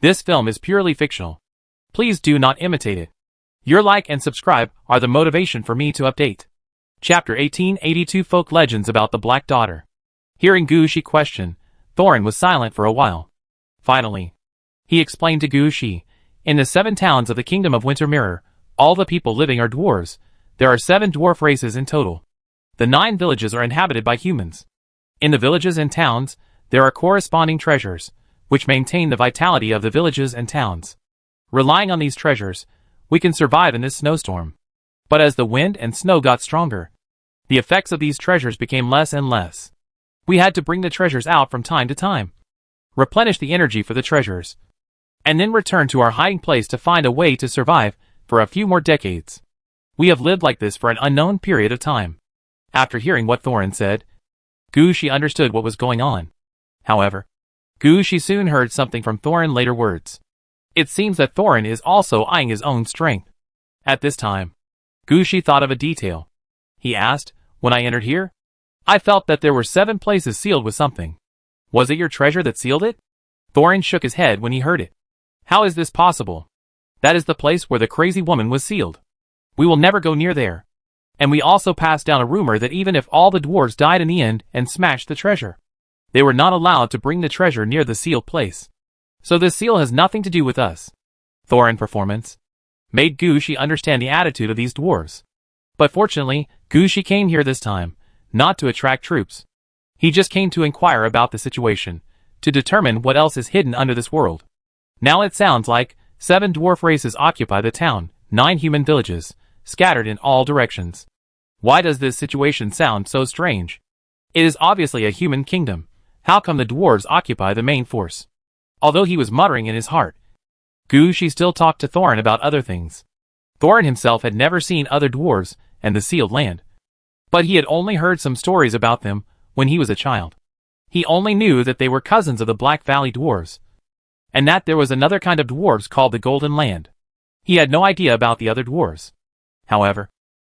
This film is purely fictional. Please do not imitate it. Your like and subscribe are the motivation for me to update. Chapter 1882 Folk Legends about the Black Daughter. Hearing Gu-Shi question, Thorin was silent for a while. Finally, he explained to Gu-Shi, in the 7 towns of the Kingdom of Wintermirror, all the people living are dwarves. There are 7 dwarf races in total. The 9 villages are inhabited by humans. In the villages and towns, there are corresponding treasures, which maintain the vitality of the villages and towns. Relying on these treasures, we can survive in this snowstorm. But as the wind and snow got stronger, the effects of these treasures became less and less. We had to bring the treasures out from time to time, replenish the energy for the treasures, and then return to our hiding place to find a way to survive for a few more decades. We have lived like this for an unknown period of time. After hearing what Thorin said, Gu-Shi understood what was going on. However, Gu-Shi soon heard something from Thorin later words. It seems that Thorin is also eyeing his own strength. At this time, Gu-Shi thought of a detail. He asked, when I entered here, I felt that there were 7 places sealed with something. Was it your treasure that sealed it? Thorin shook his head when he heard it. How is this possible? That is the place where the crazy woman was sealed. We will never go near there. And we also passed down a rumor that even if all the dwarves died in the end and smashed the treasure, they were not allowed to bring the treasure near the sealed place. So this seal has nothing to do with us. Thorin's performance made Gu-Shi understand the attitude of these dwarves. But fortunately, Gu-Shi came here this time, not to attract troops. He just came to inquire about the situation, to determine what else is hidden under this world. Now it sounds like 7 dwarf races occupy the town, 9 human villages, scattered in all directions. Why does this situation sound so strange? It is obviously a human kingdom. How come the dwarves occupy the main force? Although he was muttering in his heart, Gu-Shi still talked to Thorin about other things. Thorin himself had never seen other dwarves and the sealed land. But he had only heard some stories about them when he was a child. He only knew that they were cousins of the Black Valley dwarves, and that there was another kind of dwarves called the Golden Land. He had no idea about the other dwarves. However,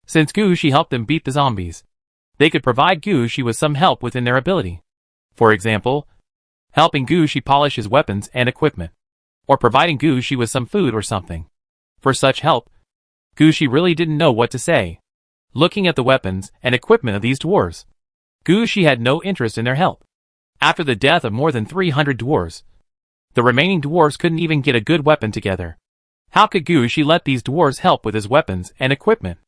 since Gu-Shi helped them beat the zombies, they could provide Gu-Shi with some help within their ability. For example, helping Gu-Shi polish his weapons and equipment, or providing Gu-Shi with some food or something. For such help, Gu-Shi really didn't know what to say. Looking at the weapons and equipment of these dwarves, Gu-Shi had no interest in their help. After the death of more than 300 dwarves, the remaining dwarves couldn't even get a good weapon together. How could Gu-Shi let these dwarves help with his weapons and equipment?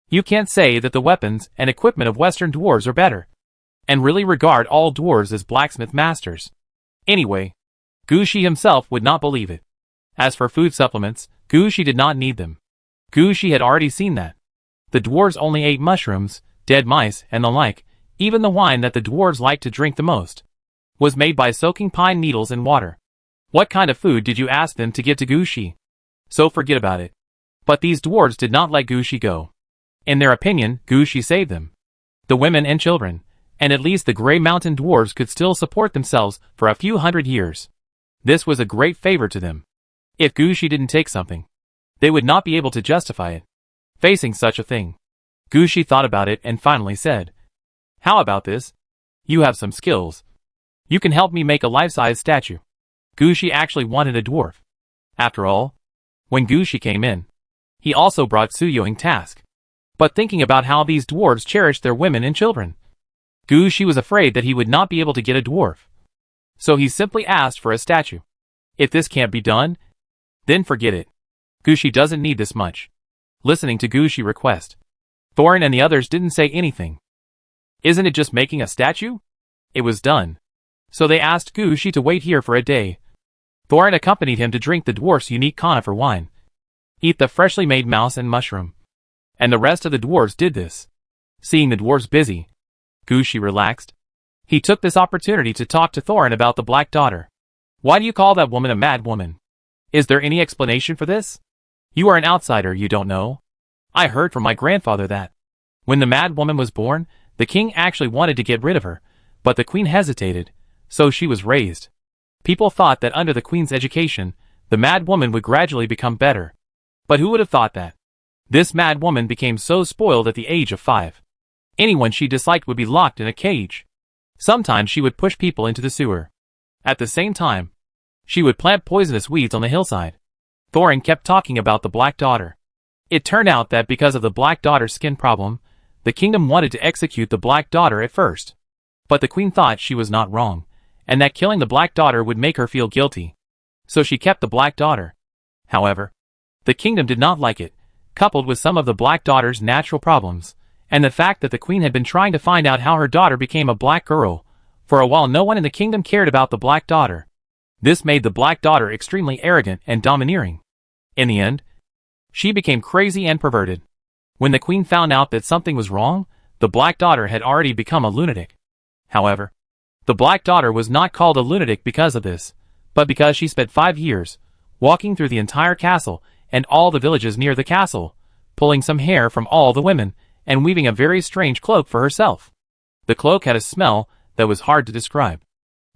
You can't say that the weapons and equipment of Western dwarves are better, and really regard all dwarves as blacksmith masters. Anyway, Gu-Shi himself would not believe it. As for food supplements, Gu-Shi did not need them. Gu-Shi had already seen that. The dwarves only ate mushrooms, dead mice, and the like. Even the wine that the dwarves liked to drink the most was made by soaking pine needles in water. What kind of food did you ask them to give to Gu-Shi? So forget about it. But these dwarves did not let Gu-Shi go. In their opinion, Gu-Shi saved them. The women and children, and at least the Grey Mountain dwarves could still support themselves for a few hundred years. This was a great favor to them. If Gu-Shi didn't take something, they would not be able to justify it. Facing such a thing, Gu-Shi thought about it and finally said, How about this? You have some skills. You can help me make a life-size statue. Gu-Shi actually wanted a dwarf. After all, when Gu-Shi came in, he also brought Suyuing task. But thinking about how these dwarves cherished their women and children, Gu-Shi was afraid that he would not be able to get a dwarf. So he simply asked for a statue. If this can't be done, then forget it. Gu-Shi doesn't need this much. Listening to Gu-Shi's request, Thorin and the others didn't say anything. Isn't it just making a statue? It was done. So they asked Gu-Shi to wait here for a day. Thorin accompanied him to drink the dwarf's unique conifer wine, eat the freshly made mouse and mushroom. And the rest of the dwarves did this. Seeing the dwarves busy, Gu-Shi relaxed. He took this opportunity to talk to Thorin about the Black Daughter. Why do you call that woman a mad woman? Is there any explanation for this? You are an outsider, you don't know. I heard from my grandfather that when the mad woman was born, the king actually wanted to get rid of her, but the queen hesitated, so she was raised. People thought that under the queen's education, the mad woman would gradually become better. But who would have thought that? This mad woman became so spoiled at the age of 5. Anyone she disliked would be locked in a cage. Sometimes she would push people into the sewer. At the same time, She would plant poisonous weeds on the hillside. Thorin kept talking about the Black Daughter. It turned out that because of the Black Daughter's skin problem, the kingdom wanted to execute the Black Daughter at first. But the queen thought she was not wrong, and that killing the Black Daughter would make her feel guilty. So she kept the Black Daughter. However, the kingdom did not like it, coupled with some of the Black Daughter's natural problems, and the fact that the queen had been trying to find out how her daughter became a black girl. For a while no one in the kingdom cared about the Black Daughter. This made the Black Daughter extremely arrogant and domineering. In the end, she became crazy and perverted. When the queen found out that something was wrong, the Black Daughter had already become a lunatic. However, the Black Daughter was not called a lunatic because of this, but because she spent 5 years walking through the entire castle and all the villages near the castle, pulling some hair from all the women, and weaving a very strange cloak for herself. The cloak had a smell that was hard to describe.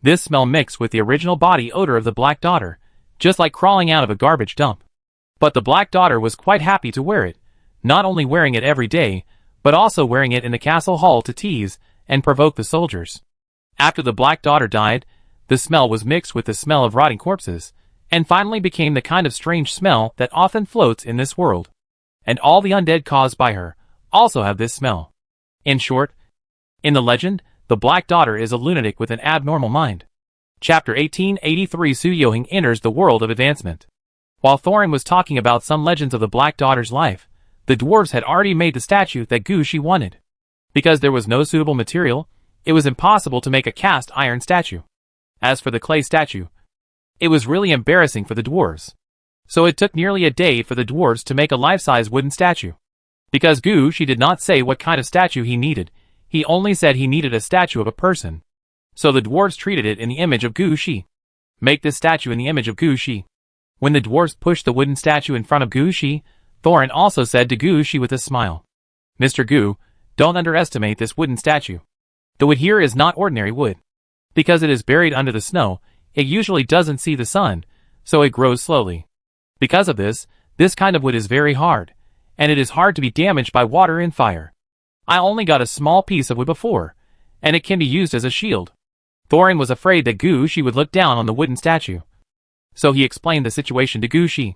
This smell mixed with the original body odor of the Black Daughter, just like crawling out of a garbage dump. But the Black Daughter was quite happy to wear it, not only wearing it every day, but also wearing it in the castle hall to tease and provoke the soldiers. After the Black Daughter died, the smell was mixed with the smell of rotting corpses, and finally became the kind of strange smell that often floats in this world. And all the undead caused by her also have this smell. In short, in the legend, the Black Daughter is a lunatic with an abnormal mind. Chapter 1883. Su-Yoheng enters the world of advancement. While Thorin was talking about some legends of the Black Daughter's life, the dwarves had already made the statue that Gushi wanted. Because there was no suitable material, it was impossible to make a cast iron statue. As for the clay statue, it was really embarrassing for the dwarves. So it took nearly a day for the dwarves to make a life-size wooden statue. Because Gushi did not say what kind of statue he needed, he only said he needed a statue of a person. So the dwarves treated it in the image of Gushi. Make this statue in the image of Gushi. When the dwarves pushed the wooden statue in front of Gushi, Thorin also said to Gushi with a smile, "Mr. Gu, don't underestimate this wooden statue. The wood here is not ordinary wood. Because it is buried under the snow, it usually doesn't see the sun, so it grows slowly. Because of this kind of wood is very hard, and it is hard to be damaged by water and fire. I only got a small piece of wood before, and it can be used as a shield." Thorin was afraid that Gushi would look down on the wooden statue. So he explained the situation to Gushi.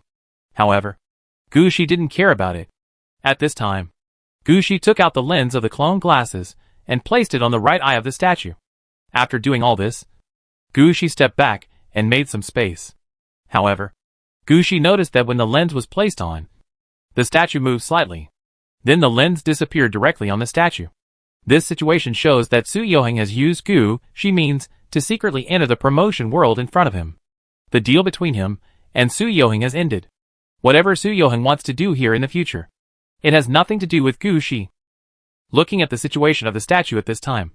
However, Gushi didn't care about it. At this time, Gushi took out the lens of the clone glasses and placed it on the right eye of the statue. After doing all this, Gushi stepped back and made some space. However, Gushi noticed that when the lens was placed on, the statue moved slightly. Then the lens disappeared directly on the statue. This situation shows that Su-Yoheng has used Gushi means to secretly enter the promotion world in front of him. The deal between him and Su-Yoheng has ended. Whatever Su-Yoheng wants to do here in the future, it has nothing to do with Gushi. Looking at the situation of the statue at this time,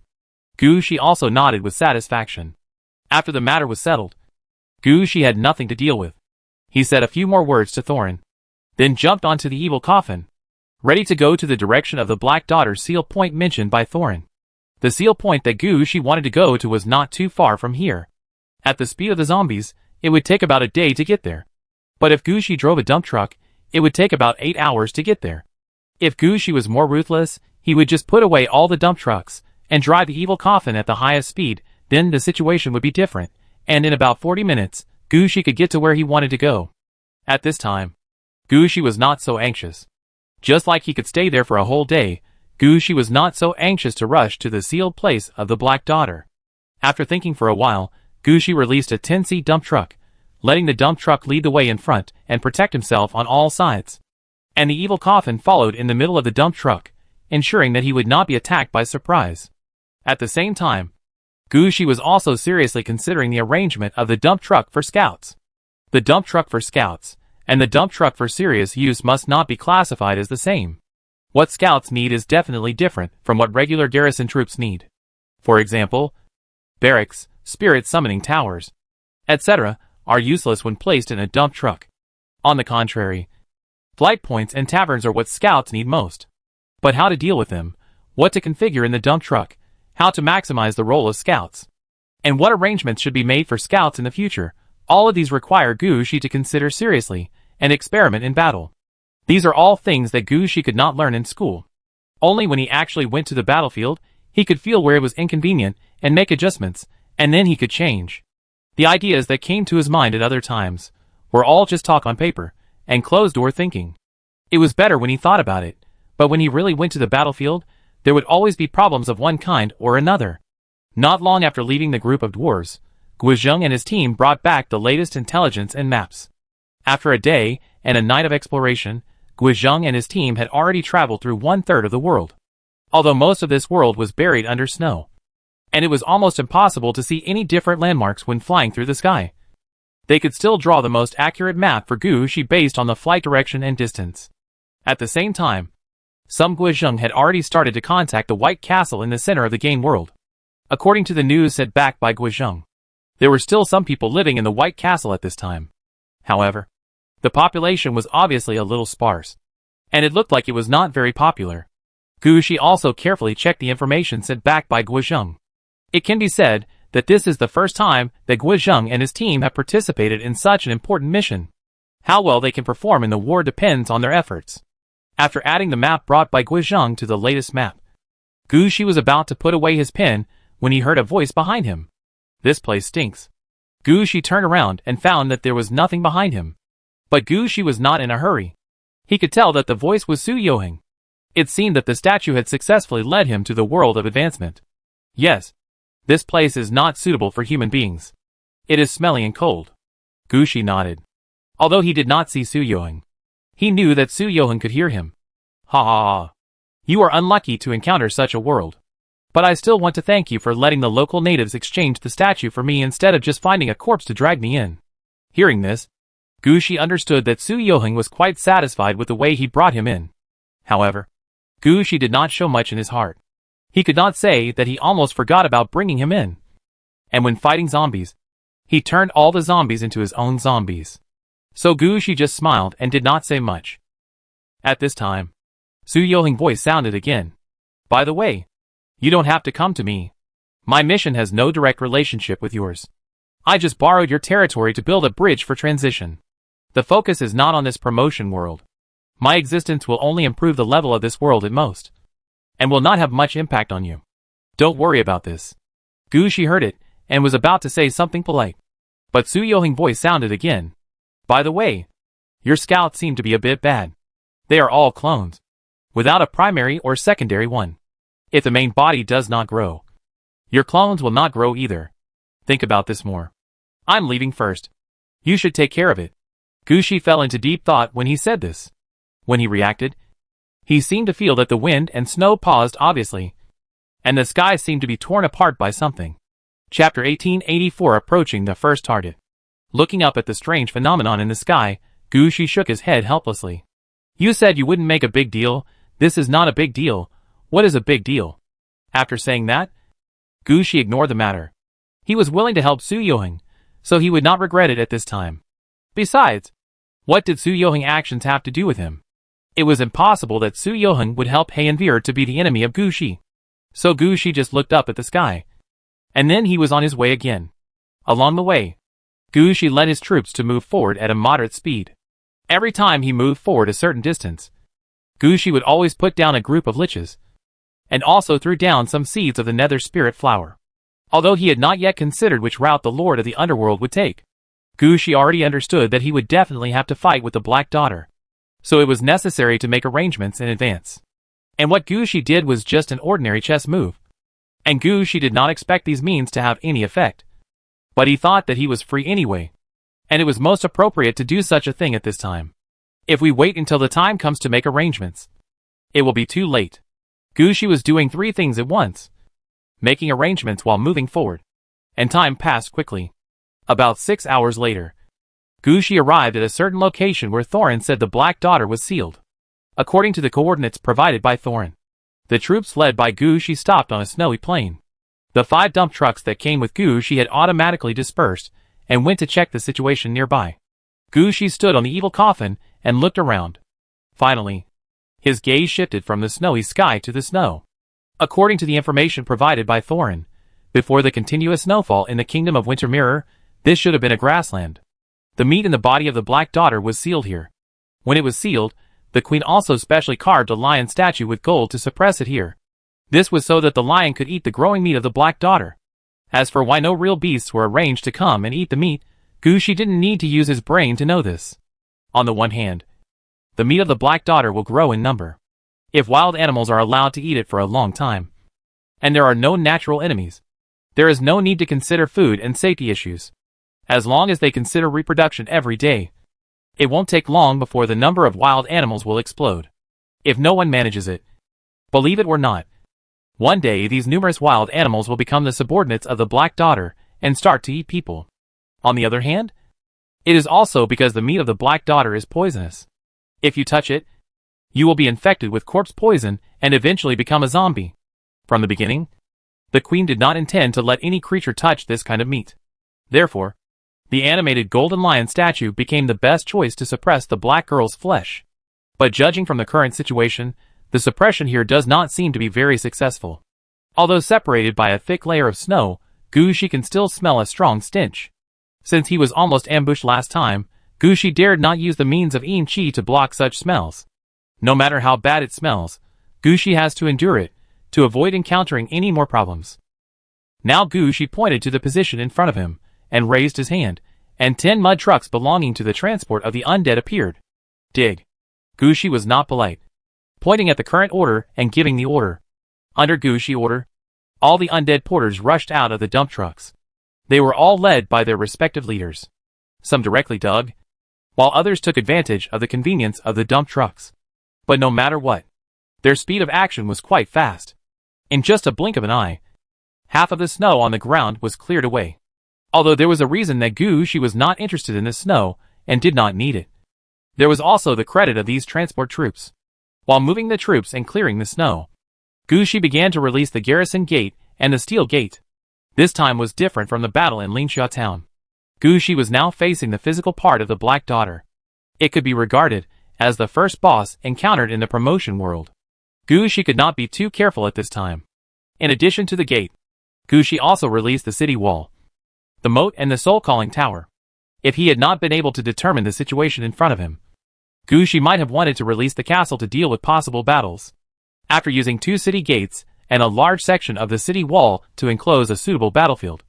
Gushi also nodded with satisfaction. After the matter was settled, Gushi had nothing to deal with. He said a few more words to Thorin, then jumped onto the evil coffin, ready to go to the direction of the Black Daughter's seal point mentioned by Thorin. The seal point that Gushi wanted to go to was not too far from here. At the speed of the zombies, it would take about a day to get there. But if Gushi drove a dump truck, it would take about 8 hours to get there. If Gushi was more ruthless, he would just put away all the dump trucks and drive the evil coffin at the highest speed, then the situation would be different, and in about 40 minutes, Gushi could get to where he wanted to go. At this time, Gushi was not so anxious. Just like he could stay there for a whole day, Gushi was not so anxious to rush to the sealed place of the Black Daughter. After thinking for a while, Gushi released a 10-seat dump truck, letting the dump truck lead the way in front and protect himself on all sides. And the evil coffin followed in the middle of the dump truck, ensuring that he would not be attacked by surprise. At the same time, Gushi was also seriously considering the arrangement of the dump truck for scouts. The dump truck for scouts and the dump truck for serious use must not be classified as the same. What scouts need is definitely different from what regular garrison troops need. For example, barracks, spirit summoning towers, etc. are useless when placed in a dump truck. On the contrary, flight points and taverns are what scouts need most. But how to deal with them, what to configure in the dump truck, how to maximize the role of scouts, and what arrangements should be made for scouts in the future, all of these require Gushi to consider seriously and experiment in battle. These are all things that Gushi could not learn in school. Only when he actually went to the battlefield, he could feel where it was inconvenient and make adjustments, and then he could change. The ideas that came to his mind at other times were all just talk on paper and closed-door thinking. It was better when he thought about it, but when he really went to the battlefield, there would always be problems of one kind or another. Not long after leaving the group of dwarves, Guizheng and his team brought back the latest intelligence and maps. After a day and a night of exploration, Guizheng and his team had already traveled through 1/3 of the world. Although most of this world was buried under snow, and it was almost impossible to see any different landmarks when flying through the sky, they could still draw the most accurate map for Gushi based on the flight direction and distance. At the same time, some Guizheng had already started to contact the White Castle in the center of the game world. According to the news sent back by Guizheng, there were still some people living in the White Castle at this time. However, the population was obviously a little sparse, and it looked like it was not very popular. Gushi also carefully checked the information sent back by Guizheng. It can be said that this is the first time that Guizheng and his team have participated in such an important mission. How well they can perform in the war depends on their efforts. After adding the map brought by Guizheng to the latest map, Gushi was about to put away his pen when he heard a voice behind him. This place stinks. Gushi turned around and found that there was nothing behind him. But Gushi was not in a hurry. He could tell that the voice was Su Yoheng. It seemed that the statue had successfully led him to the world of advancement. Yes, this place is not suitable for human beings. It is smelly and cold. Gushi nodded. Although he did not see Su Yoheng, he knew that Su Yoheng could hear him. Ha ha ha. You are unlucky to encounter such a world. But I still want to thank you for letting the local natives exchange the statue for me instead of just finding a corpse to drag me in. Hearing this, Gushi understood that Su Yoheng was quite satisfied with the way he brought him in. However, Gushi did not show much in his heart. He could not say that he almost forgot about bringing him in. And when fighting zombies, he turned all the zombies into his own zombies. So Gushi just smiled and did not say much. At this time, Su Yoheng's voice sounded again. By the way, you don't have to come to me. My mission has no direct relationship with yours. I just borrowed your territory to build a bridge for transition. The focus is not on this promotion world. My existence will only improve the level of this world at most, and will not have much impact on you. Don't worry about this. Gushi heard it, and was about to say something polite. But Su Yoheng's voice sounded again. By the way, your scouts seem to be a bit bad. They are all clones, without a primary or secondary one. If the main body does not grow, your clones will not grow either. Think about this more. I'm leaving first. You should take care of it. Gushi fell into deep thought when he said this. When he reacted, he seemed to feel that the wind and snow paused obviously, and the sky seemed to be torn apart by something. Chapter 1884 Approaching the first target. Looking up at the strange phenomenon in the sky, Gushi shook his head helplessly. You said you wouldn't make a big deal. This is not a big deal. What is a big deal? After saying that, Gushi ignored the matter. He was willing to help Su Yoheng, so he would not regret it at this time. Besides, what did Su Yoheng's actions have to do with him? It was impossible that Su Yoheng would help Hayanvir to be the enemy of Gushi. So Gushi just looked up at the sky. And then he was on his way again. Along the way, Gushi led his troops to move forward at a moderate speed. Every time he moved forward a certain distance, Gushi would always put down a group of liches, and also threw down some seeds of the nether spirit flower. Although he had not yet considered which route the Lord of the Underworld would take, Gushi already understood that he would definitely have to fight with the Black Daughter. So it was necessary to make arrangements in advance. And what Gushi did was just an ordinary chess move. And Gushi did not expect these means to have any effect. But he thought that he was free anyway, and it was most appropriate to do such a thing at this time. If we wait until the time comes to make arrangements, it will be too late. Gushi was doing 3 things at once, making arrangements while moving forward, and time passed quickly. About 6 hours later, Gushi arrived at a certain location where Thorin said the Black Daughter was sealed. According to the coordinates provided by Thorin, the troops led by Gushi stopped on a snowy plain. The 5 dump trucks that came with Gushi had automatically dispersed and went to check the situation nearby. Gushi stood on the evil coffin and looked around. Finally, his gaze shifted from the snowy sky to the snow. According to the information provided by Thorin, before the continuous snowfall in the Kingdom of Winter Mirror, this should have been a grassland. The meat in the body of the Black Daughter was sealed here. When it was sealed, the queen also specially carved a lion statue with gold to suppress it here. This was so that the lion could eat the growing meat of the Black Daughter. As for why no real beasts were arranged to come and eat the meat, Gushi didn't need to use his brain to know this. On the one hand, the meat of the Black Daughter will grow in number if wild animals are allowed to eat it for a long time. And there are no natural enemies. There is no need to consider food and safety issues. As long as they consider reproduction every day, it won't take long before the number of wild animals will explode. If no one manages it, believe it or not, one day these numerous wild animals will become the subordinates of the Black Daughter and start to eat people. On the other hand, it is also because the meat of the Black Daughter is poisonous. If you touch it, you will be infected with corpse poison and eventually become a zombie. From the beginning, the queen did not intend to let any creature touch this kind of meat. Therefore, the animated golden lion statue became the best choice to suppress the black girl's flesh. But judging from the current situation, the suppression here does not seem to be very successful. Although separated by a thick layer of snow, Gushi can still smell a strong stench. Since he was almost ambushed last time, Gushi dared not use the means of Yin Chi to block such smells. No matter how bad it smells, Gushi has to endure it, to avoid encountering any more problems. Now Gushi pointed to the position in front of him, and raised his hand, and 10 mud trucks belonging to the transport of the undead appeared. Dig. Gushi was not polite, pointing at the current order and giving the order. Under Gushi order, all the undead porters rushed out of the dump trucks. They were all led by their respective leaders. Some directly dug, while others took advantage of the convenience of the dump trucks. But no matter what, their speed of action was quite fast. In just a blink of an eye, half of the snow on the ground was cleared away. Although there was a reason that Gushi was not interested in the snow and did not need it. There was also the credit of these transport troops. While moving the troops and clearing the snow, Gushi began to release the garrison gate and the steel gate. This time was different from the battle in Linxia town. Gushi was now facing the physical part of the Black Daughter. It could be regarded as the first boss encountered in the promotion world. Gushi could not be too careful at this time. In addition to the gate, Gushi also released the city wall, the moat and the soul-calling tower. If he had not been able to determine the situation in front of him, Gushi might have wanted to release the castle to deal with possible battles. After using 2 city gates and a large section of the city wall to enclose a suitable battlefield,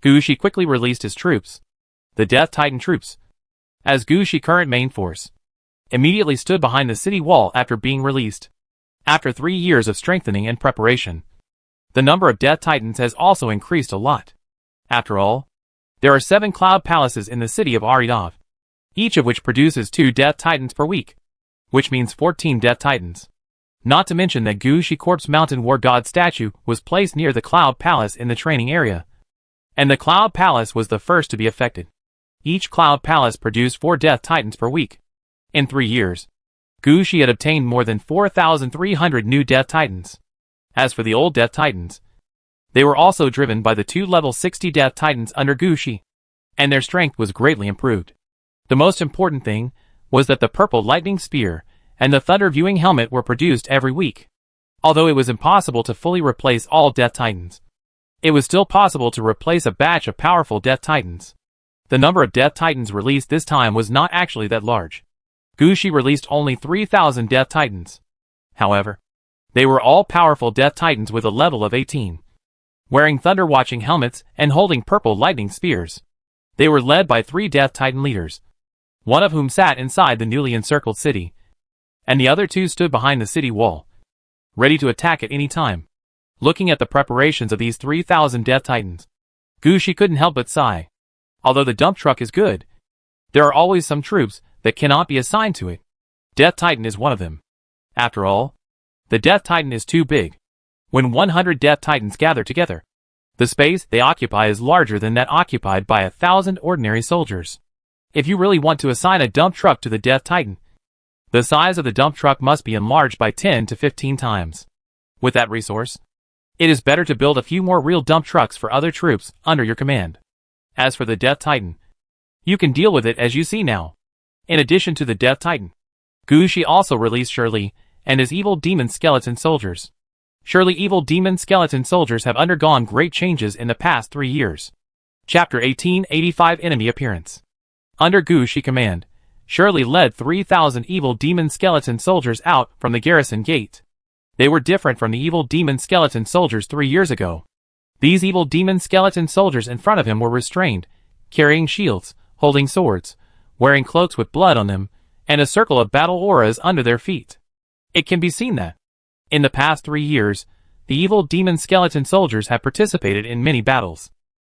Gushi quickly released his troops, the Death Titan troops, as Gushi current main force, immediately stood behind the city wall after being released. After 3 years of strengthening and preparation, the number of Death Titans has also increased a lot. After all, there are 7 cloud palaces in the city of Aridov, each of which produces 2 Death Titans per week, which means 14 Death Titans. Not to mention that Gushi Corpse Mountain War God statue was placed near the Cloud Palace in the training area, and the Cloud Palace was the first to be affected. Each Cloud Palace produced 4 Death Titans per week. In 3 years, Gushi had obtained more than 4,300 new Death Titans. As for the old Death Titans, they were also driven by the 2 level 60 Death Titans under Gushi, and their strength was greatly improved. The most important thing was that the Purple Lightning Spear and the Thunder Viewing Helmet were produced every week. Although it was impossible to fully replace all Death Titans, it was still possible to replace a batch of powerful Death Titans. The number of Death Titans released this time was not actually that large. Gushi released only 3,000 Death Titans. However, they were all powerful Death Titans with a level of 18. Wearing Thunder Watching helmets and holding Purple Lightning Spears. They were led by 3 Death Titan leaders, one of whom sat inside the newly encircled city, and the other 2 stood behind the city wall, ready to attack at any time. Looking at the preparations of these 3,000 Death Titans, Gushi couldn't help but sigh. Although the dump truck is good, there are always some troops that cannot be assigned to it. Death Titan is one of them. After all, the Death Titan is too big. When 100 Death Titans gather together, the space they occupy is larger than that occupied by 1,000 ordinary soldiers. If you really want to assign a dump truck to the Death Titan, the size of the dump truck must be enlarged by 10 to 15 times. With that resource, it is better to build a few more real dump trucks for other troops under your command. As for the Death Titan, you can deal with it as you see now. In addition to the Death Titan, Gushi also released Shirley and his evil demon skeleton soldiers. Surely evil demon skeleton soldiers have undergone great changes in the past 3 years. Chapter 1885 Enemy Appearance. Under Gushi command, Shirley led 3,000 evil demon skeleton soldiers out from the garrison gate. They were different from the evil demon skeleton soldiers 3 years ago. These evil demon skeleton soldiers in front of him were restrained, carrying shields, holding swords, wearing cloaks with blood on them, and a circle of battle auras under their feet. It can be seen that, in the past 3 years, the evil demon skeleton soldiers have participated in many battles.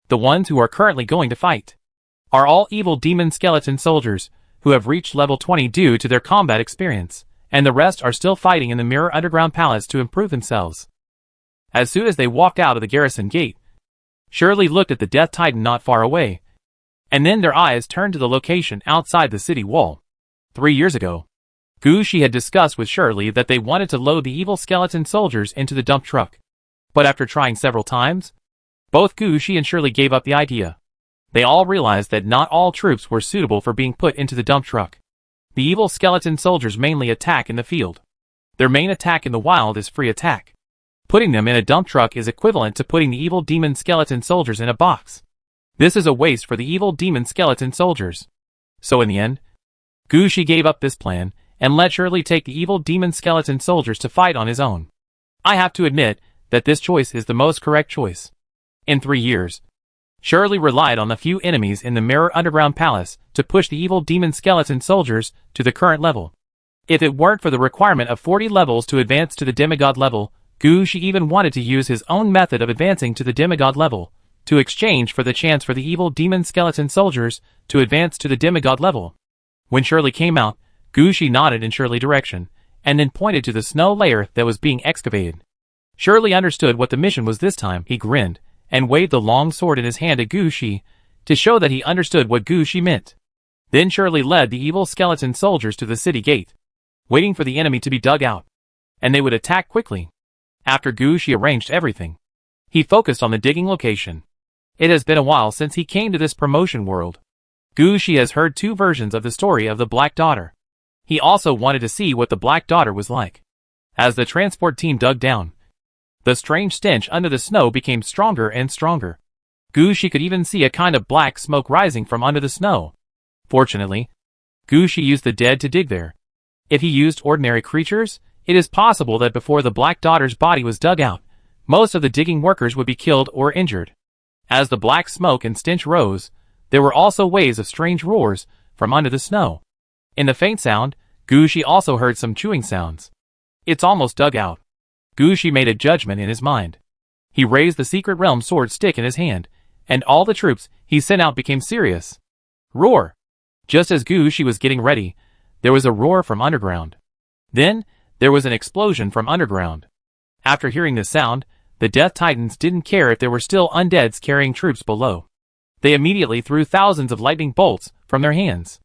The ones who are currently going to fight are all evil demon skeleton soldiers who have reached level 20 due to their combat experience, and the rest are still fighting in the Mirror Underground Palace to improve themselves. As soon as they walked out of the garrison gate, Shirley looked at the Death Titan not far away, and then their eyes turned to the location outside the city wall. 3 years ago, Gushi had discussed with Shirley that they wanted to load the evil skeleton soldiers into the dump truck. But after trying several times, both Gushi and Shirley gave up the idea. They all realized that not all troops were suitable for being put into the dump truck. The evil skeleton soldiers mainly attack in the field. Their main attack in the wild is free attack. Putting them in a dump truck is equivalent to putting the evil demon skeleton soldiers in a box. This is a waste for the evil demon skeleton soldiers. So in the end, Gushi gave up this plan and let Shirley take the evil demon skeleton soldiers to fight on his own. I have to admit that this choice is the most correct choice. In 3 years, Shirley relied on the few enemies in the Mirror Underground Palace to push the evil demon skeleton soldiers to the current level. If it weren't for the requirement of 40 levels to advance to the demigod level, Gushi even wanted to use his own method of advancing to the demigod level, to exchange for the chance for the evil demon skeleton soldiers to advance to the demigod level. When Shirley came out, Gushi nodded in Shirley's direction, and then pointed to the snow layer that was being excavated. Shirley understood what the mission was this time. He grinned, and waved the long sword in his hand at Gushi, to show that he understood what Gushi meant. Then Shirley led the evil skeleton soldiers to the city gate, waiting for the enemy to be dug out, and they would attack quickly. After Gushi arranged everything, he focused on the digging location. It has been a while since he came to this promotion world. Gushi has heard 2 versions of the story of the Black Daughter. He also wanted to see what the Black Daughter was like. As the transport team dug down, the strange stench under the snow became stronger and stronger. Gushi could even see a kind of black smoke rising from under the snow. Fortunately, Gushi used the dead to dig there. If he used ordinary creatures, it is possible that before the Black Daughter's body was dug out, most of the digging workers would be killed or injured. As the black smoke and stench rose, there were also waves of strange roars from under the snow. In the faint sound, Gushi also heard some chewing sounds. It's almost dug out. Gushi made a judgment in his mind. He raised the Secret Realm sword stick in his hand, and all the troops he sent out became serious. Roar! Just as Gushi was getting ready, there was a roar from underground. Then, there was an explosion from underground. After hearing this sound, the Death Titans didn't care if there were still undeads carrying troops below. They immediately threw thousands of lightning bolts from their hands.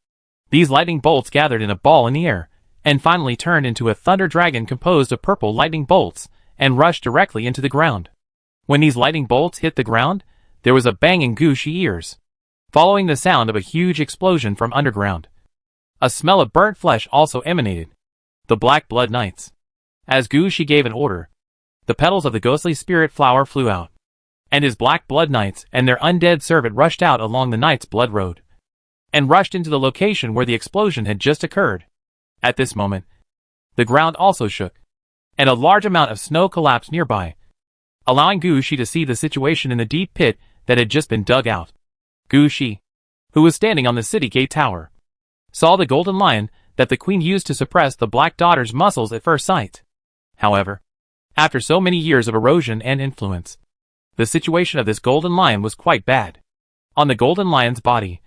These lightning bolts gathered in a ball in the air, and finally turned into a thunder dragon composed of purple lightning bolts, and rushed directly into the ground. When these lightning bolts hit the ground, there was a bang in Gushi ears, following the sound of a huge explosion from underground. A smell of burnt flesh also emanated. The Black Blood Knights. As Gushi gave an order, the petals of the ghostly spirit flower flew out, and his Black Blood Knights and their undead servant rushed out along the Knight's Blood Road, and rushed into the location where the explosion had just occurred. At this moment, the ground also shook, and a large amount of snow collapsed nearby, allowing Gushi to see the situation in the deep pit that had just been dug out. Gushi, who was standing on the city gate tower, saw the golden lion that the queen used to suppress the Black Daughter's muscles at first sight. However, after so many years of erosion and influence, the situation of this golden lion was quite bad. On the golden lion's body,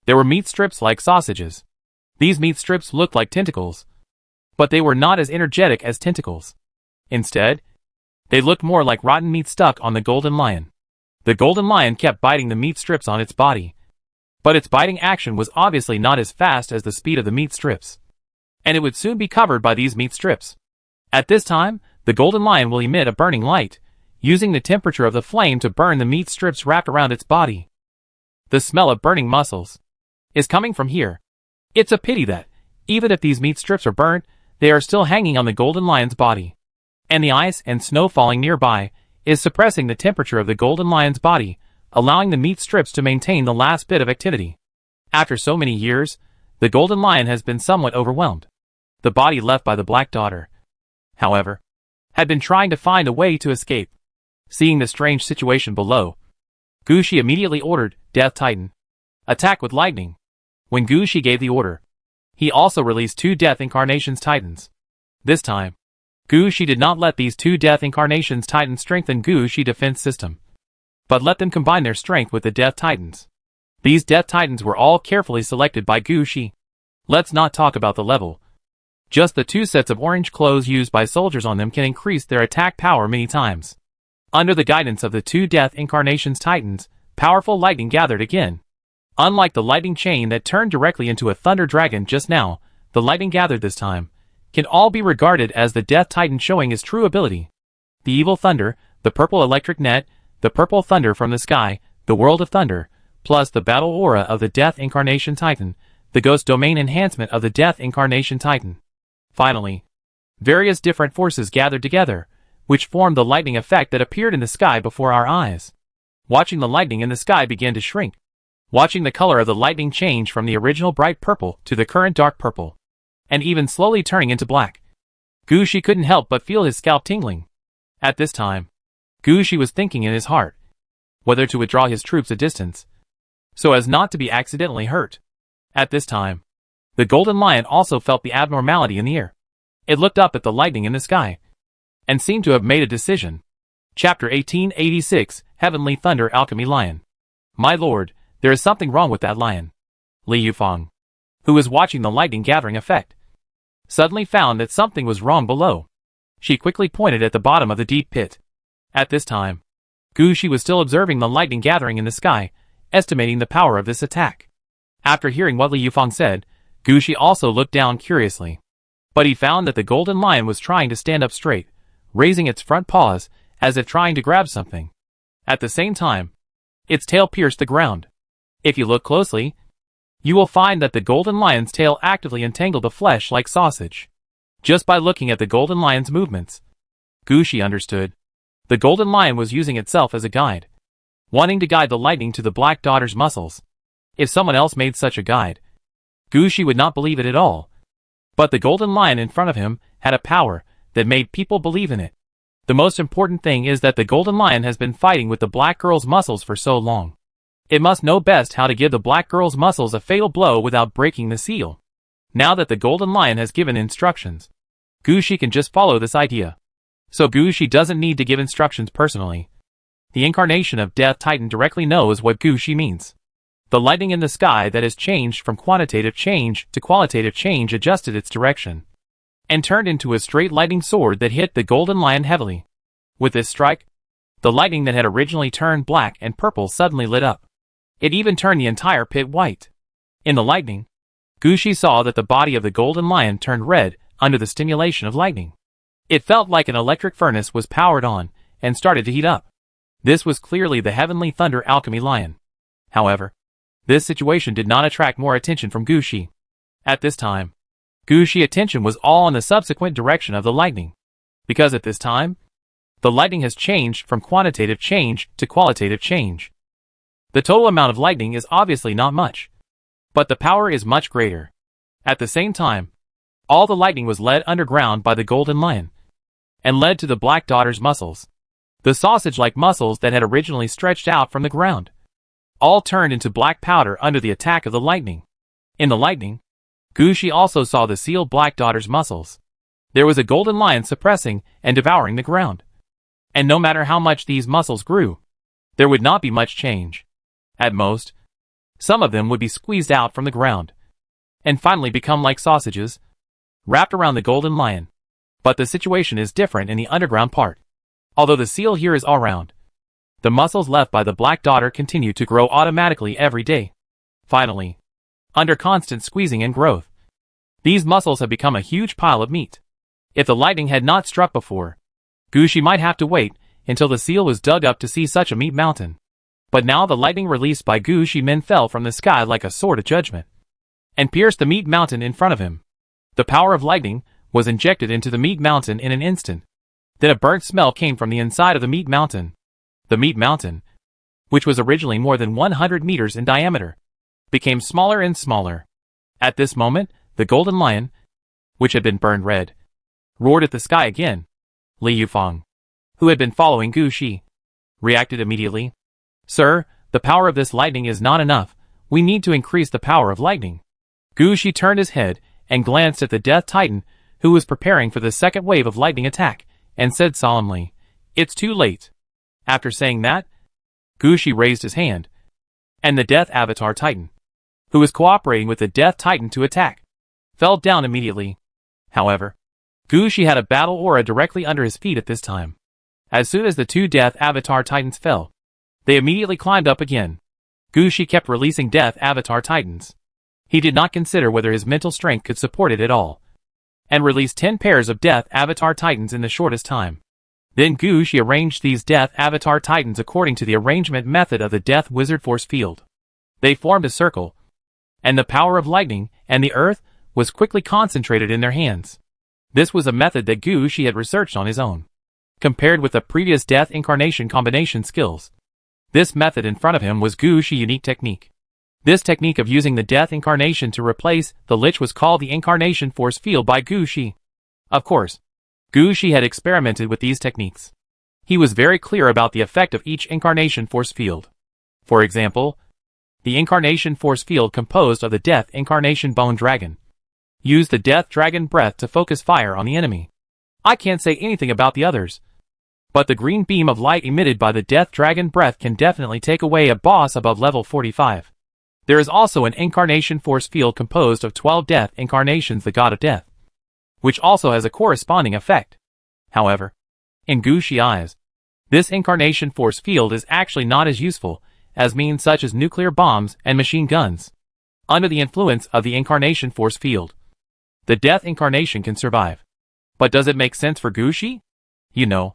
there were meat strips like sausages. These meat strips looked like tentacles, but they were not as energetic as tentacles. Instead, they looked more like rotten meat stuck on the golden lion. The golden lion kept biting the meat strips on its body, but its biting action was obviously not as fast as the speed of the meat strips, and it would soon be covered by these meat strips. At this time, the golden lion will emit a burning light, using the temperature of the flame to burn the meat strips wrapped around its body. The smell of burning muscles is coming from here. It's a pity that, even if these meat strips are burnt, they are still hanging on the golden lion's body, and the ice and snow falling nearby is suppressing the temperature of the golden lion's body, allowing the meat strips to maintain the last bit of activity. After so many years, the golden lion has been somewhat overwhelmed. The body left by the Black Daughter, however, had been trying to find a way to escape. Seeing the strange situation below, Gu Shi immediately ordered, Death Titan, attack with lightning. When Gu Shi gave the order, he also released 2 Death Incarnations Titans. This time, Gu Shi did not let these 2 Death Incarnations Titans strengthen Gu Shi defense system, but let them combine their strength with the Death Titans. These Death Titans were all carefully selected by Gu Shi. Let's not talk about the level. Just the 2 sets of orange clothes used by soldiers on them can increase their attack power many times. Under the guidance of the 2 Death Incarnations Titans, powerful lightning gathered again. Unlike the lightning chain that turned directly into a thunder dragon just now, the lightning gathered this time can all be regarded as the Death Titan showing his true ability. The evil thunder, the purple electric net, the purple thunder from the sky, the world of thunder, plus the battle aura of the Death Incarnation Titan, the ghost domain enhancement of the Death Incarnation Titan. Finally, various different forces gathered together, which formed the lightning effect that appeared in the sky before our eyes. Watching the lightning in the sky begin to shrink. Watching the color of the lightning change from the original bright purple to the current dark purple, and even slowly turning into black. Gu Shi couldn't help but feel his scalp tingling. At this time, Gu Shi was thinking in his heart whether to withdraw his troops a distance, so as not to be accidentally hurt. At this time, the golden lion also felt the abnormality in the air. It looked up at the lightning in the sky, and seemed to have made a decision. Chapter 1886, Heavenly Thunder Alchemy Lion. My lord, there is something wrong with that lion. Li Yufeng, who was watching the lightning gathering effect, suddenly found that something was wrong below. She quickly pointed at the bottom of the deep pit. At this time, Gu Shi was still observing the lightning gathering in the sky, estimating the power of this attack. After hearing what Li Yufeng said, Gu Shi also looked down curiously. But he found that the golden lion was trying to stand up straight, raising its front paws, as if trying to grab something. At the same time, its tail pierced the ground. If you look closely, you will find that the golden lion's tail actively entangled the flesh like sausage. Just by looking at the golden lion's movements, Gu Shi understood. The golden lion was using itself as a guide, wanting to guide the lightning to the Black Daughter's muscles. If someone else made such a guide, Gu Shi would not believe it at all. But the golden lion in front of him had a power that made people believe in it. The most important thing is that the golden lion has been fighting with the black girl's muscles for so long. It must know best how to give the black girl's muscles a fatal blow without breaking the seal. Now that the golden lion has given instructions, Gu Shi can just follow this idea. So Gu Shi doesn't need to give instructions personally. The incarnation of Death Titan directly knows what Gu Shi means. The lightning in the sky that has changed from quantitative change to qualitative change adjusted its direction, and turned into a straight lightning sword that hit the golden lion heavily. With this strike, the lightning that had originally turned black and purple suddenly lit up. It even turned the entire pit white. In the lightning, Gu Shi saw that the body of the golden lion turned red under the stimulation of lightning. It felt like an electric furnace was powered on and started to heat up. This was clearly the Heavenly Thunder Alchemy Lion. However, this situation did not attract more attention from Gu Shi. At this time, Gu Shi's attention was all on the subsequent direction of the lightning, because at this time, the lightning has changed from quantitative change to qualitative change. The total amount of lightning is obviously not much, but the power is much greater. At the same time, all the lightning was led underground by the golden lion, and led to the Black Daughter's muscles. The sausage-like muscles that had originally stretched out from the ground, all turned into black powder under the attack of the lightning. In the lightning, Gu Shi also saw the sealed Black Daughter's muscles. There was a golden lion suppressing and devouring the ground. And no matter how much these muscles grew, there would not be much change. At most, some of them would be squeezed out from the ground, and finally become like sausages, wrapped around the golden lion. But the situation is different in the underground part. Although the seal here is all round, the muscles left by the Black Daughter continue to grow automatically every day. Finally, under constant squeezing and growth, these muscles have become a huge pile of meat. If the lightning had not struck before, Gu Shi might have to wait until the seal was dug up to see such a meat mountain. But now the lightning released by Gu Shi men fell from the sky like a sword of judgment, and pierced the meat mountain in front of him. The power of lightning was injected into the meat mountain in an instant. Then a burnt smell came from the inside of the meat mountain. The meat mountain, which was originally more than 100 meters in diameter, became smaller and smaller. At this moment, the golden lion, which had been burned red, roared at the sky again. Li Yufeng, who had been following Gu Shi, reacted immediately. Sir, the power of this lightning is not enough. We need to increase the power of lightning. Gushi turned his head and glanced at the Death Titan, who was preparing for the second wave of lightning attack, and said solemnly, "It's too late." After saying that, Gushi raised his hand, and the Death Avatar Titan, who was cooperating with the Death Titan to attack, fell down immediately. However, Gushi had a battle aura directly under his feet at this time. As soon as the two Death Avatar Titans fell, they immediately climbed up again. Gushi kept releasing Death Avatar Titans. He did not consider whether his mental strength could support it at all, and released 10 pairs of Death Avatar Titans in the shortest time. Then Gushi arranged these Death Avatar Titans according to the arrangement method of the Death Wizard Force Field. They formed a circle, and the power of lightning and the earth was quickly concentrated in their hands. This was a method that Gushi had researched on his own. Compared with the previous Death Incarnation combination skills, this method in front of him was Gushi's unique technique. This technique of using the Death Incarnation to replace the Lich was called the Incarnation Force Field by Gushi. Of course, Gushi had experimented with these techniques. He was very clear about the effect of each Incarnation Force Field. For example, the Incarnation Force Field composed of the Death Incarnation Bone Dragon used the Death Dragon Breath to focus fire on the enemy. I can't say anything about the others, but the green beam of light emitted by the Death Dragon Breath can definitely take away a boss above level 45. There is also an Incarnation Force Field composed of 12 Death Incarnations, the God of Death, which also has a corresponding effect. However, in Gushi's eyes, this Incarnation Force Field is actually not as useful as means such as nuclear bombs and machine guns. Under the influence of the Incarnation Force Field, the Death Incarnation can survive. But does it make sense for Gushi? You know,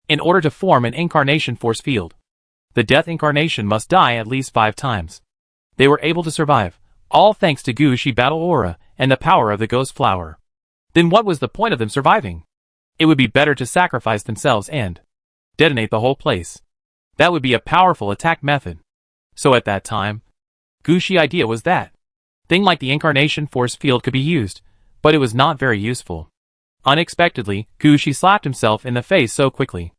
in order to form an Incarnation Force Field, the Death Incarnation must die at least 5 times. They were able to survive, all thanks to Gushi's battle aura and the power of the Ghost Flower. Then what was the point of them surviving? It would be better to sacrifice themselves and detonate the whole place. That would be a powerful attack method. So at that time, Gushi's idea was that thing like the Incarnation Force Field could be used, but it was not very useful. Unexpectedly, Gushi slapped himself in the face so quickly.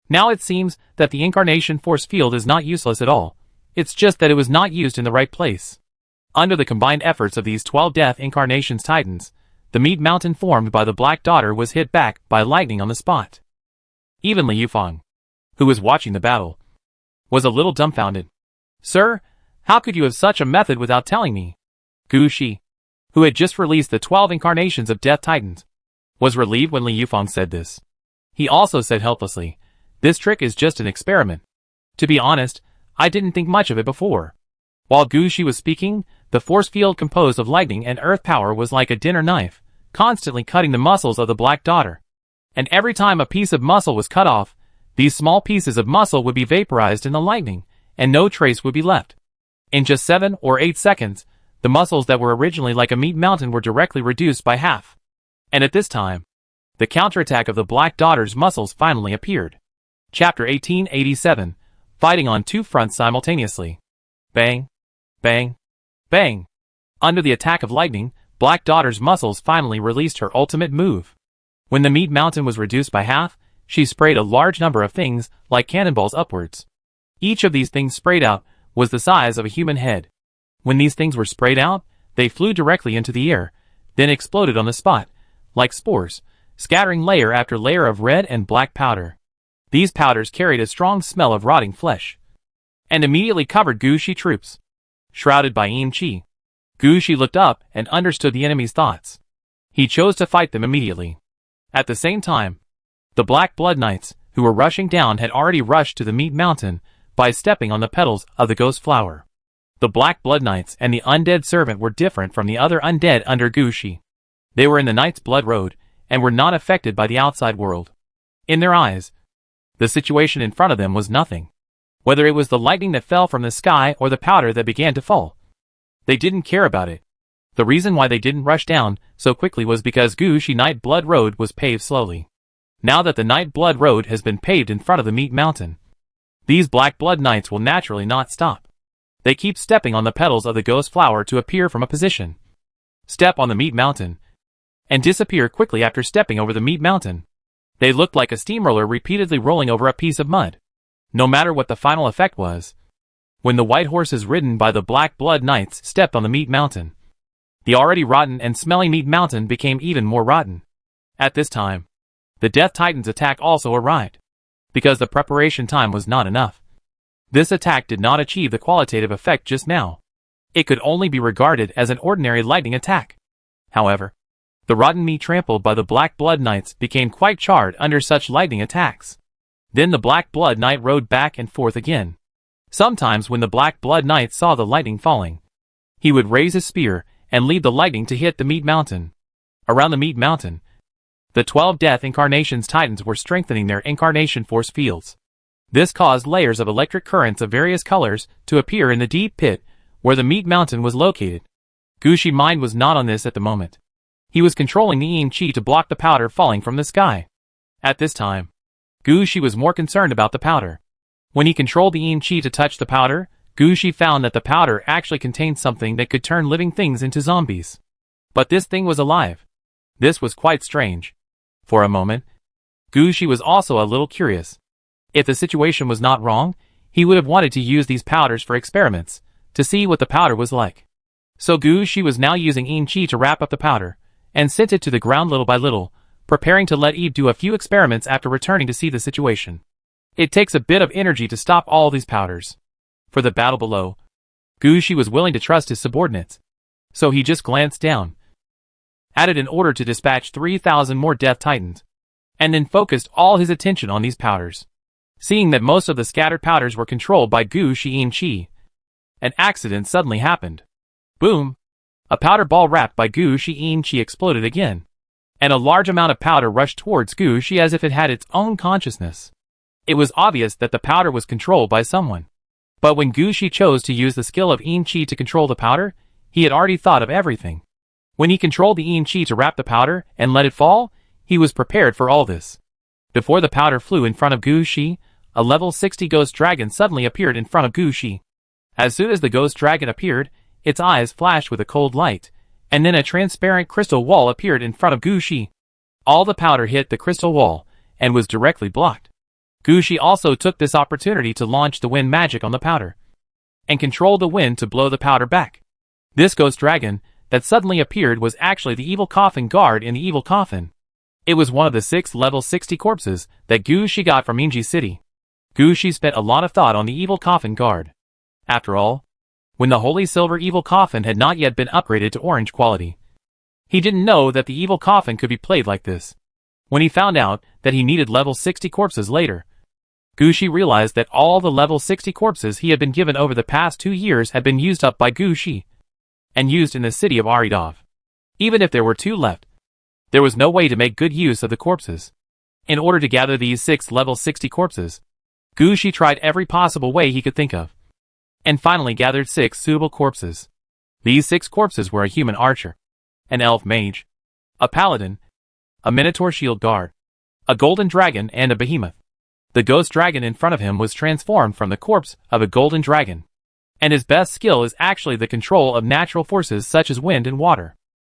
Now it seems that the Incarnation Force Field is not useless at all. It's just that it was not used in the right place. Under the combined efforts of these 12 Death Incarnations Titans, the meat mountain formed by the Black Daughter was hit back by lightning on the spot. Even Li Yufeng, who was watching the battle, was a little dumbfounded. "Sir, how could you have such a method without telling me?" Gushi, who had just released the 12 incarnations of Death Titans, was relieved when Li Yufeng said this. He also said helplessly, "This trick is just an experiment. To be honest, I didn't think much of it before." While Gushi was speaking, the force field composed of lightning and earth power was like a dinner knife, constantly cutting the muscles of the Black Daughter. And every time a piece of muscle was cut off, these small pieces of muscle would be vaporized in the lightning, and no trace would be left. In just 7 or 8 seconds, the muscles that were originally like a meat mountain were directly reduced by half. And at this time, the counterattack of the Black Daughter's muscles finally appeared. Chapter 1887, Fighting on 2 fronts simultaneously. Bang, bang, bang. Under the attack of lightning, Black Daughter's muscles finally released her ultimate move. When the meat mountain was reduced by half, she sprayed a large number of things like cannonballs upwards. Each of these things sprayed out was the size of a human head. When these things were sprayed out, they flew directly into the air, then exploded on the spot, like spores, scattering layer after layer of red and black powder. These powders carried a strong smell of rotting flesh, and immediately covered Gushi troops. Shrouded by Yin Qi, Gushi looked up and understood the enemy's thoughts. He chose to fight them immediately. At the same time, the Black Blood Knights, who were rushing down, had already rushed to the meat mountain by stepping on the petals of the Ghost Flower. The Black Blood Knights and the Undead Servant were different from the other undead under Gushi. They were in the Knight's Blood Road, and were not affected by the outside world. In their eyes, the situation in front of them was nothing. Whether it was the lightning that fell from the sky or the powder that began to fall, they didn't care about it. The reason why they didn't rush down so quickly was because Gushi Night Blood Road was paved slowly. Now that the Night Blood Road has been paved in front of the meat mountain, these Black Blood Knights will naturally not stop. They keep stepping on the petals of the Ghost Flower to appear from a position, step on the meat mountain, and disappear quickly after stepping over the meat mountain. They looked like a steamroller repeatedly rolling over a piece of mud. no matter what the final effect was. When the white horses ridden by the Black Blood Knights stepped on the meat mountain, the already rotten and smelly meat mountain became even more rotten. At this time, the Death Titan's attack also arrived, because the preparation time was not enough. This attack did not achieve the qualitative effect just now. It could only be regarded as an ordinary lightning attack. However, the rotten meat trampled by the Black Blood Knights became quite charred under such lightning attacks. Then the Black Blood Knight rode back and forth again. Sometimes when the Black Blood Knight saw the lightning falling, he would raise his spear and lead the lightning to hit the meat mountain. Around the meat mountain, the 12 Death Incarnation's Titans were strengthening their incarnation force fields. This caused layers of electric currents of various colors to appear in the deep pit where the meat mountain was located. Gushi's mind was not on this at the moment. He was controlling the Yin Chi to block the powder falling from the sky. At this time, Gushi was more concerned about the powder. When he controlled the Yin Chi to touch the powder, Gushi found that the powder actually contained something that could turn living things into zombies. But this thing was alive. This was quite strange. For a moment, Gushi was also a little curious. If the situation was not wrong, he would have wanted to use these powders for experiments, to see what the powder was like. So Gushi was now using Yin Chi to wrap up the powder, and sent it to the ground little by little, preparing to let Eve do a few experiments after returning to see the situation. It takes a bit of energy to stop all these powders. For the battle below, Gushi was willing to trust his subordinates. So he just glanced down, added an order to dispatch 3,000 more Death Titans, and then focused all his attention on these powders. Seeing that most of the scattered powders were controlled by Gushi Yin Chi, an accident suddenly happened. Boom! A powder ball wrapped by Gushi Yin Chi exploded again, and a large amount of powder rushed towards Gushi as if it had its own consciousness. It was obvious that the powder was controlled by someone. But when Gushi chose to use the skill of Yin Chi to control the powder, he had already thought of everything. When he controlled the Yin Chi to wrap the powder and let it fall, he was prepared for all this. Before the powder flew in front of Gushi, a level 60 ghost dragon suddenly appeared in front of Gushi. As soon as the ghost dragon appeared, its eyes flashed with a cold light, and then a transparent crystal wall appeared in front of Gushi. All the powder hit the crystal wall, and was directly blocked. Gushi also took this opportunity to launch the wind magic on the powder, and control the wind to blow the powder back. This ghost dragon that suddenly appeared was actually the evil coffin guard in the evil coffin. It was one of the 6 level 60 corpses that Gushi got from Inji City. Gushi spent a lot of thought on the evil coffin guard. After all, when the Holy Silver Evil Coffin had not yet been upgraded to orange quality, he didn't know that the evil coffin could be played like this. When he found out that he needed level 60 corpses later, Gushi realized that all the level 60 corpses he had been given over the past 2 years had been used up by Gushi, and used in the city of Aridov. Even if there were 2 left, there was no way to make good use of the corpses. In order to gather these 6 level 60 corpses, Gushi tried every possible way he could think of, and finally gathered 6 suitable corpses. These 6 corpses were a human archer, an elf mage, a paladin, a minotaur shield guard, a golden dragon, and a behemoth. The ghost dragon in front of him was transformed from the corpse of a golden dragon, and his best skill is actually the control of natural forces such as wind and water.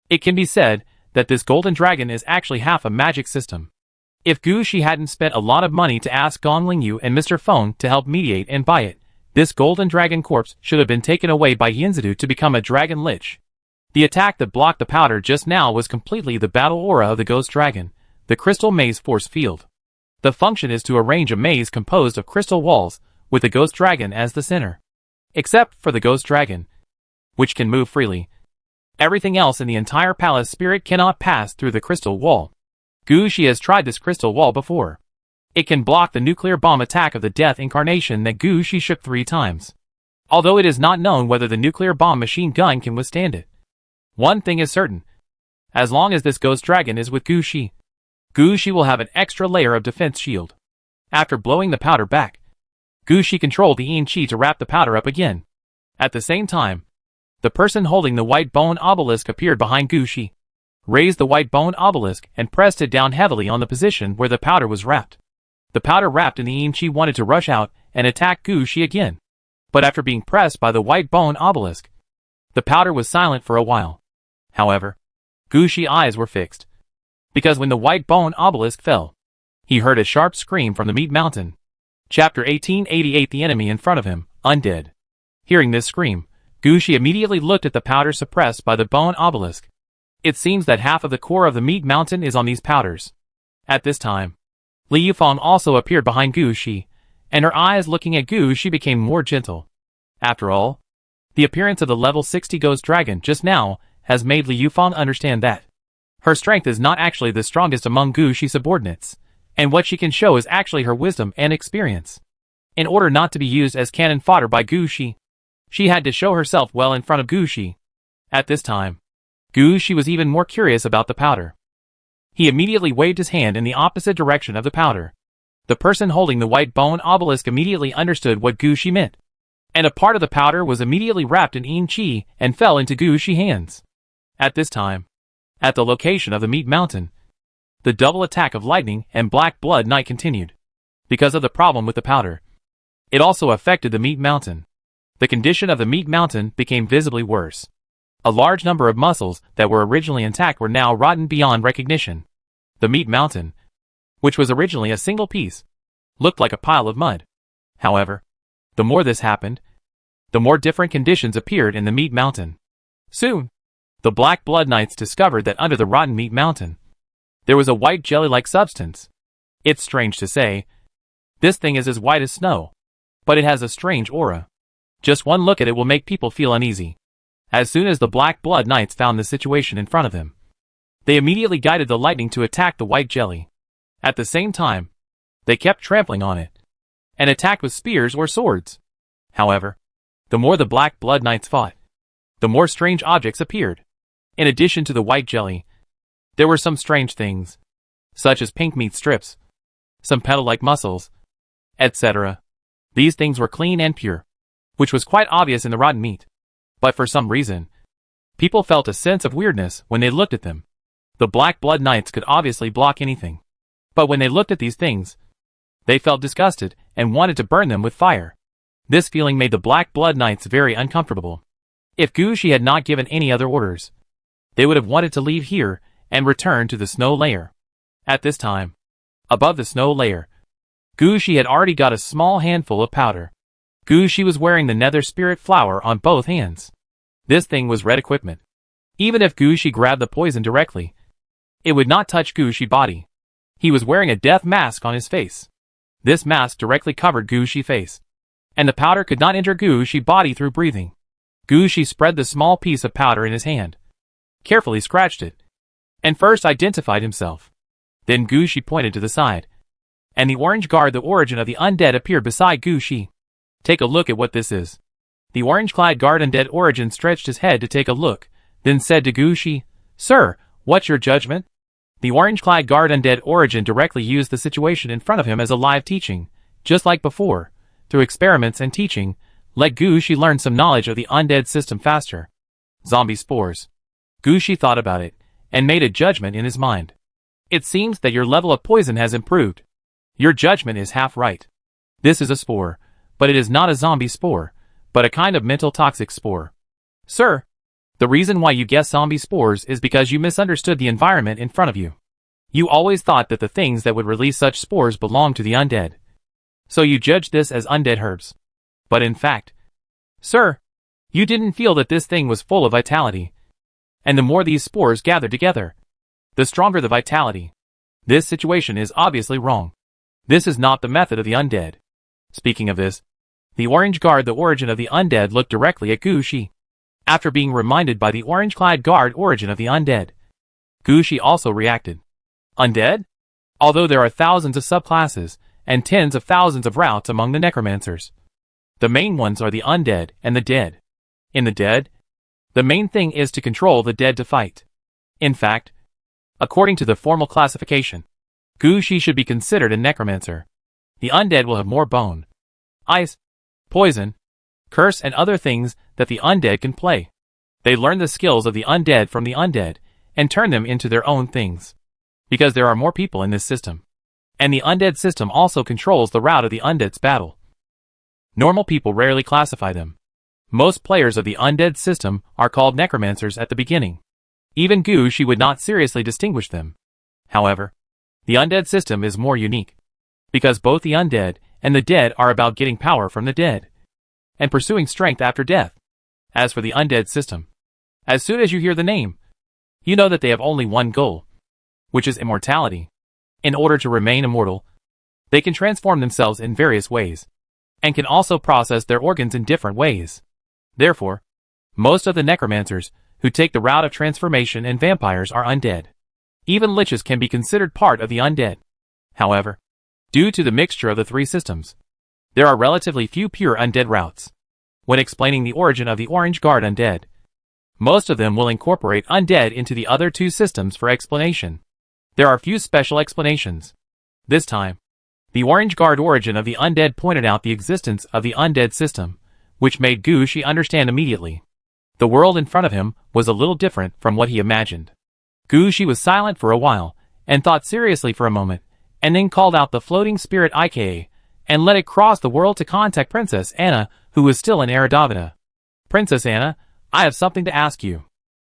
It can be said that this golden dragon is actually half a magic system. If Gushi hadn't spent a lot of money to ask Gong Lingyu and Mr. Feng to help mediate and buy it, this golden dragon corpse should have been taken away by Yinzadu to become a dragon lich. The attack that blocked the powder just now was completely the battle aura of the ghost dragon, the crystal maze force field. The function is to arrange a maze composed of crystal walls, with the ghost dragon as the center. Except for the ghost dragon, which can move freely, everything else in the entire palace spirit cannot pass through the crystal wall. Gushi has tried this crystal wall before. It can block the nuclear bomb attack of the Death Incarnation that Gushi shook 3 times. Although it is not known whether the nuclear bomb machine gun can withstand it. One thing is certain. As long as this ghost dragon is with Gushi, Gushi will have an extra layer of defense shield. After blowing the powder back, Gushi controlled the Yin Chi to wrap the powder up again. At the same time, the person holding the white bone obelisk appeared behind Gushi, raised the white bone obelisk and pressed it down heavily on the position where the powder was wrapped. The powder wrapped in the Yin Chi wanted to rush out and attack Gushi again. But after being pressed by the white bone obelisk, the powder was silent for a while. However, Gushi's eyes were fixed, because when the white bone obelisk fell, he heard a sharp scream from the meat mountain. Chapter 1888. The enemy in front of him, undead. Hearing this scream, Gushi immediately looked at the powder suppressed by the bone obelisk. It seems that half of the core of the meat mountain is on these powders. At this time, Li Yufeng also appeared behind Gushi, and her eyes looking at Gushi became more gentle. After all, the appearance of the level 60 ghost dragon just now has made Li Yufeng understand that her strength is not actually the strongest among Gushi's subordinates, and what she can show is actually her wisdom and experience. In order not to be used as cannon fodder by Gushi, she had to show herself well in front of Gushi. At this time, Gushi was even more curious about the powder. He immediately waved his hand in the opposite direction of the powder. The person holding the white bone obelisk immediately understood what Gushi meant, and a part of the powder was immediately wrapped in yin qi and fell into Gushi's hands. At this time, at the location of the meat mountain, the double attack of lightning and black blood night continued. Because of the problem with the powder, it also affected the meat mountain. The condition of the meat mountain became visibly worse. A large number of muscles that were originally intact were now rotten beyond recognition. The meat mountain, which was originally a single piece, looked like a pile of mud. However, the more this happened, the more different conditions appeared in the meat mountain. Soon, the Black Blood Knights discovered that under the rotten meat mountain, there was a white jelly-like substance. It's strange to say, this thing is as white as snow, but it has a strange aura. Just one look at it will make people feel uneasy. As soon as the Black Blood Knights found the situation in front of them, they immediately guided the lightning to attack the white jelly. At the same time, they kept trampling on it, and attacked with spears or swords. However, the more the Black Blood Knights fought, the more strange objects appeared. In addition to the white jelly, there were some strange things, such as pink meat strips, some petal-like muscles, etc. These things were clean and pure, which was quite obvious in the rotten meat. But for some reason, people felt a sense of weirdness when they looked at them. The Black Blood Knights could obviously block anything, but when they looked at these things, they felt disgusted and wanted to burn them with fire. This feeling made the Black Blood Knights very uncomfortable. If Gushi had not given any other orders, they would have wanted to leave here and return to the snow layer. At this time, above the snow layer, Gushi had already got a small handful of powder. Gushi was wearing the nether spirit flower on both hands. This thing was red equipment. Even if Gushi grabbed the poison directly, it would not touch Gushi's body. He was wearing a death mask on his face. This mask directly covered Gushi's face, and the powder could not enter Gushi's body through breathing. Gushi spread the small piece of powder in his hand, carefully scratched it, and first identified himself. Then Gushi pointed to the side, and the orange guard, the origin of the undead, appeared beside Gushi. Take a look at what this is. The orange-clad guard undead origin stretched his head to take a look, then said to Gushi, "Sir, what's your judgment?" The orange-clad guard undead origin directly used the situation in front of him as a live teaching, just like before. Through experiments and teaching, let Gushi learn some knowledge of the undead system faster. Zombie spores. Gushi thought about it, and made a judgment in his mind. It seems that your level of poison has improved. Your judgment is half right. This is a spore, but it is not a zombie spore, but a kind of mental toxic spore. Sir, the reason why you guessed zombie spores is because you misunderstood the environment in front of you. You always thought that the things that would release such spores belonged to the undead. So you judged this as undead herbs. But in fact, sir, you didn't feel that this thing was full of vitality. And the more these spores gathered together, the stronger the vitality. This situation is obviously wrong. This is not the method of the undead. Speaking of this, the orange guard, the origin of the undead, looked directly at Gushi. After being reminded by the orange-clad guard origin of the undead, Gushi also reacted. Undead? Although there are thousands of subclasses, and tens of thousands of routes among the necromancers, the main ones are the undead and the dead. In the dead, the main thing is to control the dead to fight. In fact, according to the formal classification, Gushi should be considered a necromancer. The undead will have more bone, ice, poison, curse, and other things that the undead can play. They learn the skills of the undead from the undead, and turn them into their own things. Because there are more people in this system. And the undead system also controls the route of the undead's battle. Normal people rarely classify them. Most players of the undead system are called necromancers at the beginning. Even Gushi would not seriously distinguish them. However, the undead system is more unique, because both the undead and the dead are about getting power from the dead, and pursuing strength after death. As for the undead system, as soon as you hear the name, you know that they have only one goal, which is immortality. In order to remain immortal, they can transform themselves in various ways, and can also process their organs in different ways. Therefore, most of the necromancers who take the route of transformation and vampires are undead. Even liches can be considered part of the undead. However, due to the mixture of the three systems, there are relatively few pure undead routes. When explaining the origin of the Orange Guard undead, most of them will incorporate undead into the other two systems for explanation. There are few special explanations. This time, the Orange Guard origin of the undead pointed out the existence of the undead system, which made Gu Shi understand immediately. The world in front of him was a little different from what he imagined. Gu Shi was silent for a while, and thought seriously for a moment, and then called out the floating spirit Ika, and let it cross the world to contact Princess Anna, who was still in Eridavida. Princess Anna, I have something to ask you.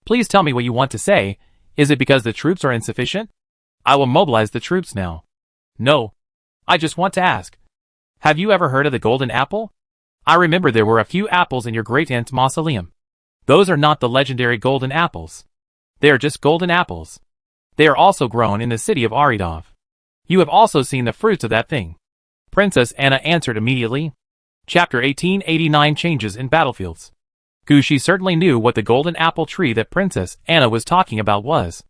Please tell me what you want to say. Is it because the troops are insufficient? I will mobilize the troops now. No. I just want to ask. Have you ever heard of the Golden Apple? I remember there were a few apples in your great-aunt's mausoleum. Those are not the legendary golden apples. They are just golden apples. They are also grown in the city of Aridov. You have also seen the fruits of that thing. Princess Anna answered immediately. Chapter 1889 Changes in Battlefields. Gu Shi certainly knew what the golden apple tree that Princess Anna was talking about was.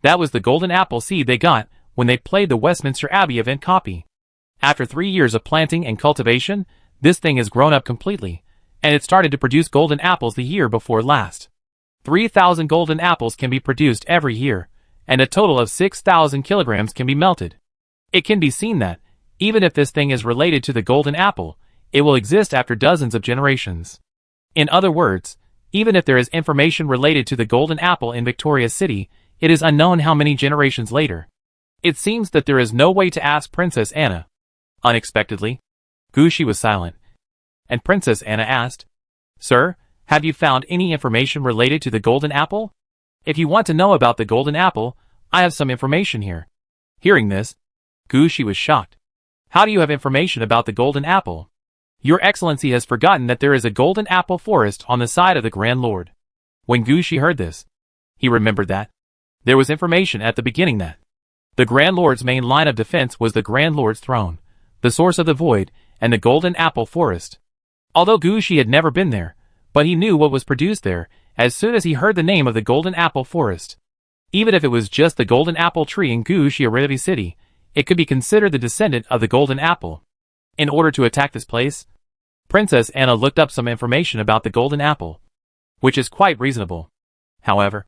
That was the golden apple seed they got when they played the Westminster Abbey event copy. After 3 years of planting and cultivation, this thing has grown up completely, and it started to produce golden apples the year before last. 3,000 golden apples can be produced every year, and a total of 6,000 kilograms can be melted. It can be seen that, even if this thing is related to the golden apple, it will exist after dozens of generations. In other words, even if there is information related to the golden apple in Victoria City, it is unknown how many generations later. It seems that there is no way to ask Princess Anna. Unexpectedly, Gu Shi was silent, and Princess Anna asked, Sir, have you found any information related to the golden apple? If you want to know about the golden apple, I have some information here. Hearing this, Gu Shi was shocked. How do you have information about the golden apple? Your Excellency has forgotten that there is a golden apple forest on the side of the Grand Lord. When Gu Shi heard this, he remembered that there was information at the beginning that the Grand Lord's main line of defense was the Grand Lord's throne, the source of the void, and the golden apple forest. Although Gu Shi had never been there, but he knew what was produced there as soon as he heard the name of the golden apple forest. Even if it was just the golden apple tree in Gu Shi Aridavi City, it could be considered the descendant of the golden apple. In order to attack this place, Princess Anna looked up some information about the golden apple, which is quite reasonable. However,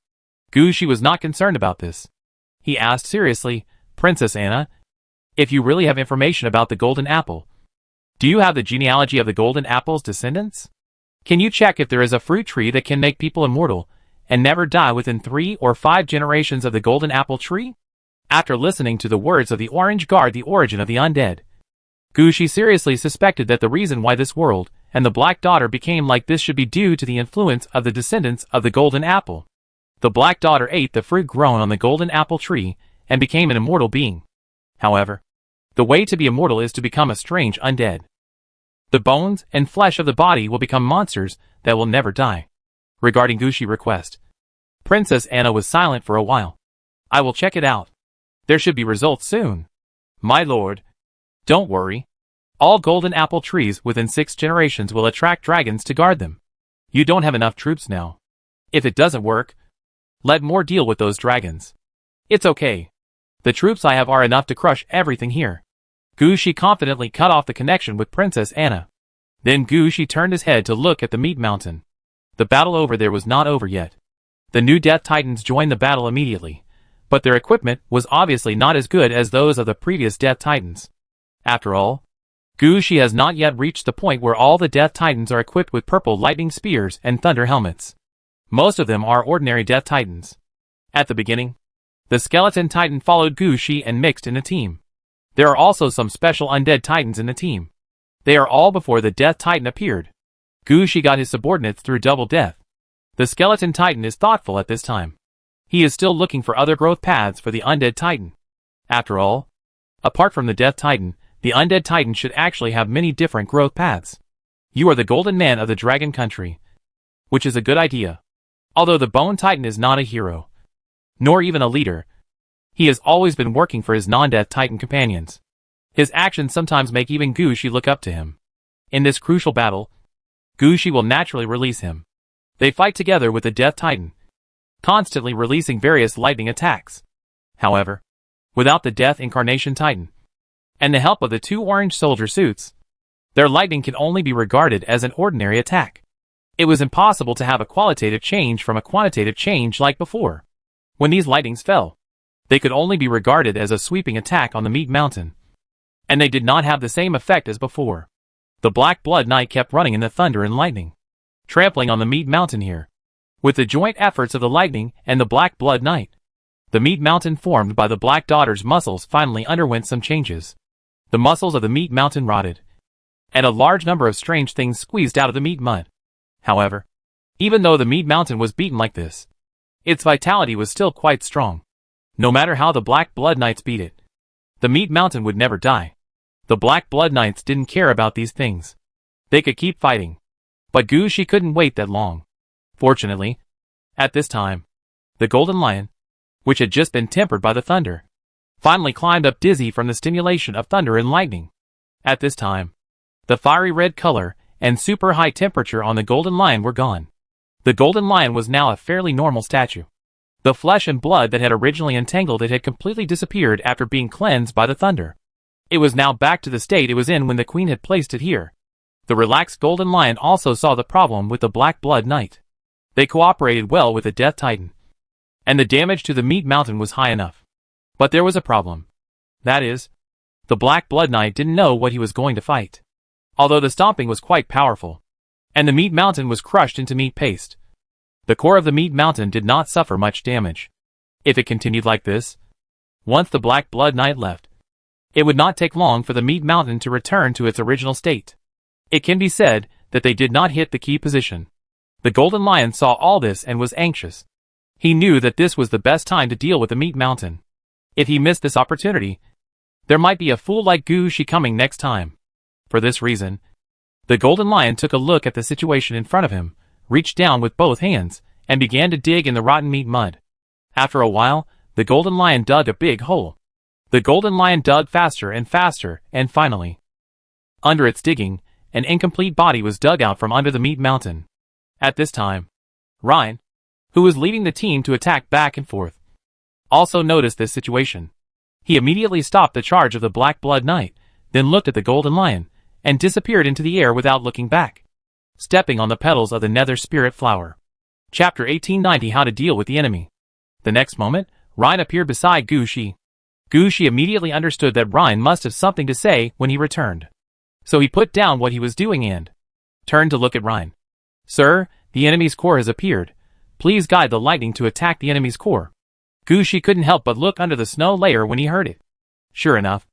Gu Shi was not concerned about this. He asked seriously, Princess Anna, if you really have information about the golden apple, do you have the genealogy of the golden apple's descendants? Can you check if there is a fruit tree that can make people immortal and never die within 3 or 5 generations of the golden apple tree? After listening to the words of the Orange Guard, the origin of the undead, Gu Shi seriously suspected that the reason why this world and the Black Daughter became like this should be due to the influence of the descendants of the golden apple. The Black Daughter ate the fruit grown on the golden apple tree and became an immortal being. However, the way to be immortal is to become a strange undead. The bones and flesh of the body will become monsters that will never die. Regarding Gu Shi's request, Princess Anna was silent for a while. I will check it out. There should be results soon. My lord, don't worry. All golden apple trees within 6 generations will attract dragons to guard them. You don't have enough troops now. If it doesn't work, let more deal with those dragons. It's okay. The troops I have are enough to crush everything here. Gu Shi confidently cut off the connection with Princess Anna. Then Gu Shi turned his head to look at the meat mountain. The battle over there was not over yet. The new Death Titans joined the battle immediately, but their equipment was obviously not as good as those of the previous Death Titans. After all, Gu Shi has not yet reached the point where all the Death Titans are equipped with purple lightning spears and thunder helmets. Most of them are ordinary Death Titans. At the beginning, the Skeleton Titan followed Gu Shi and mixed in a team. There are also some special undead Titans in the team. They are all before the Death Titan appeared. Gu Shi got his subordinates through double death. The Skeleton Titan is thoughtful at this time. He is still looking for other growth paths for the Undead Titan. After all, apart from the Death Titan, The undead titan should actually have many different growth paths. You are the golden man of the dragon country, which is a good idea. Although the bone titan is not a hero, nor even a leader, he has always been working for his non-death titan companions. His actions sometimes make even Gushi look up to him. In this crucial battle, Gushi will naturally release him. They fight together with the death titan, constantly releasing various lightning attacks. However, without the death incarnation titan, and the help of the two orange soldier suits, their lightning can only be regarded as an ordinary attack. It was impossible to have a qualitative change from a quantitative change like before. When these lightnings fell, they could only be regarded as a sweeping attack on the meat mountain, and they did not have the same effect as before. The Black Blood Knight kept running in the thunder and lightning, trampling on the meat mountain here. With the joint efforts of the lightning and the Black Blood Knight, the meat mountain formed by the Black Daughter's muscles finally underwent some changes. The muscles of the meat mountain rotted, and a large number of strange things squeezed out of the meat mud. However, even though the meat mountain was beaten like this, its vitality was still quite strong. No matter how the Black Blood Knights beat it, the meat mountain would never die. The Black Blood Knights didn't care about these things. They could keep fighting. But Gushi couldn't wait that long. Fortunately, at this time, the Golden Lion, which had just been tempered by the thunder, finally climbed up dizzy from the stimulation of thunder and lightning. At this time, the fiery red color and super high temperature on the Golden Lion were gone. The Golden Lion was now a fairly normal statue. The flesh and blood that had originally entangled it had completely disappeared after being cleansed by the thunder. It was now back to the state it was in when the queen had placed it here. The relaxed Golden Lion also saw the problem with the Black Blood Knight. They cooperated well with the Death Titan, and the damage to the meat mountain was high enough. But there was a problem. That is, the Black Blood Knight didn't know what he was going to fight. Although the stomping was quite powerful, and the meat mountain was crushed into meat paste, the core of the meat mountain did not suffer much damage. If it continued like this, once the Black Blood Knight left, it would not take long for the meat mountain to return to its original state. It can be said that they did not hit the key position. The Golden Lion saw all this and was anxious. He knew that this was the best time to deal with the meat mountain. If he missed this opportunity, there might be a fool like Gushi coming next time. For this reason, the Golden Lion took a look at the situation in front of him, reached down with both hands, and began to dig in the rotten meat mud. After a while, the Golden Lion dug a big hole. The Golden Lion dug faster, and finally, under its digging, an incomplete body was dug out from under the meat mountain. At this time, Ryan, who was leading the team to attack back and forth, also noticed this situation. He immediately stopped the charge of the Black Blood Knight, then looked at the Golden Lion, and disappeared into the air without looking back, stepping on the petals of the Nether Spirit Flower. Chapter 1890 How to Deal with the Enemy. The next moment, Ryan appeared beside Gushi. Gushi immediately understood that Ryan must have something to say when he returned. So he put down what he was doing and turned to look at Ryan. "Sir, the enemy's core has appeared. Please guide the lightning to attack the enemy's core." Gushi couldn't help but look under the snow layer when he heard it. Sure enough,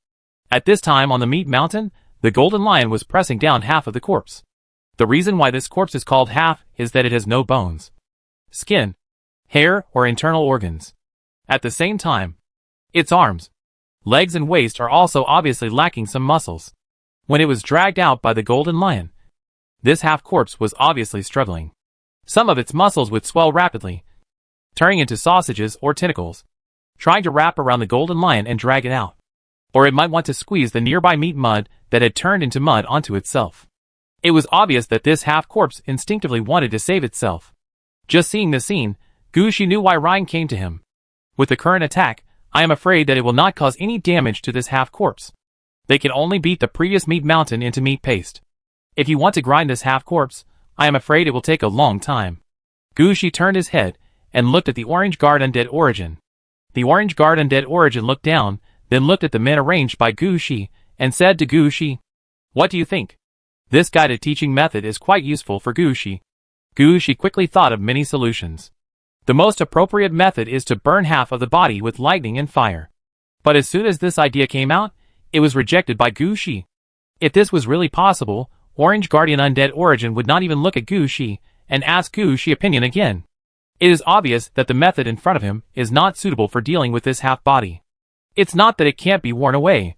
at this time on the meat mountain, the Golden Lion was pressing down half of the corpse. The reason why this corpse is called half is that it has no bones, skin, hair, or internal organs. At the same time, its arms, legs, and waist are also obviously lacking some muscles. When it was dragged out by the Golden Lion, this half corpse was obviously struggling. Some of its muscles would swell rapidly, turning into sausages or tentacles, trying to wrap around the Golden Lion and drag it out. Or it might want to squeeze the nearby meat mud that had turned into mud onto itself. It was obvious that this half corpse instinctively wanted to save itself. Just seeing the scene, Gushi knew why Ryan came to him. With the current attack, I am afraid that it will not cause any damage to this half corpse. They can only beat the previous meat mountain into meat paste. If you want to grind this half corpse, I am afraid it will take a long time. Gushi turned his head and looked at the Orange Guard Undead Origin. The Orange Guard Undead Origin looked down, then looked at the men arranged by Gushi, and said to Gushi, "What do you think? This guided teaching method is quite useful for Gushi." Gushi quickly thought of many solutions. The most appropriate method is to burn half of the body with lightning and fire. But as soon as this idea came out, it was rejected by Gushi. If this was really possible, Orange Guardian Undead Origin would not even look at Gushi and ask Gushi opinion again. It is obvious that the method in front of him is not suitable for dealing with this half body. It's not that it can't be worn away,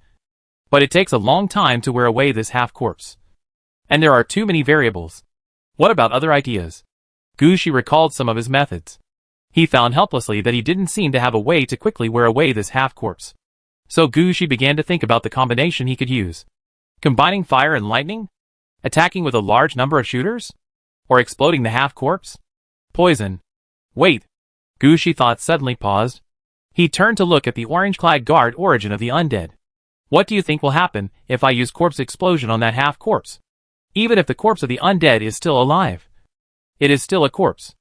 But it takes a long time to wear away this half-corpse. And there are too many variables. What about other ideas? Gushi recalled some of his methods. He found helplessly that he didn't seem to have a way to quickly wear away this half-corpse. So Gushi began to think about the combination he could use. Combining fire and lightning? Attacking with a large number of shooters? Or exploding the half-corpse? Poison. Wait. Gushi thought suddenly paused. He turned to look at the orange-clad guard origin of the undead. What do you think will happen if I use corpse explosion on that half-corpse? Even if the corpse of the undead is still alive. It is still a corpse.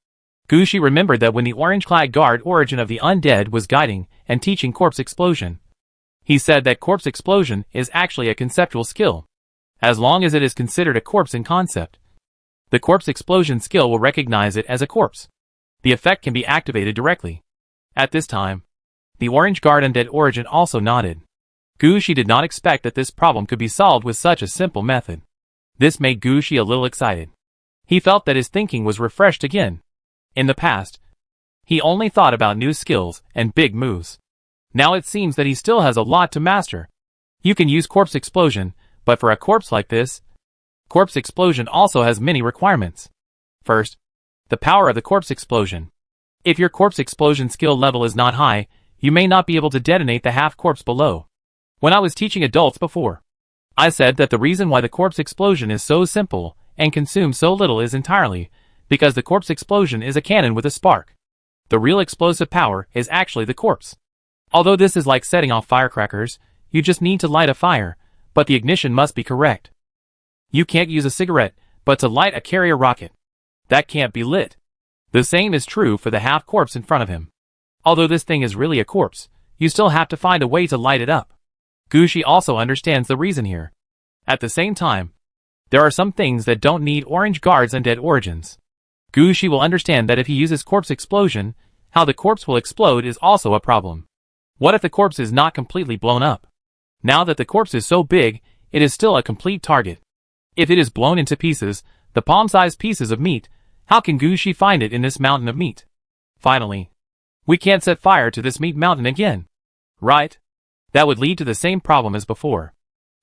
Gushi remembered that when the orange-clad guard origin of the undead was guiding and teaching corpse explosion. He said that corpse explosion is actually a conceptual skill. As long as it is considered a corpse in concept. The corpse explosion skill will recognize it as a corpse. The effect can be activated directly. At this time, the orange guard undead origin also nodded. Gushi did not expect that this problem could be solved with such a simple method. This made Gushi a little excited. He felt that his thinking was refreshed again. In the past, he only thought about new skills and big moves. Now it seems that he still has a lot to master. You can use corpse explosion, but for a corpse like this, corpse explosion also has many requirements. First, the power of the corpse explosion. If your corpse explosion skill level is not high, you may not be able to detonate the half-corpse below. When I was teaching adults before, I said that the reason why the corpse explosion is so simple and consumes so little is entirely because the corpse explosion is a cannon with a spark. The real explosive power is actually the corpse. Although this is like setting off firecrackers, you just need to light a fire, but the ignition must be correct. You can't use a cigarette, but to light a carrier rocket. That can't be lit. The same is true for the half-corpse in front of him. Although this thing is really a corpse, you still have to find a way to light it up. Gushi also understands the reason here. At the same time, there are some things that don't need orange guards and dead origins. Gushi will understand that if he uses corpse explosion, how the corpse will explode is also a problem. What if the corpse is not completely blown up? Now that the corpse is so big, it is still a complete target. If it is blown into pieces, the palm-sized pieces of meat, how can Gushi find it in this mountain of meat? Finally, we can't set fire to this meat mountain again. Right? That would lead to the same problem as before.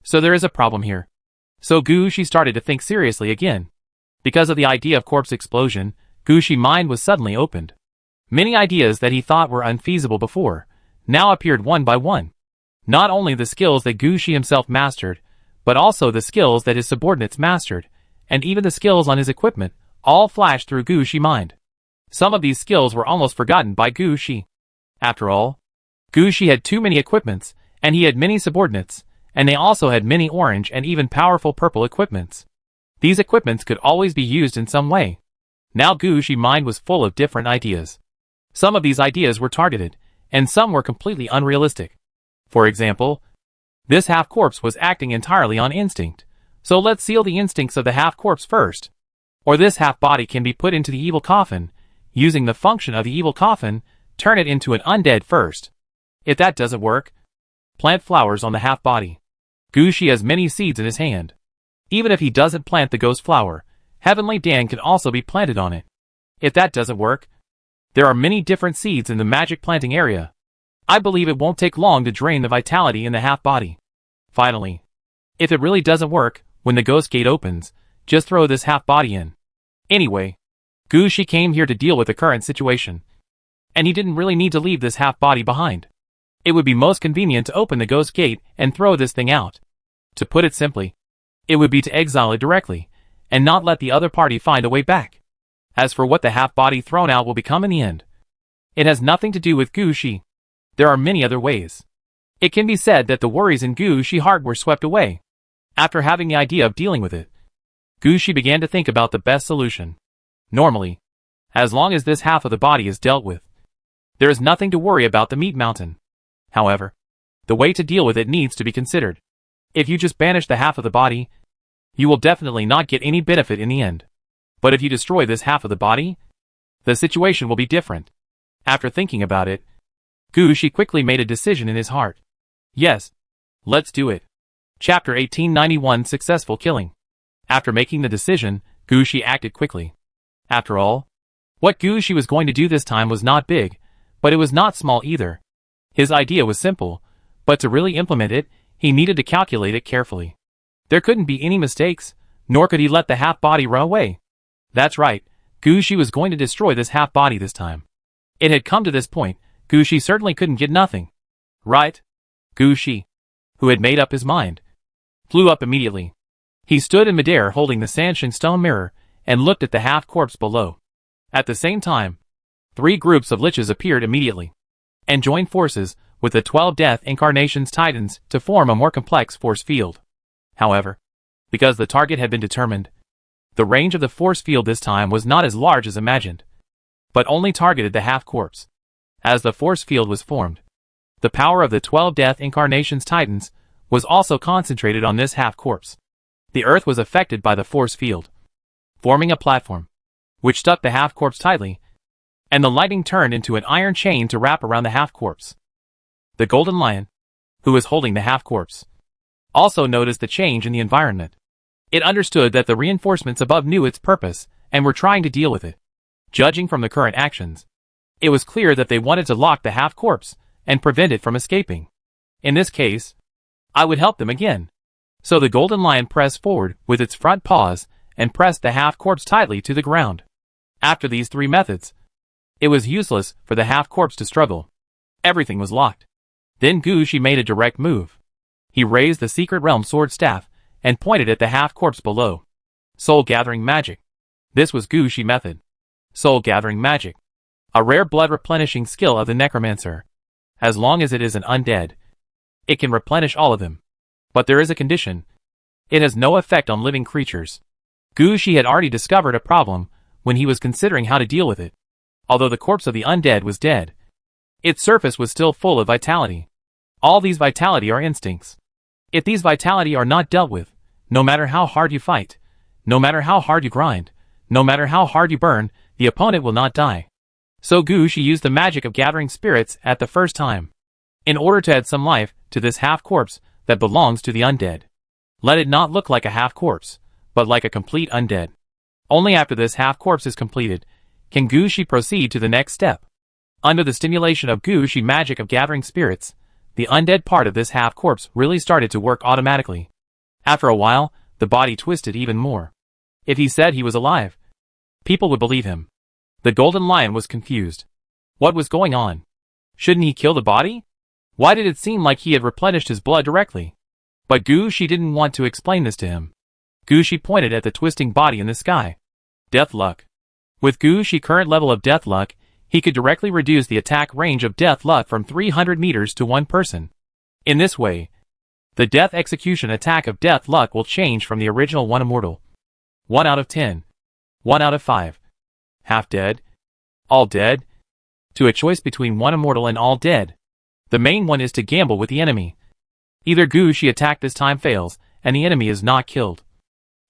So there is a problem here. So Gushi started to think seriously again. Because of the idea of corpse explosion, Gushi's mind was suddenly opened. Many ideas that he thought were unfeasible before, now appeared one by one. Not only the skills that Gushi himself mastered, but also the skills that his subordinates mastered, and even the skills on his equipment, all flashed through Gushi's mind. Some of these skills were almost forgotten by Gushi. After all, Gushi had too many equipments, and he had many subordinates, and they also had many orange and even powerful purple equipments. These equipments could always be used in some way. Now Gushi's mind was full of different ideas. Some of these ideas were targeted, and some were completely unrealistic. For example, this half-corpse was acting entirely on instinct, so let's seal the instincts of the half-corpse first. Or this half-body can be put into the evil coffin, using the function of the evil coffin, turn it into an undead first. If that doesn't work, plant flowers on the half-body. Gushi has many seeds in his hand. Even if he doesn't plant the ghost flower, Heavenly Dan can also be planted on it. If that doesn't work, there are many different seeds in the magic planting area. I believe it won't take long to drain the vitality in the half-body. Finally, if it really doesn't work, when the ghost gate opens, just throw this half-body in. Anyway, Gushi came here to deal with the current situation. And he didn't really need to leave this half-body behind. It would be most convenient to open the ghost gate and throw this thing out. To put it simply, it would be to exile it directly, and not let the other party find a way back. As for what the half-body thrown out will become in the end, it has nothing to do with Gushi. There are many other ways. It can be said that the worries in Gushi's heart were swept away. After having the idea of dealing with it, Gushi began to think about the best solution. Normally, as long as this half of the body is dealt with, there is nothing to worry about the meat mountain. However, the way to deal with it needs to be considered. If you just banish the half of the body, you will definitely not get any benefit in the end. But if you destroy this half of the body, the situation will be different. After thinking about it, Gushi quickly made a decision in his heart. Yes, let's do it. Chapter 1891 Successful Killing. After making the decision, Gushi acted quickly. After all, what Gushi was going to do this time was not big, but it was not small either. His idea was simple, but to really implement it, he needed to calculate it carefully. There couldn't be any mistakes, nor could he let the half-body run away. That's right, Gushi was going to destroy this half-body this time. It had come to this point, Gushi certainly couldn't get nothing. Right? Gushi, who had made up his mind, flew up immediately. He stood in midair holding the Sanshin stone mirror and looked at the half-corpse below. At the same time, 3 groups of liches appeared immediately and joined forces with the 12 Death Incarnations Titans to form a more complex force field. However, because the target had been determined, the range of the force field this time was not as large as imagined, but only targeted the half-corpse. As the force field was formed, the power of the 12 Death Incarnations Titans was also concentrated on this half-corpse. The earth was affected by the force field, forming a platform, which stuck the half-corpse tightly, and the lightning turned into an iron chain to wrap around the half-corpse. The golden lion, who was holding the half-corpse, also noticed the change in the environment. It understood that the reinforcements above knew its purpose and were trying to deal with it. Judging from the current actions, it was clear that they wanted to lock the half-corpse and prevent it from escaping. In this case, I would help them again. So the golden lion pressed forward with its front paws and pressed the half-corpse tightly to the ground. After these 3 methods, it was useless for the half-corpse to struggle. Everything was locked. Then Gushi made a direct move. He raised the Secret Realm sword staff and pointed at the half-corpse below. Soul-gathering magic. This was Gushi method. Soul-gathering magic. A rare blood-replenishing skill of the necromancer. As long as it is an undead, it can replenish all of them. But there is a condition. It has no effect on living creatures. Gushi had already discovered a problem when he was considering how to deal with it. Although the corpse of the undead was dead, its surface was still full of vitality. All these vitality are instincts. If these vitality are not dealt with, no matter how hard you fight, no matter how hard you grind, no matter how hard you burn, the opponent will not die. So Gushi used the magic of gathering spirits at the first time, in order to add some life to this half-corpse that belongs to the undead. Let it not look like a half-corpse, but like a complete undead. Only after this half-corpse is completed, can Gushi proceed to the next step. Under the stimulation of Gushi magic of gathering spirits, the undead part of this half-corpse really started to work automatically. After a while, the body twisted even more. If he said he was alive, people would believe him. The golden lion was confused. What was going on? Shouldn't he kill the body? Why did it seem like he had replenished his blood directly? But Gushi didn't want to explain this to him. Gushi pointed at the twisting body in the sky. Death luck. With Gushi's current level of death luck, he could directly reduce the attack range of death luck from 300 meters to 1 person. In this way, the death execution attack of death luck will change from the original 1 immortal, 1 out of 10, 1 out of 5, half dead, all dead, to a choice between 1 immortal and all dead. The main one is to gamble with the enemy. Either Gushi attack this time fails, and the enemy is not killed,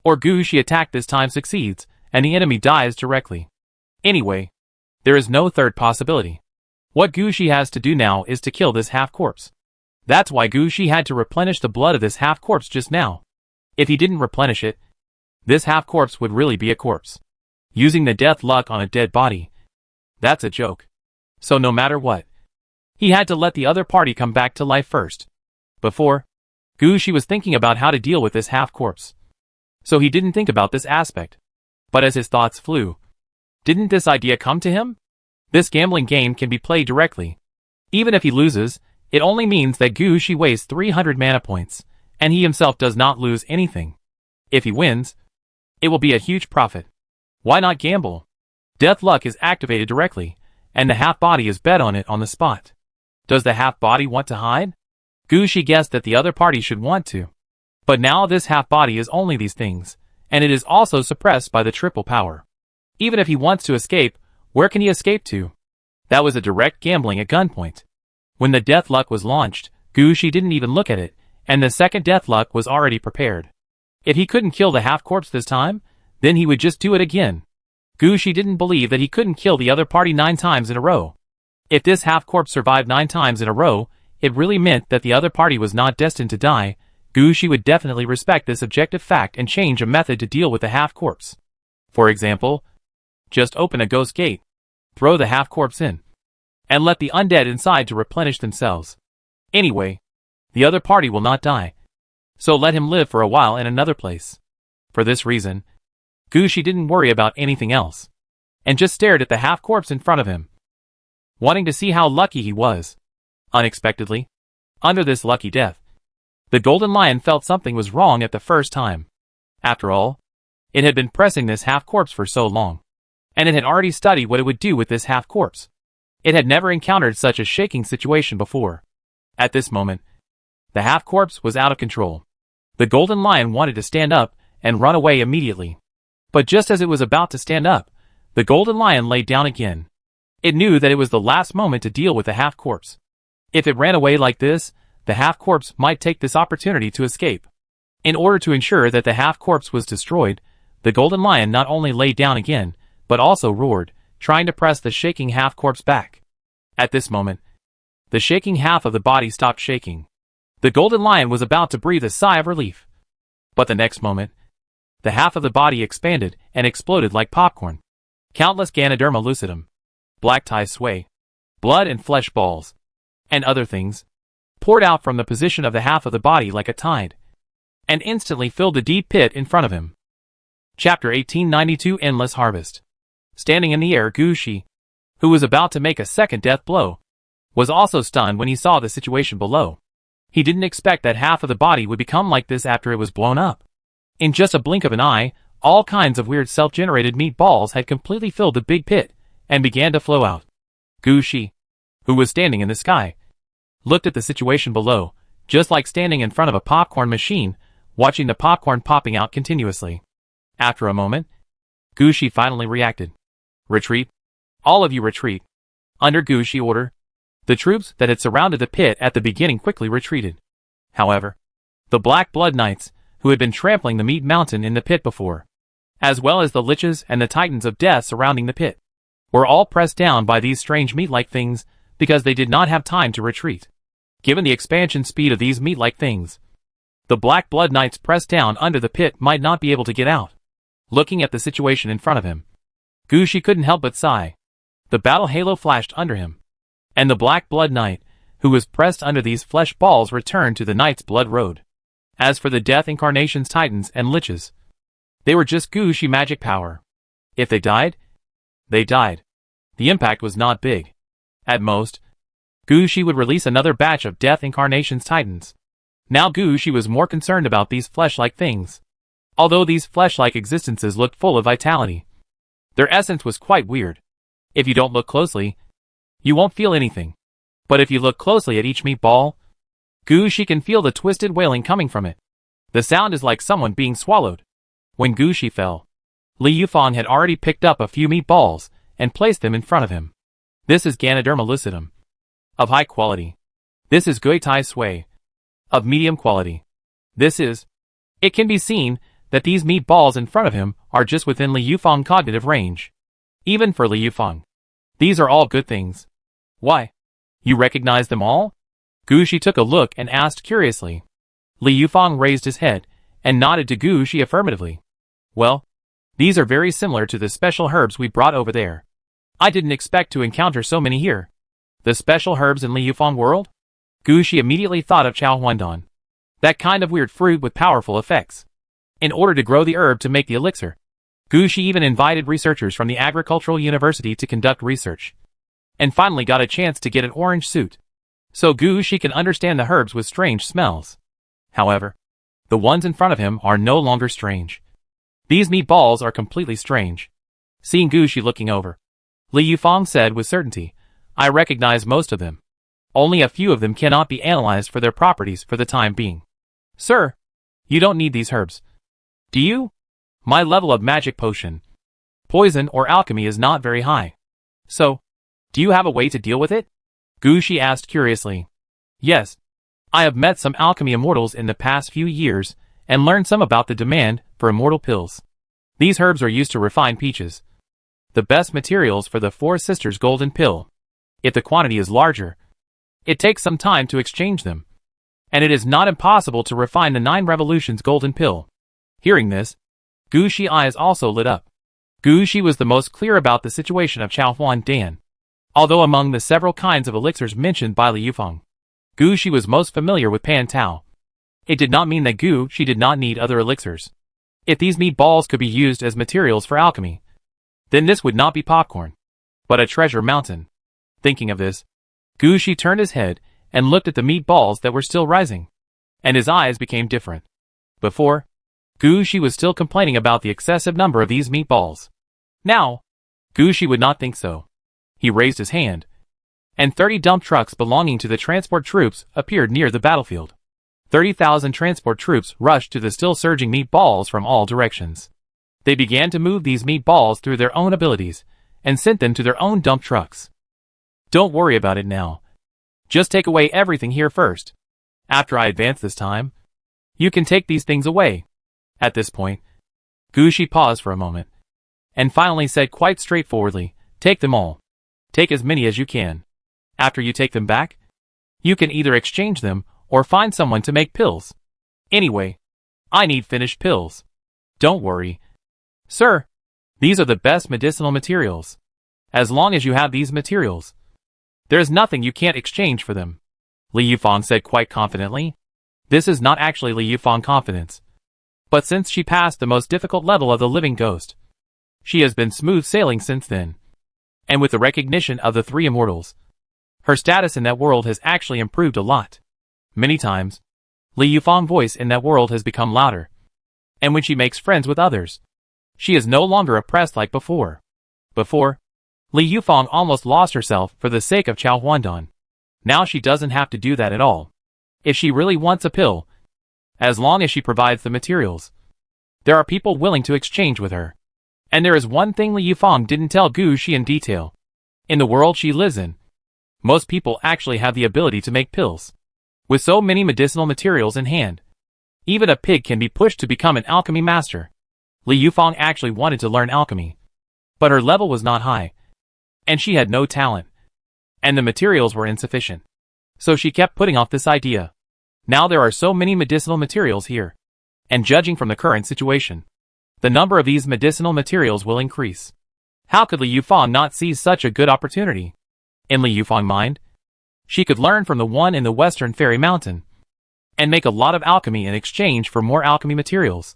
or Gushi attack this time succeeds, and the enemy dies directly. Anyway, there is no third possibility. What Gushi has to do now is to kill this half-corpse. That's why Gushi had to replenish the blood of this half-corpse just now. If he didn't replenish it, this half-corpse would really be a corpse. Using the death luck on a dead body, that's a joke. So no matter what, he had to let the other party come back to life first. Before, Gushi was thinking about how to deal with this half-corpse. So he didn't think about this aspect. But as his thoughts flew, didn't this idea come to him? This gambling game can be played directly. Even if he loses, it only means that Gushi wastes 300 mana points, and he himself does not lose anything. If he wins, it will be a huge profit. Why not gamble? Death luck is activated directly, and the half-body is bet on it on the spot. Does the half-body want to hide? Gushi guessed that the other party should want to. But now this half-body is only these things, and it is also suppressed by the triple power. Even if he wants to escape, where can he escape to? That was a direct gambling at gunpoint. When the death luck was launched, Gushi didn't even look at it, and the second death luck was already prepared. If he couldn't kill the half-corpse this time, then he would just do it again. Gushi didn't believe that he couldn't kill the other party 9 times in a row. If this half-corpse survived 9 times in a row, it really meant that the other party was not destined to die. Gushi would definitely respect this objective fact and change a method to deal with the half-corpse. For example, just open a ghost gate, throw the half-corpse in, and let the undead inside to replenish themselves. Anyway, The other party will not die. So let him live for a while in another place. For this reason, Gu Shi didn't worry about anything else, and just stared at the half-corpse in front of him, wanting to see how lucky he was. Unexpectedly, under this lucky death, the golden lion felt something was wrong at the first time. After all, it had been pressing this half-corpse for so long, and it had already studied what it would do with this half-corpse. It had never encountered such a shaking situation before. At this moment, the half-corpse was out of control. The golden lion wanted to stand up and run away immediately. But just as it was about to stand up, the golden lion lay down again. It knew that it was the last moment to deal with the half-corpse. If it ran away like this, the half-corpse might take this opportunity to escape. In order to ensure that the half-corpse was destroyed, the golden lion not only lay down again, but also roared, trying to press the shaking half-corpse back. At this moment, the shaking half of the body stopped shaking. The golden lion was about to breathe a sigh of relief. But the next moment, the half of the body expanded and exploded like popcorn. Countless Ganoderma lucidum, black tie sway, blood and flesh balls, and other things, poured out from the position of the half of the body like a tide, and instantly filled the deep pit in front of him. Chapter 1892 Endless Harvest. Standing in the air, Gu Shi, who was about to make a second death blow, was also stunned when he saw the situation below. He didn't expect that half of the body would become like this after it was blown up. In just a blink of an eye, all kinds of weird self-generated meat balls had completely filled the big pit, and began to flow out. Gu Shi, who was standing in the sky, looked at the situation below, just like standing in front of a popcorn machine, watching the popcorn popping out continuously. After a moment, Gu Shi finally reacted. Retreat. All of you retreat. Under Gu Shi order, the troops that had surrounded the pit at the beginning quickly retreated. However, the Black Blood Knights, who had been trampling the meat mountain in the pit before, as well as the liches and the titans of death surrounding the pit, were all pressed down by these strange meat-like things because they did not have time to retreat. Given the expansion speed of these meat-like things, the Black Blood Knights pressed down under the pit might not be able to get out. Looking at the situation in front of him, Gu Shi couldn't help but sigh. The battle halo flashed under him, and the Black Blood Knight, who was pressed under these flesh balls, returned to the Knight's Blood Road. As for the Death Incarnation's titans and liches, they were just Gu Shi magic power. If they died, they died. The impact was not big. At most, Gu Shi would release another batch of Death Incarnation's titans. Now Gu Shi was more concerned about these flesh-like things. Although these flesh-like existences looked full of vitality, their essence was quite weird. If you don't look closely, you won't feel anything. But if you look closely at each meatball, Gu Shi can feel the twisted wailing coming from it. The sound is like someone being swallowed. When Gu Shi fell, Li Yufeng had already picked up a few meatballs and placed them in front of him. This is Ganoderma lucidum, of high quality. This is Gui Tai Sui, of medium quality. It can be seen that these meatballs in front of him are just within Li Yufeng cognitive range. Even for Li Yufeng, these are all good things. Why? You recognize them all? Gu Shi took a look and asked curiously. Li Yufeng raised his head and nodded to Gu Shi affirmatively. Well, these are very similar to the special herbs we brought over there. I didn't expect to encounter so many here. The special herbs in Li Yufeng world? Gu Shi immediately thought of Chao Huandon. That kind of weird fruit with powerful effects. In order to grow the herb to make the elixir, Gu Shi even invited researchers from the Agricultural University to conduct research, and finally got a chance to get an orange suit, so Gu Shi can understand the herbs with strange smells. However, the ones in front of him are no longer strange. These meatballs are completely strange. Seeing Gu Shi looking over, Li Yufeng said with certainty, I recognize most of them. Only a few of them cannot be analyzed for their properties for the time being. Sir, you don't need these herbs. Do you? My level of magic potion, poison or alchemy is not very high. So, do you have a way to deal with it? Gu Shi asked curiously. Yes. I have met some alchemy immortals in the past few years and learned some about the demand for immortal pills. These herbs are used to refine peaches, the best materials for the Four Sisters Golden Pill. If the quantity is larger, it takes some time to exchange them, and it is not impossible to refine the 9 Revolutions Golden Pill. Hearing this, Gu Shi's eyes also lit up. Gu Shi was the most clear about the situation of Chao Huan Dan, although among the several kinds of elixirs mentioned by Li Yufeng, Gu Shi was most familiar with Pan Tao. It did not mean that Gu Shi did not need other elixirs. If these meatballs could be used as materials for alchemy, then this would not be popcorn, but a treasure mountain. Thinking of this, Gu Shi turned his head and looked at the meatballs that were still rising, and his eyes became different. Before, Gu Shi was still complaining about the excessive number of these meatballs. Now, Gu Shi would not think so. He raised his hand, and 30 dump trucks belonging to the transport troops appeared near the battlefield. 30,000 transport troops rushed to the still surging meatballs from all directions. They began to move these meatballs through their own abilities, and sent them to their own dump trucks. Don't worry about it now. Just take away everything here first. After I advance this time, you can take these things away. At this point, Gu Shi paused for a moment, and finally said quite straightforwardly, take them all. Take as many as you can. After you take them back, you can either exchange them or find someone to make pills. Anyway, I need finished pills. Don't worry. Sir, these are the best medicinal materials. As long as you have these materials, there is nothing you can't exchange for them. Li Yufang said quite confidently. This is not actually Li Yufang confidence, but since she passed the most difficult level of the living ghost, she has been smooth sailing since then. And with the recognition of the three immortals, her status in that world has actually improved a lot. Many times, Li Yufang's voice in that world has become louder, and when she makes friends with others, she is no longer oppressed like before. Before, Li Yufang almost lost herself for the sake of Chao Huandan. Now she doesn't have to do that at all. If she really wants a pill, as long as she provides the materials, there are people willing to exchange with her. And there is one thing Li Yufang didn't tell Gu Shi in detail. In the world she lives in, most people actually have the ability to make pills. With so many medicinal materials in hand, even a pig can be pushed to become an alchemy master. Li Yufang actually wanted to learn alchemy, but her level was not high, and she had no talent, and the materials were insufficient. So she kept putting off this idea. Now there are so many medicinal materials here, and judging from the current situation, the number of these medicinal materials will increase. How could Li Yufang not seize such a good opportunity? In Li Yufang's mind, she could learn from the one in the Western Fairy Mountain, and make a lot of alchemy in exchange for more alchemy materials.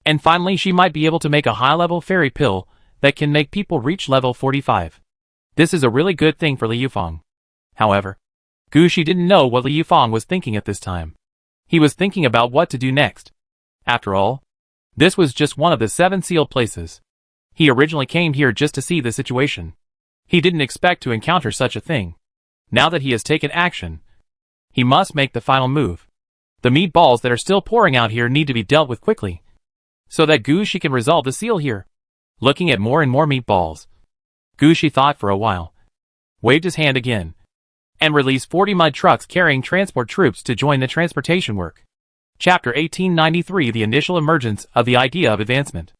And finally she might be able to make a high-level fairy pill that can make people reach level 45. This is a really good thing for Li Yufang. However, Gu Shi didn't know what Li Yufang was thinking at this time. He was thinking about what to do next. After all, this was just one of the 7 sealed places. He originally came here just to see the situation. He didn't expect to encounter such a thing. Now that he has taken action, he must make the final move. The meatballs that are still pouring out here need to be dealt with quickly, so that Gu Shi can resolve the seal here. Looking at more and more meatballs, Gu Shi thought for a while, waved his hand again, and released 40 mud trucks carrying transport troops to join the transportation work. Chapter 1893 The initial emergence of the idea of advancement.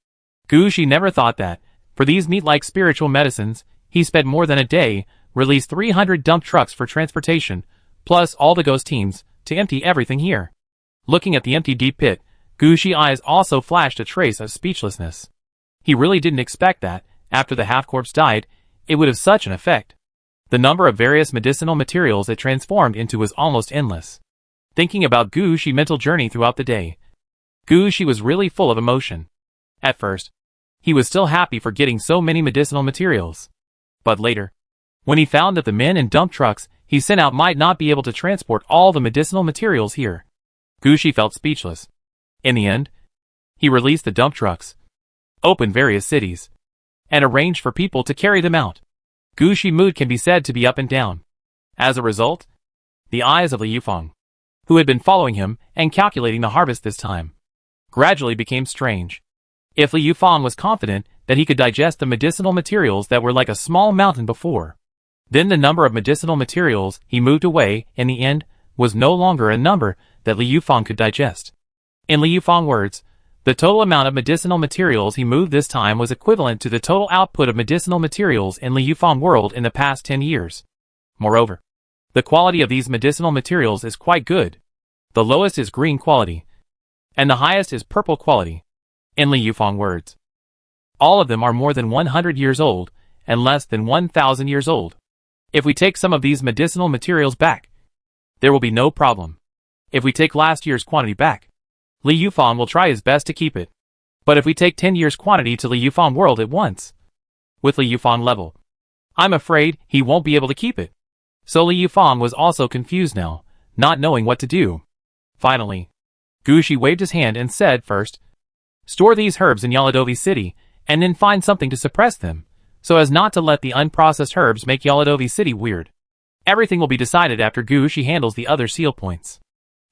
Gu Shi never thought that, for these meat-like spiritual medicines, he spent more than a day, released 300 dump trucks for transportation, plus all the ghost teams, to empty everything here. Looking at the empty deep pit, Gu Shi's eyes also flashed a trace of speechlessness. He really didn't expect that, after the half-corpse died, it would have such an effect. The number of various medicinal materials it transformed into was almost endless. Thinking about Gu Shi's mental journey throughout the day, Gu Shi was really full of emotion. At first, he was still happy for getting so many medicinal materials. But later, when he found that the men in dump trucks he sent out might not be able to transport all the medicinal materials here, Gu Shi felt speechless. In the end, he released the dump trucks, opened various cities, and arranged for people to carry them out. Gu Shi's mood can be said to be up and down. As a result, the eyes of Li Yufang, who had been following him and calculating the harvest this time, gradually became strange. If Li Yufang was confident that he could digest the medicinal materials that were like a small mountain before, then the number of medicinal materials he moved away, in the end, was no longer a number that Li Yufang could digest. In Li Yufang's words, the total amount of medicinal materials he moved this time was equivalent to the total output of medicinal materials in Li Yufang's world in the past 10 years. Moreover, the quality of these medicinal materials is quite good. The lowest is green quality, and the highest is purple quality. In Li Yufang's words, all of them are more than 100 years old, and less than 1,000 years old. If we take some of these medicinal materials back, there will be no problem. If we take last year's quantity back, Li Yufan will try his best to keep it. But if we take 10 years' quantity to Li Yufan world at once, with Li Yufan level, I'm afraid he won't be able to keep it. So Li Yufan was also confused now, not knowing what to do. Finally, Gu Shi waved his hand and said, first, store these herbs in Yaladovi City, and then find something to suppress them, so as not to let the unprocessed herbs make Yaladovi City weird. Everything will be decided after Gu Shi handles the other seal points.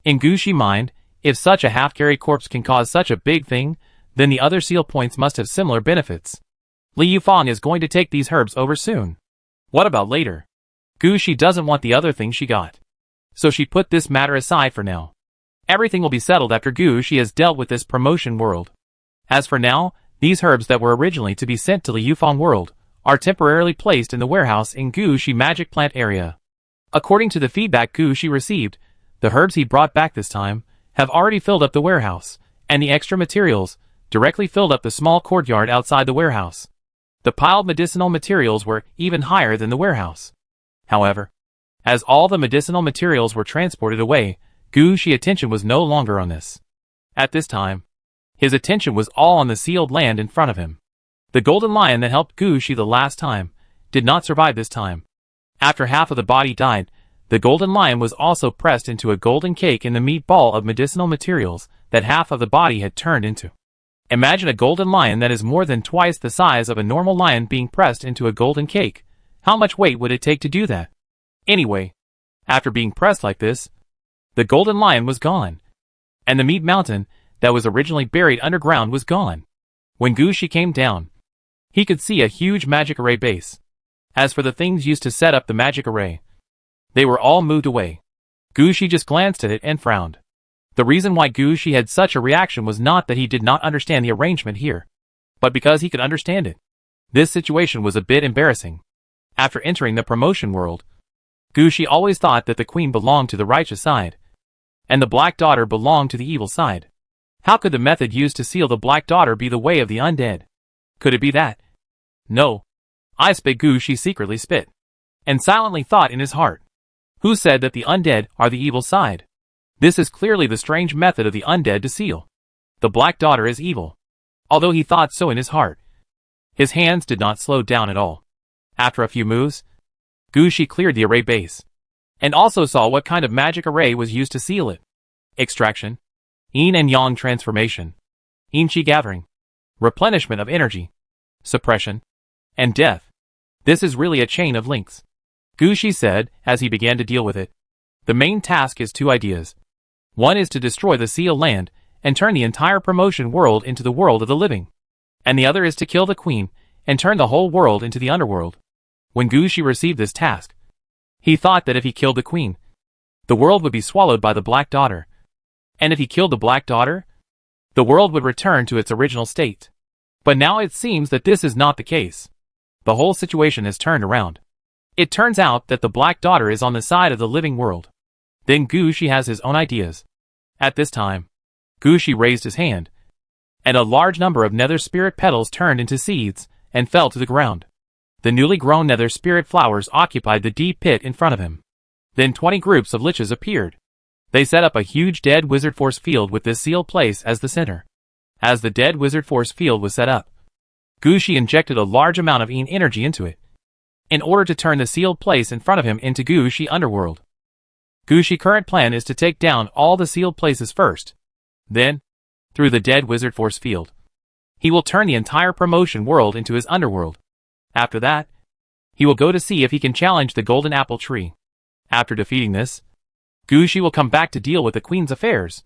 In Gu Shi's mind, if such a half-carried corpse can cause such a big thing, then the other seal points must have similar benefits. Li Yufan is going to take these herbs over soon. What about later? Gu Shi doesn't want the other thing she got. So she put this matter aside for now. Everything will be settled after Gu Shi has dealt with this promotion world. As for now, these herbs that were originally to be sent to Li Yufan world are temporarily placed in the warehouse in Gu Shi magic plant area. According to the feedback Gu Shi received, the herbs he brought back this time have already filled up the warehouse, and the extra materials directly filled up the small courtyard outside the warehouse. The piled medicinal materials were even higher than the warehouse. However, as all the medicinal materials were transported away, Gu Shi's attention was no longer on this. At this time, his attention was all on the sealed land in front of him. The golden lion that helped Gu Shi the last time did not survive this time. After half of the body died, the golden lion was also pressed into a golden cake in the meat ball of medicinal materials that half of the body had turned into. Imagine a golden lion that is more than twice the size of a normal lion being pressed into a golden cake. How much weight would it take to do that? Anyway, after being pressed like this, the golden lion was gone, and the meat mountain that was originally buried underground was gone. When Gu Shi came down, he could see a huge magic array base. As for the things used to set up the magic array, they were all moved away. Gu Shi just glanced at it and frowned. The reason why Gu Shi had such a reaction was not that he did not understand the arrangement here, but because he could understand it. This situation was a bit embarrassing. After entering the promotion world, Gu Shi always thought that the queen belonged to the righteous side, and the black daughter belonged to the evil side. How could the method used to seal the black daughter be the way of the undead? Could it be that? No. I spit. Gu Shi secretly spit, and silently thought in his heart. Who said that the undead are the evil side? This is clearly the strange method of the undead to seal. The black daughter is evil. Although he thought so in his heart, his hands did not slow down at all. After a few moves, Gu Shi cleared the array base, and also saw what kind of magic array was used to seal it. Extraction, yin and yang transformation, yin qi gathering, replenishment of energy, suppression, and death. This is really a chain of links, Gu Shi said as he began to deal with it. The main task is two ideas. One is to destroy the seal land and turn the entire promotion world into the world of the living. And the other is to kill the queen and turn the whole world into the underworld. When Gu Shi received this task, he thought that if he killed the queen, the world would be swallowed by the black daughter. And if he killed the black daughter, the world would return to its original state. But now it seems that this is not the case. The whole situation has turned around. It turns out that the black daughter is on the side of the living world. Then Gu Shi has his own ideas. At this time, Gu Shi raised his hand, and a large number of nether spirit petals turned into seeds and fell to the ground. The newly grown nether spirit flowers occupied the deep pit in front of him. Then 20 groups of liches appeared. They set up a huge dead wizard force field with this sealed place as the center. As the dead wizard force field was set up, Gu Shi injected a large amount of yin energy into it, in order to turn the sealed place in front of him into Gu Shi underworld. Gu Shi's current plan is to take down all the sealed places first. Then, through the dead wizard force field, he will turn the entire promotion world into his underworld. After that, he will go to see if he can challenge the golden apple tree. After defeating this, Gu Shi will come back to deal with the queen's affairs.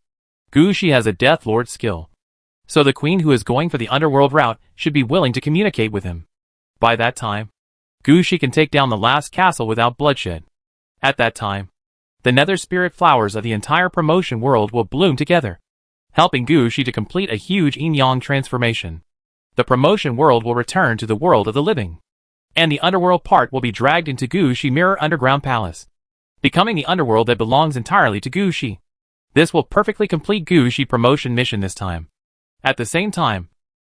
Gu Shi has a Death Lord skill, so the queen who is going for the underworld route should be willing to communicate with him. By that time, Gu Shi can take down the last castle without bloodshed. At that time, the nether spirit flowers of the entire promotion world will bloom together, helping Gu Shi to complete a huge yin-yang transformation. The promotion world will return to the world of the living, and the underworld part will be dragged into Gu Shi Mirror Underground Palace, becoming the underworld that belongs entirely to Gu Shi. This will perfectly complete Gu Shi promotion mission this time. At the same time,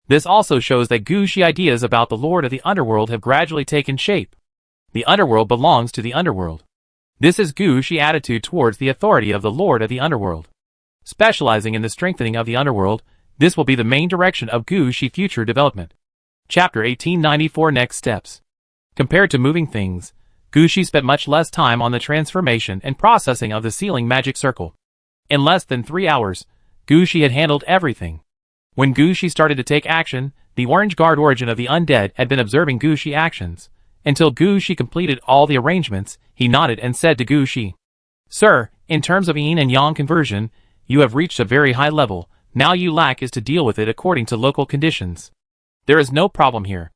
this also shows that Gu Shi ideas about the Lord of the Underworld have gradually taken shape. The underworld belongs to the underworld. This is Gushi's attitude towards the authority of the Lord of the Underworld. Specializing in the strengthening of the Underworld, this will be the main direction of Gushi's future development. Chapter 1894 Next Steps. Compared to moving things, Gushi spent much less time on the transformation and processing of the sealing magic circle. In less than 3 hours, Gushi had handled everything. When Gushi started to take action, the orange guard origin of the undead had been observing Gushi's actions. Until Gushi completed all the arrangements, he nodded and said to Gushi, "Sir, in terms of yin and yang conversion, you have reached a very high level. Now you lack is to deal with it according to local conditions. There is no problem here."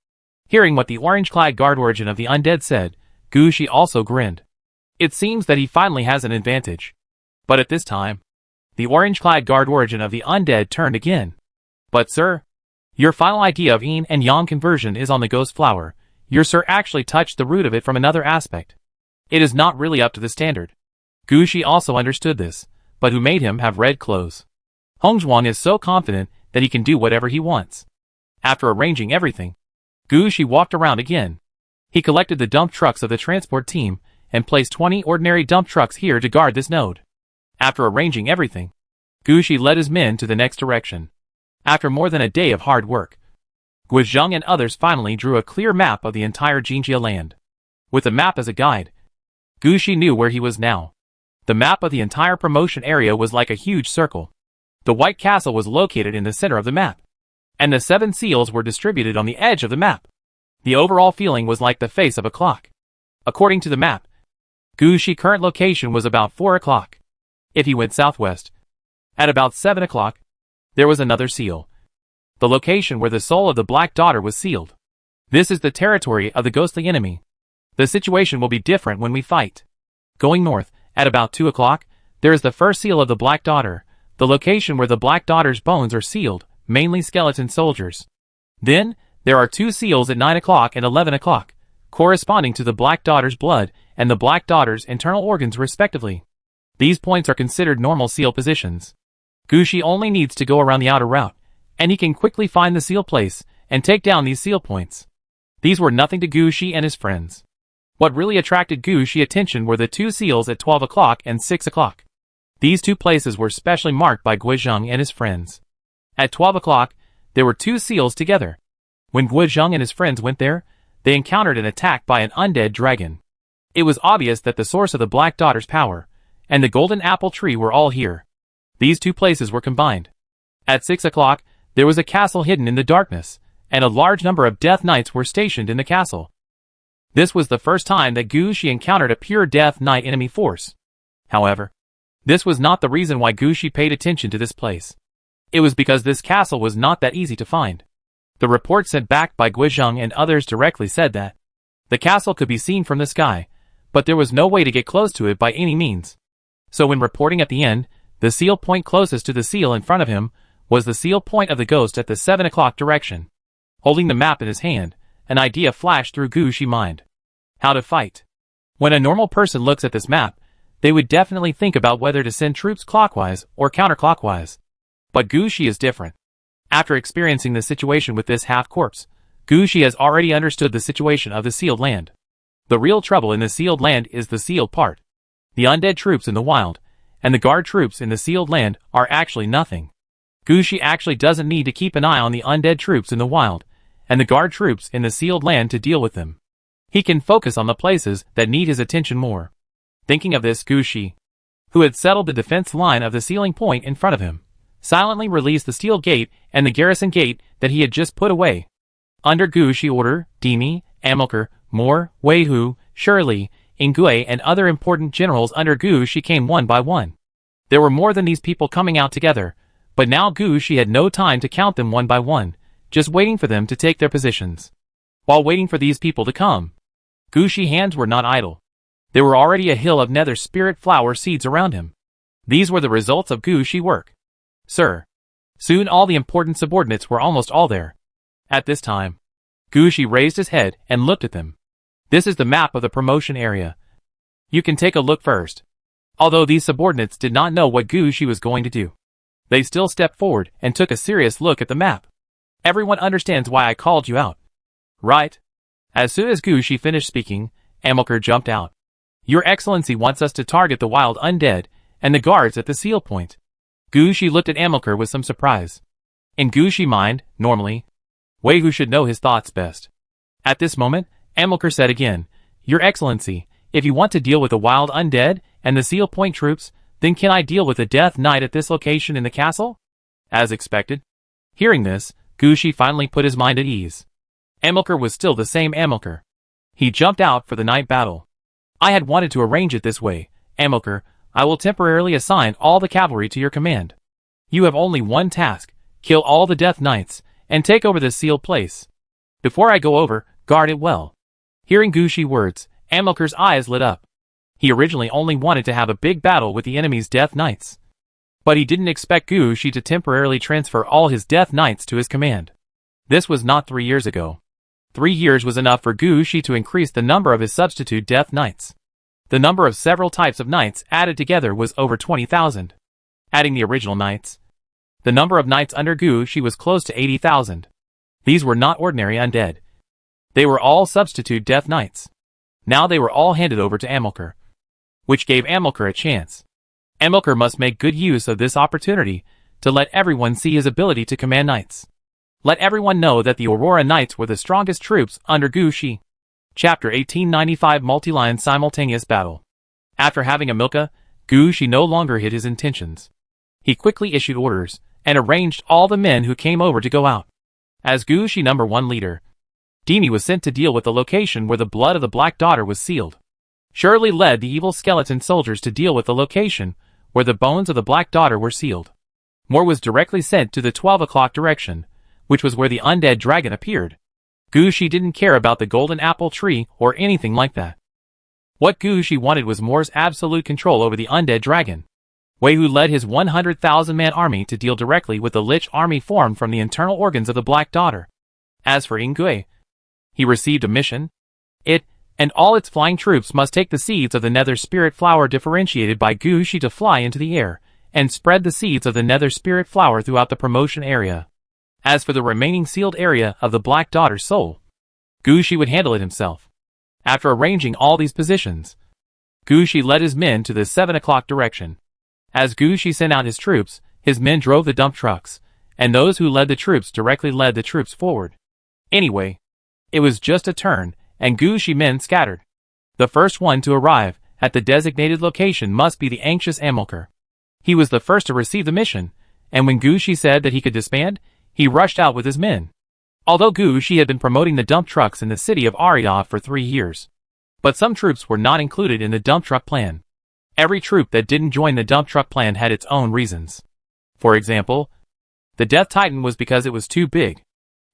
Hearing what the orange-clad guard origin of the undead said, Gushi also grinned. It seems that he finally has an advantage. But at this time, the orange-clad guard origin of the undead turned again. "But sir, your final idea of yin and yang conversion is on the ghost flower. Your sir actually touched the root of it from another aspect. It is not really up to the standard." Gushi also understood this, but who made him have red clothes? Hongzhuang is so confident that he can do whatever he wants. After arranging everything, Gushi walked around again. He collected the dump trucks of the transport team and placed 20 ordinary dump trucks here to guard this node. After arranging everything, Gushi led his men to the next direction. After more than a day of hard work, Guizheng and others finally drew a clear map of the entire Jingjia land. With the map as a guide, Gushi knew where he was now. The map of the entire promotion area was like a huge circle. The White Castle was located in the center of the map, and the 7 seals were distributed on the edge of the map. The overall feeling was like the face of a clock. According to the map, Gushi's current location was about 4 o'clock. If he went southwest, at about 7 o'clock, there was another seal. The location where the soul of the Black Daughter was sealed. This is the territory of the ghostly enemy. The situation will be different when we fight. Going north, at about 2 o'clock, there is the first seal of the Black Daughter, the location where the Black Daughter's bones are sealed, mainly skeleton soldiers. Then, there are 2 seals at 9 o'clock and 11 o'clock, corresponding to the Black Daughter's blood and the Black Daughter's internal organs respectively. These points are considered normal seal positions. Gushi only needs to go around the outer route, and he can quickly find the seal place and take down these seal points. These were nothing to Gushi and his friends. What really attracted Gushi's attention were the 2 seals at 12 o'clock and 6 o'clock. These 2 places were specially marked by Guizheng and his friends. At 12 o'clock, there were 2 seals together. When Guizheng and his friends went there, they encountered an attack by an undead dragon. It was obvious that the source of the Black Daughter's power and the golden apple tree were all here. These 2 places were combined. At 6 o'clock, there was a castle hidden in the darkness, and a large number of Death Knights were stationed in the castle. This was the first time that Gushi encountered a pure Death Knight enemy force. However, this was not the reason why Gushi paid attention to this place. It was because this castle was not that easy to find. The report sent back by Guizheng and others directly said that the castle could be seen from the sky, but there was no way to get close to it by any means. So when reporting at the end, the seal point closest to the seal in front of him was the seal point of the ghost at the 7 o'clock direction. Holding the map in his hand, an idea flashed through Gushi's mind. How to fight. When a normal person looks at this map, they would definitely think about whether to send troops clockwise or counterclockwise. But Gushi is different. After experiencing the situation with this half-corpse, Gushi has already understood the situation of the sealed land. The real trouble in the sealed land is the sealed part. The undead troops in the wild, and the guard troops in the sealed land are actually nothing. Gushi actually doesn't need to keep an eye on the undead troops in the wild, and the guard troops in the sealed land to deal with them. He can focus on the places that need his attention more. Thinking of this, Gushi, who had settled the defense line of the sealing point in front of him, silently released the steel gate and the garrison gate that he had just put away. Under Gushi order, Dimi, Amilcar, Moore, Weihu, Shirley, Ingui and other important generals under Gushi came one by one. There were more than these people coming out together, but now Gushi had no time to count them one by one, just waiting for them to take their positions. While waiting for these people to come, Gushi's hands were not idle. There were already a hill of nether spirit flower seeds around him. These were the results of Gushi's work. Sir. Soon all the important subordinates were almost all there. At this time, Gushi raised his head and looked at them. This is the map of the promotion area. You can take a look first. Although these subordinates did not know what Gushi was going to do, they still stepped forward and took a serious look at the map. Everyone understands why I called you out, right? As soon as Gushi finished speaking, Amilcar jumped out. Your Excellency wants us to target the wild undead and the guards at the seal point. Gu Shi looked at Amilcar with some surprise. In Gu Shi's mind, normally, Wei Hu should know his thoughts best. At this moment, Amilcar said again, Your Excellency, if you want to deal with the wild undead and the seal point troops, then can I deal with the Death Knight at this location in the castle? As expected. Hearing this, Gu Shi finally put his mind at ease. Amilcar was still the same Amilcar. He jumped out for the night battle. I had wanted to arrange it this way, Amilcar. I will temporarily assign all the cavalry to your command. You have only one task, kill all the Death Knights, and take over this sealed place. Before I go over, guard it well. Hearing Gu Shi's words, Amilcar's eyes lit up. He originally only wanted to have a big battle with the enemy's Death Knights. But he didn't expect Gu Shi to temporarily transfer all his Death Knights to his command. This was not 3 years ago. 3 years was enough for Gu Shi to increase the number of his substitute Death Knights. The number of several types of knights added together was over 20,000. Adding the original knights, the number of knights under Gu Shi was close to 80,000. These were not ordinary undead. They were all substitute Death Knights. Now they were all handed over to Amilcar, which gave Amilcar a chance. Amilcar must make good use of this opportunity to let everyone see his ability to command knights. Let everyone know that the Aurora Knights were the strongest troops under Gu Shi. Chapter 1895 Multi-Line Simultaneous Battle. After having Amilcar, Gu Shi no longer hid his intentions. He quickly issued orders and arranged all the men who came over to go out. As Gu Shi #1 leader, Dimi was sent to deal with the location where the blood of the Black Daughter was sealed. Shirley led the evil skeleton soldiers to deal with the location where the bones of the Black Daughter were sealed. Moore was directly sent to the 12 o'clock direction, which was where the undead dragon appeared. Gu Shi didn't care about the golden apple tree or anything like that. What Gu Shi wanted was Moore's absolute control over the undead dragon. Wei Hu led his 100,000-man army to deal directly with the Lich army formed from the internal organs of the Black Daughter. As for Ingui, he received a mission. It and all its flying troops must take the seeds of the Nether Spirit Flower differentiated by Gu Shi to fly into the air, and spread the seeds of the Nether Spirit Flower throughout the promotion area. As for the remaining sealed area of the Black Daughter's soul, Gu Shi would handle it himself. After arranging all these positions, Gu Shi led his men to the 7 o'clock direction. As Gu Shi sent out his troops, his men drove the dump trucks, and those who led the troops directly led the troops forward. Anyway, it was just a turn, and Gu Shi men scattered. The first one to arrive at the designated location must be the anxious Amilcar. He was the first to receive the mission, and when Gu Shi said that he could disband, he rushed out with his men. Although Gu Shi had been promoting the dump trucks in the city of Ariav for 3 years, but some troops were not included in the dump truck plan. Every troop that didn't join the dump truck plan had its own reasons. For example, the Death Titan was because it was too big.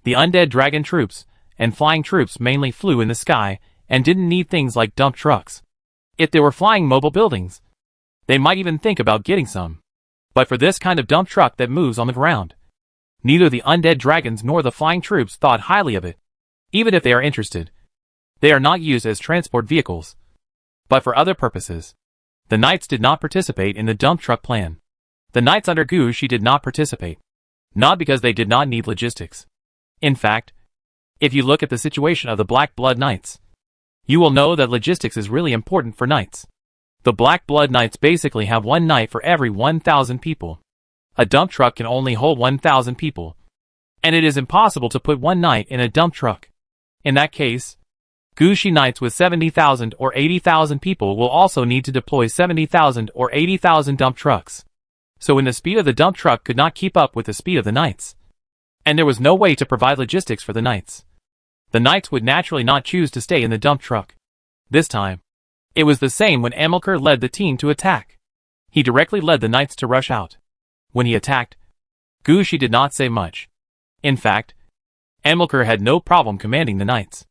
The undead dragon troops and flying troops mainly flew in the sky and didn't need things like dump trucks. If they were flying mobile buildings, they might even think about getting some. But for this kind of dump truck that moves on the ground, neither the undead dragons nor the flying troops thought highly of it. Even if they are interested, they are not used as transport vehicles, but for other purposes. The knights did not participate in the dump truck plan. The knights under Gu Shi did not participate, not because they did not need logistics. In fact, if you look at the situation of the Black Blood Knights, you will know that logistics is really important for knights. The Black Blood Knights basically have one knight for every 1,000 people. A dump truck can only hold 1,000 people, and it is impossible to put one knight in a dump truck. In that case, Gu Shi knights with 70,000 or 80,000 people will also need to deploy 70,000 or 80,000 dump trucks. So when the speed of the dump truck could not keep up with the speed of the knights, and there was no way to provide logistics for the knights, the knights would naturally not choose to stay in the dump truck. This time, it was the same when Amilcar led the team to attack. He directly led the knights to rush out. When he attacked, Gu Shi did not say much. In fact, Amilcar had no problem commanding the knights.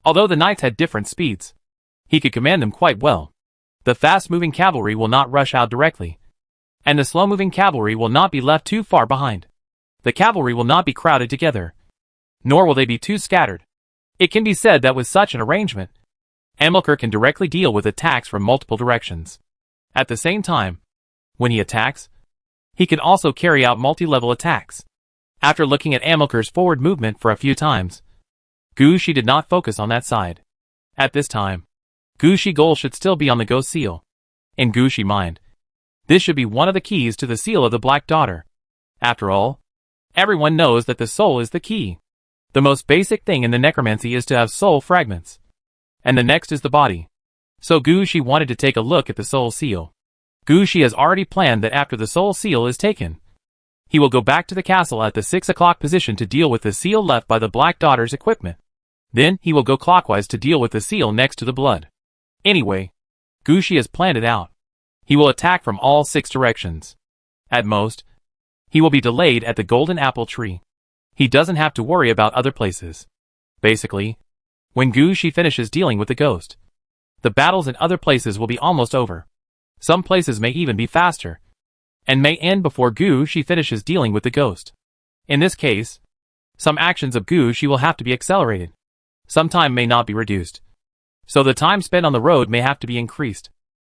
Although the knights had different speeds, he could command them quite well. The fast-moving cavalry will not rush out directly, and the slow-moving cavalry will not be left too far behind. The cavalry will not be crowded together, nor will they be too scattered. It can be said that with such an arrangement, Amilcar can directly deal with attacks from multiple directions. At the same time, when he attacks, he can also carry out multi-level attacks. After looking at Amilcar's forward movement for a few times, Gu Shi did not focus on that side. At this time, Gushi goal should still be on the ghost seal. In Gushi mind, this should be one of the keys to the seal of the Black Daughter. After all, everyone knows that the soul is the key. The most basic thing in the necromancy is to have soul fragments. And the next is the body. So Gushi wanted to take a look at the soul seal. Gushi has already planned that after the soul seal is taken, he will go back to the castle at the 6 o'clock position to deal with the seal left by the Black Daughter's equipment. Then he will go clockwise to deal with the seal next to the blood. Anyway, Gushi has planned it out. He will attack from all 6 directions. At most, he will be delayed at the golden apple tree. He doesn't have to worry about other places. Basically, when Gushi finishes dealing with the ghost, the battles in other places will be almost over. Some places may even be faster, and may end before Gushi finishes dealing with the ghost. In this case, some actions of Gushi will have to be accelerated. Some time may not be reduced, so the time spent on the road may have to be increased.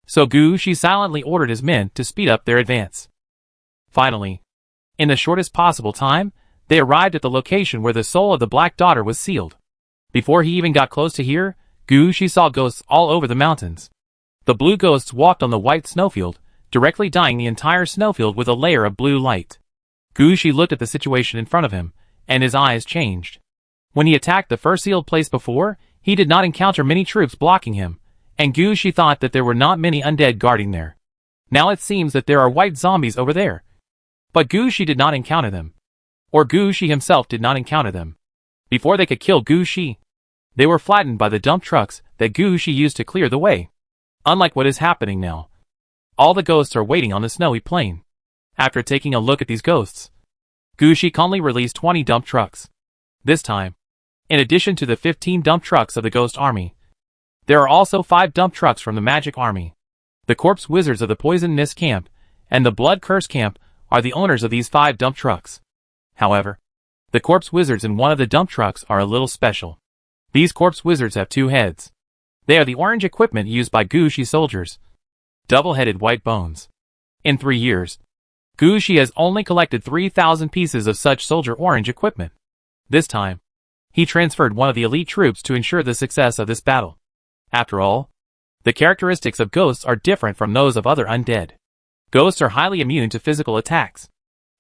So Gushi silently ordered his men to speed up their advance. Finally, in the shortest possible time, they arrived at the location where the soul of the Black Daughter was sealed. Before he even got close to here, Gushi saw ghosts all over the mountains. The blue ghosts walked on the white snowfield, directly dyeing the entire snowfield with a layer of blue light. Gushi looked at the situation in front of him, and his eyes changed. When he attacked the first sealed place before, he did not encounter many troops blocking him, and Gushi thought that there were not many undead guarding there. Now it seems that there are white zombies over there. But Gushi did not encounter them. Or Gushi himself did not encounter them. Before they could kill Gushi, they were flattened by the dump trucks that Gushi used to clear the way. Unlike what is happening now, all the ghosts are waiting on the snowy plain. After taking a look at these ghosts, Gushi calmly released 20 dump trucks. This time, in addition to the 15 dump trucks of the Ghost Army, there are also 5 dump trucks from the Magic Army. The Corpse Wizards of the Poison Mist Camp and the Blood Curse Camp are the owners of these 5 dump trucks. However, the Corpse Wizards in one of the dump trucks are a little special. These Corpse Wizards have 2 heads. They are the orange equipment used by Gushi soldiers. Double-headed white bones. In 3 years, Gushi has only collected 3,000 pieces of such soldier orange equipment. This time, he transferred one of the elite troops to ensure the success of this battle. After all, the characteristics of ghosts are different from those of other undead. Ghosts are highly immune to physical attacks.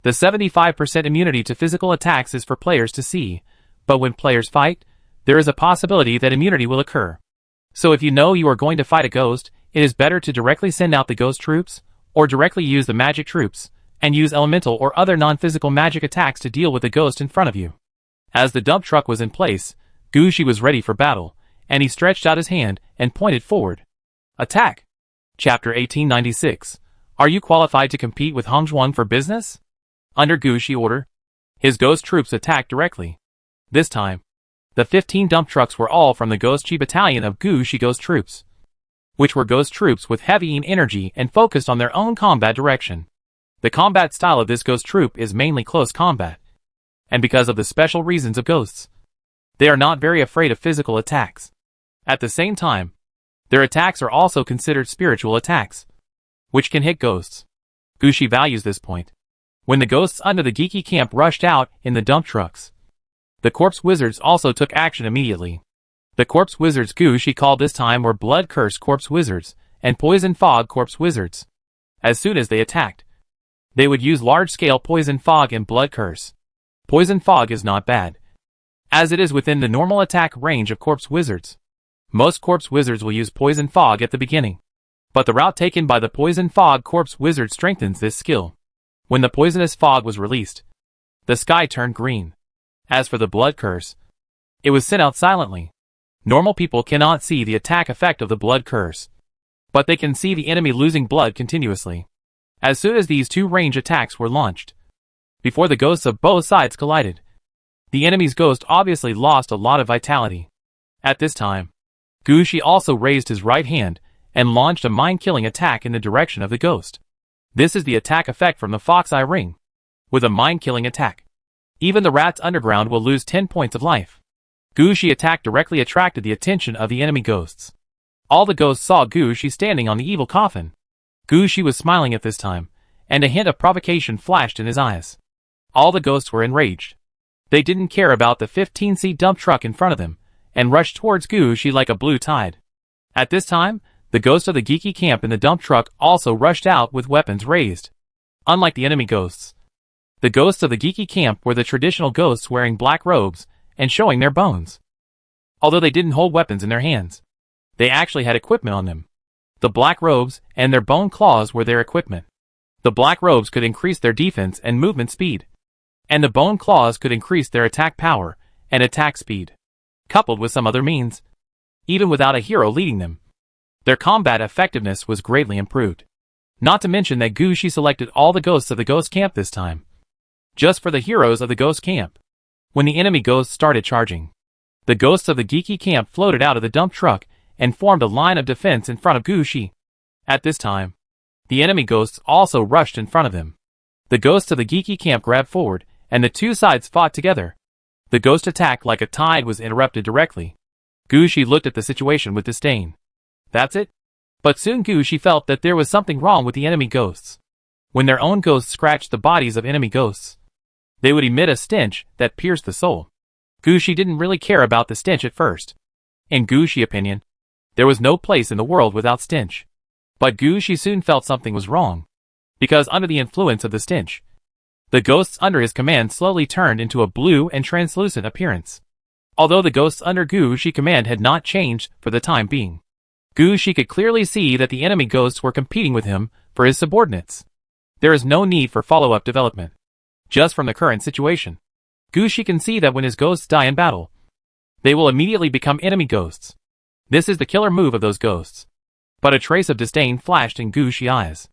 The 75% immunity to physical attacks is for players to see, but when players fight, there is a possibility that immunity will occur. So if you know you are going to fight a ghost, it is better to directly send out the ghost troops, or directly use the magic troops, and use elemental or other non-physical magic attacks to deal with the ghost in front of you. As the dump truck was in place, Gushi was ready for battle, and he stretched out his hand and pointed forward. Attack! Chapter 1896. Are you qualified to compete with Hongzhuang for business? Under Gushi order, his ghost troops attacked directly. This time, the 15 dump trucks were all from the Ghost Chi battalion of Gushi ghost troops, which were ghost troops with heavy energy and focused on their own combat direction. The combat style of this ghost troop is mainly close combat, and because of the special reasons of ghosts, they are not very afraid of physical attacks. At the same time, their attacks are also considered spiritual attacks, which can hit ghosts. Gushi values this point. When the ghosts under the Geeky camp rushed out in the dump trucks, the Corpse Wizards also took action immediately. The Corpse Wizards Gushi called this time were Blood Curse Corpse Wizards and Poison Fog Corpse Wizards. As soon as they attacked, they would use large-scale Poison Fog and Blood Curse. Poison Fog is not bad, as it is within the normal attack range of Corpse Wizards. Most Corpse Wizards will use Poison Fog at the beginning, but the route taken by the Poison Fog Corpse Wizard strengthens this skill. When the Poisonous Fog was released, the sky turned green. As for the Blood Curse, it was sent out silently. Normal people cannot see the attack effect of the Blood Curse, but they can see the enemy losing blood continuously. As soon as these 2 range attacks were launched, before the ghosts of both sides collided, the enemy's ghost obviously lost a lot of vitality. At this time, Gushi also raised his right hand and launched a mind-killing attack in the direction of the ghost. This is the attack effect from the Fox Eye Ring. With a mind-killing attack, even the rats underground will lose 10 points of life. Gushi attack directly attracted the attention of the enemy ghosts. All the ghosts saw Gushi standing on the evil coffin. Gushi was smiling at this time, and a hint of provocation flashed in his eyes. All the ghosts were enraged. They didn't care about the 15-seat dump truck in front of them, and rushed towards Gushi like a blue tide. At this time, the ghost of the geeky camp in the dump truck also rushed out with weapons raised. Unlike the enemy ghosts, the ghosts of the geeky camp were the traditional ghosts wearing black robes and showing their bones. Although they didn't hold weapons in their hands, they actually had equipment on them. The black robes and their bone claws were their equipment. The black robes could increase their defense and movement speed, and the bone claws could increase their attack power and attack speed, coupled with some other means. Even without a hero leading them, their combat effectiveness was greatly improved. Not to mention that Gushi selected all the ghosts of the ghost camp this time, just for the heroes of the ghost camp. When the enemy ghosts started charging, the ghosts of the geeky camp floated out of the dump truck and formed a line of defense in front of Gushi. At this time, the enemy ghosts also rushed in front of them. The ghosts of the geeky camp grabbed forward, and the two sides fought together. The ghost attack like a tide was interrupted directly. Gushi looked at the situation with disdain. That's it? But soon Gushi felt that there was something wrong with the enemy ghosts. When their own ghosts scratched the bodies of enemy ghosts, they would emit a stench that pierced the soul. Gushi didn't really care about the stench at first. In Gushi's opinion, there was no place in the world without stench. But Gushi soon felt something was wrong, because under the influence of the stench, the ghosts under his command slowly turned into a blue and translucent appearance. Although the ghosts under Gushi's command had not changed for the time being, Gushi could clearly see that the enemy ghosts were competing with him for his subordinates. There is no need for follow-up development. Just from the current situation, Gushi can see that when his ghosts die in battle, they will immediately become enemy ghosts. This is the killer move of those ghosts. But a trace of disdain flashed in Gushi's eyes.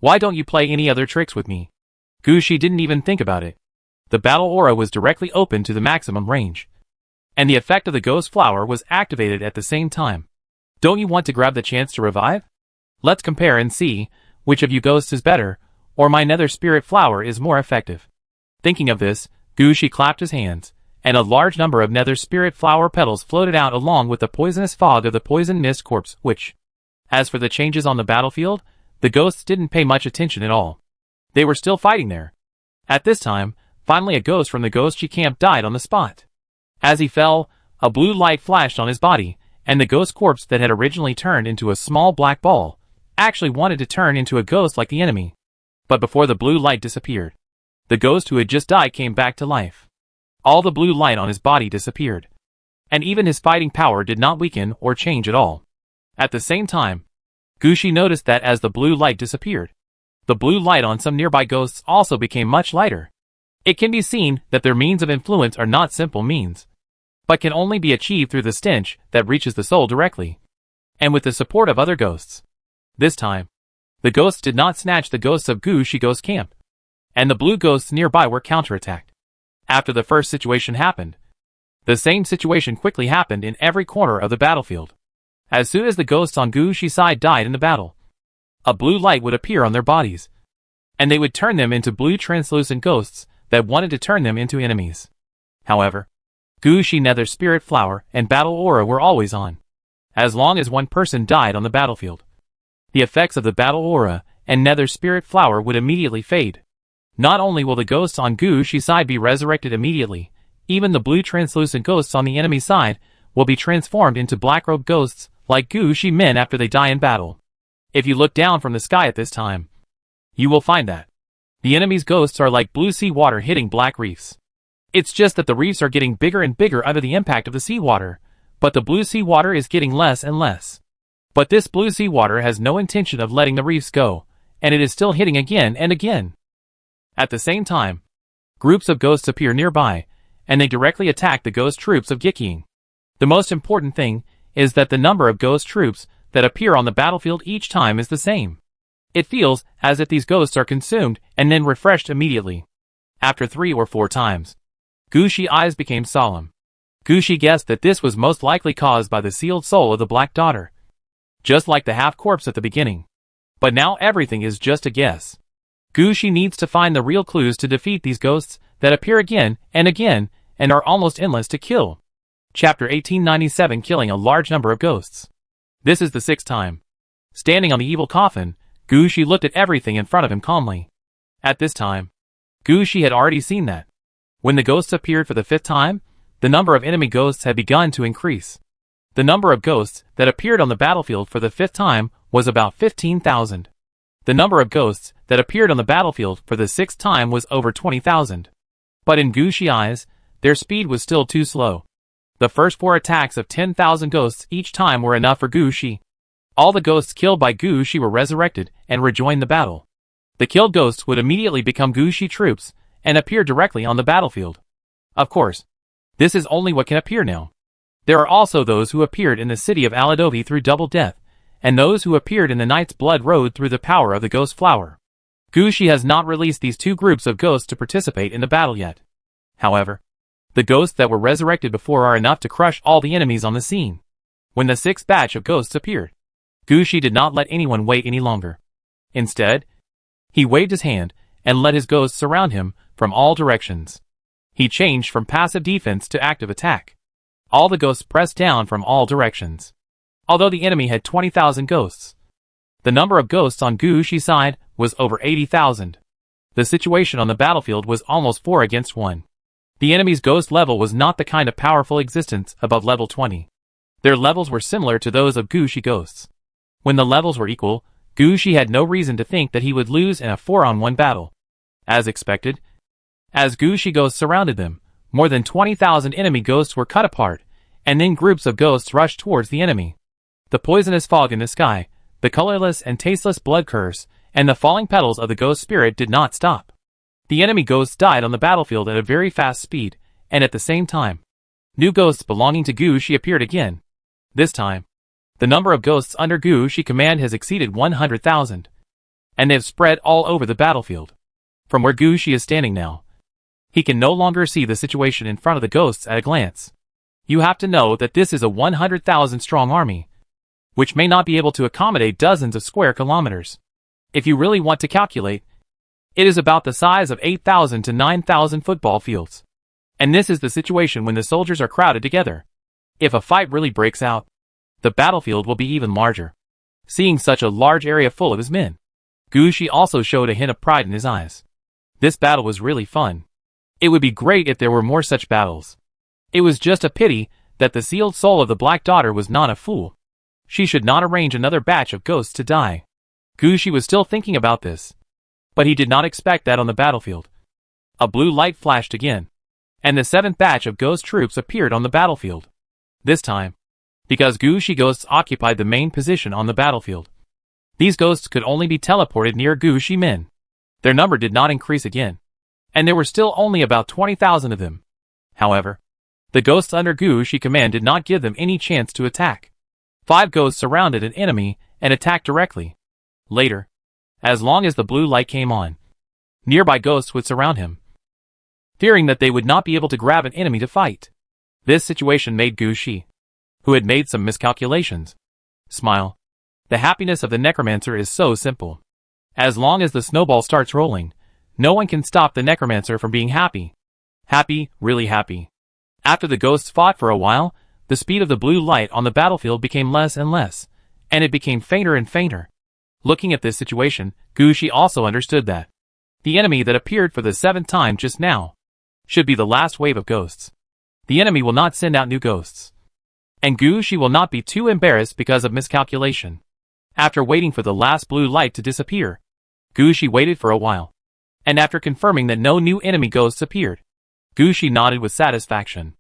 Why don't you play any other tricks with me? Gushi didn't even think about it. The battle aura was directly open to the maximum range, and the effect of the ghost flower was activated at the same time. Don't you want to grab the chance to revive? Let's compare and see which of you ghosts is better, or my nether spirit flower is more effective. Thinking of this, Gushi clapped his hands, and a large number of nether spirit flower petals floated out along with the poisonous fog of the poison mist corpse, which, as for the changes on the battlefield, the ghosts didn't pay much attention at all. They were still fighting there. At this time, finally a ghost from the ghostly camp died on the spot. As he fell, a blue light flashed on his body, and the ghost corpse that had originally turned into a small black ball actually wanted to turn into a ghost like the enemy. But before the blue light disappeared, the ghost who had just died came back to life. All the blue light on his body disappeared, and even his fighting power did not weaken or change at all. At the same time, Gushi noticed that as the blue light disappeared, the blue light on some nearby ghosts also became much lighter. It can be seen that their means of influence are not simple means, but can only be achieved through the stench that reaches the soul directly, and with the support of other ghosts. This time, the ghosts did not snatch the ghosts of Gushi's ghost camp, and the blue ghosts nearby were counterattacked. After the first situation happened, the same situation quickly happened in every corner of the battlefield. As soon as the ghosts on Gushi's side died in the battle, a blue light would appear on their bodies, and they would turn them into blue translucent ghosts that wanted to turn them into enemies. However, Gushi's nether spirit flower and battle aura were always on. As long as one person died on the battlefield, the effects of the battle aura and nether spirit flower would immediately fade. Not only will the ghosts on Gushi's side be resurrected immediately, even the blue translucent ghosts on the enemy side will be transformed into black-robed ghosts like Gushi's men after they die in battle. If you look down from the sky at this time, you will find that the enemy's ghosts are like blue sea water hitting black reefs. It's just that the reefs are getting bigger and bigger under the impact of the seawater, but the blue sea water is getting less and less. But this blue sea water has no intention of letting the reefs go, and it is still hitting again and again. At the same time, groups of ghosts appear nearby, and they directly attack the ghost troops of Gikiing. The most important thing is that the number of ghost troops that appear on the battlefield each time is the same. It feels as if these ghosts are consumed and then refreshed immediately. After 3 or 4 times, Gushi's eyes became solemn. Gushi guessed that this was most likely caused by the sealed soul of the Black Daughter, just like the half-corpse at the beginning. But now everything is just a guess. Gushi needs to find the real clues to defeat these ghosts that appear again and are almost endless to kill. Chapter 1897, killing a large number of ghosts. This is the 6th time. Standing on the evil coffin, Gushi looked at everything in front of him calmly. At this time, Gushi had already seen that when the ghosts appeared for the 5th time, the number of enemy ghosts had begun to increase. The number of ghosts that appeared on the battlefield for the 5th time was about 15,000. The number of ghosts that appeared on the battlefield for the 6th time was over 20,000. But in Gu's eyes, their speed was still too slow. The first 4 attacks of 10,000 ghosts each time were enough for Gu Shi. All the ghosts killed by Gu Shi were resurrected and rejoined the battle. The killed ghosts would immediately become Gu Shi troops and appear directly on the battlefield. Of course, this is only what can appear now. There are also those who appeared in the city of Aladovi through double death, and those who appeared in the Knight's Blood Road through the power of the Ghost Flower. Gu Shi has not released these 2 groups of ghosts to participate in the battle yet. However, the ghosts that were resurrected before are enough to crush all the enemies on the scene. When the 6th batch of ghosts appeared, Gu Shi did not let anyone wait any longer. Instead, he waved his hand and let his ghosts surround him from all directions. He changed from passive defense to active attack. All the ghosts pressed down from all directions. Although the enemy had 20,000 ghosts, the number of ghosts on Gu Shi's side was over 80,000. The situation on the battlefield was almost 4 against 1. The enemy's ghost level was not the kind of powerful existence above level 20. Their levels were similar to those of Gu Shi ghosts. When the levels were equal, Gu Shi had no reason to think that he would lose in a 4-on-1 battle. As expected, as Gu Shi ghosts surrounded them, more than 20,000 enemy ghosts were cut apart, and then groups of ghosts rushed towards the enemy. The poisonous fog in the sky, the colorless and tasteless blood curse, and the falling petals of the ghost spirit did not stop. The enemy ghosts died on the battlefield at a very fast speed, and at the same time, new ghosts belonging to Gu Shi appeared again. This time, the number of ghosts under Gu Shi command has exceeded 100,000, and they have spread all over the battlefield. From where Gu Shi is standing now, he can no longer see the situation in front of the ghosts at a glance. You have to know that this is a 100,000 strong army, which may not be able to accommodate dozens of square kilometers. If you really want to calculate, it is about the size of 8,000 to 9,000 football fields. And this is the situation when the soldiers are crowded together. If a fight really breaks out, the battlefield will be even larger. Seeing such a large area full of his men, Gu Shi also showed a hint of pride in his eyes. This battle was really fun. It would be great if there were more such battles. It was just a pity that the sealed soul of the Black Daughter was not a fool. She should not arrange another batch of ghosts to die. Gu Shi was still thinking about this, but he did not expect that on the battlefield. A blue light flashed again, and the 7th batch of ghost troops appeared on the battlefield. This time, because Gu Shi ghosts occupied the main position on the battlefield, these ghosts could only be teleported near Gu Shi men. Their number did not increase again, and there were still only about 20,000 of them. However, the ghosts under Gu Shi command did not give them any chance to attack. 5 ghosts surrounded an enemy and attacked directly. Later, as long as the blue light came on, nearby ghosts would surround him, fearing that they would not be able to grab an enemy to fight. This situation made Gu Shi, who had made some miscalculations, smile. The happiness of the necromancer is so simple. As long as the snowball starts rolling, no one can stop the necromancer from being happy. Happy, really happy. After the ghosts fought for a while, the speed of the blue light on the battlefield became less and less, and it became fainter and fainter. Looking at this situation, Gu Shi also understood that the enemy that appeared for the 7th time just now should be the last wave of ghosts. The enemy will not send out new ghosts, and Gu Shi will not be too embarrassed because of miscalculation. After waiting for the last blue light to disappear, Gu Shi waited for a while, and after confirming that no new enemy ghosts appeared, Gu Shi nodded with satisfaction.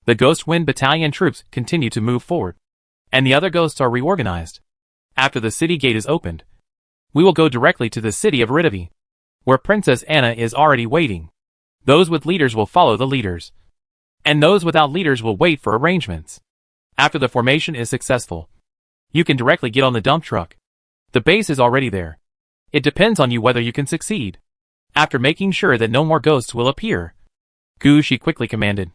The Ghost Wind Battalion troops continue to move forward, and the other ghosts are reorganized. After the city gate is opened, we will go directly to the city of Ridavi, where Princess Anna is already waiting. Those with leaders will follow the leaders, and those without leaders will wait for arrangements. After the formation is successful, you can directly get on the dump truck. The base is already there. It depends on you whether you can succeed. After making sure that no more ghosts will appear, Gu Shi quickly commanded.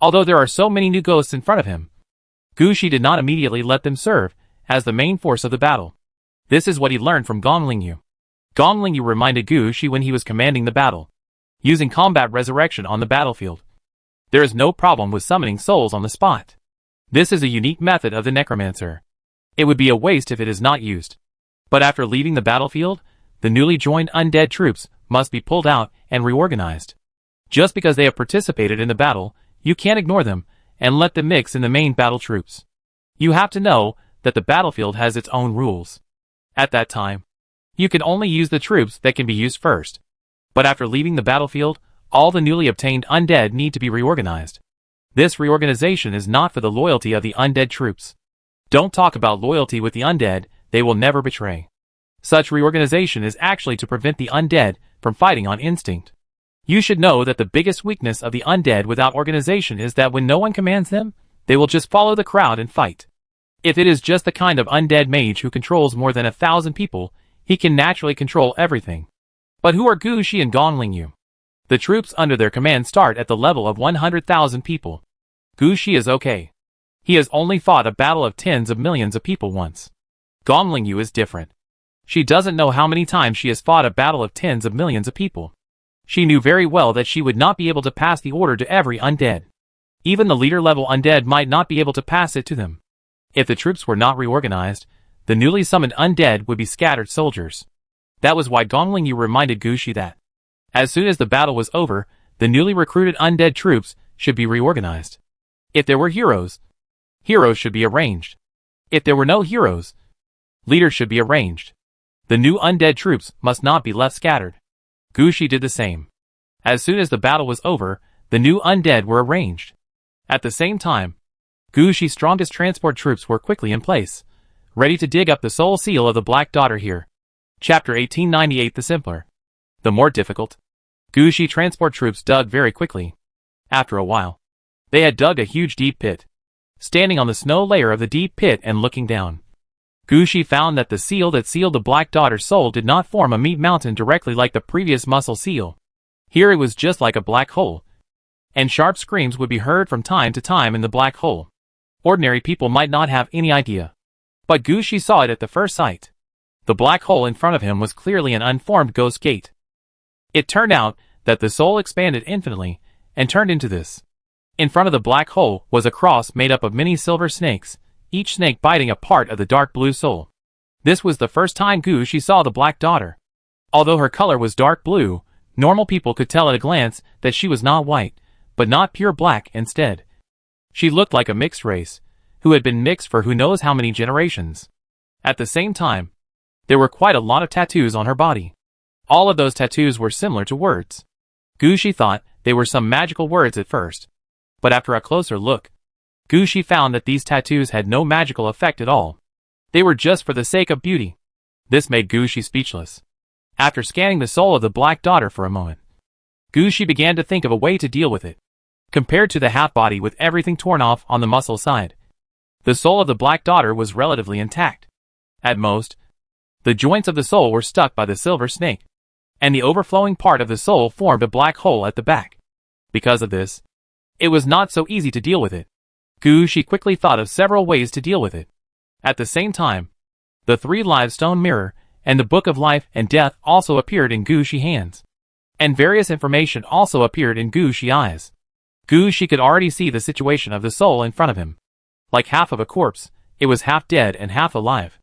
Although there are so many new ghosts in front of him, Gu Shi did not immediately let them serve as the main force of the battle. This is what he learned from Gong Lingyu. Gong Lingyu reminded Gu Shi when he was commanding the battle, using combat resurrection on the battlefield. There is no problem with summoning souls on the spot. This is a unique method of the necromancer. It would be a waste if it is not used. But after leaving the battlefield, the newly joined undead troops must be pulled out and reorganized. Just because they have participated in the battle, you can't ignore them and let them mix in the main battle troops. You have to know that the battlefield has its own rules. At that time, you can only use the troops that can be used first. But after leaving the battlefield, all the newly obtained undead need to be reorganized. This reorganization is not for the loyalty of the undead troops. Don't talk about loyalty with the undead, they will never betray. Such reorganization is actually to prevent the undead from fighting on instinct. You should know that the biggest weakness of the undead without organization is that when no one commands them, they will just follow the crowd and fight. If it is just the kind of undead mage who controls more than 1,000 people, he can naturally control everything. But who are Gu Shi and Gongling Yu? The troops under their command start at the level of 100,000 people. Gu Shi is okay. He has only fought a battle of tens of millions of people once. Gongling Yu is different. She doesn't know how many times she has fought a battle of tens of millions of people. She knew very well that she would not be able to pass the order to every undead. Even the leader-level undead might not be able to pass it to them. If the troops were not reorganized, the newly summoned undead would be scattered soldiers. That was why Gongling Yu reminded Gu Shi that, as soon as the battle was over, the newly recruited undead troops should be reorganized. If there were heroes, heroes should be arranged. If there were no heroes, leaders should be arranged. The new undead troops must not be left scattered. Gu Shi did the same. As soon as the battle was over, the new undead were arranged. At the same time, Gu Shi's strongest transport troops were quickly in place, ready to dig up the soul seal of the Black Daughter here. Chapter 1898 The simpler, the more difficult. Gu Shi transport troops dug very quickly. After a while, they had dug a huge deep pit. Standing on the snow layer of the deep pit and looking down, Gu Shi found that the seal that sealed the Black Daughter's soul did not form a meat mountain directly like the previous muscle seal. Here it was just like a black hole, and sharp screams would be heard from time to time in the black hole. Ordinary people might not have any idea, but Gu Shi saw it at the first sight. The black hole in front of him was clearly an unformed ghost gate. It turned out that the soul expanded infinitely and turned into this. In front of the black hole was a cross made up of many silver snakes, each snake biting a part of the dark blue soul. This was the first time Gu Shi saw the Black Daughter. Although her color was dark blue, normal people could tell at a glance that she was not white, but not pure black instead. She looked like a mixed race, who had been mixed for who knows how many generations. At the same time, there were quite a lot of tattoos on her body. All of those tattoos were similar to words. Gu Shi thought they were some magical words at first, but after a closer look, Gu Shi found that these tattoos had no magical effect at all. They were just for the sake of beauty. This made Gu Shi speechless. After scanning the soul of the Black Daughter for a moment, Gu Shi began to think of a way to deal with it. Compared to the half-body with everything torn off on the muscle side, the soul of the Black Daughter was relatively intact. At most, the joints of the soul were stuck by the silver snake, and the overflowing part of the soul formed a black hole at the back. Because of this, it was not so easy to deal with it. Gu Shi quickly thought of several ways to deal with it. At the same time, the 3 live stone mirror and the Book of Life and Death also appeared in Gu Shi's hands, and various information also appeared in Gu Shi's eyes. Gu Shi could already see the situation of the soul in front of him. Like half of a corpse, it was half dead and half alive.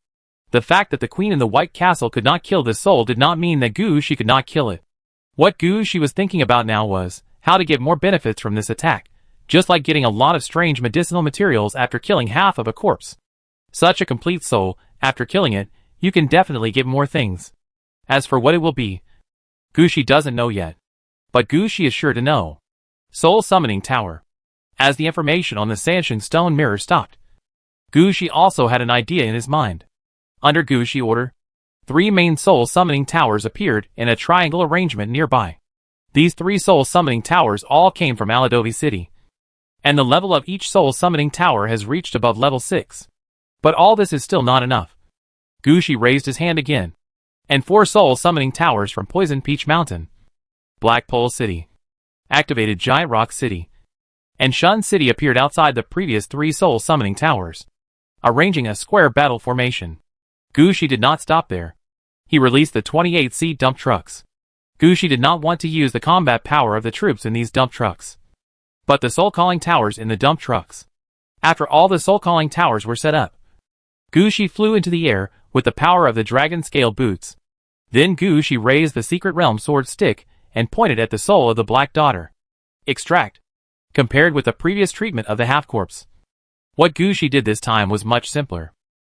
The fact that the queen in the White Castle could not kill this soul did not mean that Gu Shi could not kill it. What Gu Shi was thinking about now was how to get more benefits from this attack, just like getting a lot of strange medicinal materials after killing half of a corpse. Such a complete soul, after killing it, you can definitely get more things. As for what it will be, Gu Shi doesn't know yet. But Gu Shi is sure to know. Soul Summoning Tower. As the information on the Sansheng stone mirror stopped, Gu Shi also had an idea in his mind. Under Gu Shi order, 3 main soul summoning towers appeared in a triangle arrangement nearby. These 3 soul summoning towers all came from Aladovi City, and the level of each soul summoning tower has reached above level 6. But all this is still not enough. Gu Shi raised his hand again, and 4 soul summoning towers from Poison Peach Mountain, Black Pole City, activated Giant Rock City, and Shun City appeared outside the previous 3 soul summoning towers, arranging a square battle formation. Gu Shi did not stop there. He released the 28-seat dump trucks. Gu Shi did not want to use the combat power of the troops in these dump trucks, but the soul-calling towers in the dump trucks. After all the soul-calling towers were set up, Gu Shi flew into the air with the power of the dragon scale boots. Then Gu Shi raised the Secret Realm sword stick and pointed at the soul of the Black Daughter. Extract. Compared with the previous treatment of the half-corpse, What Gushi did this time was much simpler.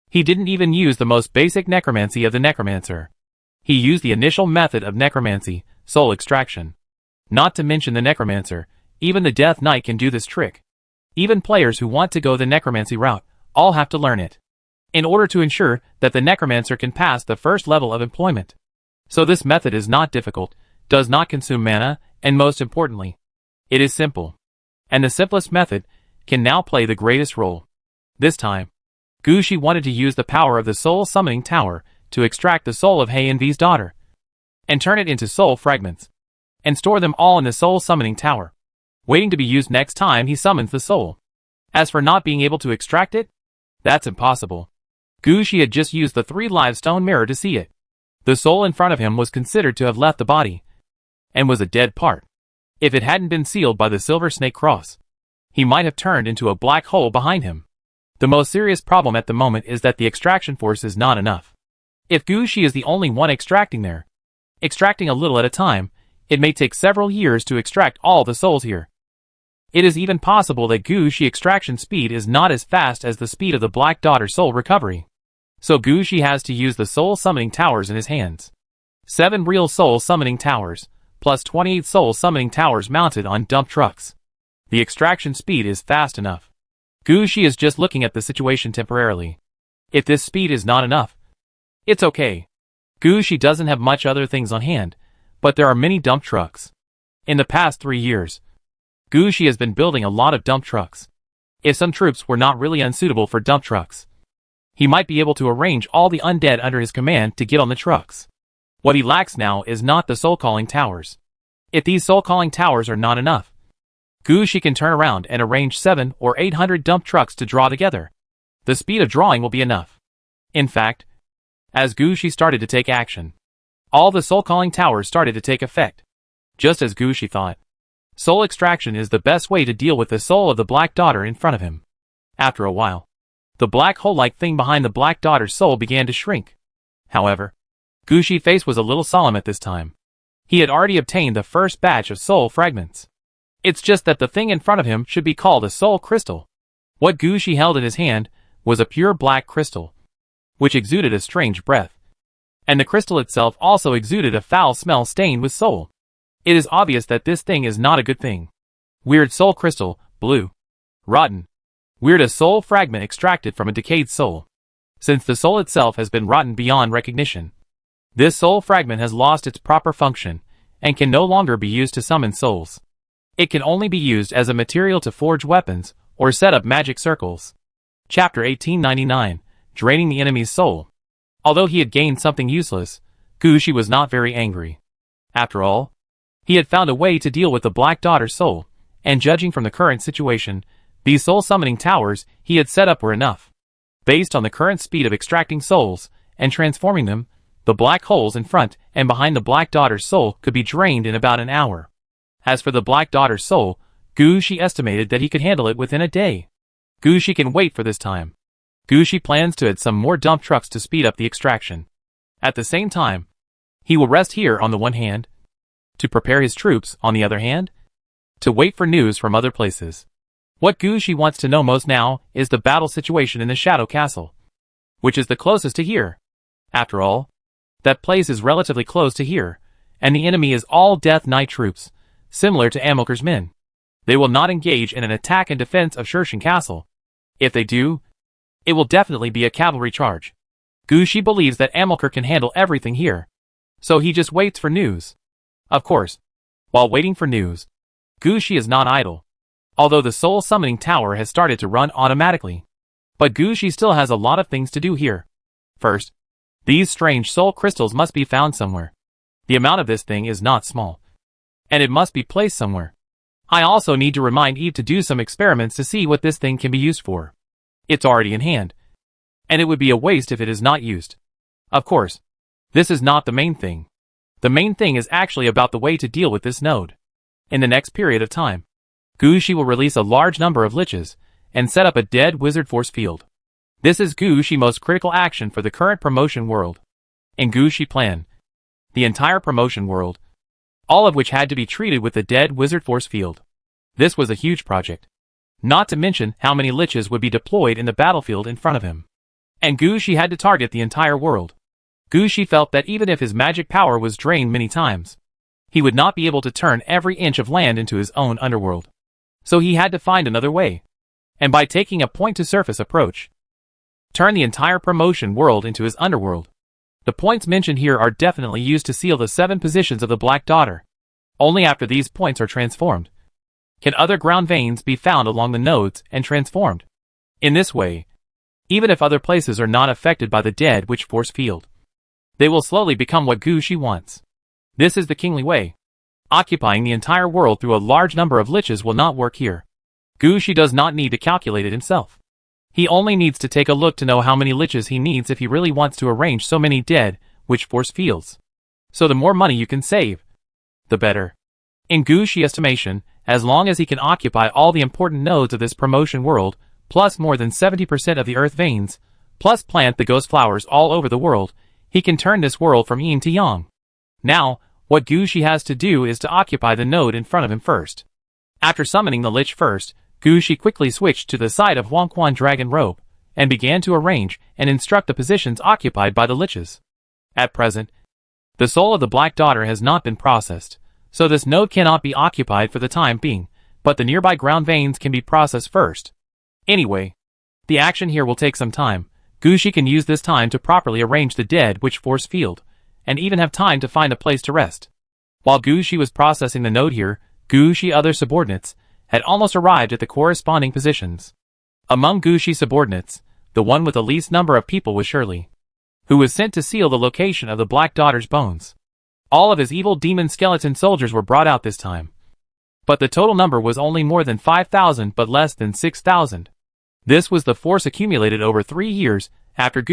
He didn't even use the most basic necromancy of the necromancer. He used the initial method of necromancy, soul extraction. Not to mention the necromancer, even the Death Knight can do this trick. Even players who want to go the necromancy route, all have to learn it, in order to ensure that the necromancer can pass the first level of employment. So this method is not difficult, does not consume mana, and most importantly, it is simple. And the simplest method can now play the greatest role. This time, Gushi wanted to use the power of the soul summoning tower to extract the soul of Heianvi's daughter, and turn it into soul fragments, and store them all in the soul summoning tower, waiting to be used next time he summons the soul. As for not being able to extract it, that's impossible. Gushi had just used the 3 live stone mirror to see it. The soul in front of him was considered to have left the body, and was a dead part. If it hadn't been sealed by the silver snake cross, he might have turned into a black hole behind him. The most serious problem at the moment is that the extraction force is not enough. If Gushi is the only one extracting there, extracting a little at a time, it may take several years to extract all the souls here. It is even possible that Gushi extraction speed is not as fast as the speed of the Black Daughter soul recovery. So Gushi has to use the soul summoning towers in his hands. 7 real soul summoning towers, plus 28 soul summoning towers mounted on dump trucks. The extraction speed is fast enough. Gushi is just looking at the situation temporarily. If this speed is not enough, it's okay. Gushi doesn't have much other things on hand, but there are many dump trucks. In the past 3 years, Gushi has been building a lot of dump trucks. If some troops were not really unsuitable for dump trucks, he might be able to arrange all the undead under his command to get on the trucks. What he lacks now is not the soul-calling towers. If these soul-calling towers are not enough, Gushi can turn around and arrange 700 or 800 dump trucks to draw together. The speed of drawing will be enough. In fact, as Gushi started to take action, all the soul-calling towers started to take effect. Just as Gushi thought. Soul extraction is the best way to deal with the soul of the Black Daughter in front of him. After a while, the black hole-like thing behind the Black Daughter's soul began to shrink. However, Gushi's face was a little solemn at this time. He had already obtained the first batch of soul fragments. It's just that the thing in front of him should be called a soul crystal. What Gushi held in his hand was a pure black crystal, which exuded a strange breath. And the crystal itself also exuded a foul smell stained with soul. It is obvious that this thing is not a good thing. Weird soul crystal, blue. Rotten. Weird, a soul fragment extracted from a decayed soul. Since the soul itself has been rotten beyond recognition, this soul fragment has lost its proper function, and can no longer be used to summon souls. It can only be used as a material to forge weapons, or set up magic circles. Chapter 1899, Draining the Enemy's Soul. Although he had gained something useless, Gushi was not very angry. After all, he had found a way to deal with the Black Daughter's soul, and judging from the current situation, these soul summoning towers he had set up were enough. Based on the current speed of extracting souls, and transforming them, the black holes in front and behind the Black Daughter's soul could be drained in about an hour. As for the Black Daughter's soul, Gushi estimated that he could handle it within a day. Gushi can wait for this time. Gushi plans to add some more dump trucks to speed up the extraction. At the same time, he will rest here on the one hand, to prepare his troops on the other hand, to wait for news from other places. What Gushi wants to know most now is the battle situation in the Shadow Castle, which is the closest to here. After all, that place is relatively close to here, and the enemy is all Death Knight troops, similar to Amilcar's men. They will not engage in an attack and defense of Shershan Castle. If they do, it will definitely be a cavalry charge. Gushi believes that Amilcar can handle everything here, so he just waits for news. Of course, while waiting for news, Gushi is not idle. Although the soul summoning tower has started to run automatically, but Gushi still has a lot of things to do here. First, these strange soul crystals must be found somewhere. The amount of this thing is not small, and it must be placed somewhere. I also need to remind Eve to do some experiments to see what this thing can be used for. It's already in hand, and it would be a waste if it is not used. Of course, this is not the main thing. The main thing is actually about the way to deal with this node. In the next period of time, Gushi will release a large number of liches, and set up a dead wizard force field. This is Gushi's most critical action for the current promotion world. In Gushi's plan, the entire promotion world, all of which had to be treated with the dead wizard force field. This was a huge project. Not to mention how many liches would be deployed in the battlefield in front of him. And Gushi had to target the entire world. Gushi felt that even if his magic power was drained many times, he would not be able to turn every inch of land into his own underworld. So he had to find another way. And by taking a point-to-surface approach, turn the entire promotion world into his underworld. The points mentioned here are definitely used to seal the 7 positions of the Black Daughter. Only after these points are transformed can other ground veins be found along the nodes and transformed. In this way, even if other places are not affected by the dead witch force field, they will slowly become what Gushi wants. This is the kingly way. Occupying the entire world through a large number of liches will not work here. Gushi does not need to calculate it himself. He only needs to take a look to know how many liches he needs if he really wants to arrange so many dead witch force fields. So the more money you can save, the better. In Gushi estimation, as long as he can occupy all the important nodes of this promotion world, plus more than 70% of the earth veins, plus plant the ghost flowers all over the world, he can turn this world from yin to yang. Now, what Gushi has to do is to occupy the node in front of him first. After summoning the lich first, Gushi quickly switched to the side of Huangquan Dragon Robe, and began to arrange and instruct the positions occupied by the liches. At present, the soul of the Black Daughter has not been processed, so this node cannot be occupied for the time being, but the nearby ground veins can be processed first. Anyway, the action here will take some time. Gushi can use this time to properly arrange the dead witch force field, and even have time to find a place to rest. While Gushi was processing the node here, Gushi other subordinates had almost arrived at the corresponding positions. Among Gushi subordinates, the one with the least number of people was Shirley, who was sent to seal the location of the Black Daughter's bones. All of his evil demon skeleton soldiers were brought out this time, but the total number was only more than 5,000 but less than 6,000. This was the force accumulated over 3 years after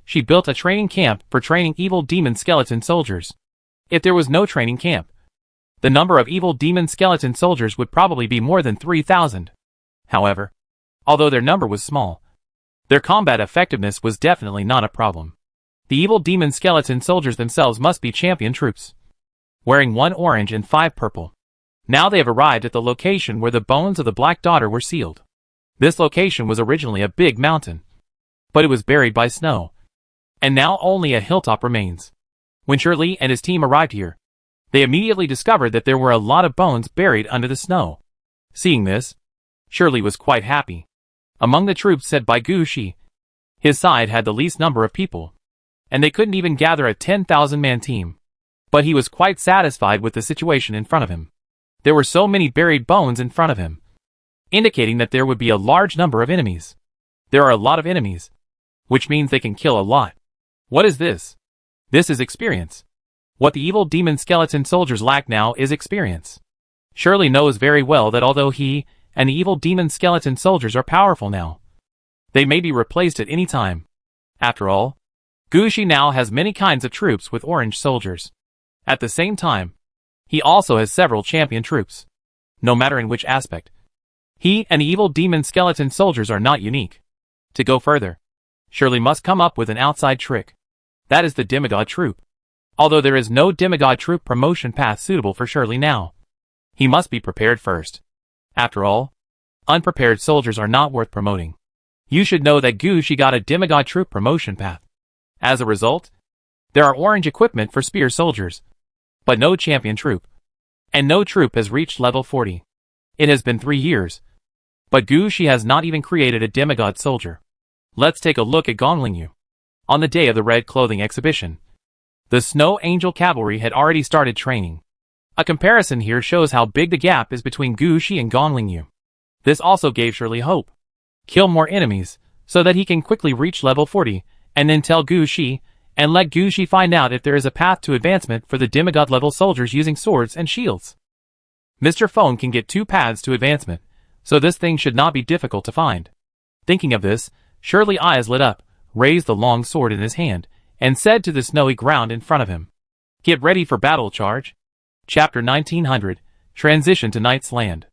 she built a training camp for training evil demon skeleton soldiers. If there was no training camp, the number of evil demon skeleton soldiers would probably be more than 3,000. However, although their number was small, their combat effectiveness was definitely not a problem. The evil demon skeleton soldiers themselves must be champion troops, wearing 1 orange and 5 purple. Now they have arrived at the location where the bones of the Black Daughter were sealed. This location was originally a big mountain, but it was buried by snow, and now only a hilltop remains. When Shirley and his team arrived here, they immediately discovered that there were a lot of bones buried under the snow. Seeing this, Shirley was quite happy. Among the troops sent by Gushi, his side had the least number of people, and they couldn't even gather a 10,000-man team. But he was quite satisfied with the situation in front of him. There were so many buried bones in front of him, indicating that there would be a large number of enemies. There are a lot of enemies, which means they can kill a lot. What is this? This is experience. What the evil demon skeleton soldiers lack now is experience. Shirley knows very well that although he and the evil demon skeleton soldiers are powerful now, they may be replaced at any time. After all, Gushi now has many kinds of troops with orange soldiers. At the same time, he also has several champion troops. No matter in which aspect, he and the evil demon skeleton soldiers are not unique. To go further, Shirley must come up with an outside trick. That is the demigod troop. Although there is no demigod troop promotion path suitable for Shirley now, he must be prepared first. After all, unprepared soldiers are not worth promoting. You should know that Gushi got a demigod troop promotion path. As a result, there are orange equipment for spear soldiers, but no champion troop. And no troop has reached level 40. It has been 3 years, but Gushi has not even created a demigod soldier. Let's take a look at Gonglingyu. On the day of the red clothing exhibition, the Snow Angel Cavalry had already started training. A comparison here shows how big the gap is between Gushi and Gonglingyu. This also gave Shirley hope. Kill more enemies, so that he can quickly reach level 40, and then tell Gushi, and let Gushi find out if there is a path to advancement for the demigod level soldiers using swords and shields. Mr. Phone can get 2 paths to advancement, so this thing should not be difficult to find. Thinking of this, Shirley's eyes lit up, raised the long sword in his hand, and said to the snowy ground in front of him, "Get ready for battle charge." Chapter 1900, Transition to Knight's Land.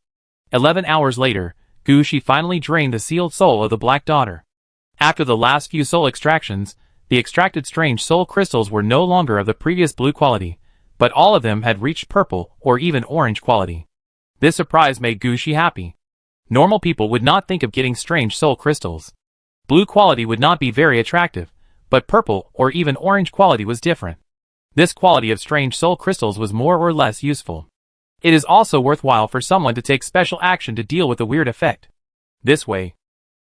11 hours later, Gushi finally drained the sealed soul of the Black Daughter. After the last few soul extractions, the extracted strange soul crystals were no longer of the previous blue quality, but all of them had reached purple or even orange quality. This surprise made Gushi happy. Normal people would not think of getting strange soul crystals. Blue quality would not be very attractive, but purple or even orange quality was different. This quality of strange soul crystals was more or less useful. It is also worthwhile for someone to take special action to deal with the weird effect. This way,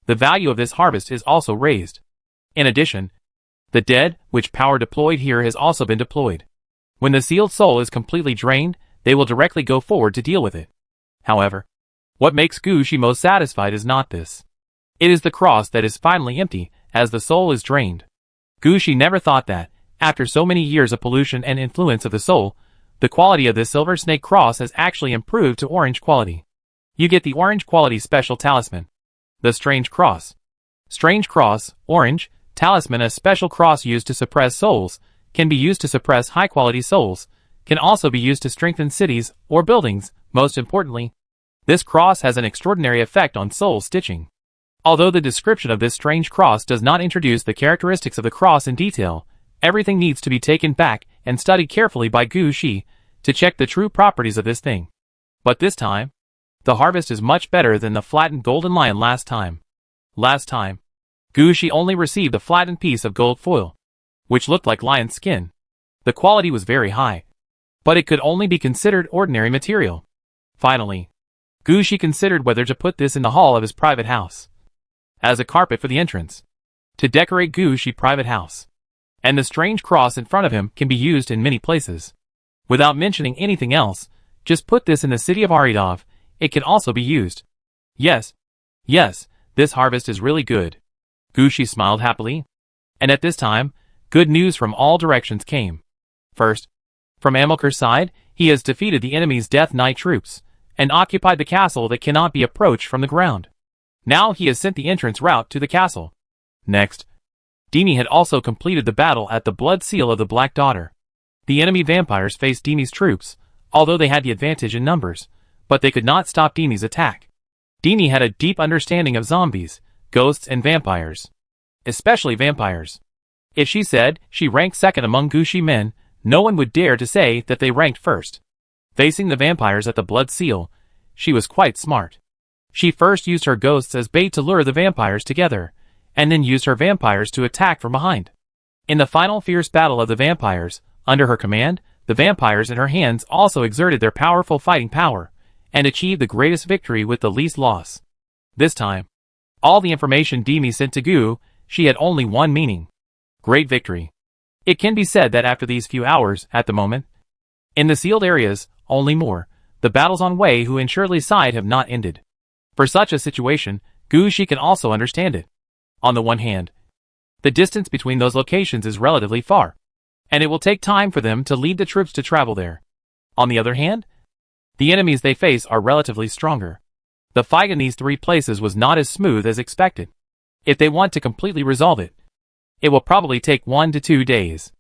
the value of this harvest is also raised. In addition, the dead, which power deployed here has also been deployed. When the sealed soul is completely drained, they will directly go forward to deal with it. However, what makes Gushi most satisfied is not this. It is the cross that is finally empty, as the soul is drained. Gushi never thought that, after so many years of pollution and influence of the soul, the quality of this silver snake cross has actually improved to orange quality. You get the orange quality special talisman. The strange cross. Strange cross, orange, talisman, a special cross used to suppress souls, can be used to suppress high-quality souls, can also be used to strengthen cities or buildings. Most importantly, this cross has an extraordinary effect on soul stitching. Although the description of this strange cross does not introduce the characteristics of the cross in detail, everything needs to be taken back and studied carefully by Gushi to check the true properties of this thing. But this time, the harvest is much better than the flattened golden lion last time. Last time, Gushi only received a flattened piece of gold foil, which looked like lion skin. The quality was very high, but it could only be considered ordinary material. Finally, Gushi considered whether to put this in the hall of his private house, as a carpet for the entrance, to decorate Gushi private house. And the strange cross in front of him can be used in many places. Without mentioning anything else, just put this in the city of Aridov, it can also be used. Yes, this harvest is really good. Gushi smiled happily. And at this time, good news from all directions came. First, from Amilcar's side, he has defeated the enemy's Death Knight troops, and occupied the castle that cannot be approached from the ground. Now he has sent the entrance route to the castle. Next, Dimi had also completed the battle at the Blood Seal of the Black Daughter. The enemy vampires faced Dimi's troops, although they had the advantage in numbers, but they could not stop Dimi's attack. Dimi had a deep understanding of zombies, ghosts and vampires. Especially vampires. If she said she ranked second among Gushi men, no one would dare to say that they ranked first. Facing the vampires at the Blood Seal, she was quite smart. She first used her ghosts as bait to lure the vampires together, and then used her vampires to attack from behind. In the final fierce battle of the vampires, under her command, the vampires in her hands also exerted their powerful fighting power, and achieved the greatest victory with the least loss. This time, all the information Dimi sent to Gu, she had only one meaning. Great victory. It can be said that after these few hours, at the moment, in the sealed areas, only more, the battles on Wei Hu and Shirley's side have not ended. For such a situation, Gushi can also understand it. On the one hand, the distance between those locations is relatively far, and it will take time for them to lead the troops to travel there. On the other hand, the enemies they face are relatively stronger. The fight in these three places was not as smooth as expected. If they want to completely resolve it, it will probably take 1 to 2 days.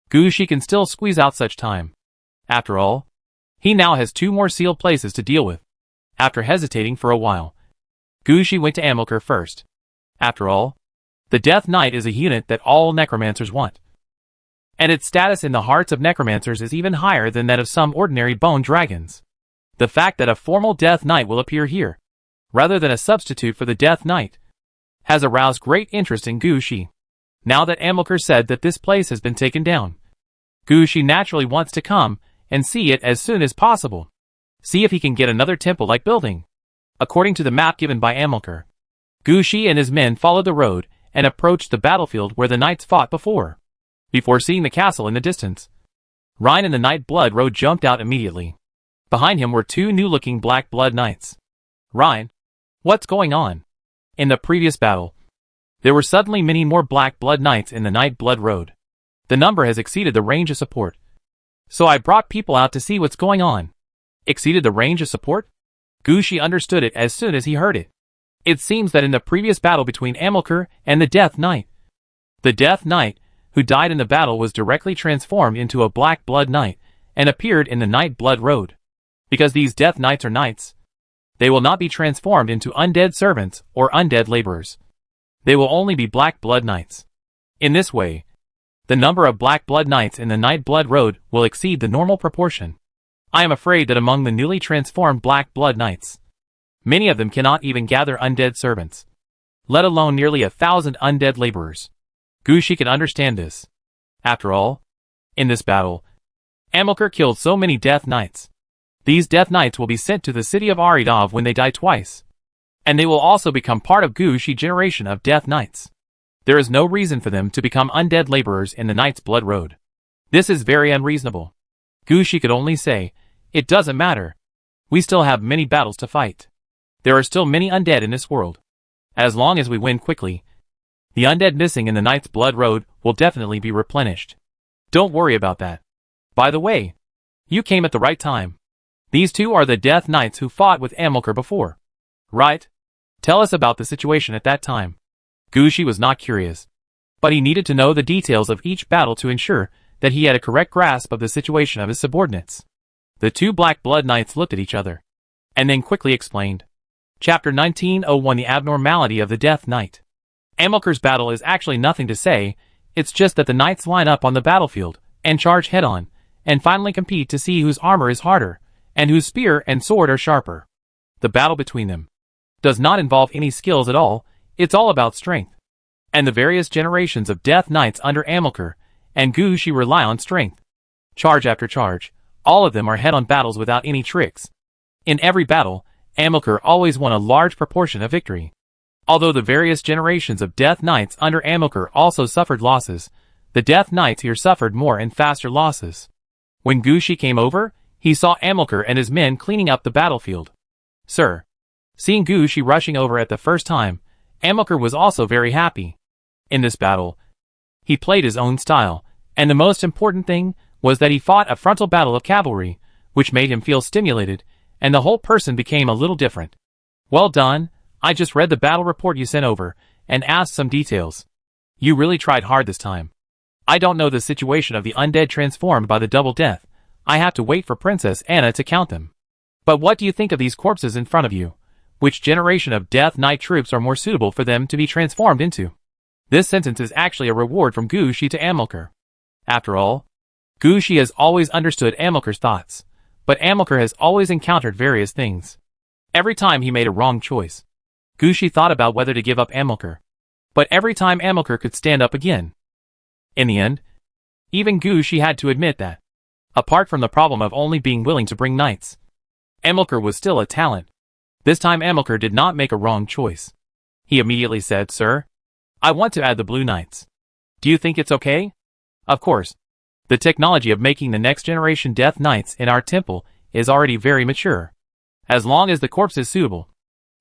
Gushi can still squeeze out such time. After all, he now has 2 more sealed places to deal with. After hesitating for a while, Gushi went to Amilcar first. After all, the Death Knight is a unit that all necromancers want. And its status in the hearts of necromancers is even higher than that of some ordinary bone dragons. The fact that a formal Death Knight will appear here, rather than a substitute for the Death Knight, has aroused great interest in Gushi. Now that Amilcar said that this place has been taken down, Gushi naturally wants to come and see it as soon as possible. See if he can get another temple-like building. According to the map given by Amilcar, Gushi and his men followed the road and approached the battlefield where the knights fought before seeing the castle in the distance. Rhine and the Night Blood Road jumped out immediately. Behind him were 2 new-looking Black Blood Knights. Rhine, what's going on? In the previous battle, there were suddenly many more Black Blood Knights in the Night Blood Road. The number has exceeded the range of support. So I brought people out to see what's going on. Exceeded the range of support? Gushi understood it as soon as he heard it. It seems that in the previous battle between Amilcar and the Death Knight, the Death Knight, who died in the battle, was directly transformed into a Black Blood Knight and appeared in the Night Blood Road. Because these Death Knights are knights, they will not be transformed into undead servants or undead laborers. They will only be Black Blood Knights. In this way, the number of Black Blood Knights in the Night Blood Road will exceed the normal proportion. I am afraid that among the newly transformed Black Blood Knights, Many of them cannot even gather undead servants, let alone nearly 1,000 undead laborers. Gushi could understand this. After all, in this battle, Amilcar killed so many Death Knights. These Death Knights will be sent to the city of Aridov when they die twice, and they will also become part of Gushi's generation of Death Knights. There is no reason for them to become undead laborers in the Knight's Blood Road. This is very unreasonable. Gushi could only say, "It doesn't matter. We still have many battles to fight. There are still many undead in this world. As long as we win quickly, the undead missing in the Knight's Blood Road will definitely be replenished. Don't worry about that. By the way, you came at the right time. These two are the Death Knights who fought with Amilcar before. Right? Tell us about the situation at that time." Gushi was not curious, but he needed to know the details of each battle to ensure that he had a correct grasp of the situation of his subordinates. The two Black Blood Knights looked at each other, and then quickly explained. Chapter 1901 The Abnormality of the Death Knight. Amilcar's battle is actually nothing to say, it's just that the knights line up on the battlefield, and charge head-on, and finally compete to see whose armor is harder, and whose spear and sword are sharper. The battle between them does not involve any skills at all, it's all about strength. And the various generations of Death Knights under Amilcar and Gushi rely on strength. Charge after charge, all of them are head-on battles without any tricks. In every battle, Amilcar always won a large proportion of victory. Although the various generations of Death Knights under Amilcar also suffered losses, the Death Knights here suffered more and faster losses. When Gushi came over, he saw Amilcar and his men cleaning up the battlefield. Sir. Seeing Gushi rushing over at the first time, Amilcar was also very happy. In this battle, he played his own style, and the most important thing was that he fought a frontal battle of cavalry, which made him feel stimulated, and the whole person became a little different. Well done, I just read the battle report you sent over, and asked some details. You really tried hard this time. I don't know the situation of the undead transformed by the double death. I have to wait for Princess Anna to count them. But what do you think of these corpses in front of you? Which generation of Death Knight troops are more suitable for them to be transformed into? This sentence is actually a reward from Gushi to Amilcar. After all, Gushi has always understood Amilcar's thoughts, but Amilcar has always encountered various things. Every time he made a wrong choice, Gushi thought about whether to give up Amilcar. But every time Amilcar could stand up again. In the end, even Gushi had to admit that, apart from the problem of only being willing to bring knights, Amilcar was still a talent. This time Amilcar did not make a wrong choice. He immediately said, "Sir, I want to add the Blue Knights. Do you think it's okay?" Of course. The technology of making the next generation Death Knights in our temple is already very mature. As long as the corpse is suitable,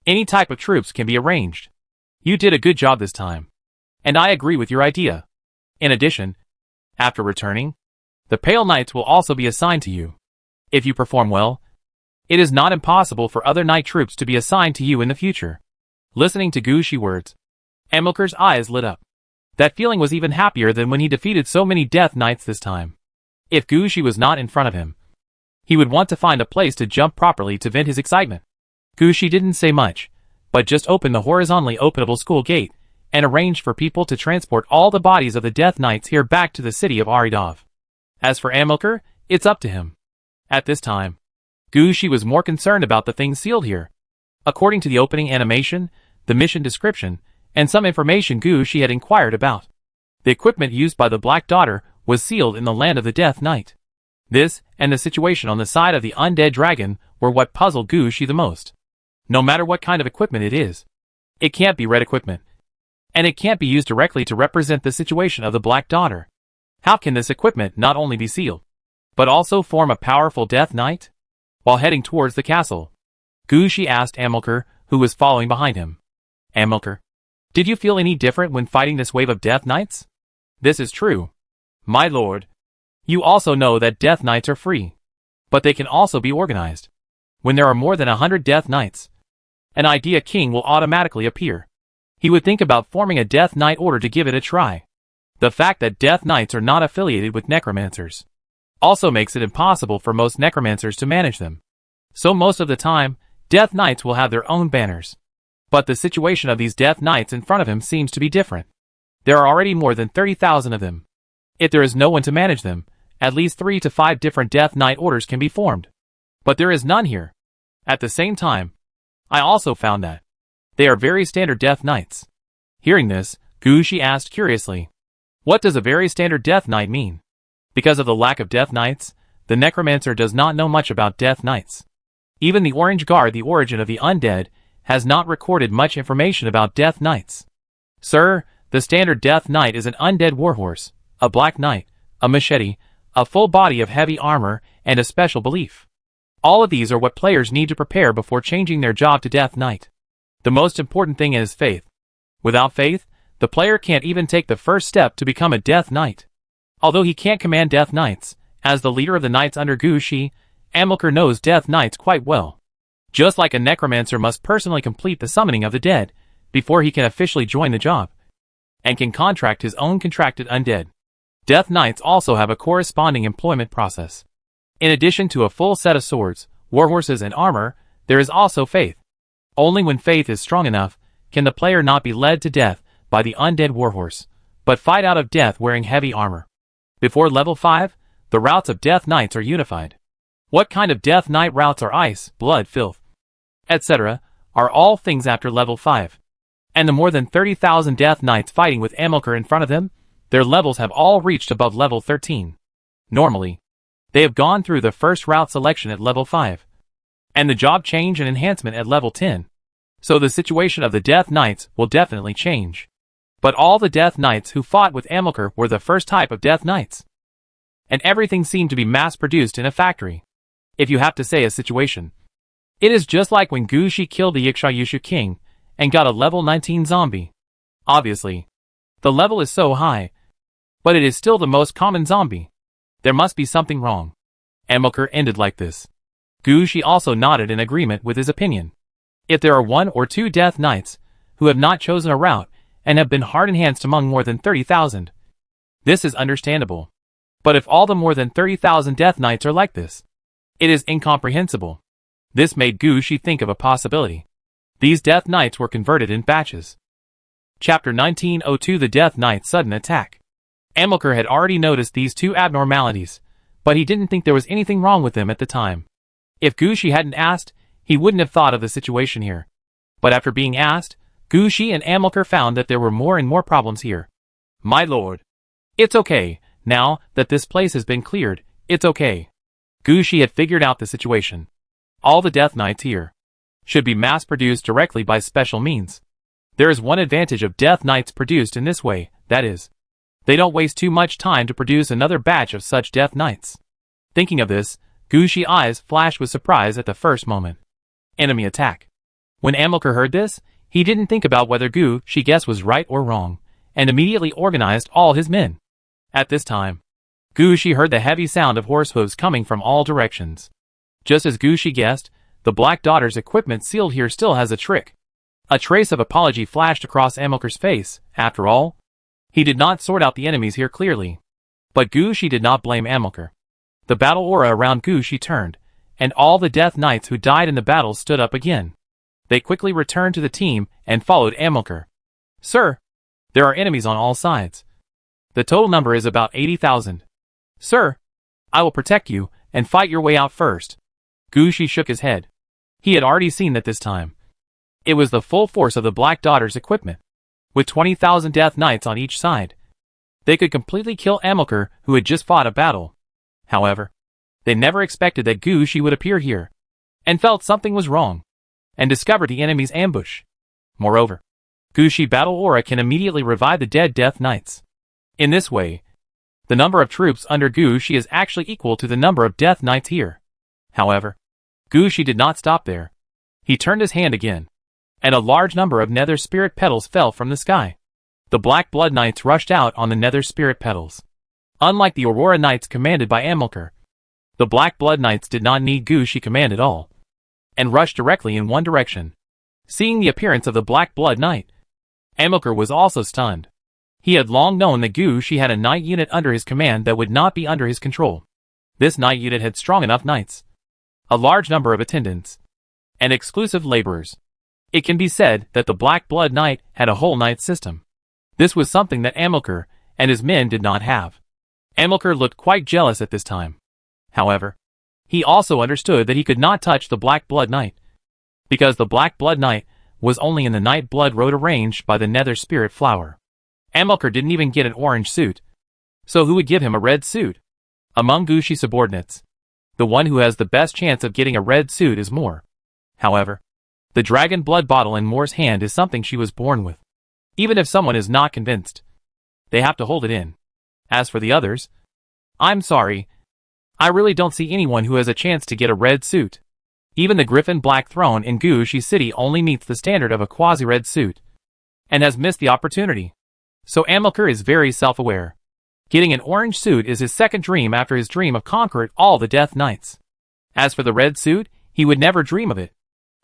any type of troops can be arranged. You did a good job this time. And I agree with your idea. In addition, after returning, the Pale Knights will also be assigned to you. If you perform well, it is not impossible for other knight troops to be assigned to you in the future. Listening to Gushi's words, Amilcar's eyes lit up. That feeling was even happier than when he defeated so many Death Knights this time. If Gushi was not in front of him, he would want to find a place to jump properly to vent his excitement. Gushi didn't say much, but just opened the horizontally openable school gate, and arranged for people to transport all the bodies of the Death Knights here back to the city of Aridov. As for Amilcar, it's up to him. At this time, Gushi was more concerned about the things sealed here. According to the opening animation, the mission description, and some information Gushi had inquired about, the equipment used by the Black Daughter was sealed in the land of the Death Knight. This, and the situation on the side of the undead dragon, were what puzzled Gushi the most. No matter what kind of equipment it is, it can't be red equipment, and it can't be used directly to represent the situation of the Black Daughter. How can this equipment not only be sealed, but also form a powerful Death Knight? While heading towards the castle, Gushi asked Amilcar, who was following behind him. Amilcar, did you feel any different when fighting this wave of Death Knights? This is true, my lord. You also know that Death Knights are free, but they can also be organized. When there are more than 100 Death Knights, an idea king will automatically appear. He would think about forming a Death Knight order to give it a try. The fact that Death Knights are not affiliated with necromancers also makes it impossible for most necromancers to manage them. So most of the time, Death Knights will have their own banners. But the situation of these Death Knights in front of him seems to be different. There are already more than 30,000 of them. If there is no one to manage them, at least 3 to 5 different Death Knight orders can be formed. But there is none here. At the same time, I also found that they are very standard Death Knights. Hearing this, Gushi asked curiously, what does a very standard Death Knight mean? Because of the lack of Death Knights, the Necromancer does not know much about Death Knights. Even the Orange Guard, the origin of the undead, has not recorded much information about Death Knights. Sir, the standard Death Knight is an undead warhorse, a black knight, a machete, a full body of heavy armor, and a special belief. All of these are what players need to prepare before changing their job to Death Knight. The most important thing is faith. Without faith, the player can't even take the first step to become a Death Knight. Although he can't command Death Knights, as the leader of the Knights under Gushi, Amilcar knows Death Knights quite well. Just like a Necromancer must personally complete the summoning of the dead, before he can officially join the job, and can contract his own contracted undead. Death Knights also have a corresponding employment process. In addition to a full set of swords, warhorses and armor, there is also faith. Only when faith is strong enough, can the player not be led to death by the undead warhorse, but fight out of death wearing heavy armor. Before level 5, the routes of Death Knights are unified. What kind of Death Knight routes are ice, blood, filth, etc., are all things after level 5. And the more than 30,000 Death Knights fighting with Amilcar in front of them, their levels have all reached above level 13. Normally, they have gone through the first route selection at level 5, and the job change and enhancement at level 10. So the situation of the Death Knights will definitely change. But all the Death Knights who fought with Amilcar were the first type of Death Knights. And everything seemed to be mass-produced in a factory. If you have to say a situation, it is just like when Gushi killed the Yikshayushu king and got a level 19 zombie. Obviously, the level is so high, but it is still the most common zombie. There must be something wrong. Amilcar ended like this. Gushi also nodded in agreement with his opinion. If there are 1 or 2 Death Knights who have not chosen a route and have been hard enhanced among more than 30,000, this is understandable. But if all the more than 30,000 Death Knights are like this, it is incomprehensible. This made Gushi think of a possibility. These Death Knights were converted in batches. Chapter 1902, The Death Knight's Sudden Attack. Amilcar had already noticed these 2 abnormalities, but he didn't think there was anything wrong with them at the time. If Gushi hadn't asked, he wouldn't have thought of the situation here. But after being asked, Gushi and Amilcar found that there were more and more problems here. My lord. It's okay, now that this place has been cleared, it's okay. Gushi had figured out the situation. All the Death Knights here should be mass-produced directly by special means. There is one advantage of Death Knights produced in this way, that is, they don't waste too much time to produce another batch of such Death Knights. Thinking of this, Gushi's eyes flashed with surprise at the first moment. Enemy attack. When Amilcar heard this, he didn't think about whether Gushi's guess was right or wrong, and immediately organized all his men. At this time, Gushi heard the heavy sound of horse hooves coming from all directions. Just as Gushi guessed, the Black Daughter's equipment sealed here still has a trick. A trace of apology flashed across Amilcar's face. After all, he did not sort out the enemies here clearly. But Gushi did not blame Amilcar. The battle aura around Gushi turned, and all the Death Knights who died in the battle stood up again. They quickly returned to the team and followed Amilcar. Sir, there are enemies on all sides. The total number is about 80,000. Sir, I will protect you and fight your way out first. Gushi shook his head. He had already seen that this time. It was the full force of the Black Daughter's equipment. With 20,000 Death Knights on each side, they could completely kill Amilcar, who had just fought a battle. However, they never expected that Gushi would appear here, and felt something was wrong, and discovered the enemy's ambush. Moreover, Gushi Battle Aura can immediately revive the dead Death Knights. In this way, the number of troops under Gushi is actually equal to the number of Death Knights here. However, Gushi did not stop there. He turned his hand again, and a large number of Nether Spirit Petals fell from the sky. The Black Blood Knights rushed out on the Nether Spirit Petals. Unlike the Aurora Knights commanded by Amilcar, the Black Blood Knights did not need Gushi command at all, and rushed directly in one direction. Seeing the appearance of the Black Blood Knight, Amilcar was also stunned. He had long known that Gushi had a knight unit under his command that would not be under his control. This knight unit had strong enough knights, a large number of attendants, and exclusive laborers. It can be said that the Black Blood Knight had a whole knight system. This was something that Amilcar and his men did not have. Amilcar looked quite jealous at this time. However, he also understood that he could not touch the Black Blood Knight, because the Black Blood Knight was only in the Night Blood Road arranged by the Nether Spirit Flower. Amilcar didn't even get an orange suit. So who would give him a red suit? Among Gushi's subordinates, the one who has the best chance of getting a red suit is Moore. However, the dragon blood bottle in Moore's hand is something she was born with. Even if someone is not convinced, they have to hold it in. As for the others, I'm sorry, I really don't see anyone who has a chance to get a red suit. Even the Griffin Black Throne in Gushi City only meets the standard of a quasi-red suit, and has missed the opportunity. So Amilcar is very self-aware. Getting an orange suit is his second dream after his dream of conquering all the Death Knights. As for the red suit, he would never dream of it.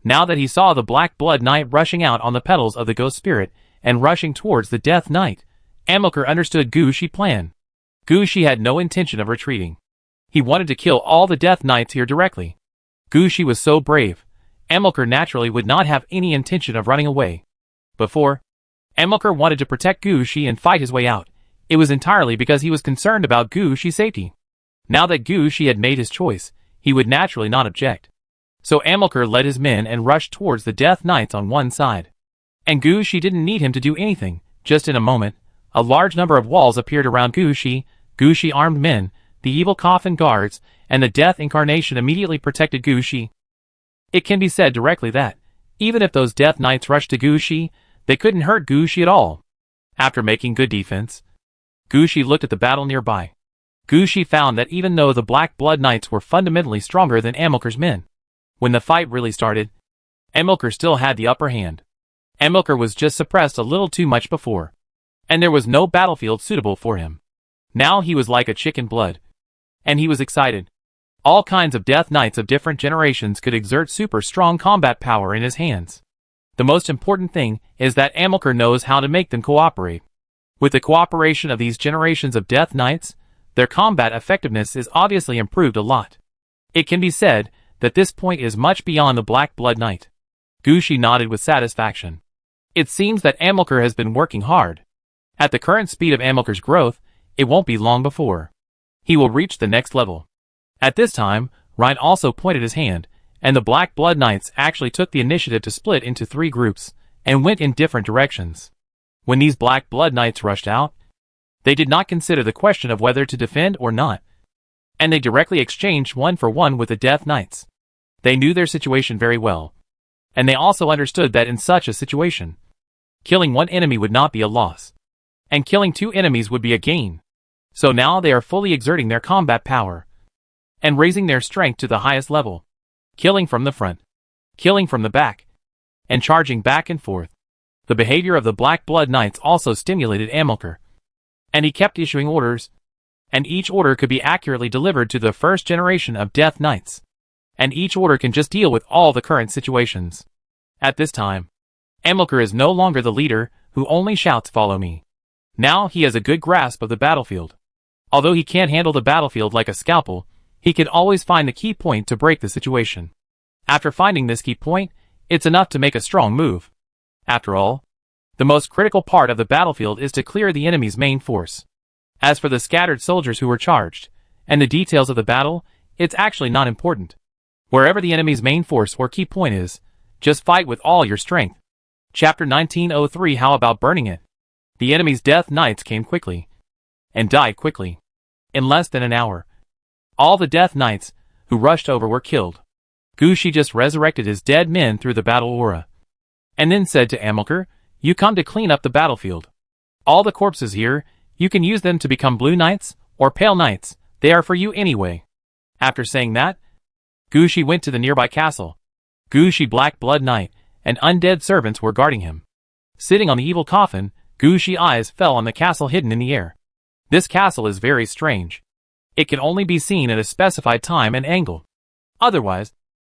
Now that he saw the Black Blood Knight rushing out on the petals of the Ghost Spirit and rushing towards the Death Knight, Amilcar understood Gushi's plan. Gushi had no intention of retreating. He wanted to kill all the Death Knights here directly. Gushi was so brave, Amilcar naturally would not have any intention of running away. Before, Amilcar wanted to protect Gushi and fight his way out. It was entirely because he was concerned about Gushi's safety. Now that Gushi had made his choice, he would naturally not object. So Amilcar led his men and rushed towards the Death Knights on one side. And Gushi didn't need him to do anything. Just in a moment, a large number of walls appeared around Gushi. Gushi armed men, the evil coffin guards, and the Death Incarnation immediately protected Gushi. It can be said directly that, even if those Death Knights rushed to Gushi, they couldn't hurt Gushi at all. After making good defense, Gushi looked at the battle nearby. Gushi found that even though the Black Blood Knights were fundamentally stronger than Amilcar's men, when the fight really started, Amilcar still had the upper hand. Amilcar was just suppressed a little too much before, and there was no battlefield suitable for him. Now he was like a chicken blood, and he was excited. All kinds of Death Knights of different generations could exert super strong combat power in his hands. The most important thing is that Amilcar knows how to make them cooperate. With the cooperation of these generations of Death Knights, their combat effectiveness is obviously improved a lot. It can be said that this point is much beyond the Black Blood Knight. Gushi nodded with satisfaction. It seems that Amilcar has been working hard. At the current speed of Amilcar's growth, it won't be long before he will reach the next level. At this time, Ryan also pointed his hand, and the Black Blood Knights actually took the initiative to split into 3 groups, and went in different directions. When these Black Blood Knights rushed out, they did not consider the question of whether to defend or not, and they directly exchanged 1-for-1 with the Death Knights. They knew their situation very well, and they also understood that in such a situation, killing one enemy would not be a loss, and killing 2 enemies would be a gain. So now they are fully exerting their combat power, and raising their strength to the highest level, killing from the front, killing from the back, and charging back and forth. The behavior of the Black Blood Knights also stimulated Amilcar, and he kept issuing orders, and each order could be accurately delivered to the first generation of Death Knights, and each order can just deal with all the current situations. At this time, Amilcar is no longer the leader who only shouts "follow me." Now he has a good grasp of the battlefield. Although he can't handle the battlefield like a scalpel, he can always find the key point to break the situation. After finding this key point, it's enough to make a strong move. After all, the most critical part of the battlefield is to clear the enemy's main force. As for the scattered soldiers who were charged, and the details of the battle, it's actually not important. Wherever the enemy's main force or key point is, just fight with all your strength. Chapter 1903. How about burning it? The enemy's Death Knights came quickly, and died quickly. In less than an hour, all the Death Knights who rushed over were killed. Gushi just resurrected his dead men through the battle aura, and then said to Amilcar, "You come to clean up the battlefield. All the corpses here, you can use them to become Blue Knights or Pale Knights, they are for you anyway." After saying that, Gushi went to the nearby castle. Gushi Black Blood Knight and undead servants were guarding him. Sitting on the evil coffin, Gushi's eyes fell on the castle hidden in the air. This castle is very strange. It can only be seen at a specified time and angle. Otherwise,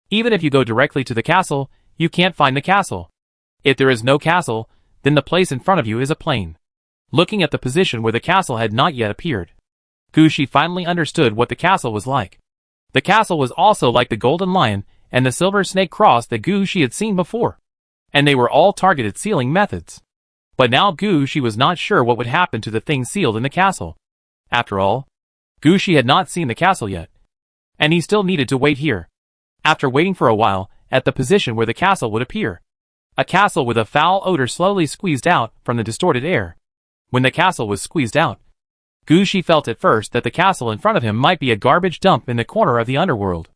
even if you go directly to the castle, you can't find the castle. If there is no castle, then the place in front of you is a plain. Looking at the position where the castle had not yet appeared, Gushi finally understood what the castle was like. The castle was also like the Golden Lion and the Silver Snake Cross that Gushi had seen before, and they were all targeted sealing methods. But now Gushi was not sure what would happen to the things sealed in the castle. After all, Gushi had not seen the castle yet, and he still needed to wait here. After waiting for a while, at the position where the castle would appear. A castle with a foul odor slowly squeezed out from the distorted air. When the castle was squeezed out, Gushi felt at first that the castle in front of him might be a garbage dump in the corner of the underworld.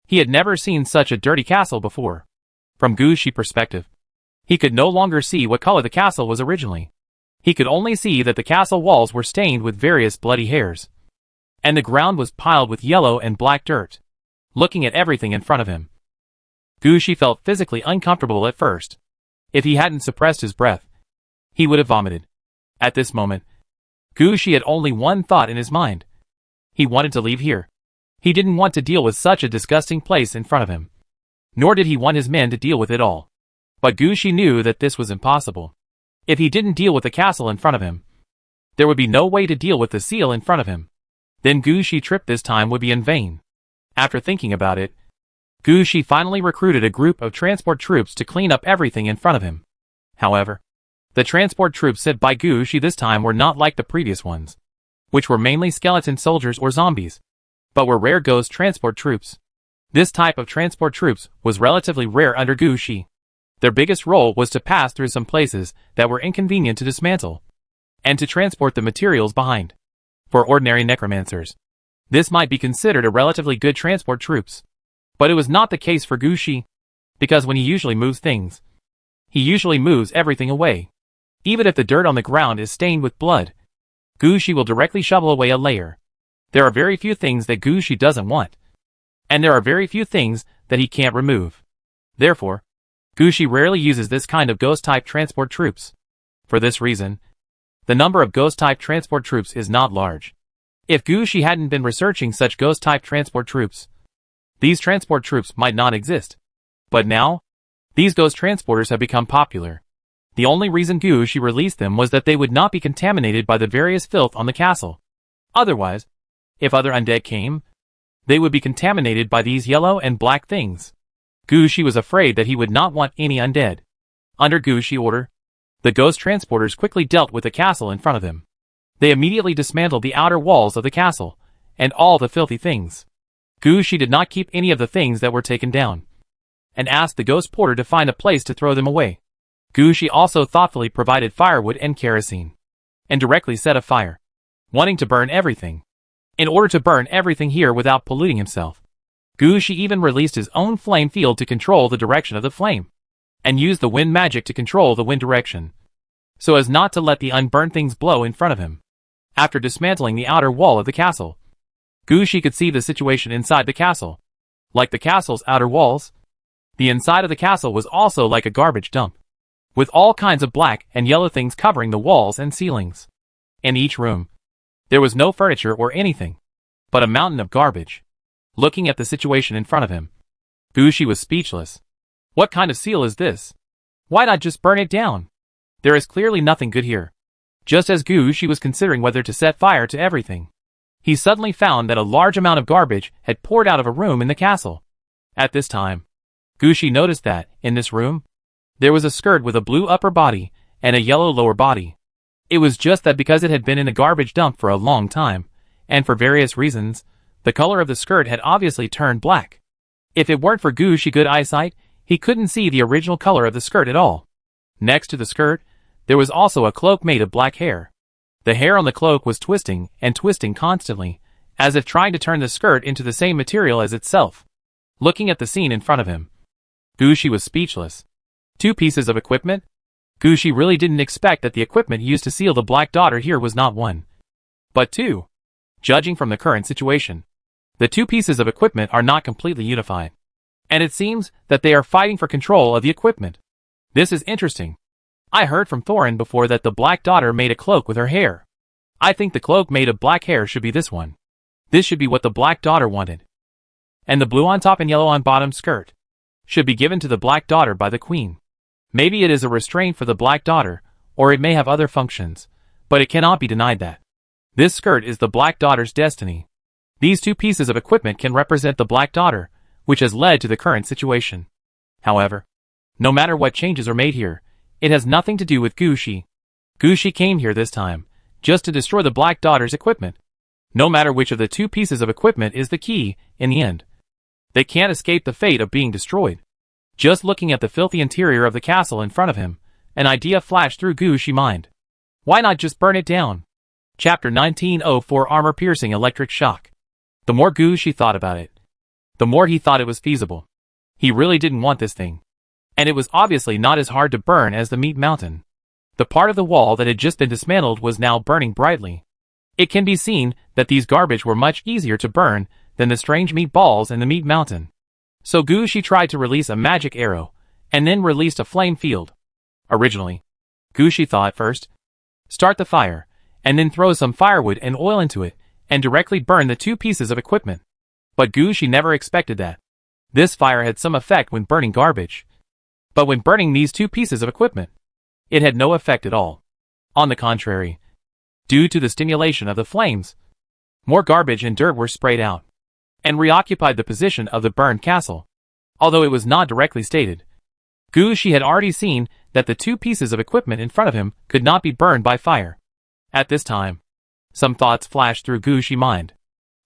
He had never seen such a dirty castle before. From Gushi's perspective, he could no longer see what color the castle was originally. He could only see that the castle walls were stained with various bloody hairs, and the ground was piled with yellow and black dirt. Looking at everything in front of him, Gushi felt physically uncomfortable at first. If he hadn't suppressed his breath, he would have vomited. At this moment, Gushi had only one thought in his mind. He wanted to leave here. He didn't want to deal with such a disgusting place in front of him. Nor did he want his men to deal with it all. But Gushi knew that this was impossible. If he didn't deal with the castle in front of him, there would be no way to deal with the seal in front of him. Then Gushi's trip this time would be in vain. After thinking about it, Gushi finally recruited a group of transport troops to clean up everything in front of him. However, the transport troops sent by Gushi this time were not like the previous ones, which were mainly skeleton soldiers or zombies, but were rare ghost transport troops. This type of transport troops was relatively rare under Gushi. Their biggest role was to pass through some places that were inconvenient to dismantle, and to transport the materials behind. For ordinary necromancers, this might be considered a relatively good transport troops. But it was not the case for Gushi, because when he usually moves things, he usually moves everything away. Even if the dirt on the ground is stained with blood, Gushi will directly shovel away a layer. There are very few things that Gushi doesn't want, and there are very few things that he can't remove. Therefore, Gushi rarely uses this kind of ghost-type transport troops. For this reason, the number of ghost-type transport troops is not large. If Gushi hadn't been researching such ghost-type transport troops, these transport troops might not exist. But now, these ghost transporters have become popular. The only reason Gushi released them was that they would not be contaminated by the various filth on the castle. Otherwise, if other undead came, they would be contaminated by these yellow and black things. Gushi was afraid that he would not want any undead. Under Gushi's order, the ghost transporters quickly dealt with the castle in front of them. They immediately dismantled the outer walls of the castle, and all the filthy things. Gushi did not keep any of the things that were taken down, and asked the ghost porter to find a place to throw them away. Gushi also thoughtfully provided firewood and kerosene, and directly set a fire, wanting to burn everything. In order to burn everything here without polluting himself, Gushi even released his own flame field to control the direction of the flame, and used the wind magic to control the wind direction, so as not to let the unburned things blow in front of him. After dismantling the outer wall of the castle, Gushi could see the situation inside the castle. Like the castle's outer walls, the inside of the castle was also like a garbage dump, with all kinds of black and yellow things covering the walls and ceilings. In each room, there was no furniture or anything, but a mountain of garbage. Looking at the situation in front of him, Gushi was speechless. What kind of seal is this? Why not just burn it down? There is clearly nothing good here. Just as Gushi was considering whether to set fire to everything, he suddenly found that a large amount of garbage had poured out of a room in the castle. At this time, Gushi noticed that, in this room, there was a skirt with a blue upper body and a yellow lower body. It was just that because it had been in a garbage dump for a long time, and for various reasons, the color of the skirt had obviously turned black. If it weren't for Gushi's good eyesight, he couldn't see the original color of the skirt at all. Next to the skirt, there was also a cloak made of black hair. The hair on the cloak was twisting and twisting constantly, as if trying to turn the skirt into the same material as itself. Looking at the scene in front of him, Gushi was speechless. 2 pieces of equipment? Gushi really didn't expect that the equipment used to seal the Black Daughter here was not 1, but 2. Judging from the current situation, the 2 pieces of equipment are not completely unified, and it seems that they are fighting for control of the equipment. This is interesting. I heard from Thorin before that the Black Daughter made a cloak with her hair. I think the cloak made of black hair should be this one. This should be what the Black Daughter wanted. And the blue on top and yellow on bottom skirt should be given to the Black Daughter by the Queen. Maybe it is a restraint for the Black Daughter, or it may have other functions, but it cannot be denied that this skirt is the Black Daughter's destiny. These 2 pieces of equipment can represent the Black Daughter, which has led to the current situation. However, no matter what changes are made here, it has nothing to do with Gushi. Gushi came here this time, just to destroy the Black Daughter's equipment. No matter which of the 2 pieces of equipment is the key, in the end, they can't escape the fate of being destroyed. Just looking at the filthy interior of the castle in front of him, an idea flashed through Gushi's mind. Why not just burn it down? Chapter 1904 Armor-Piercing Electric Shock. The more Gushi thought about it, the more he thought it was feasible. He really didn't want this thing. And it was obviously not as hard to burn as the meat mountain. The part of the wall that had just been dismantled was now burning brightly. It can be seen that these garbage were much easier to burn than the strange meat balls in the meat mountain. So Gushi tried to release a magic arrow, and then released a flame field. Originally, Gushi thought first, start the fire, and then throw some firewood and oil into it, and directly burn the two pieces of equipment. But Gushi never expected that. This fire had some effect when burning garbage. But when burning these two pieces of equipment, it had no effect at all. On the contrary, due to the stimulation of the flames, more garbage and dirt were sprayed out, and reoccupied the position of the burned castle. Although it was not directly stated, Gushi had already seen that the two pieces of equipment in front of him could not be burned by fire. At this time, some thoughts flashed through Gushi's mind.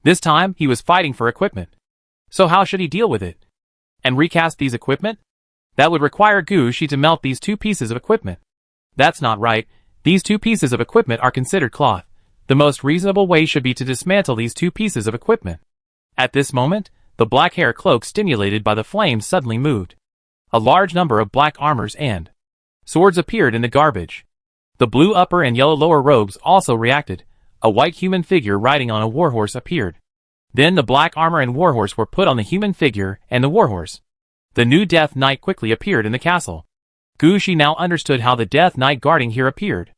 This time, he was fighting for equipment. So how should he deal with it? And recast these equipment? That would require Gushi to melt these two pieces of equipment. That's not right. These two pieces of equipment are considered cloth. The most reasonable way should be to dismantle these two pieces of equipment. At this moment, the black hair cloak stimulated by the flames suddenly moved. A large number of black armors and swords appeared in the garbage. The blue upper and yellow lower robes also reacted. A white human figure riding on a warhorse appeared. Then the black armor and warhorse were put on the human figure and the warhorse. The new Death Knight quickly appeared in the castle. Gushi now understood how the Death Knight guarding here appeared.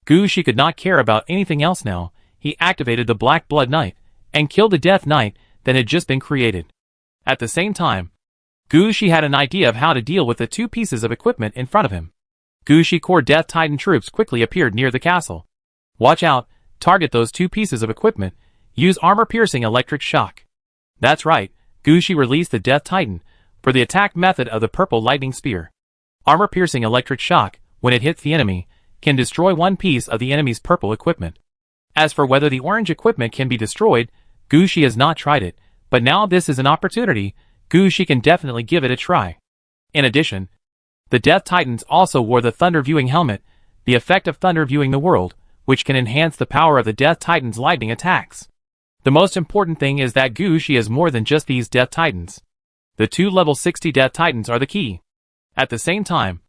Gushi could not care about anything else now. He activated the Black Blood Knight and killed the Death Knight that had just been created. At the same time, Gushi had an idea of how to deal with the two pieces of equipment in front of him. Gushi Core Death Titan troops quickly appeared near the castle. Watch out, target those two pieces of equipment. Use armor-piercing electric shock. That's right, Gushi released the Death Titan for the attack method of the purple lightning spear. Armor-piercing electric shock, when it hits the enemy, can destroy one piece of the enemy's purple equipment. As for whether the orange equipment can be destroyed, Gushi has not tried it, but now this is an opportunity. Gushi can definitely give it a try. In addition, the Death Titans also wore the Thunder Viewing Helmet, the effect of thunder viewing the world, which can enhance the power of the Death Titans' lightning attacks. The most important thing is that Gushi is more than just these Death Titans. The two level 60 Death Titans are the key. At the same time,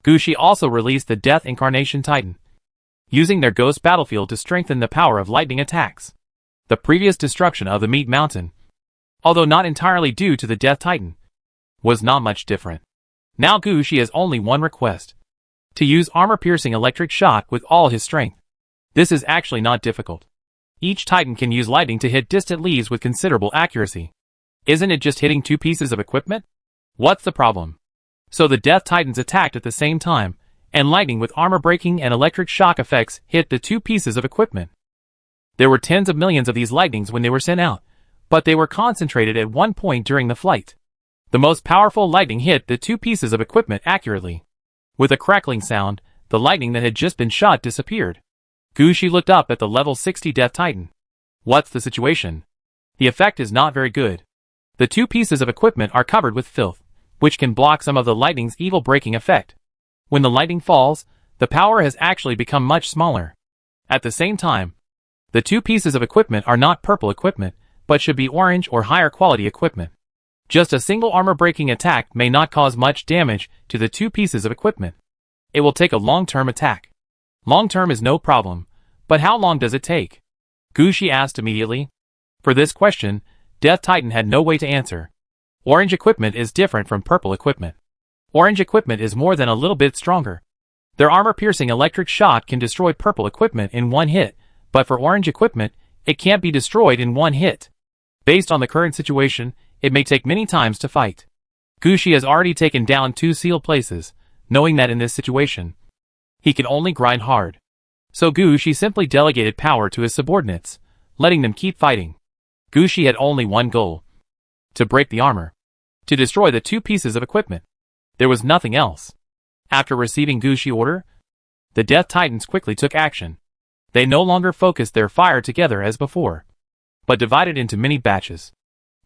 Gushi also released the Death Incarnation Titan, using their ghost battlefield to strengthen the power of lightning attacks. The previous destruction of the Meat Mountain, although not entirely due to the Death Titan, was not much different. Now Gushi has only one request: to use armor-piercing electric shock with all his strength. This is actually not difficult. Each Titan can use lightning to hit distant leaves with considerable accuracy. Isn't it just hitting two pieces of equipment? What's the problem? So the Death Titans attacked at the same time, and lightning with armor-breaking and electric shock effects hit the two pieces of equipment. There were tens of millions of these lightnings when they were sent out, but they were concentrated at one point during the flight. The most powerful lightning hit the two pieces of equipment accurately. With a crackling sound, the lightning that had just been shot disappeared. Gushi looked up at the level 60 Death Titan. What's the situation? The effect is not very good. The two pieces of equipment are covered with filth, which can block some of the lightning's evil breaking effect. When the lightning falls, the power has actually become much smaller. At the same time, the two pieces of equipment are not purple equipment, but should be orange or higher quality equipment. Just a single armor-breaking attack may not cause much damage to the two pieces of equipment. It will take a long-term attack. Long-term is no problem, but how long does it take? Gushi asked immediately. For this question, Death Titan had no way to answer. Orange equipment is different from purple equipment. Orange equipment is more than a little bit stronger. Their armor-piercing electric shock can destroy purple equipment in one hit, but for orange equipment, it can't be destroyed in one hit. Based on the current situation, it may take many times to fight. Gushi has already taken down two sealed places, knowing that in this situation, he can only grind hard. So Gushi simply delegated power to his subordinates, letting them keep fighting. Gushi had only one goal: to break the armor, to destroy the two pieces of equipment. There was nothing else. After receiving Gushi's order, the Death Titans quickly took action. They no longer focused their fire together as before, but divided into many batches.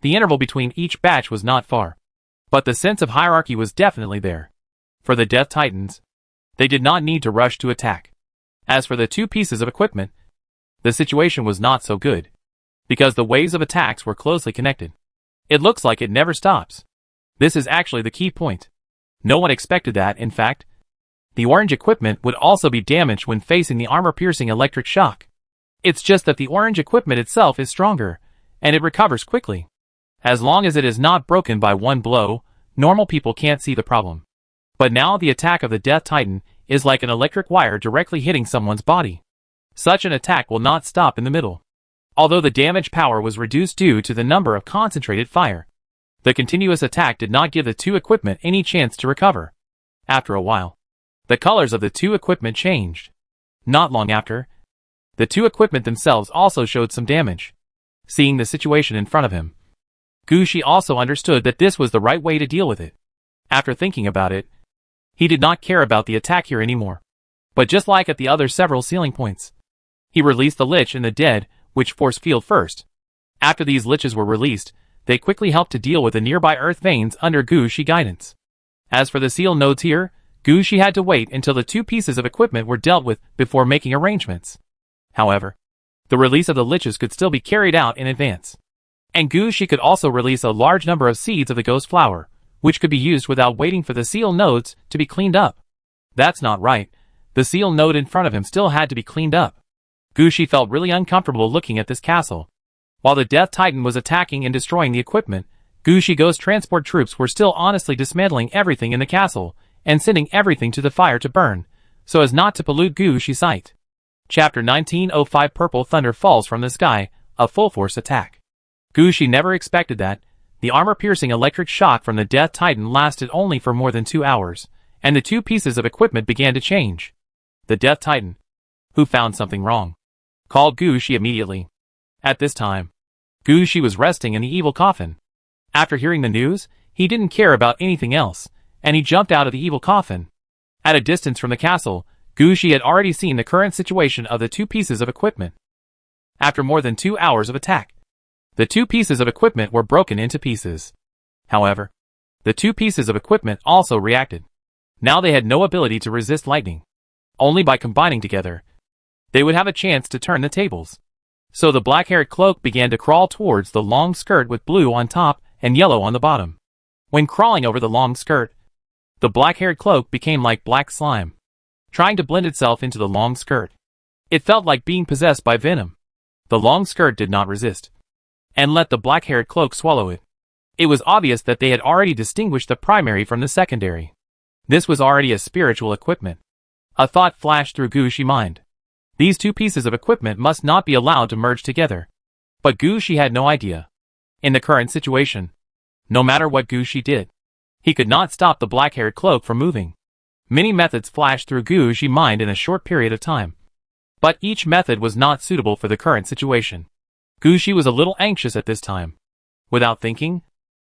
The interval between each batch was not far. But the sense of hierarchy was definitely there. For the Death Titans, they did not need to rush to attack. As for the two pieces of equipment, the situation was not so good, because the waves of attacks were closely connected. It looks like it never stops. This is actually the key point. No one expected that, in fact. The orange equipment would also be damaged when facing the armor-piercing electric shock. It's just that the orange equipment itself is stronger, and it recovers quickly. As long as it is not broken by one blow, normal people can't see the problem. But now the attack of the Death Titan is like an electric wire directly hitting someone's body. Such an attack will not stop in the middle. Although the damage power was reduced due to the number of concentrated fire, the continuous attack did not give the two equipment any chance to recover. After a while, the colors of the two equipment changed. Not long after, the two equipment themselves also showed some damage. Seeing the situation in front of him, Gushi also understood that this was the right way to deal with it. After thinking about it, he did not care about the attack here anymore. But just like at the other several ceiling points, he released the Lich and the Dead, which force field first. After these Liches were released, they quickly helped to deal with the nearby earth veins under Gushi guidance. As for the seal nodes here, Gushi had to wait until the two pieces of equipment were dealt with before making arrangements. However, the release of the Liches could still be carried out in advance. And Gushi could also release a large number of seeds of the Ghost Flower, which could be used without waiting for the seal nodes to be cleaned up. That's not right. The seal node in front of him still had to be cleaned up. Gushi felt really uncomfortable looking at this castle. While the Death Titan was attacking and destroying the equipment, Gushi Ghost transport troops were still honestly dismantling everything in the castle and sending everything to the fire to burn, so as not to pollute Gushi's sight. Chapter 1905 Purple Thunder falls from the sky, a full-force attack. Gushi never expected that. The armor-piercing electric shock from the Death Titan lasted only for more than 2 hours, and the two pieces of equipment began to change. The Death Titan, who found something wrong, called Gushi immediately. At this time, Gushi was resting in the evil coffin. After hearing the news, he didn't care about anything else, and he jumped out of the evil coffin. At a distance from the castle, Gushi had already seen the current situation of the two pieces of equipment. After more than 2 hours of attack, the two pieces of equipment were broken into pieces. However, the two pieces of equipment also reacted. Now they had no ability to resist lightning. Only by combining together, they would have a chance to turn the tables. So the black-haired cloak began to crawl towards the long skirt with blue on top and yellow on the bottom. When crawling over the long skirt, the black-haired cloak became like black slime, trying to blend itself into the long skirt. It felt like being possessed by venom. The long skirt did not resist, and let the black-haired cloak swallow it. It was obvious that they had already distinguished the primary from the secondary. This was already a spiritual equipment. A thought flashed through Gushi's mind. These two pieces of equipment must not be allowed to merge together. But Gushi had no idea. In the current situation, no matter what Gushi did, he could not stop the black-haired cloak from moving. Many methods flashed through Gushi's mind in a short period of time. But each method was not suitable for the current situation. Gushi was a little anxious at this time. Without thinking,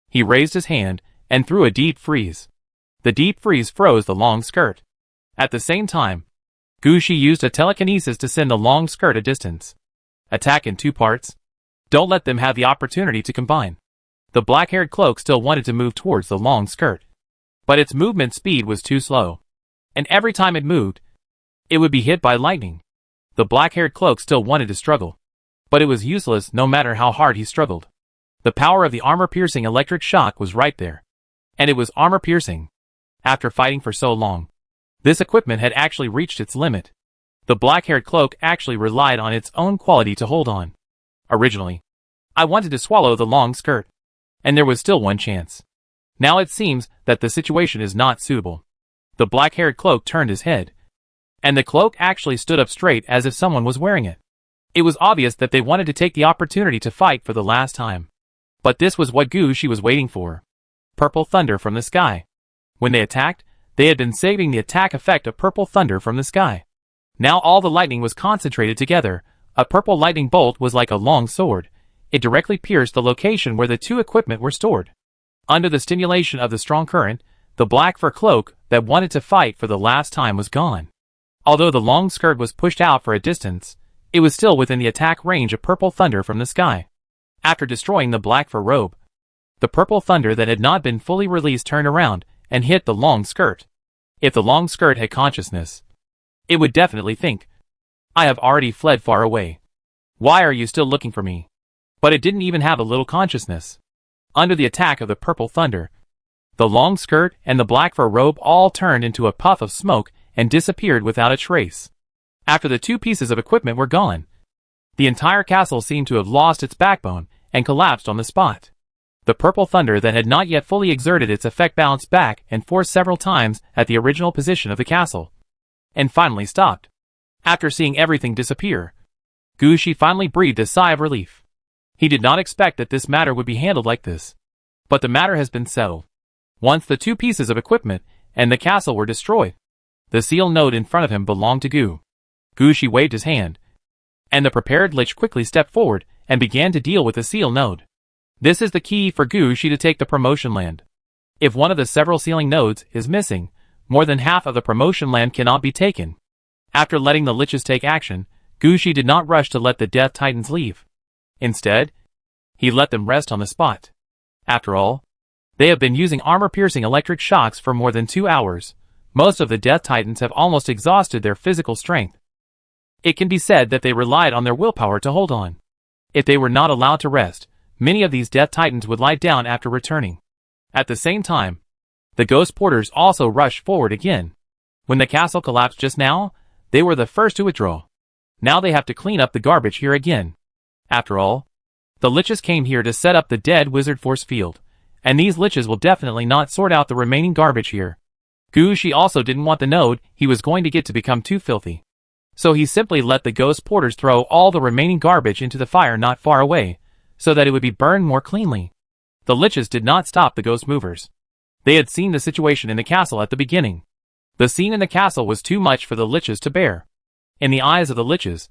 he raised his hand and threw a deep freeze. The deep freeze froze the long skirt. At the same time, Gushi used a telekinesis to send the long skirt a distance. Attack in 2 parts. Don't let them have the opportunity to combine. The black-haired cloak still wanted to move towards the long skirt, but its movement speed was too slow. And every time it moved, it would be hit by lightning. The black-haired cloak still wanted to struggle, but it was useless no matter how hard he struggled. The power of the armor-piercing electric shock was right there. And it was armor-piercing. After fighting for so long, this equipment had actually reached its limit. The black-haired cloak actually relied on its own quality to hold on. Originally, I wanted to swallow the long skirt, and there was still one chance. Now it seems that the situation is not suitable. The black-haired cloak turned his head, and the cloak actually stood up straight as if someone was wearing it. It was obvious that they wanted to take the opportunity to fight for the last time. But this was what Gushi was waiting for. Purple thunder from the sky. When they attacked, they had been saving the attack effect of purple thunder from the sky. Now all the lightning was concentrated together. A purple lightning bolt was like a long sword. It directly pierced the location where the two equipment were stored. Under the stimulation of the strong current, the black fur cloak that wanted to fight for the last time was gone. Although the long skirt was pushed out for a distance, it was still within the attack range of purple thunder from the sky. After destroying the black fur robe, The purple thunder that had not been fully released turned around and hit the long skirt. If the long skirt had consciousness, it would definitely think, I have already fled far away. Why are you still looking for me? But it didn't even have a little consciousness. Under the attack of the purple thunder, the long skirt and the black fur robe all turned into a puff of smoke and disappeared without a trace. After the two pieces of equipment were gone, the entire castle seemed to have lost its backbone and collapsed on the spot. The purple thunder that had not yet fully exerted its effect bounced back and forth several times at the original position of the castle, and finally stopped. After seeing everything disappear, Gushi finally breathed a sigh of relief. He did not expect that this matter would be handled like this. But the matter has been settled. Once the two pieces of equipment and the castle were destroyed, the seal node in front of him belonged to Gu. Gushi waved his hand, and the prepared lich quickly stepped forward and began to deal with the seal node. This is the key for Gushi to take the promotion land. If one of the several sealing nodes is missing, more than half of the promotion land cannot be taken. After letting the liches take action, Gushi did not rush to let the Death Titans leave. Instead, he let them rest on the spot. After all, they have been using armor-piercing electric shocks for more than 2 hours. Most of the Death Titans have almost exhausted their physical strength. It can be said that they relied on their willpower to hold on. If they were not allowed to rest, many of these Death Titans would lie down after returning. At the same time, the Ghost Porters also rushed forward again. When the castle collapsed just now, they were the first to withdraw. Now they have to clean up the garbage here again. After all, the liches came here to set up the dead wizard force field, and these liches will definitely not sort out the remaining garbage here. Gushi also didn't want the node he was going to get to become too filthy. So he simply let the Ghost Porters throw all the remaining garbage into the fire not far away, so that it would be burned more cleanly. The liches did not stop the Ghost Movers. They had seen the situation in the castle at the beginning. The scene in the castle was too much for the liches to bear. In the eyes of the liches,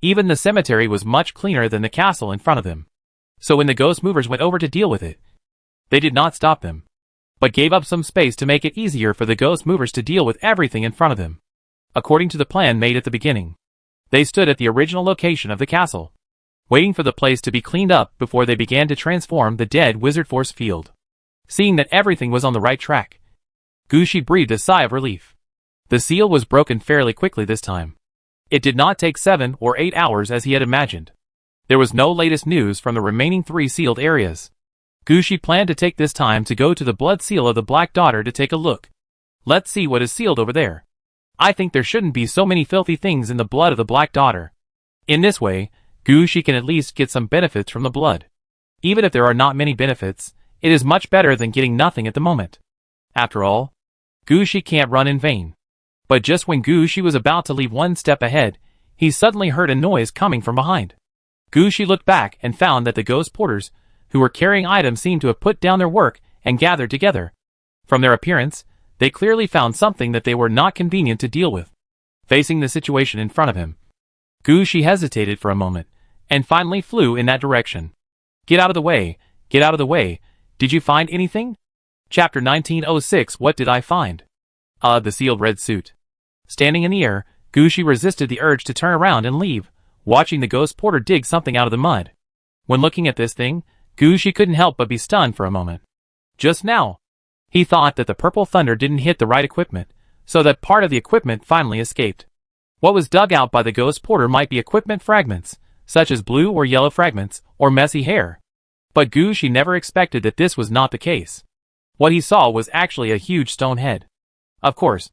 even the cemetery was much cleaner than the castle in front of them. So when the Ghost Movers went over to deal with it, they did not stop them, but gave up some space to make it easier for the Ghost Movers to deal with everything in front of them. According to the plan made at the beginning, they stood at the original location of the castle, waiting for the place to be cleaned up before they began to transform the dead wizard force field. Seeing that everything was on the right track, Gushi breathed a sigh of relief. The seal was broken fairly quickly this time. It did not take 7 or 8 hours as he had imagined. There was no latest news from the remaining 3 sealed areas. Gushi planned to take this time to go to the blood seal of the Black Daughter to take a look. Let's see what is sealed over there. I think there shouldn't be so many filthy things in the blood of the Black Daughter. In this way, Gushi can at least get some benefits from the blood. Even if there are not many benefits, it is much better than getting nothing at the moment. After all, Gushi can't run in vain. But just when Gushi was about to leave one step ahead, he suddenly heard a noise coming from behind. Gushi looked back and found that the Ghost Porters, who were carrying items, seemed to have put down their work and gathered together. From their appearance, they clearly found something that they were not convenient to deal with. Facing the situation in front of him, Gushi hesitated for a moment, and finally flew in that direction. Get out of the way, get out of the way, did you find anything? Chapter 1906. What did I find? The sealed red suit. Standing in the air, Gushi resisted the urge to turn around and leave, watching the Ghost Porter dig something out of the mud. When looking at this thing, Gushi couldn't help but be stunned for a moment. Just now, he thought that the purple thunder didn't hit the right equipment, so that part of the equipment finally escaped. What was dug out by the Ghost Porter might be equipment fragments, such as blue or yellow fragments, or messy hair. But Gushi never expected that this was not the case. What he saw was actually a huge stone head. Of course,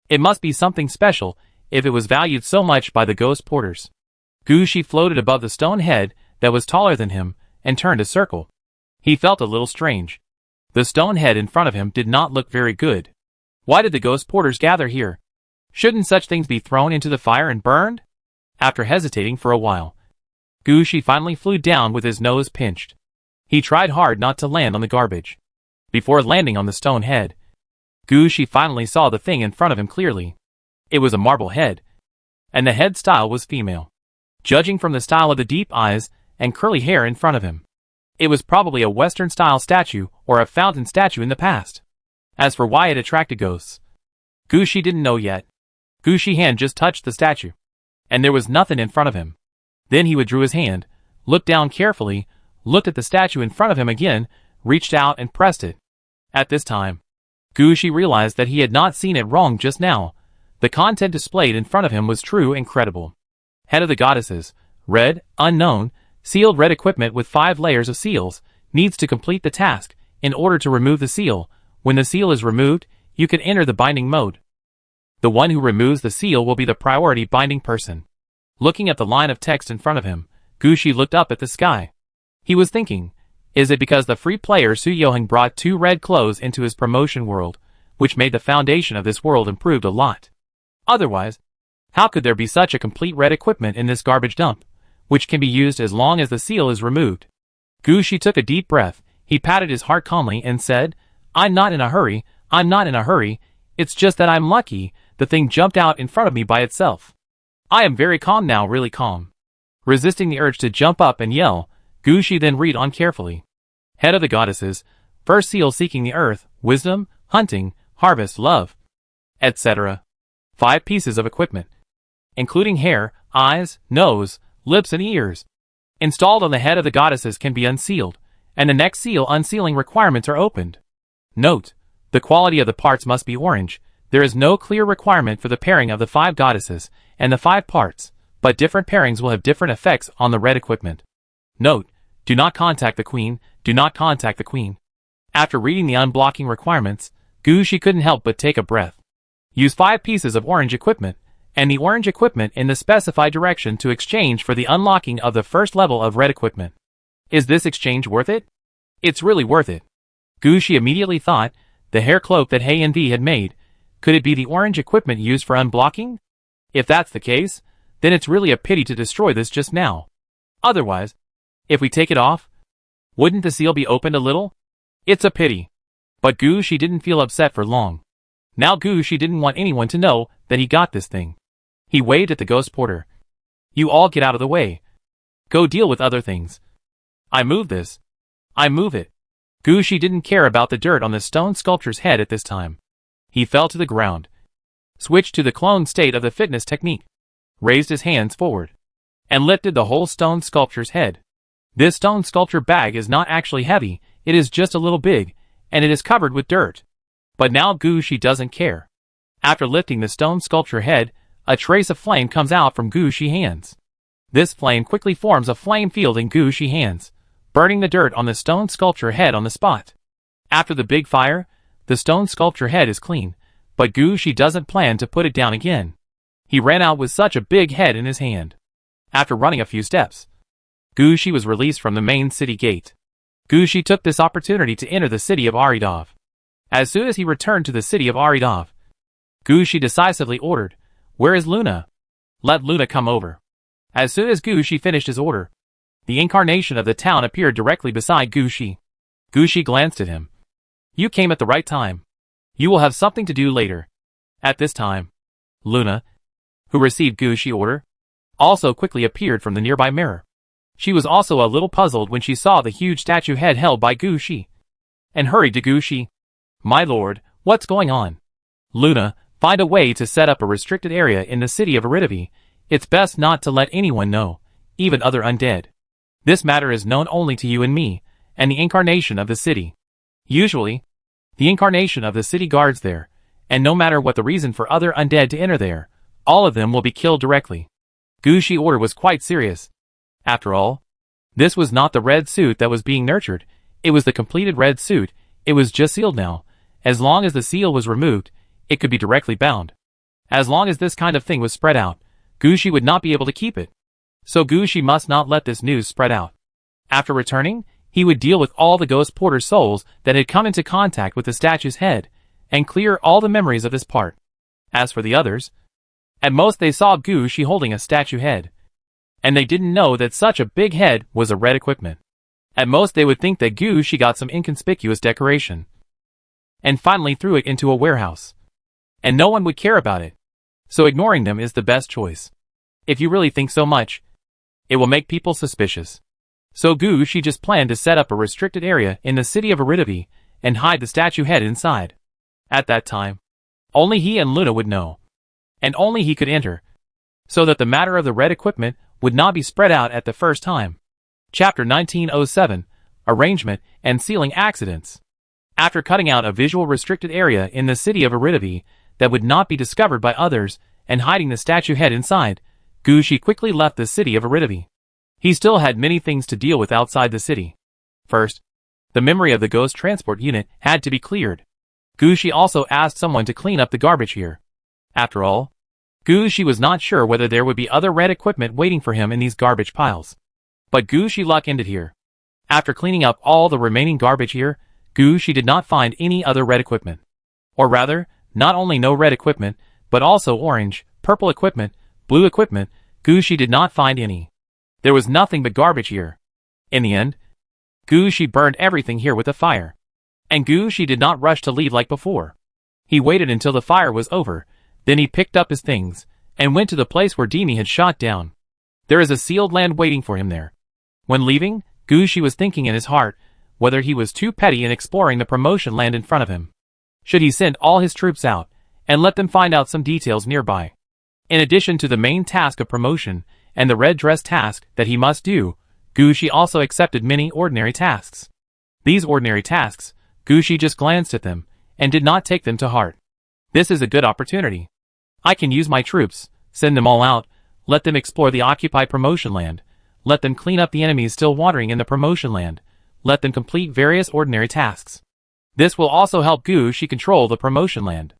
it must be something special if it was valued so much by the Ghost Porters. Gushi floated above the stone head that was taller than him and turned a circle. He felt a little strange. The stone head in front of him did not look very good. Why did the Ghost Porters gather here? Shouldn't such things be thrown into the fire and burned? After hesitating for a while, Gushi finally flew down with his nose pinched. He tried hard not to land on the garbage. Before landing on the stone head, Gushi finally saw the thing in front of him clearly. It was a marble head, and the head style was female. Judging from the style of the deep eyes and curly hair in front of him, it was probably a Western-style statue or a fountain statue in the past. As for why it attracted ghosts, Gushi didn't know yet. Gushi's hand just touched the statue, and there was nothing in front of him. Then he withdrew his hand, looked down carefully, looked at the statue in front of him again, reached out and pressed it. At this time, Gushi realized that he had not seen it wrong just now. The content displayed in front of him was true and credible. Head of the goddesses, red, unknown, sealed red equipment with 5 layers of seals, needs to complete the task. In order to remove the seal, when the seal is removed, you can enter the binding mode. The one who removes the seal will be the priority binding person. Looking at the line of text in front of him, Gushi looked up at the sky. He was thinking, is it because the free player Su Yoheng brought 2 red clothes into his promotion world, which made the foundation of this world improved a lot? Otherwise, how could there be such a complete red equipment in this garbage dump, which can be used as long as the seal is removed? Gushi took a deep breath. He patted his heart calmly and said, I'm not in a hurry, it's just that I'm lucky, the thing jumped out in front of me by itself. I am very calm now, really calm. Resisting the urge to jump up and yell, Gushi then read on carefully. Head of the goddesses, first seal seeking the earth, wisdom, hunting, harvest, love, etc. 5 pieces of equipment, including hair, eyes, nose, lips and ears, installed on the head of the goddesses can be unsealed, and the next seal unsealing requirements are opened. Note, the quality of the parts must be orange. There is no clear requirement for the pairing of the 5 goddesses and the 5 parts, but different pairings will have different effects on the red equipment. Note, do not contact the queen, do not contact the queen. After reading the unblocking requirements, Gushi couldn't help but take a breath. Use 5 pieces of orange equipment, and the orange equipment in the specified direction to exchange for the unlocking of the first level of red equipment. Is this exchange worth it? It's really worth it. Gushi immediately thought, the hair cloak that Hei and V had made, could it be the orange equipment used for unblocking? If that's the case, then it's really a pity to destroy this just now. Otherwise, if we take it off, wouldn't the seal be opened a little? It's a pity. But Gushi didn't feel upset for long. Now Gushi didn't want anyone to know that he got this thing. He waved at the ghost porter. You all get out of the way. Go deal with other things. I move this. I move it. Gushi didn't care about the dirt on the stone sculpture's head at this time. He fell to the ground, switched to the clone state of the fitness technique, raised his hands forward, and lifted the whole stone sculpture's head. This stone sculpture bag is not actually heavy, it is just a little big, and it is covered with dirt. But now Gushi doesn't care. After lifting the stone sculpture head, a trace of flame comes out from Gushi hands. This flame quickly forms a flame field in Gushi hands, burning the dirt on the stone sculpture head on the spot. After the big fire, the stone sculpture head is clean, but Gushi doesn't plan to put it down again. He ran out with such a big head in his hand. After running a few steps, Gushi was released from the main city gate. Gushi took this opportunity to enter the city of Aridov. As soon as he returned to the city of Aridov, Gushi decisively ordered, Where is Luna? Let Luna come over. As soon as Gushi finished his order, the incarnation of the town appeared directly beside Gushi. Gushi glanced at him. You came at the right time. You will have something to do later. At this time, Luna, who received Gushi's order, also quickly appeared from the nearby mirror. She was also a little puzzled when she saw the huge statue head held by Gushi, and hurried to Gushi. My lord, what's going on? Luna, find a way to set up a restricted area in the city of Aridavi. It's best not to let anyone know, even other undead. This matter is known only to you and me, and the incarnation of the city. Usually, the incarnation of the city guards there, and no matter what the reason for other undead to enter there, all of them will be killed directly. Gushi's order was quite serious. After all, this was not the red suit that was being nurtured, it was the completed red suit. It was just sealed now. As long as the seal was removed, it could be directly bound. As long as this kind of thing was spread out, Gushi would not be able to keep it. So Gushi must not let this news spread out. After returning, he would deal with all the ghost porter souls that had come into contact with the statue's head, and clear all the memories of this part. As for the others, at most they saw Gushi holding a statue head, and they didn't know that such a big head was a red equipment. At most they would think that Gushi got some inconspicuous decoration, and finally threw it into a warehouse, and no one would care about it. So ignoring them is the best choice. If you really think so much, it will make people suspicious. So Gushi just planned to set up a restricted area in the city of Aridavi and hide the statue head inside. At that time, only he and Luna would know, and only he could enter, so that the matter of the red equipment would not be spread out at the first time. Chapter 1907, arrangement, and sealing accidents. After cutting out a visual restricted area in the city of Aridity that would not be discovered by others and hiding the statue head inside, Gushi quickly left the city of Aridity. He still had many things to deal with outside the city. First, the memory of the ghost transport unit had to be cleared. Gushi also asked someone to clean up the garbage here. After all, Gushi was not sure whether there would be other red equipment waiting for him in these garbage piles. But Gushi luck ended here. After cleaning up all the remaining garbage here, Gushi did not find any other red equipment. Or rather, not only no red equipment, but also orange, purple equipment, blue equipment. Gushi did not find any. There was nothing but garbage here. In the end, Gushi burned everything here with a fire. And Gushi did not rush to leave like before. He waited until the fire was over, then he picked up his things, and went to the place where Demi had shot down. There is a sealed land waiting for him there. When leaving, Gushi was thinking in his heart whether he was too petty in exploring the promotion land in front of him. Should he send all his troops out, and let them find out some details nearby? In addition to the main task of promotion, and the red dress task that he must do, Gushi also accepted many ordinary tasks. These ordinary tasks, Gushi just glanced at them, and did not take them to heart. This is a good opportunity. I can use my troops, send them all out, let them explore the occupied promotion land, let them clean up the enemies still wandering in the promotion land, let them complete various ordinary tasks. This will also help Gushi control the promotion land.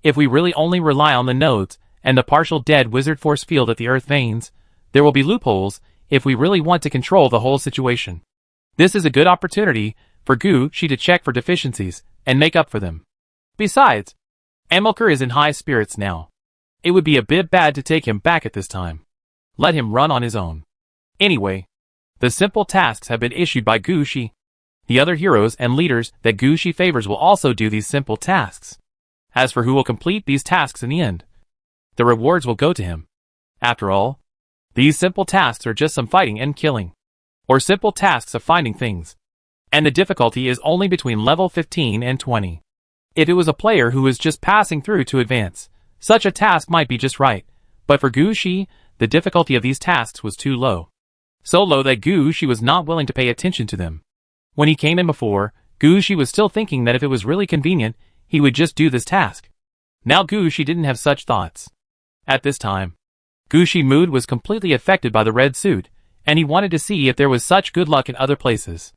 If we really only rely on the nodes, and the partial dead wizard force field at the earth veins, there will be loopholes if we really want to control the whole situation. This is a good opportunity for Gushi to check for deficiencies, and make up for them. Besides, Amilcar is in high spirits now. It would be a bit bad to take him back at this time. Let him run on his own. Anyway, the simple tasks have been issued by Gushi. The other heroes and leaders that Gushi favors will also do these simple tasks. As for who will complete these tasks in the end, the rewards will go to him. After all, these simple tasks are just some fighting and killing, or simple tasks of finding things. And the difficulty is only between level 15 and 20. If it was a player who was just passing through to advance, such a task might be just right, but for Gushi, the difficulty of these tasks was too low. So low that Gushi was not willing to pay attention to them. When he came in before, Gushi was still thinking that if it was really convenient, he would just do this task. Now Gushi didn't have such thoughts. At this time, Gushi's mood was completely affected by the red suit, and he wanted to see if there was such good luck in other places.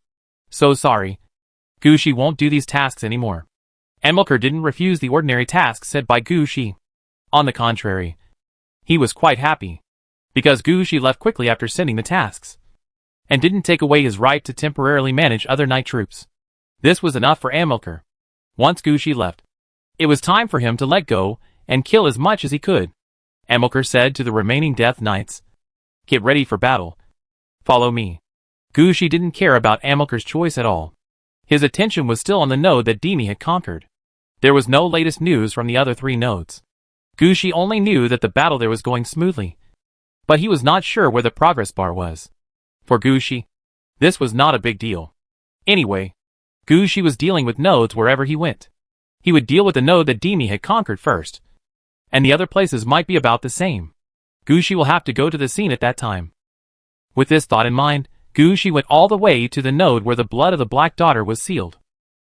So sorry. Gushi won't do these tasks anymore. Amilcar didn't refuse the ordinary tasks set by Gushi. On the contrary, he was quite happy, because Gushi left quickly after sending the tasks, and didn't take away his right to temporarily manage other knight troops. This was enough for Amilcar. Once Gushi left, it was time for him to let go and kill as much as he could. Amilcar said to the remaining death knights, "Get ready for battle. Follow me." Gushi didn't care about Amilcar's choice at all. His attention was still on the node that Demi had conquered. There was no latest news from the other 3 nodes. Gushi only knew that the battle there was going smoothly, but he was not sure where the progress bar was. For Gushi, this was not a big deal. Anyway, Gushi was dealing with nodes wherever he went. He would deal with the node that Demi had conquered first, and the other places might be about the same. Gushi will have to go to the scene at that time. With this thought in mind, Gushi went all the way to the node where the blood of the Black Daughter was sealed.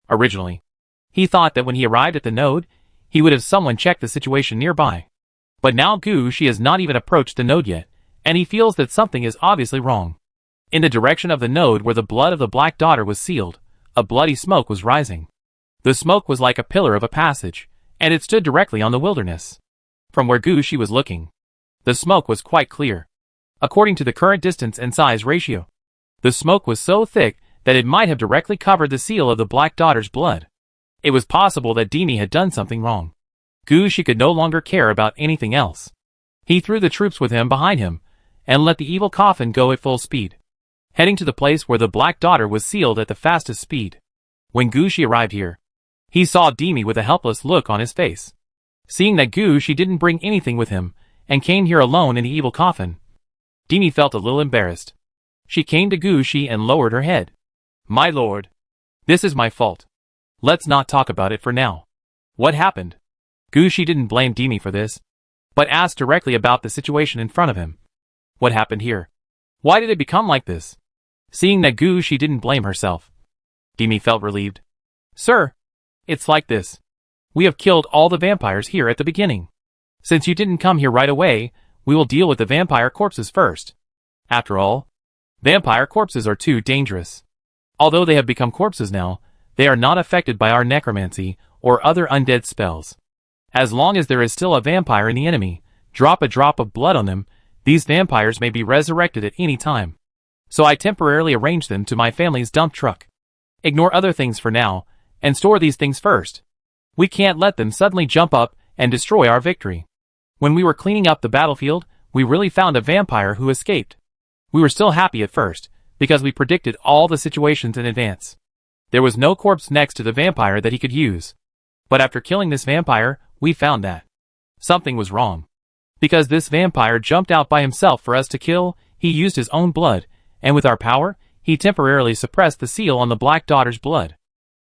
Originally, he thought that when he arrived at the node, he would have someone check the situation nearby. But now Gushi has not even approached the node yet, and he feels that something is obviously wrong. In the direction of the node where the blood of the Black Daughter was sealed, a bloody smoke was rising. The smoke was like a pillar of a passage, and it stood directly on the wilderness. From where Gushi was looking, the smoke was quite clear. According to the current distance and size ratio, the smoke was so thick that it might have directly covered the seal of the Black Daughter's blood. It was possible that Demi had done something wrong. Gushi could no longer care about anything else. He threw the troops with him behind him, and let the evil coffin go at full speed, heading to the place where the Black Daughter was sealed at the fastest speed. When Gushi arrived here, he saw Demi with a helpless look on his face. Seeing that Gushi didn't bring anything with him, and came here alone in the evil coffin, Demi felt a little embarrassed. She came to Gushi and lowered her head. "My lord, this is my fault. Let's not talk about it for now. What happened?" Gushi didn't blame Demi for this, but asked directly about the situation in front of him. What happened here? Why did it become like this? Seeing that Gushi didn't blame herself, Dimi felt relieved. Sir, it's like this. We have killed all the vampires here at the beginning. Since you didn't come here right away, we will deal with the vampire corpses first. After all, vampire corpses are too dangerous. Although they have become corpses now, they are not affected by our necromancy or other undead spells. As long as there is still a vampire in the enemy, drop a drop of blood on them, these vampires may be resurrected at any time. So I temporarily arrange them to my family's dump truck. Ignore other things for now, and store these things first. We can't let them suddenly jump up and destroy our victory. When we were cleaning up the battlefield, we really found a vampire who escaped. We were still happy at first, because we predicted all the situations in advance. There was no corpse next to the vampire that he could use. But after killing this vampire, we found that something was wrong. Because this vampire jumped out by himself for us to kill, he used his own blood, and with our power, he temporarily suppressed the seal on the Black Daughter's blood.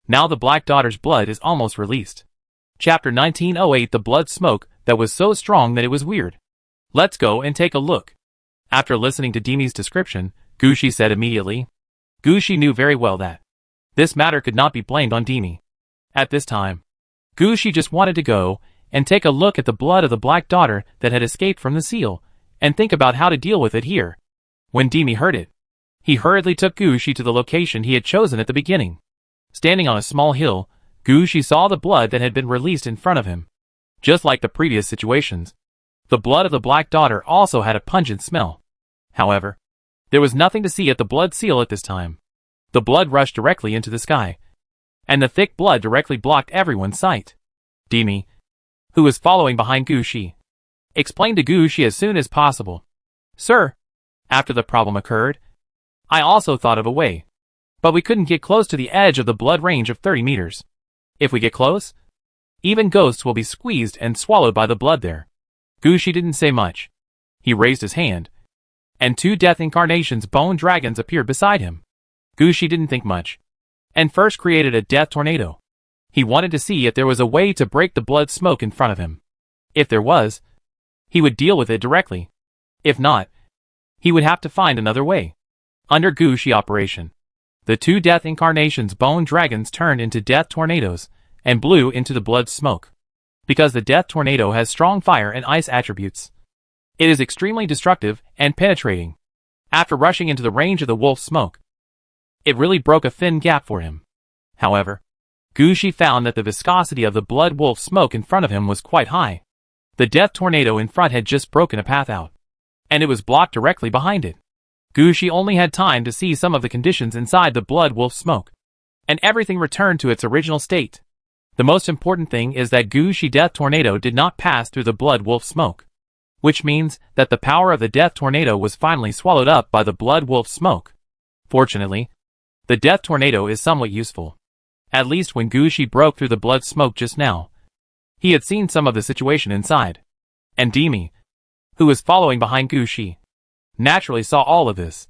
Now the Black Daughter's blood is almost released. Chapter 1908. The blood smoke that was so strong that it was weird. Let's go and take a look. After listening to Dimi's description, Gushi said immediately. Gushi knew very well that this matter could not be blamed on Dimi. At this time, Gushi just wanted to go and take a look at the blood of the Black Daughter that had escaped from the seal, and think about how to deal with it here. When Dimi heard it, he hurriedly took Gushi to the location he had chosen at the beginning. Standing on a small hill, Gushi saw the blood that had been released in front of him. Just like the previous situations, the blood of the Black Daughter also had a pungent smell. However, there was nothing to see at the blood seal at this time. The blood rushed directly into the sky, and the thick blood directly blocked everyone's sight. Dimi, who was following behind Gushi, explained to Gushi as soon as possible. Sir, after the problem occurred, I also thought of a way. But we couldn't get close to the edge of the blood range of 30 meters. If we get close, even ghosts will be squeezed and swallowed by the blood there. Gushi didn't say much. He raised his hand, and 2 death incarnations bone dragons appeared beside him. Gushi didn't think much, and first created a death tornado. He wanted to see if there was a way to break the blood smoke in front of him. If there was, he would deal with it directly. If not, he would have to find another way. Under Gushi operation, the 2 death incarnations bone dragons turned into death tornadoes and blew into the blood smoke. Because the death tornado has strong fire and ice attributes, it is extremely destructive and penetrating. After rushing into the range of the wolf smoke, it really broke a thin gap for him. However, Gushi found that the viscosity of the blood wolf smoke in front of him was quite high. The death tornado in front had just broken a path out, and it was blocked directly behind it. Gushi only had time to see some of the conditions inside the blood wolf smoke, and everything returned to its original state. The most important thing is that Gushi death tornado did not pass through the blood wolf smoke, which means that the power of the death tornado was finally swallowed up by the blood wolf smoke. Fortunately, the death tornado is somewhat useful. At least when Gushi broke through the blood smoke just now, he had seen some of the situation inside. And Dimi, who was following behind Gushi, naturally saw all of this.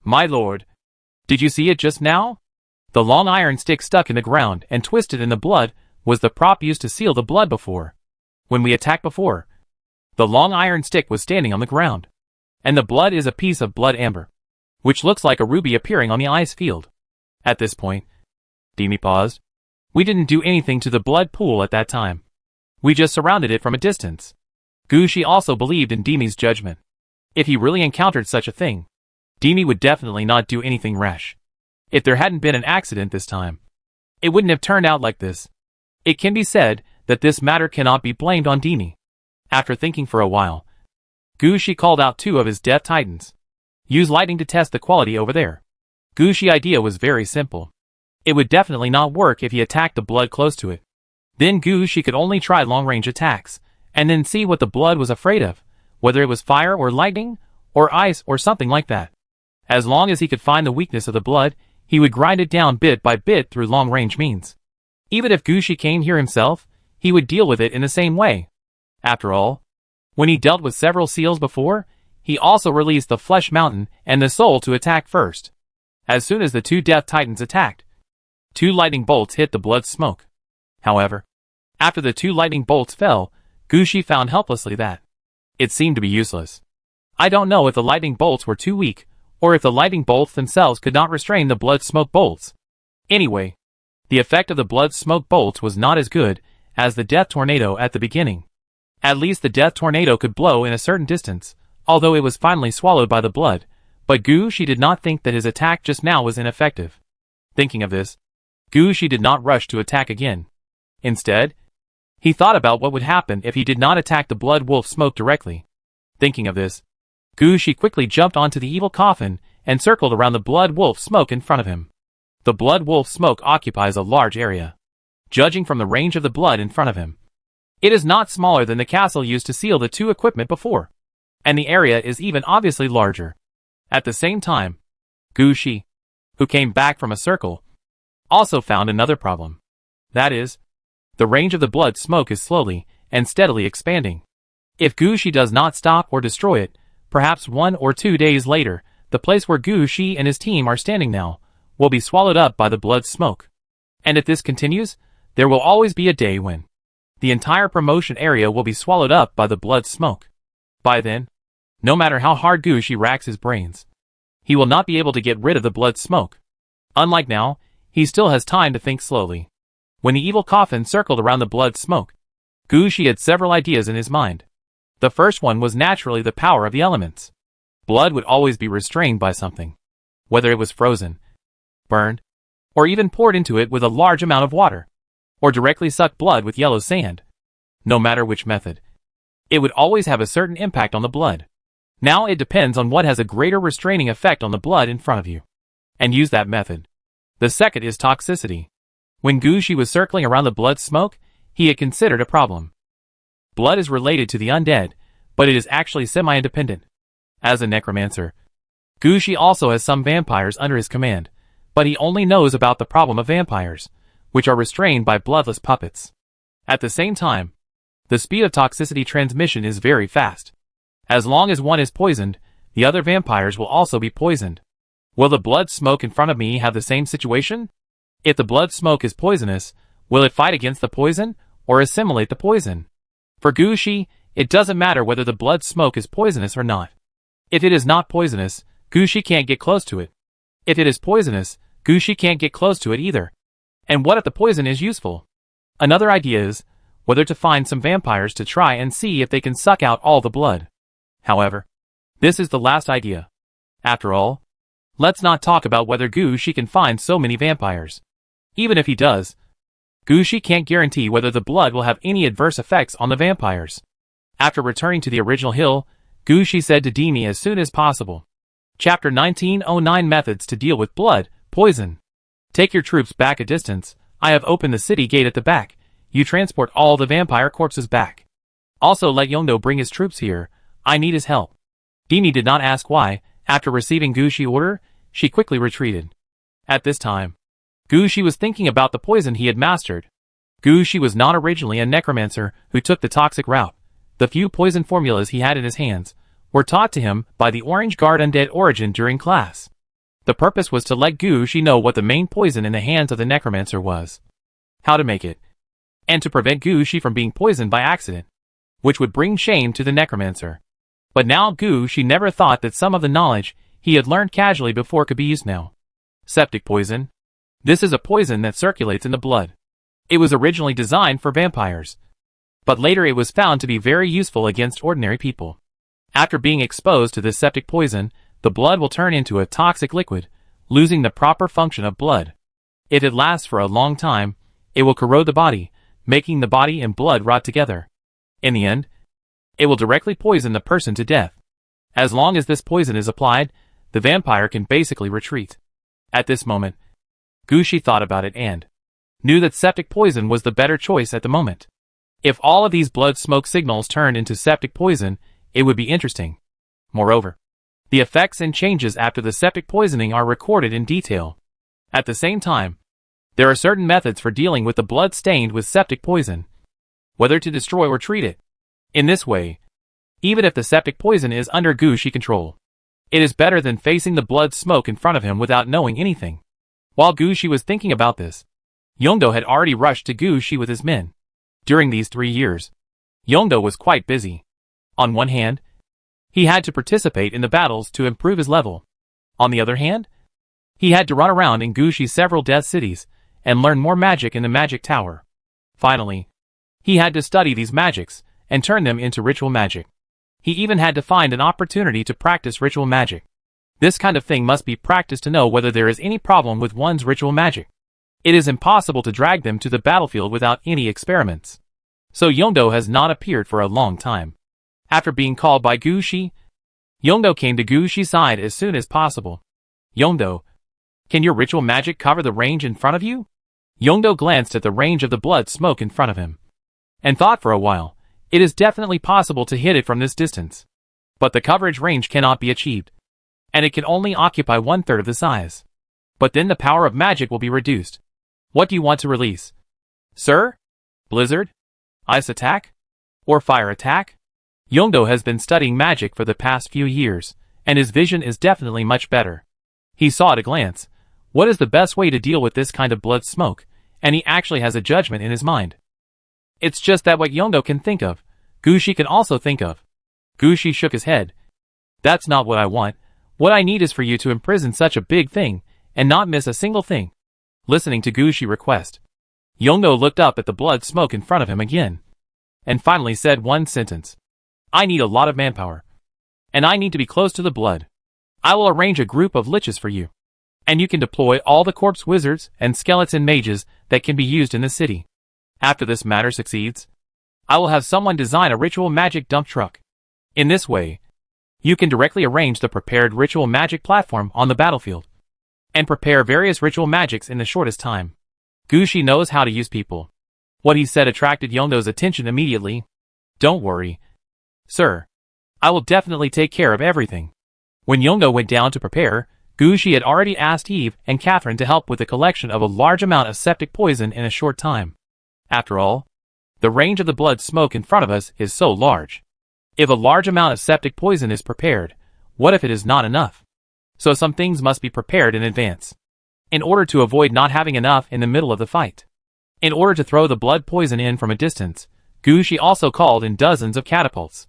My lord, did you see it just now? The long iron stick stuck in the ground and twisted in the blood was the prop used to seal the blood before. When we attacked before, the long iron stick was standing on the ground, and the blood is a piece of blood amber, which looks like a ruby appearing on the ice field. At this point, Dimi paused. We didn't do anything to the blood pool at that time. We just surrounded it from a distance. Gushi also believed in Dimi's judgment. If he really encountered such a thing, Dimi would definitely not do anything rash. If there hadn't been an accident this time, it wouldn't have turned out like this. It can be said that this matter cannot be blamed on Dimi. After thinking for a while, Gushi called out 2 of his death titans. Use lightning to test the quality over there. Gushi's idea was very simple. It would definitely not work if he attacked the blood close to it. Then Gushi could only try long-range attacks, and then see what the blood was afraid of, whether it was fire or lightning, or ice or something like that. As long as he could find the weakness of the blood, he would grind it down bit by bit through long-range means. Even if Gushi came here himself, he would deal with it in the same way. After all, when he dealt with several seals before, he also released the Flesh Mountain and the Soul to attack first. As soon as the 2 Death Titans attacked, 2 lightning bolts hit the blood smoke. However, after the 2 lightning bolts fell, Gushi found helplessly that it seemed to be useless. I don't know if the lightning bolts were too weak, or if the lightning bolts themselves could not restrain the blood smoke bolts. Anyway, the effect of the blood smoke bolts was not as good as the death tornado at the beginning. At least the death tornado could blow in a certain distance, although it was finally swallowed by the blood, but Gushi did not think that his attack just now was ineffective. Thinking of this, Gushi did not rush to attack again. Instead, he thought about what would happen if he did not attack the blood wolf smoke directly. Thinking of this, Gushi quickly jumped onto the evil coffin and circled around the blood wolf smoke in front of him. The blood wolf smoke occupies a large area. Judging from the range of the blood in front of him, it is not smaller than the castle used to seal the two equipment before, and the area is even obviously larger. At the same time, Gushi, who came back from a circle, also found another problem. That is, the range of the blood smoke is slowly and steadily expanding. If Gushi does not stop or destroy it, perhaps 1 or 2 days later, the place where Gushi and his team are standing now will be swallowed up by the blood smoke. And if this continues, there will always be a day when the entire promotion area will be swallowed up by the blood smoke. By then, no matter how hard Gushi racks his brains, he will not be able to get rid of the blood smoke. Unlike now, he still has time to think slowly. When the evil coffin circled around the blood smoke, Gushi had several ideas in his mind. The first one was naturally the power of the elements. Blood would always be restrained by something, whether it was frozen, burned, or even poured into it with a large amount of water, or directly sucked blood with yellow sand. No matter which method, it would always have a certain impact on the blood. Now it depends on what has a greater restraining effect on the blood in front of you, and use that method. The second is toxicity. When Gushi was circling around the blood smoke, he had considered a problem. Blood is related to the undead, but it is actually semi-independent. As a necromancer, Gushi also has some vampires under his command, but he only knows about the problem of vampires, which are restrained by bloodless puppets. At the same time, the speed of toxicity transmission is very fast. As long as one is poisoned, the other vampires will also be poisoned. Will the blood smoke in front of me have the same situation? If the blood smoke is poisonous, will it fight against the poison, or assimilate the poison? For Gushi, it doesn't matter whether the blood smoke is poisonous or not. If it is not poisonous, Gushi can't get close to it. If it is poisonous, Gushi can't get close to it either. And what if the poison is useful? Another idea is whether to find some vampires to try and see if they can suck out all the blood. However, this is the last idea. After all, let's not talk about whether Gushi can find so many vampires. Even if he does, Gushi can't guarantee whether the blood will have any adverse effects on the vampires. After returning to the original hill, Gushi said to Demi as soon as possible. Chapter 1909 Methods to Deal with Blood, Poison. Take your troops back a distance. I have opened the city gate at the back. You transport all the vampire corpses back. Also let Yondo bring his troops here. I need his help. Demi did not ask why. After receiving Gushi's order, she quickly retreated. At this time, Gushi was thinking about the poison he had mastered. Gushi was not originally a necromancer who took the toxic route. The few poison formulas he had in his hands were taught to him by the Orange Guard undead origin during class. The purpose was to let Gushi know what the main poison in the hands of the necromancer was, how to make it, and to prevent Gushi from being poisoned by accident, which would bring shame to the necromancer. But now Gushi never thought that some of the knowledge he had learned casually before could be used now. Septic poison. This is a poison that circulates in the blood. It was originally designed for vampires, but later it was found to be very useful against ordinary people. After being exposed to this septic poison, the blood will turn into a toxic liquid, losing the proper function of blood. If it lasts for a long time, it will corrode the body, making the body and blood rot together. In the end, it will directly poison the person to death. As long as this poison is applied, the vampire can basically retreat. At this moment, Gushi thought about it and knew that septic poison was the better choice at the moment. If all of these blood smoke signals turned into septic poison, it would be interesting. Moreover, the effects and changes after the septic poisoning are recorded in detail. At the same time, there are certain methods for dealing with the blood stained with septic poison, whether to destroy or treat it. In this way, even if the septic poison is under Gushi control, it is better than facing the blood smoke in front of him without knowing anything. While Gushi was thinking about this, Yondo had already rushed to Gushi with his men. During these 3 years, Yondo was quite busy. On one hand, he had to participate in the battles to improve his level. On the other hand, he had to run around in Gushi's several death cities and learn more magic in the magic tower. Finally, he had to study these magics and turn them into ritual magic. He even had to find an opportunity to practice ritual magic. This kind of thing must be practiced to know whether there is any problem with one's ritual magic. It is impossible to drag them to the battlefield without any experiments. So Yongdo has not appeared for a long time. After being called by Gushi, Yongdo came to Gushi's side as soon as possible. Yongdo, can your ritual magic cover the range in front of you? Yongdo glanced at the range of the blood smoke in front of him, and thought for a while. It is definitely possible to hit it from this distance. But the coverage range cannot be achieved, and it can only occupy 1/3 of the size. But then the power of magic will be reduced. What do you want to release? Sir? Blizzard? Ice attack? Or fire attack? Yongdo has been studying magic for the past few years, and his vision is definitely much better. He saw at a glance what is the best way to deal with this kind of blood smoke, and he actually has a judgment in his mind. It's just that what Yongdo can think of, Gushi can also think of. Gushi shook his head. That's not what I want. What I need is for you to imprison such a big thing, and not miss a single thing. Listening to Gushi's request, Yongdo looked up at the blood smoke in front of him again, and finally said one sentence. I need a lot of manpower, and I need to be close to the blood. I will arrange a group of liches for you, and you can deploy all the corpse wizards and skeleton mages that can be used in the city. After this matter succeeds, I will have someone design a ritual magic dump truck. In this way, you can directly arrange the prepared ritual magic platform on the battlefield, and prepare various ritual magics in the shortest time. Gushi knows how to use people. What he said attracted Yongdo's attention immediately. Don't worry, sir. I will definitely take care of everything. When Yongdo went down to prepare, Gushi had already asked Eve and Catherine to help with the collection of a large amount of septic poison in a short time. After all, the range of the blood smoke in front of us is so large. If a large amount of septic poison is prepared, what if it is not enough? So some things must be prepared in advance, in order to avoid not having enough in the middle of the fight. In order to throw the blood poison in from a distance, Gushi also called in dozens of catapults.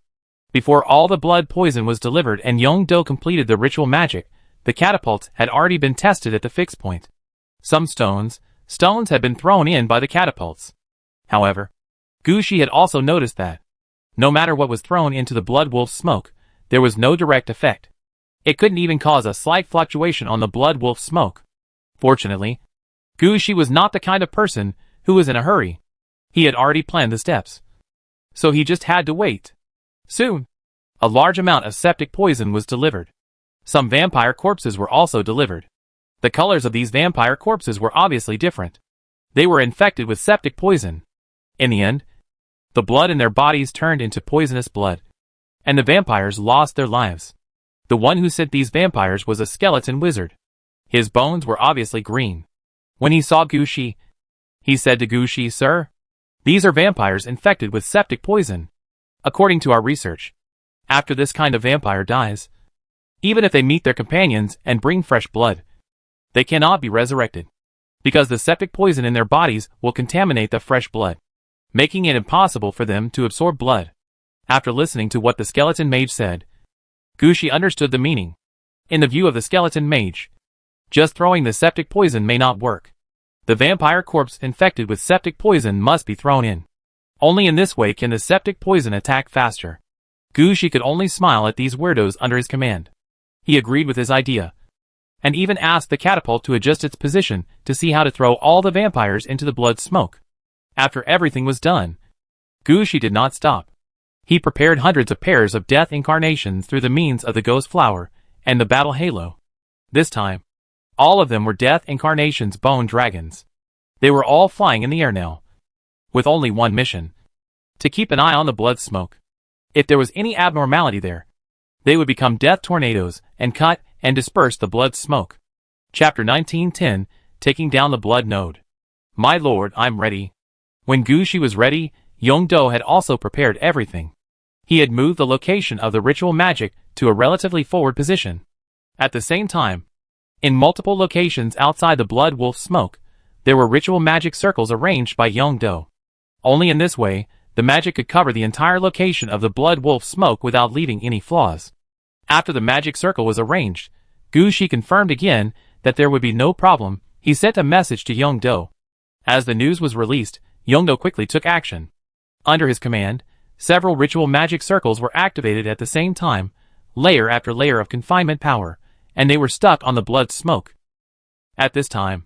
Before all the blood poison was delivered and Yongdo completed the ritual magic, the catapults had already been tested at the fixed point. Some stones had been thrown in by the catapults. However, Gushi had also noticed that, no matter what was thrown into the blood wolf smoke, there was no direct effect. It couldn't even cause a slight fluctuation on the blood wolf smoke. Fortunately, Gushi was not the kind of person who was in a hurry. He had already planned the steps, so he just had to wait. Soon, a large amount of septic poison was delivered. Some vampire corpses were also delivered. The colors of these vampire corpses were obviously different. They were infected with septic poison. In the end, the blood in their bodies turned into poisonous blood, and the vampires lost their lives. The one who sent these vampires was a skeleton wizard. His bones were obviously green. When he saw Gushi, he said to Gushi, Sir, these are vampires infected with septic poison. According to our research, after this kind of vampire dies, even if they meet their companions and bring fresh blood, they cannot be resurrected, because the septic poison in their bodies will contaminate the fresh blood, making it impossible for them to absorb blood. After listening to what the skeleton mage said, Gushi understood the meaning. In the view of the skeleton mage, just throwing the septic poison may not work. The vampire corpse infected with septic poison must be thrown in. Only in this way can the septic poison attack faster. Gushi could only smile at these weirdos under his command. He agreed with his idea, and even asked the catapult to adjust its position to see how to throw all the vampires into the blood smoke. After everything was done, Gushi did not stop. He prepared hundreds of pairs of death incarnations through the means of the ghost flower and the battle halo. This time, all of them were death incarnations bone dragons. They were all flying in the air now, with only one mission: to keep an eye on the blood smoke. If there was any abnormality there, they would become death tornadoes and cut and disperse the blood smoke. Chapter 1910, Taking Down the Blood Node. My lord, I'm ready. When Gushi was ready, Yongdo had also prepared everything. He had moved the location of the ritual magic to a relatively forward position. At the same time, in multiple locations outside the blood wolf smoke, there were ritual magic circles arranged by Yongdo. Only in this way, the magic could cover the entire location of the blood wolf smoke without leaving any flaws. After the magic circle was arranged, Gu Shi confirmed again that there would be no problem. He sent a message to Yongdo. As the news was released, Yongdo quickly took action. Under his command, several ritual magic circles were activated at the same time, layer after layer of confinement power, and they were stuck on the blood smoke. At this time,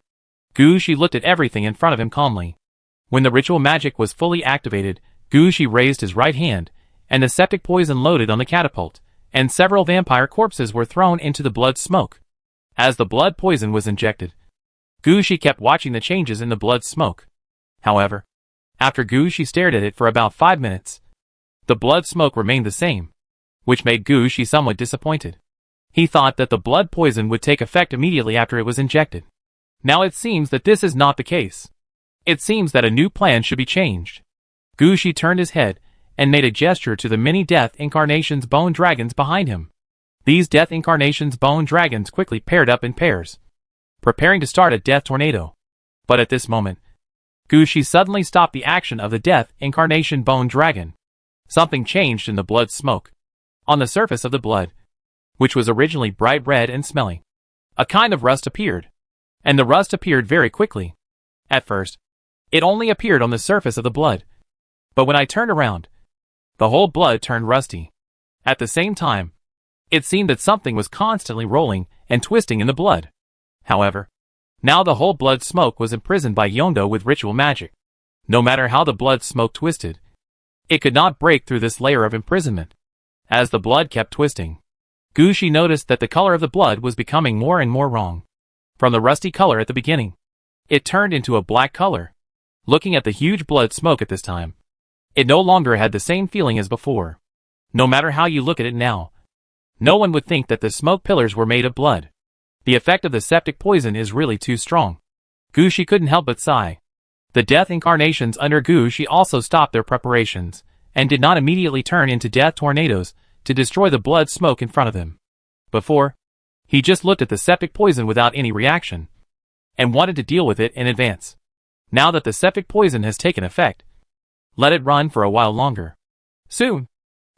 Gu Shi looked at everything in front of him calmly. When the ritual magic was fully activated, Gu Shi raised his right hand, and the septic poison loaded on the catapult, and several vampire corpses were thrown into the blood smoke. As the blood poison was injected, Gu Shi kept watching the changes in the blood smoke. However, after Gu Shi stared at it for about 5 minutes, the blood smoke remained the same, which made Gu Shi somewhat disappointed. He thought that the blood poison would take effect immediately after it was injected. Now it seems that this is not the case. It seems that a new plan should be changed. Gu Shi turned his head and made a gesture to the many Death Incarnations bone dragons behind him. These Death Incarnations bone dragons quickly paired up in pairs, preparing to start a death tornado. But at this moment, Gu Shi suddenly stopped the action of the Death Incarnation bone dragon. Something changed in the blood smoke. On the surface of the blood, which was originally bright red and smelly, a kind of rust appeared. And the rust appeared very quickly. At first, it only appeared on the surface of the blood. But when I turned around, the whole blood turned rusty. At the same time, it seemed that something was constantly rolling and twisting in the blood. However, now the whole blood smoke was imprisoned by Yongdo with ritual magic. No matter how the blood smoke twisted, it could not break through this layer of imprisonment. As the blood kept twisting, Gu Shi noticed that the color of the blood was becoming more and more wrong. From the rusty color at the beginning, it turned into a black color. Looking at the huge blood smoke at this time, it no longer had the same feeling as before. No matter how you look at it now, no one would think that the smoke pillars were made of blood. The effect of the septic poison is really too strong. Gu Shi couldn't help but sigh. The Death Incarnations under Gu Shi also stopped their preparations, and did not immediately turn into death tornadoes to destroy the blood smoke in front of him. Before, he just looked at the septic poison without any reaction, and wanted to deal with it in advance. Now that the septic poison has taken effect, let it run for a while longer. Soon,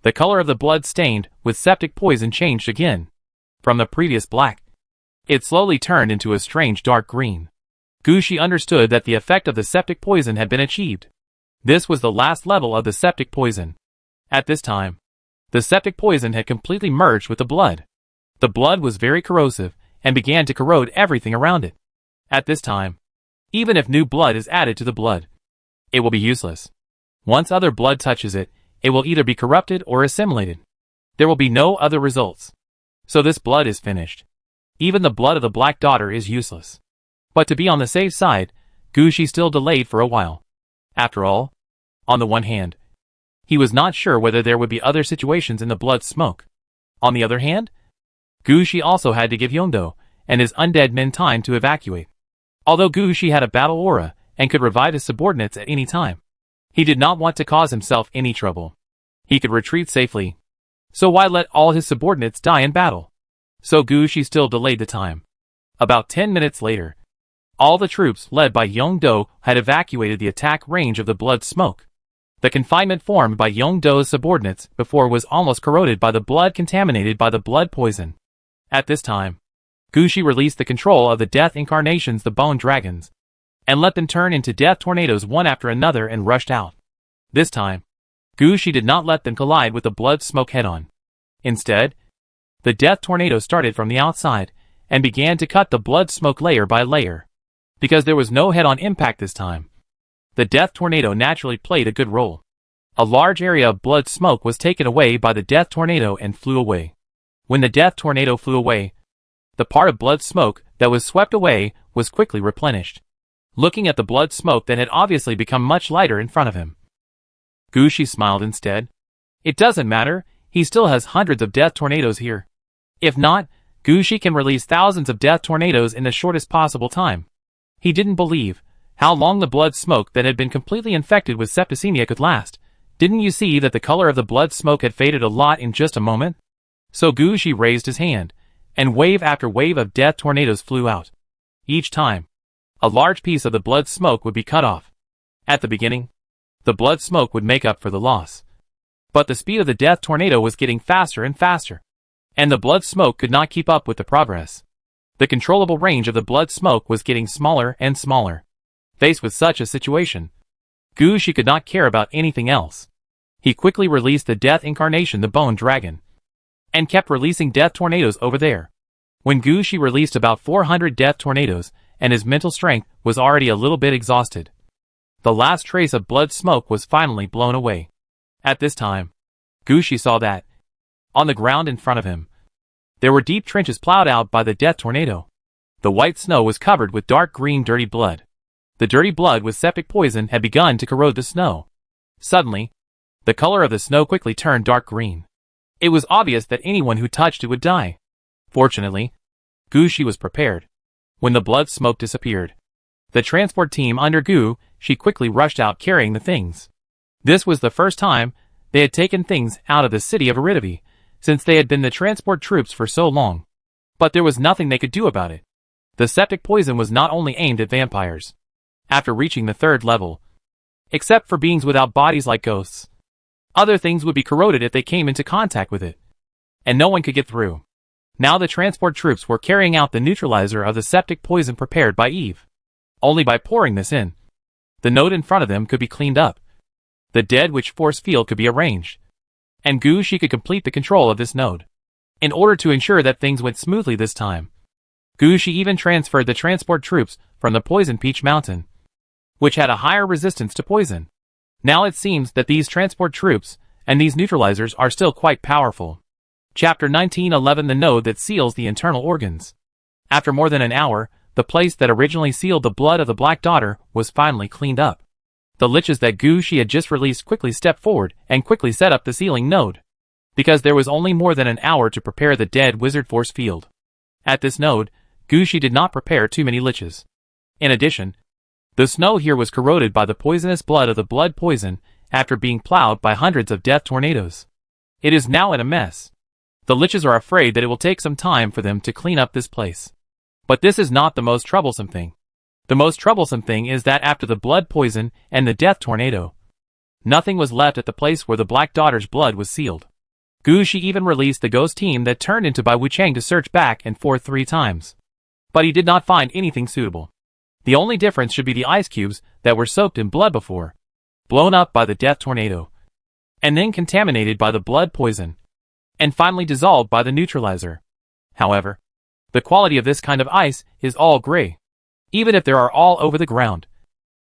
the color of the blood stained with septic poison changed again. From the previous black, it slowly turned into a strange dark green. Gu Shi understood that the effect of the septic poison had been achieved. This was the last level of the septic poison. At this time, the septic poison had completely merged with the blood. The blood was very corrosive and began to corrode everything around it. At this time, even if new blood is added to the blood, it will be useless. Once other blood touches it, it will either be corrupted or assimilated. There will be no other results. So this blood is finished. Even the blood of the Black Daughter is useless. But to be on the safe side, Gu Shi still delayed for a while. After all, on the one hand, he was not sure whether there would be other situations in the blood smoke. On the other hand, Gu Shi also had to give Yongdo and his undead men time to evacuate. Although Gu Shi had a battle aura and could revive his subordinates at any time, he did not want to cause himself any trouble. He could retreat safely, so why let all his subordinates die in battle? So Gu Shi still delayed the time. About 10 minutes later, all the troops led by Yongdo had evacuated the attack range of the blood smoke. The confinement formed by Yongdo's subordinates before was almost corroded by the blood contaminated by the blood poison. At this time, Gu Shi released the control of the Death Incarnations, the Bone Dragons, and let them turn into death tornadoes one after another and rushed out. This time, Gu Shi did not let them collide with the blood smoke head-on. Instead, the death tornado started from the outside and began to cut the blood smoke layer by layer. Because there was no head-on impact this time, the death tornado naturally played a good role. A large area of blood smoke was taken away by the death tornado and flew away. When the death tornado flew away, the part of blood smoke that was swept away was quickly replenished. Looking at the blood smoke that had obviously become much lighter in front of him, Gu Shi smiled instead. It doesn't matter, he still has hundreds of death tornadoes here. If not, Gu Shi can release thousands of death tornadoes in the shortest possible time. He didn't believe how long the blood smoke that had been completely infected with septicemia could last. Didn't you see that the color of the blood smoke had faded a lot in just a moment? So Gu Shi raised his hand, and wave after wave of death tornadoes flew out. Each time, a large piece of the blood smoke would be cut off. At the beginning, the blood smoke would make up for the loss. But the speed of the death tornado was getting faster and faster. and the blood smoke could not keep up with the progress. The controllable range of the blood smoke was getting smaller and smaller. Faced with such a situation, Gushi could not care about anything else. He quickly released the death incarnation, the bone dragon, and kept releasing death tornadoes over there. When Gushi released about 400 death tornadoes, and his mental strength was already a little bit exhausted, the last trace of blood smoke was finally blown away. At this time, Gushi saw that, on the ground in front of him, there were deep trenches plowed out by the death tornado. The white snow was covered with dark green dirty blood. The dirty blood with septic poison had begun to corrode the snow. Suddenly, the color of the snow quickly turned dark green. It was obvious that anyone who touched it would die. Fortunately, Gushi was prepared. When the blood smoke disappeared, the transport team under Gushi quickly rushed out carrying the things. This was the first time they had taken things out of the city of Iridavi, since they had been the transport troops for so long. But there was nothing they could do about it. The septic poison was not only aimed at vampires. After reaching the 3rd level, except for beings without bodies like ghosts, other things would be corroded if they came into contact with it, and no one could get through. Now the transport troops were carrying out the neutralizer of the septic poison prepared by Eve. Only by pouring this in, the node in front of them could be cleaned up. The dead witch force field could be arranged, and Gushi could complete the control of this node. In order to ensure that things went smoothly this time, Gushi even transferred the transport troops from the Poison Peach Mountain, which had a higher resistance to poison. Now it seems that these transport troops and these neutralizers are still quite powerful. Chapter 1911, the node that seals the internal organs. After more than an hour, the place that originally sealed the blood of the Black Daughter was finally cleaned up. The liches that Gushi had just released quickly stepped forward and quickly set up the sealing node, because there was only more than an hour to prepare the dead wizard force field. At this node, Gushi did not prepare too many liches. In addition, the snow here was corroded by the poisonous blood of the blood poison after being plowed by hundreds of death tornadoes. It is now in a mess. The liches are afraid that it will take some time for them to clean up this place. But this is not the most troublesome thing. The most troublesome thing is that after the blood poison and the death tornado, nothing was left at the place where the Black Daughter's blood was sealed. Gushi even released the ghost team that turned into Bai Wuchang to search back and forth 3 times. But he did not find anything suitable. The only difference should be the ice cubes that were soaked in blood before, blown up by the death tornado, and then contaminated by the blood poison, and finally dissolved by the neutralizer. However, the quality of this kind of ice is all gray. Even if they are all over the ground,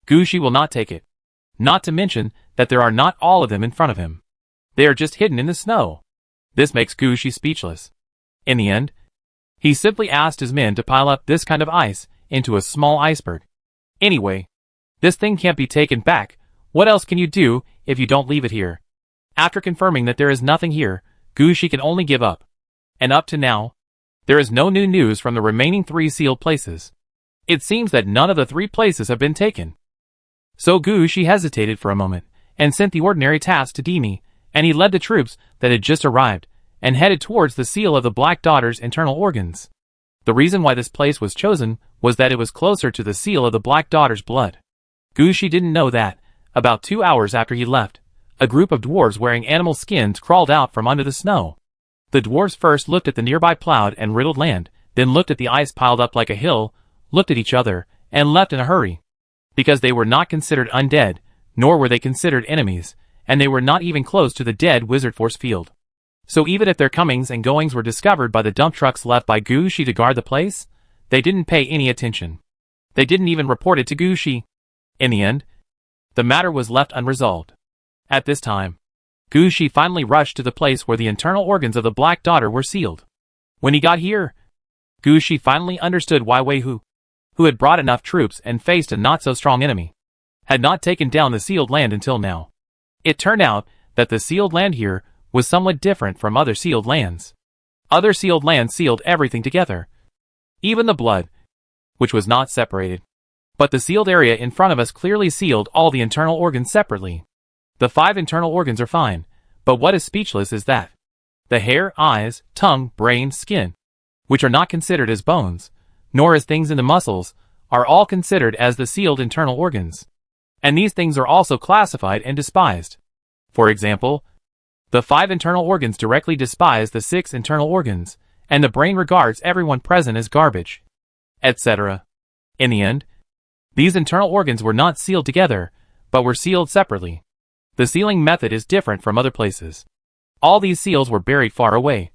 Gushi will not take it. Not to mention that there are not all of them in front of him. They are just hidden in the snow. This makes Gushi speechless. In the end, he simply asked his men to pile up this kind of ice into a small iceberg. Anyway, this thing can't be taken back. What else can you do if you don't leave it here? After confirming that there is nothing here, Gushi can only give up. And up to now, there is no new news from the remaining 3 sealed places. It seems that none of the 3 places have been taken. So Gushi hesitated for a moment, and sent the ordinary task to Demi, and he led the troops that had just arrived, and headed towards the seal of the Black Daughter's internal organs. The reason why this place was chosen was that it was closer to the seal of the Black Daughter's blood. Gushi didn't know that, about 2 hours after he left, a group of dwarves wearing animal skins crawled out from under the snow. The dwarves first looked at the nearby plowed and riddled land, then looked at the ice piled up like a hill, looked at each other, and left in a hurry. Because they were not considered undead, nor were they considered enemies, and they were not even close to the dead wizard force field. So even if their comings and goings were discovered by the dump trucks left by Gushi to guard the place, they didn't pay any attention. They didn't even report it to Gushi. In the end, the matter was left unresolved. At this time, Gushi finally rushed to the place where the internal organs of the Black Daughter were sealed. When he got here, Gushi finally understood why Wei Hu, who had brought enough troops and faced a not-so-strong enemy, had not taken down the sealed land until now. It turned out that the sealed land here was somewhat different from other sealed lands. Other sealed lands sealed everything together, even the blood, which was not separated. But the sealed area in front of us clearly sealed all the internal organs separately. The 5 internal organs are fine, but what is speechless is that the hair, eyes, tongue, brain, skin, which are not considered as bones, nor as things in the muscles, are all considered as the sealed internal organs. And these things are also classified and despised. For example, The 5 internal organs directly despise the 6 internal organs, and the brain regards everyone present as garbage, etc. In the end, these internal organs were not sealed together, but were sealed separately. The sealing method is different from other places. All these seals were buried far away,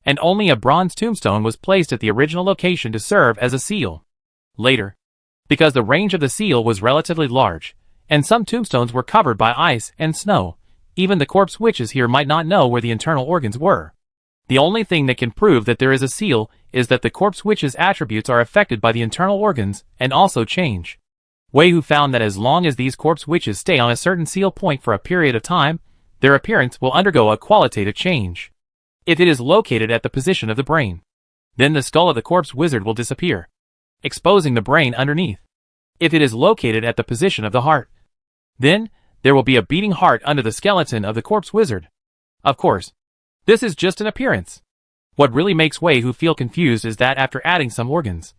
and only a bronze tombstone was placed at the original location to serve as a seal. Later, because the range of the seal was relatively large, and some tombstones were covered by ice and snow, even the corpse witches here might not know where the internal organs were. The only thing that can prove that there is a seal is that the corpse witches' attributes are affected by the internal organs and also change. Wei Hu found that as long as these corpse witches stay on a certain seal point for a period of time, their appearance will undergo a qualitative change. If it is located at the position of the brain, then the skull of the corpse wizard will disappear, exposing the brain underneath. If it is located at the position of the heart, then there will be a beating heart under the skeleton of the corpse wizard. Of course, this is just an appearance. What really makes Wei Hu feel confused is that after adding some organs,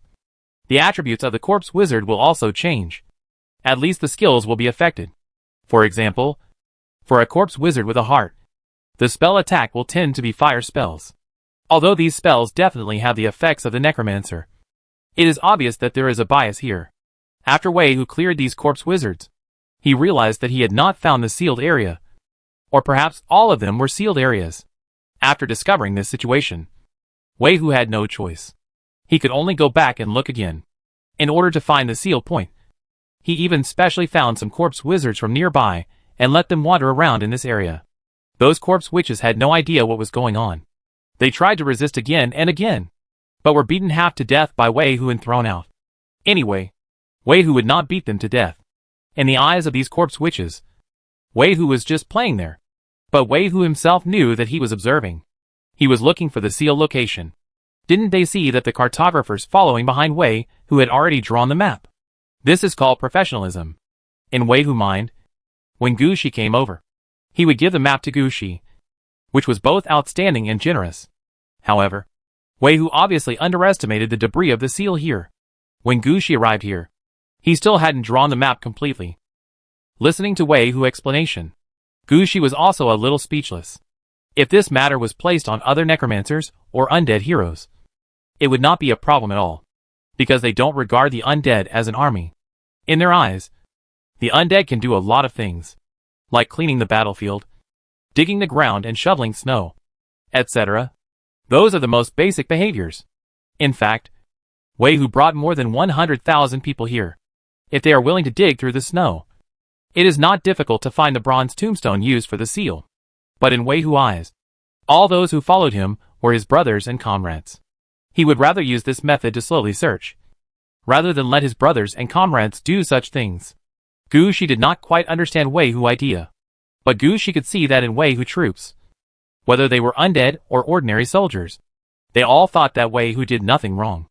the attributes of the corpse wizard will also change. At least the skills will be affected. For example, for a corpse wizard with a heart, the spell attack will tend to be fire spells. Although these spells definitely have the effects of the necromancer, it is obvious that there is a bias here. After Wei Hu cleared these corpse wizards, he realized that he had not found the sealed area. Or perhaps all of them were sealed areas. After discovering this situation, Wei Hu had no choice. He could only go back and look again, in order to find the seal point. He even specially found some corpse wizards from nearby, and let them wander around in this area. Those corpse witches had no idea what was going on. They tried to resist again and again, but were beaten half to death by Wei Hu and thrown out. Anyway, Wei Hu would not beat them to death. In the eyes of these corpse witches, Wei Hu was just playing there. But Wei Hu himself knew that he was observing. He was looking for the seal location. Didn't they see that the cartographers following behind Wei Hu had already drawn the map? This is called professionalism. In Wei Hu's mind, when Gu Shi came over, he would give the map to Gu Shi, which was both outstanding and generous. However, Wei Hu obviously underestimated the debris of the seal here. When Gu Shi arrived here, he still hadn't drawn the map completely. Listening to Wei Hu's explanation, Gu Shi was also a little speechless. If this matter was placed on other necromancers or undead heroes, it would not be a problem at all, because they don't regard the undead as an army. In their eyes, the undead can do a lot of things, like cleaning the battlefield, digging the ground and shoveling snow, etc. Those are the most basic behaviors. In fact, Wei Hu brought more than 100,000 people here. If they are willing to dig through the snow, it is not difficult to find the bronze tombstone used for the seal. But in Wei Hu's eyes, all those who followed him were his brothers and comrades. He would rather use this method to slowly search, rather than let his brothers and comrades do such things. Gu Shi did not quite understand Wei Hu's idea, but Gu Shi could see that in Wei Hu troops, whether they were undead or ordinary soldiers, they all thought that Wei Hu did nothing wrong.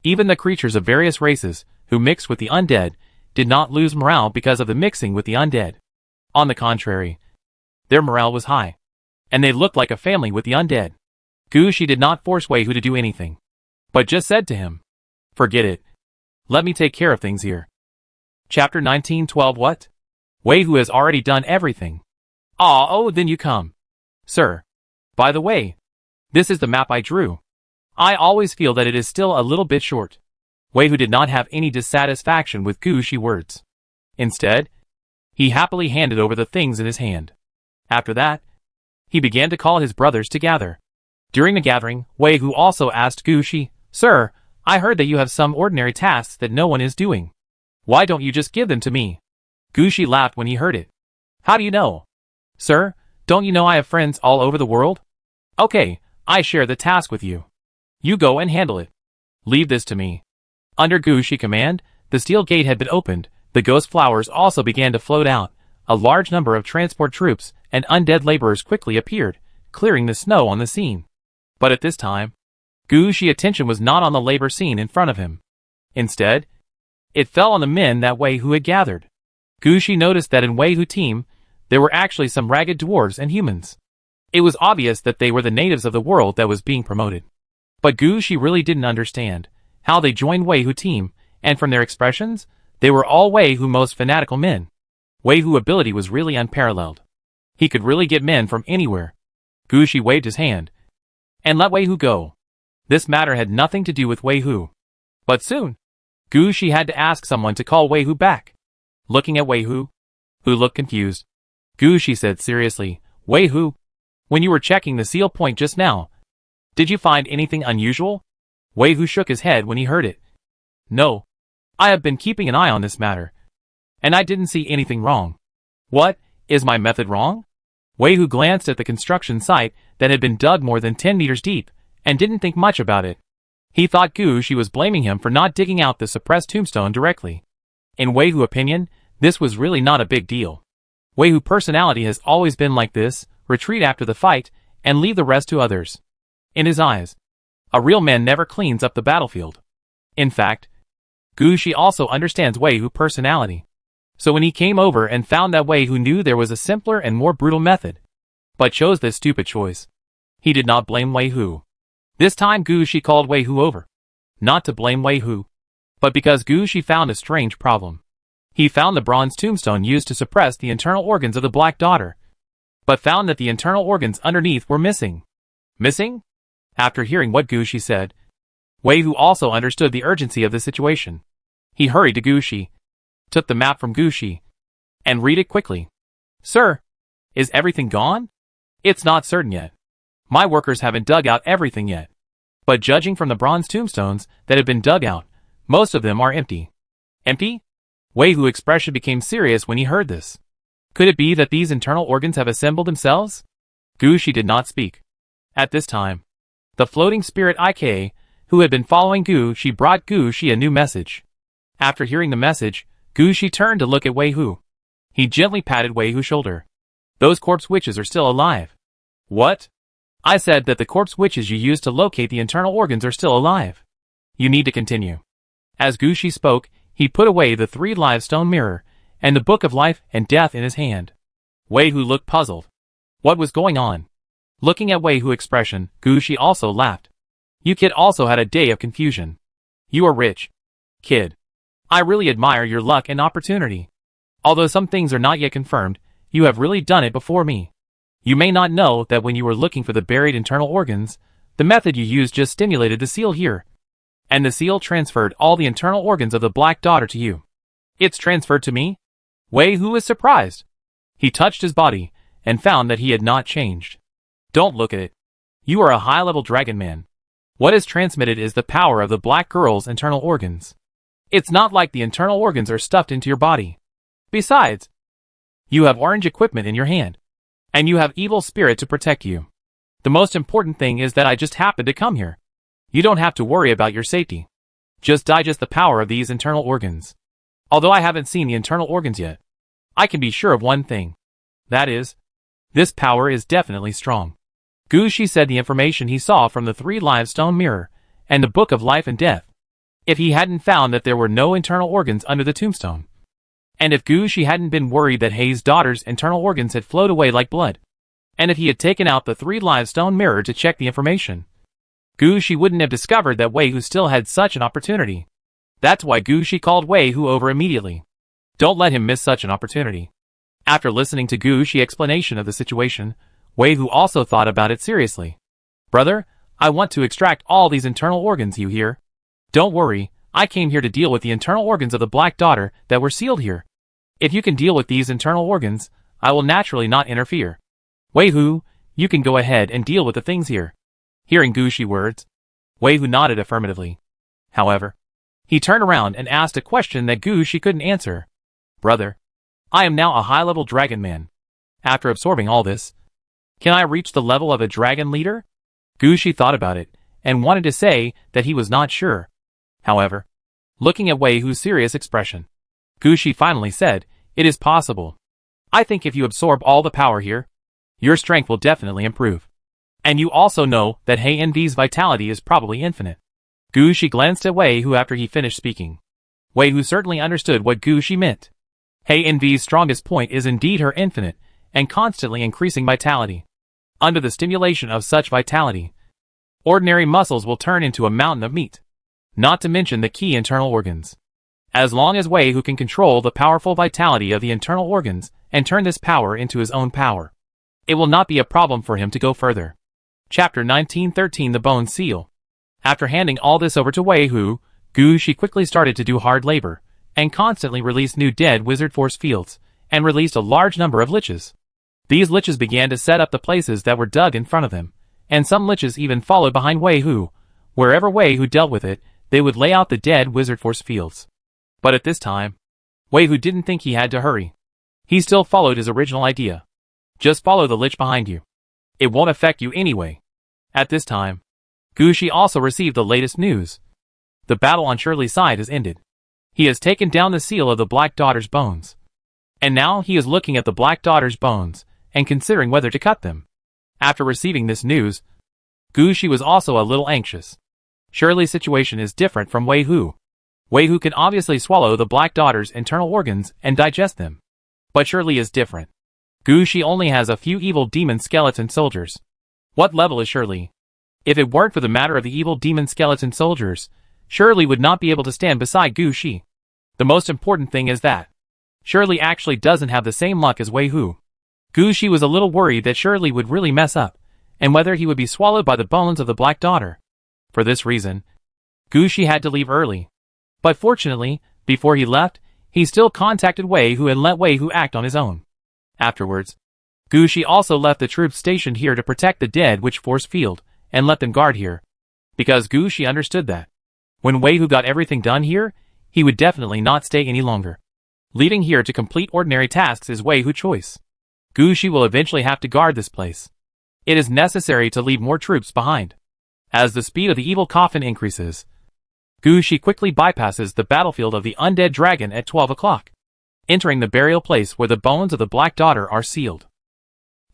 Even the creatures of various races who mixed with the undead did not lose morale because of the mixing with the undead. On the contrary, their morale was high, and they looked like a family with the undead. Gu Shi did not force Wei Hu to do anything, but just said to him, "Forget it. Let me take care of things here." Chapter 19:12 What? Wei Hu has already done everything. Oh, then you come. Sir, by the way, this is the map I drew. I always feel that it is still a little bit short. Wei Hu did not have any dissatisfaction with Gu Shi's words. Instead, he happily handed over the things in his hand. After that, he began to call his brothers to gather. During the gathering, Wei Hu also asked Gu Shi, "Sir, I heard that you have some ordinary tasks that no one is doing. Why don't you just give them to me?" Gu Shi laughed when he heard it. "How do you know?" "Sir, don't you know I have friends all over the world? Okay, I share the task with you. You go and handle it. Leave this to me." Under Gu Shi's command, the steel gate had been opened, the ghost flowers also began to float out, a large number of transport troops and undead laborers quickly appeared, clearing the snow on the scene. But at this time, Gu Shi's attention was not on the labor scene in front of him. Instead, it fell on the men that Wei Hu had gathered. Gu Shi noticed that in Wei Hu's team, there were actually some ragged dwarves and humans. It was obvious that they were the natives of the world that was being promoted. But Gu Shi really didn't understand how they joined Wei Hu's team, and from their expressions, they were all Wei Hu's most fanatical men. Wei Hu's ability was really unparalleled. He could really get men from anywhere. Gu Shi waved his hand and let Wei Hu go. This matter had nothing to do with Wei Hu. But soon, Gu Shi had to ask someone to call Wei Hu back. Looking at Wei Hu, who looked confused, Gu Shi said seriously, "Wei Hu, when you were checking the seal point just now, did you find anything unusual?" Wei Hu shook his head when he heard it. "No. I have been keeping an eye on this matter, and I didn't see anything wrong." "What, is my method wrong?" Wei Hu glanced at the construction site that had been dug more than 10 meters deep, and didn't think much about it. He thought Gu Shi was blaming him for not digging out the suppressed tombstone directly. In Wei Hu's opinion, this was really not a big deal. Wei Hu's personality has always been like this: retreat after the fight, and leave the rest to others. In his eyes, a real man never cleans up the battlefield. In fact, Gu Shi also understands Wei Hu's personality. So when he came over and found that Wei Hu knew there was a simpler and more brutal method, but chose this stupid choice, he did not blame Wei Hu. This time Gu Shi called Wei Hu over, not to blame Wei Hu, but because Gu Shi found a strange problem. He found the bronze tombstone used to suppress the internal organs of the Black Daughter, but found that the internal organs underneath were missing. Missing? After hearing what Gu Shi said, Wei Hu also understood the urgency of the situation. He hurried to Gu Shi, took the map from Gu Shi, and read it quickly. "Sir, is everything gone?" "It's not certain yet. My workers haven't dug out everything yet. But judging from the bronze tombstones that have been dug out, most of them are empty." "Empty?" Wei Hu's expression became serious when he heard this. Could it be that these internal organs have assembled themselves? Gu Shi did not speak. At this time, the floating spirit Ik, who had been following Gu Shi, brought Gu Shi a new message. After hearing the message, Gu Shi turned to look at Wei Hu. He gently patted Wei Hu's shoulder. "Those corpse witches are still alive." "What?" "I said that the corpse witches you used to locate the internal organs are still alive. You need to continue." As Gu Shi spoke, he put away the 3 live stone mirror and the book of life and death in his hand. Wei Hu looked puzzled. What was going on? Looking at Wei Hu's expression, Gu Shi also laughed. "You kid also had a day of confusion. You are rich, kid. I really admire your luck and opportunity. Although some things are not yet confirmed, you have really done it before me. You may not know that when you were looking for the buried internal organs, the method you used just stimulated the seal here. And the seal transferred all the internal organs of the Black Daughter to you." "It's transferred to me?" Wei Hu was surprised. He touched his body, and found that he had not changed. "Don't look at it. You are a high-level dragon man. What is transmitted is the power of the Black Girl's internal organs. It's not like the internal organs are stuffed into your body. Besides, you have orange equipment in your hand, and you have evil spirit to protect you. The most important thing is that I just happened to come here. You don't have to worry about your safety. Just digest the power of these internal organs. Although I haven't seen the internal organs yet, I can be sure of one thing. That is, this power is definitely strong." Gu Shi said the information he saw from the 3 live stone mirror and the book of life and death. If he hadn't found that there were no internal organs under the tombstone, and if Gu Shi hadn't been worried that Hei's daughter's internal organs had flowed away like blood, and if he had taken out the 3 live stone mirror to check the information, Gu Shi wouldn't have discovered that Wei Hu still had such an opportunity. That's why Gu Shi called Wei Hu over immediately. Don't let him miss such an opportunity. After listening to Gu Shi's explanation of the situation, Wei Hu also thought about it seriously. "Brother, I want to extract all these internal organs, you hear? Don't worry, I came here to deal with the internal organs of the Black Daughter that were sealed here. If you can deal with these internal organs, I will naturally not interfere. Wei Hu, you can go ahead and deal with the things here." Hearing Gu Shi's words, Wei Hu nodded affirmatively. However, he turned around and asked a question that Gu Shi couldn't answer. "Brother, I am now a high-level dragon man. After absorbing all this, can I reach the level of a dragon leader?" Gu Shi thought about it, and wanted to say that he was not sure. However, looking at Wei Hu's serious expression, Gu Shi finally said, "It is possible. I think if you absorb all the power here, your strength will definitely improve. And you also know that Hei Envy's vitality is probably infinite." Gu Shi glanced at Wei Hu after he finished speaking. Wei Hu certainly understood what Gu Shi meant. Hei Envy's strongest point is indeed her infinite and constantly increasing vitality. Under the stimulation of such vitality, ordinary muscles will turn into a mountain of meat, not to mention the key internal organs. As long as Wei Hu can control the powerful vitality of the internal organs and turn this power into his own power, it will not be a problem for him to go further. Chapter 1913 The Bone Seal. After handing all this over to Wei Hu, Gu Shi quickly started to do hard labor, and constantly released new dead wizard force fields, and released a large number of liches. These liches began to set up the places that were dug in front of him, and some liches even followed behind Wei Hu. Wherever Wei Hu dealt with it, they would lay out the dead wizard force fields. But at this time, Wei Hu didn't think he had to hurry. He still followed his original idea. Just follow the lich behind you. It won't affect you anyway. At this time, Gu Shi also received the latest news. The battle on Shirley's side has ended. He has taken down the seal of the Black Daughter's bones. And now he is looking at the Black Daughter's bones, and considering whether to cut them. After receiving this news, Gu Shi was also a little anxious. Shirley's situation is different from Wei Hu. Wei Hu can obviously swallow the Black Daughter's internal organs and digest them. But Shirley is different. Gu Shi only has a few evil demon skeleton soldiers. What level is Shirley? If it weren't for the matter of the evil demon skeleton soldiers, Shirley would not be able to stand beside Gu Shi. The most important thing is that Shirley actually doesn't have the same luck as Wei Hu. Gu Shi was a little worried that Shirley would really mess up, and whether he would be swallowed by the bones of the Black Daughter. For this reason, Gu Shi had to leave early. But fortunately, before he left, he still contacted Wei Hu and let Wei Hu act on his own. Afterwards, Gu Shi also left the troops stationed here to protect the dead witch force field, and let them guard here. Because Gu Shi understood that when Wei Hu got everything done here, he would definitely not stay any longer. Leaving here to complete ordinary tasks is Wei Hu's choice. Gu Shi will eventually have to guard this place. It is necessary to leave more troops behind. As the speed of the evil coffin increases, Gu Shi quickly bypasses the battlefield of the undead dragon at 12 o'clock, entering the burial place where the bones of the Black Daughter are sealed.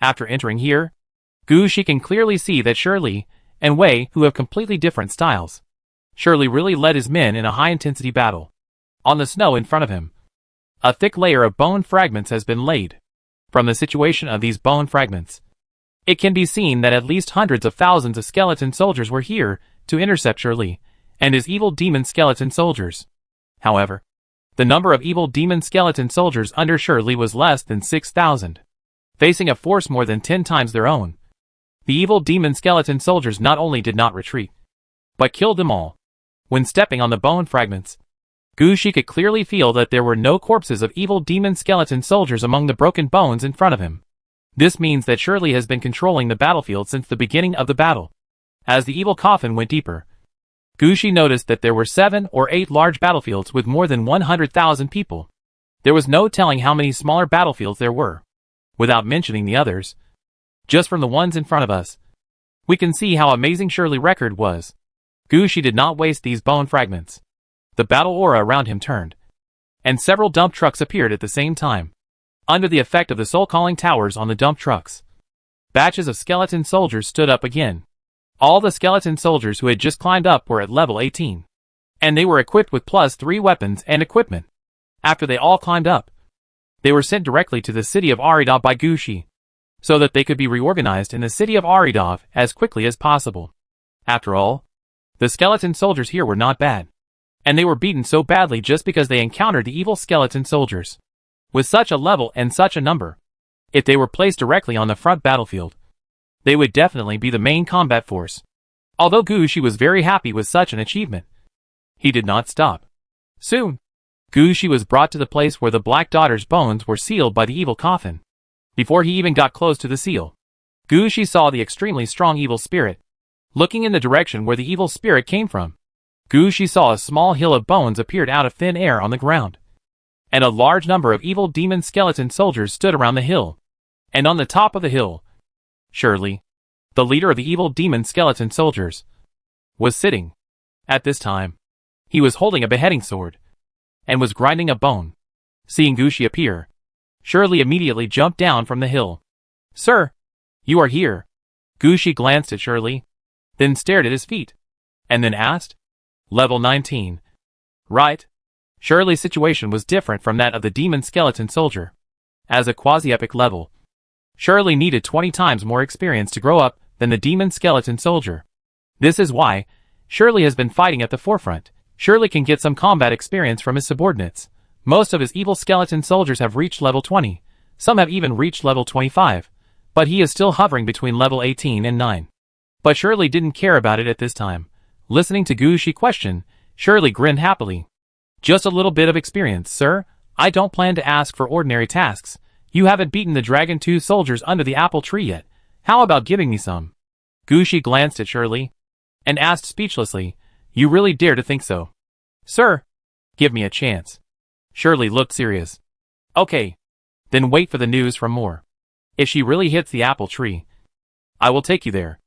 After entering here, Gu Shi can clearly see that Shirley and Wei Hu have completely different styles. Shirley really led his men in a high-intensity battle. On the snow in front of him, a thick layer of bone fragments has been laid. From the situation of these bone fragments, it can be seen that at least hundreds of thousands of skeleton soldiers were here to intercept Shirley and his evil demon skeleton soldiers. However, the number of evil demon skeleton soldiers under Shirley was less than 6,000, facing a force more than 10 times their own. The evil demon skeleton soldiers not only did not retreat, but killed them all. When stepping on the bone fragments, Gu Shi could clearly feel that there were no corpses of evil demon skeleton soldiers among the broken bones in front of him. This means that Shirley has been controlling the battlefield since the beginning of the battle. As the evil coffin went deeper, Gu Shi noticed that there were 7 or 8 large battlefields with more than 100,000 people. There was no telling how many smaller battlefields there were. Without mentioning the others, just from the ones in front of us, we can see how amazing Shirley's record was. Gu Shi did not waste these bone fragments. The battle aura around him turned, and several dump trucks appeared at the same time. Under the effect of the soul-calling towers on the dump trucks, batches of skeleton soldiers stood up again. All the skeleton soldiers who had just climbed up were at level 18, and they were equipped with +3 weapons and equipment. After they all climbed up, they were sent directly to the city of Aridov by Gu Shi, so that they could be reorganized in the city of Aridov as quickly as possible. After all, the skeleton soldiers here were not bad, and they were beaten so badly just because they encountered the evil skeleton soldiers. With such a level and such a number, if they were placed directly on the front battlefield, they would definitely be the main combat force. Although Gu Shi was very happy with such an achievement, he did not stop. Soon, Gu Shi was brought to the place where the Black Daughter's bones were sealed by the evil coffin. Before he even got close to the seal, Gu Shi saw the extremely strong evil spirit. Looking in the direction where the evil spirit came from, Gu Shi saw a small hill of bones appeared out of thin air on the ground, and a large number of evil demon skeleton soldiers stood around the hill. And on the top of the hill, Shirley, the leader of the evil demon skeleton soldiers, was sitting. At this time, he was holding a beheading sword, and was grinding a bone. Seeing Gu Shi appear, Shirley immediately jumped down from the hill. "Sir, you are here." Gu Shi glanced at Shirley, then stared at his feet, and then asked, "Level 19. Right?" Shirley's situation was different from that of the demon skeleton soldier. As a quasi-epic level, Shirley needed 20 times more experience to grow up than the demon skeleton soldier. This is why Shirley has been fighting at the forefront. Shirley can get some combat experience from his subordinates. Most of his evil skeleton soldiers have reached level 20. Some have even reached level 25. but he is still hovering between level 18 and 9. But Shirley didn't care about it at this time. Listening to Gu's question, Shirley grinned happily. Just a little bit of experience, sir. I don't plan to ask for ordinary tasks. You haven't beaten the Dragon 2 soldiers under the apple tree yet. How about giving me some? Gu glanced at Shirley and asked speechlessly, You really dare to think so? Sir, give me a chance. Shirley looked serious. Okay. Then wait for the news from Moore. If she really hits the apple tree, I will take you there.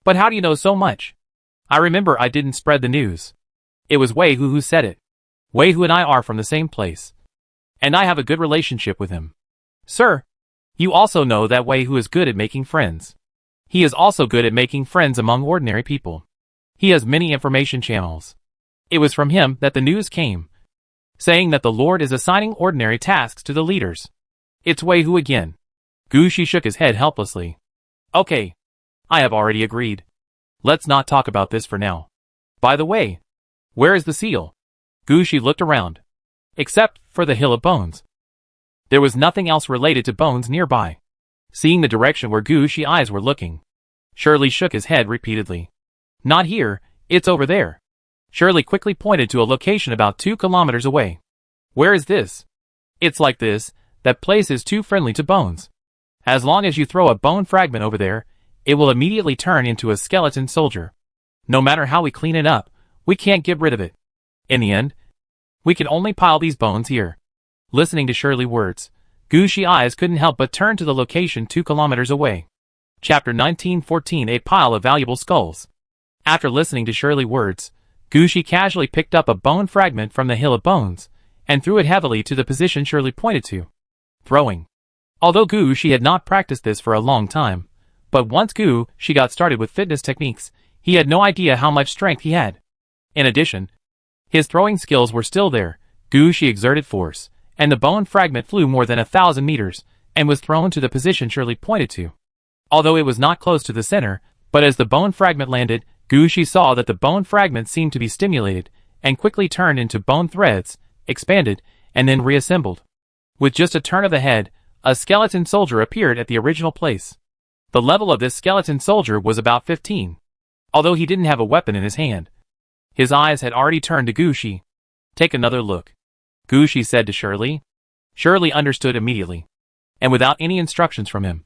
But how do you know so much? I remember I didn't spread the news. It was Wei Hu said it. Wei Hu and I are from the same place. And I have a good relationship with him. Sir, you also know that Wei Hu is good at making friends. He is also good at making friends among ordinary people. He has many information channels. It was from him that the news came, saying that the Lord is assigning ordinary tasks to the leaders. It's Wei Hu again. Gu shook his head helplessly. Okay. I have already agreed. Let's not talk about this for now. By the way, where is the seal? Gu looked around. Except for the Hill of Bones. There was nothing else related to bones nearby. Seeing the direction where Gu's eyes were looking, Shirley shook his head repeatedly. Not here, it's over there. Shirley quickly pointed to a location about 2 kilometers away. Where is this? It's like this, that place is too friendly to bones. As long as you throw a bone fragment over there, it will immediately turn into a skeleton soldier. No matter how we clean it up, we can't get rid of it. In the end, we can only pile these bones here. Listening to Shirley's words, Gu's eyes couldn't help but turn to the location 2 kilometers away. Chapter 1914 A Pile of Valuable Skulls. After listening to Shirley's words, Gu casually picked up a bone fragment from the Hill of Bones, and threw it heavily to the position Shirley pointed to. Throwing. Although Gu had not practiced this for a long time, but once Gu got started with fitness techniques, he had no idea how much strength he had. In addition, his throwing skills were still there. Gu exerted force, and the bone fragment flew more than 1,000 meters, and was thrown to the position Shirley pointed to. Although it was not close to the center, but as the bone fragment landed, Gu saw that the bone fragment seemed to be stimulated, and quickly turned into bone threads, expanded, and then reassembled. With just a turn of the head, a skeleton soldier appeared at the original place. The level of this skeleton soldier was about 15. Although he didn't have a weapon in his hand, his eyes had already turned to Gu. Take another look, Gu said to Shirley. Shirley understood immediately, and without any instructions from him,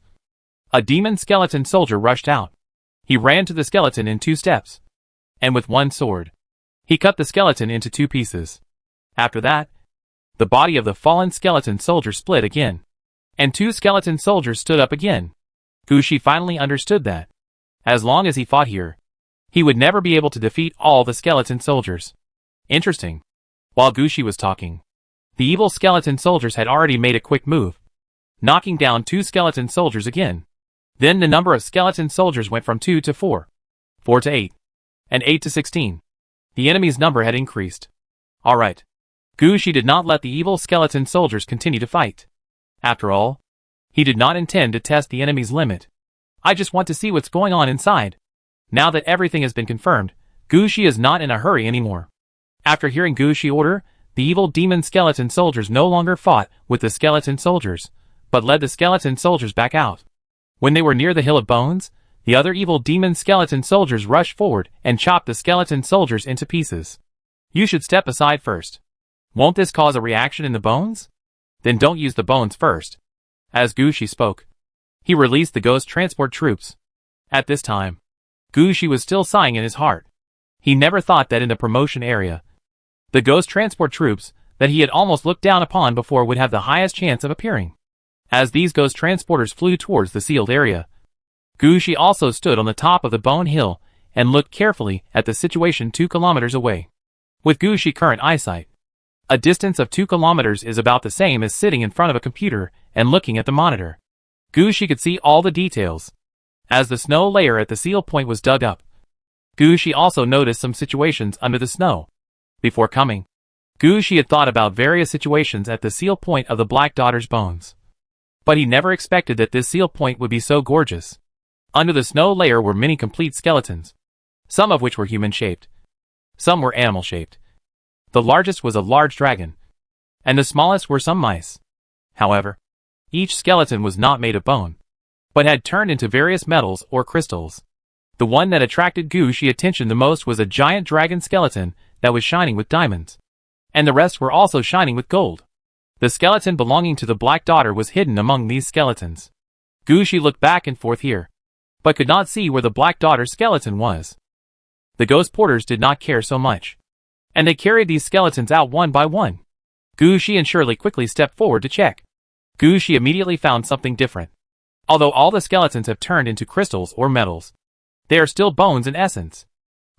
a demon skeleton soldier rushed out. He ran to the skeleton in 2 steps, and with one sword, he cut the skeleton into 2 pieces. After that, the body of the fallen skeleton soldier split again, and 2 skeleton soldiers stood up again. Gu finally understood that, as long as he fought here, he would never be able to defeat all the skeleton soldiers. Interesting. While Gu was talking, the evil skeleton soldiers had already made a quick move, knocking down 2 skeleton soldiers again. Then the number of skeleton soldiers went from 2 to 4, 4 to 8, and 8 to 16. The enemy's number had increased. Alright. Gu did not let the evil skeleton soldiers continue to fight. After all, he did not intend to test the enemy's limit. I just want to see what's going on inside. Now that everything has been confirmed, Gu is not in a hurry anymore. After hearing Gu's order, the evil demon skeleton soldiers no longer fought with the skeleton soldiers, but led the skeleton soldiers back out. When they were near the Hill of Bones, the other evil demon skeleton soldiers rushed forward and chopped the skeleton soldiers into pieces. You should step aside first. Won't this cause a reaction in the bones? Then don't use the bones first. As Gu spoke, he released the ghost transport troops. At this time, Gu was still sighing in his heart. He never thought that in the promotion area, the ghost transport troops that he had almost looked down upon before would have the highest chance of appearing. As these ghost transporters flew towards the sealed area, Gu also stood on the top of the bone hill and looked carefully at the situation 2 kilometers away. With Gu's current eyesight, a distance of 2 kilometers is about the same as sitting in front of a computer and looking at the monitor. Gu could see all the details. As the snow layer at the seal point was dug up, Gu also noticed some situations under the snow. Before coming, Gu had thought about various situations at the seal point of the Black Daughter's bones. But he never expected that this seal point would be so gorgeous. Under the snow layer were many complete skeletons, some of which were human-shaped. Some were animal-shaped. The largest was a large dragon, and the smallest were some mice. However, each skeleton was not made of bone, but had turned into various metals or crystals. The one that attracted Gushi's attention the most was a giant dragon skeleton that was shining with diamonds. And the rest were also shining with gold. The skeleton belonging to the Black Daughter was hidden among these skeletons. Gushi looked back and forth here, but could not see where the Black Daughter's skeleton was. The ghost porters did not care so much, and they carried these skeletons out one by one. Gushi and Shirley quickly stepped forward to check. Gushi immediately found something different. Although all the skeletons have turned into crystals or metals, they are still bones in essence.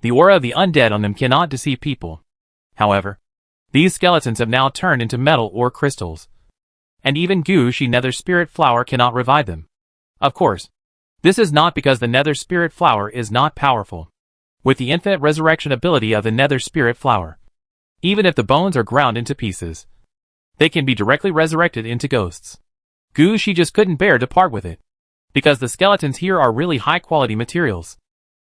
The aura of the undead on them cannot deceive people. However, these skeletons have now turned into metal or crystals, and even Gushi's nether spirit flower cannot revive them. Of course, this is not because the nether spirit flower is not powerful. With the infinite resurrection ability of the nether spirit flower, even if the bones are ground into pieces, they can be directly resurrected into ghosts. Gushi just couldn't bear to part with it, because the skeletons here are really high-quality materials.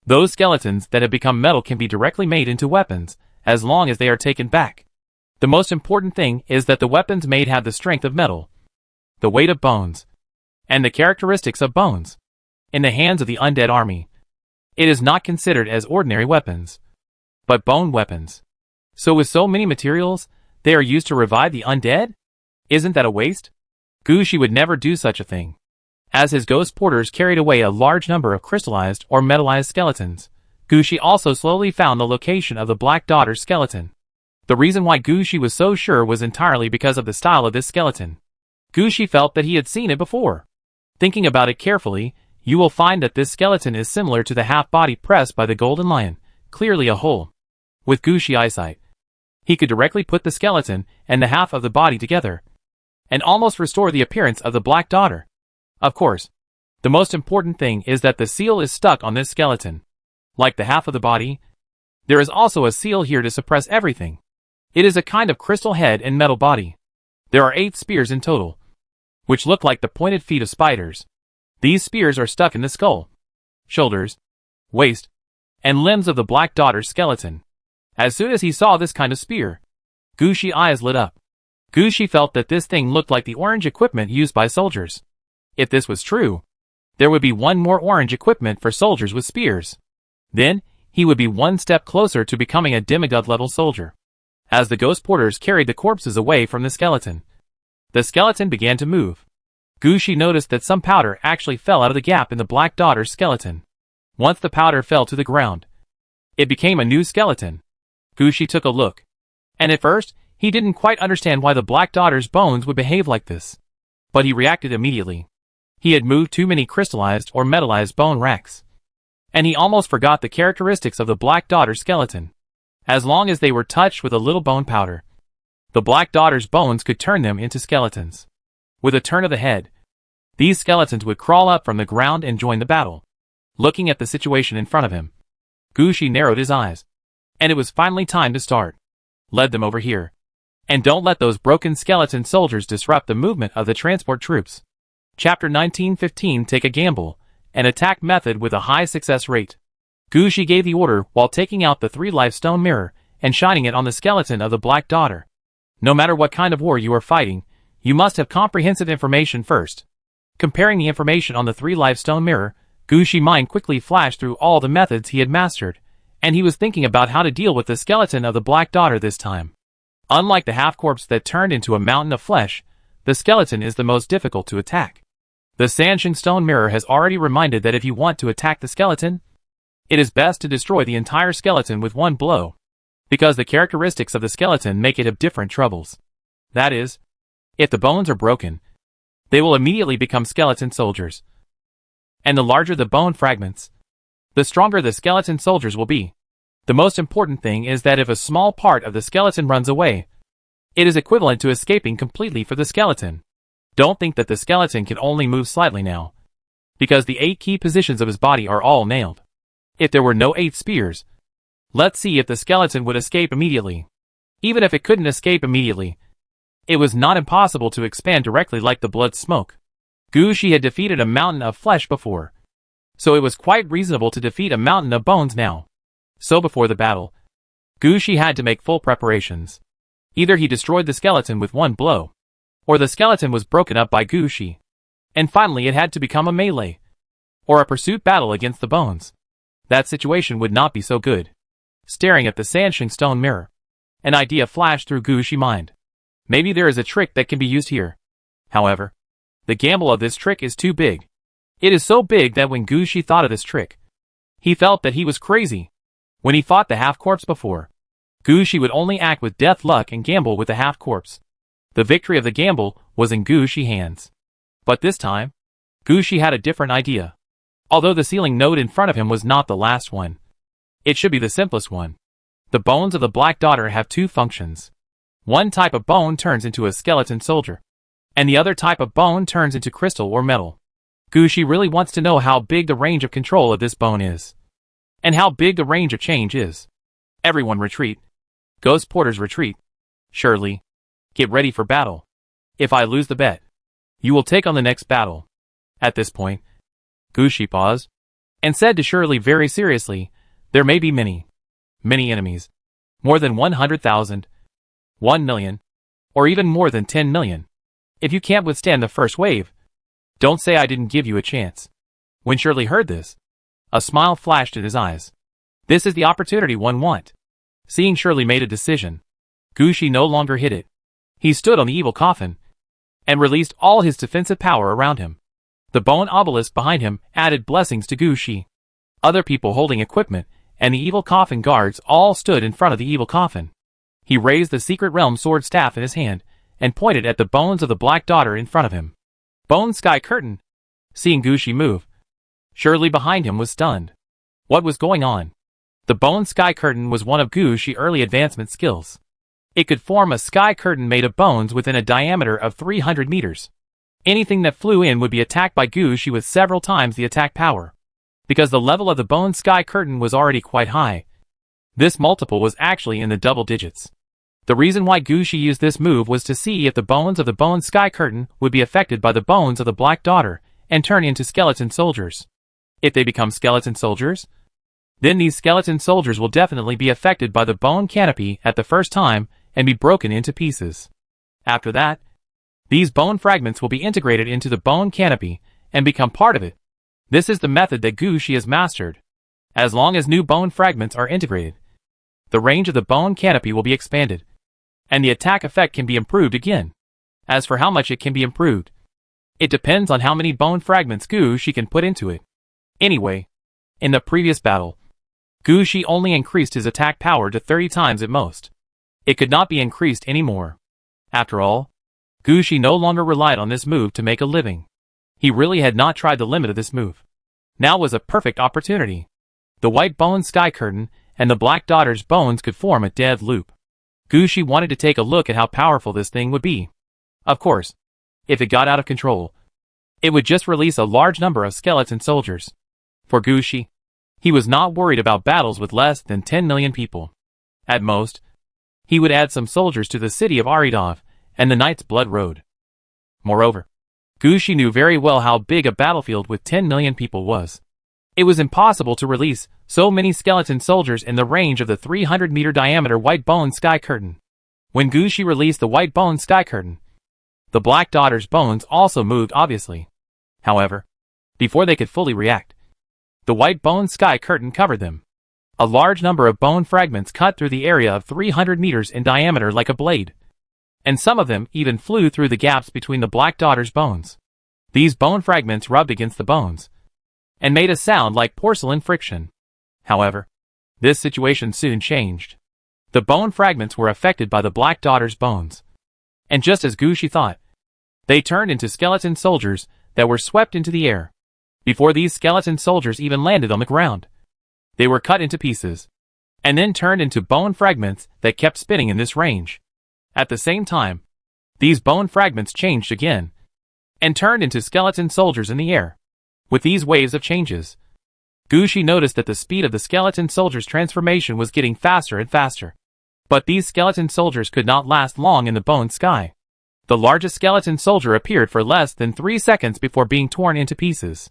Those skeletons that have become metal can be directly made into weapons, as long as they are taken back. The most important thing is that the weapons made have the strength of metal, the weight of bones, and the characteristics of bones. In the hands of the undead army, it is not considered as ordinary weapons, but bone weapons. So with so many materials, they are used to revive the undead? Isn't that a waste? Gushi would never do such a thing. As his ghost porters carried away a large number of crystallized or metallized skeletons, Gushi also slowly found the location of the Black Daughter's skeleton. The reason why Gushi was so sure was entirely because of the style of this skeleton. Gushi felt that he had seen it before. Thinking about it carefully, you will find that this skeleton is similar to the half-body pressed by the Golden Lion, clearly a whole. With Gushi's eyesight, he could directly put the skeleton and the half of the body together, and almost restore the appearance of the Black Daughter. Of course, the most important thing is that the seal is stuck on this skeleton. Like the half of the body, there is also a seal here to suppress everything. It is a kind of crystal head and metal body. There are 8 spears in total, which look like the pointed feet of spiders. These spears are stuck in the skull, shoulders, waist, and limbs of the Black Daughter's skeleton. As soon as he saw this kind of spear, Gushi's eyes lit up. Gushi felt that this thing looked like the orange equipment used by soldiers. If this was true, there would be one more orange equipment for soldiers with spears. Then, he would be one step closer to becoming a demigod-level soldier. As the ghost porters carried the corpses away from the skeleton began to move. Gushi noticed that some powder actually fell out of the gap in the Black Daughter's skeleton. Once the powder fell to the ground, it became a new skeleton. Gushi took a look, and at first, he didn't quite understand why the Black Daughter's bones would behave like this. But he reacted immediately. He had moved too many crystallized or metallized bone racks, and he almost forgot the characteristics of the Black Daughter's skeleton. As long as they were touched with a little bone powder, the Black Daughter's bones could turn them into skeletons. With a turn of the head, these skeletons would crawl up from the ground and join the battle. Looking at the situation in front of him, Gushi narrowed his eyes. And it was finally time to start. Lead them over here. And don't let those broken skeleton soldiers disrupt the movement of the transport troops. Chapter 1915. Take a gamble. An attack method with a high success rate. Gushi gave the order while taking out the 3-life stone mirror and shining it on the skeleton of the Black Daughter. No matter what kind of war you are fighting, you must have comprehensive information first. Comparing the information on the 3-life stone mirror, Gushi's mind quickly flashed through all the methods he had mastered, and he was thinking about how to deal with the skeleton of the Black Daughter this time. Unlike the half-corpse that turned into a mountain of flesh, the skeleton is the most difficult to attack. The Sansheng stone mirror has already reminded that if you want to attack the skeleton, it is best to destroy the entire skeleton with one blow, because the characteristics of the skeleton make it have different troubles. That is, if the bones are broken, they will immediately become skeleton soldiers. And the larger the bone fragments, the stronger the skeleton soldiers will be. The most important thing is that if a small part of the skeleton runs away, it is equivalent to escaping completely for the skeleton. Don't think that the skeleton can only move slightly now, because the 8 key positions of his body are all nailed. If there were no 8 spears, let's see if the skeleton would escape immediately. Even if it couldn't escape immediately, it was not impossible to expand directly like the blood smoke. Gushi had defeated a mountain of flesh before, so it was quite reasonable to defeat a mountain of bones now. So before the battle, Gushi had to make full preparations. Either he destroyed the skeleton with one blow, or the skeleton was broken up by Gushi. And finally it had to become a melee. or a pursuit battle against the bones. That situation would not be so good. Staring at the Sansheng stone mirror, an idea flashed through Gu Shi's mind. Maybe there is a trick that can be used here. However, the gamble of this trick is too big. It is so big that when Gu Shi thought of this trick, he felt that he was crazy. When he fought the half-corpse before, Gu Shi would only act with death luck and gamble with the half-corpse. The victory of the gamble was in Gu Shi's hands. But this time, Gu Shi had a different idea. Although the ceiling node in front of him was not the last one, it should be the simplest one. The bones of the Black Daughter have two functions. One type of bone turns into a skeleton soldier, and the other type of bone turns into crystal or metal. Gu Shi really wants to know how big the range of control of this bone is, and how big the range of change is. Everyone retreat. Ghost Porters retreat. Surely. Get ready for battle. If I lose the bet, you will take on the next battle. At this point, Gu Shi paused, and said to Shirley very seriously, there may be many enemies. More than 100,000, 1 million, or even more than 10 million. If you can't withstand the first wave, don't say I didn't give you a chance. When Shirley heard this, a smile flashed in his eyes. This is the opportunity one want. Seeing Shirley made a decision, Gu Shi no longer hid it. He stood on the evil coffin and released all his defensive power around him. The bone obelisk behind him added blessings to Gu Shi. Other people holding equipment and the evil coffin guards all stood in front of the evil coffin. He raised the secret realm sword staff in his hand and pointed at the bones of the Black Daughter in front of him. Bone Sky Curtain. Seeing Gu Shi move, Shirley behind him was stunned. What was going on? The Bone Sky Curtain was one of Gu Shi's early advancement skills. It could form a sky curtain made of bones within a diameter of 300 meters. Anything that flew in would be attacked by Gu Shi with several times the attack power. Because the level of the Bone Sky Curtain was already quite high, this multiple was actually in the double digits. The reason why Gu Shi used this move was to see if the bones of the Bone Sky Curtain would be affected by the bones of the Black Daughter and turn into skeleton soldiers. If they become skeleton soldiers, then these skeleton soldiers will definitely be affected by the bone canopy at the first time and be broken into pieces. After that, these bone fragments will be integrated into the bone canopy and become part of it. This is the method that Gu Shi has mastered. As long as new bone fragments are integrated, the range of the bone canopy will be expanded, and the attack effect can be improved again. As for how much it can be improved, it depends on how many bone fragments Gu Shi can put into it. Anyway, in the previous battle, Gu Shi only increased his attack power to 30 times at most. It could not be increased anymore. After all, Gu Shi no longer relied on this move to make a living. He really had not tried the limit of this move. Now was a perfect opportunity. The white bone sky curtain and the Black Daughter's bones could form a dead loop. Gu Shi wanted to take a look at how powerful this thing would be. Of course, if it got out of control, it would just release a large number of skeleton soldiers. For Gu Shi, he was not worried about battles with less than 10 million people. At most, he would add some soldiers to the city of Aridov and the Knight's Blood Road. Moreover, Gu Shi knew very well how big a battlefield with 10 million people was. It was impossible to release so many skeleton soldiers in the range of the 300-meter diameter white bone sky curtain. When Gu Shi released the white bone sky curtain, the Black Daughter's bones also moved obviously. However, before they could fully react, the white bone sky curtain covered them. A large number of bone fragments cut through the area of 300 meters in diameter like a blade, and some of them even flew through the gaps between the Black Daughter's bones. These bone fragments rubbed against the bones and made a sound like porcelain friction. However, this situation soon changed. The bone fragments were affected by the Black Daughter's bones, and just as Gu Shi thought, they turned into skeleton soldiers that were swept into the air. Before these skeleton soldiers even landed on the ground, they were cut into pieces, and then turned into bone fragments that kept spinning in this range. At the same time, these bone fragments changed again, and turned into skeleton soldiers in the air. With these waves of changes, Gu Shi noticed that the speed of the skeleton soldiers' transformation was getting faster and faster. But these skeleton soldiers could not last long in the bone sky. The largest skeleton soldier appeared for less than 3 seconds before being torn into pieces.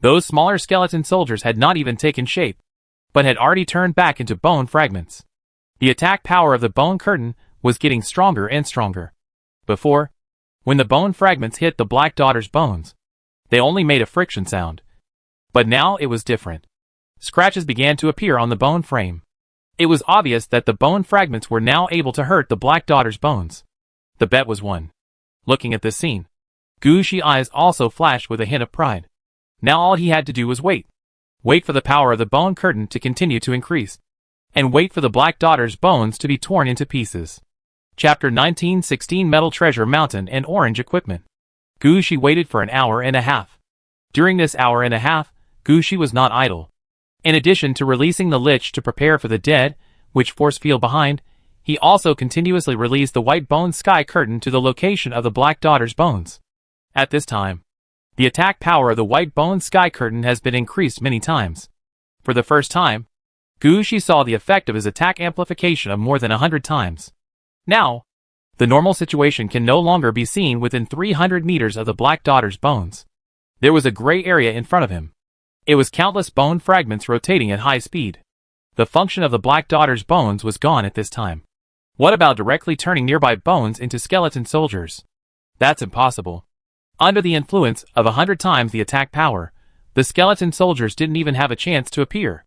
Those smaller skeleton soldiers had not even taken shape, but had already turned back into bone fragments. The attack power of the bone curtain was getting stronger and stronger. Before, when the bone fragments hit the Black Daughter's bones, they only made a friction sound. But now it was different. Scratches began to appear on the bone frame. It was obvious that the bone fragments were now able to hurt the Black Daughter's bones. The bet was won. Looking at this scene, Gu's eyes also flashed with a hint of pride. Now all he had to do was wait. Wait for the power of the bone curtain to continue to increase. And wait for the Black Daughter's bones to be torn into pieces. Chapter 1916 Metal Treasure Mountain and Orange Equipment. Gu waited for an hour and a half. During this hour and a half, Gu was not idle. In addition to releasing the Lich to prepare for the dead, which force field behind, he also continuously released the white bone sky curtain to the location of the Black Daughter's bones. At this time, the attack power of the white bone sky curtain has been increased many times. For the first time, Gu saw the effect of his attack amplification of more than 100 times. Now, the normal situation can no longer be seen within 300 meters of the Black Daughter's bones. There was a gray area in front of him. It was countless bone fragments rotating at high speed. The function of the Black Daughter's bones was gone at this time. What about directly turning nearby bones into skeleton soldiers? That's impossible. Under the influence of 100 times the attack power, the skeleton soldiers didn't even have a chance to appear.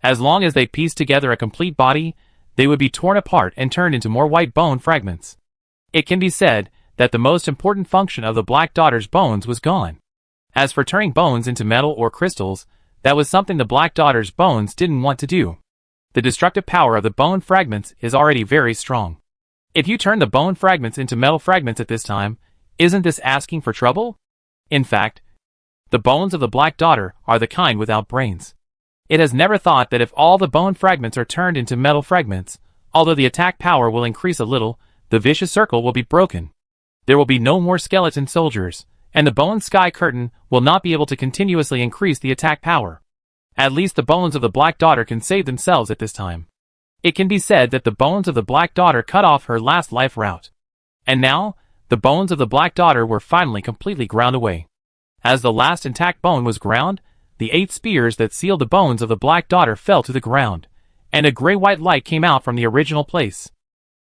As long as they pieced together a complete body, they would be torn apart and turned into more white bone fragments. It can be said that the most important function of the Black Daughter's bones was gone. As for turning bones into metal or crystals, that was something the Black Daughter's bones didn't want to do. The destructive power of the bone fragments is already very strong. If you turn the bone fragments into metal fragments at this time, isn't this asking for trouble? In fact, the bones of the Black Daughter are the kind without brains. It has never thought that if all the bone fragments are turned into metal fragments, although the attack power will increase a little, the vicious circle will be broken. There will be no more skeleton soldiers, and the bone sky curtain will not be able to continuously increase the attack power. At least the bones of the Black Daughter can save themselves at this time. It can be said that the bones of the Black Daughter cut off her last life route. And now, the bones of the Black Daughter were finally completely ground away. As the last intact bone was ground, the 8 spears that sealed the bones of the Black Daughter fell to the ground, and a gray-white light came out from the original place.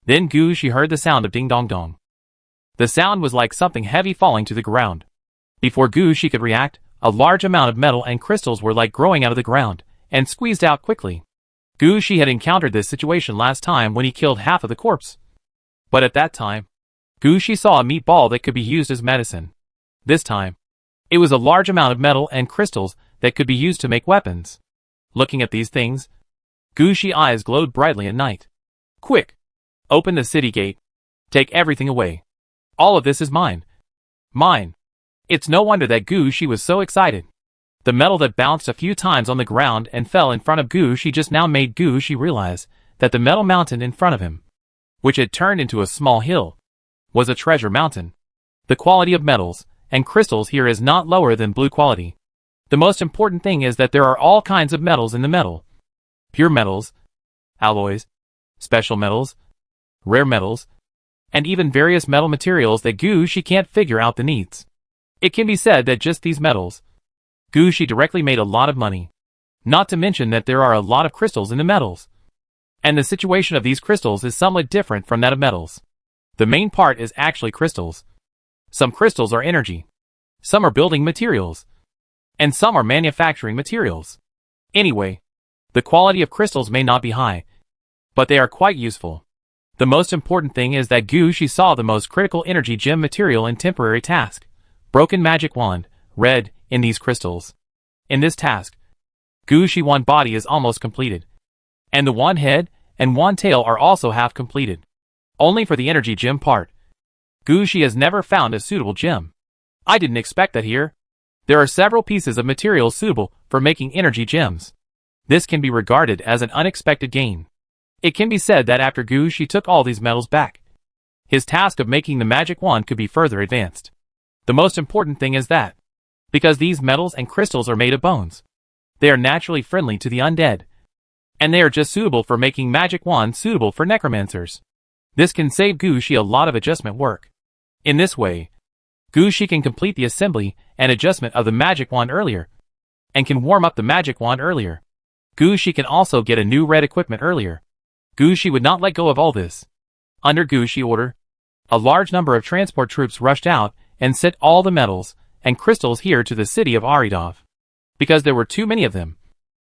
Then Gu heard the sound of ding-dong-dong. The sound was like something heavy falling to the ground. Before Gu could react, a large amount of metal and crystals were like growing out of the ground, and squeezed out quickly. Gu had encountered this situation last time when he killed half of the corpse. But at that time, Gu saw a meatball that could be used as medicine. This time, it was a large amount of metal and crystals that could be used to make weapons. Looking at these things, Gu's eyes glowed brightly at night. Quick! Open the city gate. Take everything away. All of this is mine. Mine. It's no wonder that Gu was so excited. The metal that bounced a few times on the ground and fell in front of Gu just now made Gu realize that the metal mountain in front of him, which had turned into a small hill, was a treasure mountain. The quality of metals and crystals here is not lower than blue quality. The most important thing is that there are all kinds of metals in the metal. Pure metals, alloys, special metals, rare metals, and even various metal materials that Gu can't figure out the needs. It can be said that just these metals, Gu directly made a lot of money. Not to mention that there are a lot of crystals in the metals. And the situation of these crystals is somewhat different from that of metals. The main part is actually crystals. Some crystals are energy. Some are building materials. And some are manufacturing materials. Anyway, the quality of crystals may not be high, but they are quite useful. The most important thing is that Gu saw the most critical energy gem material in temporary task, broken magic wand, red, in these crystals. In this task, Gu's wand body is almost completed, and the wand head and wand tail are also half completed. Only for the energy gem part, Gu has never found a suitable gem. I didn't expect that here. There are several pieces of material suitable for making energy gems. This can be regarded as an unexpected gain. It can be said that after Gu took all these metals back, his task of making the magic wand could be further advanced. The most important thing is that, because these metals and crystals are made of bones, they are naturally friendly to the undead, and they are just suitable for making magic wands suitable for necromancers. This can save Gu a lot of adjustment work. In this way, Gu can complete the assembly and adjustment of the magic wand earlier, and can warm up the magic wand earlier. Gu can also get a new red equipment earlier. Gu would not let go of all this. Under Gu's order, a large number of transport troops rushed out and sent all the metals and crystals here to the city of Aridov. because there were too many of them.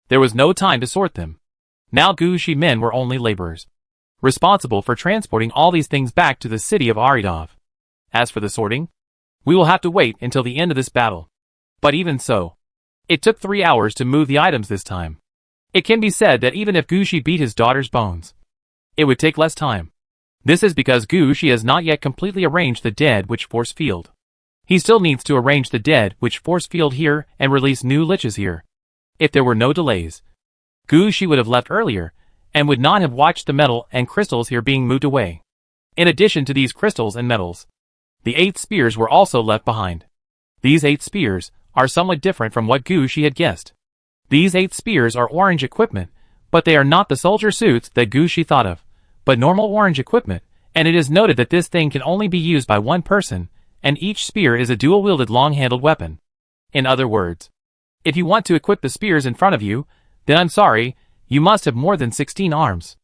There was no time to sort them. Now Gu Shi men were only laborers, responsible for transporting all these things back to the city of Aridov. As for the sorting, we will have to wait until the end of this battle. But even so, it took 3 hours to move the items this time. It can be said that even if Gu Shi beat his daughter's bones, it would take less time. This is because Gu Shi has not yet completely arranged the dead witch force field. He still needs to arrange the dead witch force field here and release new liches here. If there were no delays, Gu Shi would have left earlier and would not have watched the metal and crystals here being moved away. In addition to these crystals and metals, the 8 spears were also left behind. These 8 spears are somewhat different from what Gu Shi had guessed. These 8 spears are orange equipment, but they are not the soldier suits that Gu Shi thought of, but normal orange equipment, and it is noted that this thing can only be used by one person, and each spear is a dual-wielded long-handled weapon. In other words, if you want to equip the spears in front of you, then I'm sorry, you must have more than 16 arms.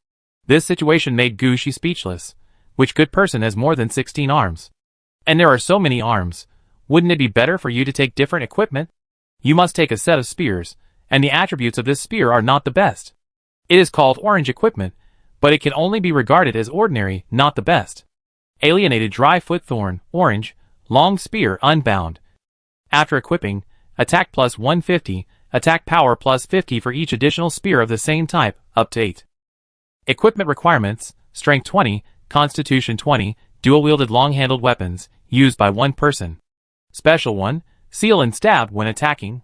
This situation made Gu Shi speechless. Which good person has more than 16 arms? And there are so many arms. Wouldn't it be better for you to take different equipment? You must take a set of spears, and the attributes of this spear are not the best. It is called orange equipment, but it can only be regarded as ordinary, not the best. Alienated dry foot thorn, orange, long spear, unbound. After equipping, attack plus 150, attack power plus 50 for each additional spear of the same type, up to 8. Equipment requirements, strength 20, constitution 20, dual-wielded long-handled weapons, used by one person. Special 1, seal and stab when attacking.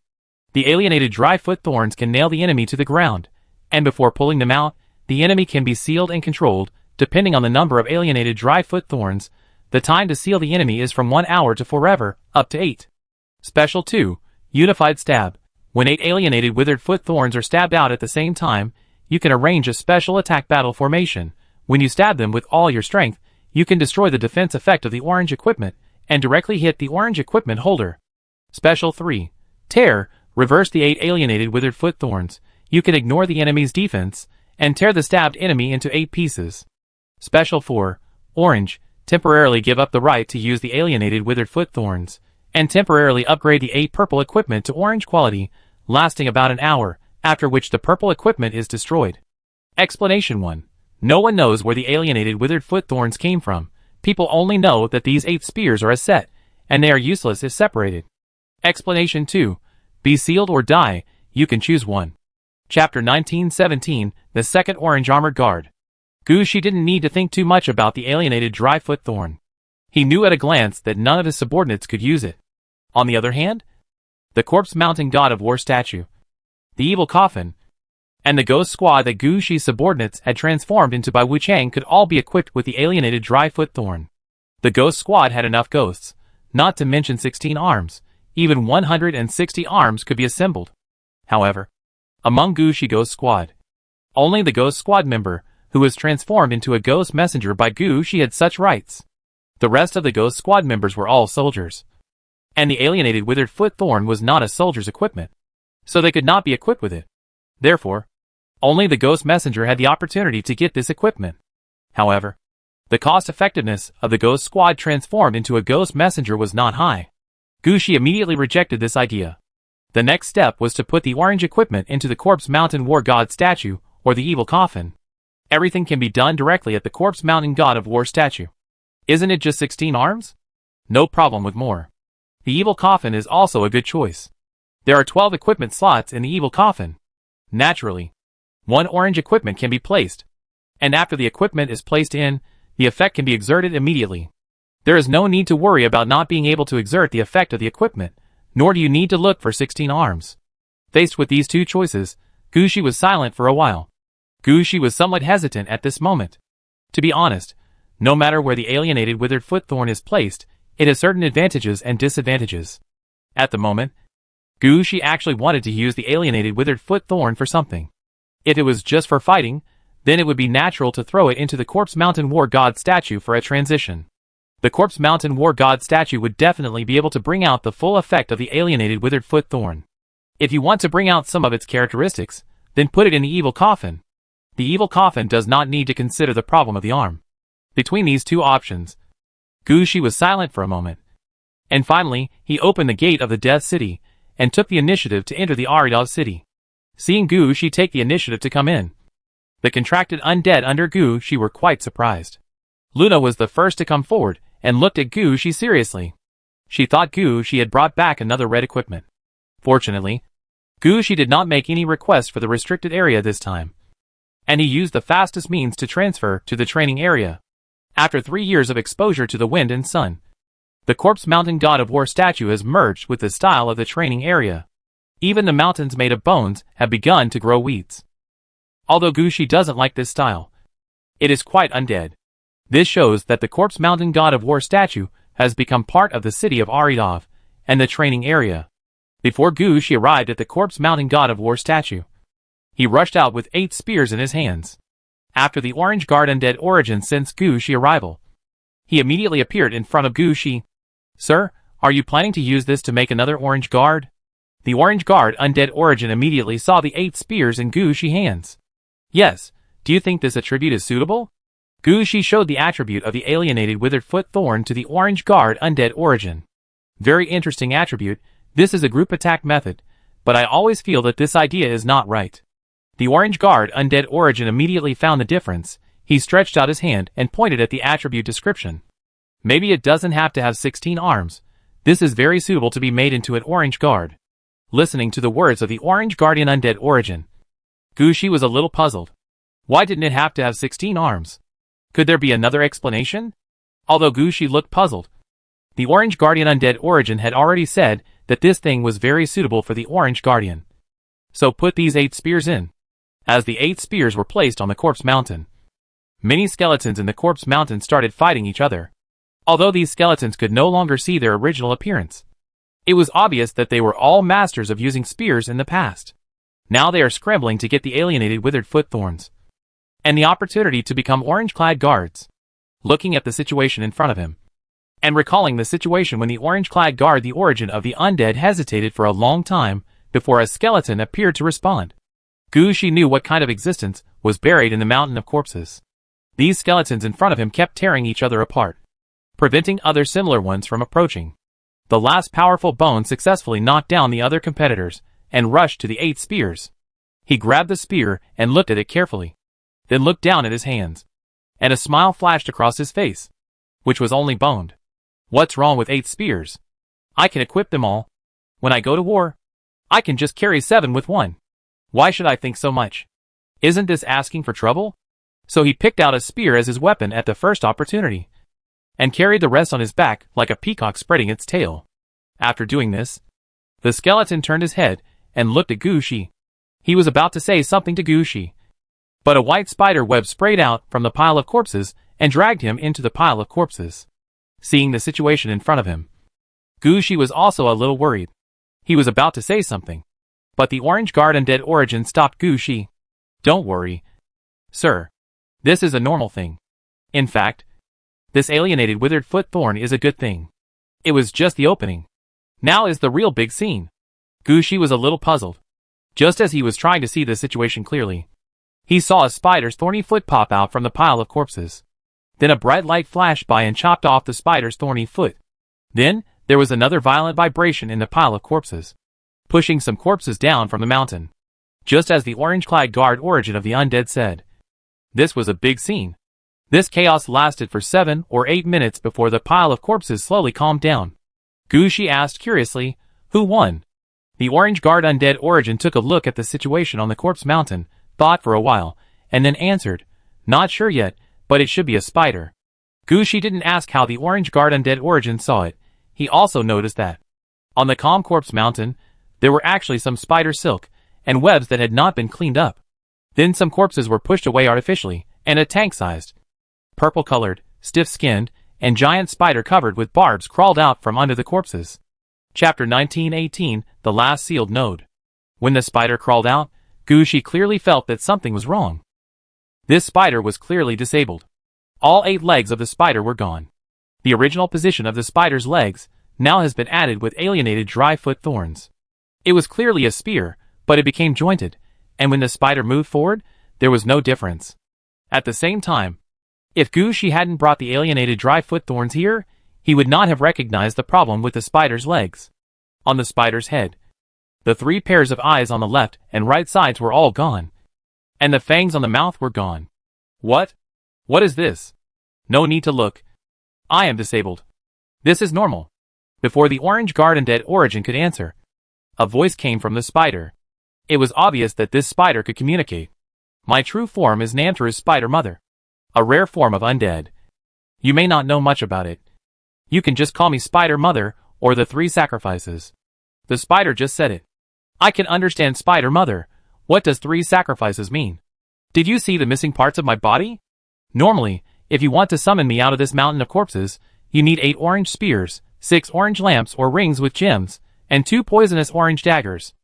The alienated dry foot thorns can nail the enemy to the ground, and before pulling them out, the enemy can be sealed and controlled, depending on the number of alienated dry foot thorns. The time to seal the enemy is from 1 hour to forever, up to 8. Special 2, unified stab. When 8 alienated withered foot thorns are stabbed out at the same time, you can arrange a special attack battle formation. When you stab them with all your strength, you can destroy the defense effect of the orange equipment, and directly hit the orange equipment holder. Special 3, tear. Reverse the 8 alienated withered foot thorns. You can ignore the enemy's defense, and tear the stabbed enemy into 8 pieces. Special 4, orange. Temporarily give up the right to use the alienated withered foot thorns, and temporarily upgrade the 8 purple equipment to orange quality, lasting about an hour, after which the purple equipment is destroyed. Explanation 1. No one knows where the alienated withered foot thorns came from. People only know that these 8 spears are a set, and they are useless if separated. Explanation 2. Be sealed or die, you can choose one. Chapter 1917, the second orange armored guard. Gu Shi didn't need to think too much about the alienated dry foot thorn. He knew at a glance that none of his subordinates could use it. On the other hand, the corpse mounting god of war statue, the evil coffin, and the ghost squad that Gu Shi's subordinates had transformed into by Wu Chang could all be equipped with the alienated dry foot thorn. The ghost squad had enough ghosts, not to mention 16 arms. Even 160 arms could be assembled. However, among Gu Shi ghost squad, only the ghost squad member, who was transformed into a ghost messenger by Gu Shi, had such rights. The rest of the ghost squad members were all soldiers. And the alienated withered foot thorn was not a soldier's equipment, so they could not be equipped with it. Therefore, only the ghost messenger had the opportunity to get this equipment. However, the cost-effectiveness of the ghost squad transformed into a ghost messenger was not high. Gu Shi immediately rejected this idea. The next step was to put the orange equipment into the corpse mountain war god statue, or the evil coffin. Everything can be done directly at the corpse mountain god of war statue. Isn't it just 16 arms? No problem with more. The evil coffin is also a good choice. There are 12 equipment slots in the evil coffin. Naturally, one orange equipment can be placed, and after the equipment is placed in, the effect can be exerted immediately. There is no need to worry about not being able to exert the effect of the equipment, nor do you need to look for 16 arms. Faced with these two choices, Gu Shi was silent for a while. Gu Shi was somewhat hesitant at this moment. To be honest, no matter where the alienated withered foot thorn is placed, it has certain advantages and disadvantages. At the moment, Gu Shi actually wanted to use the alienated withered foot thorn for something. If it was just for fighting, then it would be natural to throw it into the corpse mountain war god statue for a transition. The corpse mountain war god statue would definitely be able to bring out the full effect of the alienated withered foot thorn. If you want to bring out some of its characteristics, then put it in the evil coffin. The evil coffin does not need to consider the problem of the arm. Between these two options, Gu Shi was silent for a moment. And finally, he opened the gate of the Death City, and took the initiative to enter the Aridov city. Seeing Gushi take the initiative to come in, the contracted undead under Gushi were quite surprised. Luna was the first to come forward and looked at Gushi seriously. She thought Gushi had brought back another red equipment. Fortunately, Gushi did not make any request for the restricted area this time, and he used the fastest means to transfer to the training area. After 3 years of exposure to the wind and sun, the Corpse Mountain God of War statue has merged with the style of the training area. Even the mountains made of bones have begun to grow weeds. Although Gushi doesn't like this style, it is quite undead. This shows that the Corpse Mountain God of War statue has become part of the city of Aridov and the training area. Before Gushi arrived at the Corpse Mountain God of War statue, he rushed out with 8 spears in his hands. After the Orange Guard undead origin since Gushi arrival, he immediately appeared in front of Gushi. "Sir, are you planning to use this to make another Orange Guard?" The Orange Guard undead origin immediately saw the 8 spears in Gushi's hands. "Yes, do you think this attribute is suitable?" Gushi showed the attribute of the alienated withered foot thorn to the Orange Guard undead origin. "Very interesting attribute. This is a group attack method, but I always feel that this idea is not right." The Orange Guard undead origin immediately found the difference. He stretched out his hand and pointed at the attribute description. "Maybe it doesn't have to have 16 arms. This is very suitable to be made into an Orange Guard." Listening to the words of the Orange Guardian undead origin, Gushi was a little puzzled. Why didn't it have to have 16 arms? Could there be another explanation? Although Gushi looked puzzled, the Orange Guardian undead origin had already said that this thing was very suitable for the Orange Guardian. So put these 8 spears in. As the 8 spears were placed on the Corpse Mountain, many skeletons in the Corpse Mountain started fighting each other. Although these skeletons could no longer see their original appearance, it was obvious that they were all masters of using spears in the past. Now they are scrambling to get the alienated withered foot thorns and the opportunity to become orange-clad guards. Looking at the situation in front of him, and recalling the situation when the orange-clad guard, the origin of the undead, hesitated for a long time before a skeleton appeared to respond, Gushi knew what kind of existence was buried in the mountain of corpses. These skeletons in front of him kept tearing each other apart, preventing other similar ones from approaching. The last powerful bone successfully knocked down the other competitors and rushed to the 8 spears. He grabbed the spear and looked at it carefully, then looked down at his hands, and a smile flashed across his face, which was only boned. "What's wrong with 8 spears? I can equip them all. When I go to war, I can just carry 7 with 1. Why should I think so much? Isn't this asking for trouble?" So he picked out a spear as his weapon at the first opportunity, and carried the rest on his back like a peacock spreading its tail. After doing this, the skeleton turned his head and looked at Gushi. He was about to say something to Gushi, but a white spider web sprayed out from the pile of corpses and dragged him into the pile of corpses. Seeing the situation in front of him, Gushi was also a little worried. He was about to say something, but the Orange Guard undead origin stopped Gushi. "Don't worry, sir. This is a normal thing. In fact, this alienated withered foot thorn is a good thing. It was just the opening. Now is the real big scene." Gushi was a little puzzled. Just as he was trying to see the situation clearly, he saw a spider's thorny foot pop out from the pile of corpses. Then a bright light flashed by and chopped off the spider's thorny foot. Then, there was another violent vibration in the pile of corpses, pushing some corpses down from the mountain. Just as the orange-clad guard origin of the undead said. This was a big scene. This chaos lasted for 7 or 8 minutes before the pile of corpses slowly calmed down. Gushi asked curiously, "Who won?" The Orange Guard undead origin took a look at the situation on the Corpse Mountain, thought for a while, and then answered, "Not sure yet, but it should be a spider." Gushi didn't ask how the Orange Guard undead origin saw it. He also noticed that on the calm Corpse Mountain, there were actually some spider silk and webs that had not been cleaned up. Then some corpses were pushed away artificially, and a tank-sized, purple-colored, stiff-skinned, and giant spider covered with barbs crawled out from under the corpses. Chapter 1918, The Last Sealed Node. When the spider crawled out, Gushi clearly felt that something was wrong. This spider was clearly disabled. All 8 legs of the spider were gone. The original position of the spider's legs now has been added with alienated dry foot thorns. It was clearly a spear, but it became jointed, and when the spider moved forward, there was no difference. At the same time, if Gushi hadn't brought the alienated dry foot thorns here, he would not have recognized the problem with the spider's legs. On the spider's head, The 3 pairs of eyes on the left and right sides were all gone. And the fangs on the mouth were gone. What? What is this? No need to look. I am disabled. This is normal. Before the orange guard undead origin could answer, a voice came from the spider. It was obvious that this spider could communicate. My true form is Nantaru's spider mother, a rare form of undead. You may not know much about it. You can just call me Spider Mother or the 3 sacrifices. The spider just said it. I can understand Spider Mother. What does 3 sacrifices mean? Did you see the missing parts of my body? Normally, if you want to summon me out of this mountain of corpses, you need 8 orange spears, 6 orange lamps or rings with gems, and 2 poisonous orange daggers.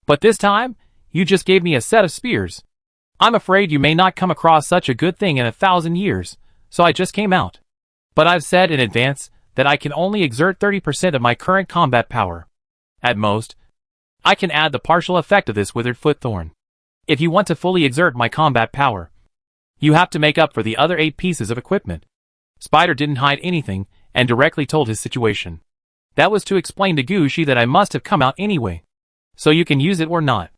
But this time, you just gave me a set of spears. I'm afraid you may not come across such a good thing in 1,000 years, so I just came out. But I've said in advance that I can only exert 30% of my current combat power. At most, I can add the partial effect of this withered foot thorn. If you want to fully exert my combat power, you have to make up for the other 8 pieces of equipment. Spider didn't hide anything and directly told his situation. That was to explain to Gushi that I must have come out anyway. So you can use it or not.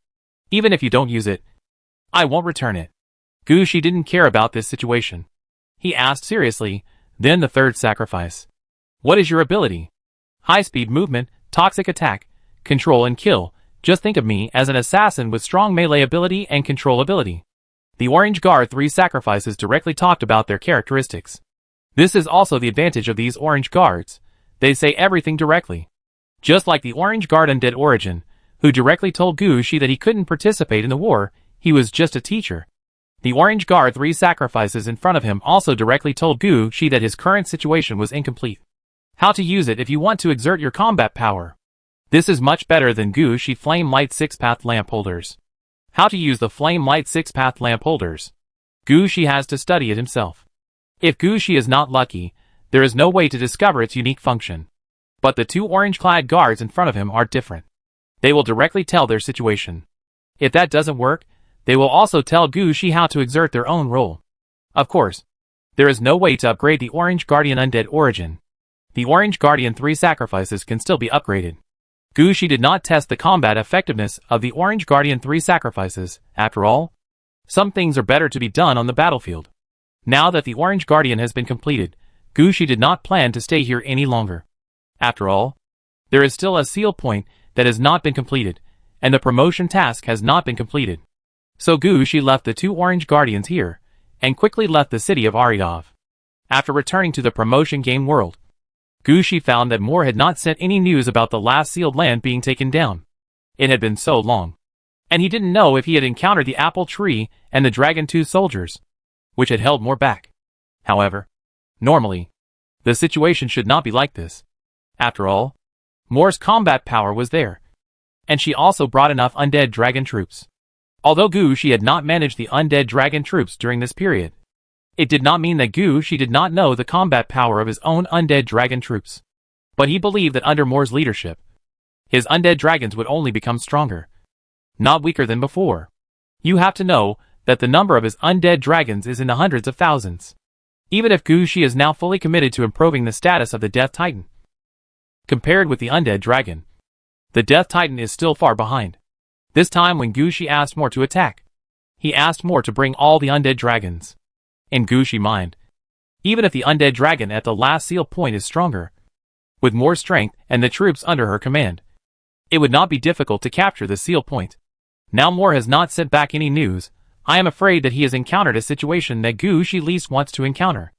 Even if you don't use it, I won't return it. Gushi didn't care about this situation. He asked seriously, then the 3rd sacrifice. What is your ability? High-speed movement, toxic attack, control and kill. Just think of me as an assassin with strong melee ability and control ability. The Orange Guard 3 sacrifices directly talked about their characteristics. This is also the advantage of these Orange Guards. They say everything directly. Just like the Orange Guard Undead Origin, who directly told Gushi that he couldn't participate in the war, he was just a teacher. The Orange Guard 3 sacrifices in front of him also directly told Gushi that his current situation was incomplete. How to use it if you want to exert your combat power. This is much better than Gushi Flame Light 6-path lamp holders. How to use the Flame Light 6-path lamp holders. Gushi has to study it himself. If Gushi is not lucky, there is no way to discover its unique function. But the 2 orange-clad guards in front of him are different. They will directly tell their situation. If that doesn't work, they will also tell Gushi how to exert their own role. Of course, there is no way to upgrade the Orange Guardian Undead Origin. The Orange Guardian 3 sacrifices can still be upgraded. Gushi did not test the combat effectiveness of the Orange Guardian 3 sacrifices. After all, some things are better to be done on the battlefield. Now that the Orange Guardian has been completed, Gushi did not plan to stay here any longer. After all, there is still a seal point that has not been completed, and the promotion task has not been completed. So Gushi left the 2 Orange Guardians here, and quickly left the city of Aridov. After returning to the promotion game world, Gushi found that Moore had not sent any news about the last sealed land being taken down. It had been so long. And he didn't know if he had encountered the apple tree and the dragon tooth soldiers, which had held Moore back. However, normally, the situation should not be like this. After all, Moore's combat power was there, and she also brought enough undead dragon troops. Although Gushi had not managed the undead dragon troops during this period, it did not mean that Gushi did not know the combat power of his own undead dragon troops. But he believed that under Moore's leadership, his undead dragons would only become stronger, not weaker than before. You have to know that the number of his undead dragons is in the hundreds of thousands. Even if Gushi is now fully committed to improving the status of the Death Titan, compared with the undead dragon, the Death Titan is still far behind. This time when Gushi asked Moore to attack, he asked Moore to bring all the undead dragons. In Gushi mind, even if the undead dragon at the last seal point is stronger, with more strength and the troops under her command, it would not be difficult to capture the seal point. Now Moore has not sent back any news. I am afraid that he has encountered a situation that Gushi least wants to encounter.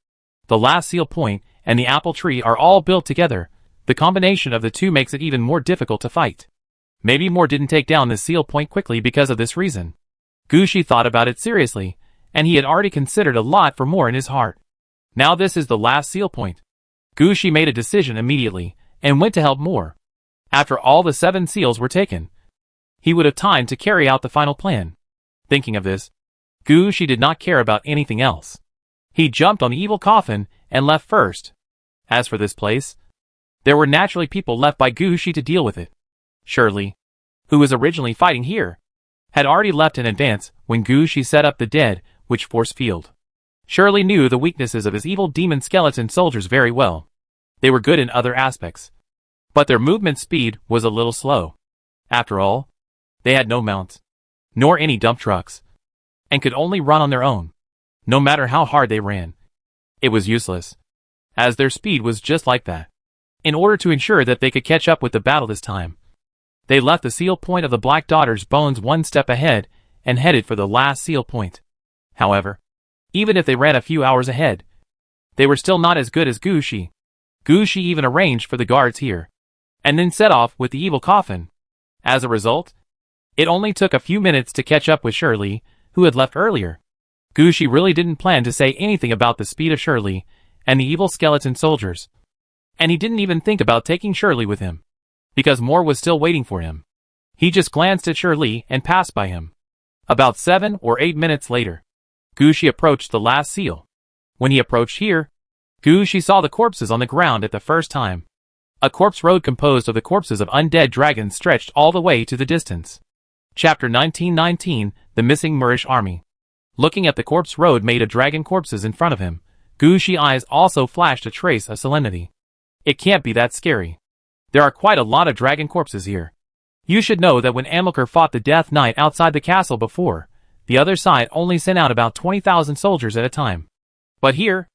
The last seal point and the apple tree are all built together. The combination of the two makes it even more difficult to fight. Maybe Moore didn't take down the seal point quickly because of this reason. Gushi thought about it seriously, and he had already considered a lot for Moore in his heart. Now this is the last seal point. Gushi made a decision immediately, and went to help Moore. After all the 7 seals were taken, he would have time to carry out the final plan. Thinking of this, Gushi did not care about anything else. He jumped on the evil coffin and left first. As for this place, there were naturally people left by Gushi to deal with it. Shirley, who was originally fighting here, had already left in advance when Gushi set up the dead witch force field. Shirley knew the weaknesses of his evil demon skeleton soldiers very well. They were good in other aspects, but their movement speed was a little slow. After all, They had no mounts, nor any dump trucks, and could only run on their own. No matter how hard they ran, it was useless, as their speed was just like that. In order to ensure that they could catch up with the battle this time, they left the seal point of the Black Daughter's bones one step ahead and headed for the last seal point. However, even if they ran a few hours ahead, they were still not as good as Gushi. Gushi even arranged for the guards here, and then set off with the evil coffin. As a result, it only took a few minutes to catch up with Shirley, who had left earlier. Gushi really didn't plan to say anything about the speed of Shirley and the evil skeleton soldiers. And he didn't even think about taking Shirley with him, because more was still waiting for him. He just glanced at Shirley and passed by him. About 7 or 8 minutes later, Gushi approached the last seal. When he approached here, Gushi saw the corpses on the ground at the first time. A corpse road composed of the corpses of undead dragons stretched all the way to the distance. Chapter 1919, The Missing Moorish Army. Looking at the corpse road made of dragon corpses in front of him, Gushi's eyes also flashed a trace of solemnity. It can't be that scary. There are quite a lot of dragon corpses here. You should know that when Amilcar fought the Death Knight outside the castle before, the other side only sent out about 20,000 soldiers at a time. But here,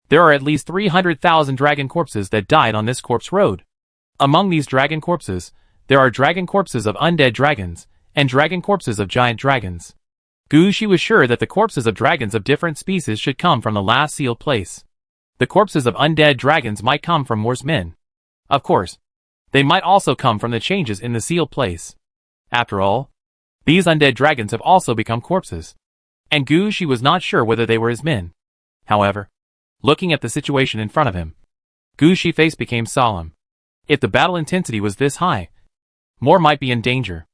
there are at least 300,000 dragon corpses that died on this corpse road. Among these dragon corpses, there are dragon corpses of undead dragons, and dragon corpses of giant dragons. Gushi was sure that the corpses of dragons of different species should come from the last sealed place. The corpses of undead dragons might come from Moor's men. Of course, they might also come from the changes in the sealed place. After all, these undead dragons have also become corpses. And Gushi was not sure whether they were his men. However, looking at the situation in front of him, Gushi's face became solemn. If the battle intensity was this high, Moor might be in danger.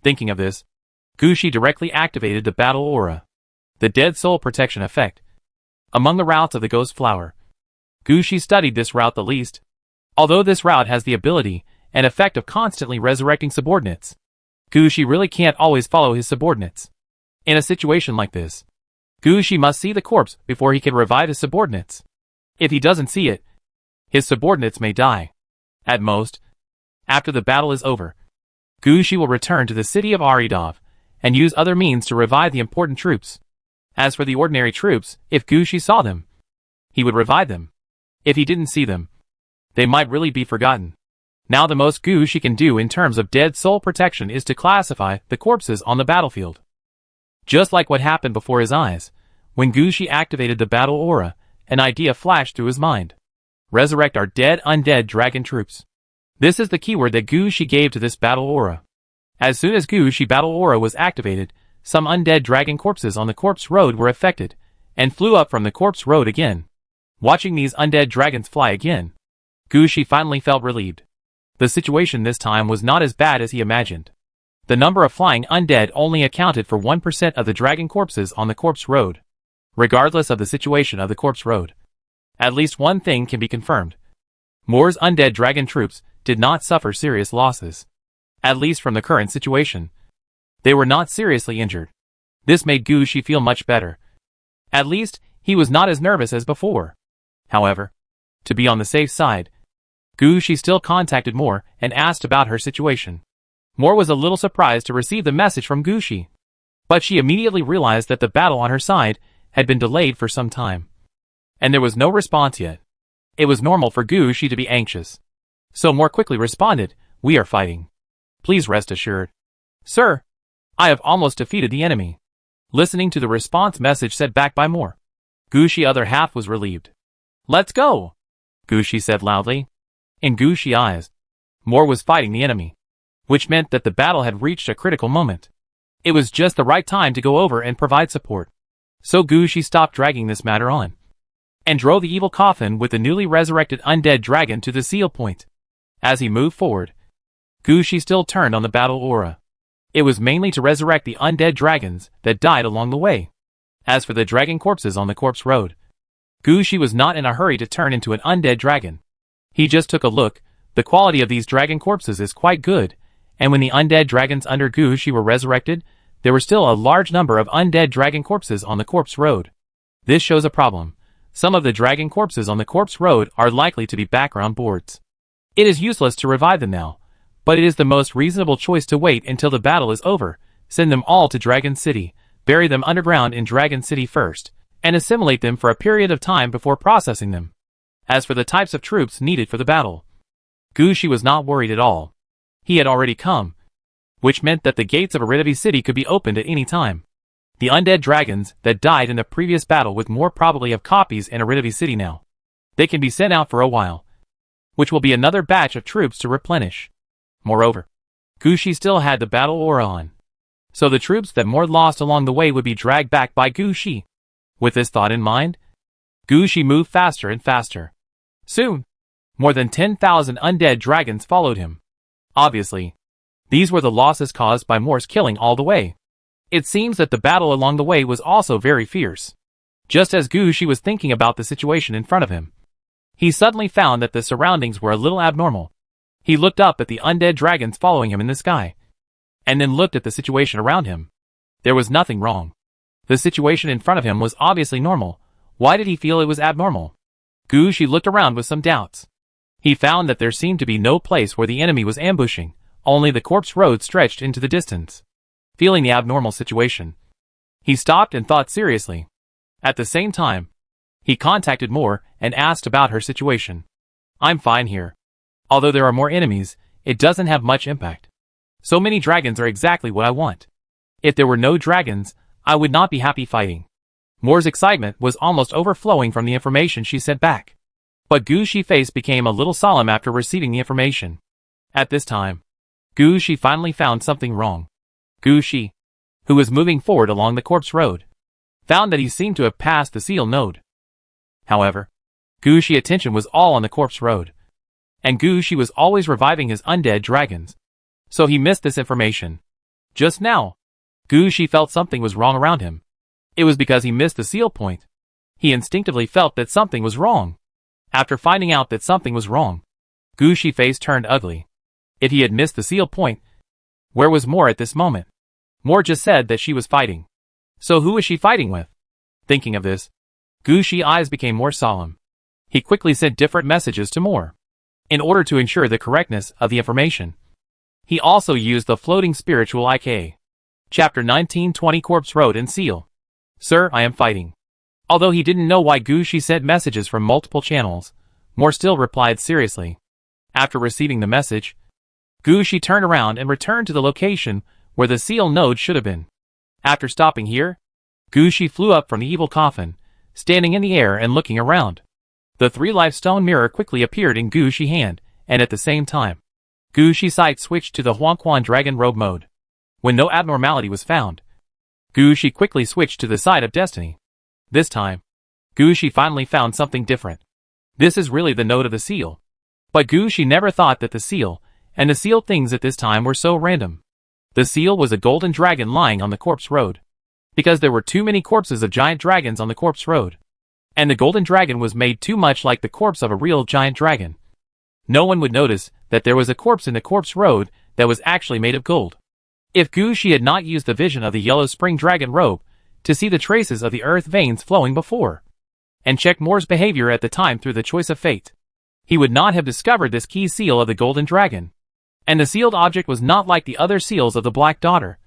Thinking of this, Gushi directly activated the battle aura, the dead soul protection effect. Among the routes of the ghost flower, Gushi studied this route the least. Although this route has the ability and effect of constantly resurrecting subordinates, Gushi really can't always follow his subordinates. In a situation like this, Gushi must see the corpse before he can revive his subordinates. If he doesn't see it, his subordinates may die. At most, after the battle is over, Gushi will return to the city of Aridov and use other means to revive the important troops. As for the ordinary troops, if Gushi saw them, he would revive them. If he didn't see them, they might really be forgotten. Now the most Gushi can do in terms of dead soul protection is to classify the corpses on the battlefield. Just like what happened before his eyes, when Gushi activated the battle aura, an idea flashed through his mind. Resurrect our dead undead dragon troops. This is the keyword that Gushi gave to this battle aura. As soon as Gushi battle aura was activated, some undead dragon corpses on the corpse road were affected, and flew up from the corpse road again. Watching these undead dragons fly again, Gushi finally felt relieved. The situation this time was not as bad as he imagined. The number of flying undead only accounted for 1% of the dragon corpses on the corpse road. Regardless of the situation of the corpse road, at least one thing can be confirmed. Moor's undead dragon troops did not suffer serious losses. At least from the current situation, they were not seriously injured. This made Gushi feel much better. At least, he was not as nervous as before. However, to be on the safe side, Gushi still contacted Moor and asked about her situation. Moor was a little surprised to receive the message from Gushi, but she immediately realized that the battle on her side had been delayed for some time, and there was no response yet. It was normal for Gushi to be anxious. So Moor quickly responded, "We are fighting. Please rest assured, sir, I have almost defeated the enemy." Listening to the response message said back by Moor, Gushi's other half was relieved. "Let's go," Gushi said loudly. In Gushi's eyes, Moor was fighting the enemy, which meant that the battle had reached a critical moment. It was just the right time to go over and provide support. So Gushi stopped dragging this matter on, and drove the evil coffin with the newly resurrected undead dragon to the seal point. As he moved forward, Gushi still turned on the battle aura. It was mainly to resurrect the undead dragons that died along the way. As for the dragon corpses on the corpse road, Gushi was not in a hurry to turn into an undead dragon. He just took a look. The quality of these dragon corpses is quite good, and when the undead dragons under Gushi were resurrected, there were still a large number of undead dragon corpses on the corpse road. This shows a problem. Some of the dragon corpses on the corpse road are likely to be background boards. It is useless to revive them now, But it is the most reasonable choice to wait until the battle is over, send them all to Dragon City, bury them underground in Dragon City first, and assimilate them for a period of time before processing them. As for the types of troops needed for the battle, Gu Shi was not worried at all. He had already come, which meant that the gates of Aridity City could be opened at any time. The undead dragons that died in the previous battle would more probably have copies in Aridity City now. They can be sent out for a while, which will be another batch of troops to replenish. Moreover, Gu Shi still had the battle aura on, so the troops that Mord lost along the way would be dragged back by Gu Shi. With this thought in mind, Gu Shi moved faster and faster. Soon, more than 10,000 undead dragons followed him. Obviously, these were the losses caused by Mord's killing all the way. It seems that the battle along the way was also very fierce. Just as Gu Shi was thinking about the situation in front of him, he suddenly found that the surroundings were a little abnormal. He looked up at the undead dragons following him in the sky, and then looked at the situation around him. There was nothing wrong. The situation in front of him was obviously normal. Why did he feel it was abnormal? Gu Shi looked around with some doubts. He found that there seemed to be no place where the enemy was ambushing, only the corpse road stretched into the distance. Feeling the abnormal situation, he stopped and thought seriously. At the same time, he contacted Mor and asked about her situation. I'm fine here. Although there are more enemies, it doesn't have much impact. So many dragons are exactly what I want. If there were no dragons, I would not be happy fighting. Mor's excitement was almost overflowing from the information she sent back. But Gu Shi's face became a little solemn after receiving the information. At this time, Gu Shi finally found something wrong. Gu Shi, who was moving forward along the corpse road, found that he seemed to have passed the seal node. However, Gu Shi's attention was all on the corpse road, and Gu Shi was always reviving his undead dragons, so he missed this information. Just now, Gu Shi felt something was wrong around him. It was because he missed the seal point. He instinctively felt that something was wrong. After finding out that something was wrong, Gu Shi's face turned ugly. If he had missed the seal point, where was Mor at this moment? Mor just said that she was fighting. So who was she fighting with? Thinking of this, Gu Shi's eyes became more solemn. He quickly sent different messages to Mor, in order to ensure the correctness of the information. He also used the floating spiritual IK. Chapter 1920 Corpse Road and Seal. Sir, I am fighting. Although he didn't know why Gu Shi sent messages from multiple channels, Mor still replied seriously. After receiving the message, Gu Shi turned around and returned to the location where the seal node should have been. After stopping here, Gu Shi flew up from the evil coffin, standing in the air and looking around. The 3-life stone mirror quickly appeared in Gu Shi's hand, and at the same time, Gu Shi's sight switched to the Huangquan dragon robe mode. When no abnormality was found, Gu Shi quickly switched to the side of destiny. This time, Gu Shi finally found something different. This is really the node of the seal. But Gu Shi never thought that the seal and the seal things at this time were so random. The seal was a golden dragon lying on the corpse road, because there were too many corpses of giant dragons on the corpse road, and the golden dragon was made too much like the corpse of a real giant dragon. No one would notice that there was a corpse in the corpse road that was actually made of gold. If Gu Shi had not used the vision of the yellow spring dragon robe to see the traces of the earth veins flowing before, and check Mor's behavior at the time through the choice of fate, he would not have discovered this key seal of the golden dragon. And the sealed object was not like the other seals of the Black Daughter,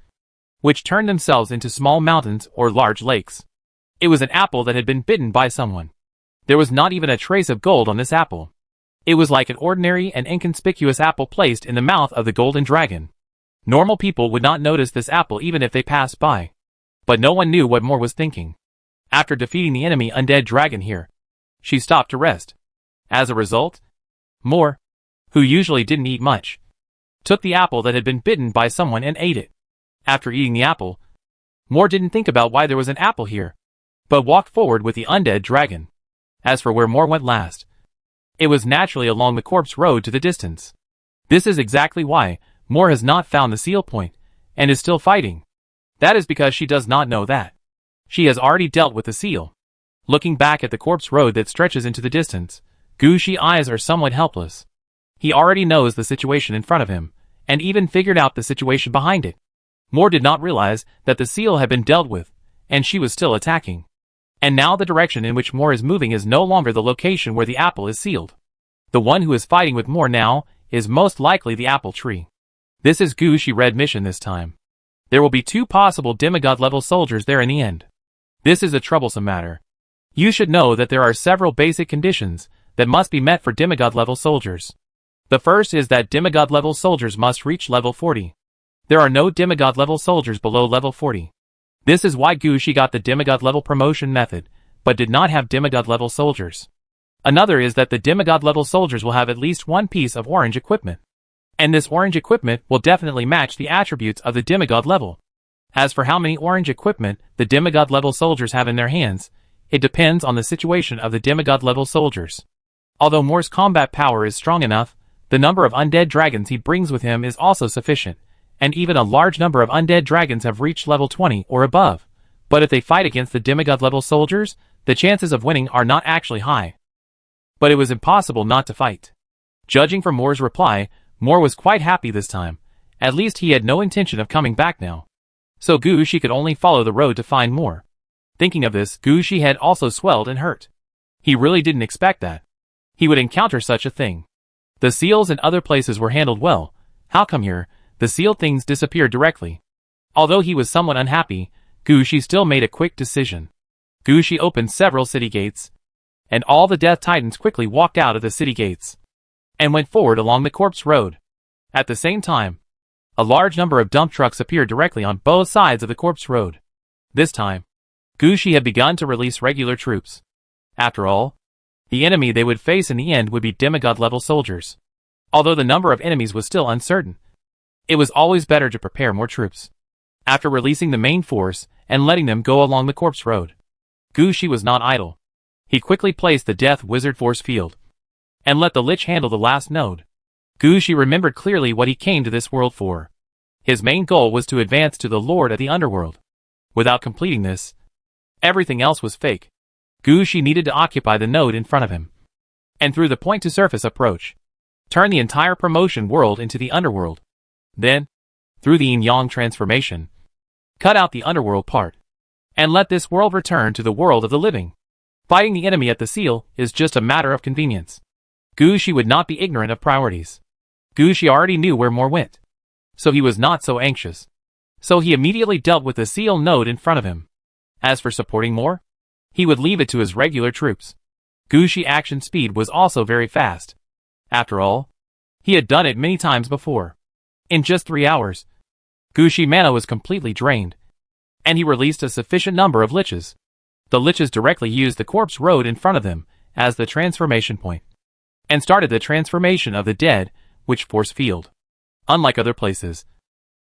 which turned themselves into small mountains or large lakes. It was an apple that had been bitten by someone. There was not even a trace of gold on this apple. It was like an ordinary and inconspicuous apple placed in the mouth of the golden dragon. Normal people would not notice this apple even if they passed by. But no one knew what Mor was thinking. After defeating the enemy undead dragon here, she stopped to rest. As a result, Mor, who usually didn't eat much, took the apple that had been bitten by someone and ate it. After eating the apple, Mor didn't think about why there was an apple here, but walked forward with the undead dragon. As for where Mor went last, it was naturally along the corpse road to the distance. This is exactly why Mor has not found the seal point, and is still fighting. That is because she does not know that she has already dealt with the seal. Looking back at the corpse road that stretches into the distance, Gu Shi's eyes are somewhat helpless. He already knows the situation in front of him, and even figured out the situation behind it. Mor did not realize that the seal had been dealt with, and she was still attacking. And now the direction in which Mor is moving is no longer the location where the apple is sealed. The one who is fighting with Mor now is most likely the apple tree. This is Gu Shi Red mission this time. There will be 2 possible demigod-level soldiers there in the end. This is a troublesome matter. You should know that there are several basic conditions that must be met for demigod-level soldiers. The first is that demigod-level soldiers must reach level 40. There are no demigod-level soldiers below level 40. This is why Gu Shi got the demigod-level promotion method, but did not have demigod-level soldiers. Another is that the demigod-level soldiers will have at least 1 piece of orange equipment. And this orange equipment will definitely match the attributes of the demigod level. As for how many orange equipment the demigod-level soldiers have in their hands, it depends on the situation of the demigod-level soldiers. Although Moore's combat power is strong enough, the number of undead dragons he brings with him is also sufficient, and even a large number of undead dragons have reached level 20 or above. But if they fight against the demigod-level soldiers, the chances of winning are not actually high. But it was impossible not to fight. Judging from Moore's reply, Moore was quite happy this time. At least he had no intention of coming back now. So Gu Shi could only follow the road to find Moore. Thinking of this, Gu Shi had also swelled and hurt. He really didn't expect that he would encounter such a thing. The seals in other places were handled well. How come here, the seal things disappeared directly? Although he was somewhat unhappy, Gu Shi still made a quick decision. Gu Shi opened several city gates, and all the Death Titans quickly walked out of the city gates and went forward along the corpse road. At the same time, a large number of dump trucks appeared directly on both sides of the corpse road. This time, Gu Shi had begun to release regular troops. After all, the enemy they would face in the end would be demigod-level soldiers. Although the number of enemies was still uncertain, it was always better to prepare more troops. After releasing the main force and letting them go along the corpse road, Gu Shi was not idle. He quickly placed the Death Wizard force field and let the Lich handle the last node. Gu Shi remembered clearly what he came to this world for. His main goal was to advance to the Lord of the Underworld. Without completing this, everything else was fake. Gu Shi needed to occupy the node in front of him, and through the point-to-surface approach, turn the entire promotion world into the underworld. Then, through the yin-yang transformation, cut out the underworld part, and let this world return to the world of the living. Fighting the enemy at the seal is just a matter of convenience. Gu Shi would not be ignorant of priorities. Gu Shi already knew where Moore went, so he was not so anxious. So he immediately dealt with the seal node in front of him. As for supporting Moore, he would leave it to his regular troops. Gu Shi action speed was also very fast. After all, he had done it many times before. In just 3 hours, Gu Shi mana was completely drained, and he released a sufficient number of liches. The liches directly used the corpse road in front of them as the transformation point, and started the transformation of the dead witch force field. Unlike other places,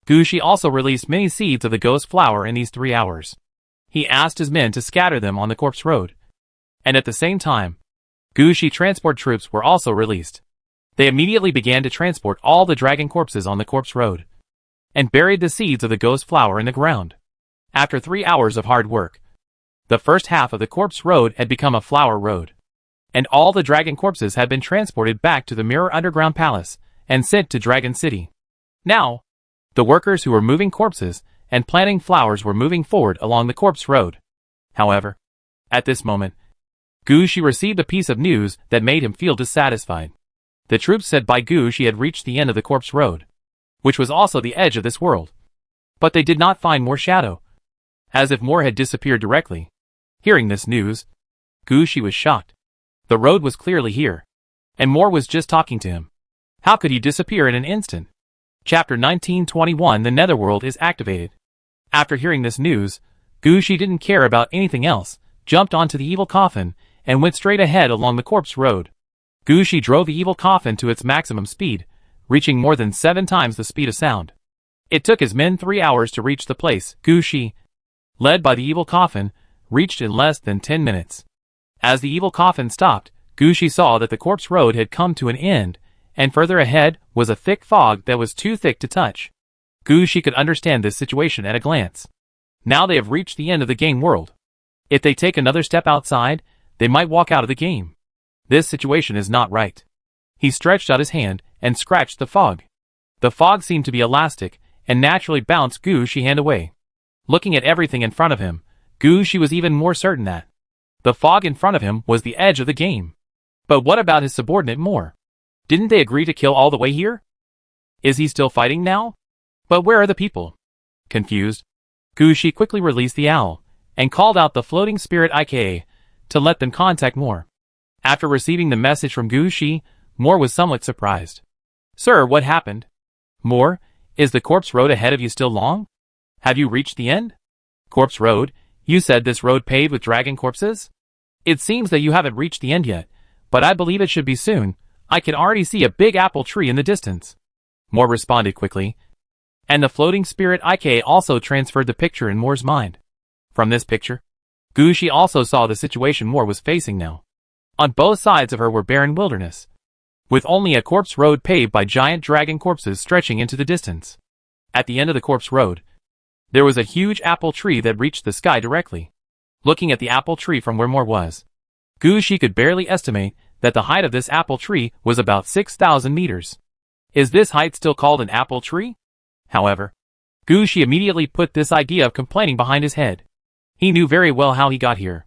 Gu Shi also released many seeds of the ghost flower in these 3 hours. He asked his men to scatter them on the corpse road, and at the same time, Gu Shi transport troops were also released. They immediately began to transport all the dragon corpses on the corpse road, and buried the seeds of the ghost flower in the ground. After 3 hours of hard work, the first half of the corpse road had become a flower road, and all the dragon corpses had been transported back to the Mirror Underground Palace and sent to Dragon City. Now, the workers who were moving corpses and planting flowers were moving forward along the corpse road. However, at this moment, Gu Shi received a piece of news that made him feel dissatisfied. The troops said by Gu Shi had reached the end of the corpse road, which was also the edge of this world. But they did not find more shadow, as if Moore had disappeared directly. Hearing this news, Gu Shi was shocked. The road was clearly here, and Moore was just talking to him. How could he disappear in an instant? Chapter 1921 The Netherworld is activated. After hearing this news, Gu Shi didn't care about anything else, jumped onto the evil coffin, and went straight ahead along the corpse road. Gu Shi drove the evil coffin to its maximum speed, reaching more than 7 times the speed of sound. It took his men 3 hours to reach the place. Gu Shi, led by the evil coffin, reached in less than 10 minutes. As the evil coffin stopped, Gu Shi saw that the corpse road had come to an end, and further ahead was a thick fog that was too thick to touch. Gu Shi could understand this situation at a glance. Now they have reached the end of the game world. If they take another step outside, they might walk out of the game. This situation is not right. He stretched out his hand and scratched the fog. The fog seemed to be elastic and naturally bounced Gu Shi's hand away. Looking at everything in front of him, Gu Shi was even more certain that the fog in front of him was the edge of the game. But what about his subordinate Moore? Didn't they agree to kill all the way here? Is he still fighting now? But where are the people? Confused, Gushi quickly released the owl, and called out the floating spirit IKA, to let them contact Moore. After receiving the message from Gushi, Moore was somewhat surprised. Sir, what happened? Moore, is the corpse road ahead of you still long? Have you reached the end? Corpse road? You said this road paved with dragon corpses? It seems that you haven't reached the end yet, but I believe it should be soon. I can already see a big apple tree in the distance. Moore responded quickly, and the floating spirit IK also transferred the picture in Moore's mind. From this picture, Gushi also saw the situation Moore was facing now. On both sides of her were barren wilderness, with only a corpse road paved by giant dragon corpses stretching into the distance. At the end of the corpse road, there was a huge apple tree that reached the sky directly. Looking at the apple tree from where Moore was, Gushi could barely estimate that the height of this apple tree was about 6,000 meters. Is this height still called an apple tree? However, Gushi immediately put this idea of complaining behind his head. He knew very well how he got here.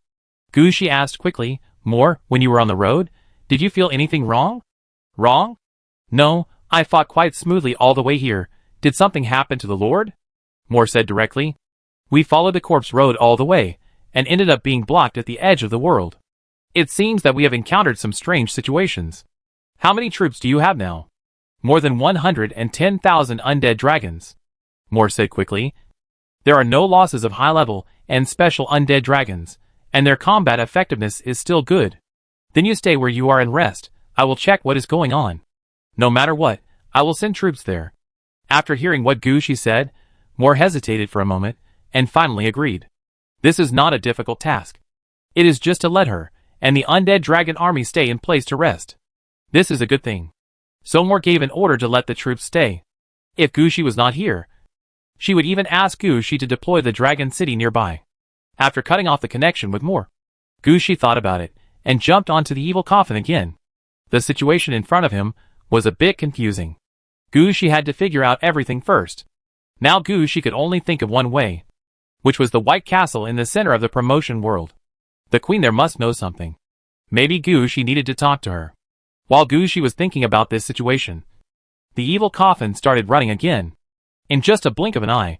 Gushi asked quickly, Moore, when you were on the road, did you feel anything wrong? Wrong? No, I fought quite smoothly all the way here. Did something happen to the Lord? Moore said directly. We followed the corpse road all the way, and ended up being blocked at the edge of the world. It seems that we have encountered some strange situations. How many troops do you have now? More than 110,000 undead dragons. Moore said quickly. There are no losses of high-level and special undead dragons, and their combat effectiveness is still good. Then you stay where you are and rest. I will check what is going on. No matter what, I will send troops there. After hearing what Gushi said, Moore hesitated for a moment, and finally agreed. This is not a difficult task. It is just to let her and the undead dragon army stay in place to rest. This is a good thing. So Moore gave an order to let the troops stay. If Gushi was not here, she would even ask Gushi to deploy the dragon city nearby. After cutting off the connection with Moore, Gushi thought about it, and jumped onto the evil coffin again. The situation in front of him was a bit confusing. Gushi had to figure out everything first. Now Gushi could only think of one way, which was the White Castle in the center of the promotion world. The queen there must know something. Maybe Gushi needed to talk to her. While Gushi was thinking about this situation, the evil coffin started running again. In just a blink of an eye,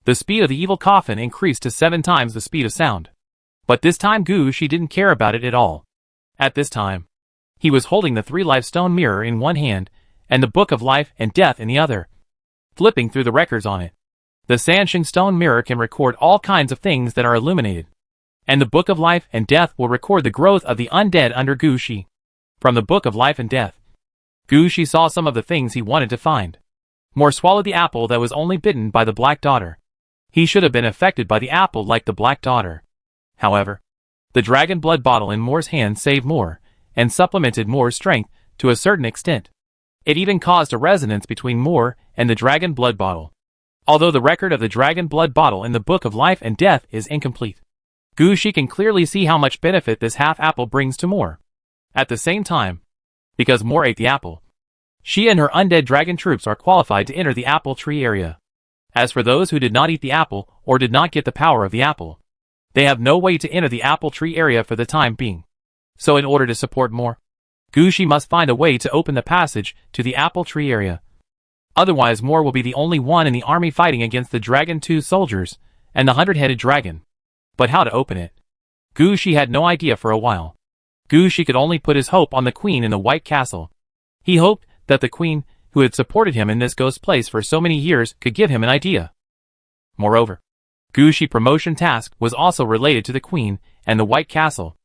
the speed of the evil coffin increased to 7 times the speed of sound. But this time Gushi didn't care about it at all. At this time, he was holding the 3-life stone mirror in one hand, and the book of life and death in the other, flipping through the records on it. The Sansheng stone mirror can record all kinds of things that are illuminated, and the book of life and death will record the growth of the undead under Gushi. From the book of life and death, Gushi saw some of the things he wanted to find. Moore swallowed the apple that was only bitten by the Black Daughter. He should have been affected by the apple like the Black Daughter. However, the dragon blood bottle in Moore's hand saved Moore, and supplemented Moore's strength to a certain extent. It even caused a resonance between Moore and the dragon blood bottle. Although the record of the dragon blood bottle in the book of life and death is incomplete, Gushi can clearly see how much benefit this half apple brings to Moore. At the same time, because Moore ate the apple, she and her undead dragon troops are qualified to enter the apple tree area. As for those who did not eat the apple or did not get the power of the apple, they have no way to enter the apple tree area for the time being. So in order to support Moore, Gushi must find a way to open the passage to the apple tree area. Otherwise Moore will be the only one in the army fighting against the Dragon 2 soldiers and the 100-headed dragon. But how to open it? Gushi had no idea for a while. Gushi could only put his hope on the queen in the White Castle. He hoped that the queen, who had supported him in this ghost place for so many years, could give him an idea. Moreover, Gushi's promotion task was also related to the queen and the White Castle.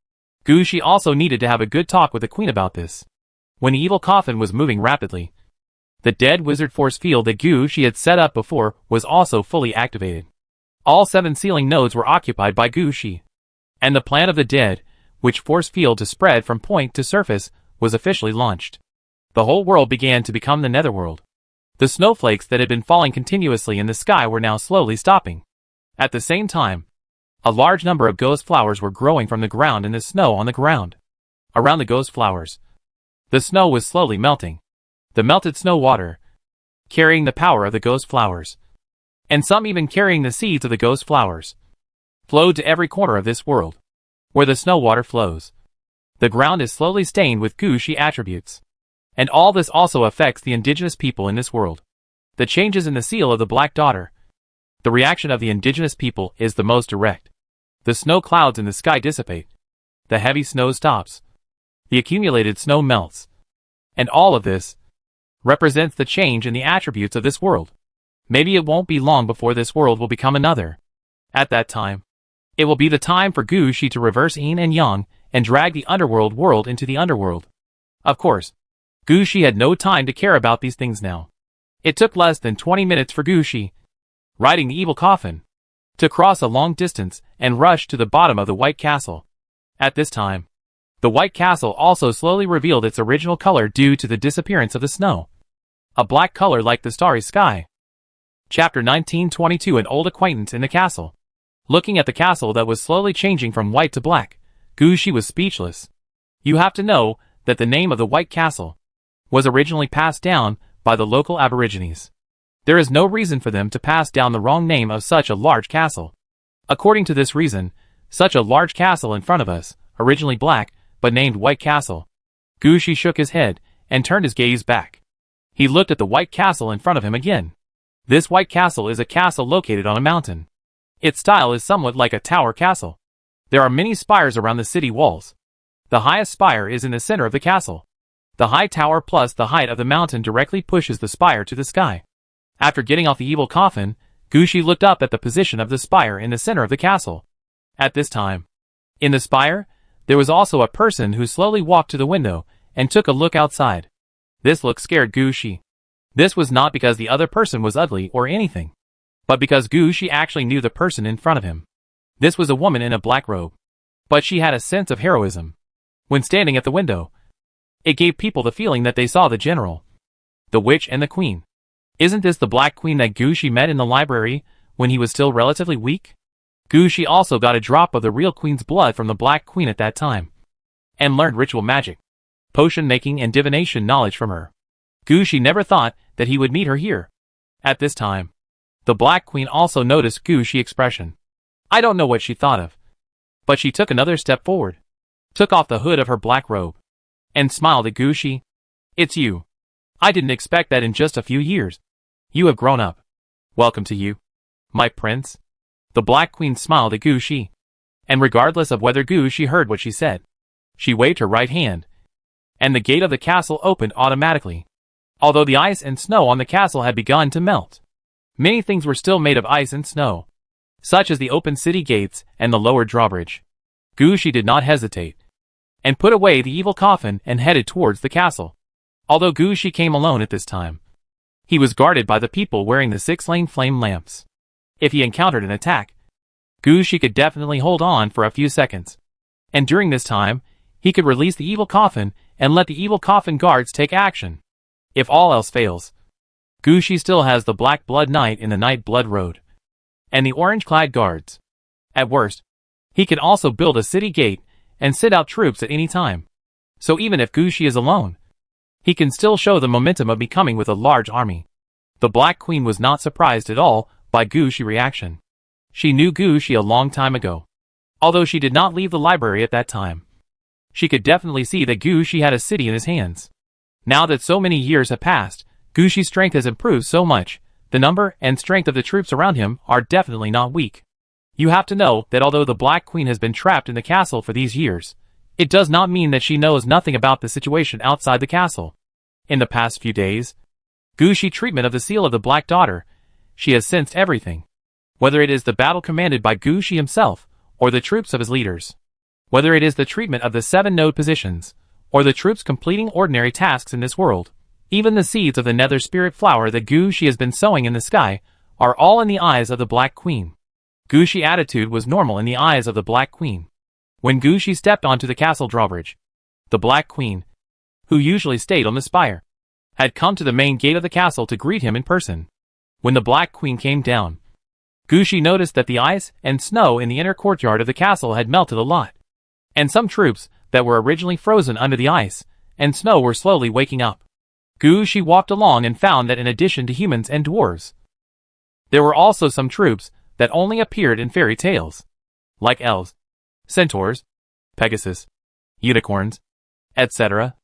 Gushi also needed to have a good talk with the queen about this. When the evil coffin was moving rapidly, the dead wizard force field that Gushi had set up before was also fully activated. All 7 sealing nodes were occupied by Gushi, and the plan of the dead, which force field to spread from point to surface, was officially launched. The whole world began to become the netherworld. The snowflakes that had been falling continuously in the sky were now slowly stopping. At the same time, a large number of ghost flowers were growing from the ground in the snow on the ground. Around the ghost flowers, the snow was slowly melting. The melted snow water, carrying the power of the ghost flowers, and some even carrying the seeds of the ghost flowers, flowed to every corner of this world. Where the snow water flows, the ground is slowly stained with Gushi attributes. And all this also affects the indigenous people in this world. The changes in the seal of the Black Daughter. The reaction of the indigenous people is the most direct. The snow clouds in the sky dissipate. The heavy snow stops. The accumulated snow melts. And all of this represents the change in the attributes of this world. Maybe it won't be long before this world will become another. At that time, it will be the time for Gu Shi to reverse yin and yang and drag the underworld world into the underworld. Of course, Gu Shi had no time to care about these things now. It took less than 20 minutes for Gu Shi, riding the evil coffin, to cross a long distance and rush to the bottom of the White Castle. At this time, the White Castle also slowly revealed its original color due to the disappearance of the snow. A black color like the starry sky. Chapter 1922. An old acquaintance in the castle. Looking at the castle that was slowly changing from white to black, Gu Shi was speechless. You have to know that the name of the White Castle was originally passed down by the local aborigines. There is no reason for them to pass down the wrong name of such a large castle. According to this reason, such a large castle in front of us, originally black, but named White Castle. Gu Shi shook his head and turned his gaze back. He looked at the White Castle in front of him again. This White Castle is a castle located on a mountain. Its style is somewhat like a tower castle. There are many spires around the city walls. The highest spire is in the center of the castle. The high tower plus the height of the mountain directly pushes the spire to the sky. After getting off the evil coffin, Gu Shi looked up at the position of the spire in the center of the castle. At this time, in the spire, there was also a person who slowly walked to the window and took a look outside. This look scared Gu Shi. This was not because the other person was ugly or anything, but because Gu Shi actually knew the person in front of him. This was a woman in a black robe, but she had a sense of heroism. When standing at the window, it gave people the feeling that they saw the general, the witch and the queen. Isn't this the Black Queen that Gu Shi met in the library when he was still relatively weak? Gu Shi also got a drop of the real queen's blood from the Black Queen at that time, and learned ritual magic, potion making and divination knowledge from her. Gu Shi never thought that he would meet her here. At this time, the Black Queen also noticed Gu Shi's expression. I don't know what she thought of, but she took another step forward, took off the hood of her black robe, and smiled at Gu Shi. It's you. I didn't expect that in just a few years. You have grown up. Welcome to you, my prince. The Black Queen smiled at Gu Shi, and regardless of whether Gu Shi heard what she said, she waved her right hand, and the gate of the castle opened automatically. Although the ice and snow on the castle had begun to melt, many things were still made of ice and snow, such as the open city gates and the lower drawbridge. Gu Shi did not hesitate, and put away the evil coffin and headed towards the castle. Although Gu Shi came alone at this time, he was guarded by the people wearing the 6-lane flame lamps. If he encountered an attack, Gu Shi could definitely hold on for a few seconds, and during this time, he could release the evil coffin and let the evil coffin guards take action. If all else fails, Gu Shi still has the Black Blood Knight in the Night Blood Road, and the orange-clad guards. At worst, he can also build a city gate and send out troops at any time. So even if Gu Shi is alone, he can still show the momentum of becoming with a large army. The Black Queen was not surprised at all by Gu Shi's reaction. She knew Gu Shi a long time ago. Although she did not leave the library at that time, she could definitely see that Gu Shi had a city in his hands. Now that so many years have passed, Gu Shi's strength has improved so much, the number and strength of the troops around him are definitely not weak. You have to know that although the Black Queen has been trapped in the castle for these years, it does not mean that she knows nothing about the situation outside the castle. In the past few days, Gu Shi's treatment of the seal of the Black Daughter, she has sensed everything. Whether it is the battle commanded by Gu Shi himself, or the troops of his leaders. Whether it is the treatment of the 7 node positions, or the troops completing ordinary tasks in this world, even the seeds of the nether spirit flower that Gu Shi has been sowing in the sky, are all in the eyes of the Black Queen. Gu Shi's attitude was normal in the eyes of the Black Queen. When Gu Shi stepped onto the castle drawbridge, the Black Queen, who usually stayed on the spire, had come to the main gate of the castle to greet him in person. When the Black Queen came down, Gu Shi noticed that the ice and snow in the inner courtyard of the castle had melted a lot, and some troops that were originally frozen under the ice and snow were slowly waking up. Gu Shi walked along and found that in addition to humans and dwarves, there were also some troops that only appeared in fairy tales, like elves, centaurs, Pegasus, unicorns, etc.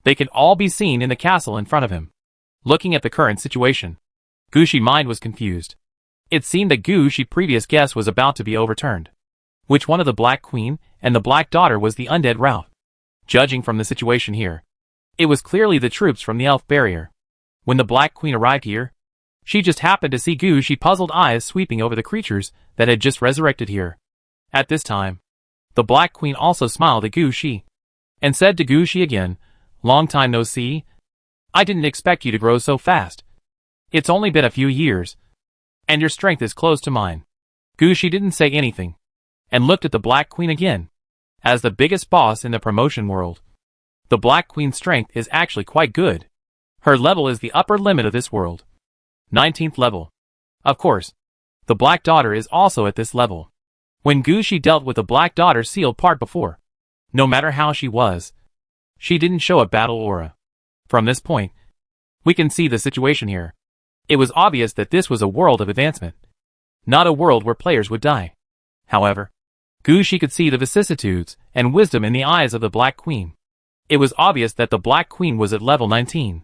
They could all be seen in the castle in front of him. Looking at the current situation, Gushi's mind was confused. It seemed that Gushi's previous guess was about to be overturned. Which one of the Black Queen and the Black Daughter was the undead Ralph? Judging from the situation here, it was clearly the troops from the elf barrier. When the Black Queen arrived here, she just happened to see Gushi's puzzled eyes sweeping over the creatures that had just resurrected here. At this time, the Black Queen also smiled at Gushi, and said to Gushi again, "Long time no see. I didn't expect you to grow so fast. It's only been a few years, and your strength is close to mine." Gushi didn't say anything, and looked at the Black Queen again. As the biggest boss in the promotion world, the Black Queen's strength is actually quite good. Her level is the upper limit of this world. 19th level. Of course, the Black Daughter is also at this level. When Gushi dealt with the Black Daughter sealed part before, no matter how she was, she didn't show a battle aura. From this point, we can see the situation here. It was obvious that this was a world of advancement, not a world where players would die. However, Gushi could see the vicissitudes and wisdom in the eyes of the Black Queen. It was obvious that the Black Queen was at level 19.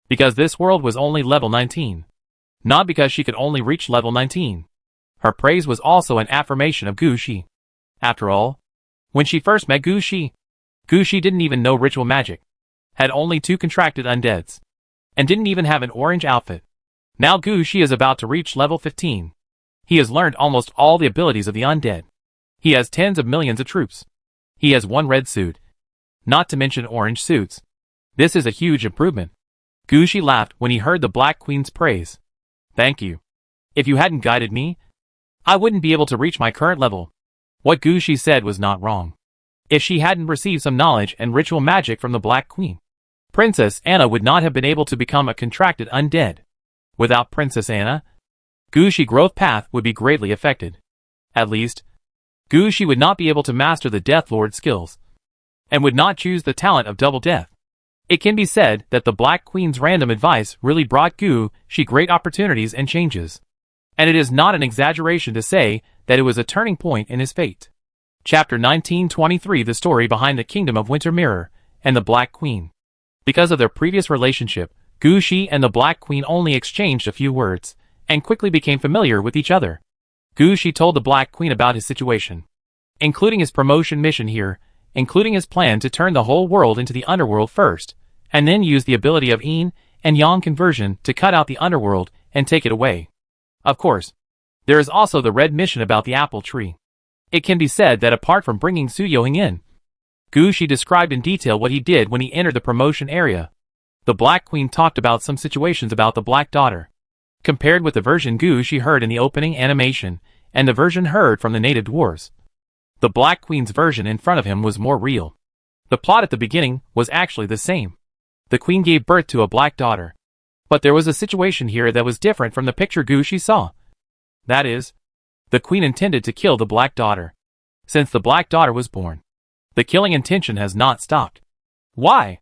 Because this world was only level 19. Not because she could only reach level 19. Her praise was also an affirmation of Gushi. After all, when she first met Gushi, Gushi didn't even know ritual magic, had only 2 contracted undeads, and didn't even have an orange outfit. Now Gushi is about to reach level 15. He has learned almost all the abilities of the undead. He has tens of millions of troops. He has 1 red suit, not to mention orange suits. This is a huge improvement. Gushi laughed when he heard the Black Queen's praise. "Thank you. If you hadn't guided me, I wouldn't be able to reach my current level." What Gushi said was not wrong. If she hadn't received some knowledge and ritual magic from the Black Queen, Princess Anna would not have been able to become a contracted undead. Without Princess Anna, Gushi's growth path would be greatly affected. At least, Gushi would not be able to master the Death Lord skills, and would not choose the talent of Double Death. It can be said that the Black Queen's random advice really brought Gushi great opportunities and changes. And it is not an exaggeration to say that it was a turning point in his fate. Chapter 1923. The story behind the Kingdom of Winter Mirror and the Black Queen. Because of their previous relationship, Gushi and the Black Queen only exchanged a few words, and quickly became familiar with each other. Gushi told the Black Queen about his situation, including his promotion mission here, including his plan to turn the whole world into the underworld first, and then use the ability of Yin and Yang conversion to cut out the underworld and take it away. Of course, there is also the red mission about the apple tree. It can be said that apart from bringing Su Yohing in, Gushi described in detail what he did when he entered the promotion area. The Black Queen talked about some situations about the Black Daughter, compared with the version Gushi heard in the opening animation and the version heard from the native dwarves. The Black Queen's version in front of him was more real. The plot at the beginning was actually the same. The Queen gave birth to a Black Daughter. But there was a situation here that was different from the picture Gushi saw. That is, the Queen intended to kill the Black Daughter. Since the Black Daughter was born, the killing intention has not stopped. Why?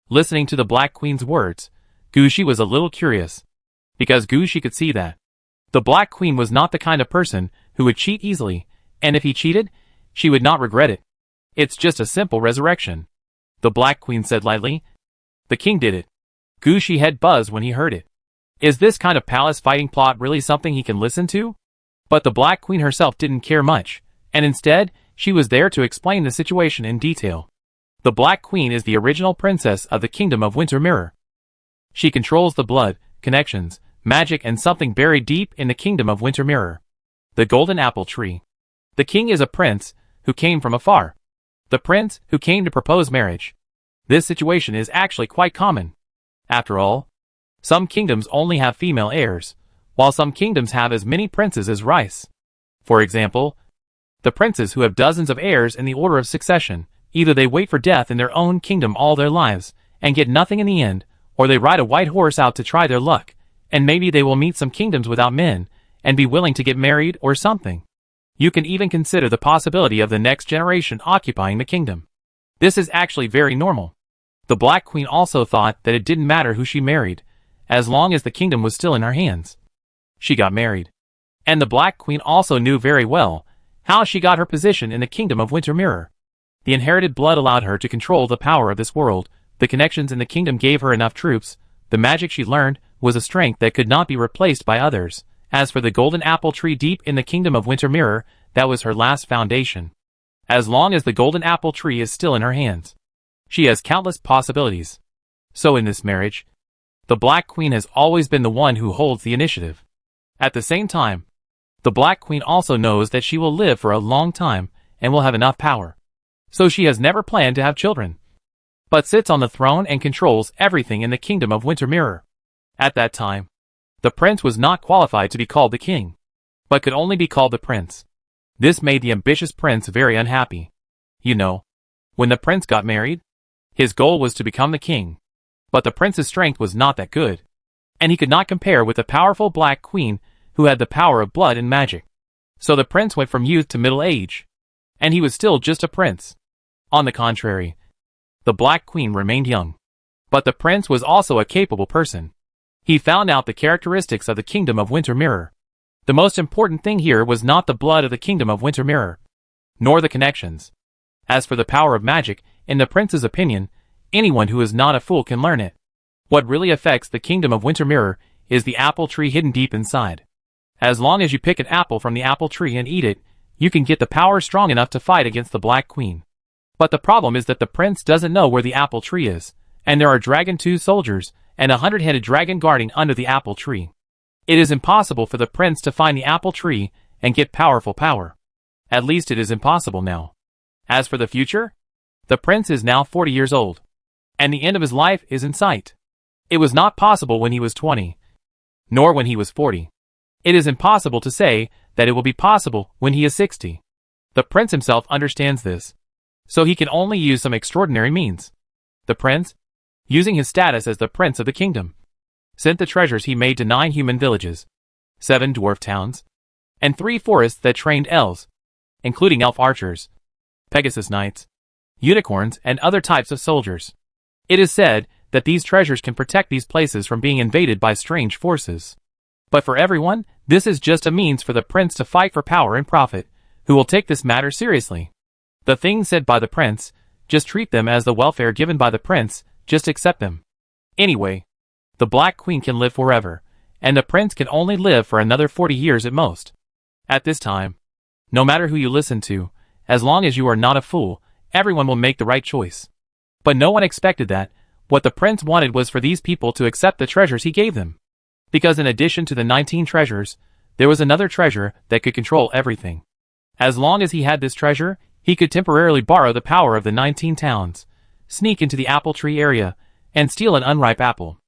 Listening to the Black Queen's words, Gushi was a little curious. Because Gushi could see that the Black Queen was not the kind of person who would cheat easily, and if he cheated, she would not regret it. It's just a simple resurrection. The Black Queen said lightly. The king did it. Gushi's head buzzed when he heard it. Is this kind of palace fighting plot really something he can listen to? But the Black Queen herself didn't care much, and instead, she was there to explain the situation in detail. The Black Queen is the original princess of the Kingdom of Winter Mirror. She controls the blood, connections, magic and something buried deep in the Kingdom of Winter Mirror. The Golden Apple Tree. The king is a prince who came from afar. The prince who came to propose marriage. This situation is actually quite common. After all, some kingdoms only have female heirs, while some kingdoms have as many princes as rice. For example, the princes who have dozens of heirs in the order of succession, either they wait for death in their own kingdom all their lives, and get nothing in the end, or they ride a white horse out to try their luck, and maybe they will meet some kingdoms without men, and be willing to get married or something. You can even consider the possibility of the next generation occupying the kingdom. This is actually very normal. The Black Queen also thought that it didn't matter who she married, as long as the kingdom was still in her hands. She got married. And the Black Queen also knew very well how she got her position in the Kingdom of Winter Mirror. The inherited blood allowed her to control the power of this world, The connections in the kingdom gave her enough troops. The magic she learned was a strength that could not be replaced by others. As for the golden apple tree deep in the kingdom of Winter Mirror, that was her last foundation. As long as the golden apple tree is still in her hands, she has countless possibilities. So in this marriage, the Black Queen has always been the one who holds the initiative. At the same time, the Black Queen also knows that she will live for a long time and will have enough power. So she has never planned to have children, but sits on the throne and controls everything in the kingdom of Winter Mirror. At that time, the prince was not qualified to be called the king, but could only be called the prince. This made the ambitious prince very unhappy. You know, when the prince got married, his goal was to become the king. But the prince's strength was not that good, and he could not compare with the powerful Black Queen who had the power of blood and magic. So the prince went from youth to middle age, and he was still just a prince. On the contrary, the Black Queen remained young. But the prince was also a capable person. He found out the characteristics of the kingdom of Winter Mirror. The most important thing here was not the blood of the kingdom of Winter Mirror, nor the connections. As for the power of magic, in the prince's opinion, anyone who is not a fool can learn it. What really affects the kingdom of Winter Mirror is the apple tree hidden deep inside. As long as you pick an apple from the apple tree and eat it, you can get the power strong enough to fight against the Black Queen. But the problem is that the prince doesn't know where the apple tree is, and there are Dragon 2 soldiers and a 100-headed dragon guarding under the apple tree. It is impossible for the prince to find the apple tree and get powerful power. At least it is impossible now. As for the future, the prince is now 40 years old, and the end of his life is in sight. It was not possible when he was 20, nor when he was 40. It is impossible to say that it will be possible when he is 60. The prince himself understands this, so he can only use some extraordinary means. The prince, using his status as the prince of the kingdom, sent the treasures he made to 9 human villages, 7 dwarf towns, and 3 forests that trained elves, including elf archers, Pegasus knights, unicorns, and other types of soldiers. It is said that these treasures can protect these places from being invaded by strange forces. But for everyone, this is just a means for the prince to fight for power and profit, who will take this matter seriously. The things said by the prince, just treat them as the welfare given by the prince, just accept them. Anyway, the Black Queen can live forever, and the prince can only live for another 40 years at most. At this time, no matter who you listen to, as long as you are not a fool, everyone will make the right choice. But no one expected that. What the prince wanted was for these people to accept the treasures he gave them. Because in addition to the 19 treasures, there was another treasure that could control everything. As long as he had this treasure, he could temporarily borrow the power of the 19 towns, sneak into the apple tree area, and steal an unripe apple.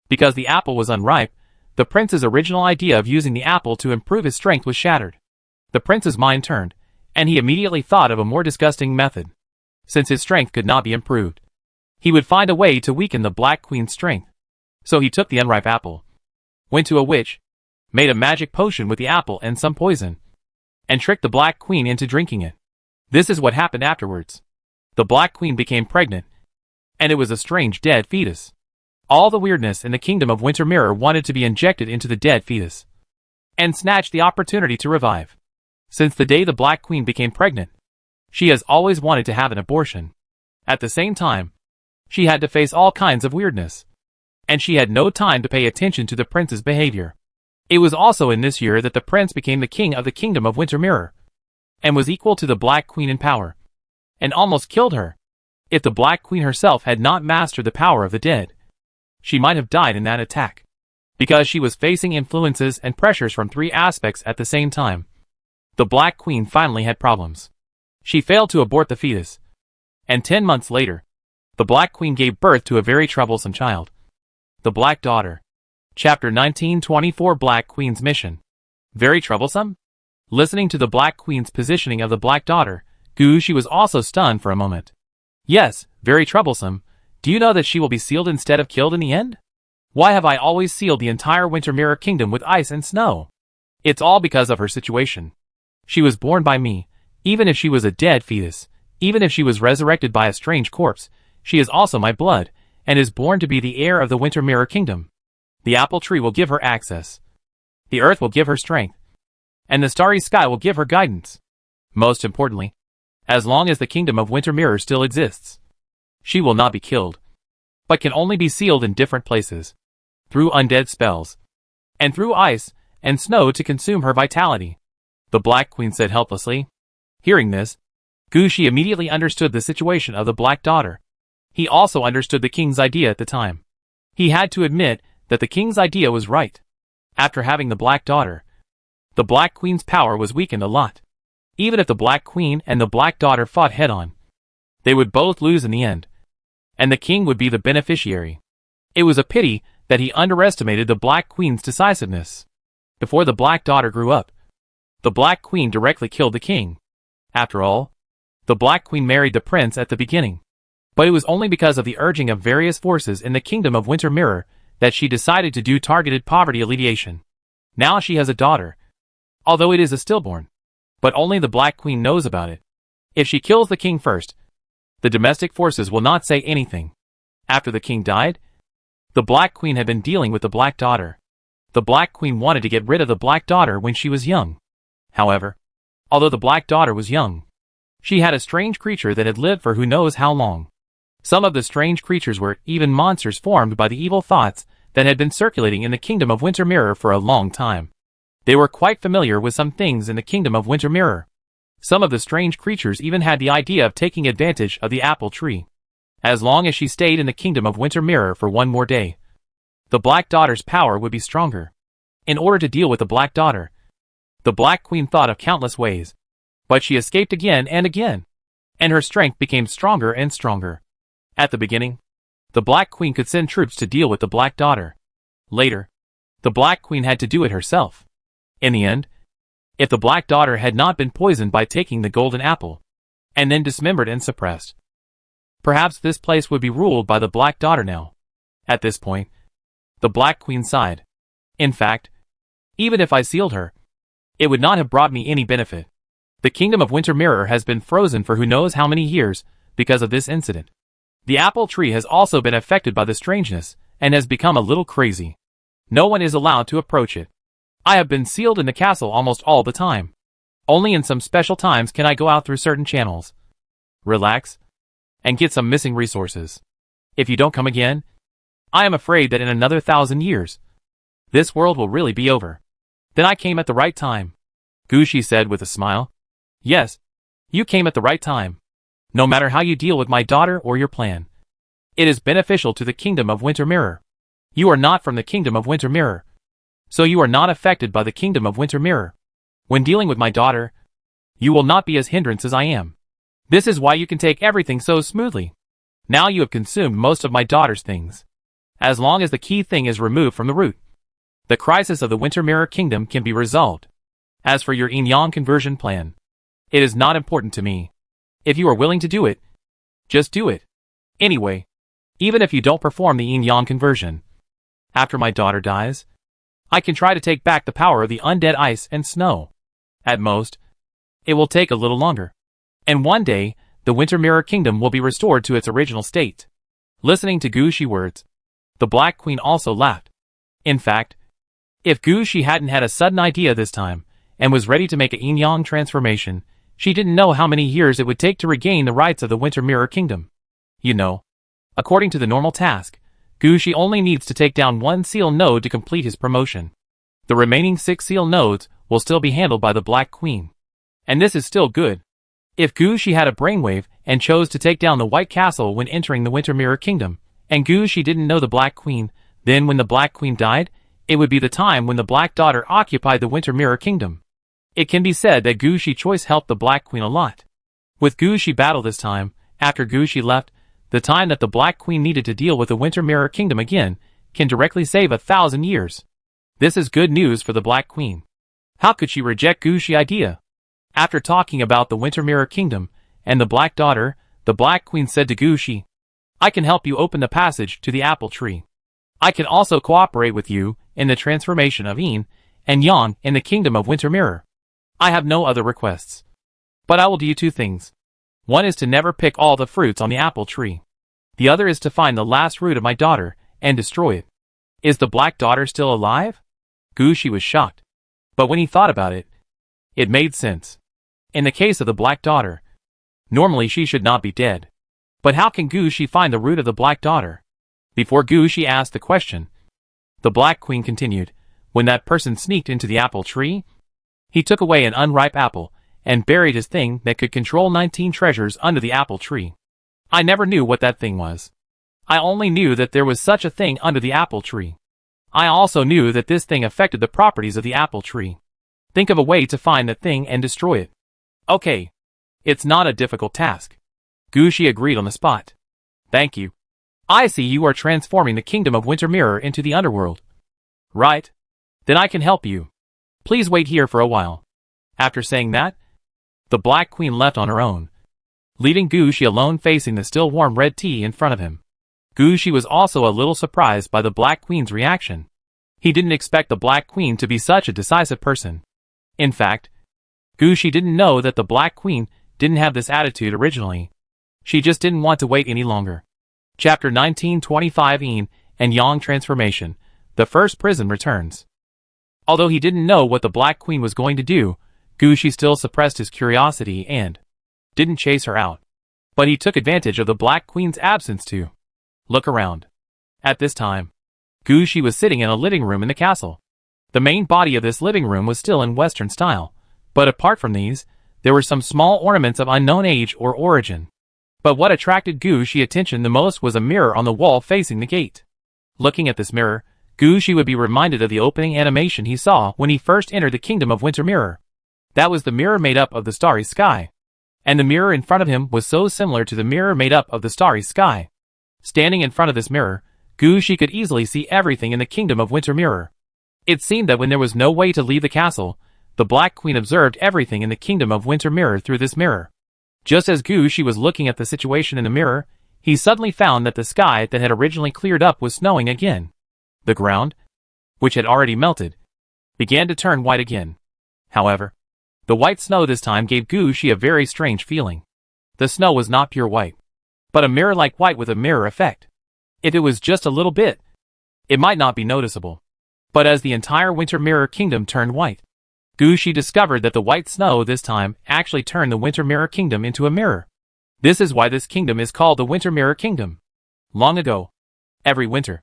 Because the apple was unripe, the prince's original idea of using the apple to improve his strength was shattered. The prince's mind turned, and he immediately thought of a more disgusting method. Since his strength could not be improved, he would find a way to weaken the Black Queen's strength. So he took the unripe apple, went to a witch, made a magic potion with the apple and some poison, and tricked the Black Queen into drinking it. This is what happened afterwards. The Black Queen became pregnant, and it was a strange dead fetus. All the weirdness in the kingdom of Winter Mirror wanted to be injected into the dead fetus, and snatched the opportunity to revive. Since the day the Black Queen became pregnant, she has always wanted to have an abortion. At the same time, she had to face all kinds of weirdness, and she had no time to pay attention to the prince's behavior. It was also in this year that the prince became the king of the kingdom of Winter Mirror, and was equal to the Black Queen in power, and almost killed her. If the Black Queen herself had not mastered the power of the dead, she might have died in that attack, because she was facing influences and pressures from 3 aspects at the same time. The Black Queen finally had problems. She failed to abort the fetus, and 10 months later, the Black Queen gave birth to a very troublesome child. The Black Daughter. Chapter 1924 Black Queen's Mission. Very troublesome? Listening to the Black Queen's positioning of the Black Daughter, she was also stunned for a moment. Yes, very troublesome. Do you know that she will be sealed instead of killed in the end? Why have I always sealed the entire Winter Mirror Kingdom with ice and snow? It's all because of her situation. She was born by me. Even if she was a dead fetus, even if she was resurrected by a strange corpse, she is also my blood, and is born to be the heir of the Winter Mirror Kingdom. The apple tree will give her access. The earth will give her strength. And the starry sky will give her guidance. Most importantly, as long as the kingdom of Winter Mirror still exists, she will not be killed. but can only be sealed in different places, through undead spells, and through ice and snow to consume her vitality," the Black Queen said helplessly. Hearing this, Gushi immediately understood the situation of the Black Daughter. He also understood the king's idea at the time. He had to admit that the king's idea was right. After having the Black Daughter, the Black Queen's power was weakened a lot. Even if the Black Queen and the Black Daughter fought head-on, they would both lose in the end, and the king would be the beneficiary. It was a pity that he underestimated the Black Queen's decisiveness. Before the Black Daughter grew up, the Black Queen directly killed the king. After all, the Black Queen married the prince at the beginning, but it was only because of the urging of various forces in the kingdom of Winter Mirror that she decided to do targeted poverty alleviation. Now she has a daughter, although it is a stillborn, but only the Black Queen knows about it. If she kills the king first, the domestic forces will not say anything. After the king died, the Black Queen had been dealing with the Black Daughter. The Black Queen wanted to get rid of the Black Daughter when she was young. However, although the Black Daughter was young, she had a strange creature that had lived for who knows how long. Some of the strange creatures were even monsters formed by the evil thoughts that had been circulating in the kingdom of Winter Mirror for a long time. They were quite familiar with some things in the kingdom of Winter Mirror. Some of the strange creatures even had the idea of taking advantage of the apple tree. As long as she stayed in the kingdom of Winter Mirror for one more day, the Black Daughter's power would be stronger. In order to deal with the Black Daughter, the Black Queen thought of countless ways, but she escaped again and again, and her strength became stronger and stronger. At the beginning, the Black Queen could send troops to deal with the Black Daughter. Later, the Black Queen had to do it herself. In the end, if the Black Daughter had not been poisoned by taking the golden apple, and then dismembered and suppressed, perhaps this place would be ruled by the Black Daughter now. At this point, the Black Queen sighed. In fact, even if I sealed her, it would not have brought me any benefit. The kingdom of Winter Mirror has been frozen for who knows how many years because of this incident. The apple tree has also been affected by the strangeness and has become a little crazy. No one is allowed to approach it. I have been sealed in the castle almost all the time. Only in some special times can I go out through certain channels, relax, and get some missing resources. If you don't come again, I am afraid that in another 1,000 years, this world will really be over. Then I came at the right time, Gushi said with a smile. Yes, you came at the right time. No matter how you deal with my daughter or your plan, it is beneficial to the kingdom of Winter Mirror. You are not from the kingdom of Winter Mirror, so you are not affected by the kingdom of Winter Mirror. When dealing with my daughter, you will not be as hindrance as I am. This is why you can take everything so smoothly. Now you have consumed most of my daughter's things. As long as the key thing is removed from the root, the crisis of the Winter Mirror Kingdom can be resolved. As for your yin-yang conversion plan, it is not important to me. If you are willing to do it, just do it. Anyway, even if you don't perform the yin-yang conversion, after my daughter dies, I can try to take back the power of the undead ice and snow. At most, it will take a little longer. And one day, the Winter Mirror Kingdom will be restored to its original state. Listening to Gushi words, the Black Queen also laughed. In fact, if Gushi hadn't had a sudden idea this time, and was ready to make a yin-yang transformation, she didn't know how many years it would take to regain the rights of the Winter Mirror Kingdom. You know, according to the normal task, Gushi only needs to take down one seal node to complete his promotion. The remaining 6 seal nodes will still be handled by the Black Queen. And this is still good. If Gushi had a brainwave and chose to take down the White Castle when entering the Winter Mirror Kingdom, and Gushi didn't know the Black Queen, then when the Black Queen died, it would be the time when the Black Daughter occupied the Winter Mirror Kingdom. It can be said that Gushi's choice helped the Black Queen a lot. With Gushi battle this time, after Gushi left, the time that the Black Queen needed to deal with the Winter Mirror Kingdom again can directly save 1,000 years. This is good news for the Black Queen. How could she reject Gushi's idea? After talking about the Winter Mirror Kingdom and the Black Daughter, the Black Queen said to Gushi, I can help you open the passage to the apple tree. I can also cooperate with you in the transformation of yin and yang in the kingdom of Winter Mirror. I have no other requests. But I will do 2 things. One is to never pick all the fruits on the apple tree. The other is to find the last root of my daughter and destroy it. Is the Black Daughter still alive? Gushi was shocked. But when he thought about it, it made sense. In the case of the Black Daughter, normally she should not be dead. But how can Gushi find the root of the Black Daughter? Before Gushi asked the question, the Black Queen continued, when that person sneaked into the apple tree, he took away an unripe apple and buried his thing that could control 19 treasures under the apple tree. I never knew what that thing was. I only knew that there was such a thing under the apple tree. I also knew that this thing affected the properties of the apple tree. Think of a way to find that thing and destroy it. Okay. It's not a difficult task. Gushi agreed on the spot. Thank you. I see you are transforming the Kingdom of Winter Mirror into the underworld. Right. Then I can help you. Please wait here for a while. After saying that, the Black Queen left on her own, leaving Gushi alone facing the still warm red tea in front of him. Gushi was also a little surprised by the Black Queen's reaction. He didn't expect the Black Queen to be such a decisive person. In fact, Gushi didn't know that the Black Queen didn't have this attitude originally. She just didn't want to wait any longer. Chapter 1925 Yin and Yang Transformation. The First Prison Returns. Although he didn't know what the Black Queen was going to do, Gushi still suppressed his curiosity and didn't chase her out. But he took advantage of the Black Queen's absence to look around. At this time, Gushi was sitting in a living room in the castle. The main body of this living room was still in Western style, but apart from these, there were some small ornaments of unknown age or origin. But what attracted Gushi attention the most was a mirror on the wall facing the gate. Looking at this mirror, Gushi would be reminded of the opening animation he saw when he first entered the Kingdom of Winter Mirror. That was the mirror made up of the starry sky. And the mirror in front of him was so similar to the mirror made up of the starry sky. Standing in front of this mirror, Gushi could easily see everything in the Kingdom of Winter Mirror. It seemed that when there was no way to leave the castle, the Black Queen observed everything in the Kingdom of Winter Mirror through this mirror. Just as Gushi was looking at the situation in the mirror, he suddenly found that the sky that had originally cleared up was snowing again. The ground, which had already melted, began to turn white again. However, the white snow this time gave Gushi a very strange feeling. The snow was not pure white, but a mirror-like white with a mirror effect. If it was just a little bit, it might not be noticeable. But as the entire Winter Mirror Kingdom turned white, Gushi discovered that the white snow this time actually turned the Winter Mirror Kingdom into a mirror. This is why this kingdom is called the Winter Mirror Kingdom. Long ago, every winter,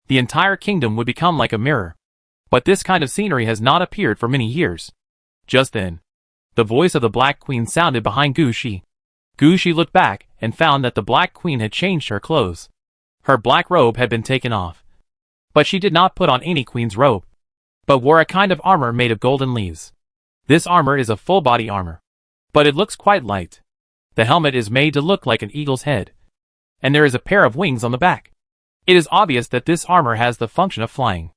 the entire kingdom would become like a mirror. But this kind of scenery has not appeared for many years. Just then, the voice of the Black Queen sounded behind Gushi. Gushi looked back and found that the Black Queen had changed her clothes. Her black robe had been taken off. But she did not put on any queen's robe, but wore a kind of armor made of golden leaves. This armor is a full-body armor, but it looks quite light. The helmet is made to look like an eagle's head, and there is a pair of wings on the back. It is obvious that this armor has the function of flying.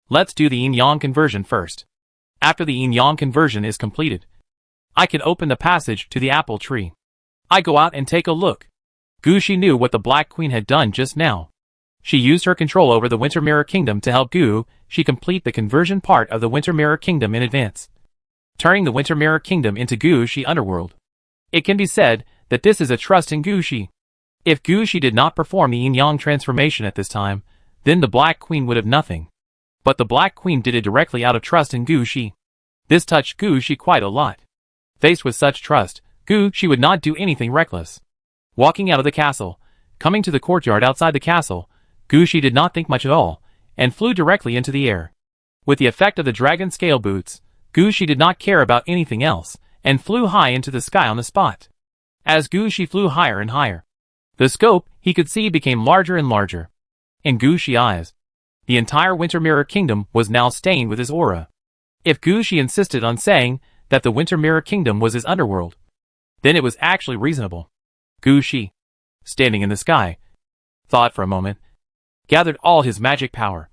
Let's do the yin-yang conversion first. After the yin-yang conversion is completed, I can open the passage to the apple tree. I go out and take a look. Gushi knew what the Black Queen had done just now. She used her control over the Winter Mirror Kingdom to help Gushi complete the conversion part of the Winter Mirror Kingdom in advance, turning the Winter Mirror Kingdom into Gushi Underworld. It can be said that this is a trust in Gushi. If Gushi did not perform the yin-yang transformation at this time, then the Black Queen would have nothing. But the Black Queen did it directly out of trust in Gushi. This touched Gushi quite a lot. Faced with such trust, Gushi would not do anything reckless. Walking out of the castle, coming to the courtyard outside the castle, Gushi did not think much at all, and flew directly into the air. With the effect of the dragon scale boots, Gushi did not care about anything else, and flew high into the sky on the spot. As Gushi flew higher and higher, the scope he could see became larger and larger. In Gushi's eyes, the entire Winter Mirror Kingdom was now stained with his aura. If Gushi insisted on saying that the Winter Mirror Kingdom was his underworld, then it was actually reasonable. Gushi, standing in the sky, thought for a moment, gathered all his magic power,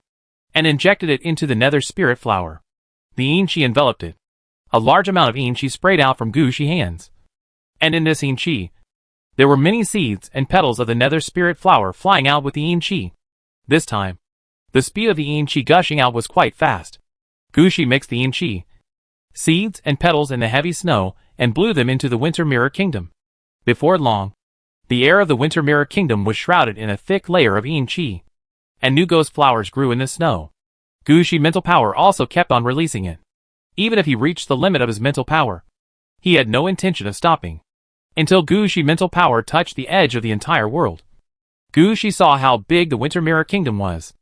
and injected it into the nether spirit flower. The yin chi enveloped it. A large amount of yin chi sprayed out from Gushi's hands. And in this yin chi, there were many seeds and petals of the nether spirit flower flying out with the yin chi. This time, the speed of the yin chi gushing out was quite fast. Gushi mixed the yin chi, seeds and petals in the heavy snow and blew them into the Winter Mirror Kingdom. Before long, the air of the Winter Mirror Kingdom was shrouded in a thick layer of yin chi, and new ghost flowers grew in the snow. Gushi's mental power also kept on releasing it. Even if he reached the limit of his mental power, he had no intention of stopping, until Gushi's mental power touched the edge of the entire world. Gushi saw how big the Winter Mirror Kingdom was.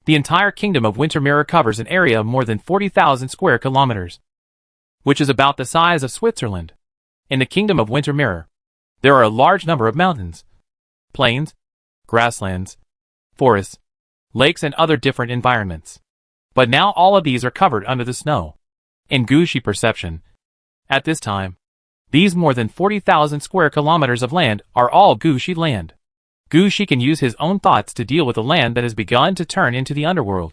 The entire kingdom of Winter Mirror covers an area of more than 40,000 square kilometers, which is about the size of Switzerland. In the kingdom of Winter Mirror, there are a large number of mountains, plains, grasslands, forests, lakes and other different environments. But now all of these are covered under the snow. In Gushi perception, at this time, these more than 40,000 square kilometers of land are all Gushi land. Gushi can use his own thoughts to deal with the land that has begun to turn into the underworld.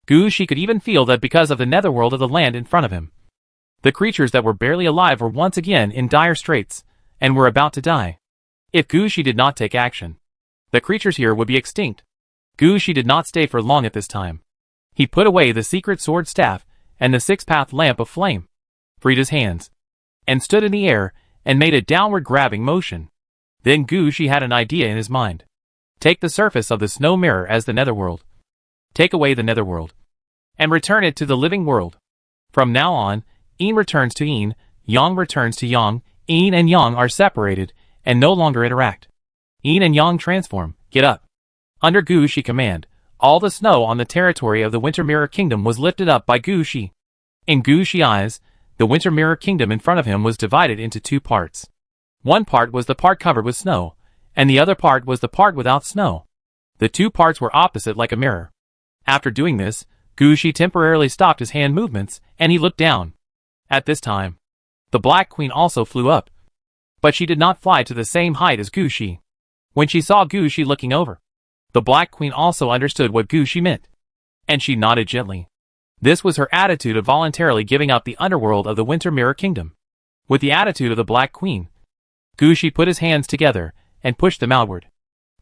Gushi could even feel that because of the netherworld of the land in front of him, the creatures that were barely alive were once again in dire straits, and were about to die. If Gushi did not take action, the creatures here would be extinct. Gushi did not stay for long at this time. He put away the secret sword staff and the six-path lamp of flame, freed his hands, and stood in the air and made a downward grabbing motion. Then Gushi had an idea in his mind. Take the surface of the snow mirror as the netherworld. Take away the netherworld, and return it to the living world. From now on, Yin returns to Yin, Yang returns to Yang, Yin and Yang are separated, and no longer interact. Yin and Yang transform, get up. Under Gushi command, all the snow on the territory of the Winter Mirror Kingdom was lifted up by Gushi. In Gushi eyes, the Winter Mirror Kingdom in front of him was divided into two parts. One part was the part covered with snow, and the other part was the part without snow. The two parts were opposite like a mirror. After doing this, Gushi temporarily stopped his hand movements, and he looked down. At this time, the Black Queen also flew up. But she did not fly to the same height as Gushi. When she saw Gushi looking over, the Black Queen also understood what Gushi meant, and she nodded gently. This was her attitude of voluntarily giving up the underworld of the Winter Mirror Kingdom. With the attitude of the Black Queen, Gushi put his hands together and pushed them outward.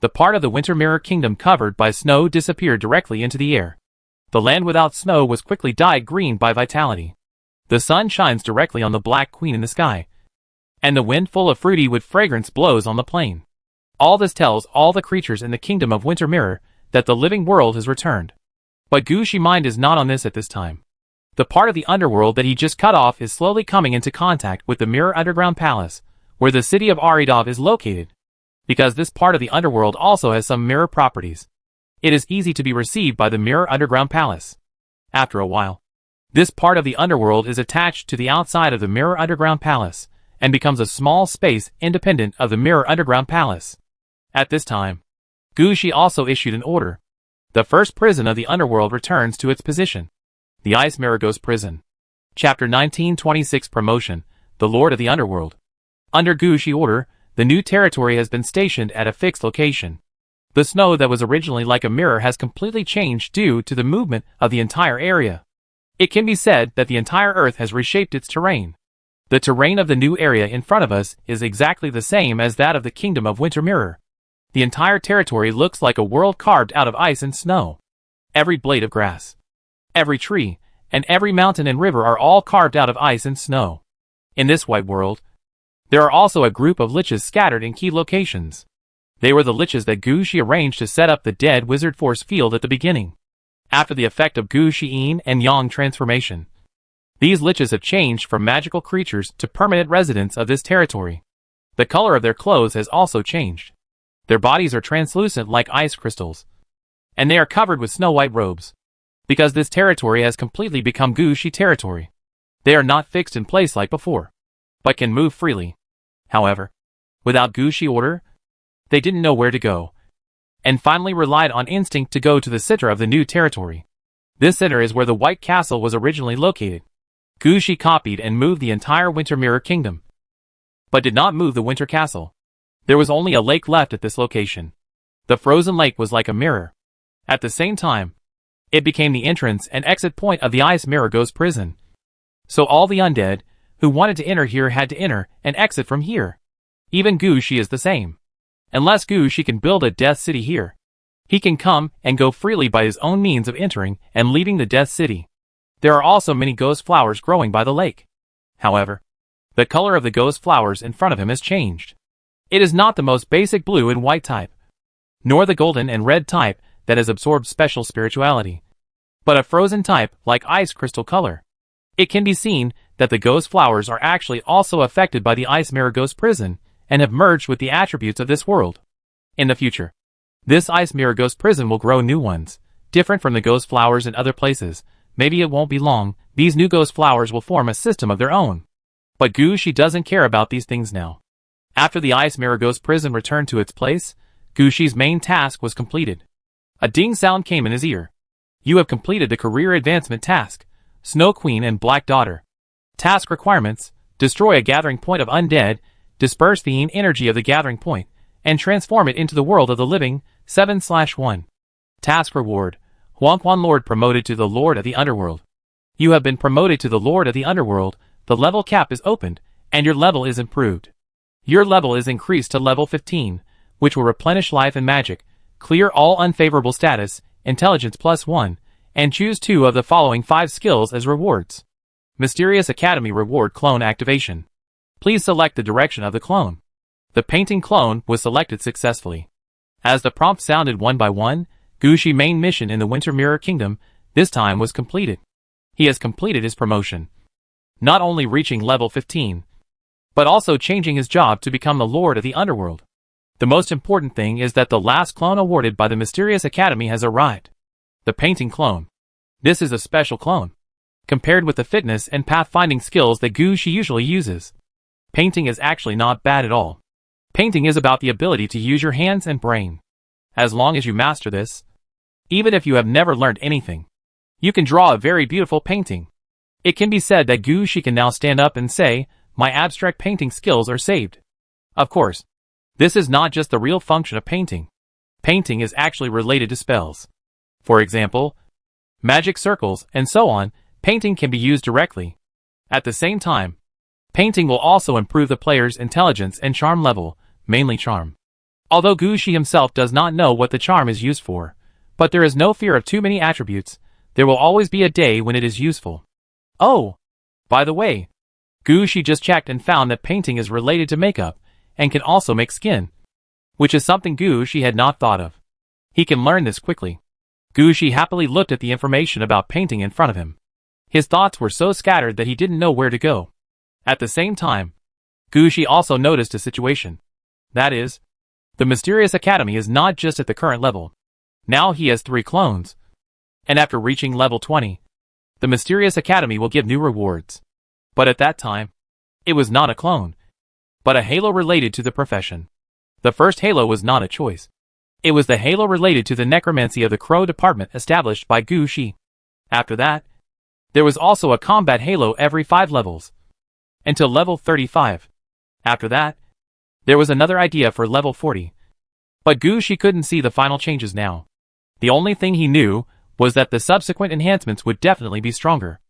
The part of the Winter Mirror Kingdom covered by snow disappeared directly into the air. The land without snow was quickly dyed green by vitality. The sun shines directly on the Black Queen in the sky, and the wind full of fruity wood fragrance blows on the plain. All this tells all the creatures in the kingdom of Winter Mirror that the living world has returned. But Gushi's mind is not on this at this time. The part of the underworld that he just cut off is slowly coming into contact with the Mirror Underground Palace, where the city of Aridov is located. Because this part of the underworld also has some mirror properties, it is easy to be received by the Mirror Underground Palace. After a while, this part of the underworld is attached to the outside of the Mirror Underground Palace, and becomes a small space independent of the Mirror Underground Palace. At this time, Gushi also issued an order. The first prison of the underworld returns to its position. The Ice Mirror Ghost Prison. Chapter 1926 Promotion, the Lord of the Underworld. Under Gushi order, the new territory has been stationed at a fixed location. The snow that was originally like a mirror has completely changed due to the movement of the entire area. It can be said that the entire Earth has reshaped its terrain. The terrain of the new area in front of us is exactly the same as that of the Kingdom of Winter Mirror. The entire territory looks like a world carved out of ice and snow. Every blade of grass, every tree, and every mountain and river are all carved out of ice and snow. In this white world, there are also a group of liches scattered in key locations. They were the liches that Gushi arranged to set up the dead wizard force field at the beginning. After the effect of Gushi Yin and Yang transformation, these liches have changed from magical creatures to permanent residents of this territory. The color of their clothes has also changed. Their bodies are translucent like ice crystals, and they are covered with snow-white robes. Because this territory has completely become Gushi territory, they are not fixed in place like before, but can move freely. However, without Gushi order, they didn't know where to go, and finally relied on instinct to go to the center of the new territory. This center is where the White Castle was originally located. Gushi copied and moved the entire Winter Mirror Kingdom, but did not move the Winter Castle. There was only a lake left at this location. The frozen lake was like a mirror. At the same time, it became the entrance and exit point of the Ice Mirror Ghost Prison. So all the undead who wanted to enter here had to enter and exit from here. Even Gushi is the same. Unless Gushi can build a Death City here, he can come and go freely by his own means of entering and leaving the Death City. There are also many ghost flowers growing by the lake. However, the color of the ghost flowers in front of him has changed. It is not the most basic blue and white type, nor the golden and red type that has absorbed special spirituality, but a frozen type like ice crystal color. It can be seen that the ghost flowers are actually also affected by the Ice Mirror Ghost Prison and have merged with the attributes of this world. In the future, This ice mirror ghost prison will grow new ones, different from the ghost flowers in other places. Maybe it won't be long, these new ghost flowers will form a system of their own. But Gushi doesn't care about these things now. After the ice mirror ghost prison returned to its place, Gushi's main task was completed. A ding sound came in his ear. You have completed the career advancement task, Snow Queen and Black Daughter. Task requirements: destroy a gathering point of undead, disperse the energy of the gathering point, and transform it into the world of the living, 7/1. Task reward: Huangquan Lord promoted to the Lord of the Underworld. You have been promoted to the Lord of the Underworld, the level cap is opened, and your level is improved. Your level is increased to level 15, which will replenish life and magic, clear all unfavorable status, intelligence +1, and choose 2 of the following 5 skills as rewards. Mysterious Academy Reward Clone Activation. Please select the direction of the clone. The painting clone was selected successfully. As the prompt sounded one by one, Gushi's main mission in the Winter Mirror Kingdom this time was completed. He has completed his promotion. Not only reaching level 15, but also changing his job to become the Lord of the Underworld. The most important thing is that the last clone awarded by the Mysterious Academy has arrived. The painting clone. This is a special clone. Compared with the fitness and pathfinding skills that Gushi usually uses, painting is actually not bad at all. Painting is about the ability to use your hands and brain. As long as you master this, even if you have never learned anything, you can draw a very beautiful painting. It can be said that Gushi can now stand up and say, my abstract painting skills are saved. Of course, this is not just the real function of painting. Painting is actually related to spells. For example, magic circles and so on, painting can be used directly. At the same time, painting will also improve the player's intelligence and charm level, mainly charm. Although Gushi himself does not know what the charm is used for, but there is no fear of too many attributes, there will always be a day when it is useful. Oh! By the way, Gushi just checked and found that painting is related to makeup, and can also make skin, which is something Gushi had not thought of. He can learn this quickly. Gushi happily looked at the information about painting in front of him. His thoughts were so scattered that he didn't know where to go. At the same time, Gushi also noticed a situation. That is, the Mysterious Academy is not just at the current level. Now he has 3 clones. And after reaching level 20, the Mysterious Academy will give new rewards. But at that time, it was not a clone, but a halo related to the profession. The first halo was not a choice. It was the halo related to the necromancy of the Crow department established by Gushi. After that, there was also a combat halo every 5 levels, until level 35. After that, there was another idea for level 40. But Gushi couldn't see the final changes now. The only thing he knew was that the subsequent enhancements would definitely be stronger.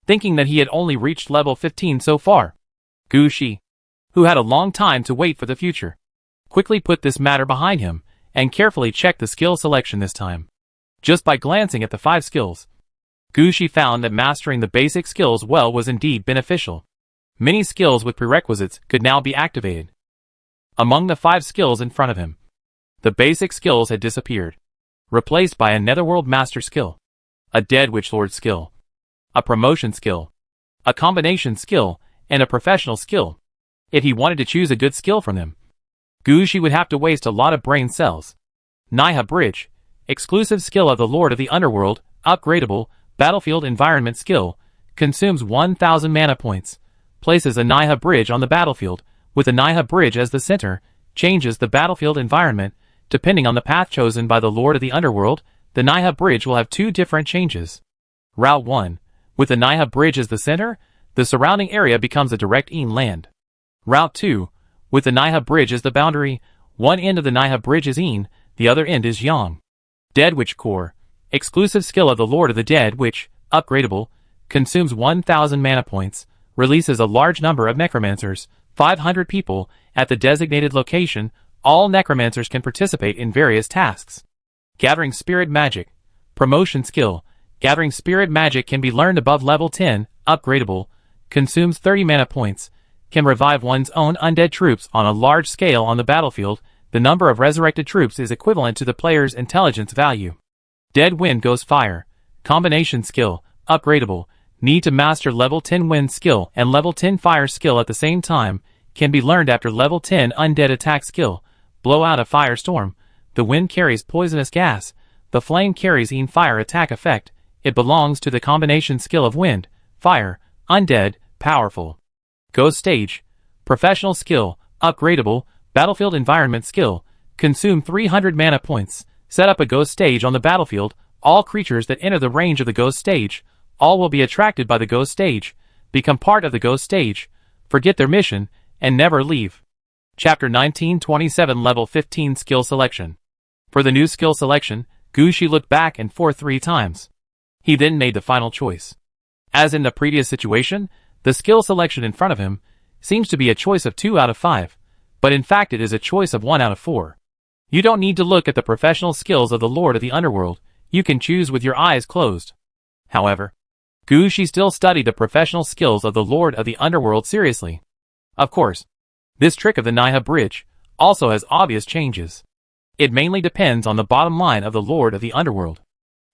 Thinking that he had only reached level 15 so far, Gushi, who had a long time to wait for the future, quickly put this matter behind him and carefully checked the skill selection this time. Just by glancing at the 5 skills, Gushi found that mastering the basic skills well was indeed beneficial. Many skills with prerequisites could now be activated. Among the 5 skills in front of him, the basic skills had disappeared, replaced by a Netherworld Master skill, a Dead Witch Lord skill, a promotion skill, a combination skill, and a professional skill. If he wanted to choose a good skill from them, Gushi would have to waste a lot of brain cells. Naiha Bridge, exclusive skill of the Lord of the Underworld, upgradable, battlefield environment skill, consumes 1000 mana points, places a Naiha Bridge on the battlefield, with a Naiha Bridge as the center, changes the battlefield environment. Depending on the path chosen by the Lord of the Underworld, the Naiha Bridge will have 2 different changes. Route 1. With the Naiha Bridge as the center, the surrounding area becomes a direct land. Route 2. With the Naiha Bridge as the boundary, one end of the Naiha Bridge is the other end is yang. Dead Witch Core, exclusive skill of the Lord of the Dead Witch, upgradable, consumes 1000 mana points, releases a large number of necromancers, 500 people, at the designated location. All necromancers can participate in various tasks. Gathering Spirit Magic, promotion skill, gathering spirit magic can be learned above level 10, upgradable, consumes 30 mana points, can revive one's own undead troops on a large scale on the battlefield. The number of resurrected troops is equivalent to the player's intelligence value. Dead Wind Goes Fire, combination skill, upgradable, need to master level 10 wind skill and level 10 fire skill at the same time, can be learned after level 10 undead attack skill, blow out a firestorm. The wind carries poisonous gas, the flame carries fire attack effect. It belongs to the combination skill of wind, fire, undead, powerful. Ghost stage. Professional skill, upgradable, battlefield environment skill. Consume 300 mana points. Set up a ghost stage on the battlefield. All creatures that enter the range of the ghost stage, all will be attracted by the ghost stage, become part of the ghost stage, forget their mission, and never leave. Chapter 1927 Level 15 Skill Selection. For the new skill selection, Gushi looked back and forth 3 times. He then made the final choice. As in the previous situation, the skill selection in front of him seems to be a choice of 2 out of 5, but in fact it is a choice of 1 out of 4. You don't need to look at the professional skills of the Lord of the Underworld, you can choose with your eyes closed. However, Gushi still studied the professional skills of the Lord of the Underworld seriously. Of course, this trick of the Naiha Bridge also has obvious changes. It mainly depends on the bottom line of the Lord of the Underworld.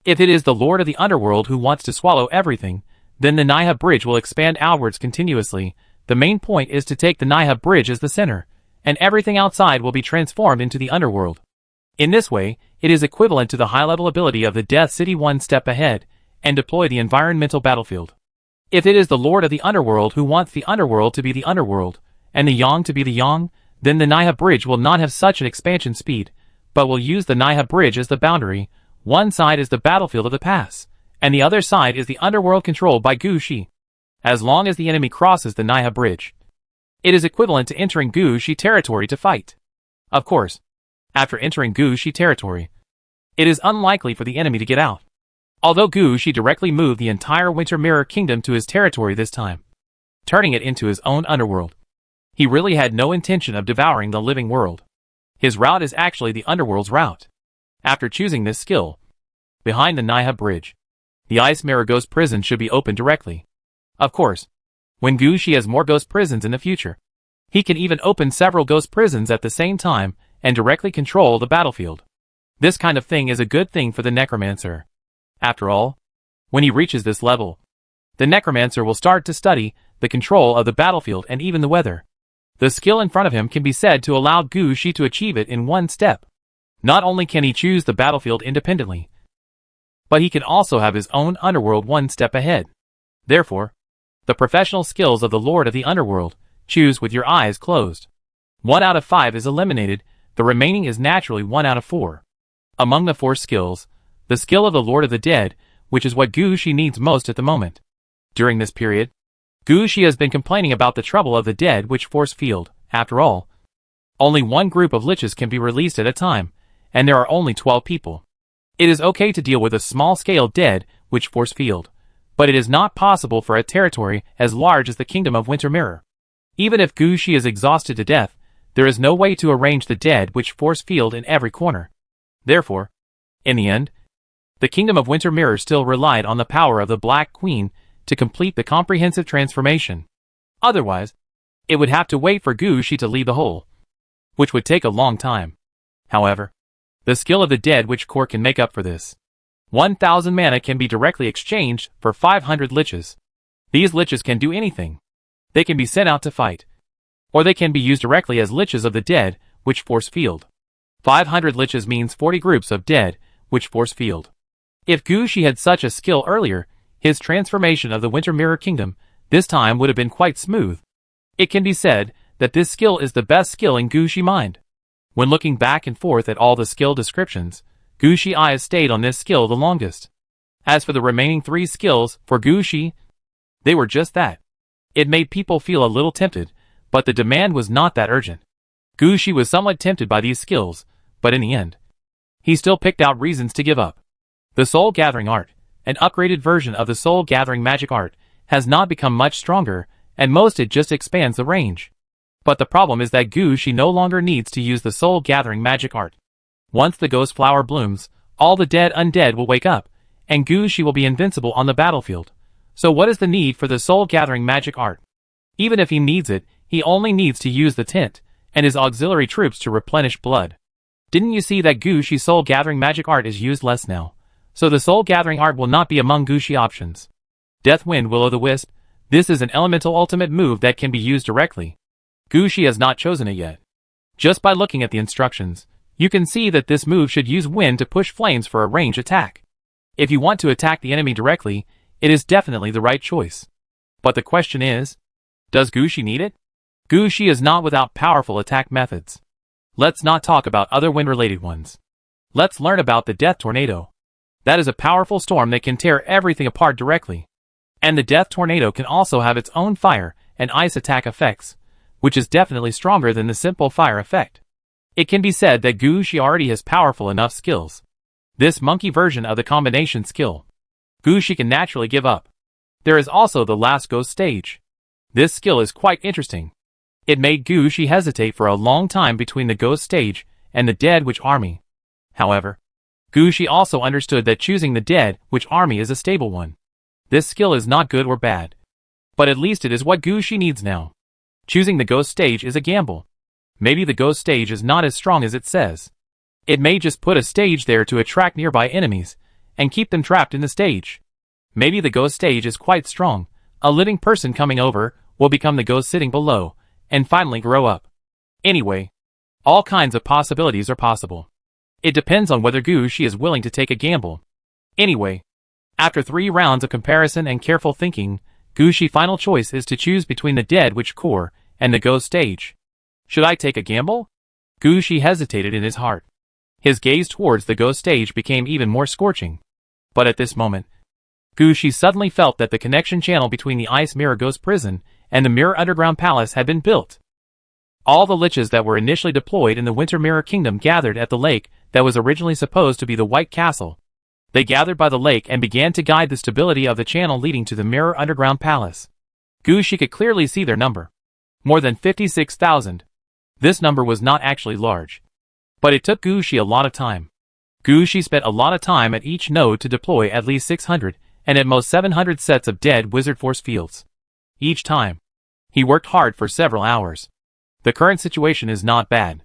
If it is the Lord of the Underworld who wants to swallow everything, then the Naiha Bridge will expand outwards continuously. The main point is to take the Naiha Bridge as the center, and everything outside will be transformed into the Underworld. In this way, it is equivalent to the high-level ability of the Death City one step ahead, and deploy the environmental battlefield. If it is the Lord of the Underworld who wants the Underworld to be the Underworld, and the Yang to be the Yang, then the Naiha Bridge will not have such an expansion speed, but will use the Naiha Bridge as the boundary. One side is the battlefield of the pass, and the other side is the Underworld controlled by Gushi. As long as the enemy crosses the Naiha Bridge, it is equivalent to entering Gushi territory to fight. Of course, after entering Gushi territory, it is unlikely for the enemy to get out. Although Gushi directly moved the entire Winter Mirror Kingdom to his territory this time, turning it into his own underworld, he really had no intention of devouring the living world. His route is actually the underworld's route. After choosing this skill, behind the Naiha Bridge, the Ice Mirror Ghost Prison should be opened directly. Of course, when Gushi has more ghost prisons in the future, he can even open several ghost prisons at the same time and directly control the battlefield. This kind of thing is a good thing for the Necromancer. After all, when he reaches this level, the Necromancer will start to study the control of the battlefield and even the weather. The skill in front of him can be said to allow Gushi to achieve it in one step. Not only can he choose the battlefield independently, but he can also have his own underworld one step ahead. Therefore, the professional skills of the Lord of the Underworld, choose with your eyes closed. 1 out of 5 is eliminated, the remaining is naturally 1 out of 4. Among the 4 skills, the skill of the Lord of the Dead, which is what Gushi needs most at the moment. During this period, Gushi has been complaining about the trouble of the Dead Witch force field. After all, only one group of liches can be released at a time, and there are only 12 people. It is okay to deal with a small-scale Dead Witch force field, but it is not possible for a territory as large as the Kingdom of Winter Mirror. Even if Gushi is exhausted to death, there is no way to arrange the Dead Witch force field in every corner. Therefore, in the end, the Kingdom of Winter Mirror still relied on the power of the Black Queen to complete the comprehensive transformation. Otherwise, it would have to wait for Gushi to leave the hole, which would take a long time. However, the skill of the Dead Witch Core can make up for this. 1,000 mana can be directly exchanged for 500 liches. These liches can do anything. They can be sent out to fight, or they can be used directly as liches of the Dead Witch force field. 500 liches means 40 groups of Dead Witch force field. If Gushi had such a skill earlier, his transformation of the Winter Mirror Kingdom this time would have been quite smooth. It can be said that this skill is the best skill in Gushi mind. When looking back and forth at all the skill descriptions, Gushi eyes stayed on this skill the longest. As for the remaining 3 skills for Gushi, they were just that. It made people feel a little tempted, but the demand was not that urgent. Gushi was somewhat tempted by these skills, but in the end, he still picked out reasons to give up. The Soul Gathering Art, an upgraded version of the Soul Gathering Magic Art, has not become much stronger, and most it just expands the range. But the problem is that Gushi no longer needs to use the Soul Gathering Magic Art. Once the Ghost Flower blooms, all the dead undead will wake up, and Gushi will be invincible on the battlefield. So what is the need for the Soul Gathering Magic Art? Even if he needs it, he only needs to use the tent and his auxiliary troops to replenish blood. Didn't you see that Gushi's Soul Gathering Magic Art is used less now? So the Soul Gathering Art will not be among Gushi options. Deathwind Will-o'-the-Wisp, this is an elemental ultimate move that can be used directly. Gushi has not chosen it yet. Just by looking at the instructions, You can see that this move should use wind to push flames for a range attack. If you want to attack the enemy directly, it is definitely the right choice. But the question is, does Gushi need it? Gushi is not without powerful attack methods. Let's not talk about other wind-related ones. Let's learn about the Death Tornado. That is a powerful storm that can tear everything apart directly. And the Death Tornado can also have its own fire and ice attack effects, which is definitely stronger than the simple fire effect. It can be said that Gushi already has powerful enough skills. This monkey version of the combination skill. Gushi can naturally give up. There is also the last ghost stage. This skill is quite interesting. It made Gushi hesitate for a long time between the ghost stage and the Dead Witch Army. However, Gushi also understood that choosing the Dead Witch Army is a stable one. This skill is not good or bad. But at least it is what Gushi needs now. Choosing the ghost stage is a gamble. Maybe the ghost stage is not as strong as it says. It may just put a stage there to attract nearby enemies and keep them trapped in the stage. Maybe the ghost stage is quite strong. A living person coming over will become the ghost sitting below and finally grow up. Anyway, all kinds of possibilities are possible. It depends on whether Gushi is willing to take a gamble. Anyway, after 3 rounds of comparison and careful thinking, Gushi's final choice is to choose between the Dead Witch Core and the ghost stage. Should I take a gamble? Gushi hesitated in his heart. His gaze towards the ghost stage became even more scorching. But at this moment, Gushi suddenly felt that the connection channel between the Ice Mirror Ghost Prison and the Mirror Underground Palace had been built. All the liches that were initially deployed in the Winter Mirror Kingdom gathered at the lake that was originally supposed to be the White Castle. They gathered by the lake and began to guide the stability of the channel leading to the Mirror Underground Palace. Gushi could clearly see their number. More than 56,000. This number was not actually large. But it took Gushi a lot of time. Gushi spent a lot of time at each node to deploy at least 600 and at most 700 sets of dead wizard force fields. Each time, he worked hard for several hours. The current situation is not bad.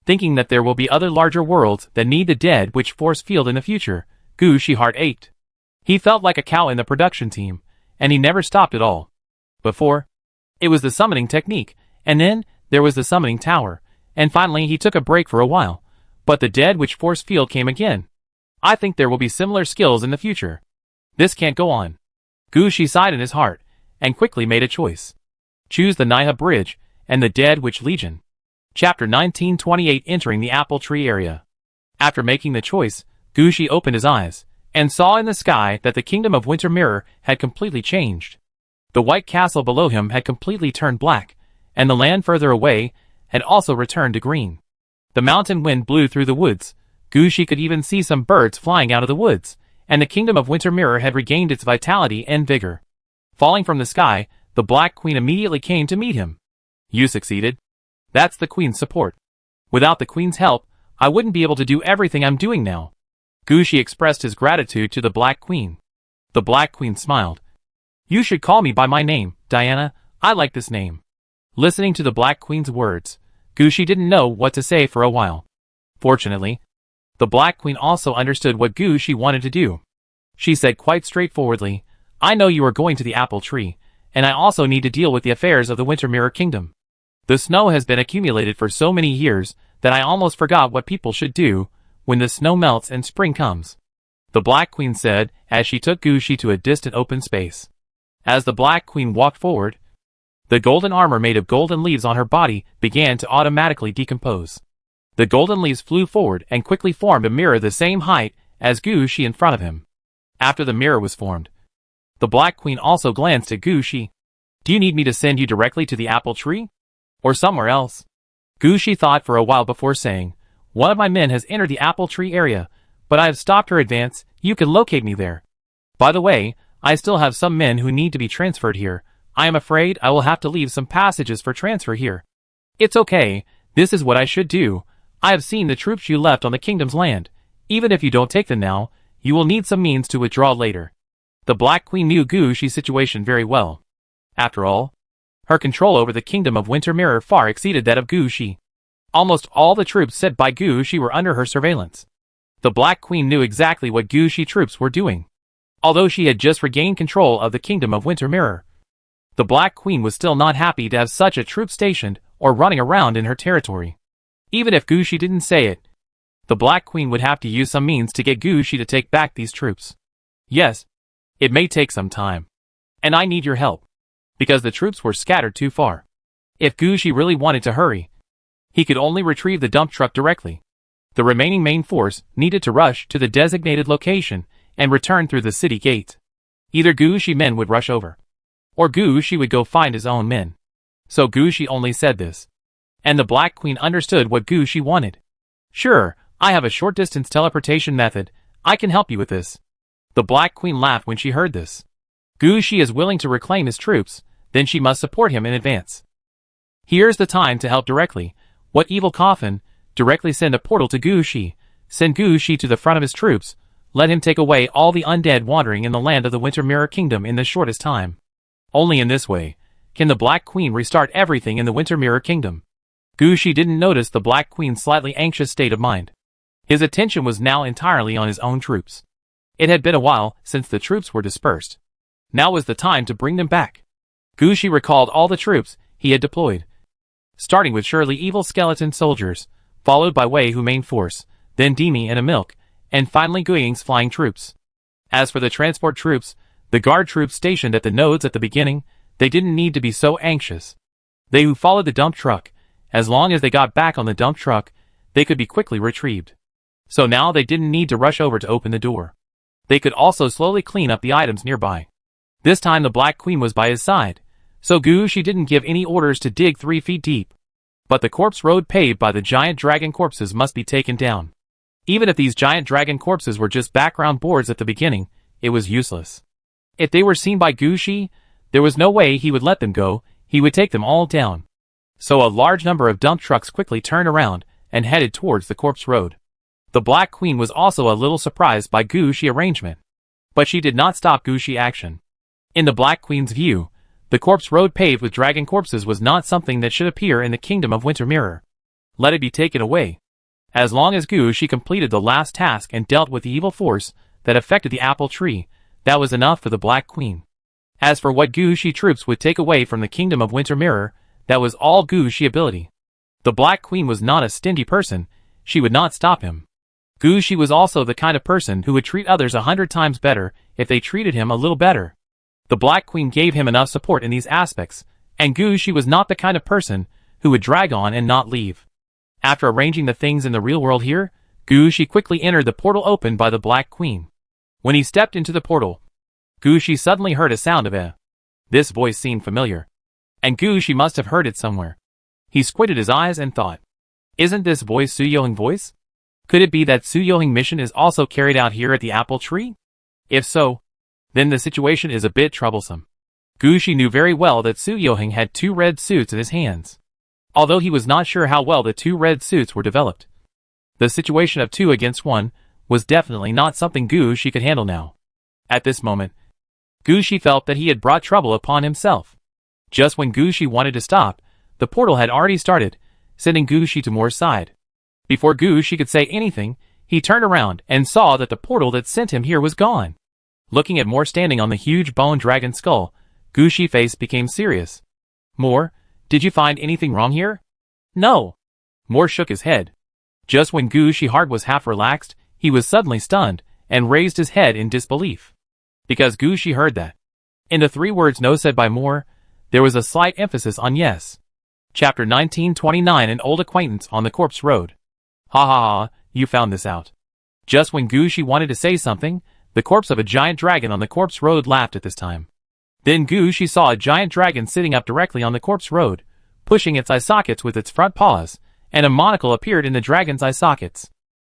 Thinking that there will be other larger worlds that need the dead witch force field in the future, Gushi's heart ached. He felt like a cow in the production team, and he never stopped at all. Before, it was the summoning technique, and then there was the summoning tower, and finally he took a break for a while. But the dead witch force field came again. I think there will be similar skills in the future. This can't go on. Gushi sighed in his heart, and quickly made a choice. Choose the Naiha Bridge, and the Dead Witch Legion. Chapter 1928 Entering the Apple Tree Area. After making the choice, Gushi opened his eyes, and saw in the sky that the Kingdom of Winter Mirror had completely changed. The White Castle below him had completely turned black, and the land further away had also returned to green. The mountain wind blew through the woods. Gushi could even see some birds flying out of the woods, and the Kingdom of Winter Mirror had regained its vitality and vigor. Falling from the sky, the Black Queen immediately came to meet him. You succeeded. That's the Queen's support. Without the Queen's help, I wouldn't be able to do everything I'm doing now. Gushi expressed his gratitude to the Black Queen. The Black Queen smiled. You should call me by my name, Diana. I like this name. Listening to the Black Queen's words, Gushi didn't know what to say for a while. Fortunately, the Black Queen also understood what Gushi wanted to do. She said quite straightforwardly, I know you are going to the apple tree, and I also need to deal with the affairs of the Winter Mirror Kingdom. The snow has been accumulated for so many years that I almost forgot what people should do when the snow melts and spring comes. The Black Queen said as she took Gushi to a distant open space. As the Black Queen walked forward, the golden armor made of golden leaves on her body began to automatically decompose. The golden leaves flew forward and quickly formed a mirror the same height as Gushi in front of him. After the mirror was formed, the Black Queen also glanced at Gushi. Do you need me to send you directly to the apple tree? Or somewhere else? Gushi thought for a while before saying, one of my men has entered the apple tree area, but I have stopped her advance. You can locate me there. By the way, I still have some men who need to be transferred here. I am afraid I will have to leave some passages for transfer here. It's okay, this is what I should do. I have seen the troops you left on the kingdom's land. Even if you don't take them now, you will need some means to withdraw later. The Black Queen knew Gushi's situation very well. After all, her control over the Kingdom of Winter Mirror far exceeded that of Gushi. Almost all the troops sent by Gushi were under her surveillance. The Black Queen knew exactly what Gushi troops were doing. Although she had just regained control of the Kingdom of Winter Mirror, the Black Queen was still not happy to have such a troop stationed or running around in her territory. Even if Gushi didn't say it, The Black Queen would have to use some means to get Gu Shi to take back these troops. Yes, it may take some time. And I need your help. Because the troops were scattered too far. If Gu Shi really wanted to hurry, he could only retrieve the dump truck directly. The remaining main force needed to rush to the designated location and return through the city gate. Either Gu Shi men would rush over, or Gu Shi would go find his own men. So Gu Shi only said this. And the Black Queen understood what Gu Shi wanted. Sure, I have a short-distance teleportation method. I can help you with this. The Black Queen laughed when she heard this. Gu Shi is willing to reclaim his troops, then she must support him in advance. Here's the time to help directly. What evil coffin? Directly send a portal to Gu Shi. Send Gu Shi to the front of his troops. Let him take away all the undead wandering in the land of the Winter Mirror Kingdom in the shortest time. Only in this way can the Black Queen restart everything in the Winter Mirror Kingdom. Gu Shi didn't notice the Black Queen's slightly anxious state of mind. His attention was now entirely on his own troops. It had been a while since the troops were dispersed. Now was the time to bring them back. Gu Shi recalled all the troops he had deployed, starting with surely evil skeleton soldiers, followed by Wei Hu main force, then Dimi and Amilk, and finally Guiying's flying troops. As for the transport troops, the guard troops stationed at the nodes at the beginning, they didn't need to be so anxious. They who followed the dump truck, as long as they got back on the dump truck, they could be quickly retrieved. So now they didn't need to rush over to open the door. They could also slowly clean up the items nearby. This time the Black Queen was by his side, so Gu Shi didn't give any orders to dig 3 feet deep. But the corpse road paved by the giant dragon corpses must be taken down. Even if these giant dragon corpses were just background boards at the beginning, it was useless. If they were seen by Gu Shi, there was no way he would let them go, he would take them all down. So a large number of dump trucks quickly turned around and headed towards the corpse road. The Black Queen was also a little surprised by Gu Shi arrangement. But she did not stop Gu Shi action. In the Black Queen's view, the corpse road paved with dragon corpses was not something that should appear in the kingdom of Winter Mirror. Let it be taken away. As long as Gu Shi completed the last task and dealt with the evil force that affected the apple tree, that was enough for the Black Queen. As for what Gu Shi troops would take away from the kingdom of Winter Mirror, that was all Gu Shi ability. The Black Queen was not a stingy person, she would not stop him. Gu Shi was also the kind of person who would treat others 100 times better if they treated him a little better. The Black Queen gave him enough support in these aspects, and Gu Shi was not the kind of person who would drag on and not leave. After arranging the things in the real world here, Gu Shi quickly entered the portal opened by the Black Queen. When he stepped into the portal, Gu Shi suddenly heard a sound of a. This voice seemed familiar. And Gu Shi must have heard it somewhere. He squinted his eyes and thought, isn't this voice Su Yohing's voice? Could it be that Su Yohing's mission is also carried out here at the apple tree? If so, then the situation is a bit troublesome. Gu Shi knew very well that Su Yohing had 2 red suits in his hands. Although he was not sure how well the 2 red suits were developed. The situation of 2 against 1 was definitely not something Gu Shi could handle now. At this moment, Gu Shi felt that he had brought trouble upon himself. Just when Gu Shi wanted to stop, the portal had already started, sending Gu Shi to Moore's side. Before Gu Shi could say anything, he turned around and saw that the portal that sent him here was gone. Looking at Moore standing on the huge bone dragon skull, Gu Shi's face became serious. Moore, did you find anything wrong here? No. Moore shook his head. Just when Gu Shi's heart was half relaxed, he was suddenly stunned and raised his head in disbelief. Because Gu Shi heard that. In the 3 words no said by Moore, there was a slight emphasis on yes. Chapter 1929 An old acquaintance on the corpse road. Ha ha ha, you found this out. Just when Gu Shi wanted to say something, the corpse of a giant dragon on the corpse road laughed at this time. Then Gu Shi saw a giant dragon sitting up directly on the corpse road, pushing its eye sockets with its front paws, and a monocle appeared in the dragon's eye sockets.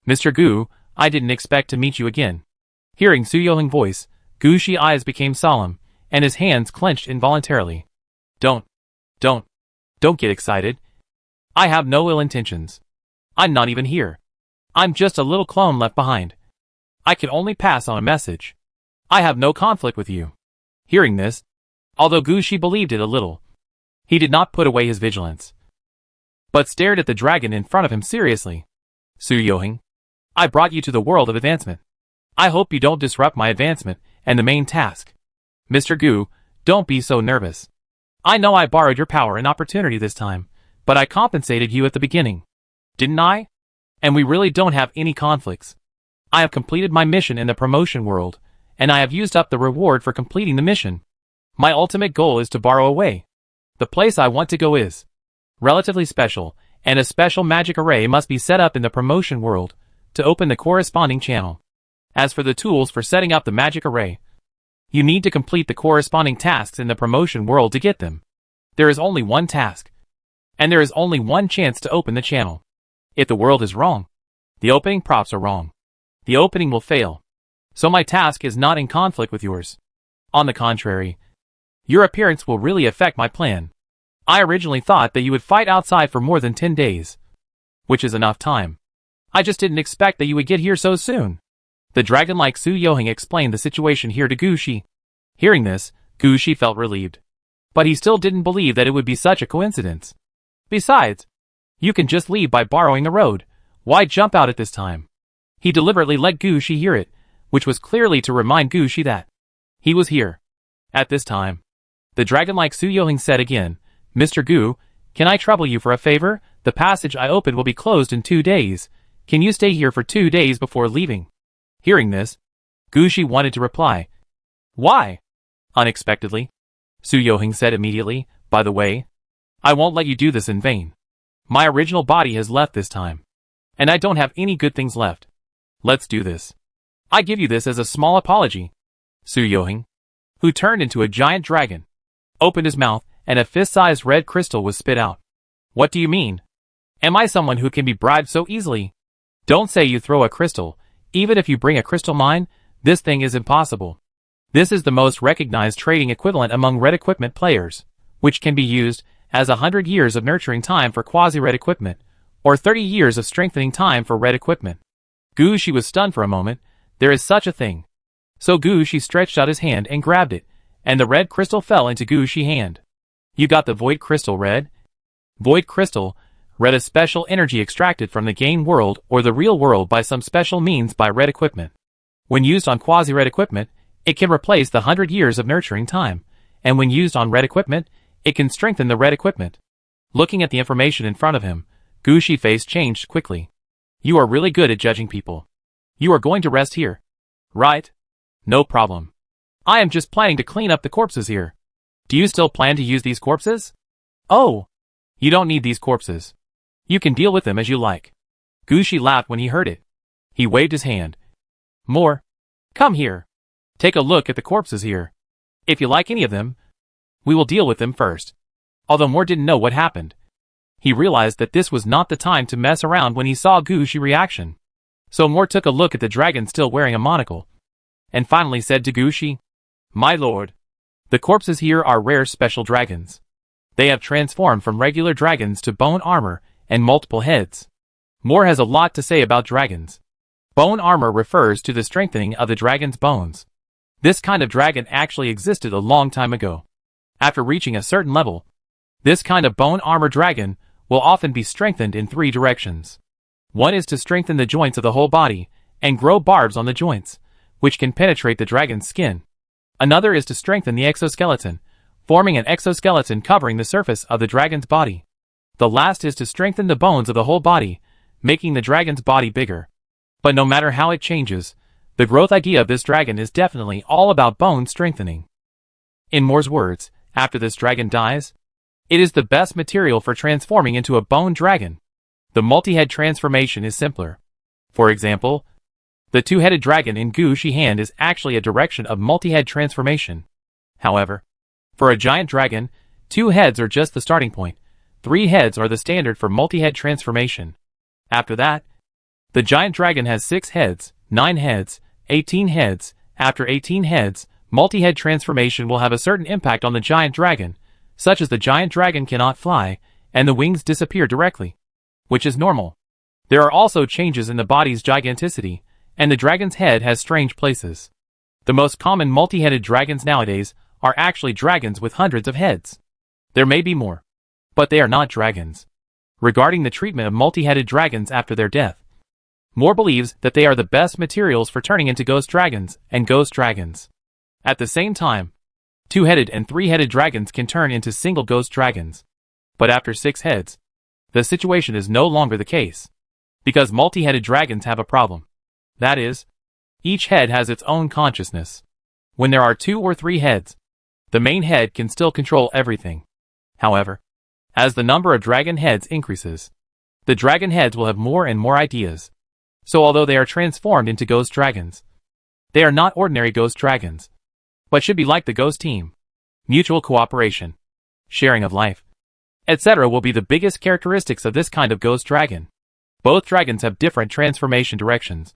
Mr. Gu, I didn't expect to meet you again. Hearing Su Yohing's voice, Gu Shi's eyes became solemn, and his hands clenched involuntarily. Don't get excited. I have no ill intentions. I'm not even here. I'm just a little clone left behind. I can only pass on a message. I have no conflict with you. Hearing this, although Gu Shi believed it a little, he did not put away his vigilance, but stared at the dragon in front of him seriously. Su Yohing, I brought you to the world of advancement. I hope you don't disrupt my advancement and the main task. Mr. Gu, don't be so nervous. I know I borrowed your power and opportunity this time, but I compensated you at the beginning. Didn't I? And we really don't have any conflicts. I have completed my mission in the promotion world, and I have used up the reward for completing the mission. My ultimate goal is to borrow away. The place I want to go is relatively special, and a special magic array must be set up in the promotion world to open the corresponding channel. As for the tools for setting up the magic array, you need to complete the corresponding tasks in the promotion world to get them. There is only one task, and there is only one chance to open the channel. If the world is wrong, the opening props are wrong. The opening will fail. So my task is not in conflict with yours. On the contrary, your appearance will really affect my plan. I originally thought that you would fight outside for more than 10 days, which is enough time. I just didn't expect that you would get here so soon. The dragon-like Su Yoheng explained the situation here to Gushi. Hearing this, Gushi felt relieved. But he still didn't believe that it would be such a coincidence. Besides, you can just leave by borrowing the road. Why jump out at this time? He deliberately let Gushi hear it, which was clearly to remind Gushi that he was here. At this time, the dragon-like Su Yoheng said again, Mr. Gu, can I trouble you for a favor? The passage I opened will be closed in 2 days. Can you stay here for 2 days before leaving? Hearing this, Gushi wanted to reply. Why? Unexpectedly, Su Yoheng said immediately, by the way, I won't let you do this in vain. My original body has left this time, and I don't have any good things left. Let's do this. I give you this as a small apology. Su Yoheng, who turned into a giant dragon, opened his mouth and a fist-sized red crystal was spit out. What do you mean? Am I someone who can be bribed so easily? Don't say you throw a crystal. Even if you bring a crystal mine, this thing is impossible. This is the most recognized trading equivalent among red equipment players, which can be used as 100 years of nurturing time for quasi-red equipment, or 30 years of strengthening time for red equipment. Gushi was stunned for a moment. There is such a thing. So Gushi stretched out his hand and grabbed it, and the red crystal fell into Gushi's hand. You got the Void Crystal Red? Void Crystal Red is special energy extracted from the game world or the real world by some special means by red equipment. When used on quasi-red equipment, it can replace the 100 years of nurturing time, and when used on red equipment, it can strengthen the red equipment. Looking at the information in front of him, Gushi's face changed quickly. You are really good at judging people. You are going to rest here, right? No problem. I am just planning to clean up the corpses here. Do you still plan to use these corpses? Oh, you don't need these corpses. You can deal with them as you like. Gushi laughed when he heard it. He waved his hand. More. Come here. Take a look at the corpses here. If you like any of them, we will deal with them first. Although Moore didn't know what happened, he realized that this was not the time to mess around when he saw Gushi's reaction. So Moore took a look at the dragon still wearing a monocle, and finally said to Gushi, My lord, the corpses here are rare special dragons. They have transformed from regular dragons to bone armor and multiple heads. Moore has a lot to say about dragons. Bone armor refers to the strengthening of the dragon's bones. This kind of dragon actually existed a long time ago. After reaching a certain level, this kind of bone armor dragon will often be strengthened in 3 directions. One is to strengthen the joints of the whole body and grow barbs on the joints, which can penetrate the dragon's skin. Another is to strengthen the exoskeleton, forming an exoskeleton covering the surface of the dragon's body. The last is to strengthen the bones of the whole body, making the dragon's body bigger. But no matter how it changes, the growth idea of this dragon is definitely all about bone strengthening. In Moore's words, after this dragon dies, it is the best material for transforming into a bone dragon. The multi-head transformation is simpler. For example, the 2-headed dragon in Gushi's hand is actually a direction of multi-head transformation. However, for a giant dragon, 2 heads are just the starting point. 3 heads are the standard for multi-head transformation. After that, the giant dragon has 6 heads, 9 heads, 18 heads. After 18 heads, multi-head transformation will have a certain impact on the giant dragon, such as the giant dragon cannot fly, and the wings disappear directly, which is normal. There are also changes in the body's giganticity, and the dragon's head has strange places. The most common multi-headed dragons nowadays are actually dragons with hundreds of heads. There may be more, but they are not dragons. Regarding the treatment of multi-headed dragons after their death, Moore believes that they are the best materials for turning into ghost dragons and ghost dragons. At the same time, 2-headed and 3-headed dragons can turn into single ghost dragons. But after 6 heads, the situation is no longer the case. Because multi-headed dragons have a problem. That is, each head has its own consciousness. When there are 2 or 3 heads, the main head can still control everything. However, as the number of dragon heads increases, the dragon heads will have more and more ideas. So although they are transformed into ghost dragons, they are not ordinary ghost dragons, but should be like the ghost team. Mutual cooperation, sharing of life, etc. will be the biggest characteristics of this kind of ghost dragon. Both dragons have different transformation directions.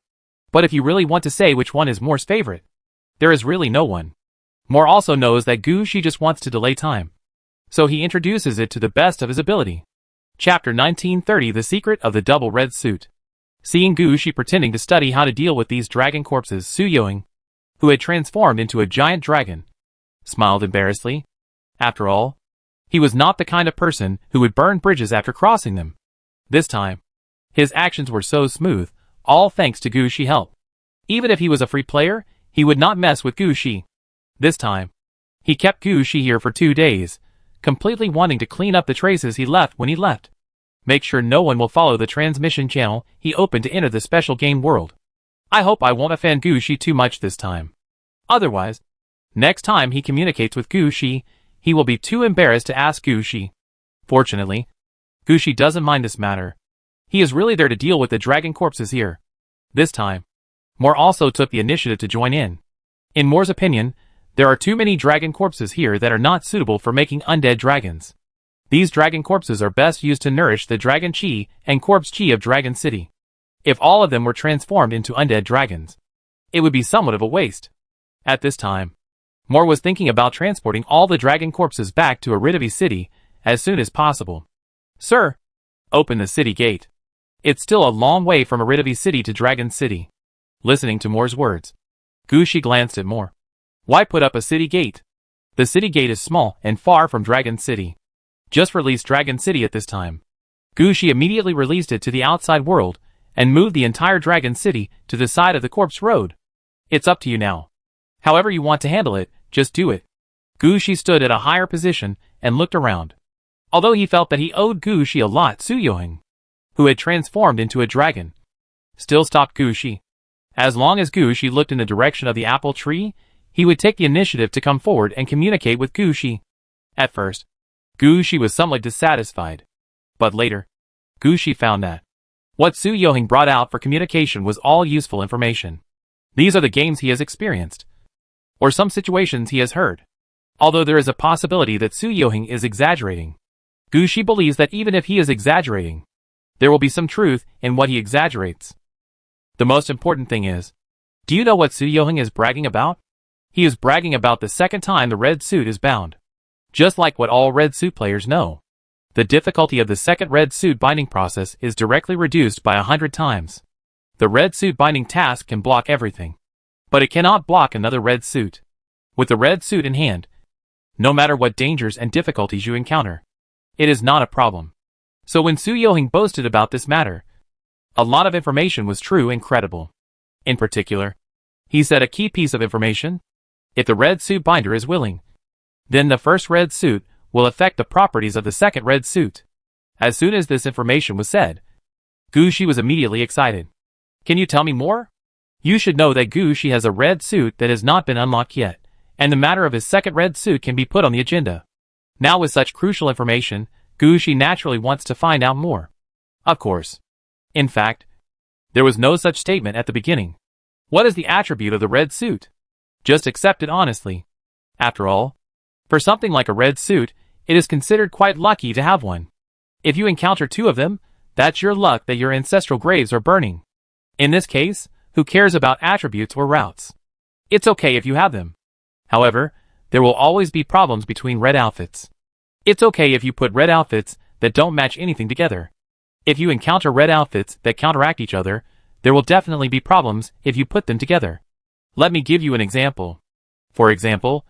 But if you really want to say which one is Moore's favorite, there is really no one. Moore also knows that Gushi just wants to delay time, so he introduces it to the best of his ability. Chapter 1930 The Secret of the Double Red Suit. Seeing Gushi pretending to study how to deal with these dragon corpses, Tsuyoing, who had transformed into a giant dragon, smiled embarrassedly. After all, he was not the kind of person who would burn bridges after crossing them. This time, his actions were so smooth, all thanks to Gushi's help. Even if he was a free player, he would not mess with Gushi. This time, he kept Gushi here for 2 days, completely wanting to clean up the traces he left when he left. Make sure no one will follow the transmission channel he opened to enter the special game world. I hope I won't offend Gushi too much this time. Otherwise, next time he communicates with Gushi, he will be too embarrassed to ask Gushi. Fortunately, Gushi doesn't mind this matter. He is really there to deal with the dragon corpses here. This time, Moore also took the initiative to join in. In Moore's opinion, there are too many dragon corpses here that are not suitable for making undead dragons. These dragon corpses are best used to nourish the dragon chi and corpse chi of Dragon City. If all of them were transformed into undead dragons, it would be somewhat of a waste. At this time, Moore was thinking about transporting all the dragon corpses back to Aridavi City as soon as possible. Sir, open the city gate. It's still a long way from Aridavi City to Dragon City. Listening to Moore's words, Gushi glanced at Moore. Why put up a city gate? The city gate is small and far from Dragon City. Just release Dragon City at this time. Gushi immediately released it to the outside world and moved the entire Dragon City to the side of the corpse road. It's up to you now. However you want to handle it, just do it. Gushi stood at a higher position and looked around. Although he felt that he owed Gushi a lot, Tsuyoing, who had transformed into a dragon, still stopped Gushi. As long as Gushi looked in the direction of the apple tree, he would take the initiative to come forward and communicate with Gushi. At first, Gushi was somewhat dissatisfied. But later, Gushi found that what Tsuyoing brought out for communication was all useful information. These are the games he has experienced, or some situations he has heard. Although there is a possibility that Tsuyoing is exaggerating, Gushi believes that even if he is exaggerating, there will be some truth in what he exaggerates. The most important thing is, do you know what Tsuyoing is bragging about? He is bragging about the second time the red suit is bound. Just like what all red suit players know, the difficulty of the second red suit binding process is directly reduced by 100 times. The red suit binding task can block everything, but it cannot block another red suit. With the red suit in hand, no matter what dangers and difficulties you encounter, it is not a problem. So when Tsuyoing boasted about this matter, a lot of information was true and credible. In particular, he said a key piece of information: if the red suit binder is willing, then the first red suit will affect the properties of the second red suit. As soon as this information was said, Gushi was immediately excited. Can you tell me more? You should know that Gushi has a red suit that has not been unlocked yet, and the matter of his second red suit can be put on the agenda. Now with such crucial information, Gushi naturally wants to find out more. Of course. In fact, there was no such statement at the beginning. What is the attribute of the red suit? Just accept it honestly. After all, for something like a red suit, it is considered quite lucky to have one. If you encounter 2 of them, that's your luck that your ancestral graves are burning. In this case, who cares about attributes or routes? It's okay if you have them. However, there will always be problems between red outfits. It's okay if you put red outfits that don't match anything together. If you encounter red outfits that counteract each other, there will definitely be problems if you put them together. Let me give you an example. For example,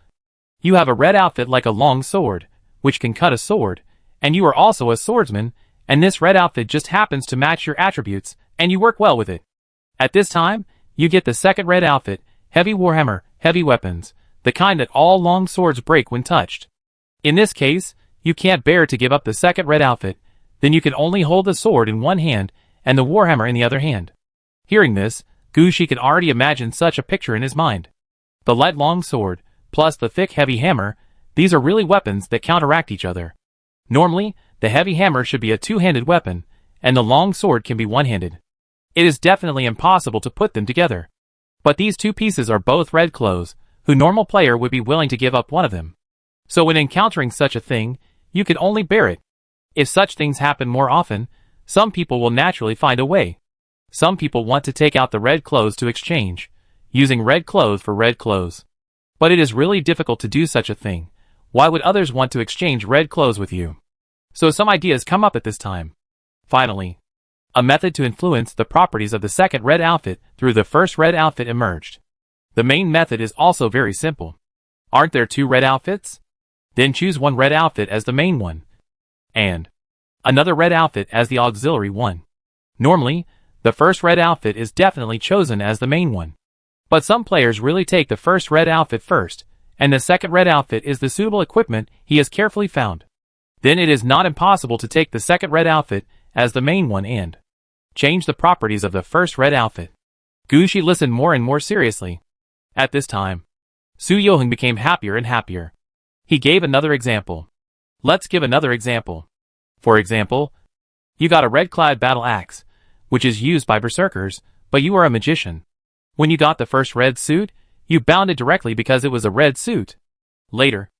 you have a red outfit like a long sword, which can cut a sword, and you are also a swordsman, and this red outfit just happens to match your attributes, and you work well with it. At this time, you get the second red outfit, heavy warhammer, heavy weapons, the kind that all long swords break when touched. In this case, you can't bear to give up the second red outfit, then you can only hold the sword in one hand and the warhammer in the other hand. Hearing this, Gushi could already imagine such a picture in his mind. The light long sword, plus the thick heavy hammer, these are really weapons that counteract each other. Normally, the heavy hammer should be a two-handed weapon, and the long sword can be one-handed. It is definitely impossible to put them together. But these two pieces are both red clothes, who normal player would be willing to give up one of them. So when encountering such a thing, you can only bear it. If such things happen more often, some people will naturally find a way. Some people want to take out the red clothes to exchange, using red clothes for red clothes. But it is really difficult to do such a thing. Why would others want to exchange red clothes with you? So some ideas come up at this time. Finally, a method to influence the properties of the second red outfit through the first red outfit emerged. The main method is also very simple. Aren't there two red outfits? Then choose one red outfit as the main one, and another red outfit as the auxiliary one. Normally, the first red outfit is definitely chosen as the main one. But some players really take the first red outfit first, and the second red outfit is the suitable equipment he has carefully found. Then it is not impossible to take the second red outfit as the main one and change the properties of the first red outfit. Gushi listened more and more seriously. At this time, Su Yoheng became happier and happier. He gave another example. Let's give another example. For example, you got a red-clad battle axe, which is used by berserkers, but you are a magician. When you got the first red suit, you bound it directly because it was a red suit. Later,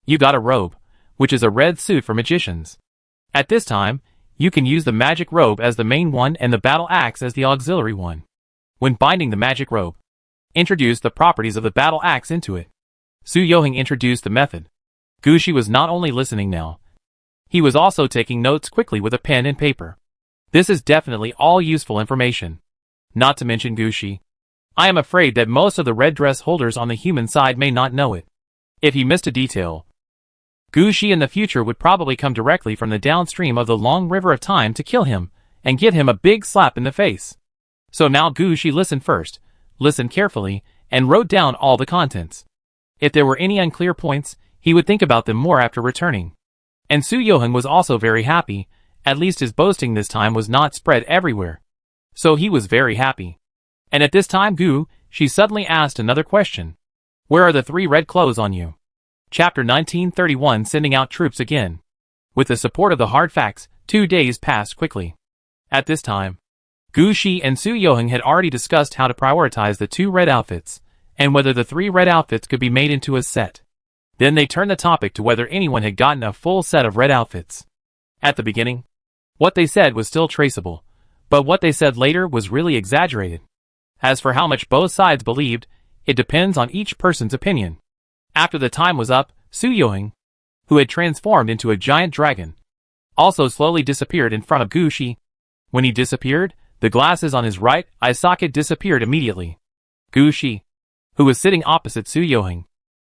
you got a robe, which is a red suit for magicians. At this time, you can use the magic robe as the main one and the battle axe as the auxiliary one. When binding the magic robe, introduce the properties of the battle axe into it. Su Yoheng introduced the method. Gushi was not only listening now, he was also taking notes quickly with a pen and paper. This is definitely all useful information. Not to mention Gushi. I am afraid that most of the red dress holders on the human side may not know it. If he missed a detail, Gushi in the future would probably come directly from the downstream of the long river of time to kill him, and give him a big slap in the face. So now Gushi listened first, listened carefully, and wrote down all the contents. If there were any unclear points, he would think about them more after returning. And Su Yoheng was also very happy, at least his boasting this time was not spread everywhere. So he was very happy. And at this time she suddenly asked another question. Where are the three red clothes on you? Chapter 1931 Sending out troops again. With the support of the hard facts, 2 days passed quickly. At this time, Gushi and Su Yoheng had already discussed how to prioritize the two red outfits, and whether the three red outfits could be made into a set. Then they turned the topic to whether anyone had gotten a full set of red outfits. At the beginning, what they said was still traceable, but what they said later was really exaggerated. As for how much both sides believed, it depends on each person's opinion. After the time was up, Su Yoheng, who had transformed into a giant dragon, also slowly disappeared in front of Gushi. When he disappeared, the glasses on his right eye socket disappeared immediately. Gushi, who was sitting opposite Su Yoheng,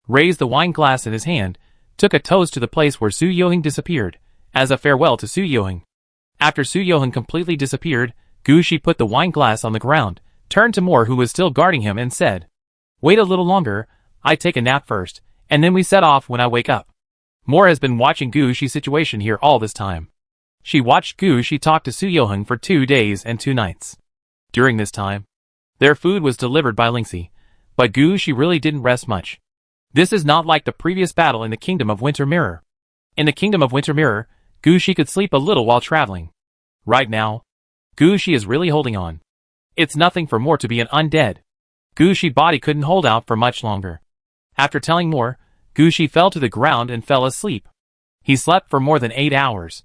raised the wine glass in his hand, took a toast to the place where Su Yoheng disappeared, as a farewell to Su Yoheng. After Su Yoheng completely disappeared, Gushi put the wine glass on the ground, turned to Moore who was still guarding him and said, "Wait a little longer, I take a nap first, and then we set off when I wake up." Moore has been watching Gushi's situation here all this time. She watched Gushi talk to Su Yoheng for 2 days and 2 nights. During this time, their food was delivered by Lingxi, but Gushi really didn't rest much. This is not like the previous battle in the Kingdom of Winter Mirror. In the Kingdom of Winter Mirror, Gushi could sleep a little while traveling. Right now, Gushi is really holding on. It's nothing for Moore to be an undead. Gushi's body couldn't hold out for much longer. After telling Moore, Gushi fell to the ground and fell asleep. He slept for more than 8 hours.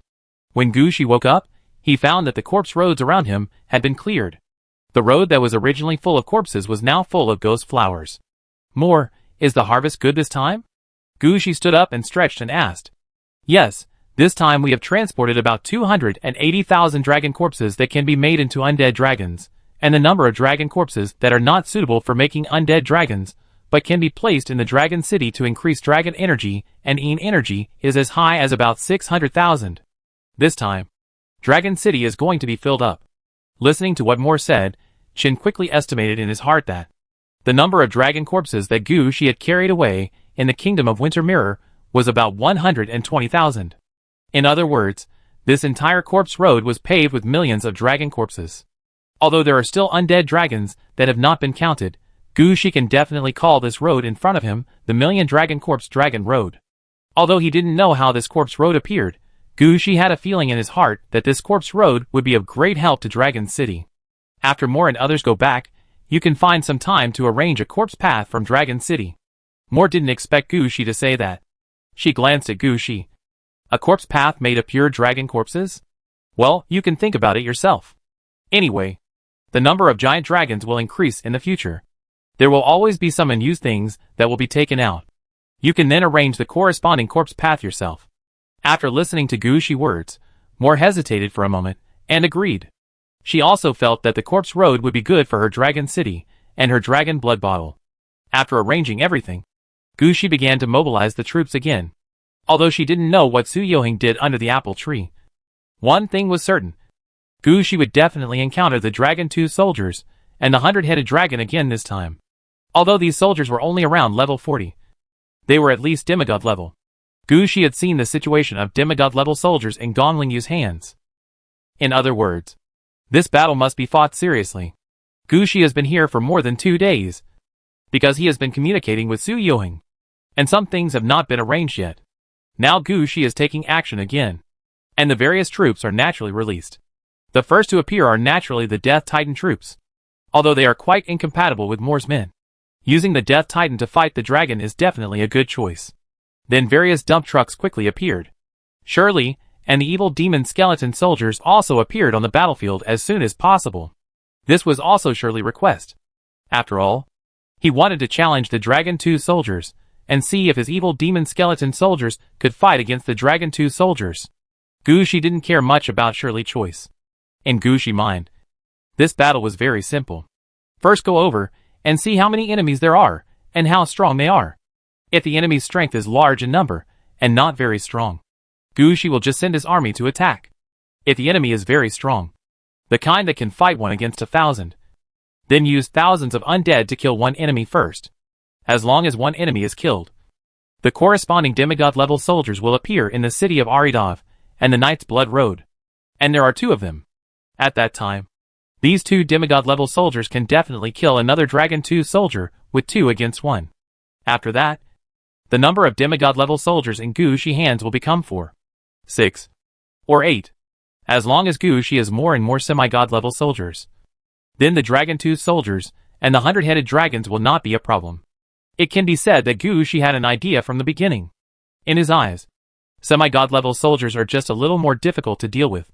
When Gushi woke up, he found that the corpse roads around him had been cleared. The road that was originally full of corpses was now full of ghost flowers. Moore, is the harvest good this time? Gushi stood up and stretched and asked. Yes, this time we have transported about 280,000 dragon corpses that can be made into undead dragons, and the number of dragon corpses that are not suitable for making undead dragons, but can be placed in the dragon city to increase dragon energy and energy is as high as about 600,000. This time, Dragon City is going to be filled up. Listening to what Moore said, Chin quickly estimated in his heart that the number of dragon corpses that Gushi had carried away in the Kingdom of Winter Mirror was about 120,000. In other words, This entire corpse road was paved with millions of dragon corpses. Although there are still undead dragons that have not been counted, Gushi can definitely call this road in front of him the Million Dragon Corpse Dragon Road. Although he didn't know how this corpse road appeared, Gushi had a feeling in his heart that this corpse road would be of great help to Dragon City. After Moore and others go back, you can find some time to arrange a corpse path from Dragon City. Moore didn't expect Gushi to say that. She glanced at Gushi. A corpse path made of pure dragon corpses? Well, you can think about it yourself. Anyway, the number of giant dragons will increase in the future. There will always be some unused things that will be taken out. You can then arrange the corresponding corpse path yourself. After listening to Gushi words, Moore hesitated for a moment, and agreed. She also felt that the corpse road would be good for her Dragon City, and her dragon blood bottle. After arranging everything, Gushi began to mobilize the troops again. Although she didn't know what Tsuyohing did under the apple tree. One thing was certain. Gushi would definitely encounter the Dragon 2 soldiers, and the 100-headed dragon again this time. Although these soldiers were only around level 40. They were at least demigod level. Gushi had seen the situation of demigod level soldiers in Gonlingyu's hands. In other words, this battle must be fought seriously. Gushi has been here for more than 2 days, because he has been communicating with Tsuyohing, and some things have not been arranged yet. Now Gushi is taking action again, and the various troops are naturally released. The first to appear are naturally the Death Titan troops, although they are quite incompatible with Moore's men. Using the Death Titan to fight the dragon is definitely a good choice. Then various dump trucks quickly appeared. Shirley and the evil demon skeleton soldiers also appeared on the battlefield as soon as possible. This was also Shirley's request. After all, he wanted to challenge the Dragon 2 soldiers, and see if his evil demon skeleton soldiers could fight against the Dragon 2 soldiers. Gushi didn't care much about Shirley's choice. In Gushi's mind, this battle was very simple. First go over and see how many enemies there are, and how strong they are. If the enemy's strength is large in number, and not very strong, Gushi will just send his army to attack. If the enemy is very strong, the kind that can fight 1 against 1,000, then use thousands of undead to kill one enemy first. As long as one enemy is killed, the corresponding demigod level soldiers will appear in the city of Aridov and the Knight's Blood Road. And there are 2 of them. At that time, these 2 demigod level soldiers can definitely kill another Dragon 2 soldier with 2 against 1. After that, the number of demigod level soldiers in Gushi's hands will become 4, 6, or 8. As long as Gushi has more and more semi-god level soldiers, then the Dragon 2 soldiers and the 100-headed dragons will not be a problem. It can be said that Gushi had an idea from the beginning. In his eyes, semi-god level soldiers are just a little more difficult to deal with,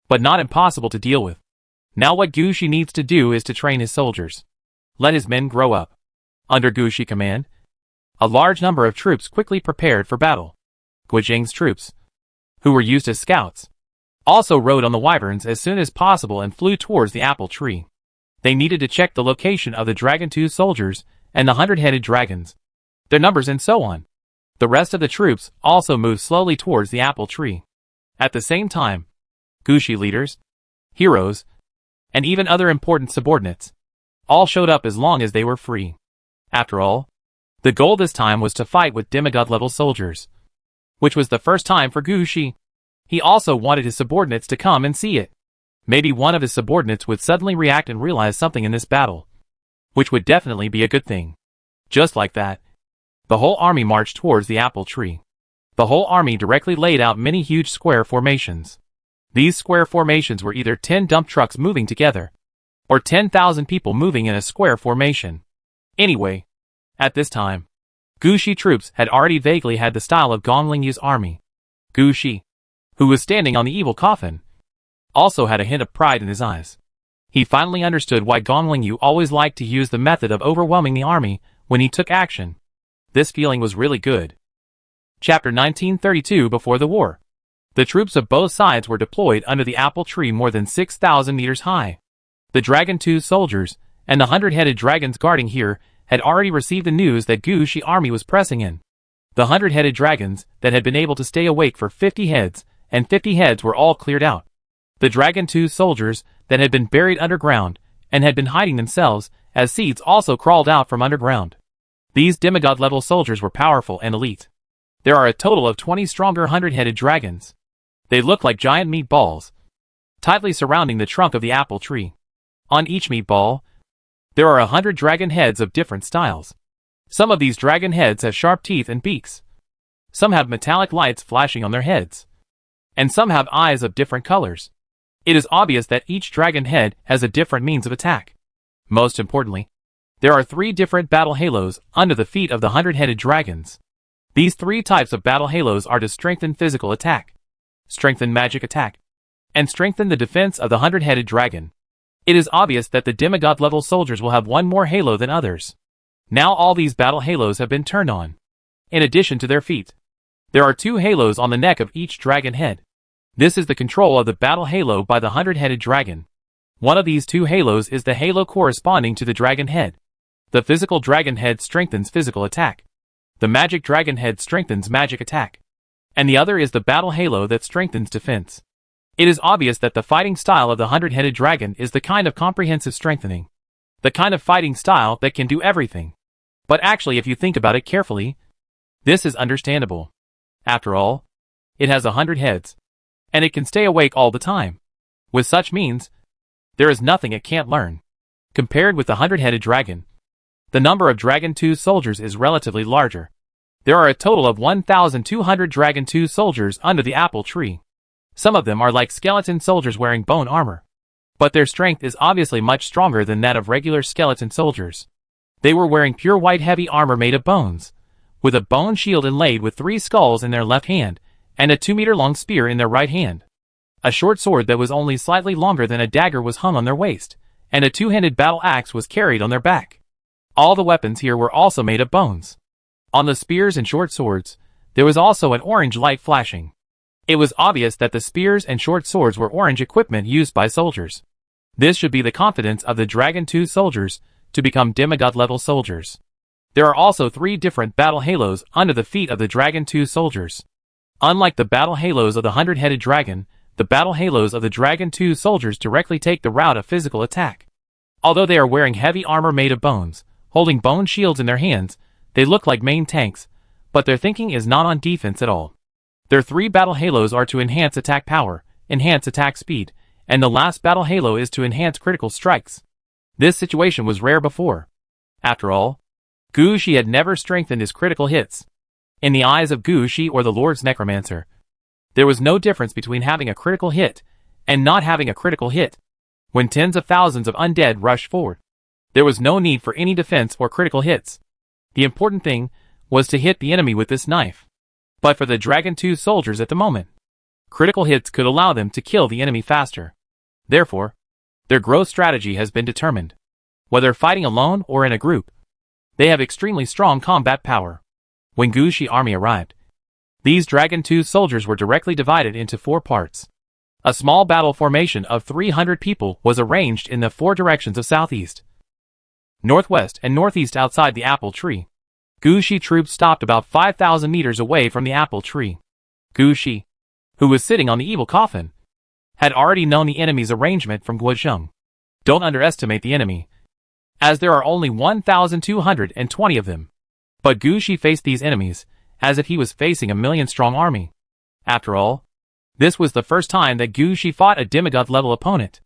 but not impossible to deal with. Now what Gushi needs to do is to train his soldiers. Let his men grow up. Under Gushi's command, a large number of troops quickly prepared for battle. Guizhang's troops, who were used as scouts, also rode on the wyverns as soon as possible and flew towards the apple tree. They needed to check the location of the Dragon 2 soldiers and the 100-headed dragons, their numbers and so on. The rest of the troops also moved slowly towards the apple tree. At the same time, Gushi leaders, heroes, and even other important subordinates all showed up as long as they were free. After all, the goal this time was to fight with demigod level soldiers, which was the first time for Gushi. He also wanted his subordinates to come and see it. Maybe one of his subordinates would suddenly react and realize something in this battle, which would definitely be a good thing. Just like that, the whole army marched towards the apple tree. The whole army directly laid out many huge square formations. These square formations were either 10 dump trucks moving together, or 10,000 people moving in a square formation. Anyway, at this time, Gushi troops had already vaguely had the style of Gonlingyu's army. Gushi, who was standing on the evil coffin, also had a hint of pride in his eyes. He finally understood why Gonlingyu always liked to use the method of overwhelming the army when he took action. This feeling was really good. Chapter 1932. Before the war, the troops of both sides were deployed under the apple tree more than 6,000 meters high. The Dragon 2 soldiers and the 100-headed dragons guarding here had already received the news that Gushi's army was pressing in. The 100-headed dragons that had been able to stay awake for 50 heads, and 50 heads were all cleared out. The Dragon 2 soldiers that had been buried underground and had been hiding themselves as seeds also crawled out from underground. These demigod level soldiers were powerful and elite. There are a total of 20 stronger 100-headed dragons. They look like giant meatballs, tightly surrounding the trunk of the apple tree. On each meatball, there are 100 dragon heads of different styles. Some of these dragon heads have sharp teeth and beaks. Some have metallic lights flashing on their heads. And some have eyes of different colors. It is obvious that each dragon head has a different means of attack. Most importantly, there are 3 different battle halos under the feet of the 100-headed dragons. These 3 types of battle halos are to strengthen physical attack, strengthen magic attack, and strengthen the defense of the 100-headed dragon. It is obvious that the demigod-level soldiers will have one more halo than others. Now all these battle halos have been turned on. In addition to their feet, there are 2 halos on the neck of each dragon head. This is the control of the battle halo by the 100-headed dragon. One of these 2 halos is the halo corresponding to the dragon head. The physical dragon head strengthens physical attack. The magic dragon head strengthens magic attack. And the other is the battle halo that strengthens defense. It is obvious that the fighting style of the 100-headed dragon is the kind of comprehensive strengthening. The kind of fighting style that can do everything. But actually, if you think about it carefully, this is understandable. After all, it has 100 heads. And it can stay awake all the time. With such means, there is nothing it can't learn. Compared with the 100-headed dragon, the number of Dragon 2 soldiers is relatively larger. There are a total of 1,200 Dragon 2 soldiers under the apple tree. Some of them are like skeleton soldiers wearing bone armor. But their strength is obviously much stronger than that of regular skeleton soldiers. They were wearing pure white heavy armor made of bones, with a bone shield inlaid with 3 skulls in their left hand, and a 2-meter-long spear in their right hand. A short sword that was only slightly longer than a dagger was hung on their waist, and a 2-handed battle axe was carried on their back. All the weapons here were also made of bones. On the spears and short swords, there was also an orange light flashing. It was obvious that the spears and short swords were orange equipment used by soldiers. This should be the confidence of the Dragon 2 soldiers to become demigod-level soldiers. There are also 3 different battle halos under the feet of the Dragon 2 soldiers. Unlike the battle halos of the 100-headed dragon, the battle halos of the Dragon 2 soldiers directly take the route of physical attack. Although they are wearing heavy armor made of bones, holding bone shields in their hands, they look like main tanks, but their thinking is not on defense at all. Their 3 battle halos are to enhance attack power, enhance attack speed, and the last battle halo is to enhance critical strikes. This situation was rare before. After all, Gu Shi had never strengthened his critical hits. In the eyes of Gu Shi or the Lord's Necromancer, there was no difference between having a critical hit and not having a critical hit. When tens of thousands of undead rushed forward, there was no need for any defense or critical hits. The important thing was to hit the enemy with this knife. But for the Dragon 2 soldiers at the moment, critical hits could allow them to kill the enemy faster. Therefore, their growth strategy has been determined. Whether fighting alone or in a group, they have extremely strong combat power. When Gu Shi army arrived, these Dragon 2 soldiers were directly divided into 4 parts. A small battle formation of 300 people was arranged in the 4 directions of southeast, northwest, and northeast outside the apple tree. Gu Shi troops stopped about 5,000 meters away from the apple tree. Gu Shi, who was sitting on the evil coffin, had already known the enemy's arrangement from Guozheng. Don't underestimate the enemy, as there are only 1,220 of them. But Gu Shi faced these enemies as if he was facing a 1,000,000-strong army. After all, this was the first time that Gu Shi fought a demigod-level opponent.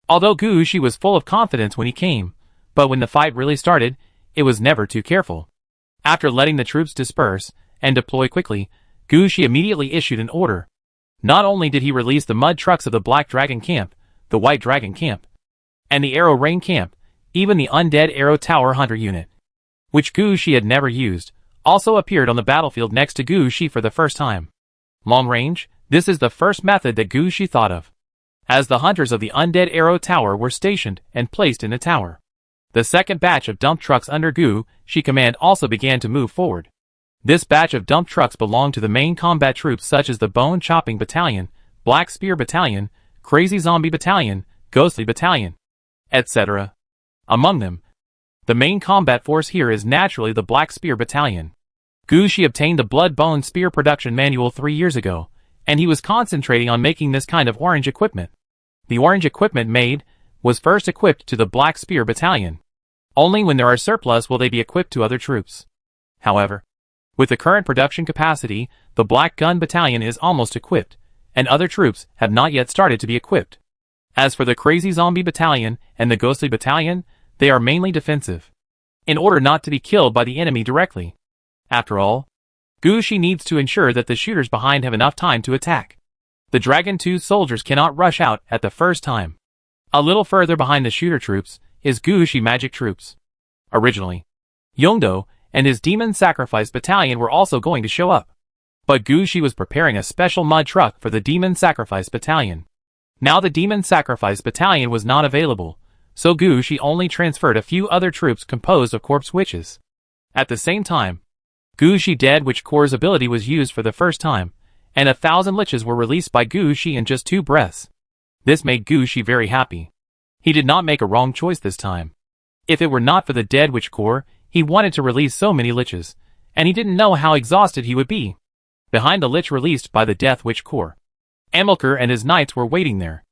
Although Gu Shi was full of confidence when he came, but when the fight really started, it was never too careful. After letting the troops disperse and deploy quickly, Gu Shi immediately issued an order. Not only did he release the mud trucks of the Black Dragon Camp, the White Dragon Camp, and the Arrow Rain Camp, even the Undead Arrow Tower Hunter unit, which Gu Shi had never used, also appeared on the battlefield next to Gu Shi for the first time. Long range, this is the first method that Gu Shi thought of. As the hunters of the Undead Arrow Tower were stationed and placed in the tower, the second batch of dump trucks under Gu Shi command also began to move forward. This batch of dump trucks belonged to the main combat troops such as the Bone Chopping Battalion, Black Spear Battalion, Crazy Zombie Battalion, Ghostly Battalion, etc. Among them, the main combat force here is naturally the Black Spear Battalion. Gu Shi obtained the Blood Bone Spear production manual 3 years ago, and he was concentrating on making this kind of orange equipment. The orange equipment made was first equipped to the Black Spear Battalion. Only when there are surplus will they be equipped to other troops. However, with the current production capacity, the Black Gun Battalion is almost equipped, and other troops have not yet started to be equipped. As for the Crazy Zombie Battalion and the Ghostly Battalion, they are mainly defensive, in order not to be killed by the enemy directly. After all, Gushi needs to ensure that the shooters behind have enough time to attack. The Dragon 2 soldiers cannot rush out at the first time. A little further behind the shooter troops is Gushi magic troops. Originally, Yongdo and his Demon Sacrifice Battalion were also going to show up. But Gushi was preparing a special mud truck for the Demon Sacrifice Battalion. Now the Demon Sacrifice Battalion was not available, so Gushi only transferred a few other troops composed of corpse witches. At the same time, Gushi Dead Witch Core's ability was used for the first time, and 1,000 liches were released by Gushi in just 2 breaths. This made Gushi very happy. He did not make a wrong choice this time. If it were not for the Dead Witch Core, he wanted to release so many liches, and he didn't know how exhausted he would be. Behind the lich released by the Death Witch Core, Amilcar and his knights were waiting there,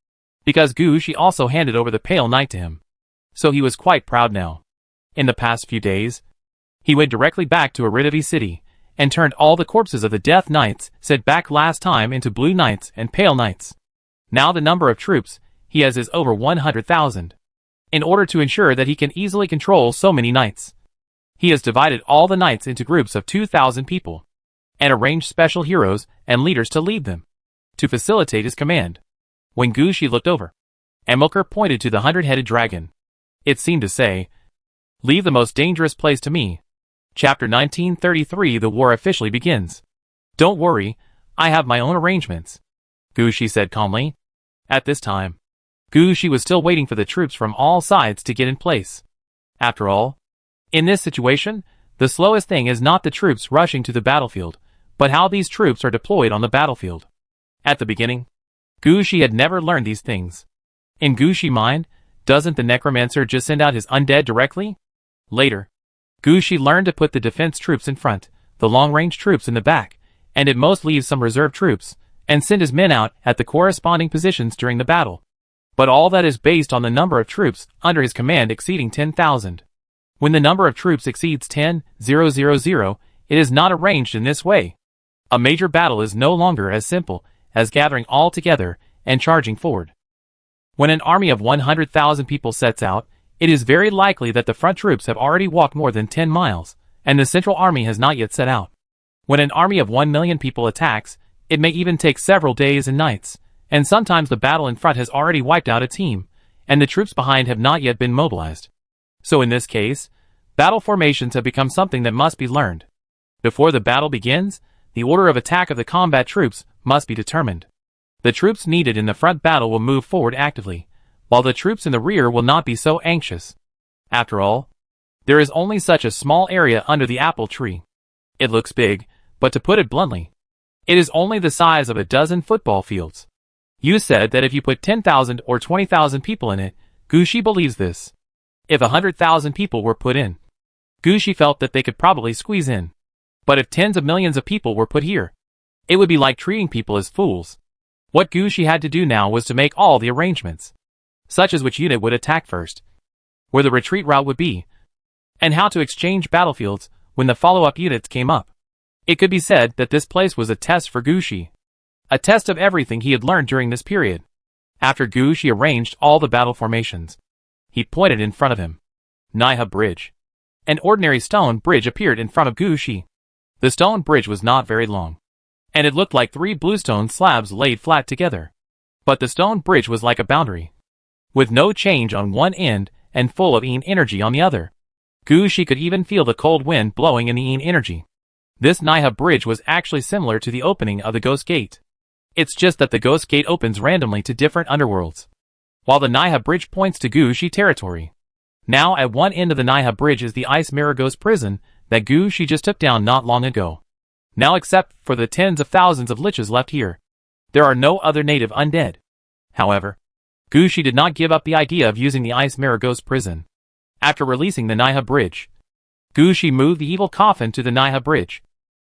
because Gushi also handed over the Pale Knight to him. So he was quite proud now. In the past few days, he went directly back to Aridavi City, and turned all the corpses of the Death Knights sent back last time into Blue Knights and Pale Knights. Now the number of troops he has is over 100,000. In order to ensure that he can easily control so many knights, he has divided all the knights into groups of 2,000 people, and arranged special heroes and leaders to lead them, to facilitate his command. When Gushi looked over, Amilcar pointed to the 100-headed dragon. It seemed to say, "Leave the most dangerous place to me." Chapter 1933. The war officially begins. "Don't worry, I have my own arrangements," Gushi said calmly. At this time, Gushi was still waiting for the troops from all sides to get in place. After all, in this situation, the slowest thing is not the troops rushing to the battlefield, but how these troops are deployed on the battlefield. At the beginning, Gushi had never learned these things. In Gushi's mind, doesn't the necromancer just send out his undead directly? Later, Gushi learned to put the defense troops in front, the long-range troops in the back, and at most leave some reserve troops, and send his men out at the corresponding positions during the battle. But all that is based on the number of troops under his command exceeding 10,000. When the number of troops exceeds 10,000, it is not arranged in this way. A major battle is no longer as simple as gathering all together and charging forward. When an army of 100,000 people sets out, it is very likely that the front troops have already walked more than 10 miles, and the central army has not yet set out. When an army of 1 million people attacks, it may even take several days and nights, and sometimes the battle in front has already wiped out a team, and the troops behind have not yet been mobilized. So in this case, battle formations have become something that must be learned. Before the battle begins, the order of attack of the combat troops must be determined. The troops needed in the front battle will move forward actively, while the troops in the rear will not be so anxious. After all, there is only such a small area under the apple tree. It looks big, but to put it bluntly, it is only the size of a dozen football fields. You said that if you put 10,000 or 20,000 people in it, Gushi believes this. If 100,000 people were put in, Gushi felt that they could probably squeeze in. But if tens of millions of people were put here, it would be like treating people as fools. What Gushi had to do now was to make all the arrangements, such as which unit would attack first, where the retreat route would be, and how to exchange battlefields when the follow-up units came up. It could be said that this place was a test for Gushi, a test of everything he had learned during this period. After Gushi arranged all the battle formations, he pointed in front of him. Naiha Bridge. An ordinary stone bridge appeared in front of Gushi. The stone bridge was not very long, and it looked like 3 bluestone slabs laid flat together. But the stone bridge was like a boundary, with no change on one end and full of Yin energy on the other. Gushi could even feel the cold wind blowing in the Yin energy. This Naiha Bridge was actually similar to the opening of the Ghost Gate. It's just that the Ghost Gate opens randomly to different underworlds, while the Naiha Bridge points to Gushi territory. Now at one end of the Naiha Bridge is the Ice Mirror Ghost Prison that Gushi just took down not long ago. Now except for the tens of thousands of liches left here, there are no other native undead. However, Gushi did not give up the idea of using the Ice Mirror Ghost Prison. After releasing the Naiha Bridge, Gushi moved the evil coffin to the Naiha Bridge,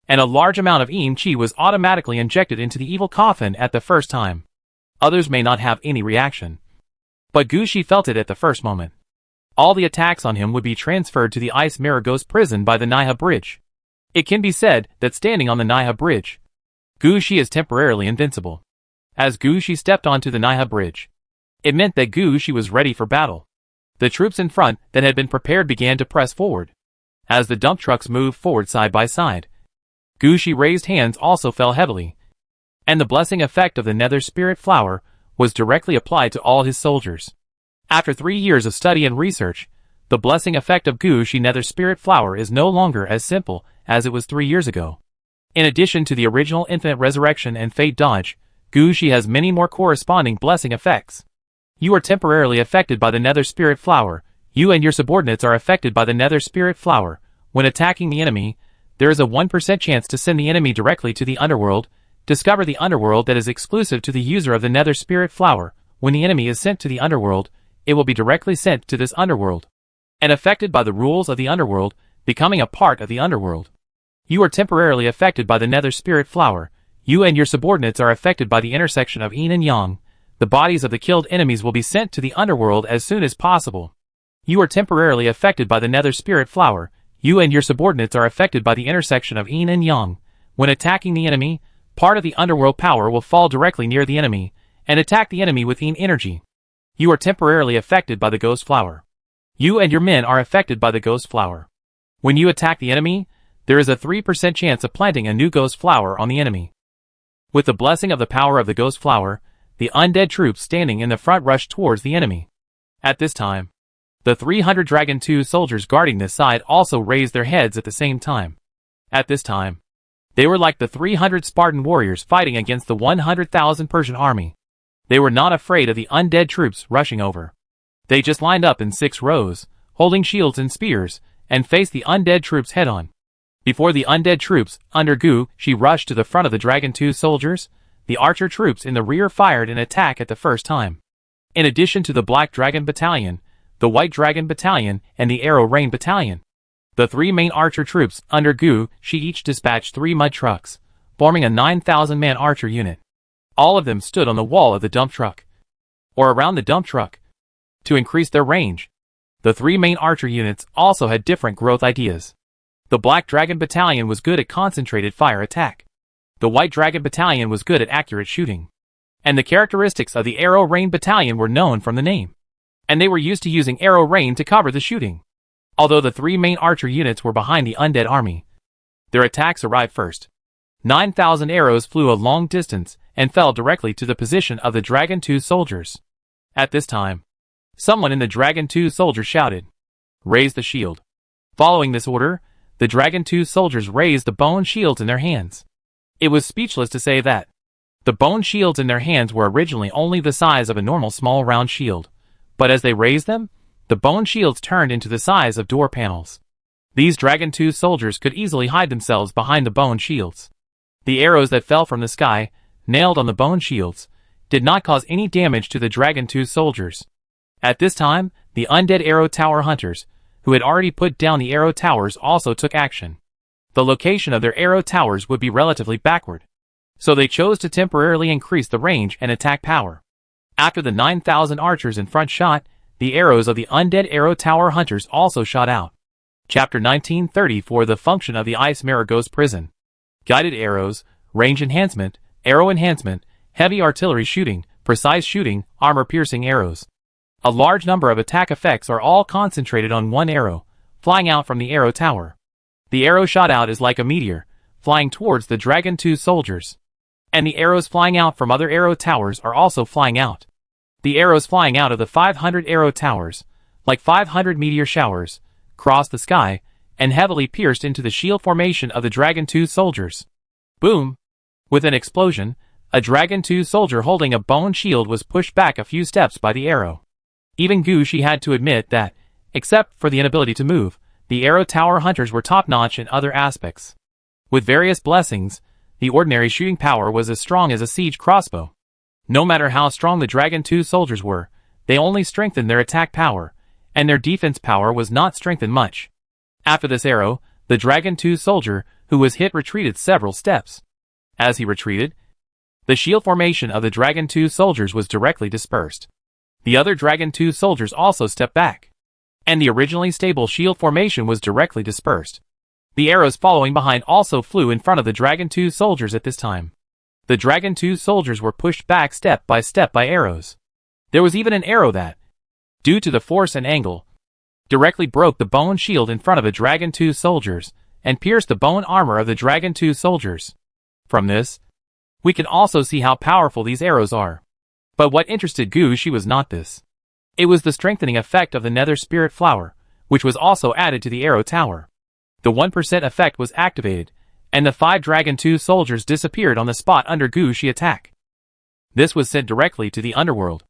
and a large amount of Yin Chi was automatically injected into the evil coffin at the first time. Others may not have any reaction, but Gushi felt it at the first moment. All the attacks on him would be transferred to the Ice Mirror Ghost Prison by the Naiha Bridge. It can be said that standing on the Naiha Bridge, Gushi is temporarily invincible. as Gushi stepped onto the Naiha bridge. It meant that Gushi was ready for battle. The troops in front that had been prepared began to press forward. As the dump trucks moved forward side by side, Gushi raised hands also fell heavily, and the blessing effect of the Nether Spirit Flower was directly applied to all his soldiers. After 3 years of study and research, the blessing effect of Gushi Nether Spirit Flower is no longer as simple as it was 3 years ago. In addition to the original Infinite Resurrection and Fate Dodge, Gushi has many more corresponding blessing effects. You are temporarily affected by the Nether Spirit Flower. You and your subordinates are affected by the Nether Spirit Flower. When attacking the enemy, there is a 1% chance to send the enemy directly to the underworld. Discover the underworld that is exclusive to the user of the Nether Spirit Flower. When the enemy is sent to the underworld, it will be directly sent to this underworld and affected by the rules of the underworld, becoming a part of the underworld. You are temporarily affected by the Nether Spirit Flower. You and your subordinates are affected by the intersection of yin and yang. The bodies of the killed enemies will be sent to the underworld as soon as possible. You are temporarily affected by the Nether Spirit Flower. You and your subordinates are affected by the intersection of yin and yang. When attacking the enemy, part of the underworld power will fall directly near the enemy and attack the enemy with yin energy. You are temporarily affected by the Ghost Flower. You and your men are affected by the Ghost Flower. When you attack the enemy, there is a 3% chance of planting a new Ghost Flower on the enemy. With the blessing of the power of the Ghost Flower, the undead troops standing in the front rushed towards the enemy. At this time, the 300 Dragon 2 soldiers guarding this side also raised their heads at the same time. At this time, they were like the 300 Spartan warriors fighting against the 100,000 Persian army. They were not afraid of the undead troops rushing over. They just lined up in 6 rows, holding shields and spears, and faced the undead troops head-on. Before the undead troops, under Gushi rushed to the front of the Dragon 2 soldiers, the archer troops in the rear fired an attack at the first time. In addition to the Black Dragon Battalion, the White Dragon Battalion, and the Arrow Rain Battalion, the 3 main archer troops under Gushi each dispatched 3 mud trucks, forming a 9,000-man archer unit. All of them stood on the wall of the dump truck, or around the dump truck, to increase their range. The 3 main archer units also had different growth ideas. The Black Dragon Battalion was good at concentrated fire attack. The White Dragon Battalion was good at accurate shooting. And the characteristics of the Arrow Rain Battalion were known from the name. And they were used to using arrow rain to cover the shooting. Although the 3 main archer units were behind the undead army, their attacks arrived first. 9,000 arrows flew a long distance and fell directly to the position of the Dragon 2 soldiers. At this time, someone in the Dragon 2 soldiers shouted, "Raise the shield." Following this order, the Dragon 2 soldiers raised the bone shields in their hands. It was speechless to say that. The bone shields in their hands were originally only the size of a normal small round shield, but as they raised them, the bone shields turned into the size of door panels. These Dragon 2 soldiers could easily hide themselves behind the bone shields. The arrows that fell from the sky, nailed on the bone shields, did not cause any damage to the Dragon 2 soldiers. At this time, the undead arrow tower hunters, who had already put down the arrow towers, also took action. The location of their arrow towers would be relatively backward, so they chose to temporarily increase the range and attack power. After the 9,000 archers in front shot, the arrows of the undead arrow tower hunters also shot out. Chapter 1934 The function of the Ice Mirror Ghost Prison. Guided arrows, range enhancement, arrow enhancement, heavy artillery shooting, precise shooting, armor-piercing arrows. A large number of attack effects are all concentrated on one arrow, flying out from the arrow tower. The arrow shot out is like a meteor, flying towards the Dragon 2 soldiers. And the arrows flying out from other arrow towers are also flying out. The arrows flying out of the 500 arrow towers, like 500 meteor showers, crossed the sky, and heavily pierced into the shield formation of the Dragon 2 soldiers. Boom! With an explosion, a Dragon 2 soldier holding a bone shield was pushed back a few steps by the arrow. Even Gushi had to admit that, except for the inability to move, the arrow tower hunters were top-notch in other aspects. With various blessings, the ordinary shooting power was as strong as a siege crossbow. No matter how strong the Dragon 2 soldiers were, they only strengthened their attack power, and their defense power was not strengthened much. After this arrow, the Dragon 2 soldier who was hit retreated several steps. As he retreated, the shield formation of the Dragon 2 soldiers was directly dispersed. The other Dragon 2 soldiers also stepped back, and the originally stable shield formation was directly dispersed. The arrows following behind also flew in front of the Dragon 2 soldiers at this time. The Dragon 2 soldiers were pushed back step by arrows. There was even an arrow that, due to the force and angle, directly broke the bone shield in front of the Dragon 2 soldiers, and pierced the bone armor of the Dragon 2 soldiers. From this, we can also see how powerful these arrows are. But what interested Gushi was not this. It was the strengthening effect of the Nether Spirit Flower, which was also added to the arrow tower. The 1% effect was activated, and the 5 Dragon 2 soldiers disappeared on the spot under Gushi attack. This was sent directly to the underworld.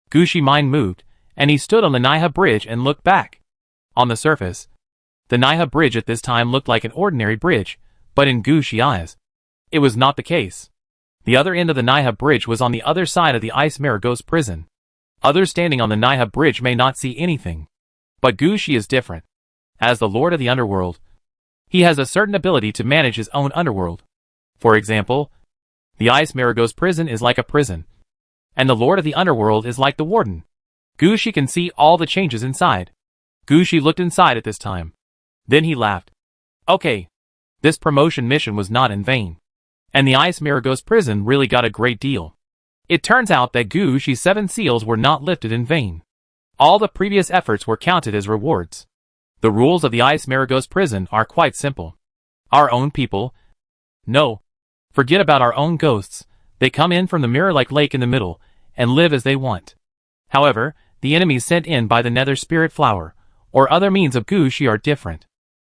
Gushi mind moved, and he stood on the Naiha bridge and looked back. On the surface, the Naiha bridge at this time looked like an ordinary bridge, but in Gushi's eyes, it was not the case. The other end of the Naiha bridge was on the other side of the Ice Maragos prison. Others standing on the Naiha bridge may not see anything. But Gushi is different. As the Lord of the Underworld, he has a certain ability to manage his own underworld. For example, the Ice Maragos prison is like a prison, and the Lord of the Underworld is like the warden. Gushi can see all the changes inside. Gushi looked inside at this time. Then he laughed. Okay, this promotion mission was not in vain. And the Ice Maragos prison really got a great deal. It turns out that Gushi's 7 seals were not lifted in vain. All the previous efforts were counted as rewards. The rules of the Ice Maragos prison are quite simple. Our own people? No. Forget about our own ghosts. They come in from the mirror-like lake in the middle, and live as they want. However, the enemies sent in by the Nether Spirit Flower, or other means of Gushi are different.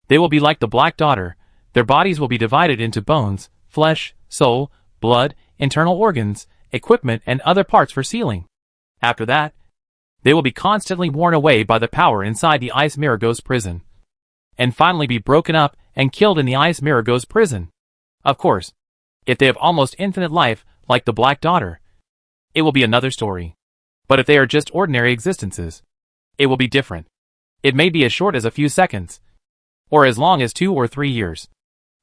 They will be like the Black Daughter. Their bodies will be divided into bones, flesh, soul, blood, internal organs, equipment and other parts for sealing. After that, they will be constantly worn away by the power inside the Ice Maragos prison, and finally be broken up and killed in the Ice Maragos prison. Of course, if they have almost infinite life, like the Black Daughter, it will be another story. But if they are just ordinary existences, it will be different. It may be as short as a few seconds, or as long as 2 or 3 years,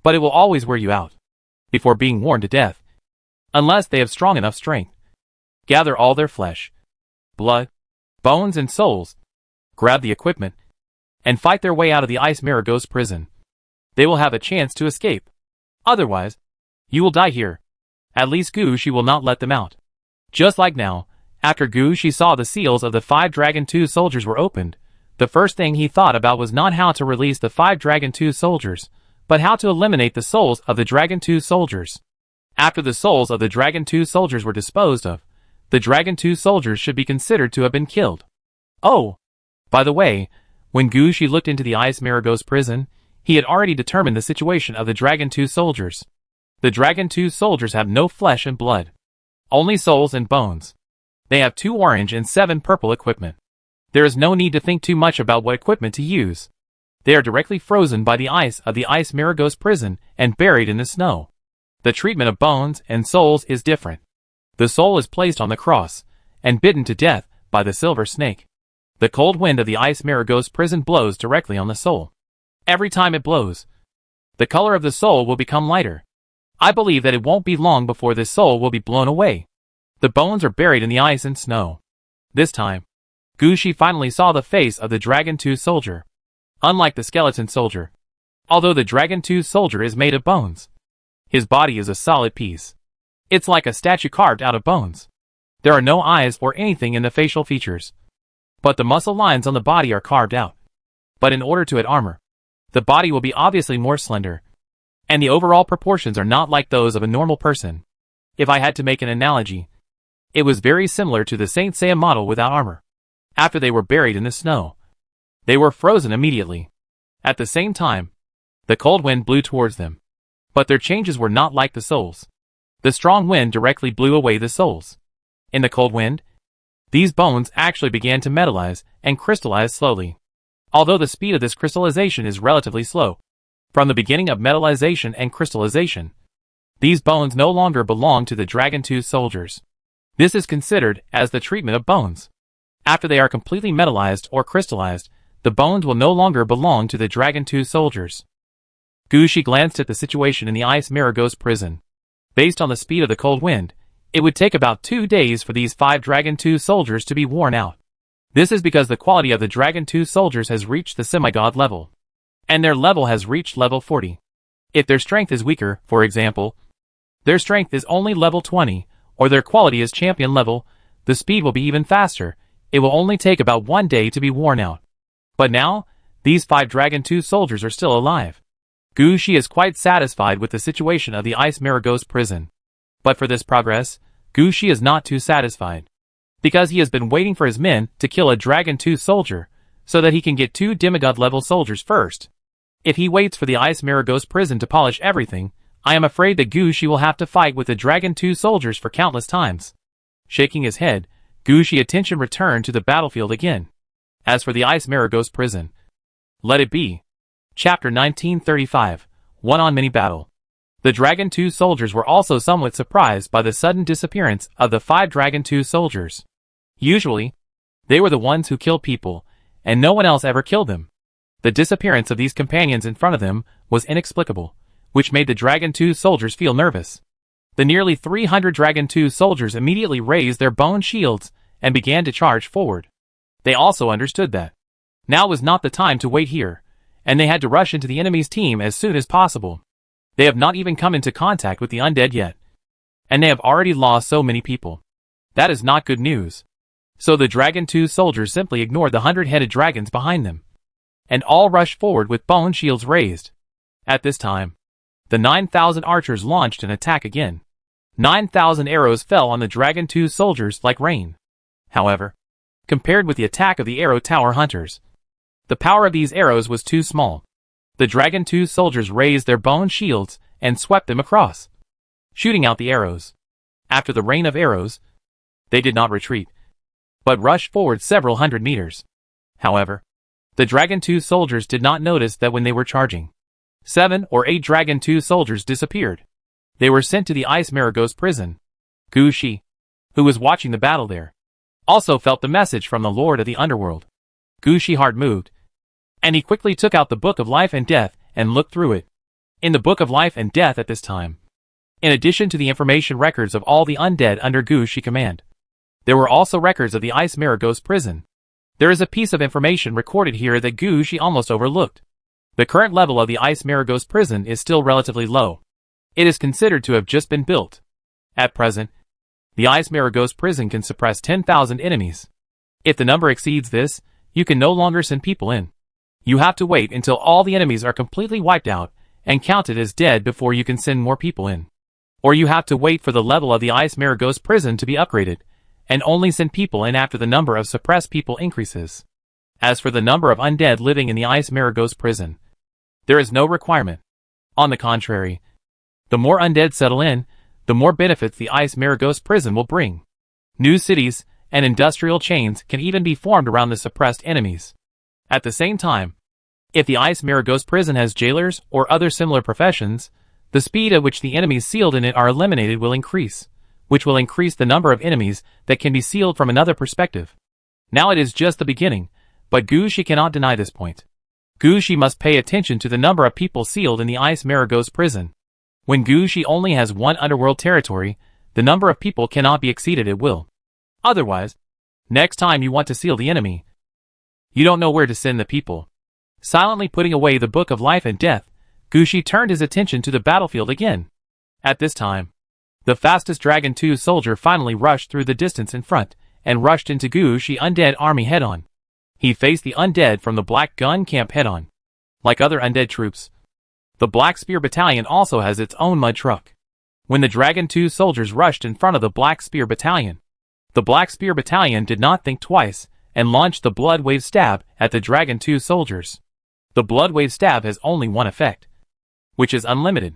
but it will always wear you out, before being worn to death, unless they have strong enough strength. Gather all their flesh, blood, bones and souls, grab the equipment, and fight their way out of the Ice Maragos prison. They will have a chance to escape. Otherwise, you will die here. At least Gushi will not let them out. Just like now, after Gushi saw the seals of the 5 Dragon 2 soldiers were opened, the first thing he thought about was not how to release the 5 Dragon 2 soldiers, but how to eliminate the souls of the Dragon 2 soldiers. After the souls of the Dragon 2 soldiers were disposed of, the Dragon 2 soldiers should be considered to have been killed. Oh! By the way, when Gushi looked into the Ice Maragos prison, he had already determined the situation of the Dragon 2 soldiers. The Dragon 2 soldiers have no flesh and blood, only souls and bones. They have 2 orange and 7 purple equipment. There is no need to think too much about what equipment to use. They are directly frozen by the ice of the Ice Maragos prison and buried in the snow. The treatment of bones and souls is different. The soul is placed on the cross, and bitten to death by the silver snake. The cold wind of the Ice Maragos prison blows directly on the soul. Every time it blows, the color of the soul will become lighter. I believe that it won't be long before this soul will be blown away. The bones are buried in the ice and snow. This time, Gushi finally saw the face of the Dragon 2 soldier. Unlike the skeleton soldier, although the Dragon 2 soldier is made of bones, his body is a solid piece. It's like a statue carved out of bones. There are no eyes or anything in the facial features, but the muscle lines on the body are carved out. But in order to add armor, the body will be obviously more slender, and the overall proportions are not like those of a normal person. If I had to make an analogy, it was very similar to the Saint Seiya model without armor. After they were buried in the snow, they were frozen immediately. At the same time, the cold wind blew towards them. But their changes were not like the souls. The strong wind directly blew away the souls. In the cold wind, these bones actually began to metallize and crystallize slowly. Although the speed of this crystallization is relatively slow. From the beginning of metallization and crystallization, these bones no longer belong to the Dragon 2 soldiers. This is considered as the treatment of bones. After they are completely metallized or crystallized, the bones will no longer belong to the Dragon 2 soldiers. Gushi glanced at the situation in the Ice Maragos prison. Based on the speed of the cold wind, it would take about 2 days for these 5 Dragon 2 soldiers to be worn out. This is because the quality of the Dragon 2 soldiers has reached the semi-god level, and their level has reached level 40. If their strength is weaker, for example, Their strength is only level 20, or their quality is champion level. The speed will be even faster. It will only take about 1 day to be worn out. But now, these 5 Dragon 2 soldiers are still alive. Gu Shi is quite satisfied with the situation of the Ice Maragos prison. But for this progress, Gu Shi is not too satisfied. Because he has been waiting for his men to kill a Dragon 2 soldier, so that he can get 2 demigod level soldiers first. If he waits for the Ice Maragos prison to polish everything, I am afraid that Gu Shi will have to fight with the Dragon 2 soldiers for countless times. Shaking his head, Gu Shi's attention returned to the battlefield again. As for the Ice Maragos prison, let it be. Chapter 1935, One-on-Many Battle. The Dragon 2 soldiers were also somewhat surprised by the sudden disappearance of the 5 Dragon 2 soldiers. Usually, they were the ones who killed people, and no one else ever killed them. The disappearance of these companions in front of them was inexplicable, which made the Dragon 2 soldiers feel nervous. The nearly 300 Dragon 2 soldiers immediately raised their bone shields and began to charge forward. They also understood that now was not the time to wait here, and they had to rush into the enemy's team as soon as possible. They have not even come into contact with the undead yet, and they have already lost so many people. That is not good news. So the Dragon 2 soldiers simply ignored the 100-headed dragons behind them, and all rushed forward with bone shields raised. At this time, the 9,000 archers launched an attack again. 9,000 arrows fell on the Dragon 2 soldiers like rain. However, compared with the attack of the arrow tower hunters, the power of these arrows was too small. The Dragon 2 soldiers raised their bone shields and swept them across, shooting out the arrows. After the rain of arrows, they did not retreat, but rushed forward several hundred meters. However, the Dragon 2 soldiers did not notice that when they were charging, 7 or 8 Dragon 2 soldiers disappeared. They were sent to the Ice Maragos prison. Gu Shi, who was watching the battle there, also felt the message from the Lord of the Underworld. Gu Shi's heart moved, and he quickly took out the Book of Life and Death and looked through it. In the Book of Life and Death at this time, in addition to the information records of all the undead under Gu Shi's command, there were also records of the Ice Maragos prison. There is a piece of information recorded here that Gu Shi almost overlooked. The current level of the Ice Maragos prison is still relatively low. It is considered to have just been built. At present, the Ice Maragos prison can suppress 10,000 enemies. If the number exceeds this, you can no longer send people in. You have to wait until all the enemies are completely wiped out and counted as dead before you can send more people in. Or you have to wait for the level of the Ice Maragos prison to be upgraded, and only send people in after the number of suppressed people increases. As for the number of undead living in the Ice Maragos prison, there is no requirement. On the contrary, the more undead settle in, the more benefits the Ice Maragos prison will bring. New cities and industrial chains can even be formed around the suppressed enemies. At the same time, if the Ice Maragos prison has jailers or other similar professions, the speed at which the enemies sealed in it are eliminated will increase, which will increase the number of enemies that can be sealed from another perspective. Now it is just the beginning, but Gu Shi cannot deny this point. Gu Shi must pay attention to the number of people sealed in the Ice Maragos prison. When Gu Shi only has one underworld territory, the number of people cannot be exceeded at will. Otherwise, next time you want to seal the enemy, you don't know where to send the people. Silently putting away the Book of Life and Death, Gu Shi turned his attention to the battlefield again. At this time, the fastest Dragon 2 soldier finally rushed through the distance in front, and rushed into Gu Shi's undead army head-on. He faced the undead from the Black Gun camp head-on. Like other undead troops, the Black Spear Battalion also has its own mud truck. When the Dragon 2 soldiers rushed in front of the Black Spear Battalion, the Black Spear Battalion did not think twice, and launched the Blood Wave Stab at the Dragon 2 soldiers. The Blood Wave Stab has only one effect, which is unlimited.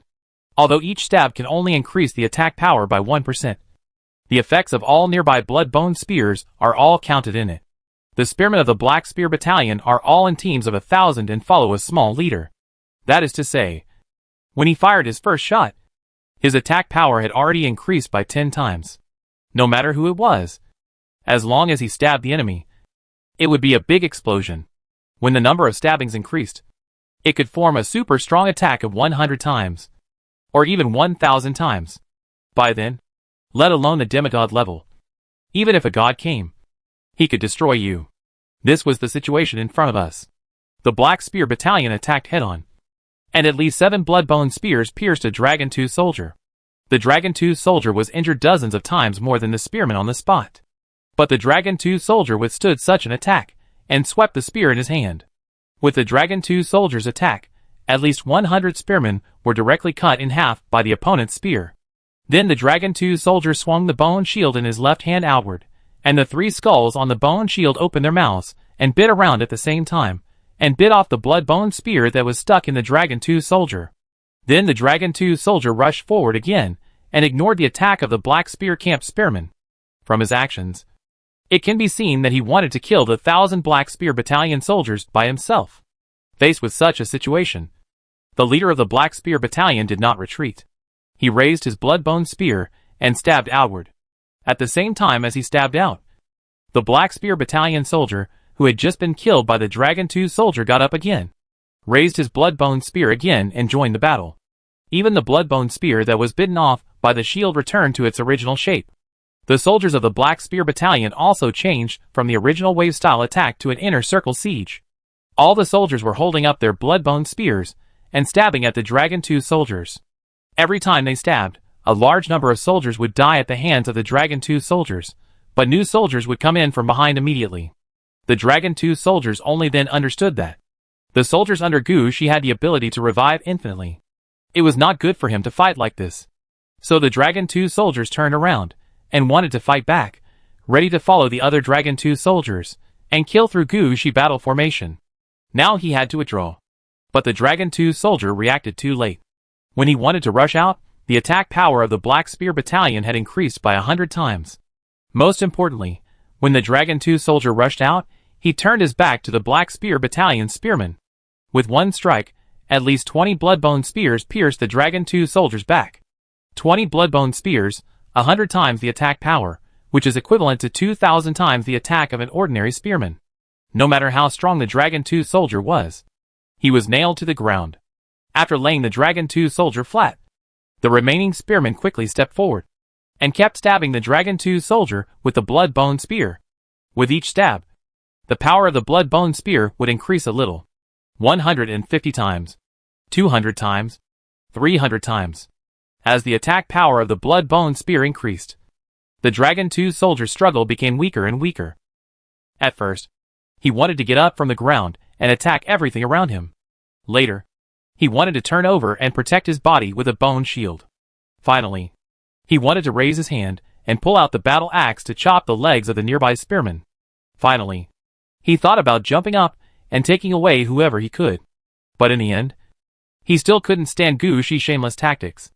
Although each stab can only increase the attack power by 1%. The effects of all nearby blood-bone spears are all counted in it. The spearmen of the Black Spear Battalion are all in teams of 1,000 and follow a small leader. That is to say, when he fired his first shot, his attack power had already increased by 10 times. No matter who it was, as long as he stabbed the enemy, it would be a big explosion. When the number of stabbings increased, it could form a super strong attack of 100 times, or even 1,000 times. By then, let alone the demigod level, even if a god came, he could destroy you. This was the situation in front of us. The Black Spear Battalion attacked head-on, and at least 7 blood-bone spears pierced a Dragon 2 soldier. The Dragon 2 soldier was injured dozens of times more than the spearman on the spot. But the Dragon 2 soldier withstood such an attack, and swept the spear in his hand. With the Dragon 2 soldier's attack, at least 100 spearmen were directly cut in half by the opponent's spear. Then the Dragon 2 soldier swung the bone shield in his left hand outward, and the 3 skulls on the bone shield opened their mouths, and bit around at the same time, and bit off the blood-bone spear that was stuck in the Dragon 2 soldier. Then the Dragon 2 soldier rushed forward again, and ignored the attack of the Black Spear Camp spearmen. From his actions, it can be seen that he wanted to kill the 1,000 Black Spear Battalion soldiers by himself. Faced with such a situation, the leader of the Black Spear Battalion did not retreat. He raised his blood-bone spear and stabbed outward. At the same time as he stabbed out, the Black Spear Battalion soldier, who had just been killed by the Dragon 2 soldier, got up again, raised his blood-bone spear again, and joined the battle. Even the blood-bone spear that was bitten off by the shield returned to its original shape. The soldiers of the Black Spear Battalion also changed from the original wave-style attack to an inner circle siege. All the soldiers were holding up their blood-bone spears and stabbing at the Dragon 2 soldiers. Every time they stabbed, a large number of soldiers would die at the hands of the Dragon 2 soldiers, but new soldiers would come in from behind immediately. The Dragon 2 soldiers only then understood that the soldiers under Gu Shi had the ability to revive infinitely. It was not good for him to fight like this. So the Dragon 2 soldiers turned around and wanted to fight back, ready to follow the other Dragon 2 soldiers and kill through Gu Shi battle formation. Now he had to withdraw. But the Dragon 2 soldier reacted too late. When he wanted to rush out, the attack power of the Black Spear Battalion had increased by 100 times. Most importantly, when the Dragon 2 soldier rushed out, he turned his back to the Black Spear Battalion spearmen. With one strike, at least 20 blood-bone spears pierced the Dragon 2 soldier's back. 20 blood-bone spears, 100 times the attack power, which is equivalent to 2,000 times the attack of an ordinary spearman. No matter how strong the Dragon 2 soldier was, he was nailed to the ground. After laying the Dragon 2 soldier flat, the remaining spearmen quickly stepped forward and kept stabbing the Dragon 2 soldier with the blood-bone spear. With each stab, the power of the blood-bone spear would increase a little. 150 times, 200 times, 300 times. As the attack power of the blood-bone spear increased, the Dragon 2 soldier's struggle became weaker and weaker. At first, he wanted to get up from the ground and attack everything around him. Later, he wanted to turn over and protect his body with a bone shield. Finally, he wanted to raise his hand and pull out the battle axe to chop the legs of the nearby spearmen. Finally, he thought about jumping up and taking away whoever he could. But in the end, he still couldn't stand Gu Shi's shameless tactics.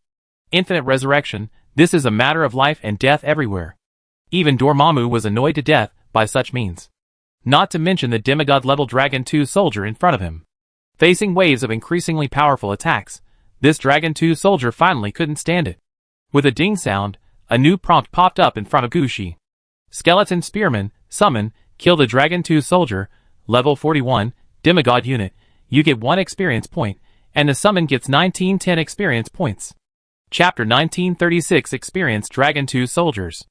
Infinite resurrection, this is a matter of life and death everywhere. Even Dormammu was annoyed to death by such means. Not to mention the demigod-level Dragon 2 soldier in front of him. Facing waves of increasingly powerful attacks, this Dragon 2 soldier finally couldn't stand it. With a ding sound, a new prompt popped up in front of Gu Shi. Skeleton Spearman, summon, kill the Dragon 2 soldier, level 41, demigod unit, you get 1 experience point, and the summon gets 1910 experience points. Chapter 1936 Experienced Dragon 2 Soldiers.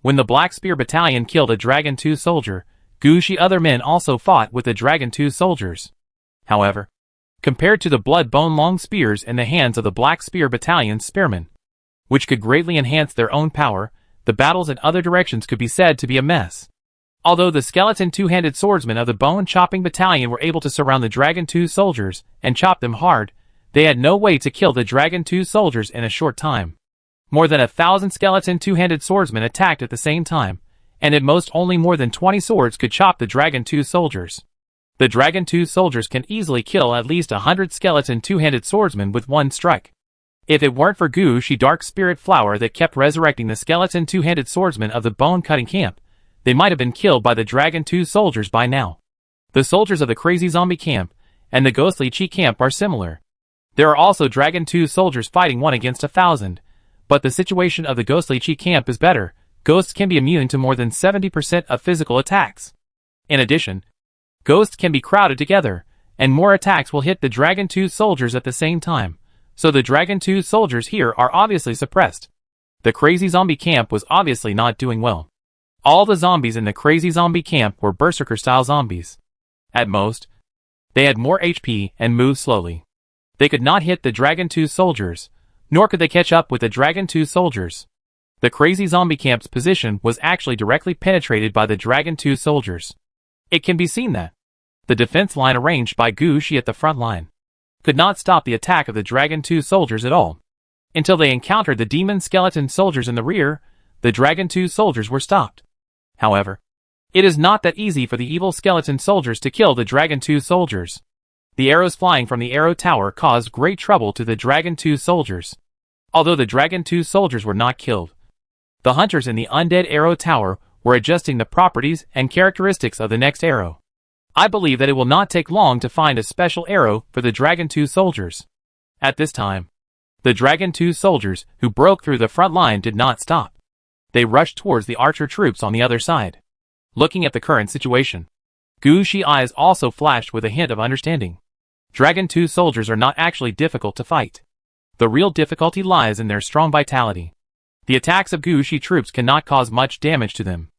When the Black Spear Battalion killed a Dragon 2 soldier, Gu Shi other men also fought with the Dragon 2 soldiers. However, compared to the blood-bone long spears in the hands of the Black Spear Battalion spearmen, which could greatly enhance their own power, the battles in other directions could be said to be a mess. Although the skeleton two-handed swordsmen of the bone-chopping battalion were able to surround the Dragon 2 soldiers and chop them hard, they had no way to kill the Dragon 2 soldiers in a short time. More than 1,000 skeleton two-handed swordsmen attacked at the same time, and at most only more than 20 swords could chop the Dragon 2 soldiers. The Dragon 2 soldiers can easily kill at least 100 skeleton two-handed swordsmen with one strike. If it weren't for Gu Shi Dark Spirit Flower that kept resurrecting the skeleton two-handed swordsmen of the bone-cutting camp, they might have been killed by the Dragon 2 soldiers by now. The soldiers of the Crazy Zombie camp and the Ghostly Chi camp are similar. There are also Dragon 2 soldiers fighting 1 against 1,000, but the situation of the Ghostly Chi camp is better. Ghosts can be immune to more than 70% of physical attacks. In addition, ghosts can be crowded together, and more attacks will hit the Dragon 2 soldiers at the same time, so the Dragon 2 soldiers here are obviously suppressed. The Crazy Zombie camp was obviously not doing well. All the zombies in the Crazy Zombie camp were Berserker-style zombies. At most, they had more HP and moved slowly. They could not hit the Dragon 2 soldiers, Nor could they catch up with the Dragon 2 soldiers. The crazy zombie camp's position was actually directly penetrated by the Dragon 2 soldiers. It can be seen that the defense line arranged by Gushi at the front line could not stop the attack of the Dragon 2 soldiers at all. Until they encountered the demon skeleton soldiers in the rear, the Dragon 2 soldiers were stopped. However, it is not that easy for the evil skeleton soldiers to kill the Dragon 2 soldiers. The arrows flying from the arrow tower caused great trouble to the Dragon 2 soldiers. Although the Dragon 2 soldiers were not killed, the hunters in the undead arrow tower were adjusting the properties and characteristics of the next arrow. I believe that it will not take long to find a special arrow for the Dragon 2 soldiers. At this time, the Dragon 2 soldiers who broke through the front line did not stop. They rushed towards the archer troops on the other side. Looking at the current situation, Gushi's eyes also flashed with a hint of understanding. Dragon 2 soldiers are not actually difficult to fight. The real difficulty lies in their strong vitality. The attacks of Gushi troops cannot cause much damage to them.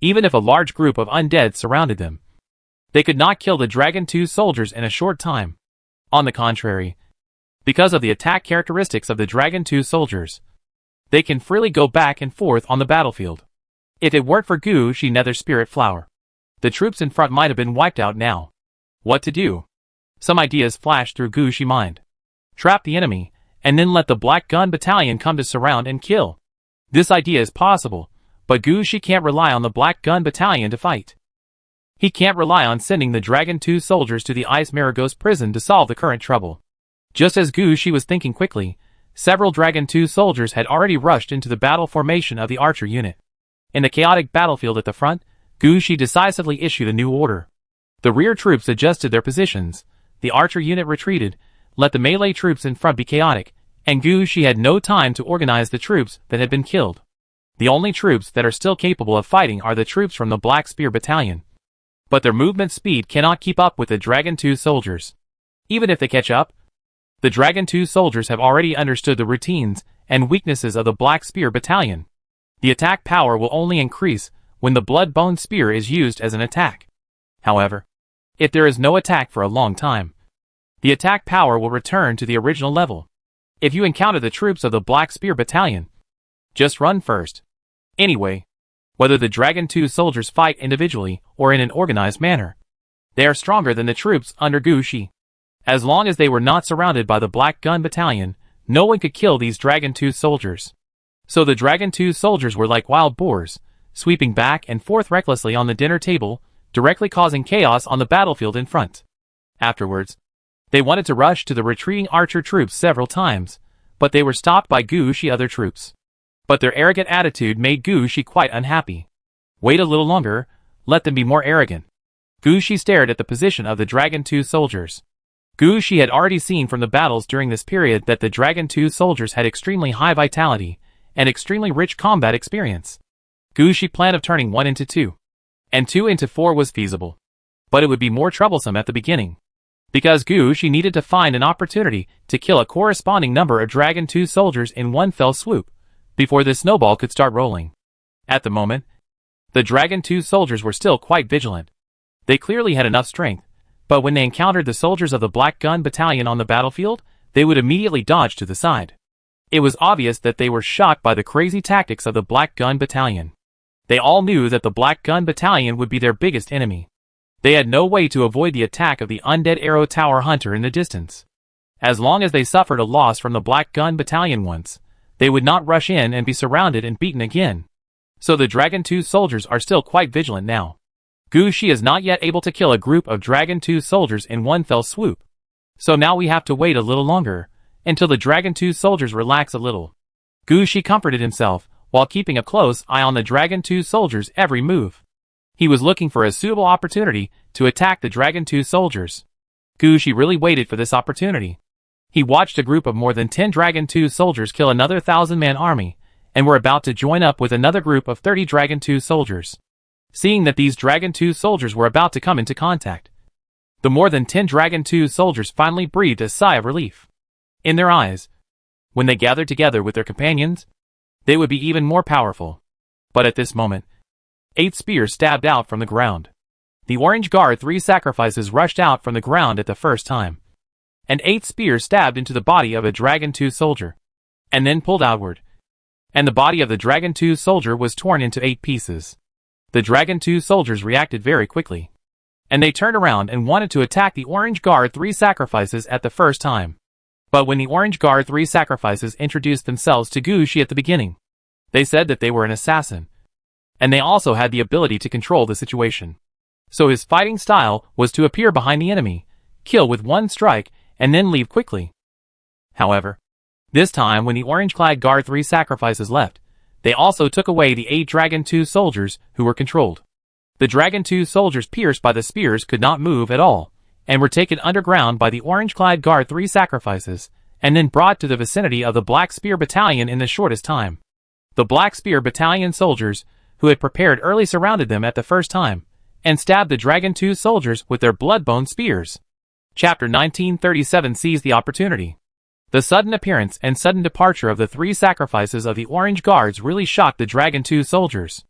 Even if a large group of undead surrounded them, they could not kill the Dragon 2 soldiers in a short time. On the contrary, because of the attack characteristics of the Dragon 2 soldiers, they can freely go back and forth on the battlefield. If it weren't for Gushi Nether Spirit Flower, the troops in front might have been wiped out now. What to do? Some ideas flashed through Gushi's mind. Trap the enemy, and then let the Black Gun Battalion come to surround and kill. This idea is possible, but Gushi can't rely on the Black Gun Battalion to fight. He can't rely on sending the Dragon 2 soldiers to the Ice Maragos prison to solve the current trouble. Just as Gushi was thinking quickly, several Dragon 2 soldiers had already rushed into the battle formation of the archer unit. In the chaotic battlefield at the front, Gushi decisively issued a new order. The rear troops adjusted their positions, the archer unit retreated, let the melee troops in front be chaotic, and Gushi had no time to organize the troops that had been killed. The only troops that are still capable of fighting are the troops from the Black Spear Battalion. But their movement speed cannot keep up with the Dragon 2 soldiers. Even if they catch up, the Dragon 2 soldiers have already understood the routines and weaknesses of the Black Spear Battalion. The attack power will only increase when the Blood-Bone Spear is used as an attack. However, if there is no attack for a long time, the attack power will return to the original level. If you encounter the troops of the Black Spear Battalion, just run first. Anyway, whether the Dragon 2 soldiers fight individually or in an organized manner, they are stronger than the troops under Gushi. As long as they were not surrounded by the Black Gun Battalion, no one could kill these Dragon 2 soldiers. So the Dragon 2 soldiers were like wild boars, sweeping back and forth recklessly on the dinner table, directly causing chaos on the battlefield in front. Afterwards, they wanted to rush to the retreating archer troops several times, but they were stopped by Gushi's other troops. But their arrogant attitude made Gushi quite unhappy. Wait a little longer, let them be more arrogant. Gushi stared at the position of the Dragon 2 soldiers. Gushi had already seen from the battles during this period that the Dragon 2 soldiers had extremely high vitality and extremely rich combat experience. Gushi's plan of turning 1 into 2 and 2 into 4 was feasible, but it would be more troublesome at the beginning, because Gushi needed to find an opportunity to kill a corresponding number of Dragon 2 soldiers in one fell swoop, before the snowball could start rolling. At the moment, the Dragon 2 soldiers were still quite vigilant. They clearly had enough strength, but when they encountered the soldiers of the Black Gun Battalion on the battlefield, they would immediately dodge to the side. It was obvious that they were shocked by the crazy tactics of the Black Gun Battalion. They all knew that the Black Gun Battalion would be their biggest enemy. They had no way to avoid the attack of the undead arrow tower hunter in the distance. As long as they suffered a loss from the Black Gun Battalion once, they would not rush in and be surrounded and beaten again. So the Dragon 2 soldiers are still quite vigilant now. Gushi is not yet able to kill a group of Dragon 2 soldiers in one fell swoop. So now we have to wait a little longer, until the Dragon 2 soldiers relax a little. Gushi comforted himself, while keeping a close eye on the Dragon 2 soldiers' every move. He was looking for a suitable opportunity to attack the Dragon 2 soldiers. Gushi really waited for this opportunity. He watched a group of more than 10 Dragon 2 soldiers kill another 1,000-man army, and were about to join up with another group of 30 Dragon 2 soldiers. Seeing that these Dragon 2 soldiers were about to come into contact, the more than 10 Dragon 2 soldiers finally breathed a sigh of relief. In their eyes, when they gathered together with their companions, they would be even more powerful. But at this moment, 8 spears stabbed out from the ground. The Orange Guard 3 sacrifices rushed out from the ground at the first time, and 8 spears stabbed into the body of a Dragon 2 soldier. and then pulled outward. And the body of the Dragon 2 soldier was torn into 8 pieces. The Dragon 2 soldiers reacted very quickly. And they turned around and wanted to attack the Orange Guard 3 sacrifices at the first time. But when the Orange Guard 3 sacrifices introduced themselves to Gushi at the beginning, they said that they were an assassin. And they also had the ability to control the situation. So his fighting style was to appear behind the enemy, kill with one strike, and then leave quickly. However, this time when the Orange-clad Guard 3 sacrifices left, they also took away the 8 Dragon 2 soldiers who were controlled. The Dragon 2 soldiers pierced by the spears could not move at all, and were taken underground by the Orange-clad Guard 3 sacrifices, and then brought to the vicinity of the Black Spear Battalion in the shortest time. The Black Spear Battalion soldiers, who had prepared early, surrounded them at the first time, and stabbed the Dragon 2 soldiers with their blood-bone spears. Chapter 1937 seized the opportunity. The sudden appearance and sudden departure of the 3 sacrifices of the Orange Guards really shocked the Dragon 2 soldiers,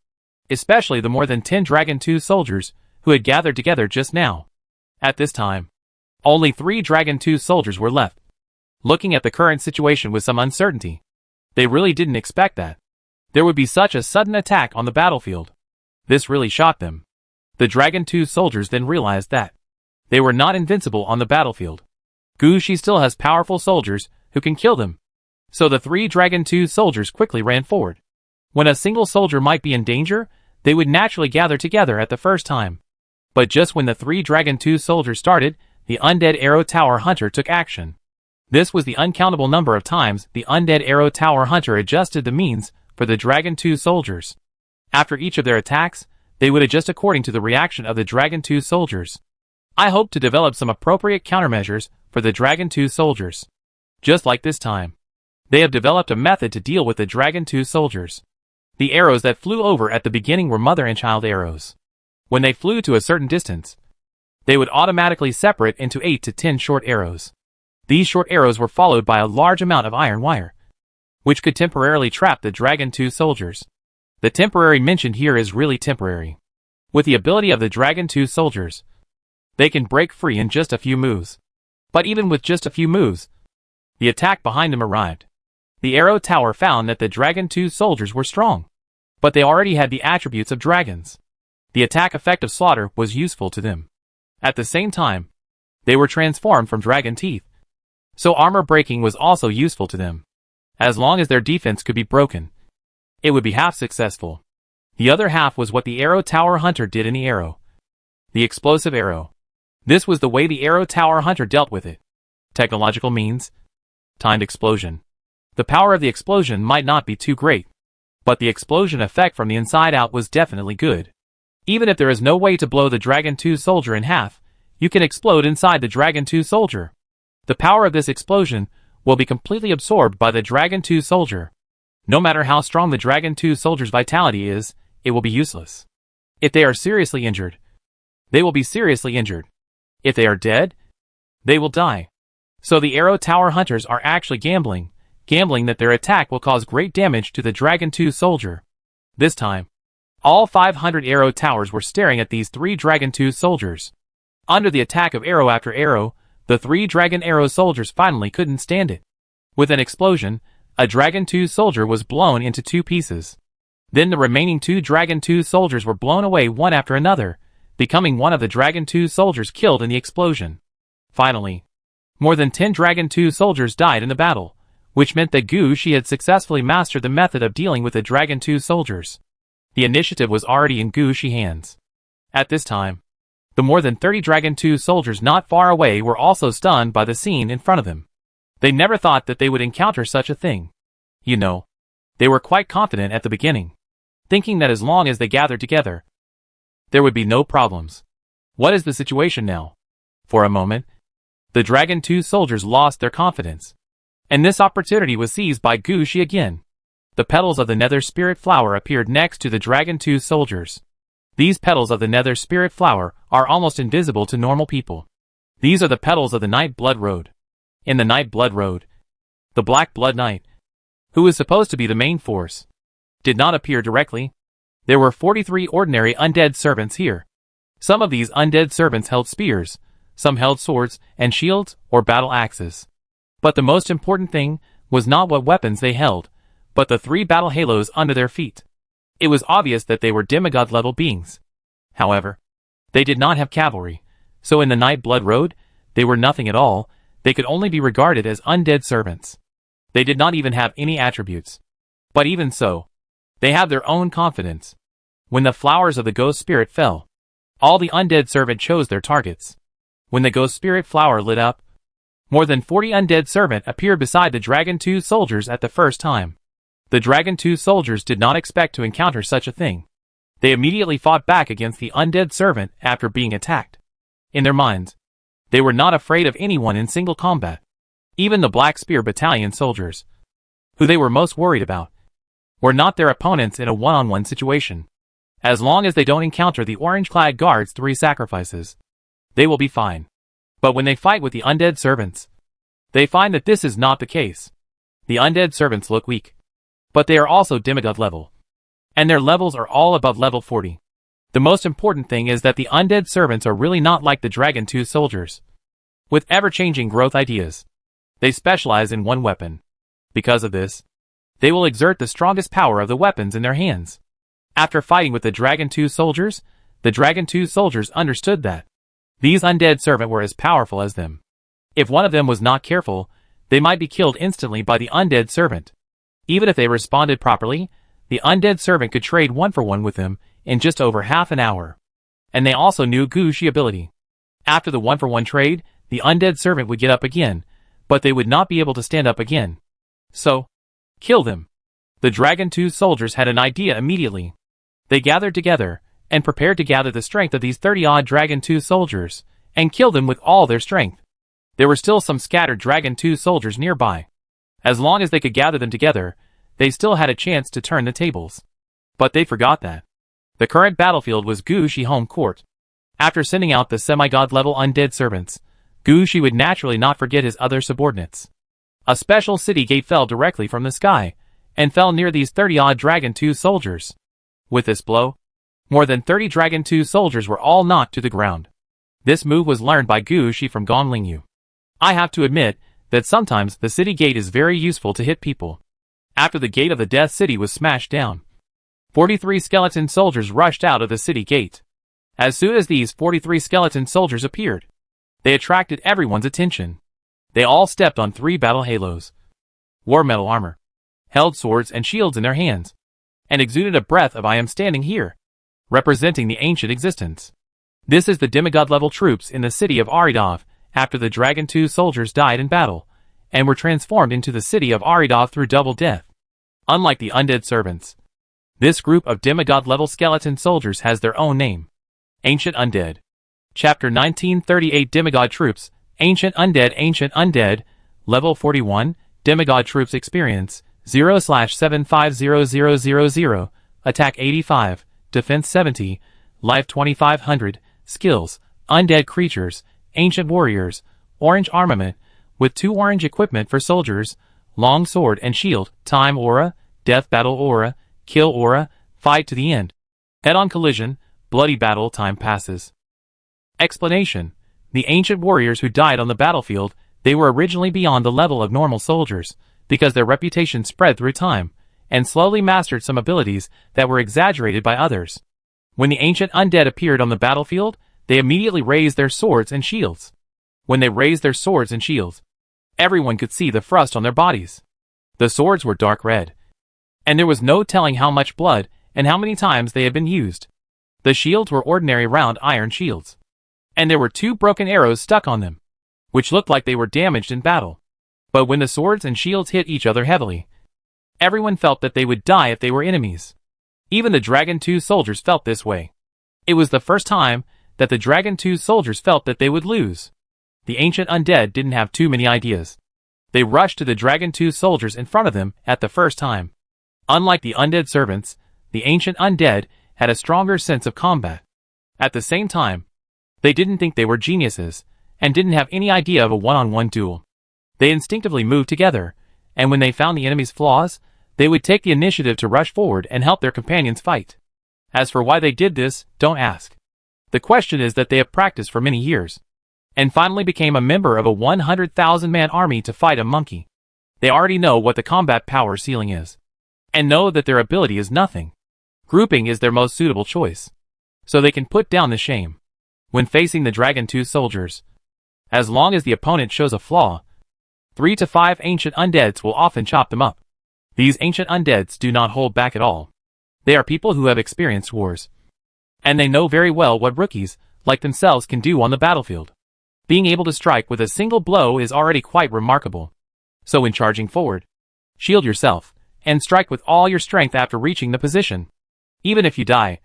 especially the more than 10 Dragon 2 soldiers who had gathered together just now. At this time, only 3 Dragon 2 soldiers were left. Looking at the current situation with some uncertainty, they really didn't expect that there would be such a sudden attack on the battlefield. This really shocked them. The Dragon 2 soldiers then realized that they were not invincible on the battlefield. Gushi still has powerful soldiers who can kill them. So the 3 Dragon 2 soldiers quickly ran forward. When a single soldier might be in danger, they would naturally gather together at the first time. But just when the 3 Dragon 2 soldiers started, the Undead Arrow Tower Hunter took action. This was the uncountable number of times the Undead Arrow Tower Hunter adjusted the means for the Dragon 2 soldiers. After each of their attacks, they would adjust according to the reaction of the Dragon 2 soldiers. I hope to develop some appropriate countermeasures for the Dragon 2 soldiers. Just like this time, they have developed a method to deal with the Dragon 2 soldiers. The arrows that flew over at the beginning were mother and child arrows. When they flew to a certain distance, they would automatically separate into 8 to 10 short arrows. These short arrows were followed by a large amount of iron wire, which could temporarily trap the Dragon 2 soldiers. The temporary mentioned here is really temporary. With the ability of the Dragon 2 soldiers, they can break free in just a few moves. But even with just a few moves, the attack behind them arrived. The Arrow Tower found that the Dragon 2 soldiers were strong, but they already had the attributes of dragons. The attack effect of slaughter was useful to them. At the same time, they were transformed from dragon teeth, so armor breaking was also useful to them. As long as their defense could be broken, it would be half successful. The other half was what the Arrow Tower Hunter did in the arrow. The explosive arrow. This was the way the Arrow Tower Hunter dealt with it. Technological means. Timed explosion. The power of the explosion might not be too great, but the explosion effect from the inside out was definitely good. Even if there is no way to blow the Dragon 2 soldier in half, you can explode inside the Dragon 2 soldier. The power of this explosion will be completely absorbed by the Dragon 2 soldier. No matter how strong the Dragon 2 soldier's vitality is, it will be useless. If they are seriously injured, they will be seriously injured. If they are dead, they will die. So the Arrow Tower Hunters are actually gambling that their attack will cause great damage to the Dragon 2 soldier. This time, all 500 arrow towers were staring at these 3 Dragon 2 soldiers. Under the attack of arrow after arrow, the 3 Dragon Arrow soldiers finally couldn't stand it. With an explosion, a Dragon 2 soldier was blown into 2 pieces. Then the remaining 2 Dragon 2 soldiers were blown away one after another, becoming one of the Dragon 2 soldiers killed in the explosion. Finally, more than 10 Dragon 2 soldiers died in the battle, which meant that Gushi had successfully mastered the method of dealing with the Dragon 2 soldiers. The initiative was already in Gushi's hands. At this time, the more than 30 Dragon 2 soldiers not far away were also stunned by the scene in front of them. They never thought that they would encounter such a thing. You know, they were quite confident at the beginning, thinking that as long as they gathered together, there would be no problems. What is the situation now? For a moment, the Dragon 2 soldiers lost their confidence. And this opportunity was seized by Gushi again. The petals of the Nether Spirit Flower appeared next to the Dragon 2 soldiers. These petals of the Nether Spirit Flower are almost invisible to normal people. These are the petals of the Night Blood Road. In the Night Blood Road, the Black Blood Knight, who is supposed to be the main force, did not appear directly. There were 43 ordinary undead servants here. Some of these undead servants held spears, some held swords and shields or battle axes. But the most important thing was not what weapons they held, but the 3 battle halos under their feet. It was obvious that they were demigod-level beings. However, they did not have cavalry, so in the Night Blood Road, they were nothing at all. They could only be regarded as undead servants. They did not even have any attributes. But even so, they have their own confidence. When the flowers of the ghost spirit fell, all the undead servant chose their targets. When the ghost spirit flower lit up, more than 40 undead servant appeared beside the Dragon 2 soldiers at the first time. The Dragon 2 soldiers did not expect to encounter such a thing. They immediately fought back against the undead servant after being attacked. In their minds, they were not afraid of anyone in single combat. Even the Black Spear Battalion soldiers, who they were most worried about, were not their opponents in a one-on-one situation. As long as they don't encounter the orange-clad guards 3 sacrifices, they will be fine. But when they fight with the undead servants, they find that this is not the case. The undead servants look weak, but they are also demigod level, and their levels are all above level 40. The most important thing is that the undead servants are really not like the Dragon 2 soldiers, with ever-changing growth ideas. They specialize in one weapon. Because of this, they will exert the strongest power of the weapons in their hands. After fighting with the Dragon 2 soldiers, the Dragon 2 soldiers understood that these undead servants were as powerful as them. If one of them was not careful, they might be killed instantly by the undead servant. Even if they responded properly, the undead servant could trade 1-for-1 with them in just over half an hour. And they also knew Gushi ability. After the 1-for-1 trade, the undead servant would get up again, but they would not be able to stand up again. So, kill them. The Dragon 2 soldiers had an idea immediately. They gathered together, and prepared to gather the strength of these 30-odd Dragon 2 soldiers, and kill them with all their strength. There were still some scattered Dragon 2 soldiers nearby. As long as they could gather them together, they still had a chance to turn the tables. But they forgot that the current battlefield was Gushi home court. After sending out the semi-god level undead servants, Gushi would naturally not forget his other subordinates. A special city gate fell directly from the sky, and fell near these 30-odd Dragon 2 soldiers. With this blow, more than 30 Dragon 2 soldiers were all knocked to the ground. This move was learned by Gushi from Gonglingyu. I have to admit that sometimes the city gate is very useful to hit people. After the gate of the Death City was smashed down, 43 skeleton soldiers rushed out of the city gate. As soon as these 43 skeleton soldiers appeared, they attracted everyone's attention. They all stepped on 3 battle halos, wore metal armor, held swords and shields in their hands, and exuded a breath of "I am standing here," representing the ancient existence. This is the demigod-level troops in the city of Aridov after the Dragon 2 soldiers died in battle, and were transformed into the city of Aridov through double death. Unlike the undead servants, this group of demigod-level skeleton soldiers has their own name. Ancient Undead. Chapter 1938 Demigod Troops. Ancient Undead, Level 41, Demigod Troops Experience, 0/750000, Attack 85, Defense 70, Life 2500, Skills, Undead Creatures, Ancient Warriors, Orange Armament, with 2 orange equipment for soldiers, Long Sword and Shield, Time Aura, Death Battle Aura, Kill Aura, Fight to the End. Head-on collision, bloody battle time passes. Explanation. The ancient warriors who died on the battlefield, they were originally beyond the level of normal soldiers, because their reputation spread through time, and slowly mastered some abilities that were exaggerated by others. When the ancient undead appeared on the battlefield, they immediately raised their swords and shields. When they raised their swords and shields, everyone could see the frost on their bodies. The swords were dark red, and there was no telling how much blood and how many times they had been used. The shields were ordinary round iron shields, and there were 2 broken arrows stuck on them, which looked like they were damaged in battle. But when the swords and shields hit each other heavily, everyone felt that they would die if they were enemies. Even the Dragon 2 soldiers felt this way. It was the first time that the Dragon 2 soldiers felt that they would lose. The ancient undead didn't have too many ideas. They rushed to the Dragon 2 soldiers in front of them at the first time. Unlike the undead servants, the ancient undead had a stronger sense of combat. At the same time, they didn't think they were geniuses, and didn't have any idea of a one-on-one duel. They instinctively moved together, and when they found the enemy's flaws, they would take the initiative to rush forward and help their companions fight. As for why they did this, don't ask. The question is that they have practiced for many years, and finally became a member of a 100,000-man army to fight a monkey. They already know what the combat power ceiling is, and know that their ability is nothing. Grouping is their most suitable choice, so they can put down the shame. When facing the Dragon 2 soldiers, as long as the opponent shows a flaw, 3 to 5 ancient undeads will often chop them up. These ancient undeads do not hold back at all. They are people who have experienced wars, and they know very well what rookies, like themselves, can do on the battlefield. Being able to strike with a single blow is already quite remarkable. So when charging forward, shield yourself, and strike with all your strength after reaching the position. Even if you die,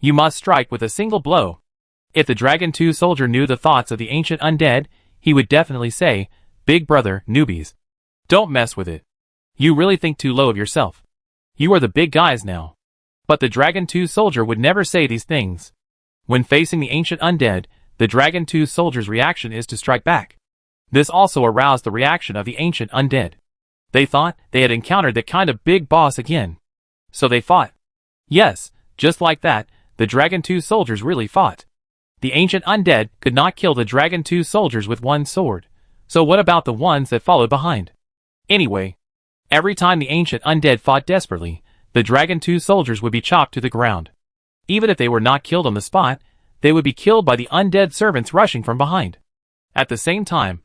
you must strike with a single blow. If the Dragon 2 soldier knew the thoughts of the ancient undead, he would definitely say, "Big brother, newbies. Don't mess with it. You really think too low of yourself. You are the big guys now." But the Dragon 2 soldier would never say these things. When facing the ancient undead, the Dragon 2 soldier's reaction is to strike back. This also aroused the reaction of the ancient undead. They thought they had encountered that kind of big boss again. So they fought. Yes, just like that, the Dragon 2 soldiers really fought. The ancient undead could not kill the Dragon 2 soldiers with one sword. So what about the ones that followed behind? Anyway, every time the ancient undead fought desperately, the Dragon 2 soldiers would be chopped to the ground. Even if they were not killed on the spot, they would be killed by the undead servants rushing from behind. At the same time,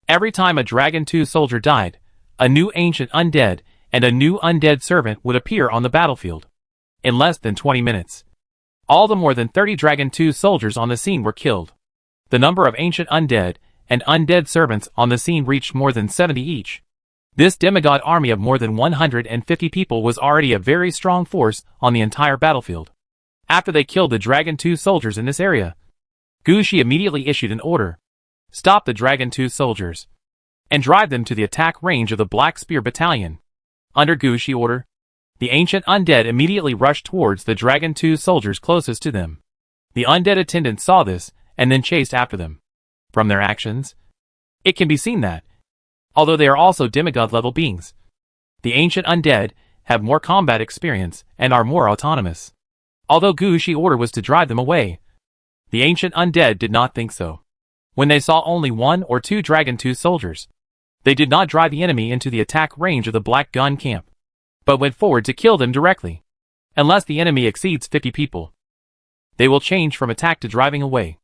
every time a Dragon 2 soldier died, a new ancient undead and a new undead servant would appear on the battlefield. In less than 20 minutes, all the more than 30 Dragon 2 soldiers on the scene were killed. The number of ancient undead and undead servants on the scene reached more than 70 each. This demigod army of more than 150 people was already a very strong force on the entire battlefield. After they killed the Dragon 2 soldiers in this area, Gushi immediately issued an order. Stop the Dragon 2 soldiers and drive them to the attack range of the Black Spear Battalion. Under Gushi order, the ancient undead immediately rushed towards the Dragon 2 soldiers closest to them. The undead attendants saw this and then chased after them. From their actions, it can be seen that, although they are also demigod-level beings, the ancient undead have more combat experience and are more autonomous. Although Gushi's order was to drive them away, the ancient undead did not think so. When they saw only 1 or 2 Dragon 2 soldiers, they did not drive the enemy into the attack range of the Black Gun camp, but went forward to kill them directly. Unless the enemy exceeds 50 people, they will change from attack to driving away.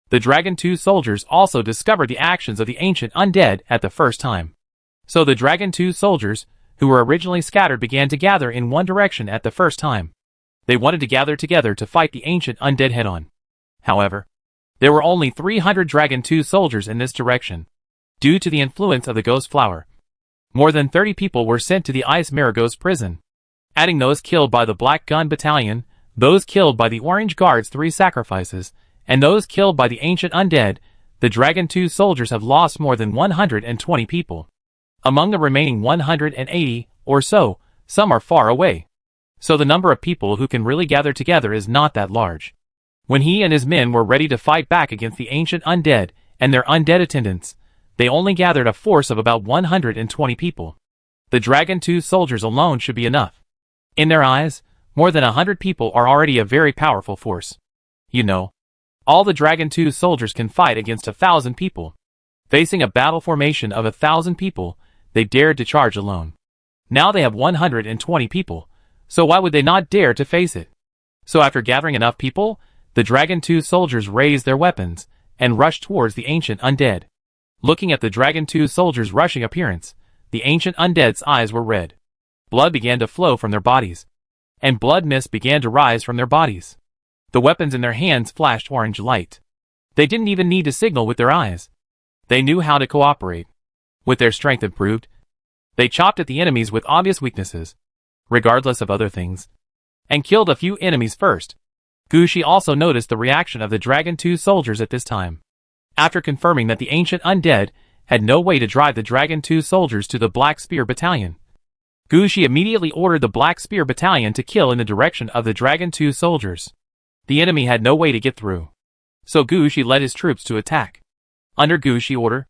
The Dragon 2 soldiers also discovered the actions of the ancient undead at the first time. So the Dragon 2 soldiers, who were originally scattered, began to gather in one direction at the first time. They wanted to gather together to fight the ancient undead head-on. However, there were only 300 Dragon 2 soldiers in this direction. Due to the influence of the Ghost Flower, more than 30 people were sent to the Ice Marigo's prison. Adding those killed by the Black Gun Battalion, those killed by the Orange Guard's 3 sacrifices, and those killed by the ancient undead, the Dragon 2 soldiers have lost more than 120 people. Among the remaining 180 or so, some are far away. So the number of people who can really gather together is not that large. When he and his men were ready to fight back against the ancient undead and their undead attendants, they only gathered a force of about 120 people. The Dragon 2 soldiers alone should be enough. In their eyes, more than 100 people are already a very powerful force. You know, all the Dragon 2 soldiers can fight against 1,000 people. Facing a battle formation of 1,000 people, they dared to charge alone. Now they have 120 people, so why would they not dare to face it? So after gathering enough people, the Dragon 2 soldiers raised their weapons and rushed towards the ancient undead. Looking at the Dragon 2 soldiers' rushing appearance, the ancient undead's eyes were red. Blood began to flow from their bodies, and blood mist began to rise from their bodies. The weapons in their hands flashed orange light. They didn't even need to signal with their eyes. They knew how to cooperate. With their strength improved, they chopped at the enemies with obvious weaknesses, regardless of other things, and killed a few enemies first. Gushi also noticed the reaction of the Dragon 2 soldiers at this time. After confirming that the ancient undead had no way to drive the Dragon 2 soldiers to the Black Spear Battalion, Gushi immediately ordered the Black Spear Battalion to kill in the direction of the Dragon 2 soldiers. The enemy had no way to get through, so Gushi led his troops to attack. Under Gushi's order,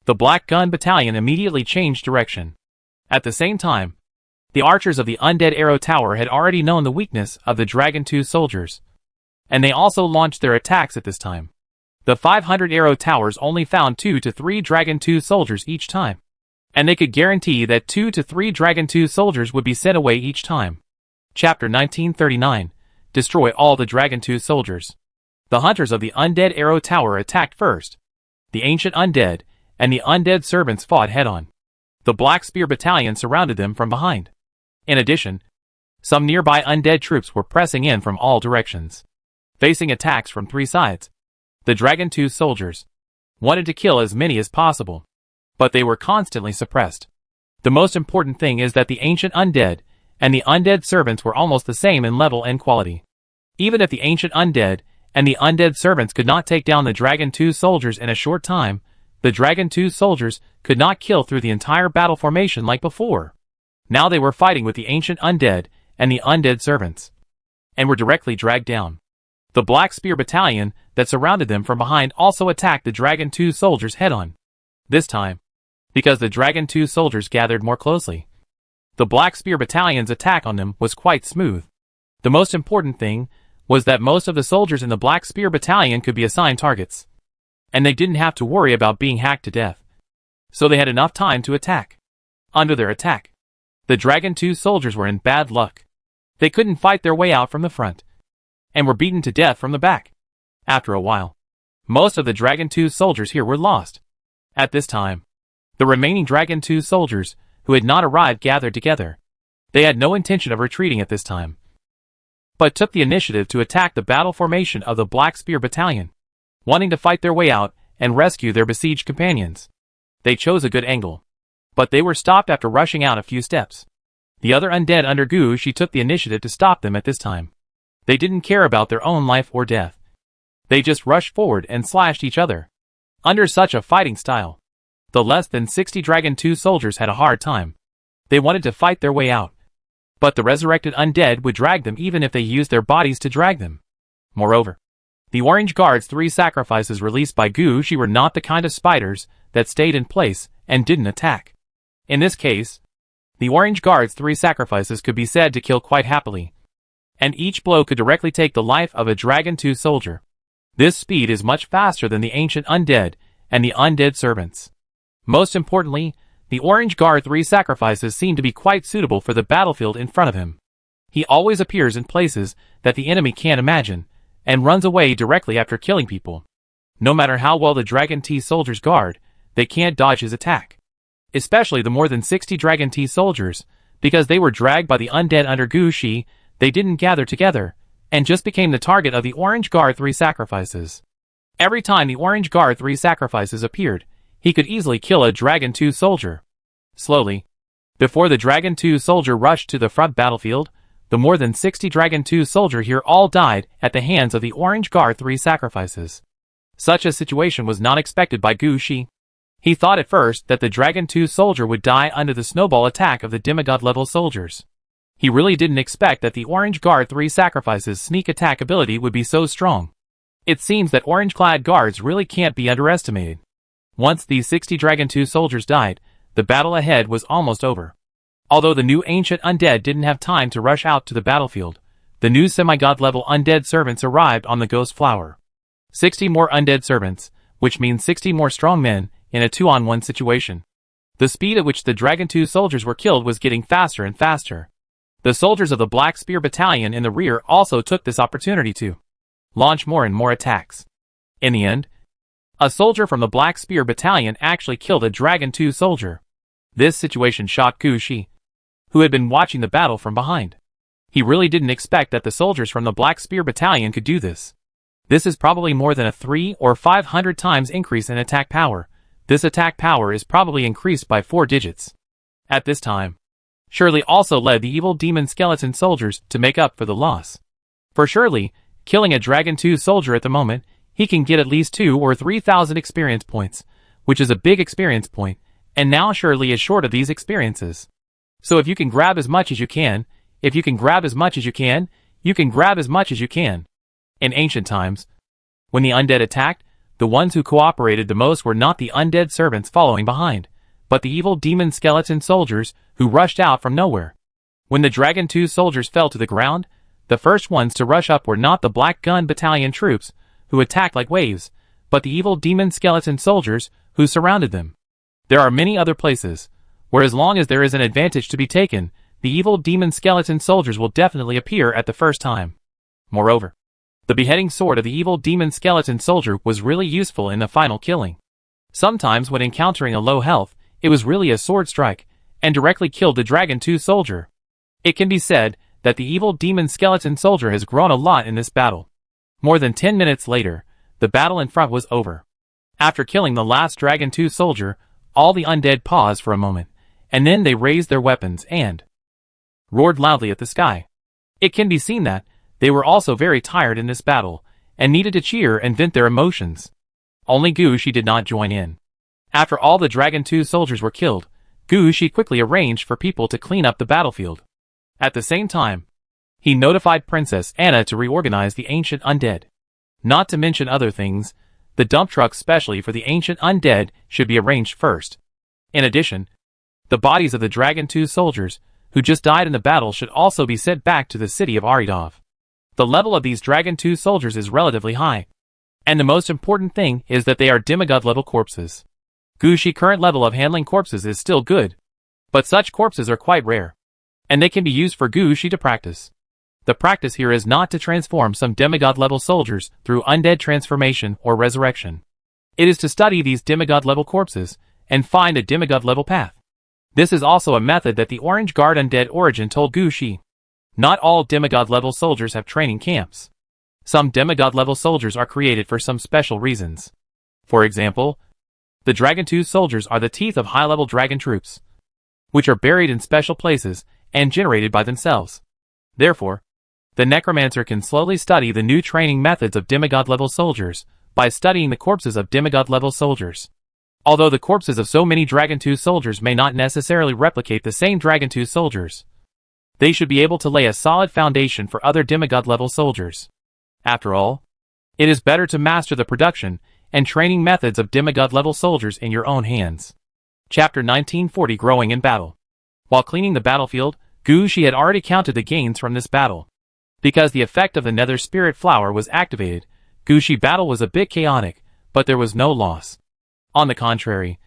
the Black Gun Battalion immediately changed direction. At the same time, the archers of the Undead Arrow Tower had already known the weakness of the Dragon 2 soldiers, and they also launched their attacks at this time. The 500 arrow towers only found 2 to 3 Dragon 2 soldiers each time. and they could guarantee that 2 to 3 Dragon 2 soldiers would be sent away each time. Chapter 1939. Destroy all the Dragon 2 soldiers. The hunters of the Undead Arrow Tower attacked first. The ancient undead and the undead servants fought head-on. The Black Spear Battalion surrounded them from behind. In addition, some nearby undead troops were pressing in from all directions. Facing attacks from 3 sides, the Dragon 2 soldiers wanted to kill as many as possible, but they were constantly suppressed. The most important thing is that the ancient undead and the undead servants were almost the same in level and quality. Even if the ancient undead and the undead servants could not take down the Dragon 2 soldiers in a short time, the Dragon 2 soldiers could not kill through the entire battle formation like before. Now they were fighting with the ancient undead and the undead servants, and were directly dragged down. The Black Spear Battalion that surrounded them from behind also attacked the Dragon 2 soldiers head-on. This time, because the Dragon 2 soldiers gathered more closely, the Black Spear Battalion's attack on them was quite smooth. The most important thing was that most of the soldiers in the Black Spear Battalion could be assigned targets, and they didn't have to worry about being hacked to death. So they had enough time to attack. Under their attack, the Dragon 2 soldiers were in bad luck. They couldn't fight their way out from the front, and were beaten to death from the back. After a while, most of the Dragon 2 soldiers here were lost. At this time, the remaining Dragon 2 soldiers who had not arrived gathered together. They had no intention of retreating at this time, but took the initiative to attack the battle formation of the Black Spear Battalion, wanting to fight their way out and rescue their besieged companions. They chose a good angle, but they were stopped after rushing out a few steps. The other undead under Gushi took the initiative to stop them at this time. They didn't care about their own life or death. They just rushed forward and slashed each other. Under such a fighting style, the less than 60 Dragon 2 soldiers had a hard time. They wanted to fight their way out, but the resurrected undead would drag them even if they used their bodies to drag them. Moreover, the Orange Guard's 3 sacrifices released by Gushi were not the kind of spiders that stayed in place and didn't attack. In this case, the Orange Guard's 3 sacrifices could be said to kill quite happily, and each blow could directly take the life of a Dragon 2 soldier. This speed is much faster than the ancient undead and the undead servants. Most importantly, the Orange Guard 3 sacrifices seem to be quite suitable for the battlefield in front of him. He always appears in places that the enemy can't imagine, and runs away directly after killing people. No matter how well the Dragon T soldiers guard, they can't dodge his attack. Especially the more than 60 Dragon T soldiers, because they were dragged by the undead under Gushi, they didn't gather together, and just became the target of the Orange Guard 3 sacrifices. Every time the Orange Guard 3 sacrifices appeared, he could easily kill a Dragon 2 soldier. Slowly, before the Dragon 2 soldier rushed to the front battlefield, the more than 60 Dragon 2 soldier here all died at the hands of the Orange Guard 3 sacrifices. Such a situation was not expected by Gushi. He thought at first that the Dragon 2 soldier would die under the snowball attack of the demigod-level soldiers. He really didn't expect that the Orange Guard 3 sacrifices' sneak attack ability would be so strong. It seems that orange-clad guards really can't be underestimated. Once these 60 Dragon 2 soldiers died, the battle ahead was almost over. Although the new ancient undead didn't have time to rush out to the battlefield, the new semi-god-level undead servants arrived on the Ghost Flower. 60 more undead servants, which means 60 more strong men, in a 2-on-1 situation. The speed at which the Dragon 2 soldiers were killed was getting faster and faster. The soldiers of the Black Spear Battalion in the rear also took this opportunity to launch more and more attacks. In the end, a soldier from the Black Spear Battalion actually killed a Dragon 2 soldier. This situation shocked Gushi, who had been watching the battle from behind. He really didn't expect that the soldiers from the Black Spear Battalion could do this. This is probably more than a 300 or 500 times increase in attack power. This attack power is probably increased by 4 digits. At this time, Shirley also led the evil demon skeleton soldiers to make up for the loss. For Shirley, killing a Dragon 2 soldier at the moment, he can get at least 2,000 or 3,000 experience points, which is a big experience point, and now Shirley is short of these experiences. So if you can grab as much as you can, you can grab as much as you can. In ancient times, when the undead attacked, the ones who cooperated the most were not the undead servants following behind, but the evil demon skeleton soldiers who rushed out from nowhere. When the Dragon 2 soldiers fell to the ground, the first ones to rush up were not the Black Gun Battalion troops, who attacked like waves, but the evil demon skeleton soldiers who surrounded them. There are many other places, where as long as there is an advantage to be taken, the evil demon skeleton soldiers will definitely appear at the first time. Moreover, the beheading sword of the evil demon skeleton soldier was really useful in the final killing. Sometimes when encountering a low health, it was really a sword strike, and directly killed the Dragon 2 soldier. It can be said that the evil demon skeleton soldier has grown a lot in this battle. More than 10 minutes later, the battle in front was over. After killing the last Dragon 2 soldier, all the undead paused for a moment, and then they raised their weapons and roared loudly at the sky. It can be seen that they were also very tired in this battle, and needed to cheer and vent their emotions. Only Gushi did not join in. After all the Dragon 2 soldiers were killed, Gushi quickly arranged for people to clean up the battlefield. At the same time, he notified Princess Anna to reorganize the ancient undead. Not to mention other things, the dump trucks specially for the ancient undead should be arranged first. In addition, the bodies of the Dragon 2 soldiers, who just died in the battle, should also be sent back to the city of Aridov. The level of these Dragon 2 soldiers is relatively high. And the most important thing is that they are demigod level corpses. Gushi's current level of handling corpses is still good, but such corpses are quite rare, and they can be used for Gushi to practice. The practice here is not to transform some demigod level soldiers through undead transformation or resurrection. It is to study these demigod level corpses and find a demigod level path. This is also a method that the Orange Guard Undead Origin told Gushi. Not all demigod level soldiers have training camps. Some demigod level soldiers are created for some special reasons. For example, the Dragon 2 soldiers are the teeth of high-level dragon troops, which are buried in special places and generated by themselves. Therefore, the necromancer can slowly study the new training methods of demigod level soldiers by studying the corpses of demigod level soldiers. Although the corpses of so many Dragon 2 soldiers may not necessarily replicate the same Dragon 2 soldiers, they should be able to lay a solid foundation for other demigod level soldiers. After all, it is better to master the production and training methods of demigod level soldiers in your own hands. Chapter 1940 Growing in Battle. While cleaning the battlefield, Gushi had already counted the gains from this battle. Because the effect of the Nether Spirit Flower was activated, Gushi's battle was a bit chaotic, but there was no loss. On the contrary,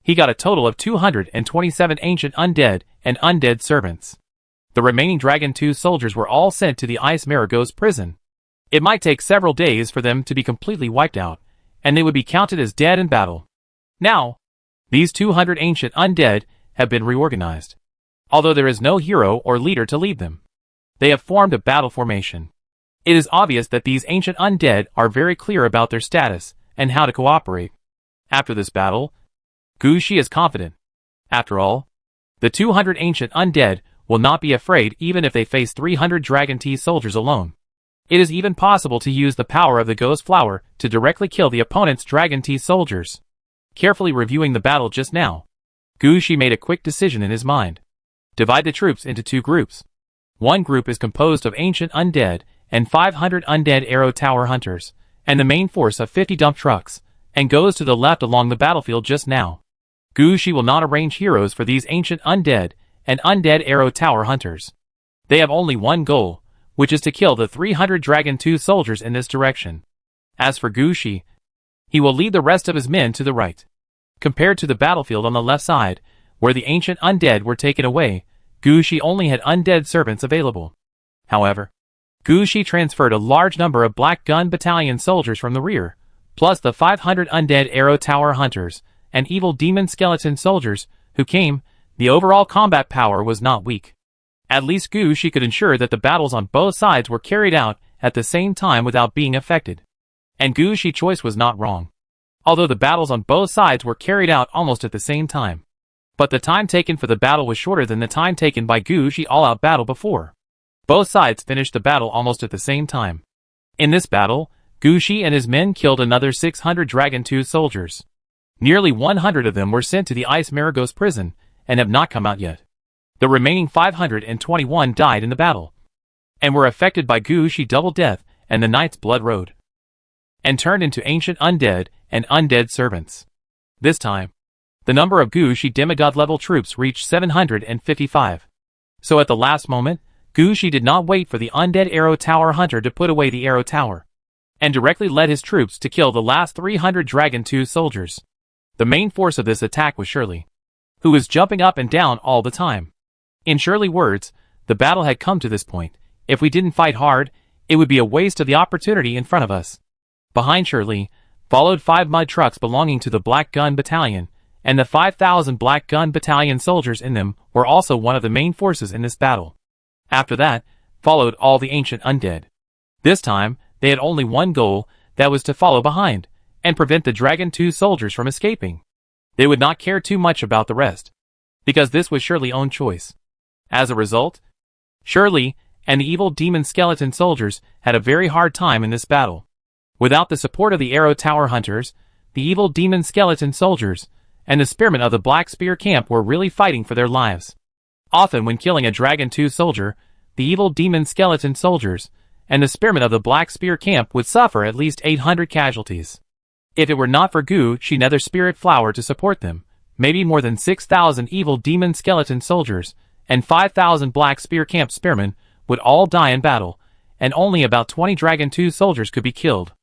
he got a total of 227 ancient undead and undead servants. The remaining Dragon 2 soldiers were all sent to the Ice Marigo's prison. It might take several days for them to be completely wiped out, and they would be counted as dead in battle. Now, these 200 ancient undead have been reorganized. Although there is no hero or leader to lead them, they have formed a battle formation. It is obvious that these ancient undead are very clear about their status and how to cooperate. After this battle, Gushi is confident. After all, the 200 ancient undead will not be afraid even if they face 300 Dragon T soldiers alone. It is even possible to use the power of the Ghost Flower to directly kill the opponent's Dragon T soldiers. Carefully reviewing the battle just now, Gushi made a quick decision in his mind. Divide the troops into two groups. One group is composed of ancient undead and 500 undead arrow tower hunters, and the main force of 50 dump trucks, and goes to the left along the battlefield just now. Gushi will not arrange heroes for these ancient undead and undead arrow tower hunters. They have only one goal, which is to kill the 300 Dragon 2 soldiers in this direction. As for Gushi, he will lead the rest of his men to the right. Compared to the battlefield on the left side, where the ancient undead were taken away, Gushi only had undead servants available. However, Gushi transferred a large number of Black Gun Battalion soldiers from the rear, plus the 500 undead arrow tower hunters and evil demon skeleton soldiers who came. The overall combat power was not weak. At least Gushi could ensure that the battles on both sides were carried out at the same time without being affected. And Gushi's choice was not wrong. Although the battles on both sides were carried out almost at the same time. But the time taken for the battle was shorter than the time taken by Gushi's all-out battle before. Both sides finished the battle almost at the same time. In this battle, Gushi and his men killed another 600 Dragon 2 soldiers. Nearly 100 of them were sent to the Ice Marigo's prison and have not come out yet. The remaining 521 died in the battle, and were affected by Gushi's double death and the Knight's Blood Road, and turned into ancient undead and undead servants. This time, the number of Gushi demigod level troops reached 755. So at the last moment, Gushi did not wait for the undead arrow tower hunter to put away the arrow tower, and directly led his troops to kill the last 300 Dragon 2 soldiers. The main force of this attack was surely who was jumping up and down all the time. In Shirley's words, the battle had come to this point. If we didn't fight hard, it would be a waste of the opportunity in front of us. Behind Shirley followed 5 mud trucks belonging to the Black Gun Battalion, and the 5,000 Black Gun Battalion soldiers in them were also one of the main forces in this battle. After that, followed all the ancient undead. This time, they had only one goal, that was to follow behind, and prevent the Dragon 2 soldiers from escaping. They would not care too much about the rest, because this was Shirley's own choice. As a result, Shirley and the evil demon skeleton soldiers had a very hard time in this battle. Without the support of the Arrow Tower hunters, the evil demon skeleton soldiers, and the spearmen of the Black Spear camp were really fighting for their lives. Often when killing a Dragon 2 soldier, the evil demon skeleton soldiers, and the spearmen of the Black Spear camp would suffer at least 800 casualties. If it were not for Gu-Shi Nether Spirit Flower to support them, maybe more than 6,000 evil demon skeleton soldiers, and 5,000 Black Spear camp spearmen would all die in battle, and only about 20 Dragon 2 soldiers could be killed.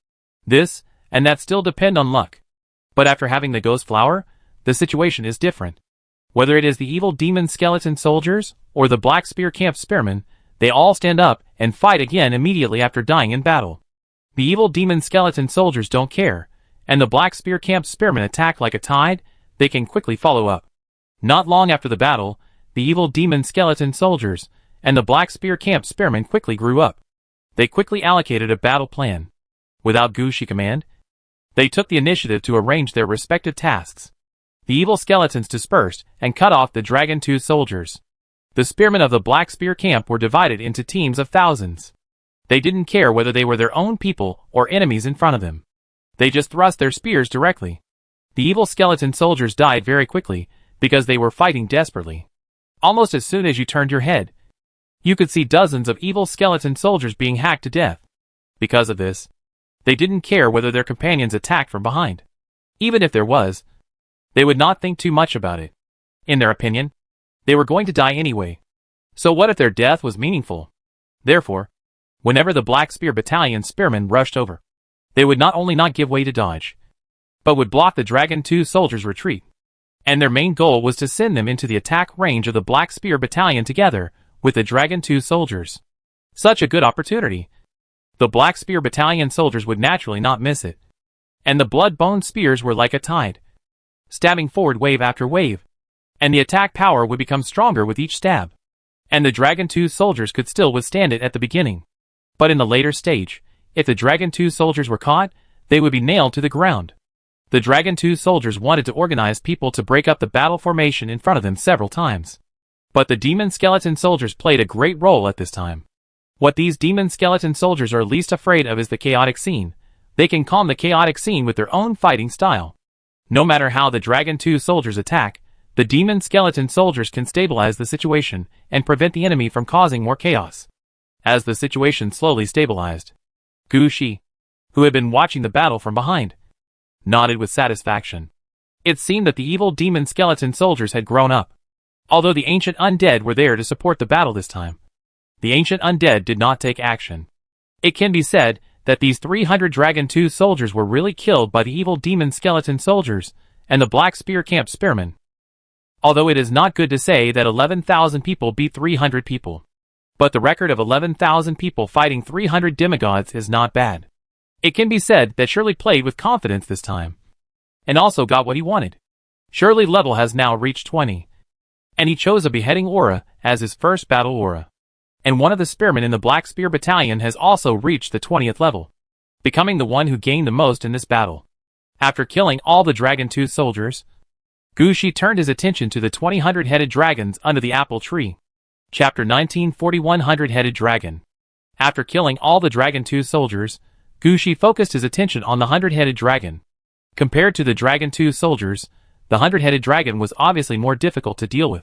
This, and that still depend on luck. But after having the Ghost Flower, the situation is different. Whether it is the evil demon skeleton soldiers, or the Black Spear camp spearmen, they all stand up and fight again immediately after dying in battle. The evil demon skeleton soldiers don't care, and the Black Spear camp spearmen attack like a tide. They can quickly follow up. Not long after the battle, the evil demon skeleton soldiers and the Black Spear camp spearmen quickly grew up. They quickly allocated a battle plan. Without Gu-Shi command, they took the initiative to arrange their respective tasks. The evil skeletons dispersed and cut off the Dragon 2 soldiers. The spearmen of the Black Spear camp were divided into teams of thousands. They didn't care whether they were their own people or enemies in front of them. They just thrust their spears directly. The evil skeleton soldiers died very quickly because they were fighting desperately. Almost as soon as you turned your head, you could see dozens of evil skeleton soldiers being hacked to death. Because of this, they didn't care whether their companions attacked from behind. Even if there was, they would not think too much about it. In their opinion, they were going to die anyway. So what if their death was meaningful? Therefore, whenever the Black Spear Battalion spearmen rushed over, they would not only not give way to dodge, but would block the Dragon 2 soldiers' retreat. And their main goal was to send them into the attack range of the Black Spear Battalion together with the Dragon 2 soldiers. Such a good opportunity. The Black Spear Battalion soldiers would naturally not miss it. And the blood-bone spears were like a tide, stabbing forward wave after wave, and the attack power would become stronger with each stab. And the Dragon 2 soldiers could still withstand it at the beginning. But in the later stage, if the Dragon 2 soldiers were caught, they would be nailed to the ground. The Dragon 2 soldiers wanted to organize people to break up the battle formation in front of them several times. But the demon skeleton soldiers played a great role at this time. What these demon skeleton soldiers are least afraid of is the chaotic scene. They can calm the chaotic scene with their own fighting style. No matter how the Dragon 2 soldiers attack, the demon skeleton soldiers can stabilize the situation and prevent the enemy from causing more chaos. As the situation slowly stabilized, Gu-Shi, who had been watching the battle from behind, nodded with satisfaction. It seemed that the evil demon skeleton soldiers had grown up. Although the ancient undead were there to support the battle this time, the ancient undead did not take action. It can be said that these 300 Dragon 2 soldiers were really killed by the evil demon skeleton soldiers and the Black Spear camp spearmen. Although it is not good to say that 11,000 people beat 300 people. But the record of 11,000 people fighting 300 demigods is not bad. It can be said that Shirley played with confidence this time, and also got what he wanted. Shirley's level has now reached 20, and he chose a beheading aura as his first battle aura. And one of the spearmen in the Black Spear Battalion has also reached the 20th level, becoming the one who gained the most in this battle. After killing all the Dragon 2 soldiers, Gu-Shi turned his attention to the 2,000-headed dragons under the apple tree. Chapter 19 4,100-headed dragon. After killing all the Dragon 2 soldiers, Gu-Shi focused his attention on the 100-headed dragon. Compared to the Dragon 2 soldiers, the 100-headed dragon was obviously more difficult to deal with.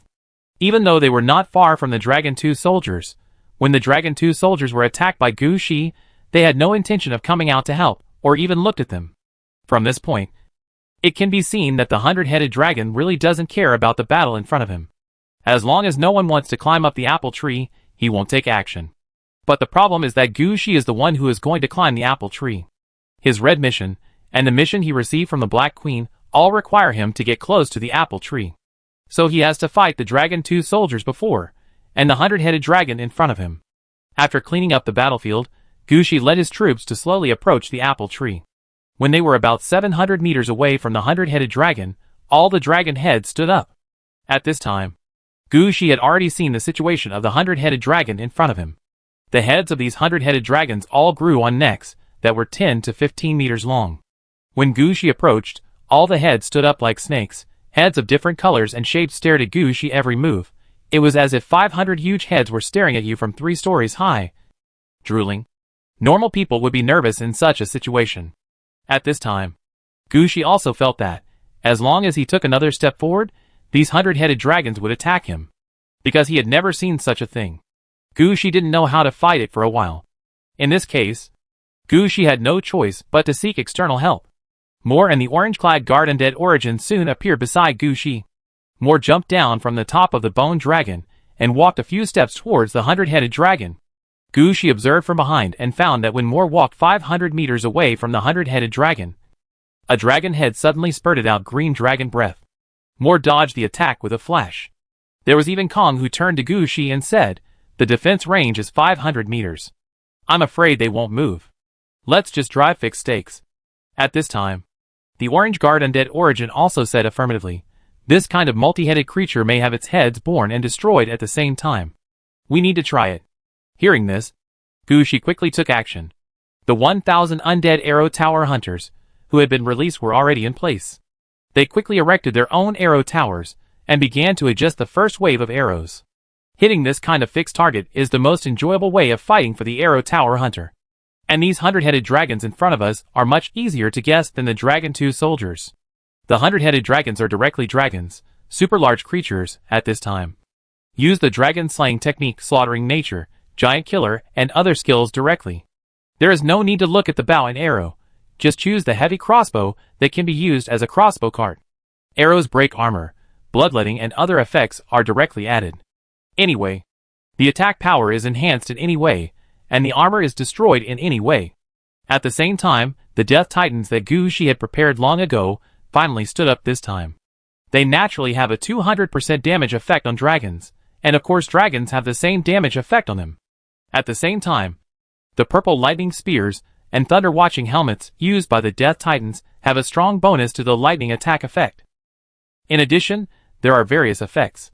Even though they were not far from the Dragon 2 soldiers, when the Dragon 2 soldiers were attacked by Gu-Shi, they had no intention of coming out to help, or even looked at them. From this point, it can be seen that the 100-headed dragon really doesn't care about the battle in front of him. As long as no one wants to climb up the apple tree, he won't take action. But the problem is that Gu-Shi is the one who is going to climb the apple tree. His red mission, and the mission he received from the Black Queen, all require him to get close to the apple tree. So he has to fight the Dragon 2 soldiers before, and the 100-headed dragon in front of him. After cleaning up the battlefield, Gushi led his troops to slowly approach the apple tree. When they were about 700 meters away from the 100-headed dragon, all the dragon heads stood up. At this time, Gushi had already seen the situation of the 100-headed dragon in front of him. The heads of these 100-headed dragons all grew on necks that were 10 to 15 meters long. When Gushi approached, all the heads stood up like snakes. Heads of different colors and shapes stared at Gushi every move. It was as if 500 huge heads were staring at you from 3 stories high. Drooling. Normal people would be nervous in such a situation. At this time, Gushi also felt that, as long as he took another step forward, these 100-headed dragons would attack him. Because he had never seen such a thing. Gushi didn't know how to fight it for a while. In this case, Gushi had no choice but to seek external help. Moore and the orange-clad guard Undead Origin soon appeared beside Gushi. Moore jumped down from the top of the bone dragon and walked a few steps towards the 100-headed dragon. Gushi observed from behind and found that when Moore walked 500 meters away from the 100-headed dragon, a dragon head suddenly spurted out green dragon breath. Moore dodged the attack with a flash. There was even Kong, who turned to Gushi and said, "The defense range is 500 meters. I'm afraid they won't move. Let's just drive fix stakes." At this time, the Orange Guard Undead Origin also said affirmatively, "This kind of multi-headed creature may have its heads born and destroyed at the same time. We need to try it." Hearing this, Gushi quickly took action. The 1,000 undead arrow tower hunters, who had been released, were already in place. They quickly erected their own arrow towers, and began to adjust the first wave of arrows. Hitting this kind of fixed target is the most enjoyable way of fighting for the arrow tower hunter. And these 100-headed dragons in front of us are much easier to guess than the Dragon 2 soldiers. The 100-headed dragons are directly dragons, super large creatures, at this time. Use the dragon slaying technique, slaughtering nature, giant killer, and other skills directly. There is no need to look at the bow and arrow. Just choose the heavy crossbow that can be used as a crossbow cart. Arrows break armor, bloodletting and other effects are directly added. Anyway, the attack power is enhanced in any way, and the armor is destroyed in any way. At the same time, the Death Titans that Gushi had prepared long ago finally stood up this time. They naturally have a 200% damage effect on dragons, and of course dragons have the same damage effect on them. At the same time, the purple lightning spears and thunder watching helmets used by the Death Titans have a strong bonus to the lightning attack effect. In addition, there are various effects.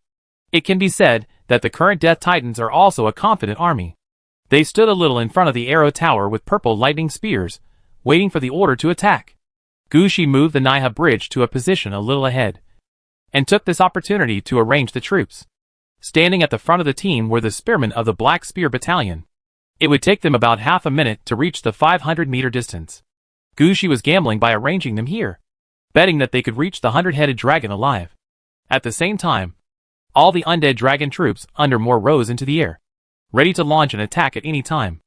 It can be said that the current Death Titans are also a confident army. They stood a little in front of the arrow tower with purple lightning spears, waiting for the order to attack. Gushi moved the Naiha bridge to a position a little ahead, and took this opportunity to arrange the troops. Standing at the front of the team were the spearmen of the Black Spear Battalion. It would take them about half a minute to reach the 500-meter distance. Gushi was gambling by arranging them here, betting that they could reach the 100-headed dragon alive. At the same time, all the undead dragon troops under Moore rose into the air, ready to launch an attack at any time.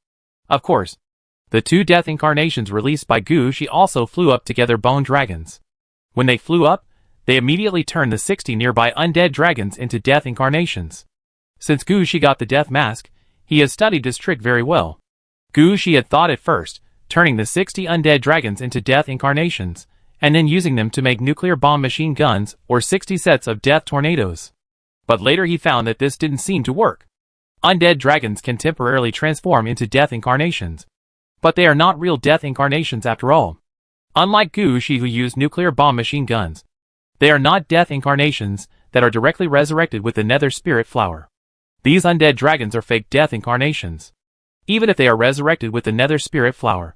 Of course, the 2 death incarnations released by Gushi also flew up together, bone dragons. When they flew up, they immediately turned the 60 nearby undead dragons into death incarnations. Since Gushi got the death mask, he has studied this trick very well. Gushi had thought at first, turning the 60 undead dragons into death incarnations, and then using them to make nuclear bomb machine guns or 60 sets of death tornadoes. But later he found that this didn't seem to work. Undead dragons can temporarily transform into death incarnations, but they are not real death incarnations after all. Unlike Gushi, who used nuclear bomb machine guns, they are not death incarnations that are directly resurrected with the Nether Spirit Flower. These undead dragons are fake death incarnations. Even if they are resurrected with the Nether Spirit Flower,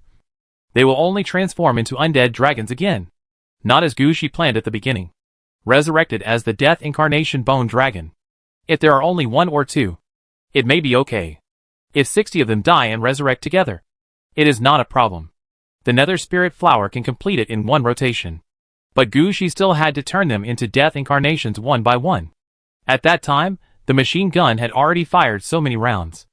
they will only transform into undead dragons again, not as Gushi planned at the beginning, resurrected as the death incarnation bone dragon. If there are only 1 or 2, it may be okay. If 60 of them die and resurrect together, it is not a problem. The Nether Spirit Flower can complete it in 1 rotation. But Gushi still had to turn them into death incarnations one by one. At that time, the machine gun had already fired so many rounds.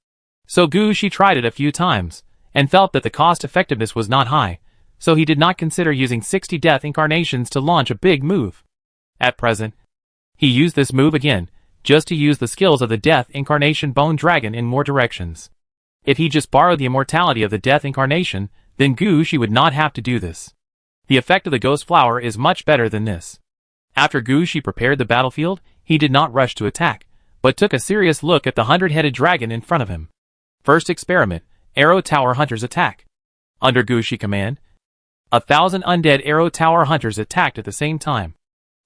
So Gushi tried it a few times, and felt that the cost effectiveness was not high, so he did not consider using 60 death incarnations to launch a big move. At present, he used this move again, just to use the skills of the death incarnation bone dragon in more directions. If he just borrowed the immortality of the death incarnation, then Gushi would not have to do this. The effect of the ghost flower is much better than this. After Gushi prepared the battlefield, he did not rush to attack, but took a serious look at the 100-headed dragon in front of him. First experiment, Arrow Tower Hunters attack. Under Gushi command, 1,000 undead Arrow Tower Hunters attacked at the same time.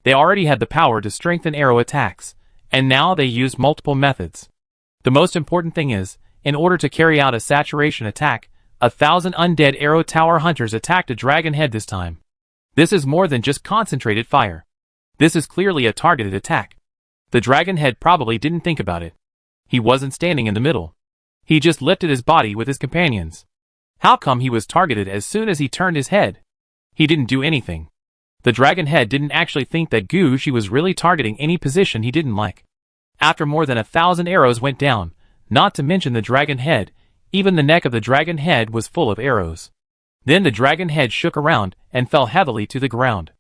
They already had the power to strengthen arrow attacks, and now they used multiple methods. The most important thing is, in order to carry out a saturation attack, 1,000 undead Arrow Tower Hunters attacked a dragon head this time. This is more than just concentrated fire. This is clearly a targeted attack. The dragon head probably didn't think about it. He wasn't standing in the middle. He just lifted his body with his companions. How come he was targeted as soon as he turned his head? He didn't do anything. The dragon head didn't actually think that Gushi was really targeting any position he didn't like. After more than 1,000 arrows went down, not to mention the dragon head, even the neck of the dragon head was full of arrows. Then the dragon head shook around and fell heavily to the ground.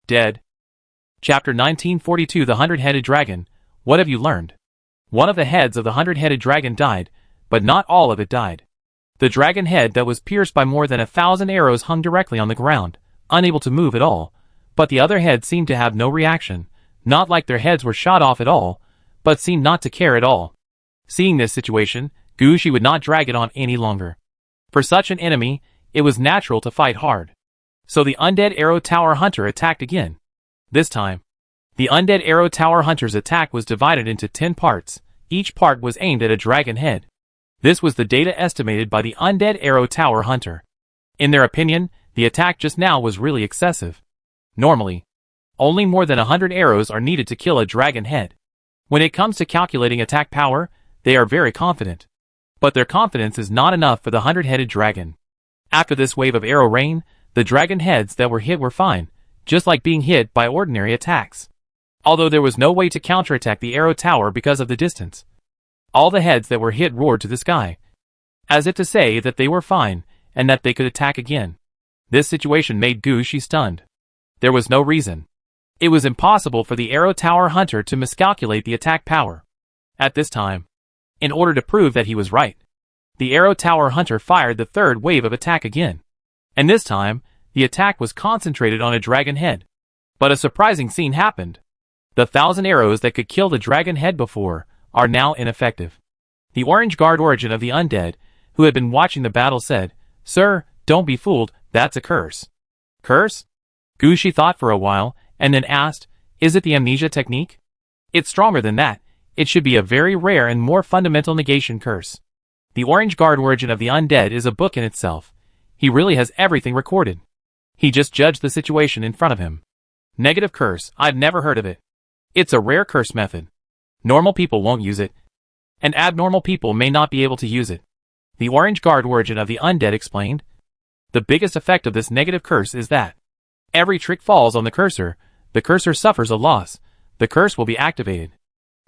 Dead. Chapter 1942 The 100-Headed Dragon. What have you learned? One of the heads of the 100-headed dragon died, but not all of it died. The dragon head that was pierced by more than 1,000 arrows hung directly on the ground, unable to move at all, but the other heads seemed to have no reaction, not like their heads were shot off at all, but seemed not to care at all. Seeing this situation, Gushi would not drag it on any longer. For such an enemy, it was natural to fight hard. So the undead Arrow Tower Hunter attacked again. This time, the undead Arrow Tower Hunter's attack was divided into 10 parts. Each part was aimed at a dragon head. This was the data estimated by the undead Arrow Tower Hunter. In their opinion, the attack just now was really excessive. Normally, only more than 100 arrows are needed to kill a dragon head. When it comes to calculating attack power, they are very confident. But their confidence is not enough for the 100-headed dragon. After this wave of arrow rain, the dragon heads that were hit were fine, just like being hit by ordinary attacks. Although there was no way to counterattack the arrow tower because of the distance. All the heads that were hit roared to the sky, as if to say that they were fine, and that they could attack again. This situation made Gushi stunned. There was no reason. It was impossible for the Arrow Tower Hunter to miscalculate the attack power. At this time, in order to prove that he was right, the Arrow Tower Hunter fired the third wave of attack again. And this time, the attack was concentrated on a dragon head. But a surprising scene happened. The 1,000 arrows that could kill the dragon head before are now ineffective. The Orange Guard Origin of the Undead, who had been watching the battle, said, "Sir, don't be fooled, that's a curse." Curse? Gushi thought for a while, and then asked, "Is it the amnesia technique?" "It's stronger than that. It should be a very rare and more fundamental negation curse." The Orange Guard Origin of the Undead is a book in itself. He really has everything recorded. He just judged the situation in front of him. Negative curse, I've never heard of it. It's a rare curse method. Normal people won't use it, and abnormal people may not be able to use it. The Orange Guard Origin of the Undead explained. The biggest effect of this negative curse is that every trick falls on the cursor suffers a loss, the curse will be activated.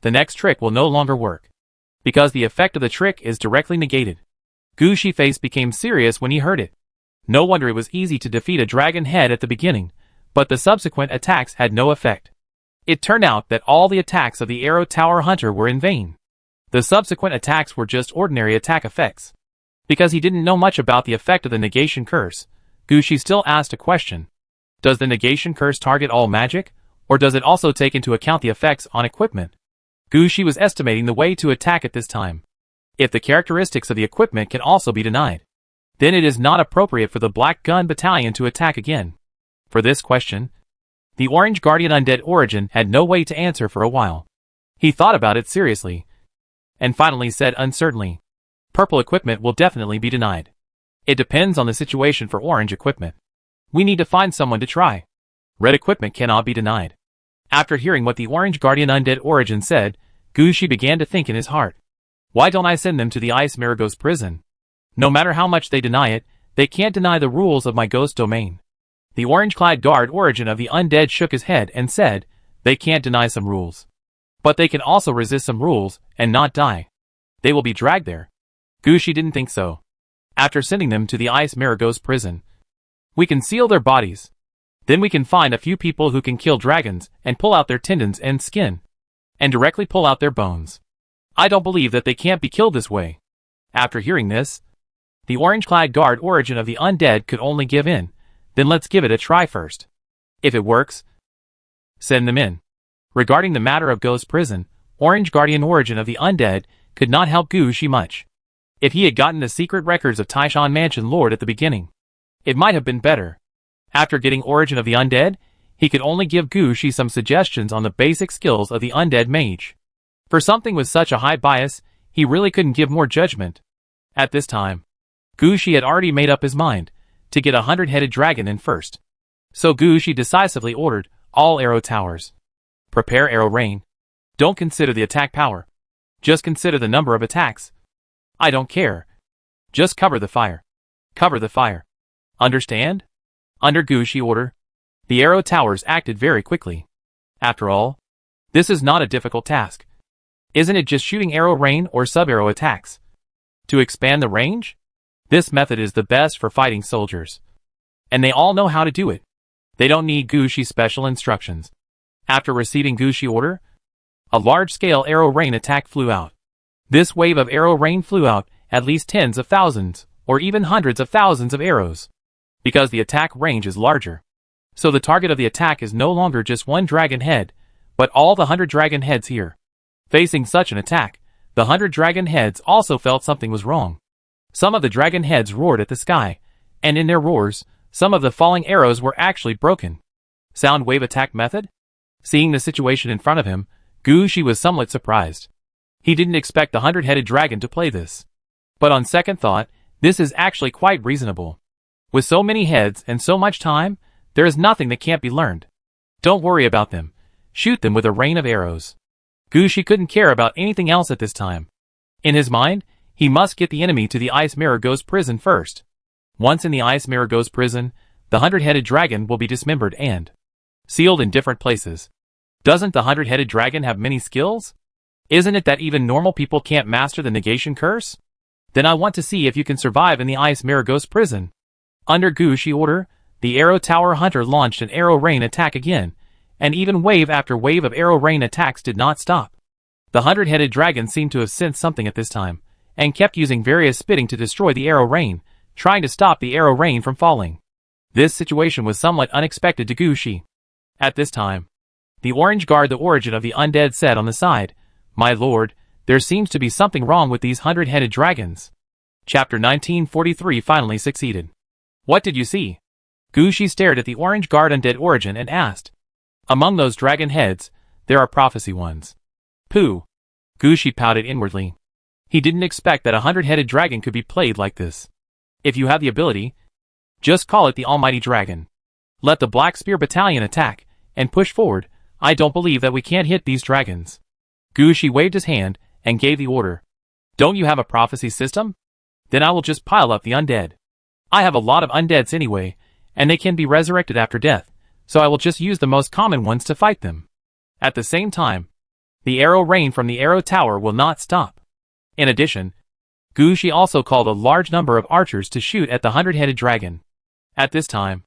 The next trick will no longer work, because the effect of the trick is directly negated. Gushi's face became serious when he heard it. No wonder it was easy to defeat a dragon head at the beginning, but the subsequent attacks had no effect. It turned out that all the attacks of the Arrow Tower Hunter were in vain. The subsequent attacks were just ordinary attack effects. Because he didn't know much about the effect of the negation curse, Gushi still asked a question. Does the negation curse target all magic, or does it also take into account the effects on equipment? Gushi was estimating the way to attack at this time. If the characteristics of the equipment can also be denied, then it is not appropriate for the Black Gun Battalion to attack again. For this question, the Orange Guardian Undead Origin had no way to answer for a while. He thought about it seriously, and finally said uncertainly, "Purple equipment will definitely be denied. It depends on the situation for orange equipment. We need to find someone to try. Red equipment cannot be denied." After hearing what the Orange Guardian Undead Origin said, Gushi began to think in his heart. Why don't I send them to the Ice Marigo's prison? No matter how much they deny it, they can't deny the rules of my ghost domain. The Orange-clad Guard Origin of the Undead shook his head and said, they can't deny some rules. But they can also resist some rules and not die. They will be dragged there. Gushi didn't think so. After sending them to the Ice Marigo's prison, we can seal their bodies. Then we can find a few people who can kill dragons and pull out their tendons and skin, and directly pull out their bones. I don't believe that they can't be killed this way. After hearing this, the Orange-clad Guard Origin of the Undead could only give in. Then let's give it a try first. If it works, Send them in. Regarding the matter of Ghost Prison, Orange Guardian Origin of the Undead could not help Gushi much. If he had gotten the secret records of Taishan Mansion Lord at the beginning, it might have been better. After getting Origin of the Undead, he could only give Gushi some suggestions on the basic skills of the Undead Mage. For something with such a high bias, he really couldn't give more judgment. At this time, Gushi had already made up his mind to get a 100-headed dragon in first. So Gushi decisively ordered all arrow towers. Prepare arrow rain. Don't consider the attack power. Just consider the number of attacks. I don't care. Just cover the fire. Cover the fire. Understand? Under Gushi order, the arrow towers acted very quickly. After all, this is not a difficult task. Isn't it just shooting arrow rain or sub-arrow attacks? To expand the range? This method is the best for fighting soldiers. And they all know how to do it. They don't need Gushi's special instructions. After receiving Gushi order, a large-scale arrow rain attack flew out. This wave of arrow rain flew out at least tens of thousands, or even hundreds of thousands of arrows. Because the attack range is larger. So the target of the attack is no longer just one dragon head, but all the 100 dragon heads here. Facing such an attack, the 100 dragon heads also felt something was wrong. Some of the dragon heads roared at the sky, and in their roars, some of the falling arrows were actually broken. Sound wave attack method? Seeing the situation in front of him, Gushi was somewhat surprised. He didn't expect the 100-headed dragon to play this. But on second thought, this is actually quite reasonable. With so many heads and so much time, there is nothing that can't be learned. Don't worry about them. Shoot them with a rain of arrows. Gushi couldn't care about anything else at this time. In his mind, he must get the enemy to the Ice Mirror Ghost Prison first. Once in the Ice Mirror Ghost Prison, the 100-headed dragon will be dismembered and sealed in different places. Doesn't the 100-headed dragon have many skills? Isn't it that even normal people can't master the negation curse? Then I want to see if you can survive in the Ice Mirror Ghost Prison. Under Gushi order, the Arrow Tower Hunter launched an arrow rain attack again, and even wave after wave of arrow rain attacks did not stop. The 100-headed dragon seemed to have sensed something at this time, and kept using various spitting to destroy the arrow rain, trying to stop the arrow rain from falling. This situation was somewhat unexpected to Gushi. At this time, the Orange Guard, the Origin of the Undead, said on the side, "My lord, there seems to be something wrong with these 100-headed dragons." Chapter 1943 finally succeeded. What did you see? Gushi stared at the Orange Guard Undead Origin and asked. Among those dragon heads, there are prophecy ones. Pooh. Gushi pouted inwardly. He didn't expect that a 100-headed dragon could be played like this. If you have the ability, just call it the Almighty Dragon. Let the Black Spear Battalion attack, and push forward. I don't believe that we can't hit these dragons. Gushi waved his hand, and gave the order. Don't you have a prophecy system? Then I will just pile up the undead. I have a lot of undeads anyway, and they can be resurrected after death, so I will just use the most common ones to fight them. At the same time, the arrow rain from the arrow tower will not stop. In addition, Gushi also called a large number of archers to shoot at the 100-headed dragon. At this time,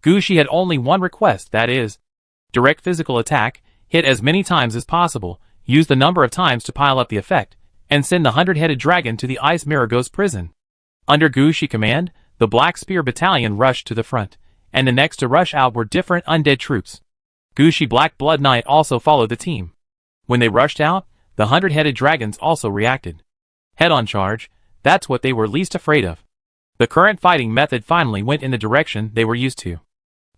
Gushi had only one request, that is, direct physical attack, hit as many times as possible, use the number of times to pile up the effect, and send the 100-headed dragon to the Ice Mirror Ghost Prison. Under Gushi command, the Black Spear Battalion rushed to the front, and the next to rush out were different undead troops. Gushi Black Blood Knight also followed the team. When they rushed out, the 100-headed dragons also reacted. Head-on charge, that's what they were least afraid of. The current fighting method finally went in the direction they were used to.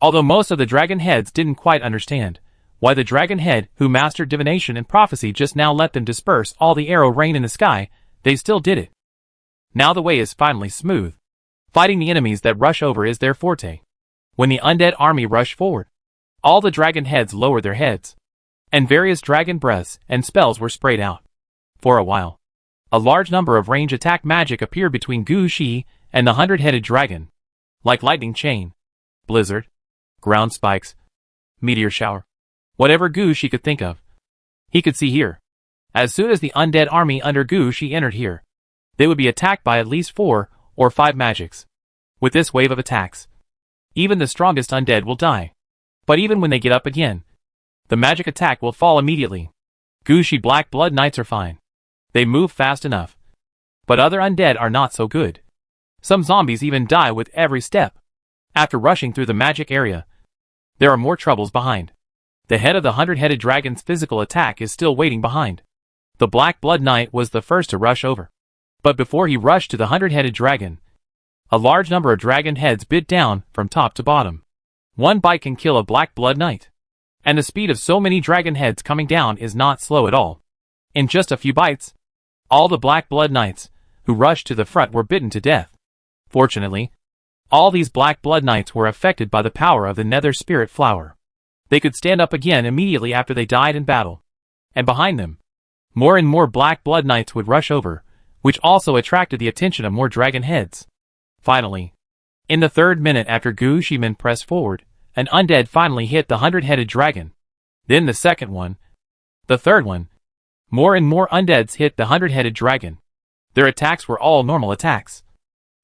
Although most of the dragon heads didn't quite understand why the dragon head who mastered divination and prophecy just now let them disperse all the arrow rain in the sky, they still did it. Now the way is finally smooth. Fighting the enemies that rush over is their forte. When the undead army rushed forward, all the dragon heads lowered their heads, and various dragon breaths and spells were sprayed out. For a while, a large number of range attack magic appeared between Gushi and the 100-headed dragon, like lightning chain, blizzard, ground spikes, meteor shower, whatever Gushi could think of. He could see here. As soon as the undead army under Gushi entered here, they would be attacked by at least 4 or 5 magics. With this wave of attacks, even the strongest undead will die. But even when they get up again, the magic attack will fall immediately. Gushi Black Blood Knights are fine. They move fast enough. But other undead are not so good. Some zombies even die with every step. After rushing through the magic area, there are more troubles behind. The head of the 100-headed dragon's physical attack is still waiting behind. The Black Blood Knight was the first to rush over. But before he rushed to the 100-headed dragon, a large number of dragon heads bit down from top to bottom. One bite can kill a Black Blood Knight. And the speed of so many dragon heads coming down is not slow at all. In just a few bites, all the Black Blood Knights who rushed to the front were bitten to death. Fortunately, all these Black Blood Knights were affected by the power of the Nether Spirit Flower. They could stand up again immediately after they died in battle. And behind them, more and more Black Blood Knights would rush over, which also attracted the attention of more dragon heads. Finally, in the 3rd minute after Gu Shimin pressed forward, an undead finally hit the 100-headed dragon. Then the 2nd one. The 3rd one. More and more undeads hit the 100-headed dragon. Their attacks were all normal attacks.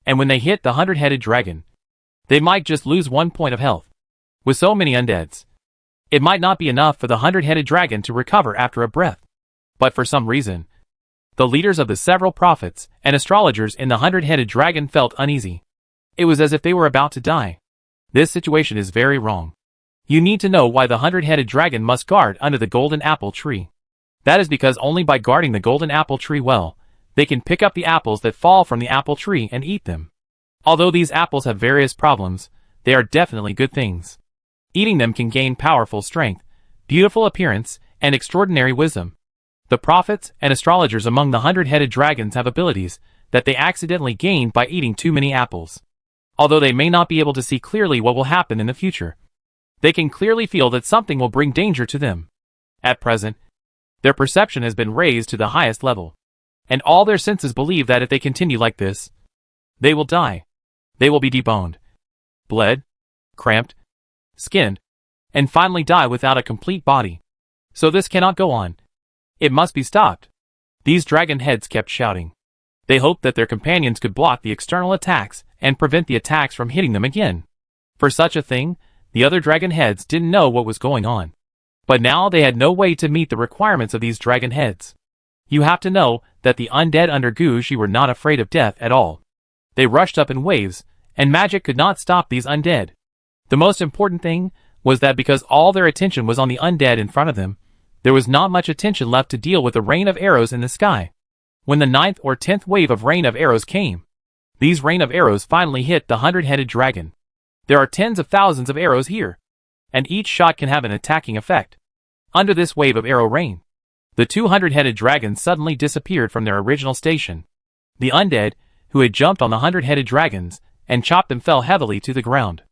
And when they hit the 100-headed dragon, they might just lose 1 point of health. With so many undeads, it might not be enough for the 100-headed dragon to recover after a breath. But for some reason, the leaders of the several prophets and astrologers in the 100-headed dragon felt uneasy. It was as if they were about to die. This situation is very wrong. You need to know why the 100-headed dragon must guard under the golden apple tree. That is because only by guarding the golden apple tree well, they can pick up the apples that fall from the apple tree and eat them. Although these apples have various problems, they are definitely good things. Eating them can gain powerful strength, beautiful appearance, and extraordinary wisdom. The prophets and astrologers among the 100-headed dragons have abilities that they accidentally gained by eating too many apples. Although they may not be able to see clearly what will happen in the future, they can clearly feel that something will bring danger to them. At present, their perception has been raised to the highest level, and all their senses believe that if they continue like this, they will die. They will be deboned, bled, cramped, skinned, and finally die without a complete body. So this cannot go on. It must be stopped. These dragon heads kept shouting. They hoped that their companions could block the external attacks and prevent the attacks from hitting them again. For such a thing, the other dragon heads didn't know what was going on. But now they had no way to meet the requirements of these dragon heads. You have to know that the undead under Gu Shi were not afraid of death at all. They rushed up in waves, and magic could not stop these undead. The most important thing was that because all their attention was on the undead in front of them, there was not much attention left to deal with the rain of arrows in the sky. When the 9th or 10th wave of rain of arrows came, these rain of arrows finally hit the 100-headed dragon. There are tens of thousands of arrows here, and each shot can have an attacking effect. Under this wave of arrow rain, the 200-headed dragons suddenly disappeared from their original station. The undead, who had jumped on the 100-headed dragons and chopped them, fell heavily to the ground.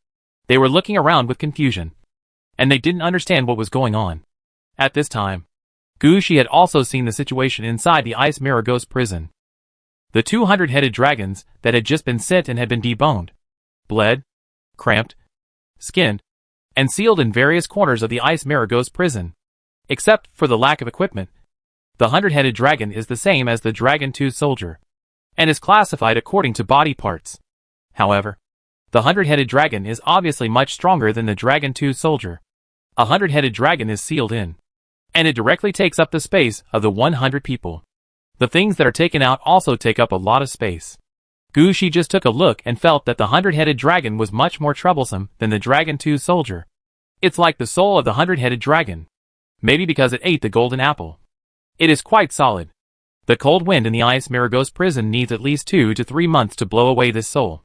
They were looking around with confusion, and they didn't understand what was going on. At this time, Gu Shi had also seen the situation inside the Ice Mirror Ghost prison. The 200-headed dragons that had just been sent and had been deboned, bled, cramped, skinned, and sealed in various corners of the Ice Mirror Ghost prison. Except for the lack of equipment, the 100-headed dragon is the same as the Dragon Tooth Soldier, and is classified according to body parts. However, the 100-headed dragon is obviously much stronger than the Dragon Tooth Soldier. A 100-headed dragon is sealed in, and it directly takes up the space of the 100 people. The things that are taken out also take up a lot of space. Gu Shi just took a look and felt that the 100-headed dragon was much more troublesome than the Dragon Tooth Soldier. It's like the soul of the 100-headed dragon. Maybe because it ate the golden apple. It is quite solid. The cold wind in the Ice Mirror Ghost prison needs at least 2 to 3 months to blow away this soul.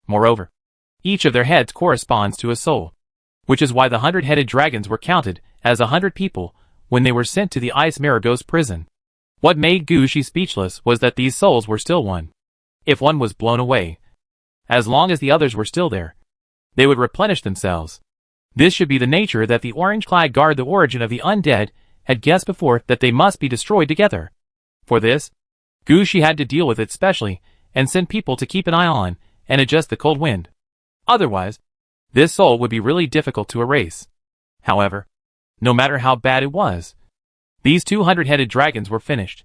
Moreover, each of their heads corresponds to a soul, which is why the 100-headed dragons were counted as 100 people when they were sent to the Ice Mirror Ghost prison. What made Gu Shi speechless was that these souls were still one. If one was blown away, as long as the others were still there, they would replenish themselves. This should be the nature that the orange-clad guard, the origin of the undead, had guessed before, that they must be destroyed together. For this, Gu Shi had to deal with it specially, and send people to keep an eye on and adjust the cold wind. Otherwise, this soul would be really difficult to erase. However, no matter how bad it was, these 200-headed dragons were finished.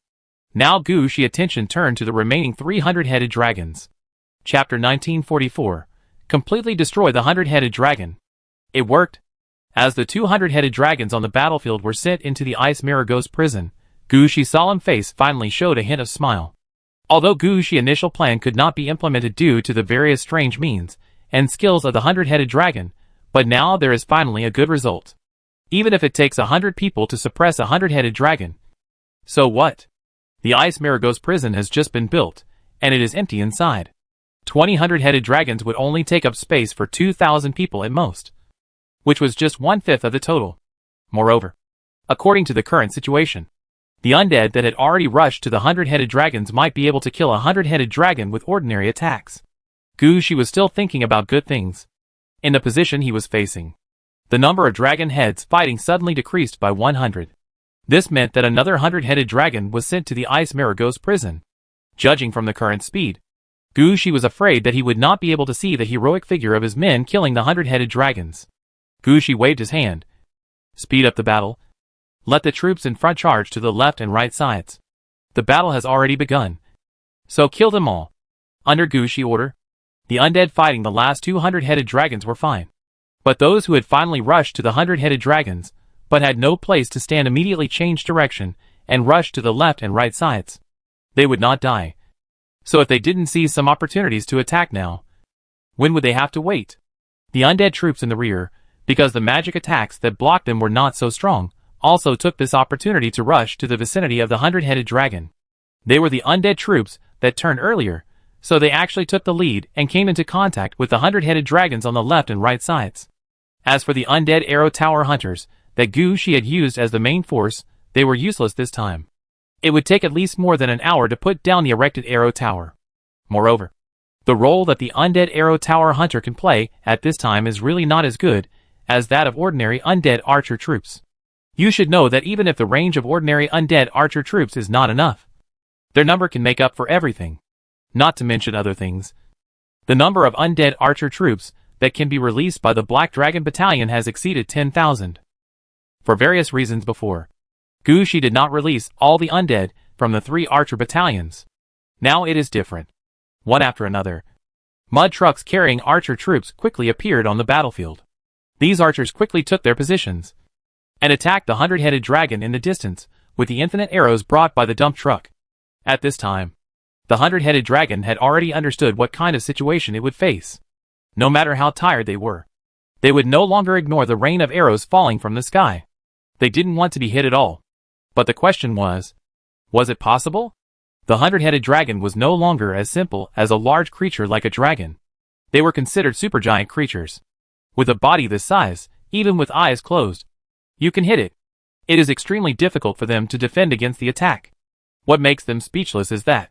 Now Gu Shi's attention turned to the remaining 300-headed dragons. Chapter 1944. Completely destroy the 100-headed dragon. It worked. As the 200-headed dragons on the battlefield were sent into the Ice Mirror Ghost prison, Gu Shi's solemn face finally showed a hint of smile. Although Gu Shi's initial plan could not be implemented due to the various strange means and skills of the 100-headed dragon, but now there is finally a good result. Even if it takes 100 people to suppress a 100-headed dragon. So what? The Ice Maragos prison has just been built, and it is empty inside. 20 100-headed dragons would only take up space for 2,000 people at most, which was just 1/5 of the total. Moreover, according to the current situation, the undead that had already rushed to the 100-headed dragons might be able to kill a 100-headed dragon with ordinary attacks. Gushi was still thinking about good things. In the position he was facing, the number of dragon heads fighting suddenly decreased by 100. This meant that another 100-headed dragon was sent to the Ice Maragos prison. Judging from the current speed, Gushi was afraid that he would not be able to see the heroic figure of his men killing the 100-headed dragons. Gushi waved his hand. Speed up the battle. Let the troops in front charge to the left and right sides. The battle has already begun. So kill them all. Under Gushi order, the undead fighting the last 200-headed dragons were fine. But those who had finally rushed to the 100-headed dragons, but had no place to stand, immediately changed direction and rushed to the left and right sides. They would not die. So if they didn't seize some opportunities to attack now, when would they have to wait? The undead troops in the rear, because the magic attacks that blocked them were not so strong, also took this opportunity to rush to the vicinity of the 100-headed dragon. They were the undead troops that turned earlier, so they actually took the lead and came into contact with the 100-headed dragons on the left and right sides. As for the undead arrow tower hunters that Gushi had used as the main force, they were useless this time. It would take at least more than an hour to put down the erected arrow tower. Moreover, the role that the undead arrow tower hunter can play at this time is really not as good as that of ordinary undead archer troops. You should know that even if the range of ordinary undead archer troops is not enough, their number can make up for everything. Not to mention other things. The number of undead archer troops that can be released by the Black Dragon Battalion has exceeded 10,000. For various reasons before, Gushi did not release all the undead from the 3 archer battalions. Now it is different. One after another, mud trucks carrying archer troops quickly appeared on the battlefield. These archers quickly took their positions and attacked the 100-headed dragon in the distance with the infinite arrows brought by the dump truck. At this time, the 100-headed dragon had already understood what kind of situation it would face. No matter how tired they were, they would no longer ignore the rain of arrows falling from the sky. They didn't want to be hit at all. But the question was it possible? The 100-headed dragon was no longer as simple as a large creature like a dragon. They were considered supergiant creatures. With a body this size, even with eyes closed, you can hit it. It is extremely difficult for them to defend against the attack. What makes them speechless is that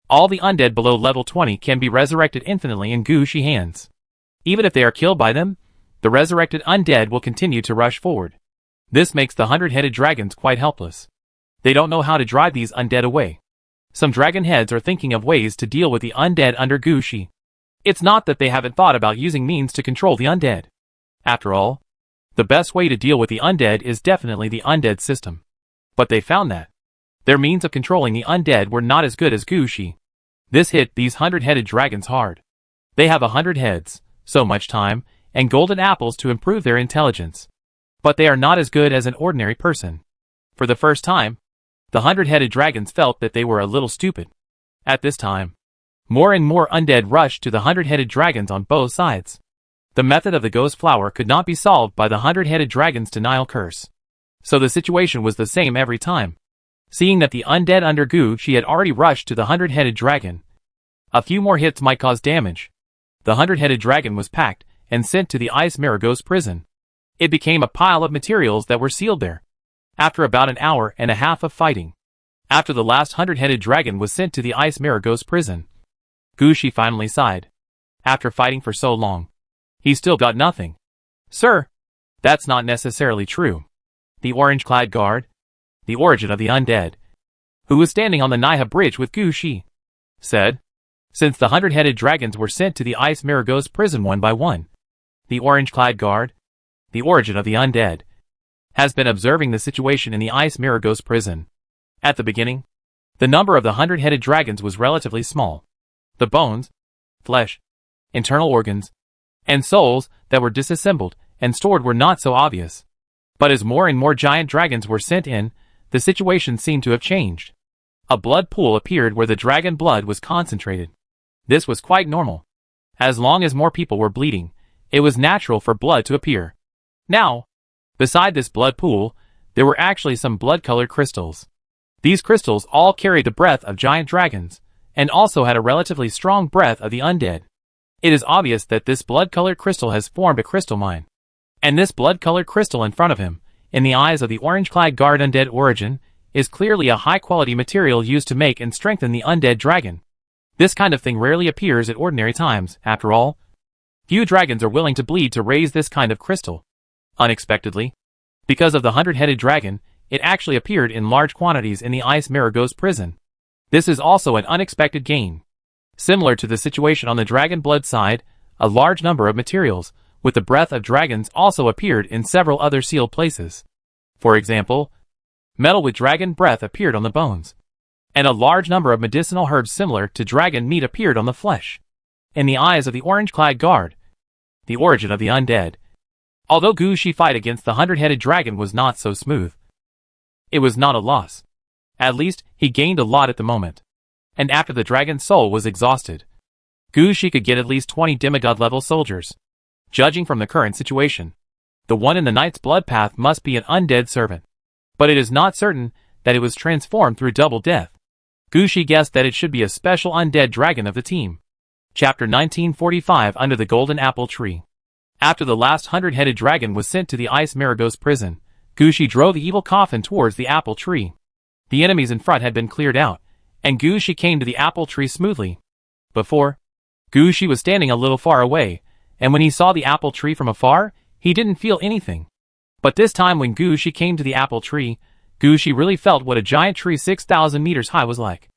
all the undead below level 20 can be resurrected infinitely in Gushi hands. Even if they are killed by them, the resurrected undead will continue to rush forward. This makes the 100-headed dragons quite helpless. They don't know how to drive these undead away. Some dragon heads are thinking of ways to deal with the undead under Gushi. It's not that they haven't thought about using means to control the undead. After all, the best way to deal with the undead is definitely the undead system. But they found that their means of controlling the undead were not as good as Gushi. This hit these 100-headed dragons hard. They have 100 heads, so much time, and golden apples to improve their intelligence. But they are not as good as an ordinary person. For the first time, the 100-headed dragons felt that they were a little stupid. At this time, more and more undead rushed to the 100-headed dragons on both sides. The method of the ghost flower could not be solved by the 100-headed dragon's denial curse. So the situation was the same every time. Seeing that the undead under Gushi had already rushed to the 100-headed dragon, a few more hits might cause damage. The 100-headed dragon was packed and sent to the Ice Maragos prison. It became a pile of materials that were sealed there. After about an hour and a half of fighting, after the last 100-headed dragon was sent to the Ice Maragos prison, Gushi finally sighed. After fighting for so long, he still got nothing. Sir, that's not necessarily true. The orange-clad guard, the origin of the undead, who was standing on the Naiha bridge with Gushi, said, since the 100-headed dragons were sent to the Ice Maragos prison one by one, the orange-clad guard, the origin of the undead, has been observing the situation in the Ice Maragos prison. At the beginning, the number of the 100-headed dragons was relatively small. The bones, flesh, internal organs, and souls that were disassembled and stored were not so obvious. But as more and more giant dragons were sent in, the situation seemed to have changed. A blood pool appeared where the dragon blood was concentrated. This was quite normal. As long as more people were bleeding, it was natural for blood to appear. Now, Beside this blood pool, there were actually some blood-colored crystals. These crystals all carried the breath of giant dragons, and also had a relatively strong breath of the undead. It is obvious that this blood-colored crystal has formed a crystal mine. And this blood-colored crystal in front of him, in the eyes of the orange-clad guard undead origin, is clearly a high-quality material used to make and strengthen the undead dragon. This kind of thing rarely appears at ordinary times, after all. Few dragons are willing to bleed to raise this kind of crystal. Unexpectedly, because of the 100-headed dragon, it actually appeared in large quantities in the Ice Marigo's prison. This is also an unexpected gain. Similar to the situation on the dragon blood side, a large number of materials, with the breath of dragons also appeared in several other sealed places. For example, metal with dragon breath appeared on the bones. And a large number of medicinal herbs similar to dragon meat appeared on the flesh. In the eyes of the orange-clad guard, the origin of the undead. Although Gu's fight against the 100-headed dragon was not so smooth, it was not a loss. At least, he gained a lot at the moment. And after the dragon's soul was exhausted, Gu's could get at least 20 demigod-level soldiers. Judging from the current situation, the one in the knight's blood path must be an undead servant. But it is not certain that it was transformed through double death. Gu's guessed that it should be a special undead dragon of the team. Chapter 1945 Under the Golden Apple Tree. After the last 100-headed dragon was sent to the Ice Marigo's prison, Gu's drove the evil coffin towards the apple tree. The enemies in front had been cleared out, and Gu's came to the apple tree smoothly. Before, Gu's was standing a little far away, and when he saw the apple tree from afar, he didn't feel anything. But this time when Gu's came to the apple tree, Gu's really felt what a giant tree 6,000 meters high was like.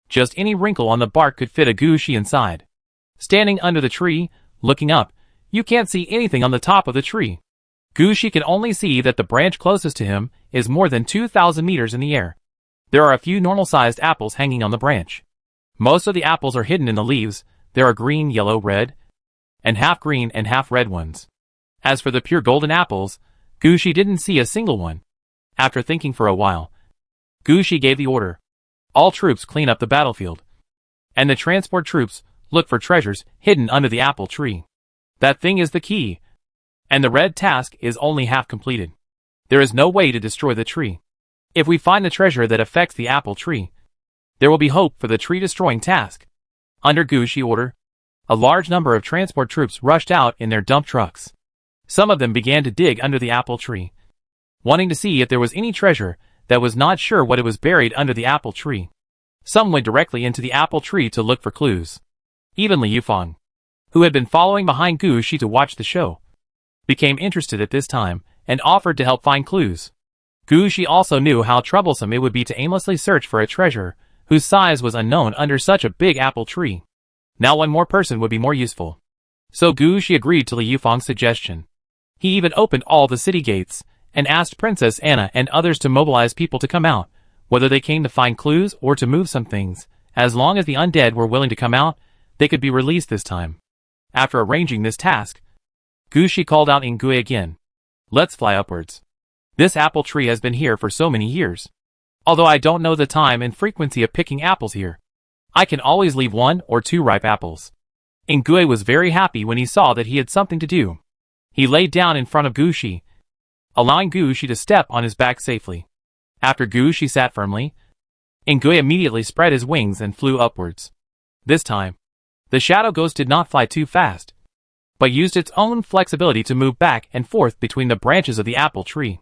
Just any wrinkle on the bark could fit a Gu's inside. Standing under the tree, looking up, you can't see anything on the top of the tree. Gu's can only see that the branch closest to him is more than 2,000 meters in the air. There are a few normal-sized apples hanging on the branch. Most of the apples are hidden in the leaves. There are green, yellow, red, and half green and half red ones. As for the pure golden apples, Gu's didn't see a single one. After thinking for a while, Gu's gave the order. All troops clean up the battlefield. And the transport troops look for treasures hidden under the apple tree. That thing is the key. And the red task is only half completed. There is no way to destroy the tree. If we find the treasure that affects the apple tree, there will be hope for the tree-destroying task. Under Gu's order, a large number of transport troops rushed out in their dump trucks. Some of them began to dig under the apple tree, wanting to see if there was any treasure that was not sure what it was buried under the apple tree. Some went directly into the apple tree to look for clues. Even Li Yufeng, who had been following behind Gu's to watch the show, became interested at this time and offered to help find clues. Gu's also knew how troublesome it would be to aimlessly search for a treasure whose size was unknown under such a big apple tree. Now one more person would be more useful. So Gu's agreed to Li Yufeng's suggestion. He even opened all the city gates and asked Princess Anna and others to mobilize people to come out, whether they came to find clues or to move some things. As long as the undead were willing to come out, they could be released this time. After arranging this task, Gu's called out in Gui again. Let's fly upwards. This apple tree has been here for so many years. Although I don't know the time and frequency of picking apples here, I can always leave 1 or 2 ripe apples. Ngui was very happy when he saw that he had something to do. He laid down in front of Gu's, allowing Gu's to step on his back safely. After Gu's sat firmly, Ngui immediately spread his wings and flew upwards. This time, the shadow ghost did not fly too fast, but used its own flexibility to move back and forth between the branches of the apple tree.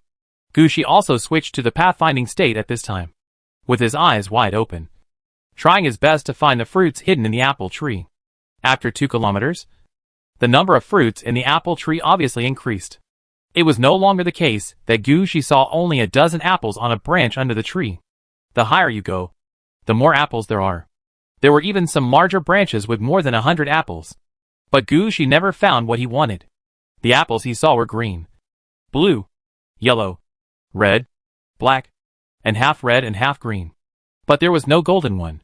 Gu's also switched to the pathfinding state at this time, with his eyes wide open, trying his best to find the fruits hidden in the apple tree. After 2 kilometers, the number of fruits in the apple tree obviously increased. It was no longer the case that Gu's saw only a dozen apples on a branch under the tree. The higher you go, the more apples there are. There were even some larger branches with more than 100 apples. But Gu's never found what he wanted. The apples he saw were green, blue, yellow, red, black, and half red and half green. But there was no golden one.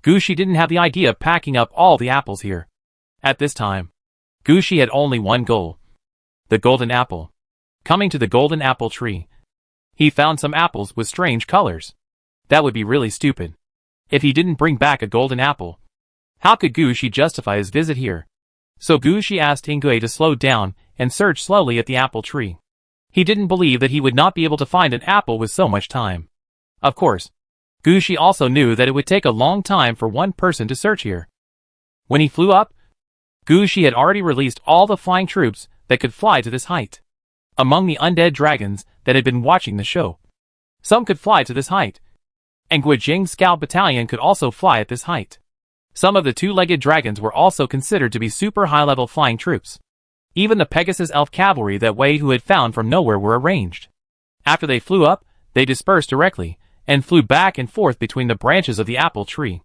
Gu's didn't have the idea of packing up all the apples here. At this time, Gu's had only one goal: the golden apple. Coming to the golden apple tree, he found some apples with strange colors. That would be really stupid if he didn't bring back a golden apple. How could Gu's justify his visit here? So Gu's asked Ngui to slow down and search slowly at the apple tree. He didn't believe that he would not be able to find an apple with so much time. Of course, Gushi also knew that it would take a long time for one person to search here. When he flew up, Gushi had already released all the flying troops that could fly to this height. Among the undead dragons that had been watching the show, some could fly to this height, and Guijing's scout battalion could also fly at this height. Some of the two-legged dragons were also considered to be super high-level flying troops. Even the Pegasus elf cavalry that Wei Hu had found from nowhere were arranged. After they flew up, they dispersed directly, and flew back and forth between the branches of the apple tree.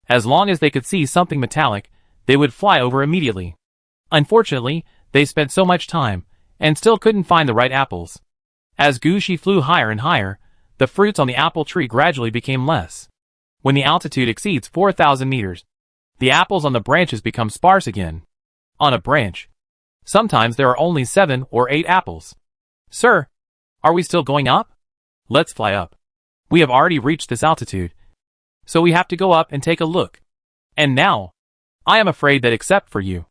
As long as they could see something metallic, they would fly over immediately. Unfortunately, they spent so much time, and still couldn't find the right apples. As Gushi flew higher and higher, the fruits on the apple tree gradually became less. When the altitude exceeds 4,000 meters, the apples on the branches become sparse again. On a branch, sometimes there are only 7 or 8 apples. Sir, are we still going up? Let's fly up. We have already reached this altitude, so we have to go up and take a look. And now, I am afraid that except for you,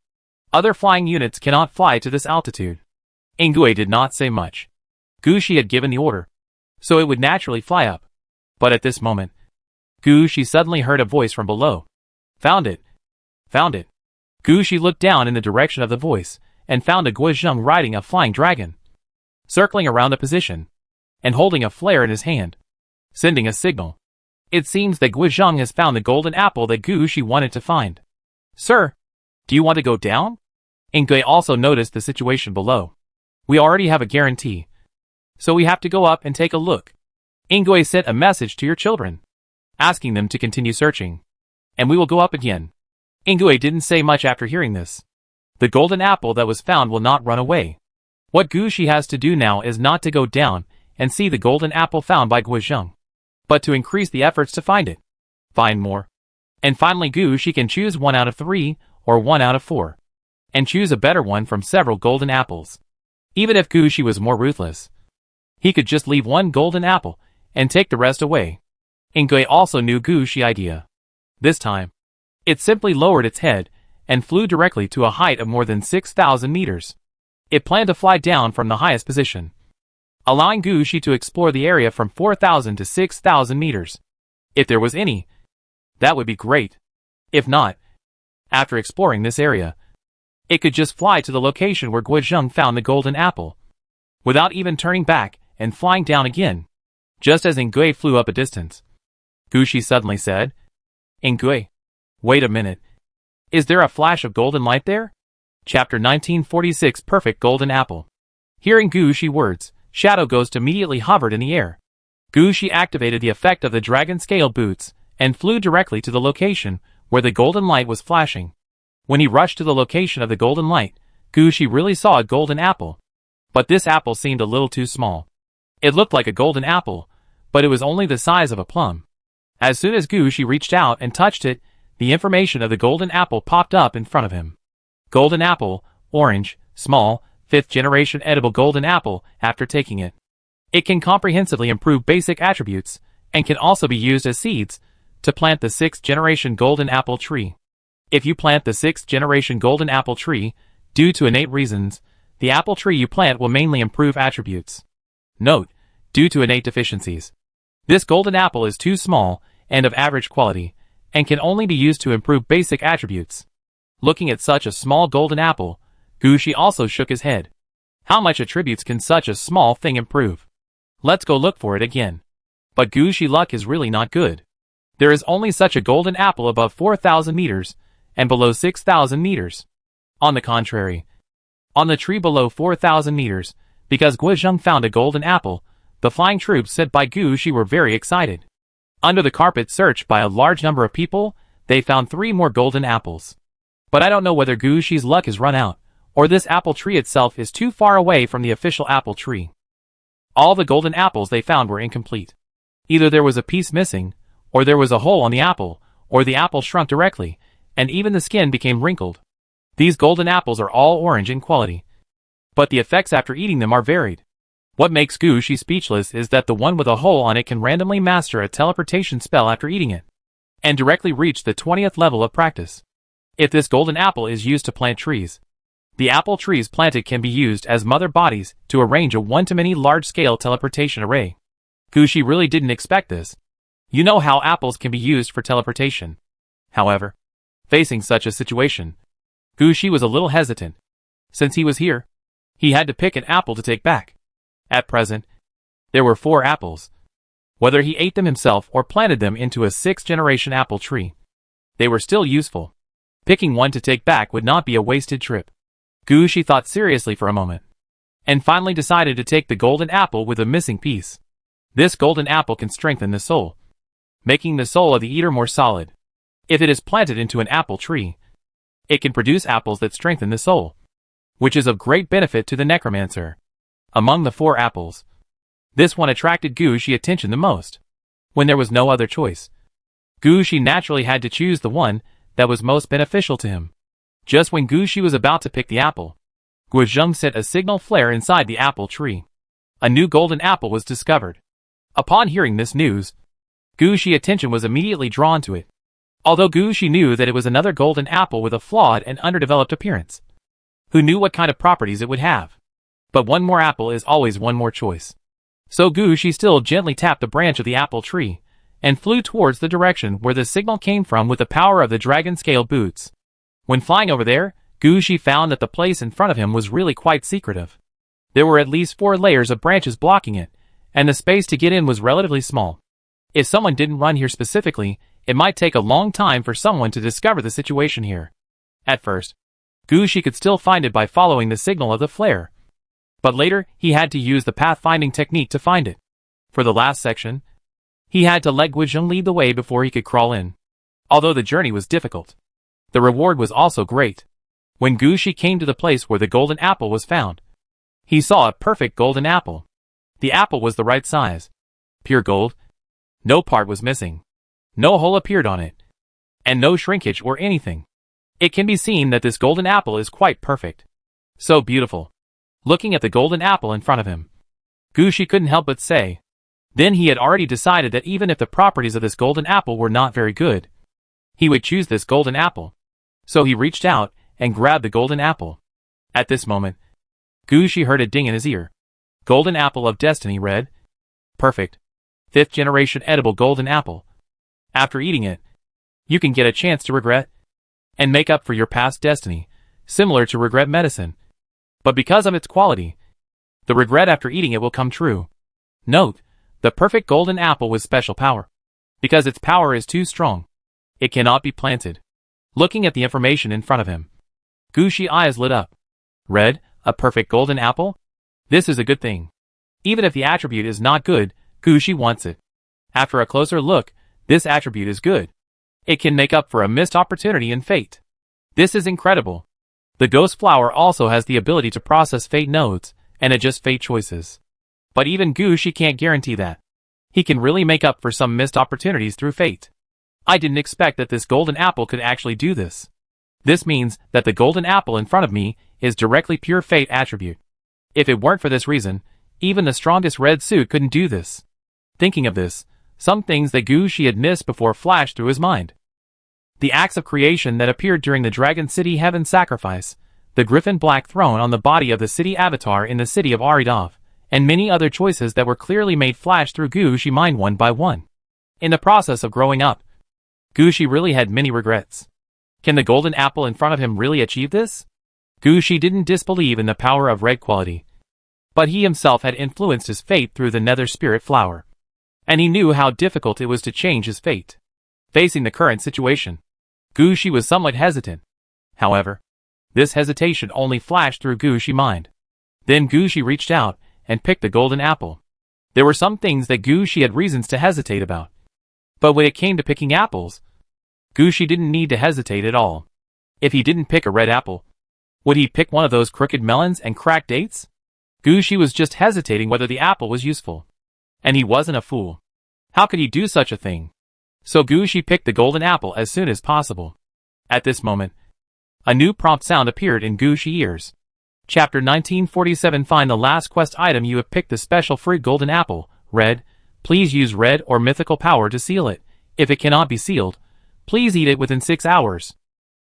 other flying units cannot fly to this altitude. Ingui did not say much. Gushi had given the order, so it would naturally fly up. But at this moment, Gushi suddenly heard a voice from below. Found it. Found it. Gushi looked down in the direction of the voice, and found a Guizheng riding a flying dragon, circling around the position, and holding a flare in his hand, sending a signal. It seems that Guizheng has found the golden apple that Gushi wanted to find. Sir, do you want to go down? Ingui also noticed the situation below. We already have a guarantee, so we have to go up and take a look. Ingui sent a message to your children, asking them to continue searching, and we will go up again. Ingui didn't say much after hearing this. The golden apple that was found will not run away. What Gushi has to do now is not to go down and see the golden apple found by Guizheng, but to increase the efforts to find it. Find more. And finally Gushi can choose 1 out of 3 or 1 out of 4, and choose a better one from several golden apples. Even if Gushi was more ruthless, he could just leave 1 golden apple and take the rest away. Ingui also knew Gushi's idea. This time, it simply lowered its head and flew directly to a height of more than 6,000 meters. It planned to fly down from the highest position, allowing Gushi to explore the area from 4,000 to 6,000 meters. If there was any, that would be great. If not, after exploring this area, it could just fly to the location where Guizheng found the golden apple, without even turning back and flying down again. Just as Ingui flew up a distance, Gushi suddenly said, Ingui, wait a minute. Is there a flash of golden light there? Chapter 1946 Perfect Golden Apple. Hearing Gushi words, Shadow Ghost immediately hovered in the air. Gushi activated the effect of the dragon scale boots and flew directly to the location where the golden light was flashing. When he rushed to the location of the golden light, Gushi really saw a golden apple. But this apple seemed a little too small. It looked like a golden apple, but it was only the size of a plum. As soon as Gushi reached out and touched it, the information of the golden apple popped up in front of him. Golden apple, orange, small, 5th generation edible golden apple. After taking it, it can comprehensively improve basic attributes, and can also be used as seeds to plant the 6th generation golden apple tree. If you plant the 6th generation golden apple tree, due to innate reasons, the apple tree you plant will mainly improve attributes. Note, due to innate deficiencies, this golden apple is too small and of average quality, and can only be used to improve basic attributes. Looking at such a small golden apple, Gushi also shook his head. How much attributes can such a small thing improve? Let's go look for it again. But Gushi luck is really not good. There is only such a golden apple above 4,000 meters, and below 6,000 meters. On the contrary, on the tree below 4,000 meters, because Guizheng found a golden apple, the flying troops sent by Gushi were very excited. Under the carpet searched by a large number of people, they found 3 more golden apples. But I don't know whether Gushi's luck has run out, or this apple tree itself is too far away from the official apple tree. All the golden apples they found were incomplete. Either there was a piece missing, or there was a hole on the apple, or the apple shrunk directly, and even the skin became wrinkled. These golden apples are all orange in quality, but the effects after eating them are varied. What makes Gushi speechless is that the one with a hole on it can randomly master a teleportation spell after eating it, and directly reach the 20th level of practice. If this golden apple is used to plant trees, The apple trees planted can be used as mother bodies to arrange a one-to-many large-scale teleportation array. Gushi really didn't expect this. You know how apples can be used for teleportation. However, facing such a situation, Gushi was a little hesitant. Since he was here, he had to pick an apple to take back. At present, there were 4 apples. Whether he ate them himself or planted them into a 6th-generation apple tree, they were still useful. Picking one to take back would not be a wasted trip. Gushi thought seriously for a moment, and finally decided to take the golden apple with a missing piece. This golden apple can strengthen the soul, making the soul of the eater more solid. If it is planted into an apple tree, it can produce apples that strengthen the soul, which is of great benefit to the necromancer. Among the 4 apples, this one attracted Gushi's attention the most. When there was no other choice, Gushi naturally had to choose the one that was most beneficial to him. Just when Gushi was about to pick the apple, Guizheng sent a signal flare inside the apple tree. A new golden apple was discovered. Upon hearing this news, Gushi's attention was immediately drawn to it. Although Gushi knew that it was another golden apple with a flawed and underdeveloped appearance. Who knew what kind of properties it would have? But one more apple is always one more choice. So Gushi still gently tapped a branch of the apple tree, and flew towards the direction where the signal came from with the power of the dragon scale boots. When flying over there, Gushi found that the place in front of him was really quite secretive. There were at least 4 layers of branches blocking it, and the space to get in was relatively small. If someone didn't run here specifically, it might take a long time for someone to discover the situation here. At first, Gushi could still find it by following the signal of the flare. But later, he had to use the pathfinding technique to find it. For the last section, he had to let Guizheng lead the way before he could crawl in. Although the journey was difficult, the reward was also great. When Gushi came to the place where the golden apple was found, he saw a perfect golden apple. The apple was the right size. Pure gold. No part was missing. No hole appeared on it. And no shrinkage or anything. It can be seen that this golden apple is quite perfect. So beautiful. Looking at the golden apple in front of him, Gushi couldn't help but say. Then he had already decided that even if the properties of this golden apple were not very good, he would choose this golden apple. So he reached out and grabbed the golden apple. At this moment, Gushi heard a ding in his ear. Golden apple of destiny read. Perfect. 5th generation edible golden apple. After eating it, you can get a chance to regret and make up for your past destiny, similar to regret medicine. But because of its quality, the regret after eating it will come true. Note, the perfect golden apple with special power. Because its power is too strong, it cannot be planted. Looking at the information in front of him, Gushi's eyes lit up. Red, a perfect golden apple? This is a good thing. Even if the attribute is not good, Gushi wants it. After a closer look, this attribute is good. It can make up for a missed opportunity in fate. This is incredible. The ghost flower also has the ability to process fate nodes and adjust fate choices. But even Gushi can't guarantee that. He can really make up for some missed opportunities through fate. I didn't expect that this golden apple could actually do this. This means that the golden apple in front of me is directly pure fate attribute. If it weren't for this reason, even the strongest red suit couldn't do this. Thinking of this, some things that Gushi had missed before flashed through his mind. The acts of creation that appeared during the Dragon City Heaven sacrifice, the Griffin Black throne on the body of the city avatar in the city of Aridov, and many other choices that were clearly made flash through Gushi's mind one by one. In the process of growing up, Gushi really had many regrets. Can the golden apple in front of him really achieve this? Gushi didn't disbelieve in the power of red quality. But he himself had influenced his fate through the nether spirit flower. And he knew how difficult it was to change his fate. Facing the current situation, Gushi was somewhat hesitant. However, this hesitation only flashed through Gushi's mind. Then Gushi reached out and picked the golden apple. There were some things that Gushi had reasons to hesitate about. But when it came to picking apples, Gushi didn't need to hesitate at all. If he didn't pick a red apple, would he pick one of those crooked melons and cracked dates? Gushi was just hesitating whether the apple was useful. And he wasn't a fool. How could he do such a thing? So Gushi picked the golden apple as soon as possible. At this moment, a new prompt sound appeared in Gushi's ears. Chapter 1947. Find the last quest item. You have picked the special fruit golden apple, red. Please use red or mythical power to seal it. If it cannot be sealed, please eat it within 6 hours.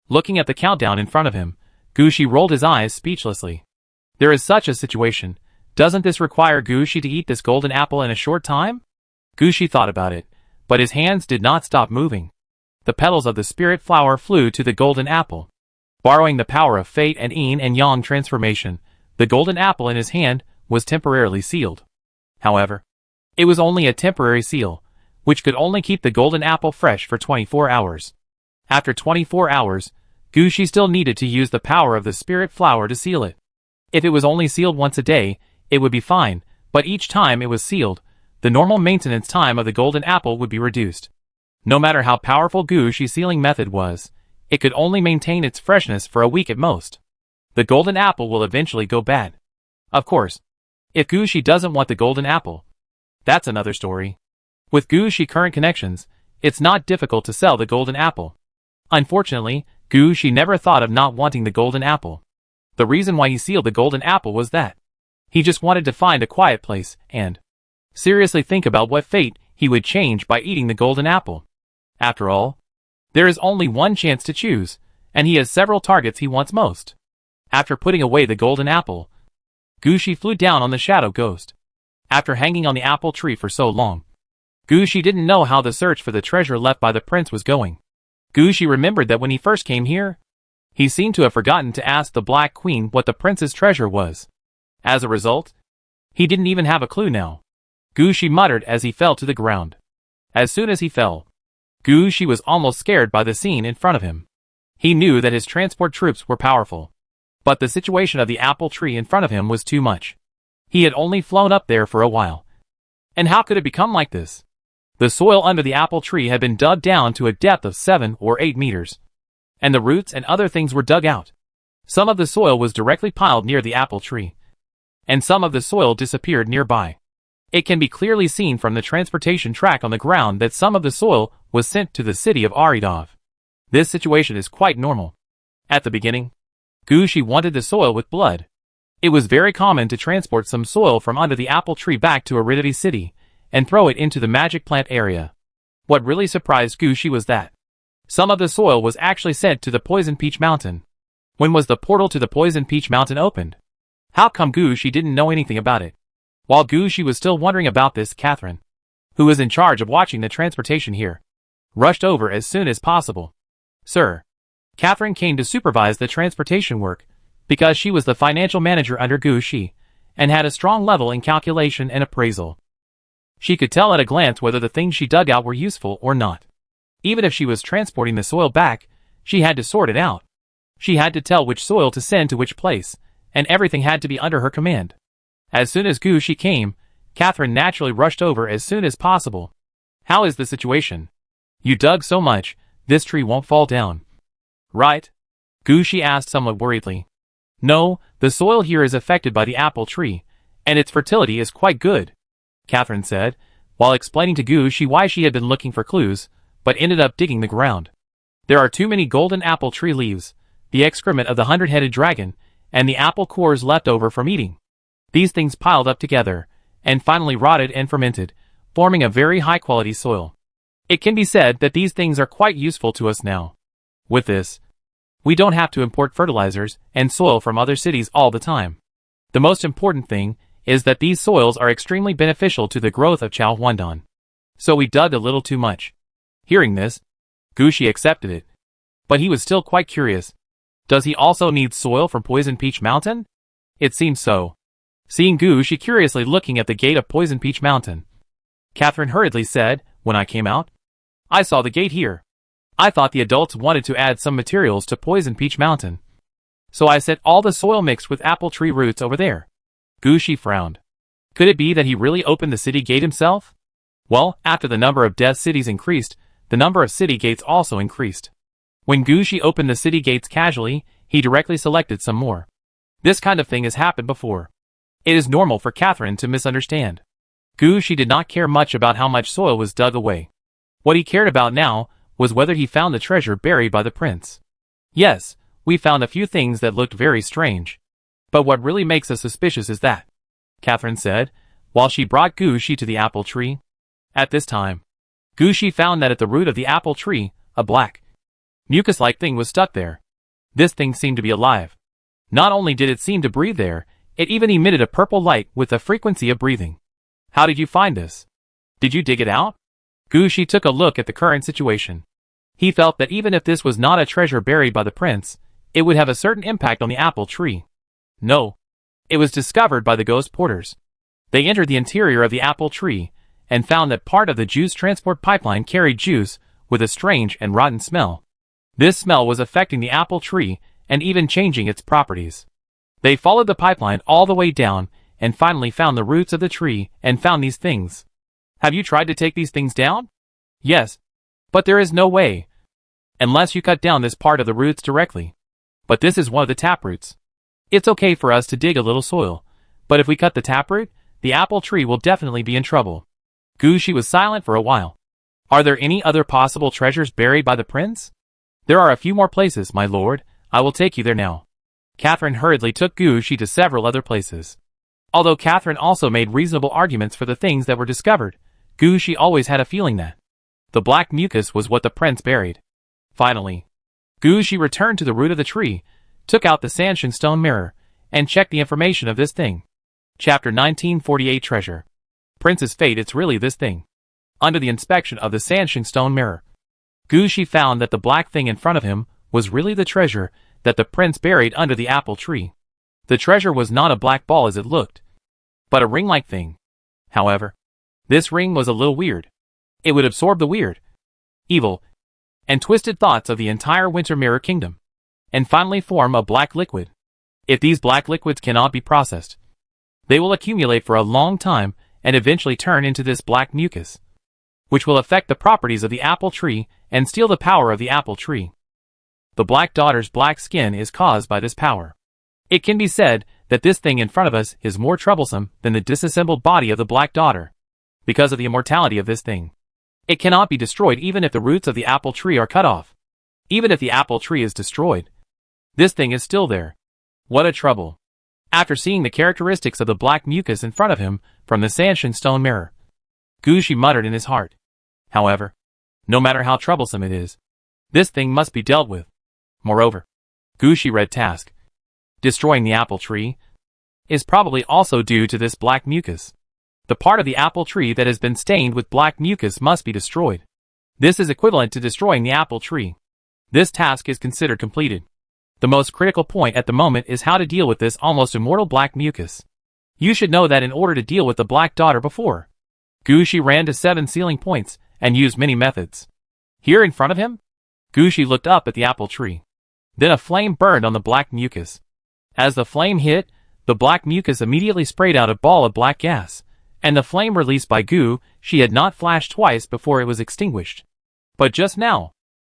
Looking at the countdown in front of him, Gushi rolled his eyes speechlessly. There is such a situation. Doesn't this require Gushi to eat this golden apple in a short time? Gushi thought about it, but his hands did not stop moving. The petals of the spirit flower flew to the golden apple. Borrowing the power of fate and yin and yang transformation, the golden apple in his hand was temporarily sealed. However, it was only a temporary seal, which could only keep the golden apple fresh for 24 hours. After 24 hours, Gushi still needed to use the power of the spirit flower to seal it. If it was only sealed once a day, it would be fine, but each time it was sealed, the normal maintenance time of the golden apple would be reduced. No matter how powerful Gushi's sealing method was, it could only maintain its freshness for a week at most. The golden apple will eventually go bad. Of course, if Gushi doesn't want the golden apple, that's another story. With Gushi's current connections, it's not difficult to sell the golden apple. Unfortunately, Gushi never thought of not wanting the golden apple. The reason why he sealed the golden apple was that he just wanted to find a quiet place and seriously think about what fate he would change by eating the golden apple. After all, there is only one chance to choose, and he has several targets he wants most. After putting away the golden apple, Gushi flew down on the shadow ghost. After hanging on the apple tree for so long, Gushi didn't know how the search for the treasure left by the prince was going. Gushi remembered that when he first came here, he seemed to have forgotten to ask the Black Queen what the prince's treasure was. As a result, he didn't even have a clue now. Gushi muttered as he fell to the ground. As soon as he fell, Gushi was almost scared by the scene in front of him. He knew that his transport troops were powerful, but the situation of the apple tree in front of him was too much. He had only flown up there for a while. And how could it become like this? The soil under the apple tree had been dug down to a depth of 7 or 8 meters. And the roots and other things were dug out. Some of the soil was directly piled near the apple tree, and some of the soil disappeared nearby. It can be clearly seen from the transportation track on the ground that some of the soil was sent to the city of Aridov. This situation is quite normal. At the beginning, Gushi wanted the soil with blood. It was very common to transport some soil from under the apple tree back to Aridity City, and throw it into the magic plant area. What really surprised Gushi was that some of the soil was actually sent to the Poison Peach Mountain. When was the portal to the Poison Peach Mountain opened? How come Gushi didn't know anything about it? While Gushi was still wondering about this, Catherine, who was in charge of watching the transportation here, rushed over as soon as possible. Sir, Catherine came to supervise the transportation work, because she was the financial manager under Gushi, and had a strong level in calculation and appraisal. She could tell at a glance whether the things she dug out were useful or not. Even if she was transporting the soil back, she had to sort it out. She had to tell which soil to send to which place, and everything had to be under her command. As soon as Gushi came, Catherine naturally rushed over as soon as possible. How is the situation? You dug so much, this tree won't fall down. Right? Gushi asked somewhat worriedly. No, the soil here is affected by the apple tree, and its fertility is quite good, Catherine said, while explaining to Gushi why she had been looking for clues, but ended up digging the ground. There are too many golden apple tree leaves, the excrement of the 100-headed dragon, and the apple cores left over from eating. These things piled up together, and finally rotted and fermented, forming a very high-quality soil. It can be said that these things are quite useful to us now. With this, we don't have to import fertilizers and soil from other cities all the time. The most important thing is that these soils are extremely beneficial to the growth of Chao Huandan. So we dug a little too much. Hearing this, Gushi accepted it. But he was still quite curious. Does he also need soil from Poison Peach Mountain? It seemed so. Seeing Gushi curiously looking at the gate of Poison Peach Mountain, Catherine hurriedly said, when I came out, I saw the gate here. I thought the adults wanted to add some materials to Poison Peach Mountain. So I set all the soil mixed with apple tree roots over there. Gushi frowned. Could it be that he really opened the city gate himself? Well, after the number of death cities increased, the number of city gates also increased. When Gushi opened the city gates casually, he directly selected some more. This kind of thing has happened before. It is normal for Catherine to misunderstand. Gushi did not care much about how much soil was dug away. What he cared about now was whether he found the treasure buried by the prince. Yes, we found a few things that looked very strange. But what really makes us suspicious is that, Catherine said, while she brought Gushi to the apple tree. At this time, Gushi found that at the root of the apple tree, a black, mucus-like thing was stuck there. This thing seemed to be alive. Not only did it seem to breathe there, it even emitted a purple light with the frequency of breathing. How did you find this? Did you dig it out? Gushi took a look at the current situation. He felt that even if this was not a treasure buried by the prince, it would have a certain impact on the apple tree. No. It was discovered by the ghost porters. They entered the interior of the apple tree, and found that part of the juice transport pipeline carried juice with a strange and rotten smell. This smell was affecting the apple tree and even changing its properties. They followed the pipeline all the way down and finally found the roots of the tree and found these things. Have you tried to take these things down? Yes. But there is no way. Unless you cut down this part of the roots directly. But this is one of the taproots. It's okay for us to dig a little soil, but if we cut the taproot, the apple tree will definitely be in trouble. Gushi was silent for a while. Are there any other possible treasures buried by the prince? There are a few more places, my lord. I will take you there now. Catherine hurriedly took Gushi to several other places. Although Catherine also made reasonable arguments for the things that were discovered, Gushi always had a feeling that the black mucus was what the prince buried. Finally, Gushi returned to the root of the tree, took out the Sanshin stone mirror, and checked the information of this thing. Chapter 1948 Treasure. Prince's fate. It's really this thing. Under the inspection of the Sanshin stone mirror, Gushi found that the black thing in front of him was really the treasure that the prince buried under the apple tree. The treasure was not a black ball as it looked, but a ring-like thing. However, this ring was a little weird. It would absorb the weird, evil, and twisted thoughts of the entire Winter Mirror Kingdom, and finally form a black liquid. If these black liquids cannot be processed, they will accumulate for a long time and eventually turn into this black mucus, which will affect the properties of the apple tree and steal the power of the apple tree. The Black Daughter's black skin is caused by this power. It can be said that this thing in front of us is more troublesome than the disassembled body of the Black Daughter, because of the immortality of this thing. It cannot be destroyed even if the roots of the apple tree are cut off. Even if the apple tree is destroyed, this thing is still there. What a trouble. After seeing the characteristics of the black mucus in front of him from the Sanshin stone mirror, Gushi muttered in his heart. However, no matter how troublesome it is, this thing must be dealt with. Moreover, Gushi read task. Destroying the apple tree is probably also due to this black mucus. The part of the apple tree that has been stained with black mucus must be destroyed. This is equivalent to destroying the apple tree. This task is considered completed. The most critical point at the moment is how to deal with this almost immortal black mucus. You should know that in order to deal with the Black Daughter before, Gushi ran to 7 sealing points and used many methods. Here in front of him, Gushi looked up at the apple tree. Then a flame burned on the black mucus. As the flame hit, the black mucus immediately sprayed out a ball of black gas, and the flame released by Gushi had not flashed twice before it was extinguished. But just now,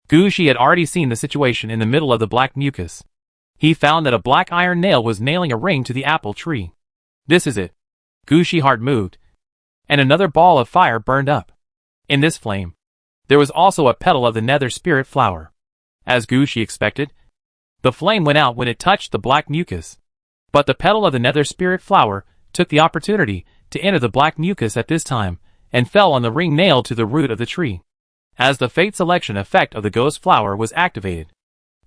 Gushi had already seen the situation in the middle of the black mucus. He found that a black iron nail was nailing a ring to the apple tree. This is it. Gushi's heart moved, and another ball of fire burned up. In this flame, there was also a petal of the nether spirit flower. As Gushi expected, the flame went out when it touched the black mucus. But the petal of the nether spirit flower took the opportunity to enter the black mucus at this time, and fell on the ring nailed to the root of the tree. As the fate selection effect of the ghost flower was activated,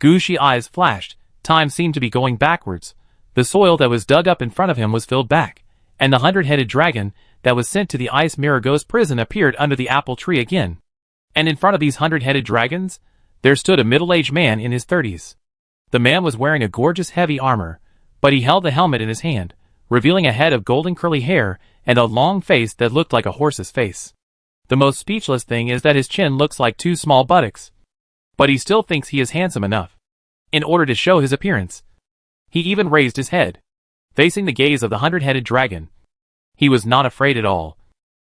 Gushi's eyes flashed. Time seemed to be going backwards. The soil that was dug up in front of him was filled back, and the 100-headed dragon that was sent to the ice mirror ghost prison appeared under the apple tree again. And in front of these 100-headed dragons, there stood a middle-aged man in his 30s. The man was wearing a gorgeous heavy armor, but he held the helmet in his hand, revealing a head of golden curly hair and a long face that looked like a horse's face. The most speechless thing is that his chin looks like 2 small buttocks. But he still thinks he is handsome enough. In order to show his appearance, he even raised his head, facing the gaze of the 100-headed dragon. He was not afraid at all,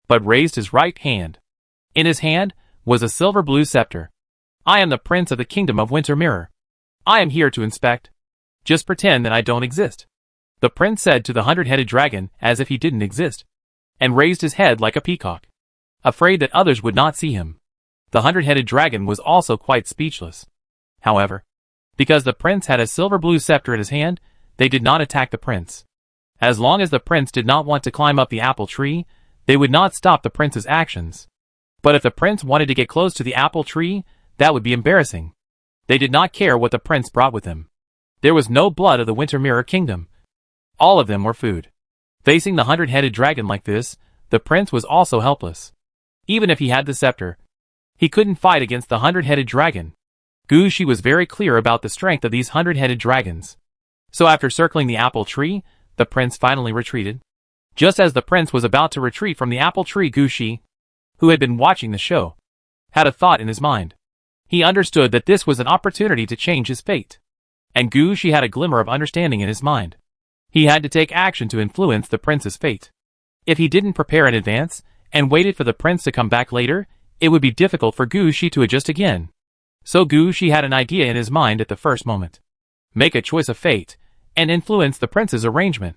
but raised his right hand. In his hand was a silver blue scepter. I am the prince of the kingdom of Winter Mirror. I am here to inspect. Just pretend that I don't exist. The prince said to the 100-headed dragon as if he didn't exist, and raised his head like a peacock, afraid that others would not see him. The 100-headed dragon was also quite speechless. However, because the prince had a silver blue scepter in his hand, they did not attack the prince. As long as the prince did not want to climb up the apple tree, they would not stop the prince's actions. But if the prince wanted to get close to the apple tree, that would be embarrassing. They did not care what the prince brought with him. There was no blood of the Winter Mirror Kingdom. All of them were food. Facing the 100-headed dragon like this, the prince was also helpless. Even if he had the scepter, he couldn't fight against the 100-headed dragon. Gu Shi was very clear about the strength of these 100-headed dragons. So after circling the apple tree, the prince finally retreated. Just as the prince was about to retreat from the apple tree, Gu Shi, who had been watching the show, had a thought in his mind. He understood that this was an opportunity to change his fate. And Gu Shi had a glimmer of understanding in his mind. He had to take action to influence the prince's fate. If he didn't prepare in advance, and waited for the prince to come back later, it would be difficult for Gu Shi to adjust again. So Gu Shi had an idea in his mind at the first moment. Make a choice of fate, and influence the prince's arrangement.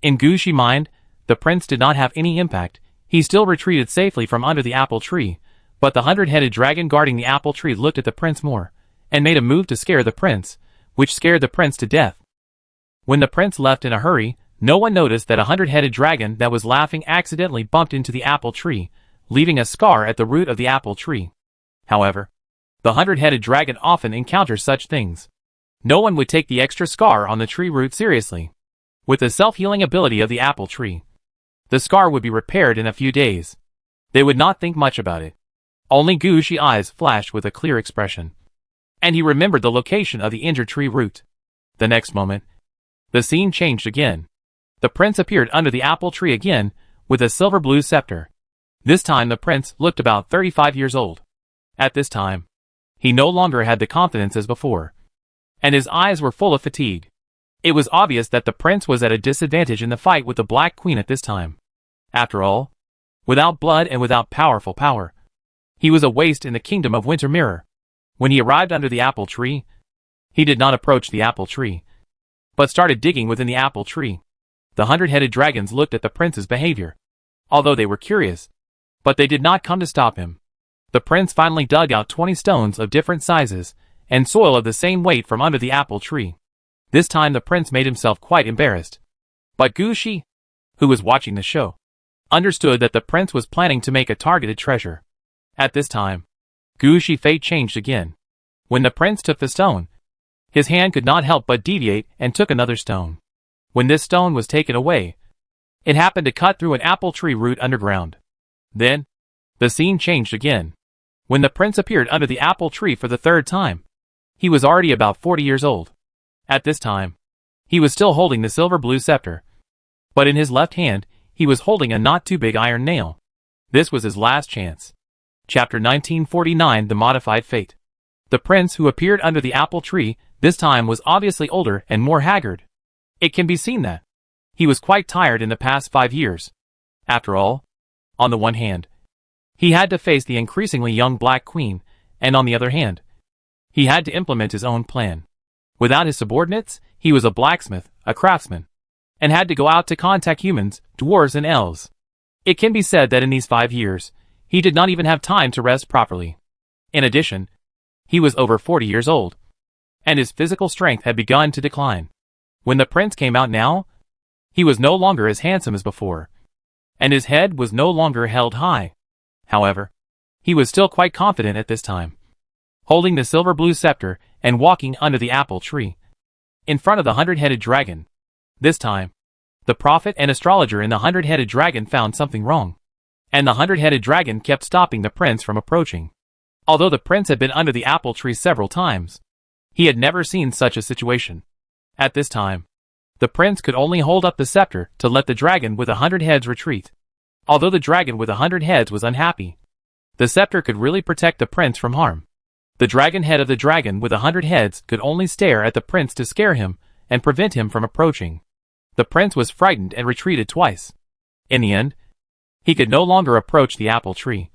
In Gu Shi's mind, the prince did not have any impact. He still retreated safely from under the apple tree, but the 100-headed dragon guarding the apple tree looked at the prince more, and made a move to scare the prince, which scared the prince to death. When the prince left in a hurry, no one noticed that a 100-headed dragon that was laughing accidentally bumped into the apple tree, leaving a scar at the root of the apple tree. However, the 100-headed dragon often encounters such things. No one would take the extra scar on the tree root seriously. With the self-healing ability of the apple tree, the scar would be repaired in a few days. They would not think much about it. Only Gu Shi's eyes flashed with a clear expression. And he remembered the location of the injured tree root. The next moment, the scene changed again. The prince appeared under the apple tree again, with a silver blue scepter. This time the prince looked about 35 years old. At this time, he no longer had the confidence as before, and his eyes were full of fatigue. It was obvious that the prince was at a disadvantage in the fight with the Black Queen at this time. After all, without blood and without powerful power, he was a waste in the kingdom of Winter Mirror. When he arrived under the apple tree, he did not approach the apple tree, but started digging within the apple tree. The 100-headed dragons looked at the prince's behavior, although they were curious, but they did not come to stop him. The prince finally dug out 20 stones of different sizes, and soil of the same weight from under the apple tree. This time the prince made himself quite embarrassed. But Gu Shi, who was watching the show, understood that the prince was planning to make a targeted treasure. At this time, Gu Shi's fate changed again. When the prince took the stone, his hand could not help but deviate and took another stone. When this stone was taken away, it happened to cut through an apple tree root underground. Then, the scene changed again. When the prince appeared under the apple tree for the third time, he was already about 40 years old. At this time, he was still holding the silver blue scepter, but in his left hand, he was holding a not too big iron nail. This was his last chance. Chapter 1949, The Modified Fate. The prince who appeared under the apple tree this time was obviously older and more haggard. It can be seen that he was quite tired in the past 5 years. After all, on the one hand, he had to face the increasingly young Black Queen, and on the other hand, he had to implement his own plan. Without his subordinates, he was a blacksmith, a craftsman, and had to go out to contact humans, dwarves and elves. It can be said that in these 5 years, he did not even have time to rest properly. In addition, he was over 40 years old, and his physical strength had begun to decline. When the prince came out now, he was no longer as handsome as before, and his head was no longer held high. However, he was still quite confident at this time, holding the silver blue scepter and walking under the apple tree, in front of the 100-headed dragon. This time, the prophet and astrologer in the 100-headed dragon found something wrong, and the 100-headed dragon kept stopping the prince from approaching. Although the prince had been under the apple tree several times, he had never seen such a situation. At this time, the prince could only hold up the scepter to let the dragon with 100 heads retreat. Although the dragon with 100 heads was unhappy, the scepter could really protect the prince from harm. The dragon head of the dragon with 100 heads could only stare at the prince to scare him and prevent him from approaching. The prince was frightened and retreated twice. In the end, he could no longer approach the apple tree,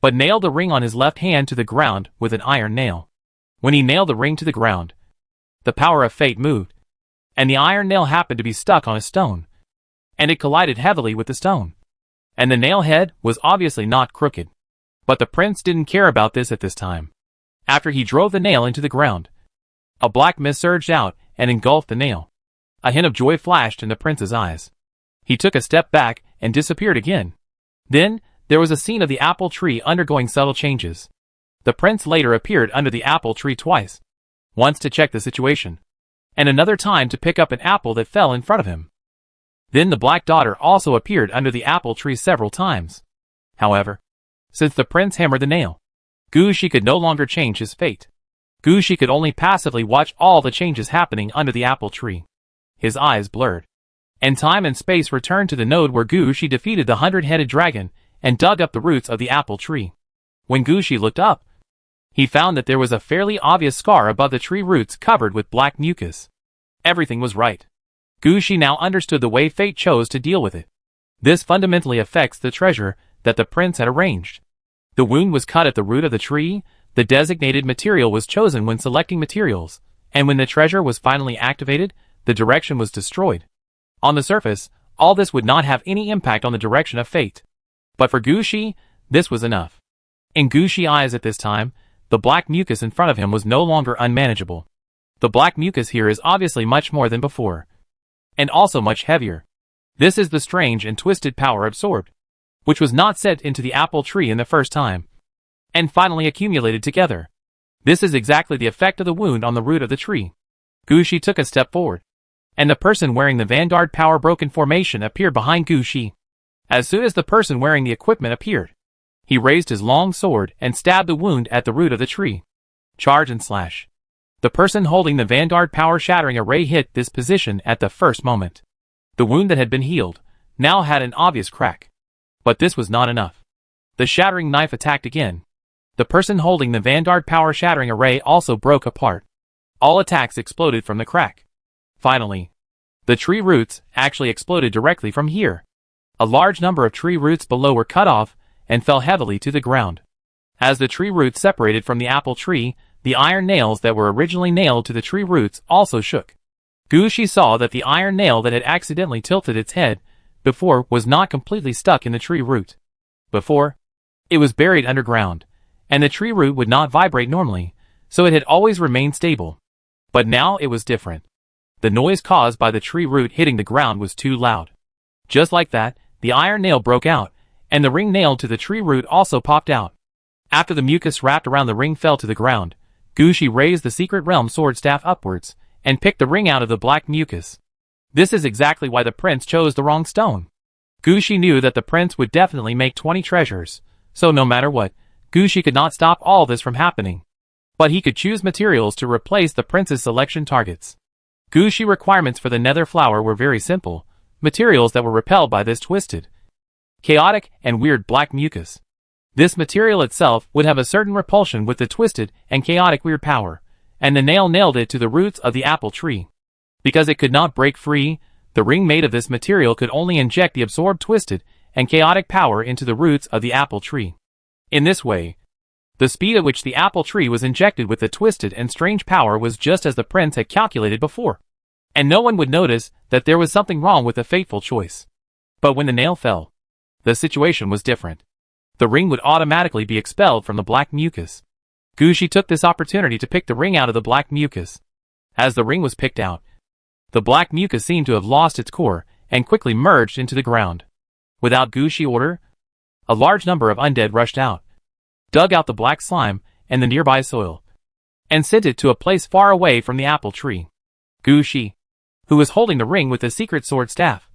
but nailed the ring on his left hand to the ground with an iron nail. When he nailed the ring to the ground, the power of fate moved, and the iron nail happened to be stuck on a stone, and it collided heavily with the stone. And the nail head was obviously not crooked. But the prince didn't care about this at this time. After he drove the nail into the ground, a black mist surged out and engulfed the nail. A hint of joy flashed in the prince's eyes. He took a step back and disappeared again. Then, there was a scene of the apple tree undergoing subtle changes. The prince later appeared under the apple tree twice. Once to check the situation, and another time to pick up an apple that fell in front of him. Then the Black Daughter also appeared under the apple tree several times. However, since the prince hammered the nail, Gushi could no longer change his fate. Gushi could only passively watch all the changes happening under the apple tree. His eyes blurred, and time and space returned to the node where Gushi defeated the 100-headed dragon and dug up the roots of the apple tree. When Gushi looked up, he found that there was a fairly obvious scar above the tree roots covered with black mucus. Everything was right. Gushi now understood the way fate chose to deal with it. This fundamentally affects the treasure that the prince had arranged. The wound was cut at the root of the tree, the designated material was chosen when selecting materials, and when the treasure was finally activated, the direction was destroyed. On the surface, all this would not have any impact on the direction of fate. But for Gushi, this was enough. In Gushi's eyes at this time, the black mucus in front of him was no longer unmanageable. The black mucus here is obviously much more than before, and also much heavier. This is the strange and twisted power absorbed, which was not set into the apple tree in the first time, and finally accumulated together. This is exactly the effect of the wound on the root of the tree. Gushi took a step forward, and the person wearing the Vanguard Power Broken formation appeared behind Gushi. As soon as the person wearing the equipment appeared, he raised his long sword and stabbed the wound at the root of the tree. Charge and slash. The person holding the Vanguard Power Shattering Array hit this position at the first moment. The wound that had been healed now had an obvious crack. But this was not enough. The shattering knife attacked again. The person holding the Vanguard Power Shattering Array also broke apart. All attacks exploded from the crack. Finally, the tree roots actually exploded directly from here. A large number of tree roots below were cut off and fell heavily to the ground. As the tree roots separated from the apple tree, the iron nails that were originally nailed to the tree roots also shook. Gushi saw that the iron nail that had accidentally tilted its head before was not completely stuck in the tree root. Before, it was buried underground, and the tree root would not vibrate normally, so it had always remained stable. But now it was different. The noise caused by the tree root hitting the ground was too loud. Just like that, the iron nail broke out, and the ring nailed to the tree root also popped out. After the mucus wrapped around the ring fell to the ground, Gushi raised the Secret Realm sword staff upwards, and picked the ring out of the black mucus. This is exactly why the prince chose the wrong stone. Gushi knew that the prince would definitely make 20 treasures, so no matter what, Gushi could not stop all this from happening. But he could choose materials to replace the prince's selection targets. Gushi requirements for the nether flower were very simple, materials that were repelled by this twisted, chaotic, and weird black mucus. This material itself would have a certain repulsion with the twisted and chaotic weird power, and the nail nailed it to the roots of the apple tree. Because it could not break free, the ring made of this material could only inject the absorbed twisted and chaotic power into the roots of the apple tree. In this way, the speed at which the apple tree was injected with the twisted and strange power was just as the prince had calculated before, and no one would notice that there was something wrong with the fateful choice. But when the nail fell, the situation was different. The ring would automatically be expelled from the black mucus. Gushi took this opportunity to pick the ring out of the black mucus. As the ring was picked out, the black mucus seemed to have lost its core and quickly merged into the ground. Without Gushi order, a large number of undead rushed out, dug out the black slime and the nearby soil, and sent it to a place far away from the apple tree. Gushi, who was holding the ring with the secret sword staff,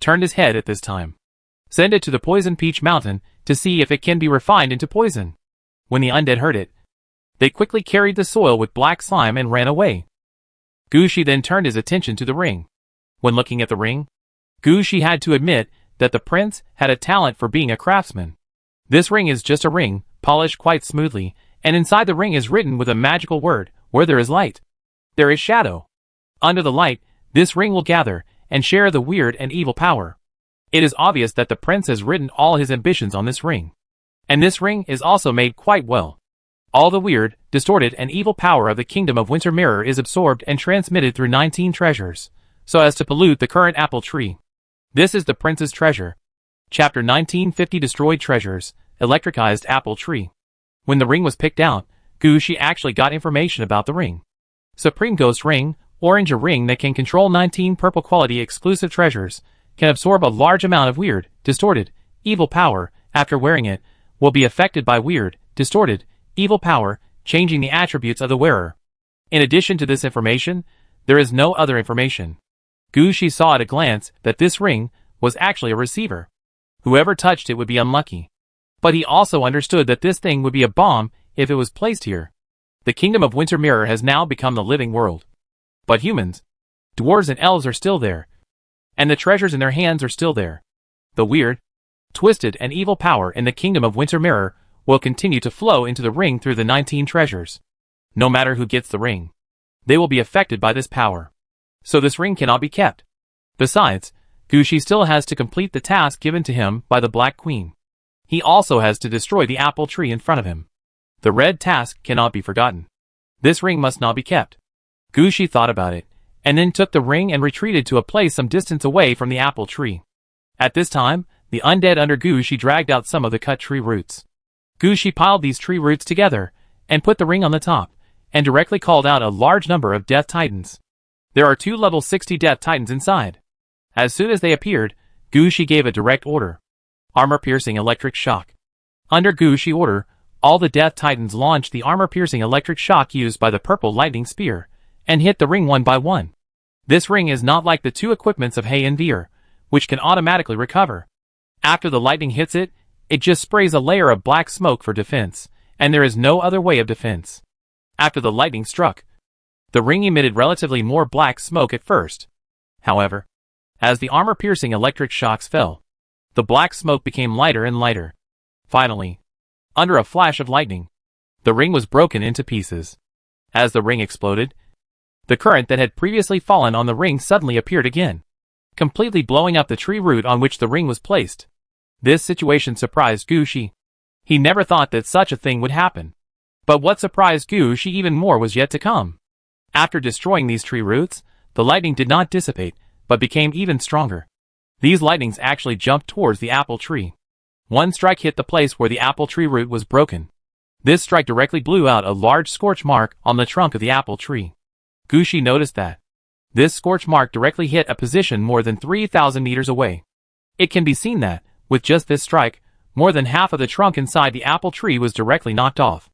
turned his head at this time. Send it to the Poison Peach Mountain to see if it can be refined into poison. When the undead heard it, they quickly carried the soil with black slime and ran away. Gushi then turned his attention to the ring. When looking at the ring, Gushi had to admit that the prince had a talent for being a craftsman. This ring is just a ring, polished quite smoothly, and inside the ring is written with a magical word, where there is light, there is shadow. Under the light, this ring will gather and share the weird and evil power. It is obvious that the prince has written all his ambitions on this ring. And this ring is also made quite well. All the weird, distorted, and evil power of the Kingdom of Winter Mirror is absorbed and transmitted through 19 treasures, so as to pollute the current apple tree. This is the prince's treasure. Chapter 1950 Destroyed Treasures, Electricized Apple Tree. When the ring was picked out, Gushi actually got information about the ring. Supreme Ghost Ring, orange, a ring that can control 19 purple quality exclusive treasures, can absorb a large amount of weird, distorted, evil power. After wearing it, will be affected by weird, distorted, evil power, changing the attributes of the wearer. In addition to this information, There is no other information. Gu Shi saw at a glance that this ring was actually a receiver. Whoever touched it would be unlucky. But he also understood that this thing would be a bomb if it was placed here. The kingdom of Winter Mirror has now become the living world. But humans, dwarves and elves are still there. And the treasures in their hands are still there. The weird, twisted and evil power in the kingdom of Winter Mirror will continue to flow into the ring through the 19 treasures. No matter who gets the ring, they will be affected by this power. So this ring cannot be kept. Besides, Gu Shi still has to complete the task given to him by the Black Queen. He also has to destroy the apple tree in front of him. The red task cannot be forgotten. This ring must not be kept. Gu Shi thought about it, and then took the ring and retreated to a place some distance away from the apple tree. At this time, the undead under Gu Shi dragged out some of the cut tree roots. Gu Shi piled these tree roots together, and put the ring on the top, and directly called out a large number of Death Titans. There are 2 level 60 Death Titans inside. As soon as they appeared, Gu Shi gave a direct order. Armor-piercing electric shock. Under Gu Shi order, all the Death Titans launched the armor-piercing electric shock used by the purple lightning spear, and hit the ring one by one. This ring is not like the 2 equipments of Hay and Veer, which can automatically recover. After the lightning hits it, it just sprays a layer of black smoke for defense, and there is no other way of defense. After the lightning struck, the ring emitted relatively more black smoke at first. However, as the armor-piercing electric shocks fell, the black smoke became lighter and lighter. Finally, under a flash of lightning, the ring was broken into pieces. As the ring exploded, the current that had previously fallen on the ring suddenly appeared again, completely blowing up the tree root on which the ring was placed. This situation surprised Gu Shi. He never thought that such a thing would happen. But what surprised Gu Shi even more was yet to come. After destroying these tree roots, the lightning did not dissipate, but became even stronger. These lightnings actually jumped towards the apple tree. One strike hit the place where the apple tree root was broken. This strike directly blew out a large scorch mark on the trunk of the apple tree. Gu Shi noticed that this scorch mark directly hit a position more than 3,000 meters away. It can be seen that, with just this strike, more than half of the trunk inside the apple tree was directly knocked off.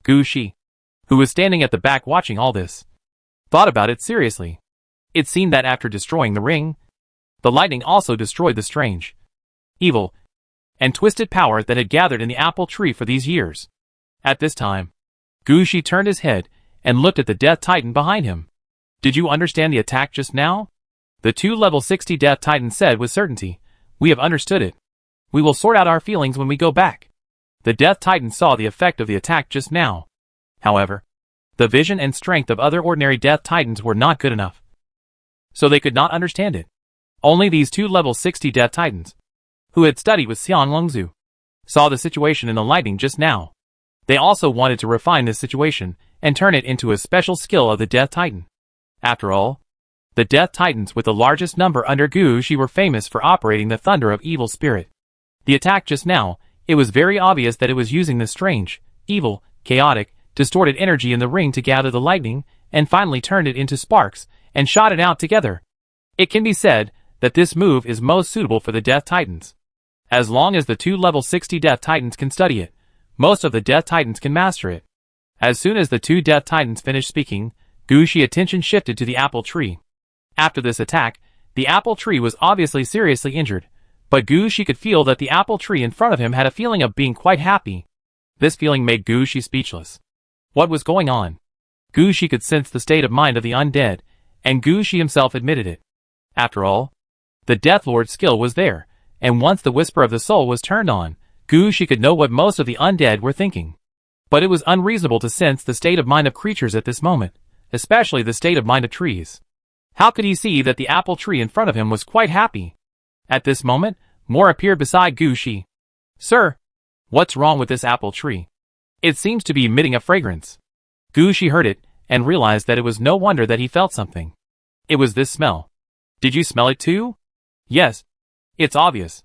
Gu Shi, who was standing at the back watching all this, thought about it seriously. It seemed that after destroying the ring, the lightning also destroyed the strange, evil, and twisted power that had gathered in the apple tree for these years. At this time, Gu Shi turned his head and looked at the Death Titan behind him. Did you understand the attack just now? The 2 level 60 Death Titans said with certainty. We have understood it. We will sort out our feelings when we go back. The Death Titan saw the effect of the attack just now. However, the vision and strength of other ordinary Death Titans were not good enough, so they could not understand it. Only these 2 level 60 Death Titans, who had studied with Xian Longzhu, saw the situation in the lightning just now. They also wanted to refine this situation and turn it into a special skill of the Death Titan. After all, the Death Titans with the largest number under Gu Shi were famous for operating the thunder of evil spirit. The attack just now, it was very obvious that it was using the strange, evil, chaotic, distorted energy in the ring to gather the lightning, and finally turned it into sparks, and shot it out together. It can be said that this move is most suitable for the Death Titans. As long as the 2 level 60 Death Titans can study it, most of the Death Titans can master it. As soon as the 2 Death Titans finished speaking, Gu Shi's attention shifted to the apple tree. After this attack, the apple tree was obviously seriously injured, but Gu Shi could feel that the apple tree in front of him had a feeling of being quite happy. This feeling made Gu Shi speechless. What was going on? Gu Shi could sense the state of mind of the undead, and Gu Shi himself admitted it. After all, the Death Lord's skill was there, and once the whisper of the soul was turned on, Gu Shi could know what most of the undead were thinking. But it was unreasonable to sense the state of mind of creatures at this moment, especially the state of mind of trees. How could he see that the apple tree in front of him was quite happy? At this moment, Moore appeared beside Gu Shi. Sir, what's wrong with this apple tree? It seems to be emitting a fragrance. Gu Shi heard it, and realized that it was no wonder that he felt something. It was this smell. Did you smell it too? Yes. It's obvious.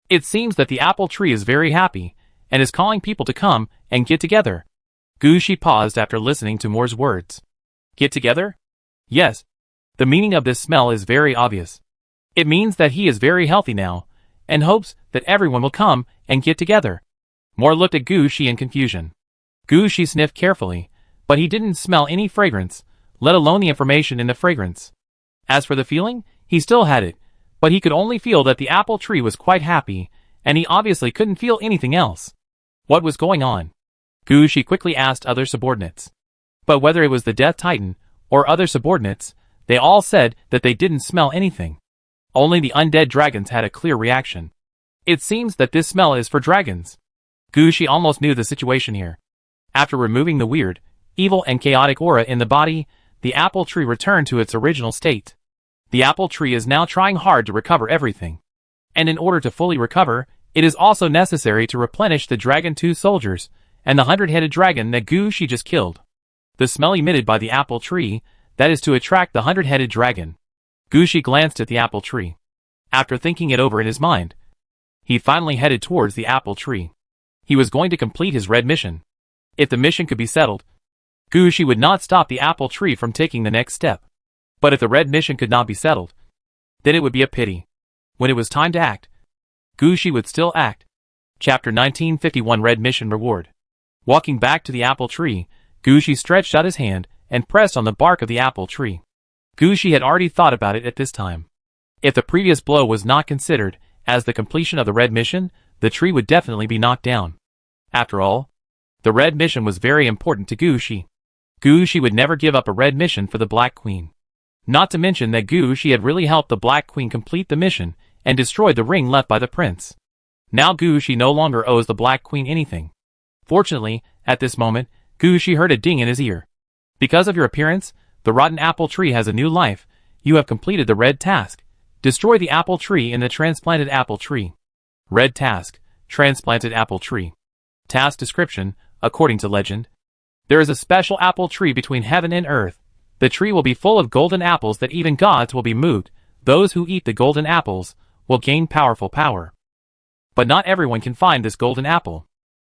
It seems that the apple tree is very happy, and is calling people to come and get together. Gu Shi paused after listening to Moore's words. Get together? Yes. The meaning of this smell is very obvious. It means that he is very healthy now, and hopes that everyone will come and get together. Moore looked at Gu Shi in confusion. Gu Shi sniffed carefully, but he didn't smell any fragrance, let alone the information in the fragrance. As for the feeling, he still had it, but he could only feel that the apple tree was quite happy, and he obviously couldn't feel anything else. What was going on? Gushi quickly asked other subordinates. But whether it was the Death Titan, or other subordinates, they all said that they didn't smell anything. Only the undead dragons had a clear reaction. It seems that this smell is for dragons. Gushi almost knew the situation here. After removing the weird, evil and chaotic aura in the body, the apple tree returned to its original state. The apple tree is now trying hard to recover everything. And in order to fully recover, it is also necessary to replenish the Dragon 2 soldiers, and the 100-headed dragon that Gushi just killed. The smell emitted by the apple tree, that is to attract the 100-headed dragon. Gushi glanced at the apple tree. After thinking it over in his mind, he finally headed towards the apple tree. He was going to complete his red mission. If the mission could be settled, Gushi would not stop the apple tree from taking the next step. But if the red mission could not be settled, then it would be a pity. When it was time to act, Gushi would still act. Chapter 1951 Red Mission Reward. Walking back to the apple tree, Gushi stretched out his hand and pressed on the bark of the apple tree. Gushi had already thought about it at this time. If the previous blow was not considered as the completion of the red mission, the tree would definitely be knocked down. After all, the red mission was very important to Gushi. Gushi would never give up a red mission for the Black Queen. Not to mention that Gushi had really helped the Black Queen complete the mission and destroyed the ring left by the prince. Now Gushi no longer owes the Black Queen anything. Fortunately, at this moment, Gushi heard a ding in his ear. Because of your appearance, the rotten apple tree has a new life. You have completed the red task. Destroy the apple tree in the transplanted apple tree. Red task, transplanted apple tree. Task description, according to legend. There is a special apple tree between heaven and earth. The tree will be full of golden apples that even gods will be moved. Those who eat the golden apples will gain powerful power. But not everyone can find this golden apple.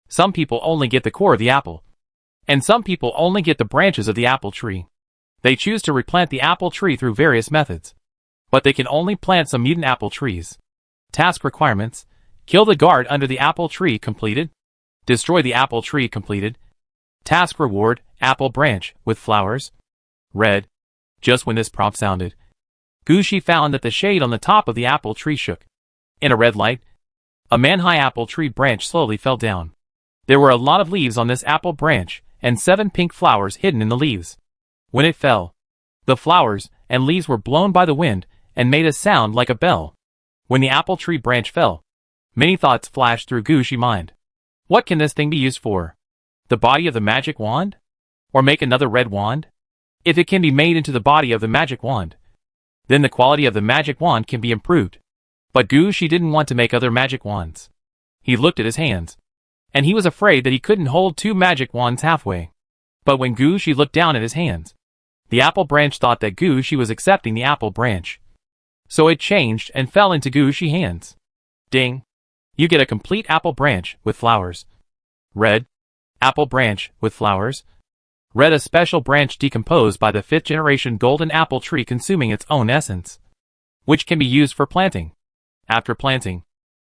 Some people only get the core of the apple. And some people only get the branches of the apple tree. They choose to replant the apple tree through various methods. But they can only plant some mutant apple trees. Task requirements: kill the guard under the apple tree, completed. Destroy the apple tree, completed. Task reward: apple branch with flowers. Red. Just when this prompt sounded, Gushi found that the shade on the top of the apple tree shook. In a red light, a man-high apple tree branch slowly fell down. There were a lot of leaves on this apple branch, and 7 pink flowers hidden in the leaves. When it fell, the flowers and leaves were blown by the wind and made a sound like a bell. When the apple tree branch fell, many thoughts flashed through Gushi's mind. What can this thing be used for? The body of the magic wand? Or make another red wand? If it can be made into the body of the magic wand, then the quality of the magic wand can be improved. But Gushi didn't want to make other magic wands. He looked at his hands, and he was afraid that he couldn't hold 2 magic wands halfway. But when Gushi looked down at his hands, the apple branch thought that Gushi was accepting the apple branch. So it changed and fell into Gushi's hands. Ding! You get a complete apple branch with flowers. Red. Apple branch with flowers. Red, a special branch decomposed by the 5th generation golden apple tree consuming its own essence, which can be used for planting. After planting,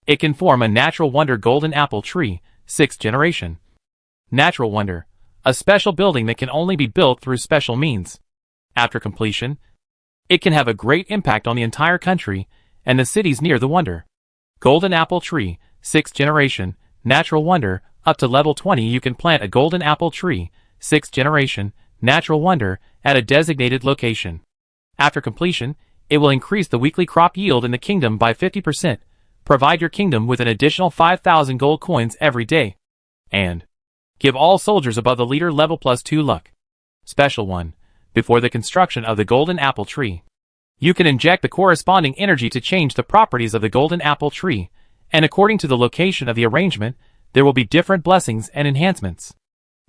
it can form a natural wonder golden apple tree, 6th generation. Natural wonder, a special building that can only be built through special means. After completion, it can have a great impact on the entire country and the cities near the wonder. Golden apple tree, 6th generation, natural wonder, up to level 20 you can plant a golden apple tree, 6th generation, natural wonder, at a designated location. After completion, it will increase the weekly crop yield in the kingdom by 50%, provide your kingdom with an additional 5,000 gold coins every day, and give all soldiers above the leader level +2 luck. Special 1. Before the construction of the golden apple tree, you can inject the corresponding energy to change the properties of the golden apple tree, and according to the location of the arrangement, there will be different blessings and enhancements.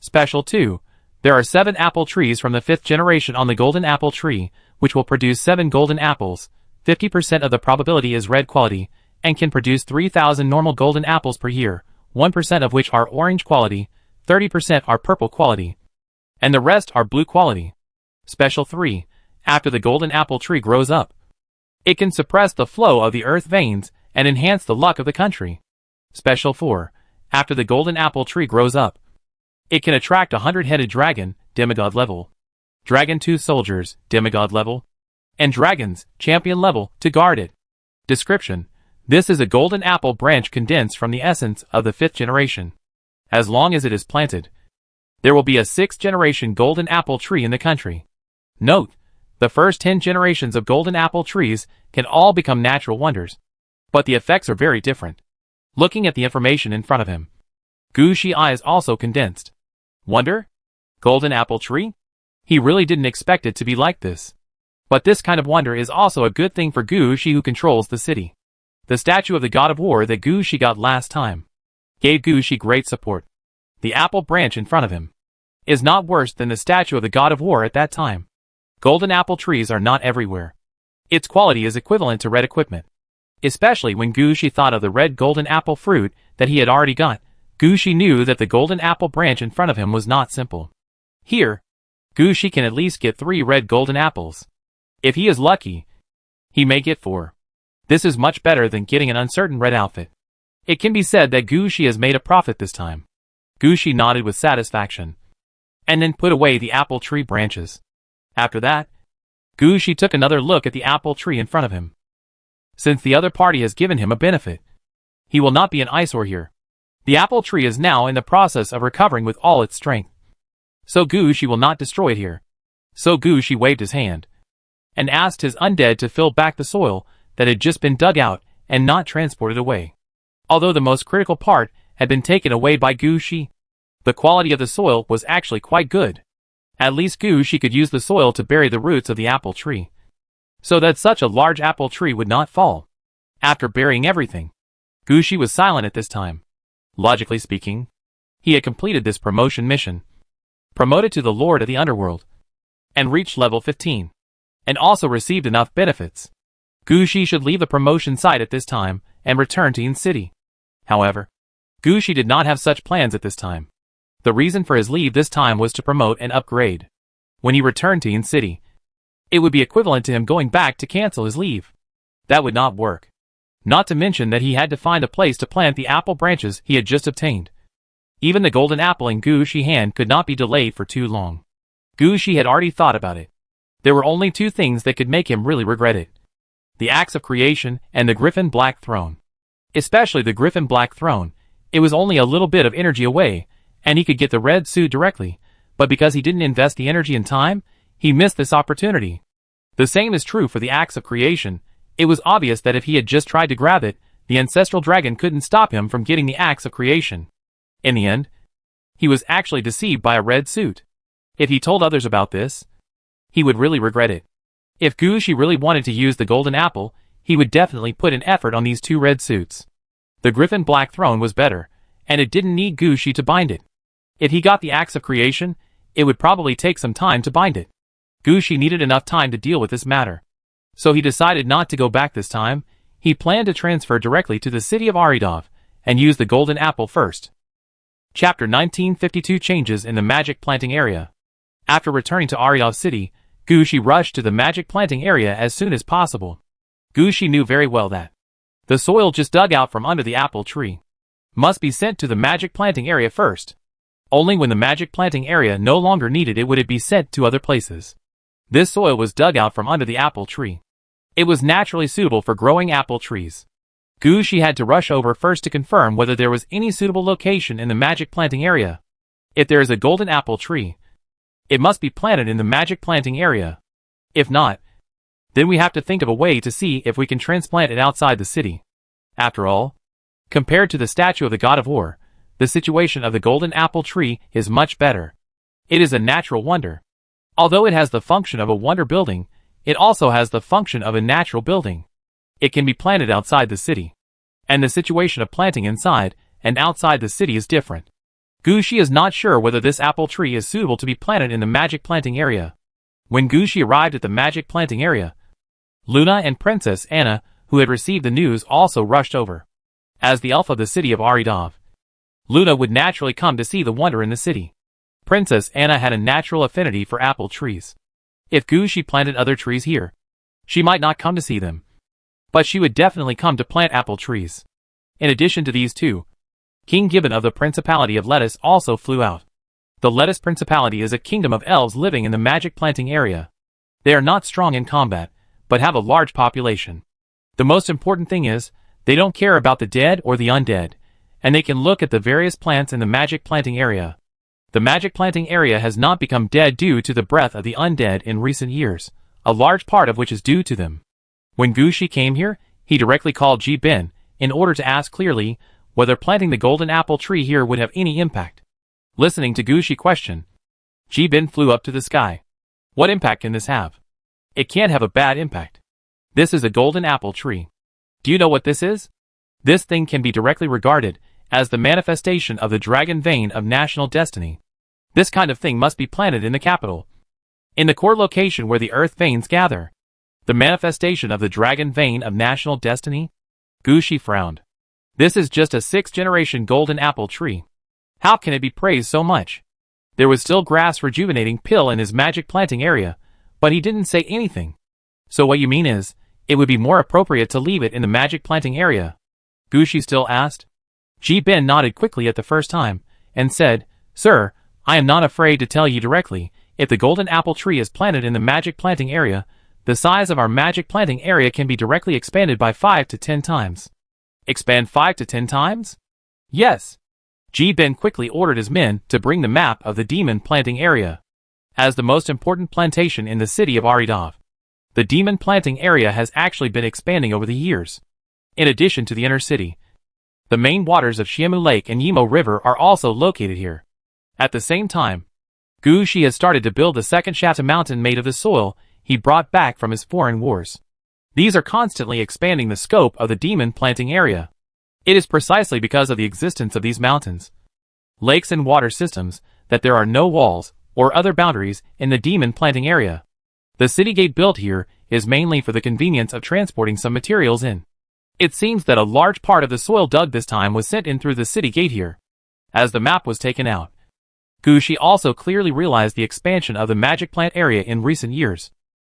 Special 2. There are 7 apple trees from the 5th generation on the golden apple tree, which will produce 7 golden apples. 50% of the probability is red quality, and can produce 3,000 normal golden apples per year, 1% of which are orange quality, 30% are purple quality, and the rest are blue quality. Special 3. After the golden apple tree grows up, it can suppress the flow of the earth veins and enhance the luck of the country. Special 4. After the golden apple tree grows up, it can attract a 100-headed dragon, demigod level. Dragon 2 soldiers, demigod level, and dragons, champion level, to guard it. Description: this is a golden apple branch condensed from the essence of the 5th generation. As long as it is planted, there will be a 6th generation golden apple tree in the country. Note: the first 10 generations of golden apple trees can all become natural wonders, but the effects are very different. Looking at the information in front of him, Gu's eyes also condensed. Wonder? Golden apple tree? He really didn't expect it to be like this. But this kind of wonder is also a good thing for Gu, who controls the city. The statue of the god of war that Gu got last time gave Gu great support. The apple branch in front of him is not worse than the statue of the god of war at that time. Golden apple trees are not everywhere. Its quality is equivalent to red equipment. Especially when Gu thought of the red golden apple fruit that he had already got, Gu knew that the golden apple branch in front of him was not simple. Here, Gu can at least get 3 red golden apples. If he is lucky, he may get 4. This is much better than getting an uncertain red outfit. It can be said that Gu has made a profit this time. Gu nodded with satisfaction, and then put away the apple tree branches. After that, Gu took another look at the apple tree in front of him. Since the other party has given him a benefit, he will not be an eyesore here. The apple tree is now in the process of recovering with all its strength. So Gu will not destroy it here. So Gu waved his hand and asked his undead to fill back the soil that had just been dug out and not transported away. Although the most critical part had been taken away by Gu, the quality of the soil was actually quite good. At least Gu could use the soil to bury the roots of the apple tree, so that such a large apple tree would not fall. After burying everything, Gu was silent at this time. Logically speaking, he had completed this promotion mission, promoted to the Lord of the Underworld, and reached level 15, and also received enough benefits. Gu should leave the promotion site at this time and return to Yin City. However, Gu did not have such plans at this time. The reason for his leave this time was to promote and upgrade. When he returned to Yin City, it would be equivalent to him going back to cancel his leave. That would not work. Not to mention that he had to find a place to plant the apple branches he had just obtained. Even the golden apple in Gu's hand could not be delayed for too long. Gu had already thought about it. There were only 2 things that could make him really regret it: the Axe of Creation and the Griffin Black Throne. Especially the Griffin Black Throne. It was only a little bit of energy away, and he could get the red suit directly, but because he didn't invest the energy and time, he missed this opportunity. The same is true for the Axe of Creation. It was obvious that if he had just tried to grab it, the ancestral dragon couldn't stop him from getting the Axe of Creation. In the end, he was actually deceived by a red suit. If he told others about this, he would really regret it. If Gu really wanted to use the golden apple, he would definitely put an effort on these 2 red suits. The Griffin Black Throne was better, and it didn't need Gu to bind it. If he got the Axe of Creation, it would probably take some time to bind it. Gu needed enough time to deal with this matter. So he decided not to go back this time. He planned to transfer directly to the city of Aridov and use the golden apple first. Chapter 1952 Changes in the Magic Planting Area. After returning to Aridov City, Gu rushed to the magic planting area as soon as possible. Gu knew very well that the soil just dug out from under the apple tree must be sent to the magic planting area first. Only when the magic planting area no longer needed it would it be sent to other places. This soil was dug out from under the apple tree. It was naturally suitable for growing apple trees. Gu had to rush over first to confirm whether there was any suitable location in the magic planting area. If there is a golden apple tree, it must be planted in the magic planting area. If not, then we have to think of a way to see if we can transplant it outside the city. After all, compared to the statue of the god of war, the situation of the golden apple tree is much better. It is a natural wonder. Although it has the function of a wonder building, it also has the function of a natural building. It can be planted outside the city. And the situation of planting inside and outside the city is different. Gu is not sure whether this apple tree is suitable to be planted in the magic planting area. When Gu arrived at the magic planting area, Luna and Princess Anna, who had received the news, also rushed over. As the elf of the city of Aridov, Luna would naturally come to see the wonder in the city. Princess Anna had a natural affinity for apple trees. If Gu planted other trees here, she might not come to see them, but she would definitely come to plant apple trees. In addition to these 2, King Gibbon of the Principality of Lettuce also flew out. The Lettuce Principality is a kingdom of elves living in the magic planting area. They are not strong in combat, but have a large population. The most important thing is, they don't care about the dead or the undead, and they can look at the various plants in the magic planting area. The magic planting area has not become dead due to the breath of the undead in recent years, a large part of which is due to them. When Gushi came here, he directly called Ji Bin, in order to ask clearly whether planting the golden apple tree here would have any impact. Listening to Gushi question, Ji Bin flew up to the sky. What impact can this have? It can't have a bad impact. This is a golden apple tree. Do you know what this is? This thing can be directly regarded as the manifestation of the dragon vein of national destiny. This kind of thing must be planted in the capital, in the core location where the earth veins gather. The manifestation of the dragon vein of national destiny? Gushi frowned. This is just a 6th-generation golden apple tree. How can it be praised so much? There was still grass rejuvenating pill in his magic planting area, but he didn't say anything. So what you mean is, it would be more appropriate to leave it in the magic planting area? Gushi still asked. Ji Bin nodded quickly at the first time, and said, Sir, I am not afraid to tell you directly, if the golden apple tree is planted in the magic planting area, the size of our magic planting area can be directly expanded by 5 to 10 times. Expand 5 to 10 times? Yes. Ji Bin quickly ordered his men to bring the map of the demon planting area. As the most important plantation in the city of Aridov, the demon planting area has actually been expanding over the years. In addition to the inner city, the main waters of Xiamu Lake and Yimo River are also located here. At the same time, Gushi has started to build the second Shatta mountain made of the soil he brought back from his foreign wars. These are constantly expanding the scope of the demon planting area. It is precisely because of the existence of these mountains, lakes and water systems, that there are no walls or other boundaries in the demon planting area. The city gate built here is mainly for the convenience of transporting some materials in. It seems that a large part of the soil dug this time was sent in through the city gate here. As the map was taken out, Gushi also clearly realized the expansion of the magic plant area in recent years.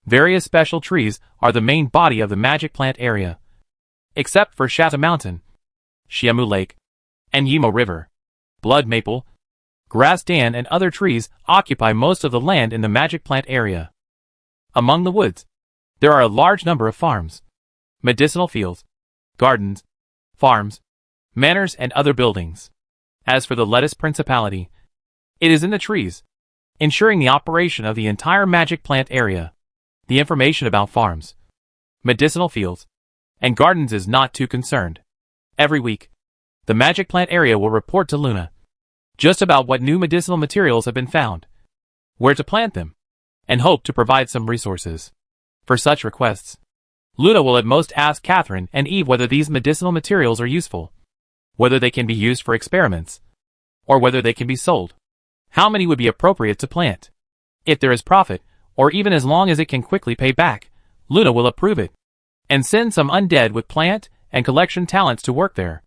Various special trees are the main body of the magic plant area. Except for Shatta Mountain, Xiamu Lake, and Yimo River, Blood Maple, Grass Dan and other trees occupy most of the land in the magic plant area. Among the woods, there are a large number of farms, medicinal fields, gardens, farms, manors and other buildings. As for the Lettuce Principality, it is in the trees, ensuring the operation of the entire magic plant area. The information about farms, medicinal fields, and gardens is not too concerned. Every week, the magic plant area will report to Luna just about what new medicinal materials have been found, where to plant them, and hope to provide some resources. For such requests, Luna will at most ask Catherine and Eve whether these medicinal materials are useful, whether they can be used for experiments, or whether they can be sold. How many would be appropriate to plant? If there is profit, or even as long as it can quickly pay back, Luna will approve it, and send some undead with plant and collection talents to work there.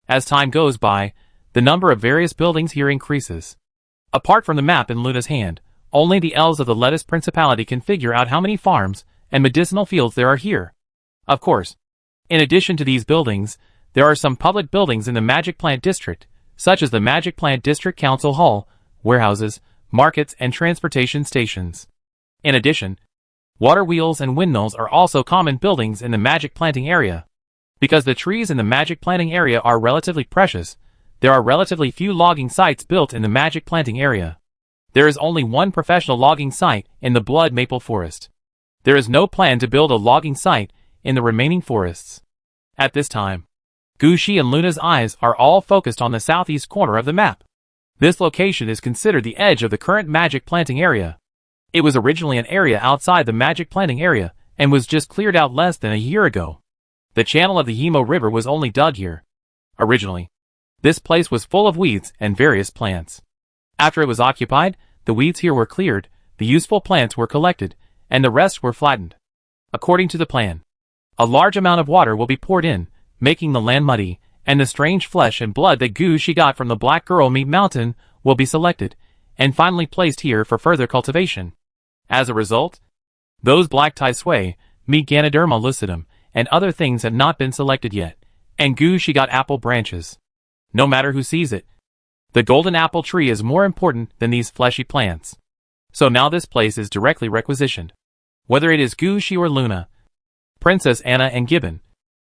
As time goes by, the number of various buildings here increases. Apart from the map in Luna's hand, only the elves of the Lettuce Principality can figure out how many farms and medicinal fields there are here. Of course, in addition to these buildings, there are some public buildings in the Magic Plant District, such as the Magic Plant District Council Hall, warehouses, markets and transportation stations. In addition, water wheels and windmills are also common buildings in the magic planting area. Because the trees in the magic planting area are relatively precious, there are relatively few logging sites built in the magic planting area. There is only one professional logging site in the Blood Maple Forest. There is no plan to build a logging site in the remaining forests. At this time, Gushi and Luna's eyes are all focused on the southeast corner of the map. This location is considered the edge of the current magic planting area. It was originally an area outside the magic planting area and was just cleared out less than a year ago. The channel of the Yimo River was only dug here. Originally, this place was full of weeds and various plants. After it was occupied, the weeds here were cleared, the useful plants were collected, and the rest were flattened. According to the plan, a large amount of water will be poured in, making the land muddy, and the strange flesh and blood that Gushi got from the Black Girl Meat Mountain will be selected, and finally placed here for further cultivation. As a result, those black Tai Sui, meat Ganoderma lucidum, and other things have not been selected yet, and Gushi got apple branches. No matter who sees it, The golden apple tree is more important than these fleshy plants. So now this place is directly requisitioned. Whether it is Gushi or Luna, Princess Anna and Gibbon,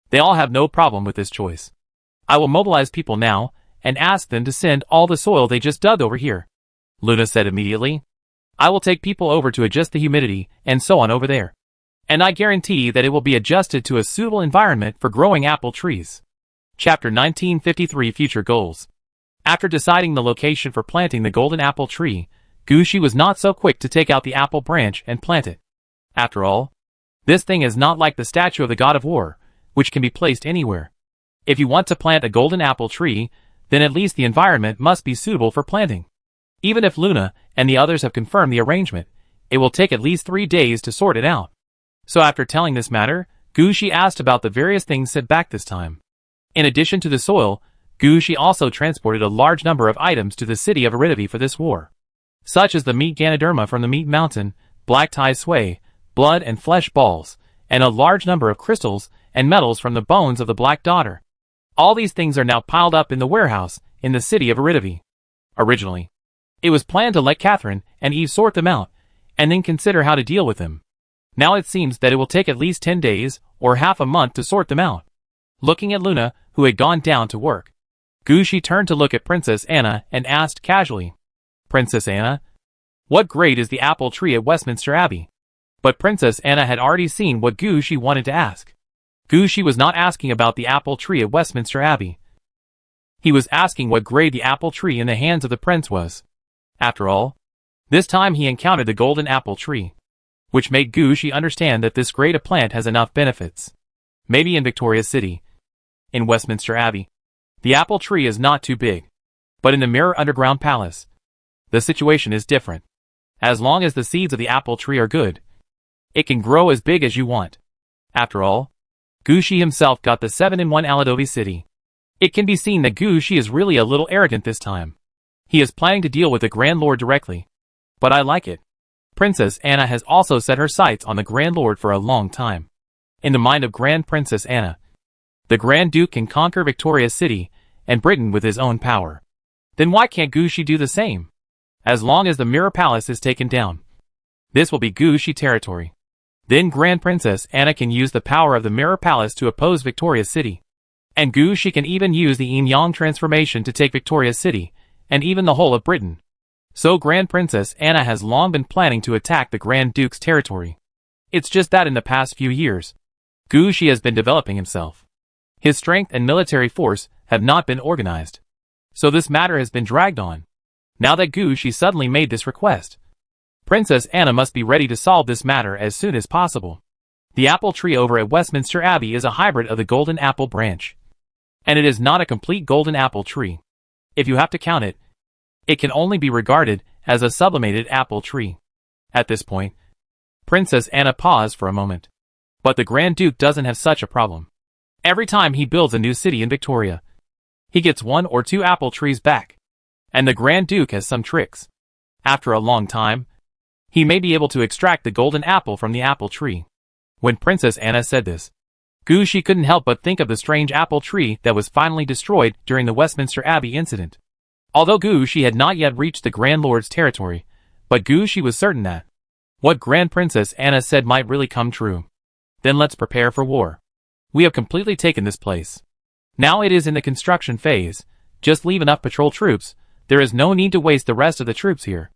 they all have no problem with this choice. I will mobilize people now, and ask them to send all the soil they just dug over here, Luna said immediately. I will take people over to adjust the humidity, and so on over there. And I guarantee that it will be adjusted to a suitable environment for growing apple trees. Chapter 1953 Future Goals. After deciding the location for planting the golden apple tree, Gushi was not so quick to take out the apple branch and plant it. After all, this thing is not like the statue of the god of war, which can be placed anywhere. If you want to plant a golden apple tree, then at least the environment must be suitable for planting. Even if Luna and the others have confirmed the arrangement, it will take at least 3 days to sort it out. So after telling this matter, Gushi asked about the various things sent back this time. In addition to the soil, Gushi also transported a large number of items to the city of Aridavi for this war, such as the meat Ganoderma from the meat mountain, black tie sway, blood and flesh balls, and a large number of crystals and metals from the bones of the Black Daughter. All these things are now piled up in the warehouse in the city of Aridavi. Originally, it was planned to let Catherine and Eve sort them out, and then consider how to deal with them. Now it seems that it will take at least 10 days, or half a month to sort them out. Looking at Luna, who had gone down to work, Gushi turned to look at Princess Anna and asked casually, Princess Anna, what grade is the apple tree at Westminster Abbey? But Princess Anna had already seen what Gushi wanted to ask. Gushi was not asking about the apple tree at Westminster Abbey. He was asking what grade the apple tree in the hands of the prince was. After all, this time he encountered the golden apple tree, which made Gushi understand that this grade of plant has enough benefits. Maybe in Victoria City, in Westminster Abbey, the apple tree is not too big. But in the Mirror Underground Palace, the situation is different. As long as the seeds of the apple tree are good, it can grow as big as you want. After all, Gushi himself got the 7-in-1 Aladovi city. It can be seen that Gushi is really a little arrogant this time. He is planning to deal with the Grand Lord directly. But I like it. Princess Anna has also set her sights on the Grand Lord for a long time. In the mind of Grand Princess Anna, the Grand Duke can conquer Victoria City and Britain with his own power. Then why can't Gushi do the same? As long as the Mirror Palace is taken down, this will be Gushi territory. Then Grand Princess Anna can use the power of the Mirror Palace to oppose Victoria City. And Gushi can even use the Yin-Yang transformation to take Victoria City, and even the whole of Britain. So Grand Princess Anna has long been planning to attack the Grand Duke's territory. It's just that in the past few years, Gushi has been developing himself. His strength and military force have not been organized. So this matter has been dragged on. Now that Gushi suddenly made this request, Princess Anna must be ready to solve this matter as soon as possible. The apple tree over at Westminster Abbey is a hybrid of the golden apple branch. And it is not a complete golden apple tree. If you have to count it, it can only be regarded as a sublimated apple tree. At this point, Princess Anna paused for a moment. But the Grand Duke doesn't have such a problem. Every time he builds a new city in Victoria, he gets 1 or 2 apple trees back. And the Grand Duke has some tricks. After a long time, he may be able to extract the golden apple from the apple tree. When Princess Anna said this, Gushi couldn't help but think of the strange apple tree that was finally destroyed during the Westminster Abbey incident. Although Gushi had not yet reached the Grand Lord's territory, but Gushi was certain that what Grand Princess Anna said might really come true. Then let's prepare for war. We have completely taken this place. Now it is in the construction phase. Just leave enough patrol troops. There is no need to waste the rest of the troops here.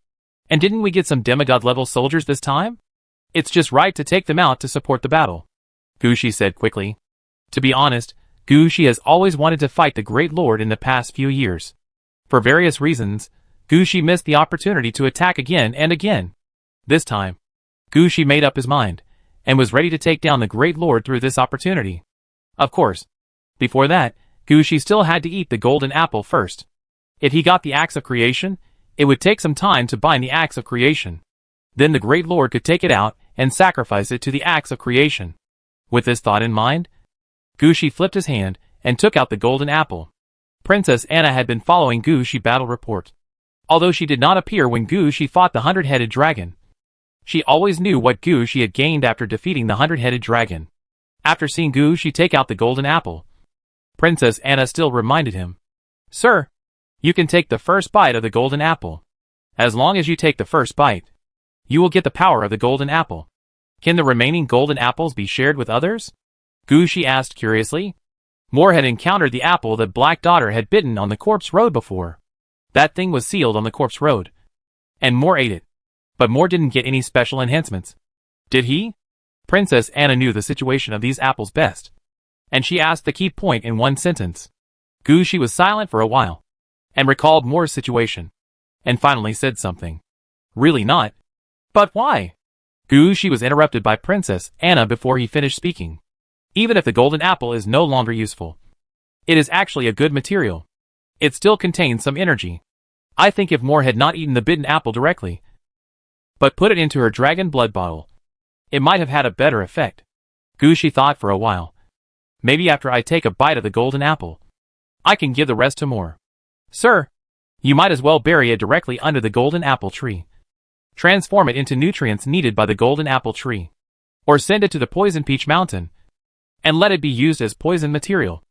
And didn't we get some demigod-level soldiers this time? It's just right to take them out to support the battle, Gushi said quickly. To be honest, Gushi has always wanted to fight the Great Lord in the past few years. For various reasons, Gushi missed the opportunity to attack again and again. This time, Gushi made up his mind, and was ready to take down the Great Lord through this opportunity. Of course, before that, Gushi still had to eat the golden apple first. If he got the axe of creation, it would take some time to bind the axe of creation. Then the Great Lord could take it out and sacrifice it to the axe of creation. With this thought in mind, Gushi flipped his hand and took out the golden apple. Princess Anna had been following Gushi battle report. Although she did not appear when Gushi fought the 100-headed dragon, she always knew what Gushi had gained after defeating the 100-headed dragon. After seeing Gushi take out the golden apple, Princess Anna still reminded him, "Sir, You can take the first bite of the golden apple. As long as you take the first bite, you will get the power of the golden apple. Can the remaining golden apples be shared with others? Gushi asked curiously. Moore had encountered the apple that Black Daughter had bitten on the corpse road before. That thing was sealed on the corpse road. And Moore ate it. But Moore didn't get any special enhancements. Did he? Princess Anna knew the situation of these apples best. And she asked the key point in one sentence. Gushi was silent for a while. And recalled Moore's situation. And finally said something. Really not. But why? Gushi was interrupted by Princess Anna before he finished speaking. Even if the golden apple is no longer useful, it is actually a good material. It still contains some energy. I think if Moore had not eaten the bitten apple directly, but put it into her dragon blood bottle, it might have had a better effect. Gushi thought for a while. Maybe after I take a bite of the golden apple, I can give the rest to Moore. Sir, you might as well bury it directly under the golden apple tree. Transform it into nutrients needed by the golden apple tree. Or send it to the poison peach mountain, and let it be used as poison material.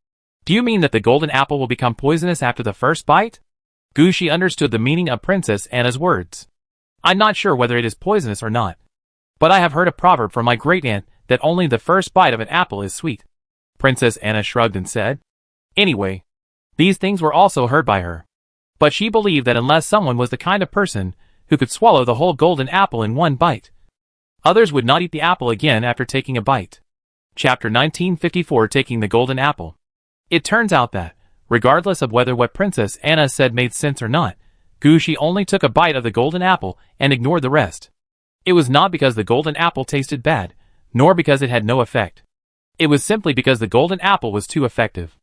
Do you mean that the golden apple will become poisonous after the first bite? Gushi understood the meaning of Princess Anna's words. I'm not sure whether it is poisonous or not. But I have heard a proverb from my great-aunt that only the first bite of an apple is sweet. Princess Anna shrugged and said. Anyway, these things were also heard by her. But she believed that unless someone was the kind of person who could swallow the whole golden apple in one bite, others would not eat the apple again after taking a bite. Chapter 1954, Taking the Golden Apple. It turns out that, regardless of whether what Princess Anna said made sense or not, Gushi only took a bite of the golden apple and ignored the rest. It was not because the golden apple tasted bad, nor because it had no effect. It was simply because the golden apple was too effective.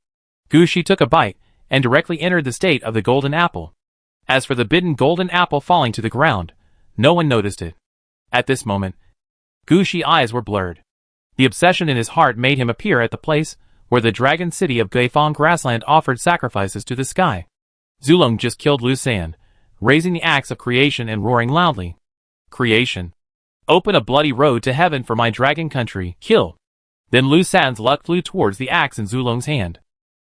Gushi took a bite and directly entered the state of the golden apple. As for the bitten golden apple falling to the ground, no one noticed it. At this moment, Gushi's eyes were blurred. The obsession in his heart made him appear at the place where the dragon city of Gaifeng Grassland offered sacrifices to the sky. Zulong just killed Lu San, raising the axe of creation and roaring loudly. Creation. Open a bloody road to heaven for my dragon country. Kill. Then Lu San's luck flew towards the axe in Zulong's hand.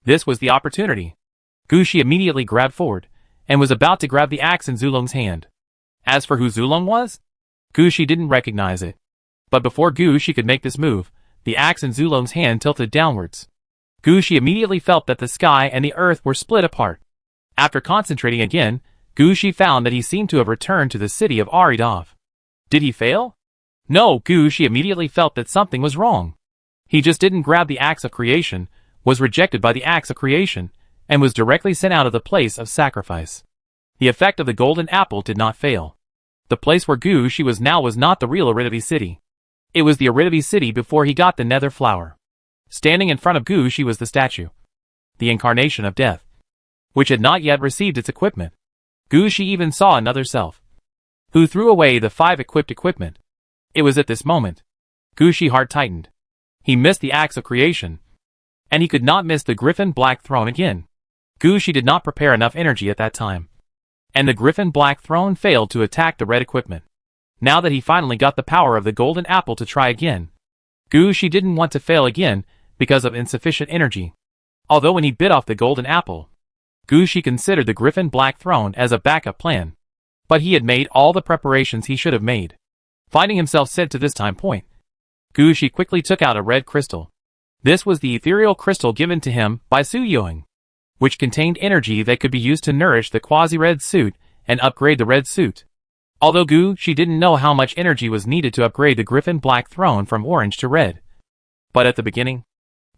This was the opportunity. Gushi immediately grabbed forward, and was about to grab the axe in Zulong's hand. As for who Zulong was, Gushi didn't recognize it. But before Gushi could make this move, the axe in Zulong's hand tilted downwards. Gushi immediately felt that the sky and the earth were split apart. After concentrating again, Gushi found that he seemed to have returned to the city of Aridov. Did he fail? No, Gushi immediately felt that something was wrong. He just didn't grab the axe of creation, was rejected by the axe of creation, and was directly sent out of the place of sacrifice. The effect of the golden apple did not fail. The place where Gushi was now was not the real Aridavi city. It was the Aridavi city before he got the nether flower. Standing in front of Gushi was the statue, the incarnation of death, which had not yet received its equipment. Gushi even saw another self, who threw away the 5 equipped equipment. It was at this moment Gushi's heart tightened. He missed the axe of creation, and he could not miss the Griffin Black Throne again. Gushi did not prepare enough energy at that time, and the Griffin Black Throne failed to attack the red equipment. Now that he finally got the power of the golden apple to try again, Gushi didn't want to fail again because of insufficient energy. Although when he bit off the golden apple, Gushi considered the Griffin Black Throne as a backup plan. But he had made all the preparations he should have made. Finding himself set to this time point, Gushi quickly took out a red crystal. This was the ethereal crystal given to him by Su Yoing, which contained energy that could be used to nourish the quasi-red suit and upgrade the red suit. Although Gushi didn't know how much energy was needed to upgrade the Griffin Black Throne from orange to red. But at the beginning,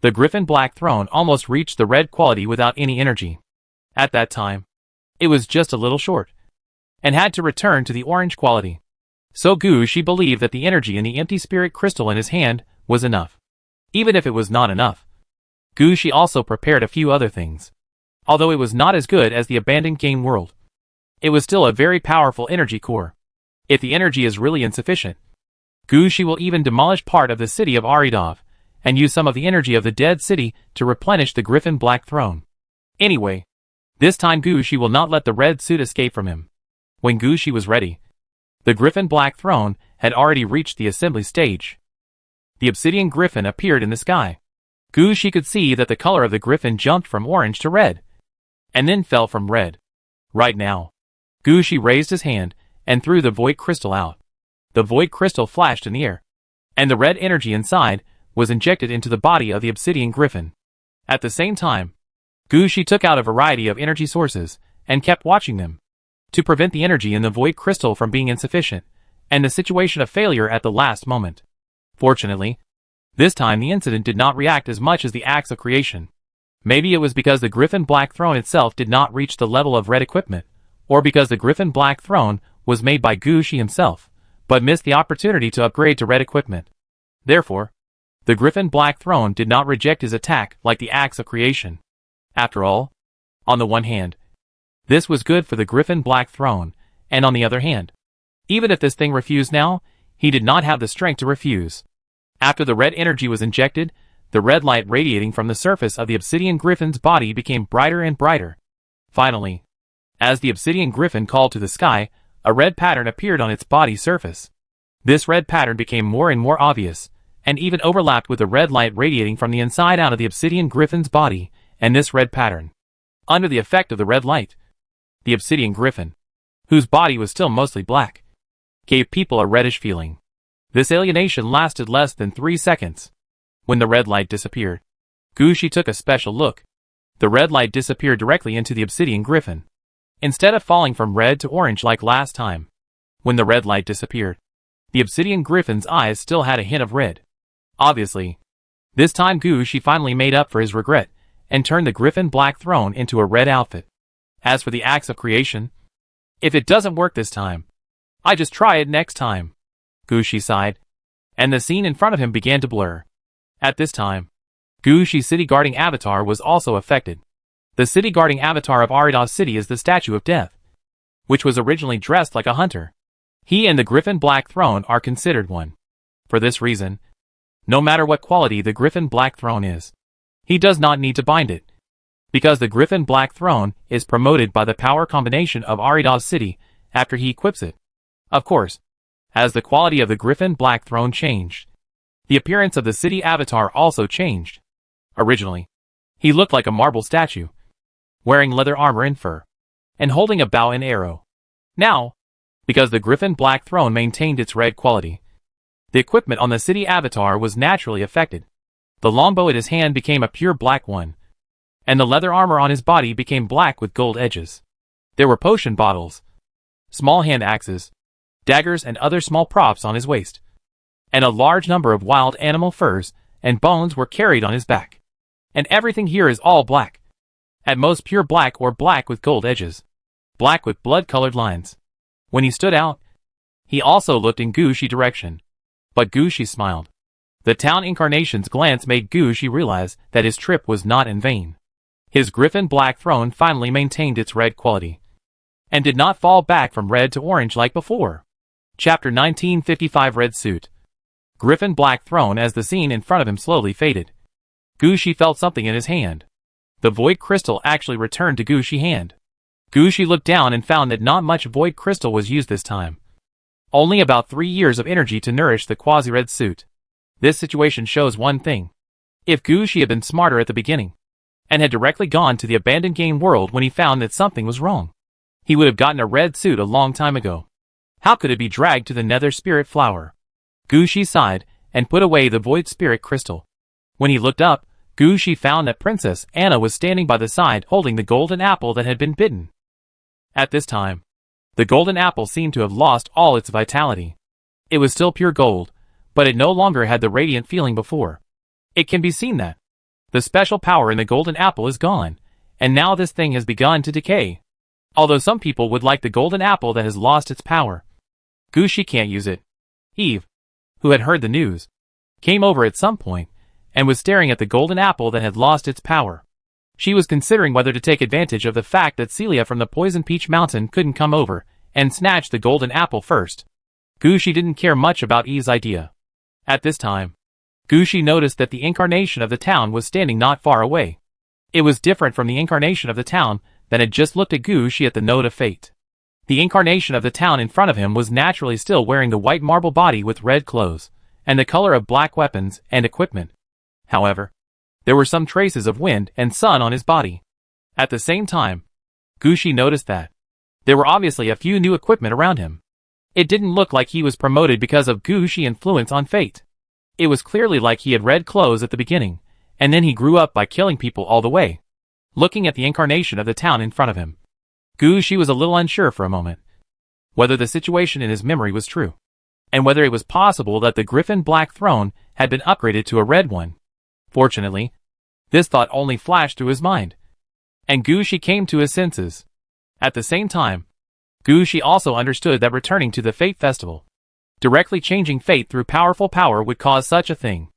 the Griffin Black Throne almost reached the red quality without any energy. At that time, it was just a little short, and had to return to the orange quality. So Gushi believed that the energy in the empty spirit crystal in his hand was enough. Even if it was not enough, Gushi also prepared a few other things. Although it was not as good as the abandoned game world, it was still a very powerful energy core. If the energy is really insufficient, Gushi will even demolish part of the city of Aridov, and use some of the energy of the dead city to replenish the Griffin Black Throne. Anyway, this time Gushi will not let the red suit escape from him. When Gushi was ready, the Griffin Black Throne had already reached the assembly stage. The obsidian griffin appeared in the sky. Gushi could see that the color of the griffin jumped from orange to red, and then fell from red Right now. Gushi raised his hand and threw the void crystal out. The void crystal flashed in the air, and the red energy inside was injected into the body of the obsidian griffin. At the same time, Gushi took out a variety of energy sources and kept watching them to prevent the energy in the void crystal from being insufficient and the situation of failure at the last moment. Fortunately, this time the incident did not react as much as the acts of creation. Maybe it was because the Griffin Black Throne itself did not reach the level of red equipment, or because the Griffin Black Throne was made by Gushi himself, but missed the opportunity to upgrade to red equipment. Therefore, the Griffin Black Throne did not reject his attack like the acts of creation. After all, on the one hand, this was good for the Griffin Black Throne, and on the other hand, even if this thing refused now, he did not have the strength to refuse. After the red energy was injected, the red light radiating from the surface of the obsidian griffin's body became brighter and brighter. Finally, as the obsidian griffin called to the sky, a red pattern appeared on its body surface. This red pattern became more and more obvious, and even overlapped with the red light radiating from the inside out of the obsidian griffin's body, and this red pattern, under the effect of the red light, the obsidian griffin, whose body was still mostly black, gave people a reddish feeling. This alienation lasted less than 3 seconds. When the red light disappeared, Gushi took a special look. The red light disappeared directly into the obsidian griffin, instead of falling from red to orange like last time. When the red light disappeared, the obsidian griffin's eyes still had a hint of red. Obviously, this time Gushi finally made up for his regret, and turned the Griffin Black Throne into a red outfit. As for the acts of creation, if it doesn't work this time, I just try it next time. Gushi sighed, and the scene in front of him began to blur. At this time, Gushi's city guarding avatar was also affected. The city guarding avatar of Arida's city is the Statue of Death, which was originally dressed like a hunter. He and the Griffin Black Throne are considered one. For this reason, no matter what quality the Griffin Black Throne is, he does not need to bind it, because the Griffin Black Throne is promoted by the power combination of Arida's city after he equips it. Of course, as the quality of the Griffin Black Throne changed, the appearance of the city avatar also changed. Originally, he looked like a marble statue, wearing leather armor and fur, and holding a bow and arrow. Now, because the Griffin Black Throne maintained its red quality, the equipment on the city avatar was naturally affected. The longbow at his hand became a pure black one, and the leather armor on his body became black with gold edges. There were potion bottles, small hand axes, daggers and other small props on his waist, and a large number of wild animal furs and bones were carried on his back. And everything here is all black. At most pure black or black with gold edges. Black with blood-colored lines. When he stood out, he also looked in Gushi's direction. But Gushi smiled. The town incarnation's glance made Gushi realize that his trip was not in vain. His Griffin Black Throne finally maintained its red quality, and did not fall back from red to orange like before. Chapter 1955 Red Suit. Griffin Black Throne. As the scene in front of him slowly faded, Gushi felt something in his hand. The void crystal actually returned to Gushi's hand. Gushi looked down and found that not much void crystal was used this time. Only about 3 years of energy to nourish the quasi-red suit. This situation shows one thing. If Gushi had been smarter at the beginning, and had directly gone to the abandoned game world when he found that something was wrong, he would have gotten a red suit a long time ago. How could it be dragged to the nether spirit flower? Gushi sighed, and put away the void spirit crystal. When he looked up, Gushi found that Princess Anna was standing by the side holding the golden apple that had been bitten. At this time, the golden apple seemed to have lost all its vitality. It was still pure gold, but it no longer had the radiant feeling before. It can be seen that the special power in the golden apple is gone, and now this thing has begun to decay. Although some people would like the golden apple that has lost its power, Gushi can't use it. Eve, who had heard the news, came over at some point, and was staring at the golden apple that had lost its power. She was considering whether to take advantage of the fact that Celia from the Poison Peach Mountain couldn't come over, and snatch the golden apple first. Gushi didn't care much about Eve's idea. At this time, Gushi noticed that the incarnation of the town was standing not far away. It was different from the incarnation of the town that had just looked at Gushi at the Note of Fate. The incarnation of the town in front of him was naturally still wearing the white marble body with red clothes, and the color of black weapons and equipment. However, there were some traces of wind and sun on his body. At the same time, Gushi noticed that There were obviously a few new equipment around him. It didn't look like he was promoted because of Gushi influence on fate. It was clearly like he had red clothes at the beginning, and then he grew up by killing people all the way. Looking at the incarnation of the town in front of him, Gushi was a little unsure for a moment whether the situation in his memory was true, and whether it was possible that the Griffin Black Throne had been upgraded to a red one. Fortunately, this thought only flashed through his mind, and Gushi came to his senses. At the same time, Gushi also understood that returning to the Fate Festival, directly changing fate through powerful power would cause such a thing.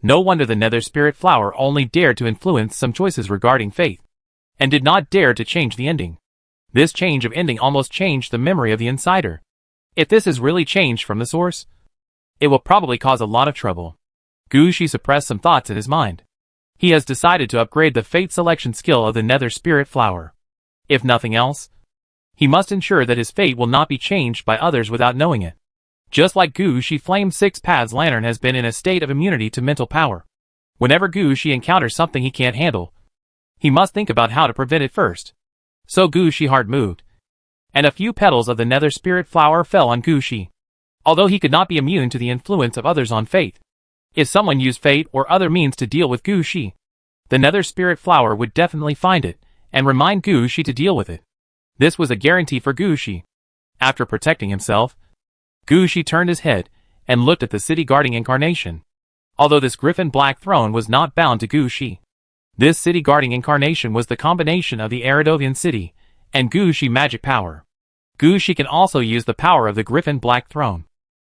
No wonder the Nether Spirit Flower only dared to influence some choices regarding fate, and did not dare to change the ending. This change of ending almost changed the memory of the insider. If this is really changed from the source, it will probably cause a lot of trouble. Gushi suppressed some thoughts in his mind. He has decided to upgrade the fate selection skill of the Nether Spirit Flower. If nothing else, he must ensure that his fate will not be changed by others without knowing it. Just like Gushi Flame 6 Paths Lantern has been in a state of immunity to mental power. Whenever Gushi encounters something he can't handle, he must think about how to prevent it first. So Gushi heart moved, and a few petals of the Nether Spirit Flower fell on Gushi. Although he could not be immune to the influence of others on fate, if someone used fate or other means to deal with Gushi, the Nether Spirit Flower would definitely find it, and remind Gushi to deal with it. This was a guarantee for Gushi. After protecting himself, Gushi turned his head, and looked at the city guarding incarnation. Although this Griffin Black Throne was not bound to Gushi, this city guarding incarnation was the combination of the Eridovian city, and Gushi magic power. Gushi can also use the power of the Griffin Black Throne.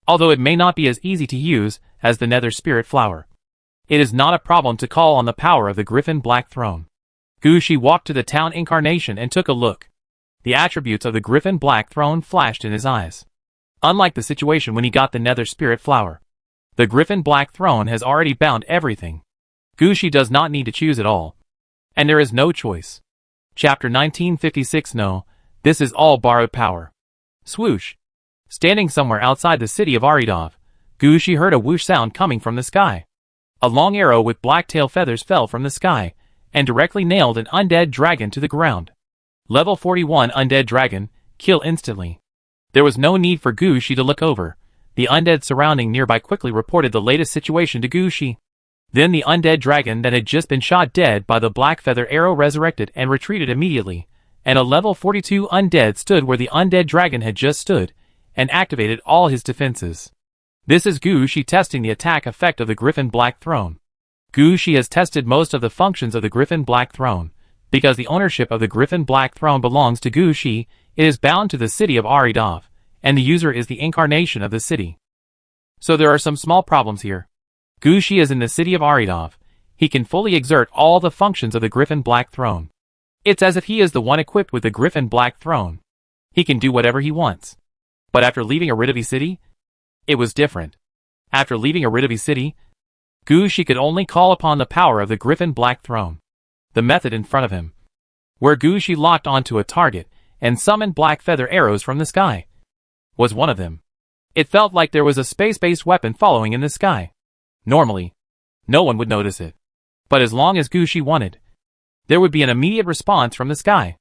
Although it may not be as easy to use as the Nether Spirit Flower, it is not a problem to call on the power of the Griffin Black Throne. Gushi walked to the town incarnation and took a look. The attributes of the Griffin Black Throne flashed in his eyes. Unlike the situation when he got the Nether Spirit Flower, the Griffin Black Throne has already bound everything. Gushi does not need to choose at all, and there is no choice. Chapter 1956. No, this is all borrowed power. Swoosh. Standing somewhere outside the city of Aridov, Gushi heard a whoosh sound coming from the sky. A long arrow with black tail feathers fell from the sky, and directly nailed an undead dragon to the ground. Level 41 Undead Dragon, kill instantly. There was no need for Gushi to look over. The undead surrounding nearby quickly reported the latest situation to Gushi. Then the undead dragon that had just been shot dead by the black feather arrow resurrected and retreated immediately, and a level 42 undead stood where the undead dragon had just stood, and activated all his defenses. This is Gushi testing the attack effect of the Griffin Black Throne. Gushi has tested most of the functions of the Griffin Black Throne. Because the ownership of the Griffin Black Throne belongs to Gushi, it is bound to the city of Aridov, and the user is the incarnation of the city. So there are some small problems here. Gushi is in the city of Aridov. He can fully exert all the functions of the Griffin Black Throne. It's as if he is the one equipped with the Griffin Black Throne. He can do whatever he wants. But after leaving Aridovi City, it was different. After leaving Aridovi City, Gushi could only call upon the power of the Griffin Black Throne. The method in front of him, where Gushi locked onto a target and summoned black feather arrows from the sky, was one of them. It felt like there was a space-based weapon following in the sky. Normally, no one would notice it. But as long as Gushi wanted, there would be an immediate response from the sky.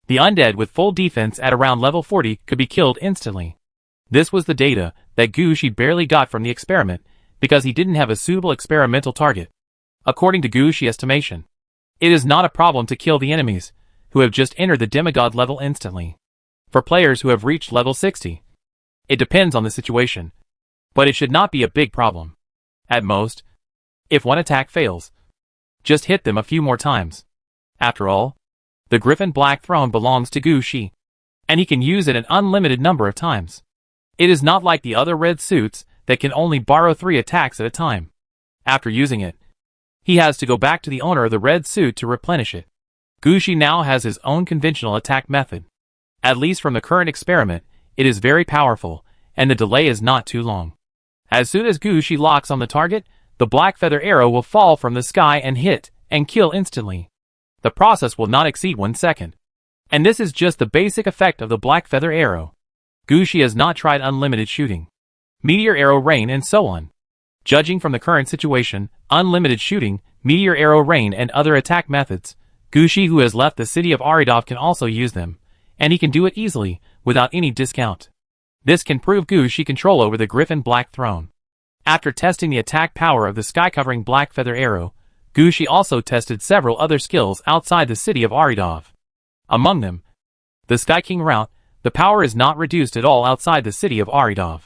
The undead with full defense at around level 40 could be killed instantly. This was the data that Gushi barely got from the experiment because he didn't have a suitable experimental target. According to Gushi estimation, it is not a problem to kill the enemies who have just entered the demigod level instantly. For players who have reached level 60, it depends on the situation, but it should not be a big problem. At most, if one attack fails, just hit them a few more times. After all, the Griffin Black Throne belongs to Gushi, and he can use it an unlimited number of times. It is not like the other red suits that can only borrow 3 attacks at a time. After using it, he has to go back to the owner of the red suit to replenish it. Gushi now has his own conventional attack method. At least from the current experiment, it is very powerful, and the delay is not too long. As soon as Gushi locks on the target, the black feather arrow will fall from the sky and hit, and kill instantly. The process will not exceed 1 second. And this is just the basic effect of the black feather arrow. Gushi has not tried unlimited shooting, meteor arrow rain and so on. Judging from the current situation, unlimited shooting, meteor arrow rain and other attack methods, Gushi who has left the city of Aridov can also use them, and he can do it easily, without any discount. This can prove Gushi control over the Griffin Black Throne. After testing the attack power of the sky-covering Black Feather Arrow, Gushi also tested several other skills outside the city of Aridov. Among them, the Sky King route, the power is not reduced at all outside the city of Aridov.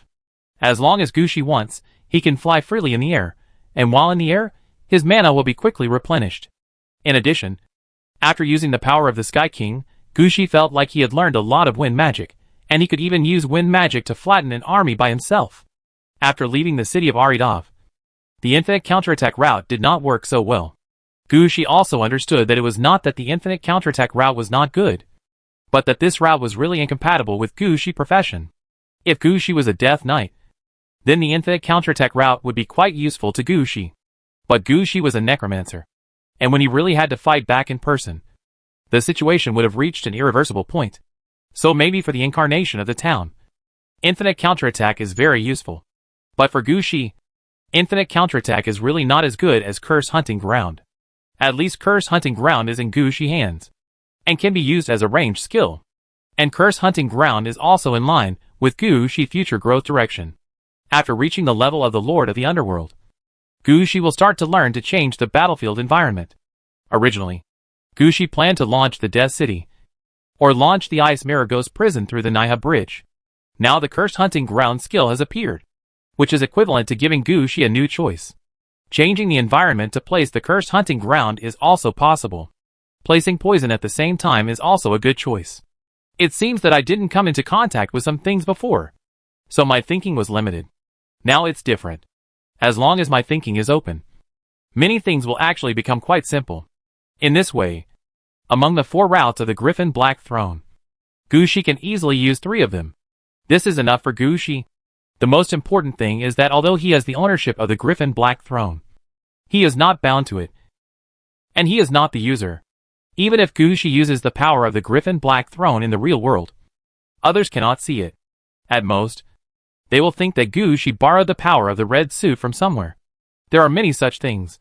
As long as Gushi wants, he can fly freely in the air, and while in the air, his mana will be quickly replenished. In addition, after using the power of the Sky King, Gushi felt like he had learned a lot of wind magic, and he could even use wind magic to flatten an army by himself. After leaving the city of Aridov, the infinite counterattack route did not work so well. Gushi also understood that it was not that the infinite counterattack route was not good, but that this route was really incompatible with Gushi profession. If Gushi was a Death Knight, then the infinite counterattack route would be quite useful to Gushi. But Gushi was a necromancer, and when he really had to fight back in person, the situation would have reached an irreversible point. So maybe for the incarnation of the town, infinite counterattack is very useful. But for Gushi, infinite counterattack is really not as good as Curse Hunting Ground. At least Curse Hunting Ground is in Gushi hands, and can be used as a ranged skill. And Curse Hunting Ground is also in line with Gushi future growth direction. After reaching the level of the Lord of the Underworld, Gushi will start to learn to change the battlefield environment. Originally, Gushi planned to launch the Death City, or launch the Ice Mirror Ghost Prison through the Naiha Bridge. Now the Curse Hunting Ground skill has appeared, which is equivalent to giving Gushi a new choice. Changing the environment to place the Cursed Hunting Ground is also possible. Placing poison at the same time is also a good choice. It seems that I didn't come into contact with some things before, so my thinking was limited. Now it's different. As long as my thinking is open, many things will actually become quite simple. In this way, among the 4 routes of the Griffin Black Throne, Gushi can easily use 3 of them. This is enough for Gushi. The most important thing is that although he has the ownership of the Griffin Black Throne, he is not bound to it, and he is not the user. Even if Gushi uses the power of the Griffin Black Throne in the real world, others cannot see it. At most, they will think that Gushi borrowed the power of the red suit from somewhere. There are many such things,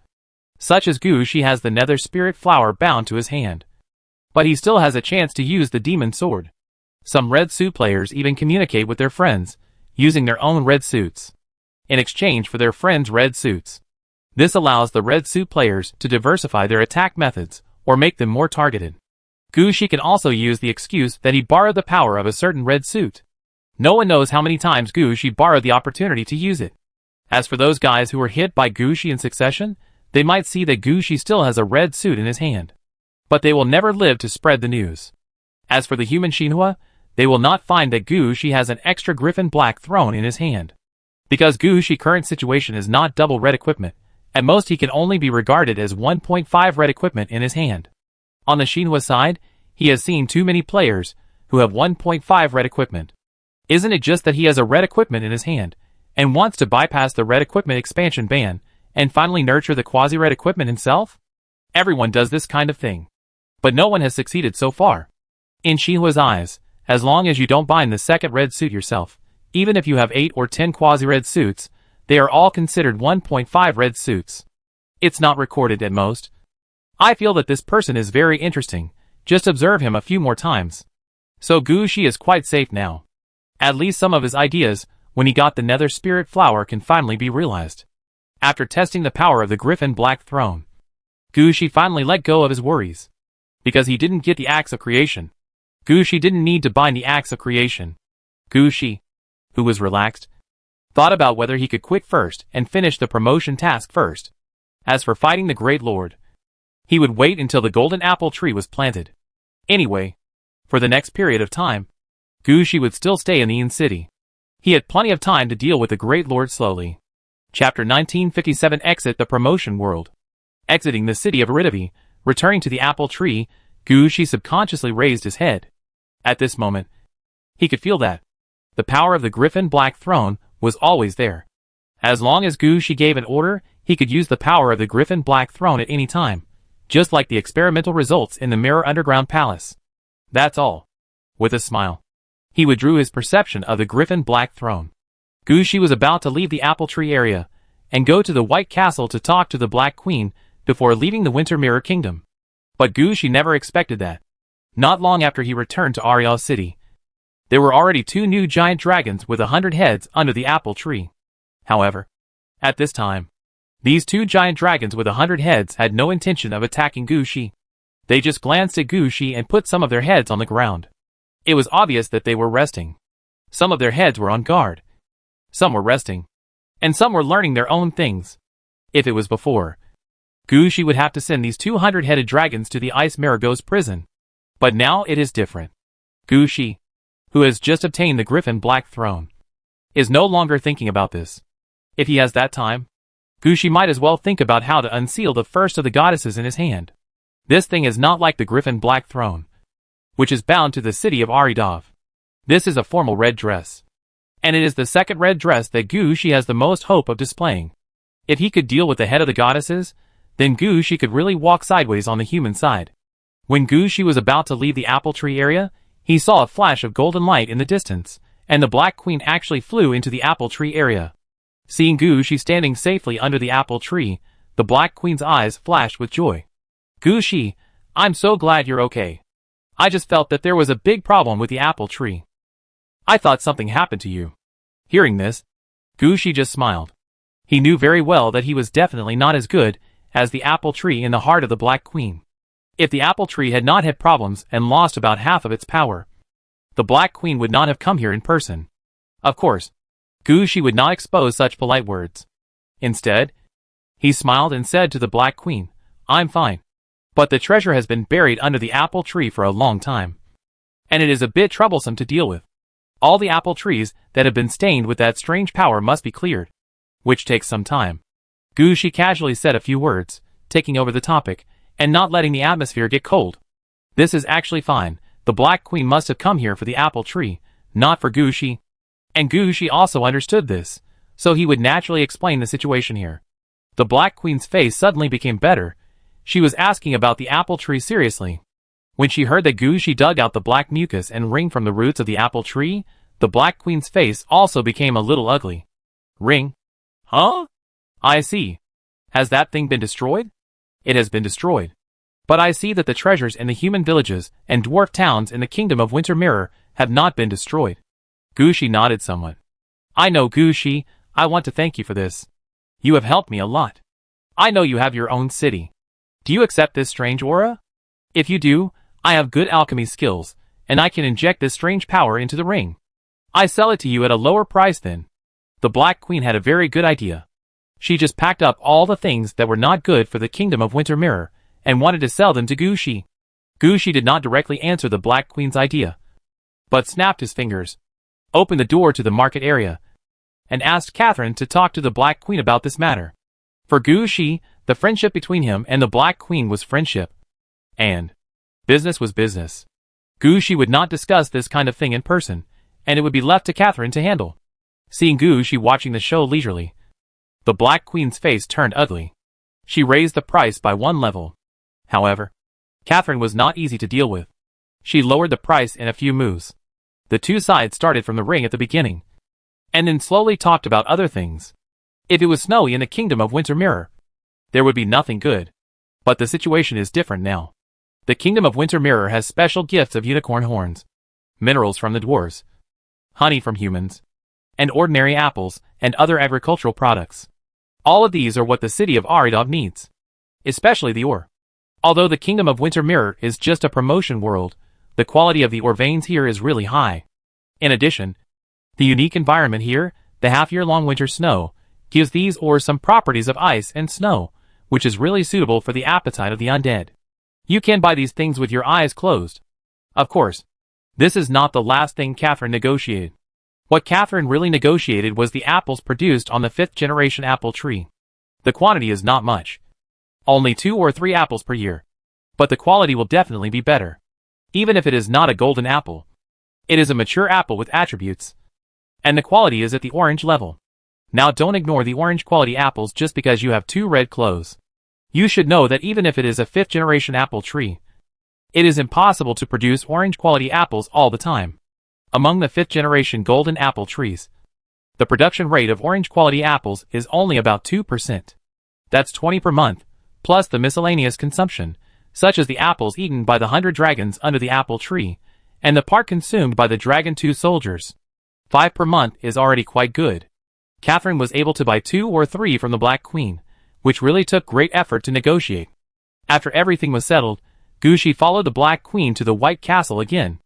such as Gushi has the Nether Spirit Flower bound to his hand, but he still has a chance to use the Demon Sword. Some red suit players even communicate with their friends, using their own red suits, in exchange for their friends' red suits. This allows the red suit players to diversify their attack methods, or make them more targeted. Gushi can also use the excuse that he borrowed the power of a certain red suit. No one knows how many times Gushi borrowed the opportunity to use it. As for those guys who were hit by Gushi in succession, they might see that Gushi still has a red suit in his hand, but they will never live to spread the news. As for the human Shinhua, they will not find that Gushi has an extra Griffin Black Throne in his hand. Because Gushi's current situation is not double red equipment, at most he can only be regarded as 1.5 red equipment in his hand. On the Shinhua side, he has seen too many players who have 1.5 red equipment. Isn't it just that he has a red equipment in his hand, and wants to bypass the red equipment expansion ban, and finally nurture the quasi-red equipment himself? Everyone does this kind of thing, but no one has succeeded so far. In Shinhua's eyes, as long as you don't bind the second red suit yourself, even if you have 8 or 10 quasi-red suits, they are all considered 1.5 red suits. It's not recorded at most. I feel that this person is very interesting, just observe him a few more times. So Gushi is quite safe now. At least some of his ideas, when he got the Nether Spirit Flower, can finally be realized. After testing the power of the Griffin Black Throne, Gushi finally let go of his worries. Because he didn't get the Axe of Creation, Gushi didn't need to bind the Axe of Creation. Gushi, who was relaxed, thought about whether he could quit first and finish the promotion task first. As for fighting the Great Lord, he would wait until the golden apple tree was planted. Anyway, for the next period of time, Gushi would still stay in the Inn City. He had plenty of time to deal with the Great Lord slowly. Chapter 1957 Exit the Promotion World. Exiting the city of Aridavi, returning to the apple tree, Gushi subconsciously raised his head. At this moment, he could feel that the power of the Griffin Black Throne was always there. As long as Gushi gave an order, he could use the power of the Griffin Black Throne at any time, just like the experimental results in the Mirror Underground Palace. That's all. With a smile, he withdrew his perception of the Griffin Black Throne. Gushi was about to leave the apple tree area and go to the White Castle to talk to the Black Queen before leaving the Winter Mirror Kingdom. But Gushi never expected that. Not long after he returned to Ariel City, there were already 2 new giant dragons with 100 heads under the apple tree. However, at this time, these 2 giant dragons with 100 heads had no intention of attacking Gushi. They just glanced at Gushi and put some of their heads on the ground. It was obvious that they were resting. Some of their heads were on guard. Some were resting. And some were learning their own things. If it was before, Gushi would have to send these 200-headed dragons to the Ice Marigo's prison. But now it is different. Gushi, who has just obtained the Griffin Black Throne, is no longer thinking about this. If he has that time, Gushi might as well think about how to unseal the first of the goddesses in his hand. This thing is not like the Griffin Black Throne, which is bound to the city of Aridov. This is a formal red dress. And it is the second red dress that Gushi has the most hope of displaying. If he could deal with the head of the goddesses, then Gushi could really walk sideways on the human side. When Gushi was about to leave the apple tree area, he saw a flash of golden light in the distance, and the Black Queen actually flew into the apple tree area. Seeing Gushi standing safely under the apple tree, the Black Queen's eyes flashed with joy. Gushi, I'm so glad you're okay. I just felt that there was a big problem with the apple tree. I thought something happened to you. Hearing this, Gushi just smiled. He knew very well that he was definitely not as good as the apple tree in the heart of the Black Queen. If the apple tree had not had problems and lost about half of its power, the Black Queen would not have come here in person. Of course, Gushi would not expose such polite words. Instead, he smiled and said to the Black Queen, I'm fine. But the treasure has been buried under the apple tree for a long time, and it is a bit troublesome to deal with. All the apple trees that have been stained with that strange power must be cleared, which takes some time. Gushi casually said a few words, taking over the topic, and not letting the atmosphere get cold. This is actually fine. The Black Queen must have come here for the apple tree, not for Gushi. And Gushi also understood this, so he would naturally explain the situation here. The Black Queen's face suddenly became better. She was asking about the apple tree seriously. When she heard that Gushi dug out the black mucus and ring from the roots of the apple tree, the Black Queen's face also became a little ugly. Ring? Huh? I see. Has that thing been destroyed? It has been destroyed. But I see that the treasures in the human villages and dwarf towns in the kingdom of Winter Mirror have not been destroyed. Gushi nodded somewhat. I know, Gushi, I want to thank you for this. You have helped me a lot. I know you have your own city. Do you accept this strange aura? If you do, I have good alchemy skills, and I can inject this strange power into the ring. I sell it to you at a lower price then. The Black Queen had a very good idea. She just packed up all the things that were not good for the kingdom of Winter Mirror, and wanted to sell them to Gushi. Gushi did not directly answer the Black Queen's idea, but snapped his fingers, opened the door to the market area, and asked Catherine to talk to the Black Queen about this matter. For Gushi, the friendship between him and the Black Queen was friendship. And business was business. Gushi would not discuss this kind of thing in person, and it would be left to Catherine to handle. Seeing Gushi watching the show leisurely, the Black Queen's face turned ugly. She raised the price by 1 level. However, Catherine was not easy to deal with. She lowered the price in a few moves. The two sides started from the ring at the beginning, and then slowly talked about other things. If it was snowy in the kingdom of Winter Mirror, there would be nothing good. But the situation is different now. The kingdom of Winter Mirror has special gifts of unicorn horns, minerals from the dwarves, honey from humans, and ordinary apples and other agricultural products. All of these are what the city of Aridov needs, especially the ore. Although the kingdom of Winter Mirror is just a promotion world, the quality of the ore veins here is really high. In addition, the unique environment here, the half-year-long winter snow, gives these ores some properties of ice and snow, which is really suitable for the appetite of the undead. You can buy these things with your eyes closed. Of course, this is not the last thing Catherine negotiated. What Catherine really negotiated was the apples produced on the 5th generation apple tree. The quantity is not much. Only 2 or 3 apples per year. But the quality will definitely be better. Even if it is not a golden apple. It is a mature apple with attributes. And the quality is at the orange level. Now don't ignore the orange quality apples just because you have 2 red clothes. You should know that even if it is a 5th generation apple tree, it is impossible to produce orange quality apples all the time. Among the 5th generation golden apple trees, the production rate of orange quality apples is only about 2%. That's 20 per month, plus the miscellaneous consumption, such as the apples eaten by the 100 dragons under the apple tree, and the part consumed by the Dragon 2 soldiers. 5 per month is already quite good. Catherine was able to buy 2 or 3 from the Black Queen, which really took great effort to negotiate. After everything was settled, Gushi followed the Black Queen to the White Castle again.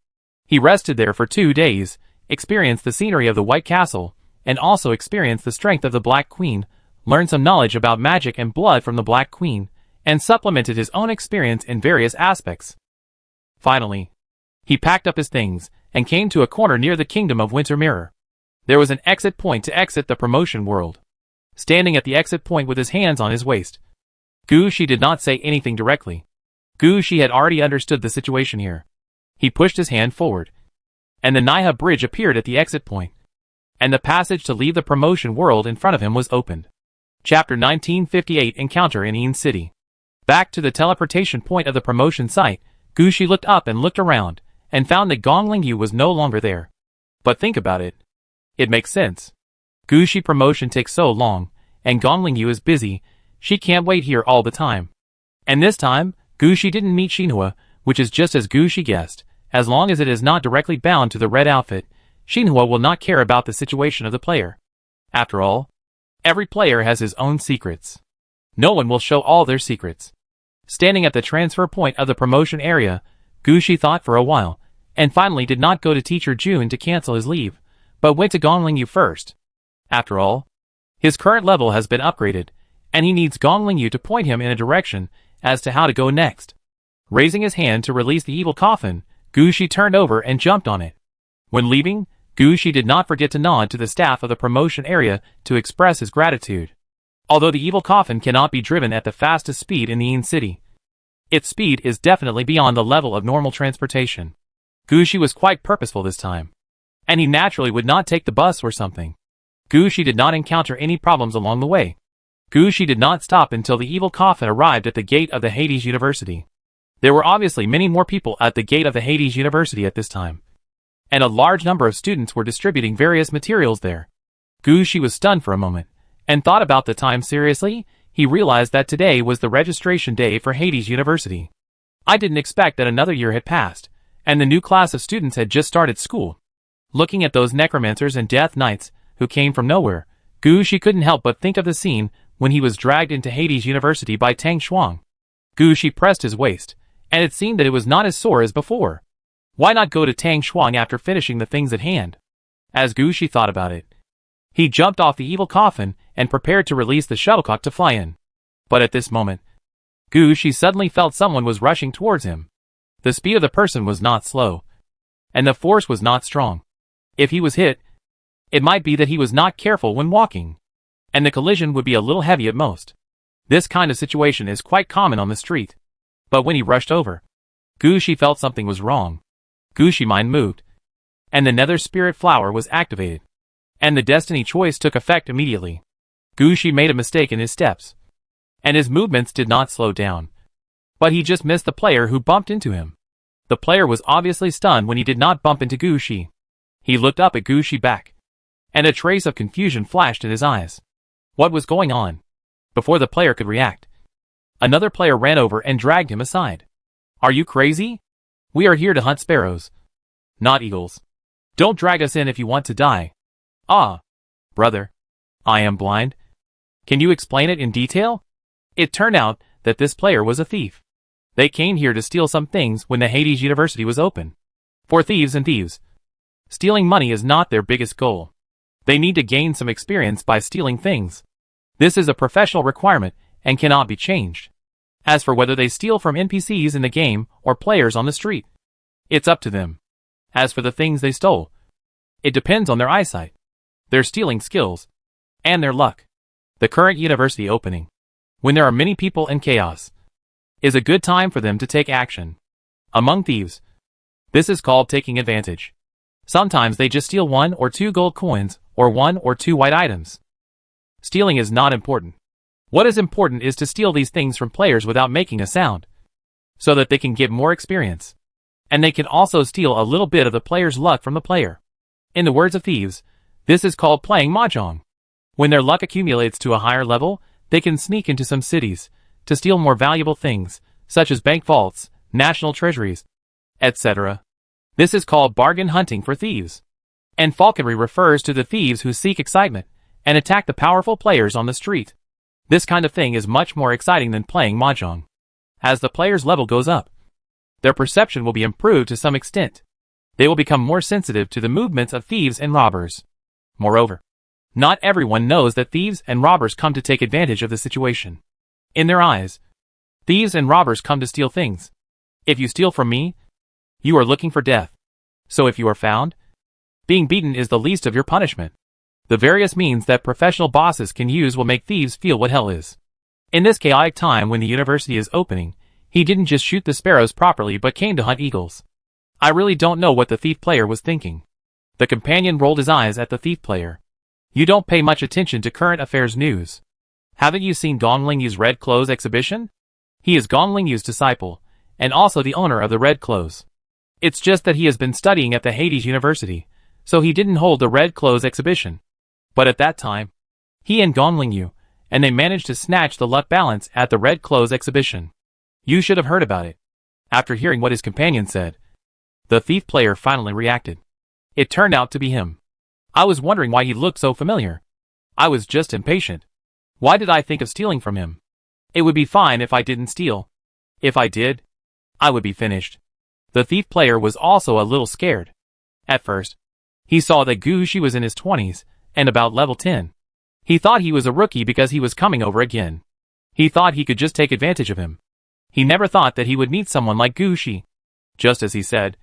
He rested there for 2 days, experienced the scenery of the White Castle, and also experienced the strength of the Black Queen, learned some knowledge about magic and blood from the Black Queen, and supplemented his own experience in various aspects. Finally, he packed up his things and came to a corner near the Kingdom of Winter Mirror. There was an exit point to exit the promotion world. Standing at the exit point with his hands on his waist, Gushi did not say anything directly. Gushi had already understood the situation here. He pushed his hand forward, and the Naiha bridge appeared at the exit point, and the passage to leave the promotion world in front of him was opened. Chapter 1958 Encounter in Een City. Back to the teleportation point of the promotion site, Gushi looked up and looked around, and found that Gong Lingyu was no longer there. But think about it. It makes sense. Gushi promotion takes so long, and Gong Lingyu is busy, she can't wait here all the time. And this time, Gushi didn't meet Xinhua, which is just as Gushi guessed. As long as it is not directly bound to the red outfit, Xinhua will not care about the situation of the player. After all, every player has his own secrets. No one will show all their secrets. Standing at the transfer point of the promotion area, Gushi thought for a while, and finally did not go to Teacher June to cancel his leave, but went to Gong Lingyu first. After all, his current level has been upgraded, and he needs Gong Lingyu to point him in a direction as to how to go next. Raising his hand to release the evil coffin, Gushi turned over and jumped on it. When leaving, Gushi did not forget to nod to the staff of the promotion area to express his gratitude. Although the evil coffin cannot be driven at the fastest speed in the Een City, its speed is definitely beyond the level of normal transportation. Gushi was quite purposeful this time, and he naturally would not take the bus or something. Gushi did not encounter any problems along the way. Gushi did not stop until the evil coffin arrived at the gate of the Hades University. There were obviously many more people at the gate of the Hades University at this time, and a large number of students were distributing various materials there. Gushi was stunned for a moment, and thought about the time seriously. He realized that today was the registration day for Hades University. I didn't expect that another year had passed, and the new class of students had just started school. Looking at those necromancers and death knights, who came from nowhere, Gushi couldn't help but think of the scene when he was dragged into Hades University by Tang Shuang. Gushi pressed his waist, and it seemed that it was not as sore as before. Why not go to Tang Shuang after finishing the things at hand? As Gushi thought about it, he jumped off the evil coffin and prepared to release the shuttlecock to fly in. But at this moment, Gushi suddenly felt someone was rushing towards him. The speed of the person was not slow, and the force was not strong. If he was hit, it might be that he was not careful when walking, and the collision would be a little heavy at most. This kind of situation is quite common on the street. But when he rushed over, Gushi felt something was wrong. Gushi mind moved, and the Nether Spirit Flower was activated, and the Destiny Choice took effect immediately. Gushi made a mistake in his steps, and his movements did not slow down. But he just missed the player who bumped into him. The player was obviously stunned when he did not bump into Gushi. He looked up at Gushi back, and a trace of confusion flashed in his eyes. What was going on? Before the player could react, another player ran over and dragged him aside. Are you crazy? We are here to hunt sparrows, not eagles. Don't drag us in if you want to die. Ah, brother, I am blind. Can you explain it in detail? It turned out that this player was a thief. They came here to steal some things when the Hades University was open. For thieves and thieves, stealing money is not their biggest goal. They need to gain some experience by stealing things. This is a professional requirement and cannot be changed. As for whether they steal from NPCs in the game or players on the street, it's up to them. As for the things they stole, it depends on their eyesight, their stealing skills, and their luck. The current university opening, when there are many people and chaos, is a good time for them to take action. Among thieves, this is called taking advantage. Sometimes they just steal 1 or 2 gold coins or 1 or 2 white items. Stealing is not important. What is important is to steal these things from players without making a sound, so that they can get more experience. And they can also steal a little bit of the player's luck from the player. In the words of thieves, this is called playing mahjong. When their luck accumulates to a higher level, they can sneak into some cities to steal more valuable things, such as bank vaults, national treasuries, etc. This is called bargain hunting for thieves. And falconry refers to the thieves who seek excitement and attack the powerful players on the street. This kind of thing is much more exciting than playing mahjong. As the player's level goes up, their perception will be improved to some extent. They will become more sensitive to the movements of thieves and robbers. Moreover, not everyone knows that thieves and robbers come to take advantage of the situation. In their eyes, thieves and robbers come to steal things. If you steal from me, you are looking for death. So if you are found, being beaten is the least of your punishment. The various means that professional bosses can use will make thieves feel what hell is. In this chaotic time when the university is opening, he didn't just shoot the sparrows properly but came to hunt eagles. I really don't know what the thief player was thinking. The companion rolled his eyes at the thief player. You don't pay much attention to current affairs news. Haven't you seen Gong Lingyu's Red Clothes exhibition? He is Gong Lingyu's disciple, and also the owner of the Red Clothes. It's just that he has been studying at the Hades University, so he didn't hold the Red Clothes exhibition. But at that time, he and Gong Lingyu, and they managed to snatch the luck balance at the Red Clothes exhibition. You should have heard about it. After hearing what his companion said, the thief player finally reacted. It turned out to be him. I was wondering why he looked so familiar. I was just impatient. Why did I think of stealing from him? It would be fine if I didn't steal. If I did, I would be finished. The thief player was also a little scared. At first, he saw that Gu Shi was in his 20s, and about level 10. He thought he was a rookie because he was coming over again. He thought he could just take advantage of him. He never thought that he would meet someone like Gu Shi. Just as he said,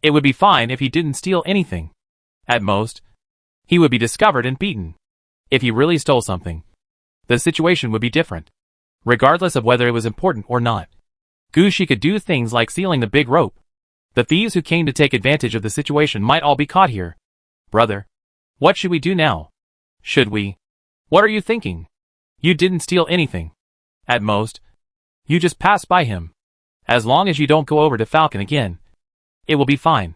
it would be fine if he didn't steal anything. At most, he would be discovered and beaten. If he really stole something, the situation would be different, regardless of whether it was important or not. Gu Shi could do things like stealing the big rope. The thieves who came to take advantage of the situation might all be caught here. Brother, what should we do now? Should we? What are you thinking? You didn't steal anything. At most, you just passed by him. As long as you don't go over to Falcon again, it will be fine.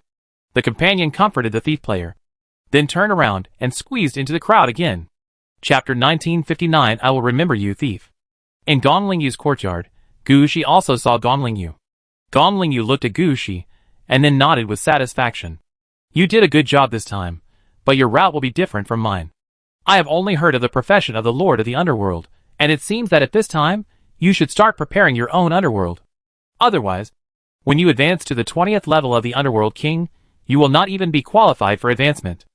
The companion comforted the thief player, then turned around and squeezed into the crowd again. Chapter 1959 I Will Remember You, Thief. In Gong Lingyu's courtyard, Gu Shi also saw Gong Lingyu. Gong Lingyu looked at Gu Shi, and then nodded with satisfaction. You did a good job this time, but your route will be different from mine. I have only heard of the profession of the Lord of the Underworld, and it seems that at this time, you should start preparing your own underworld. Otherwise, when you advance to the 20th level of the Underworld King, you will not even be qualified for advancement.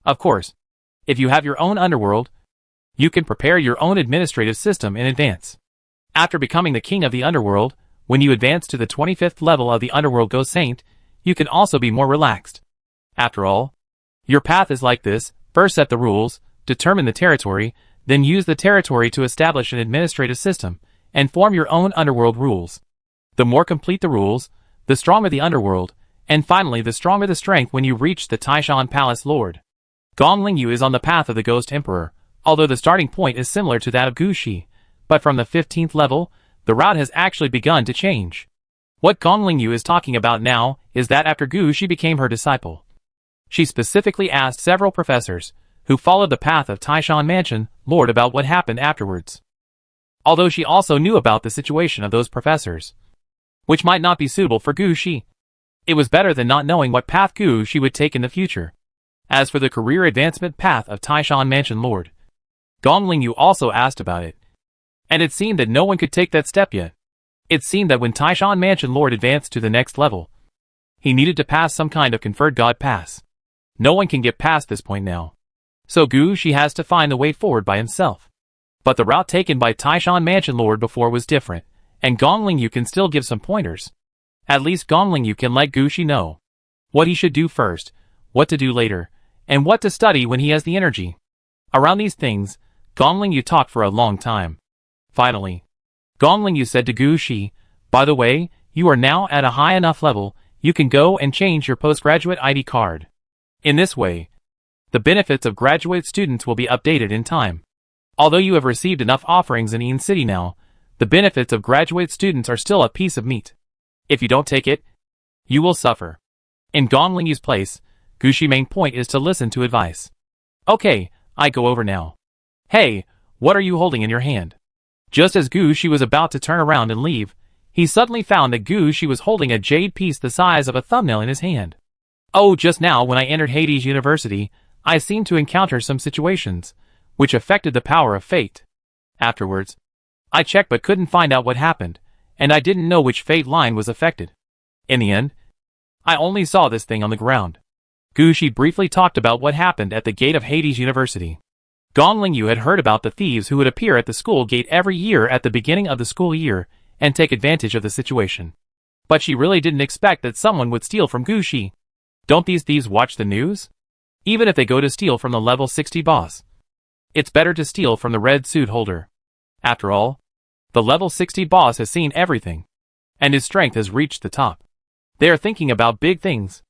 Of course, if you have your own underworld, you can prepare your own administrative system in advance. After becoming the king of the underworld, when you advance to the 25th level of the Underworld Ghost Saint, you can also be more relaxed. After all, your path is like this: first set the rules, determine the territory, then use the territory to establish an administrative system, and form your own underworld rules. The more complete the rules, the stronger the underworld, and finally the stronger the strength when you reach the Taishan Palace Lord. Gong Lingyu is on the path of the Ghost Emperor, although the starting point is similar to that of Gu Shi, but from the 15th level, the route has actually begun to change. What Gong Lingyu is talking about now is that after Gu Shi became her disciple, she specifically asked several professors who followed the path of Taishan Mansion Lord about what happened afterwards. Although she also knew about the situation of those professors, which might not be suitable for Gu Shi, it was better than not knowing what path Gu Shi would take in the future. As for the career advancement path of Taishan Mansion Lord, Gong Lingyu also asked about it, and it seemed that no one could take that step yet. It seemed that when Taishan Mansion Lord advanced to the next level, he needed to pass some kind of conferred god pass. No one can get past this point now. So Gu Shi has to find the way forward by himself. But the route taken by Taishan Mansion Lord before was different, and Gong Lingyu can still give some pointers. At least Gong Lingyu can let Gu Shi know what he should do first, what to do later, and what to study when he has the energy. Around these things, Gong Lingyu talked for a long time. Finally, Gong Lingyu said to Gu Shi, by the way, you are now at a high enough level, you can go and change your postgraduate ID card. In this way, the benefits of graduate students will be updated in time. Although you have received enough offerings in Yin City now, the benefits of graduate students are still a piece of meat. If you don't take it, you will suffer. In Gong Lingyu's place, Gu Shi's main point is to listen to advice. Okay, I go over now. Hey, what are you holding in your hand? Just as Gu Shi was about to turn around and leave, he suddenly found that Gushi was holding a jade piece the size of a thumbnail in his hand. Oh, just now when I entered Hades University, I seemed to encounter some situations, which affected the power of fate. Afterwards, I checked but couldn't find out what happened, and I didn't know which fate line was affected. In the end, I only saw this thing on the ground. Gushi briefly talked about what happened at the gate of Hades University. Gong Lingyu had heard about the thieves who would appear at the school gate every year at the beginning of the school year and take advantage of the situation. But she really didn't expect that someone would steal from Gushi. Don't these thieves watch the news? Even if they go to steal from the level 60 boss, it's better to steal from the red suit holder. After all, the level 60 boss has seen everything, and his strength has reached the top. They are thinking about big things.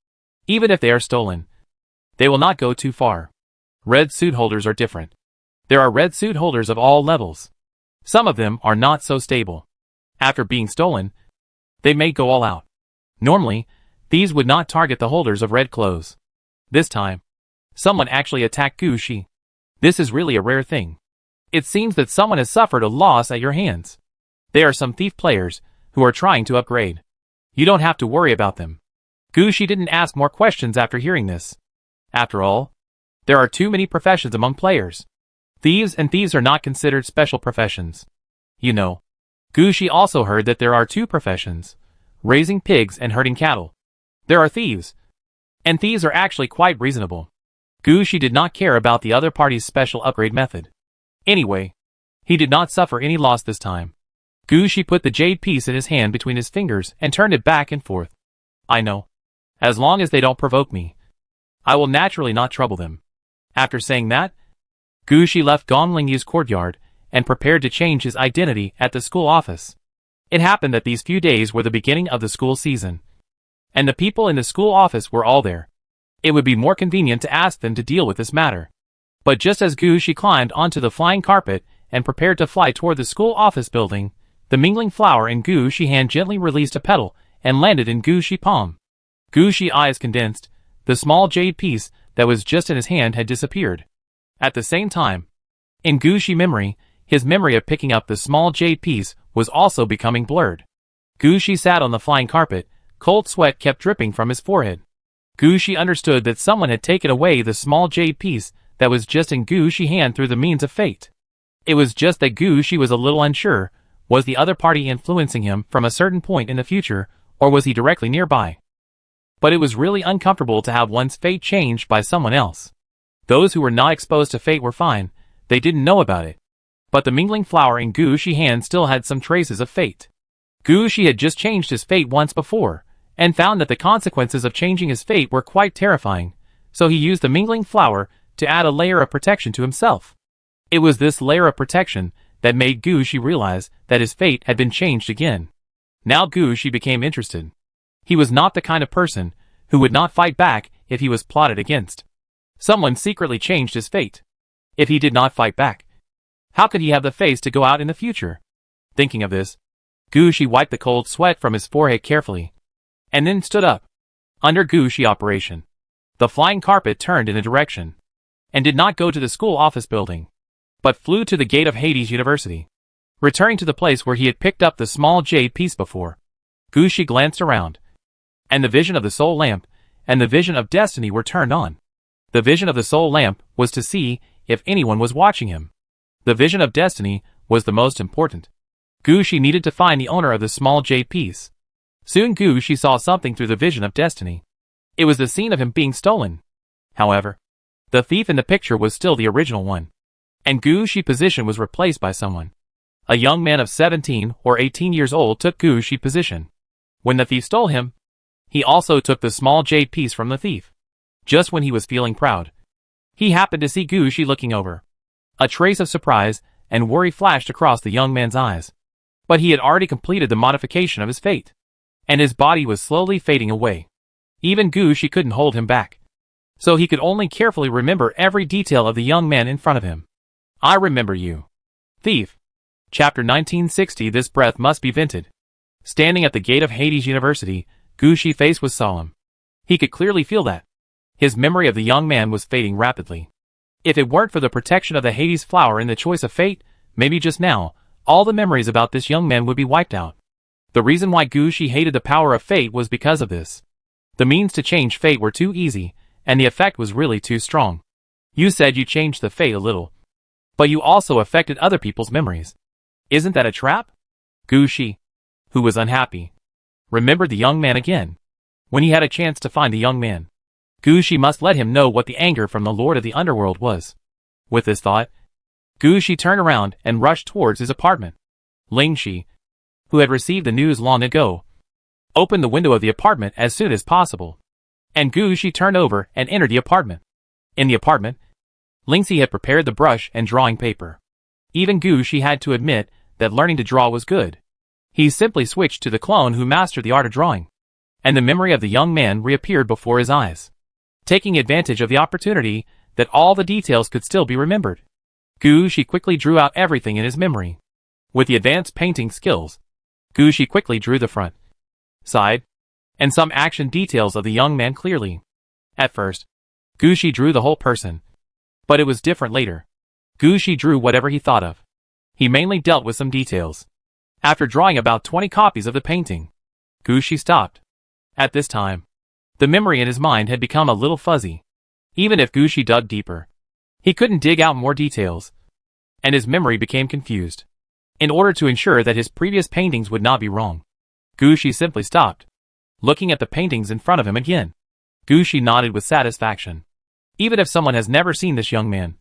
Even if they are stolen, they will not go too far. Red suit holders are different. There are red suit holders of all levels. Some of them are not so stable. After being stolen, they may go all out. Normally, these would not target the holders of red clothes. This time, someone actually attacked Gushi. This is really a rare thing. It seems that someone has suffered a loss at your hands. There are some thief players who are trying to upgrade. You don't have to worry about them. Gushi didn't ask more questions after hearing this. After all, there are too many professions among players. Thieves and thieves are not considered special professions. You know, Gushi also heard that there are two professions: raising pigs and herding cattle. There are thieves, and thieves are actually quite reasonable. Gushi did not care about the other party's special upgrade method. Anyway, he did not suffer any loss this time. Gushi put the jade piece in his hand between his fingers and turned it back and forth. I know. As long as they don't provoke me, I will naturally not trouble them. After saying that, Gushi left Gong Lingyu's courtyard and prepared to change his identity at the school office. It happened that these few days were the beginning of the school season, and the people in the school office were all there. It would be more convenient to ask them to deal with this matter. But just as Gushi climbed onto the flying carpet and prepared to fly toward the school office building, the mingling flower in Gushi hand gently released a petal and landed in Gushi palm. Gushi eyes condensed. The small jade piece that was just in his hand had disappeared. At the same time, in Gushi memory, his memory of picking up the small jade piece was also becoming blurred. Gushi sat on the flying carpet. Cold sweat kept dripping from his forehead. Gushi understood that someone had taken away the small jade piece that was just in Gushi's hand through the means of fate. It was just that Gushi was a little unsure. Was the other party influencing him from a certain point in the future, or was he directly nearby? But it was really uncomfortable to have one's fate changed by someone else. Those who were not exposed to fate were fine. They didn't know about it. But the mingling flower in Gushi's hand still had some traces of fate. Gushi had just changed his fate once before, and found that the consequences of changing his fate were quite terrifying, so he used the mingling flower to add a layer of protection to himself. It was this layer of protection that made Gushi realize that his fate had been changed again. Now Gushi became interested. He was not the kind of person who would not fight back if he was plotted against. Someone secretly changed his fate. If he did not fight back, how could he have the face to go out in the future? Thinking of this, Gushi wiped the cold sweat from his forehead carefully, and then stood up. Under Gushi operation, the flying carpet turned in a direction, and did not go to the school office building, but flew to the gate of Hades University. Returning to the place where he had picked up the small jade piece before, Gushi glanced around, and the vision of the soul lamp and the vision of destiny were turned on. The vision of the soul lamp was to see if anyone was watching him. The vision of destiny was the most important. Gushi needed to find the owner of the small jade piece. Soon Gushi saw something through the vision of destiny. It was the scene of him being stolen. However, the thief in the picture was still the original one, and Gushi's position was replaced by someone. A young man of 17 or 18 years old took Gushi's position. When the thief stole him, he also took the small jade piece from the thief. Just when he was feeling proud, he happened to see Gushi looking over. A trace of surprise and worry flashed across the young man's eyes. But he had already completed the modification of his fate, and his body was slowly fading away. Even Gushi couldn't hold him back, so he could only carefully remember every detail of the young man in front of him. I remember you. Thief. Chapter 1960. This breath must be vented. Standing at the gate of Hades University, Gushi's face was solemn. He could clearly feel that. His memory of the young man was fading rapidly. If it weren't for the protection of the Hades flower in the choice of fate, maybe just now, all the memories about this young man would be wiped out. The reason why Gushi hated the power of fate was because of this. The means to change fate were too easy, and the effect was really too strong. You said you changed the fate a little, but you also affected other people's memories. Isn't that a trap? Gushi, who was unhappy, remembered the young man again. When he had a chance to find the young man, Gushi must let him know what the anger from the Lord of the Underworld was. With this thought, Gushi turned around and rushed towards his apartment. Lingxi, who had received the news long ago, opened the window of the apartment as soon as possible, and Gushi turned over and entered the apartment. In the apartment, Lingxi had prepared the brush and drawing paper. Even Gushi had to admit that learning to draw was good. He simply switched to the clone who mastered the art of drawing, and the memory of the young man reappeared before his eyes. Taking advantage of the opportunity that all the details could still be remembered, Gushi quickly drew out everything in his memory. With the advanced painting skills, Gushi quickly drew the front, side, and some action details of the young man clearly. At first, Gushi drew the whole person, but it was different later. Gushi drew whatever he thought of. He mainly dealt with some details. After drawing about 20 copies of the painting, Gushi stopped. At this time, the memory in his mind had become a little fuzzy. Even if Gushi dug deeper, he couldn't dig out more details, and his memory became confused. In order to ensure that his previous paintings would not be wrong, Gushi simply stopped, looking at the paintings in front of him again. Gushi nodded with satisfaction. Even if someone has never seen this young man,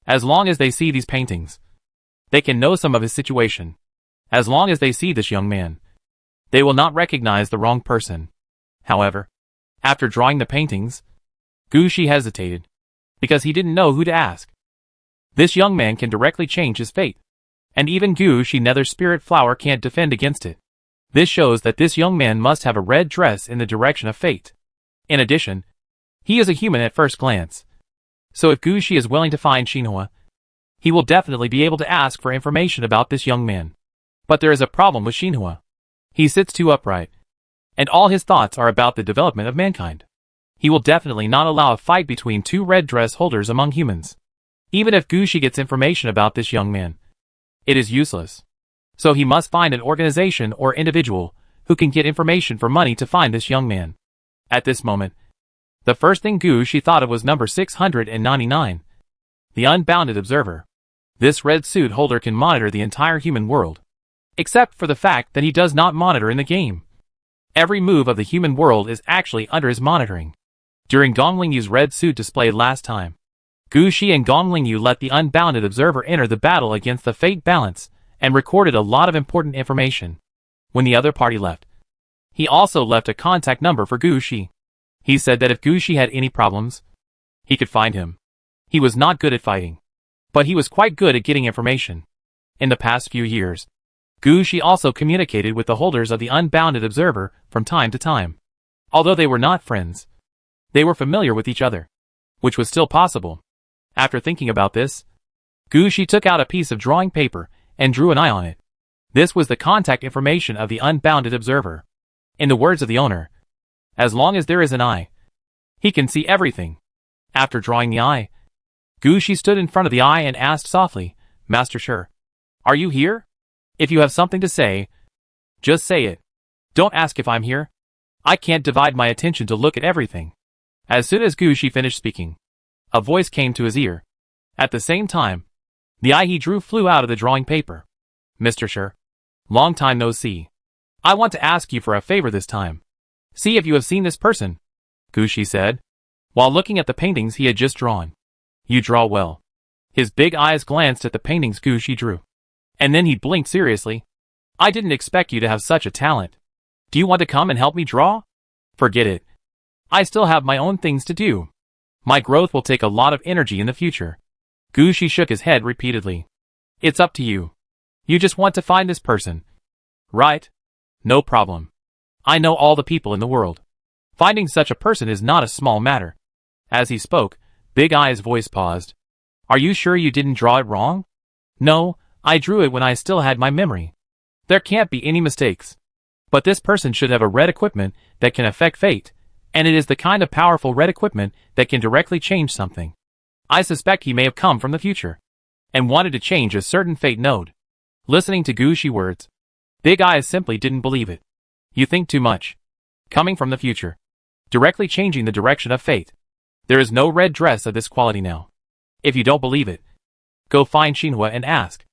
as long as they see these paintings, they can know some of his situation. As long as they see this young man, they will not recognize the wrong person. However, after drawing the paintings, Gushi hesitated, because he didn't know who to ask. This young man can directly change his fate, and even Gushi Nether Spirit Flower can't defend against it. This shows that this young man must have a red dress in the direction of fate. In addition, he is a human at first glance. So if Gushi is willing to find Shinhua, he will definitely be able to ask for information about this young man. But there is a problem with Shinhua. He sits too upright, and all his thoughts are about the development of mankind. He will definitely not allow a fight between two red dress holders among humans. Even if Gushi gets information about this young man, it is useless. So he must find an organization or individual who can get information for money to find this young man. At this moment, the first thing Gushi thought of was number 699, the Unbounded Observer. This red suit holder can monitor the entire human world, except for the fact that he does not monitor in the game. Every move of the human world is actually under his monitoring. During Donglingyu's red suit displayed last time, Gushi and Donglingyu let the Unbounded Observer enter the battle against the Fate Balance and recorded a lot of important information. When the other party left, he also left a contact number for Gushi. He said that if Gushi had any problems, he could find him. He was not good at fighting, but he was quite good at getting information. In the past few years, Gushi also communicated with the holders of the Unbounded Observer from time to time. Although they were not friends, they were familiar with each other, which was still possible. After thinking about this, Gushi took out a piece of drawing paper and drew an eye on it. This was the contact information of the Unbounded Observer. In the words of the owner, as long as there is an eye, he can see everything. After drawing the eye, Gushi stood in front of the eye and asked softly, "Master Sure, are you here? If you have something to say, just say it. Don't ask if I'm here. I can't divide my attention to look at everything." As soon as Gushi finished speaking, a voice came to his ear. At the same time, the eye he drew flew out of the drawing paper. "Mr. Sure, long time no see. I want to ask you for a favor this time. See if you have seen this person," Gushi said, while looking at the paintings he had just drawn. "You draw well." His big eyes glanced at the paintings Gushi drew, and then he blinked seriously. "I didn't expect you to have such a talent. Do you want to come and help me draw?" "Forget it. I still have my own things to do. My growth will take a lot of energy in the future." Gushi shook his head repeatedly. "It's up to you. You just want to find this person, right? No problem. I know all the people in the world. Finding such a person is not a small matter." As he spoke, Big Eye's voice paused. "Are you sure you didn't draw it wrong?" "No, I drew it when I still had my memory. There can't be any mistakes. But this person should have a red equipment that can affect fate, and it is the kind of powerful red equipment that can directly change something. I suspect he may have come from the future, and wanted to change a certain fate node." Listening to Gushi's words, Big Eyes simply didn't believe it. You think too much. Coming from the future. Directly changing the direction of fate. There is no red dress of this quality now. If you don't believe it, go find Xinhua and ask.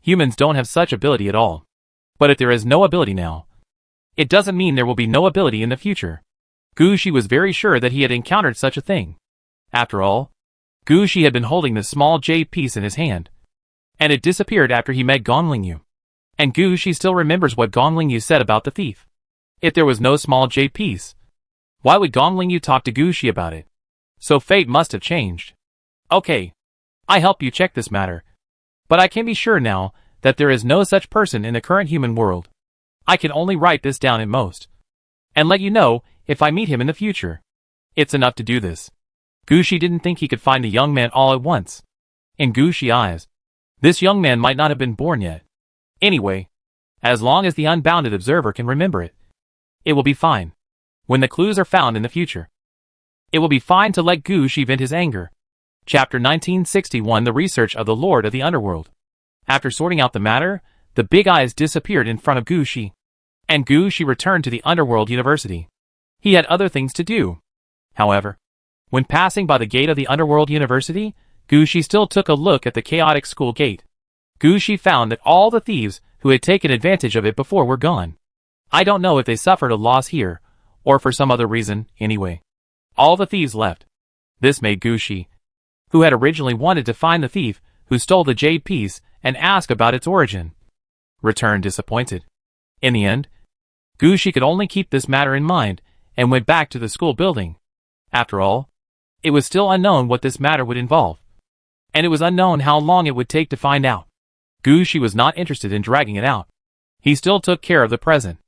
Humans don't have such ability at all. But if there is no ability now, it doesn't mean there will be no ability in the future. Gu Shi was very sure that he had encountered such a thing. After all, Gu Shi had been holding this small jade piece in his hand, and it disappeared after he met Gong Lingyu. And Gu Shi still remembers what Gong Lingyu said about the thief. If there was no small jade piece, why would Gong Lingyu talk to Gu Shi about it? So fate must have changed. Okay, I help you check this matter. But I can be sure now that there is no such person in the current human world. I can only write this down at most, and let you know if I meet him in the future. It's enough to do this. Gu Shi didn't think he could find the young man all at once. In Gu Shi's eyes, this young man might not have been born yet. Anyway, as long as the unbounded observer can remember it, it will be fine. When the clues are found in the future, it will be fine to let Gu Shi vent his anger. Chapter 1961 The Research of the Lord of the Underworld. After sorting out the matter, the Big Eyes disappeared in front of Gu Shi, and Gu Shi returned to the Underworld University. He had other things to do. However, when passing by the gate of the Underworld University, Gu Shi still took a look at the chaotic school gate. Gu Shi found that all the thieves who had taken advantage of it before were gone. I don't know if they suffered a loss here, or for some other reason, anyway. All the thieves left. This made Gu Shi, who had originally wanted to find the thief who stole the jade piece and ask about its origin, return disappointed. In the end, Gu Shi could only keep this matter in mind and went back to the school building. After all, it was still unknown what this matter would involve, and it was unknown how long it would take to find out. Gu Shi was not interested in dragging it out. He still took care of the present.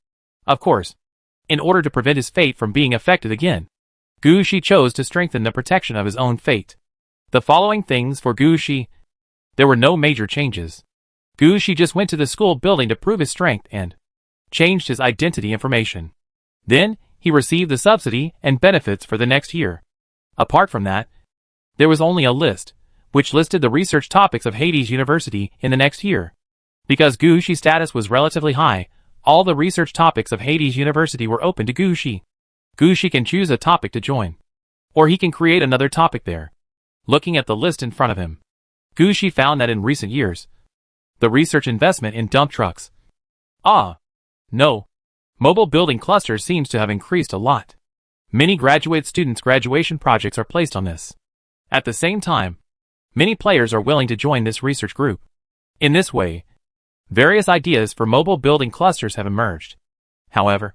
Of course, in order to prevent his fate from being affected again, Gu Shi chose to strengthen the protection of his own fate. The following things for Gu Shi. There were no major changes. Gu Shi just went to the school building to prove his strength and changed his identity information. Then, he received the subsidy and benefits for the next year. Apart from that, there was only a list, which listed the research topics of Hades University in the next year. Because Gu Shi's status was relatively high, all the research topics of Hades University were open to Gu Shi. Gu Shi can choose a topic to join, or he can create another topic there. Looking at the list in front of him, Gu Shi found that in recent years, the research investment in dump trucks, mobile building clusters seems to have increased a lot. Many graduate students' graduation projects are placed on this. At the same time, many players are willing to join this research group. In this way, various ideas for mobile building clusters have emerged. However,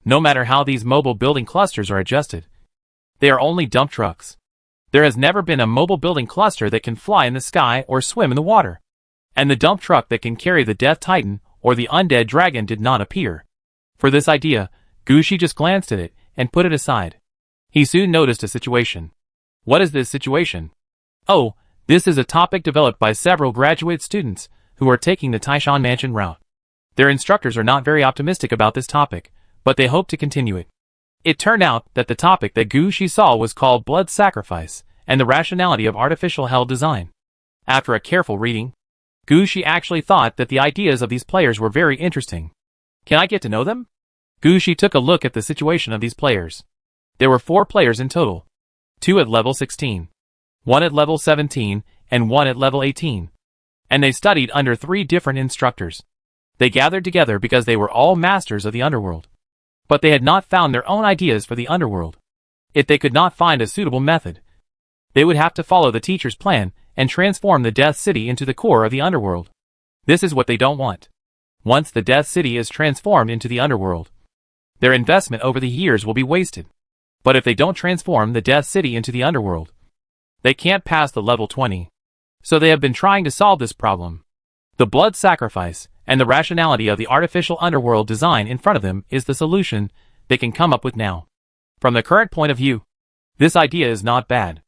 no matter how these mobile building clusters are adjusted, they are only dump trucks. There has never been a mobile building cluster that can fly in the sky or swim in the water. And the dump truck that can carry the Death Titan or the Undead Dragon did not appear. For this idea, Gu Shi just glanced at it and put it aside. He soon noticed a situation. What is this situation? Oh, this is a topic developed by several graduate students who are taking the Taishan Mansion route. Their instructors are not very optimistic about this topic, but they hope to continue it. It turned out that the topic that Gu Shi saw was called Blood Sacrifice and the Rationality of Artificial Hell Design. After a careful reading, Gu Shi actually thought that the ideas of these players were very interesting. Can I get to know them? Gu Shi took a look at the situation of these players. There were 4 players in total. 2 at level 16, 1 at level 17, and 1 at level 18. And they studied under 3 different instructors. They gathered together because they were all masters of the underworld. But they had not found their own ideas for the underworld. If they could not find a suitable method, they would have to follow the teacher's plan and transform the Death City into the core of the underworld. This is what they don't want. Once the Death City is transformed into the underworld, their investment over the years will be wasted. But if they don't transform the Death City into the underworld, they can't pass the level 20. So they have been trying to solve this problem. The blood sacrifice and the rationality of the artificial underworld design in front of them is the solution they can come up with now. From the current point of view, this idea is not bad.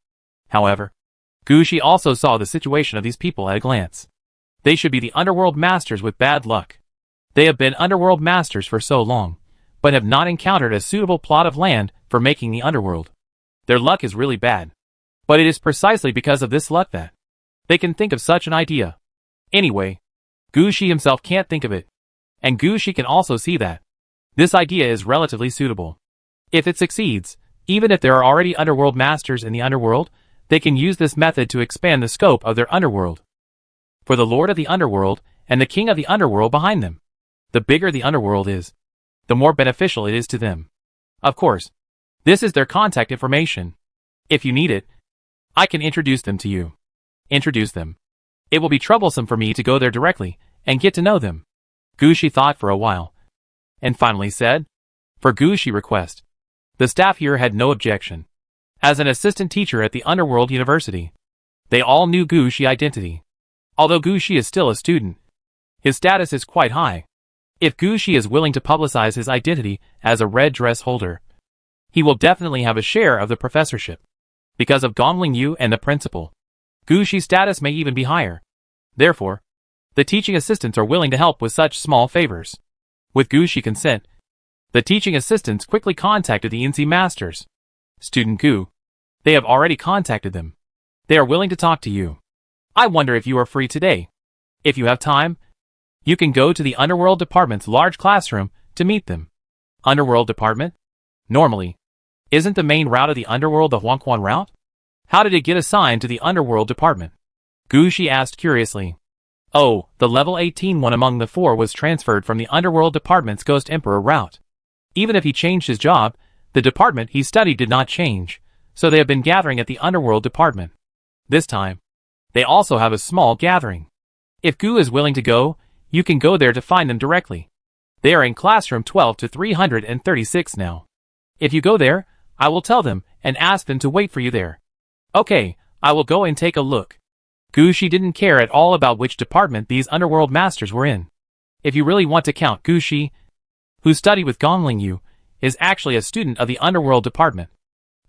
However, Gu Shi also saw the situation of these people at a glance. They should be the underworld masters with bad luck. They have been underworld masters for so long, but have not encountered a suitable plot of land for making the underworld. Their luck is really bad. But it is precisely because of this luck that they can think of such an idea. Anyway, Gu Shi himself can't think of it. And Gushi can also see that this idea is relatively suitable. If it succeeds, even if there are already underworld masters in the underworld, they can use this method to expand the scope of their underworld. For the Lord of the Underworld and the King of the Underworld behind them, the bigger the underworld is, the more beneficial it is to them. Of course, this is their contact information. If you need it, I can introduce them to you. Introduce them. It will be troublesome for me to go there directly and get to know them. Gushi thought for a while, and finally said, for Gushi request. The staff here had no objection. As an assistant teacher at the Underworld University, they all knew Gushi identity. Although Gushi is still a student, his status is quite high. If Gushi is willing to publicize his identity as a red dress holder, he will definitely have a share of the professorship. Because of Gongling Yu and the principal, Gushi's status may even be higher. Therefore, the teaching assistants are willing to help with such small favors. With Gushi consent, the teaching assistants quickly contacted the NC masters. Student Gu. They have already contacted them. They are willing to talk to you. I wonder if you are free today. If you have time, you can go to the Underworld Department's large classroom to meet them. Underworld Department? Normally, isn't the main route of the Underworld the Huangquan route? How did it get assigned to the Underworld Department? Gushi asked curiously. Oh, the level 18 one among the four was transferred from the Underworld Department's Ghost Emperor route. Even if he changed his job, the department he studied did not change, so they have been gathering at the Underworld Department. This time, they also have a small gathering. If Gu is willing to go, you can go there to find them directly. They are in classroom 12 to 336 now. If you go there, I will tell them and ask them to wait for you there. Okay, I will go and take a look. Gushi didn't care at all about which department these underworld masters were in. If you really want to count, Gushi, who studied with Gongling Yu, is actually a student of the underworld department.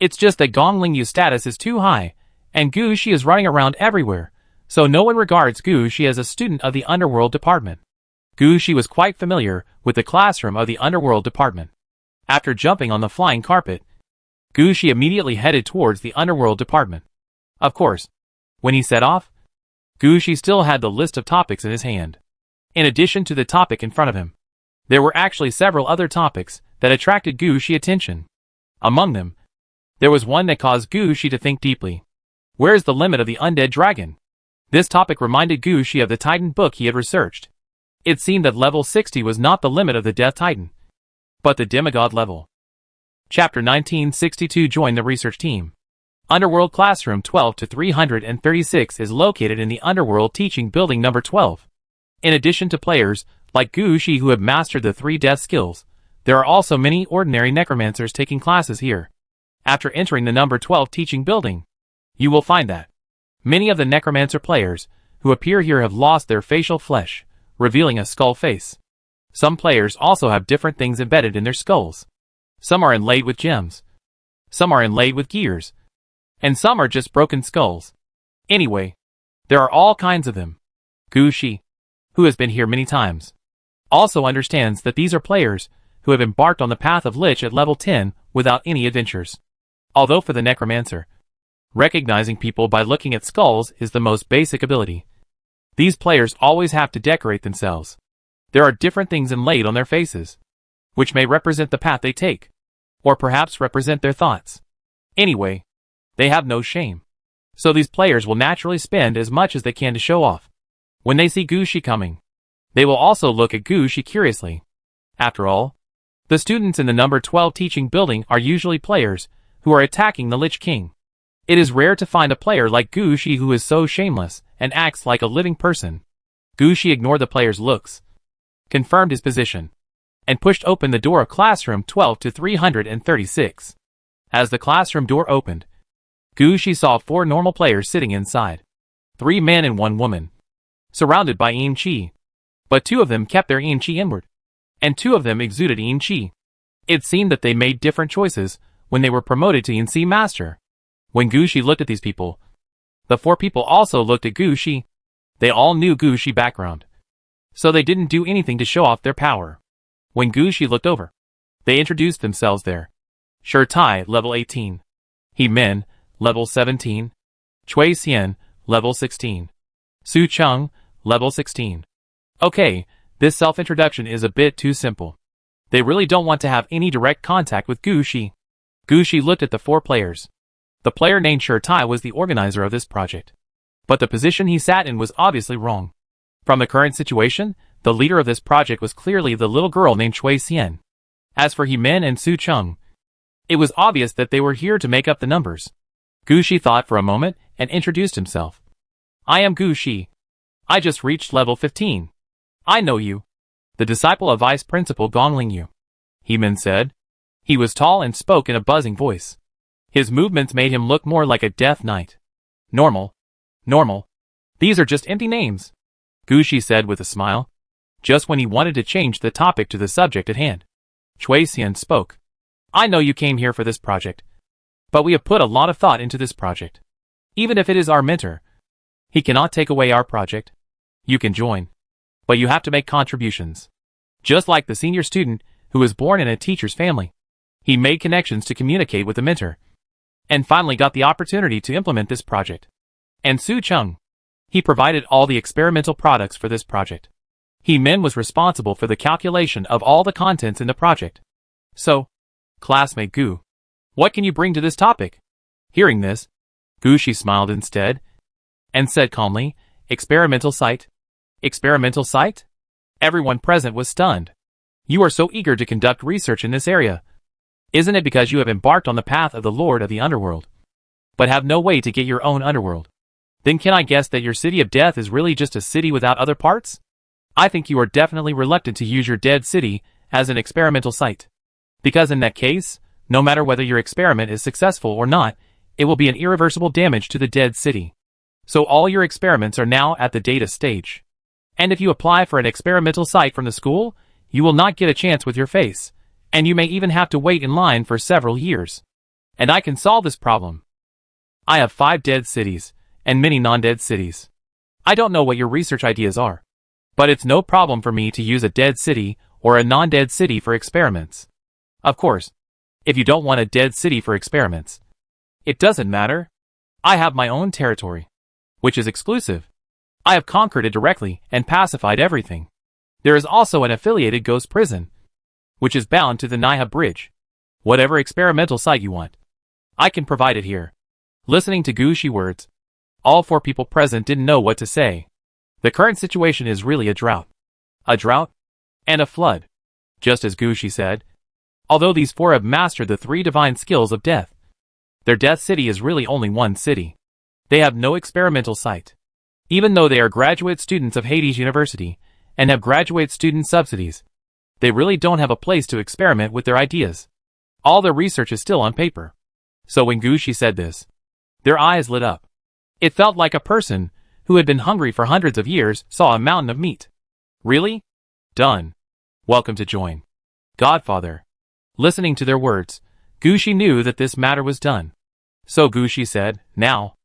It's just that Gongling Yu's status is too high, and Gushi is running around everywhere, so no one regards Gushi as a student of the underworld department. Gushi was quite familiar with the classroom of the underworld department. After jumping on the flying carpet, Gushi immediately headed towards the underworld department. Of course, when he set off, Gushi still had the list of topics in his hand. In addition to the topic in front of him, there were actually several other topics that attracted Gushi attention. Among them, there was one that caused Gushi to think deeply. Where is the limit of the undead dragon? This topic reminded Gushi of the Titan book he had researched. It seemed that level 60 was not the limit of the Death Titan, but the demigod level. Chapter 1962 Join the research team. Underworld Classroom 12 to 336 is located in the Underworld Teaching Building number 12. In addition to players like Gushi who have mastered the 3 death skills, there are also many ordinary necromancers taking classes here. After entering the number 12 teaching building, you will find that many of the necromancer players who appear here have lost their facial flesh, revealing a skull face. Some players also have different things embedded in their skulls. Some are inlaid with gems. Some are inlaid with gears. And some are just broken skulls. Anyway, there are all kinds of them. Gushi, who has been here many times, also understands that these are players who have embarked on the path of Lich at level 10 without any adventures. Although for the necromancer, recognizing people by looking at skulls is the most basic ability. These players always have to decorate themselves. There are different things inlaid on their faces, which may represent the path they take, or perhaps represent their thoughts. Anyway, they have no shame. So these players will naturally spend as much as they can to show off. When they see Gushi coming, they will also look at Gushi curiously. After all, the students in the number 12 teaching building are usually players who are attacking the Lich King. It is rare to find a player like Gushi who is so shameless and acts like a living person. Gushi ignored the player's looks, confirmed his position, and pushed open the door of classroom 12 to 336. As the classroom door opened, Gushi saw 4 normal players sitting inside. 3 men and 1 woman, surrounded by Yin Qi. But 2 of them kept their Yin Qi inward, and 2 of them exuded Yin Qi. It seemed that they made different choices when they were promoted to Yin Qi Master. When Gushi looked at these people, the 4 people also looked at Gushi. They all knew Gushi background, so they didn't do anything to show off their power. When Gushi looked over, they introduced themselves there. Shi Tai, level 18. He Min, level 17. Cui Xian, level 16. Su Cheng, level 16. Okay, This self-introduction is a bit too simple. They really don't want to have any direct contact with Gu Shi. Gu Shi looked at the 4 players. The player named Sher Tai was the organizer of this project. But the position he sat in was obviously wrong. From the current situation, the leader of this project was clearly the little girl named Chui Xian. As for He Min and Su Chung, it was obvious that they were here to make up the numbers. Gu Shi thought for a moment and introduced himself. I am Gu Shi. I just reached level 15. I know you. The disciple of Vice Principal Gong Lingyu. He Min said. He was tall and spoke in a buzzing voice. His movements made him look more like a death knight. Normal. These are just empty names, Gu Shi said with a smile. Just when he wanted to change the topic to the subject at hand, Chui Xian spoke. I know you came here for this project, but we have put a lot of thought into this project. Even if it is our mentor, he cannot take away our project. You can join, but you have to make contributions. Just like the senior student who was born in a teacher's family, he made connections to communicate with the mentor, and finally got the opportunity to implement this project. And Su Chung, he provided all the experimental products for this project. He Min was responsible for the calculation of all the contents in the project. So, classmate Gu, what can you bring to this topic? Hearing this, Gu Shi smiled instead, and said calmly, experimental site. Experimental site? Everyone present was stunned. You are so eager to conduct research in this area. Isn't it because you have embarked on the path of the Lord of the Underworld, but have no way to get your own underworld? Then can I guess that your city of death is really just a city without other parts? I think you are definitely reluctant to use your dead city as an experimental site. Because in that case, no matter whether your experiment is successful or not, it will be an irreversible damage to the dead city. So all your experiments are now at the data stage. And if you apply for an experimental site from the school, you will not get a chance with your face, and you may even have to wait in line for several years. And I can solve this problem. I have 5 dead cities, and many non-dead cities. I don't know what your research ideas are, but it's no problem for me to use a dead city or a non-dead city for experiments. Of course, if you don't want a dead city for experiments, it doesn't matter. I have my own territory, which is exclusive. I have conquered it directly and pacified everything. There is also an affiliated ghost prison, which is bound to the Naiha Bridge. Whatever experimental site you want, I can provide it here. Listening to Gu Shi words, all 4 people present didn't know what to say. The current situation is really a drought. A drought? And a flood. Just as Gu Shi said. Although these 4 have mastered the 3 divine skills of death, their death city is really only one city. They have no experimental site. Even though they are graduate students of Hades University and have graduate student subsidies, they really don't have a place to experiment with their ideas. All their research is still on paper. So when Gu Shi said this, their eyes lit up. It felt like a person who had been hungry for hundreds of years saw a mountain of meat. Really? Done. Welcome to join. Godfather. Listening to their words, Gu Shi knew that this matter was done. So Gu Shi said, now,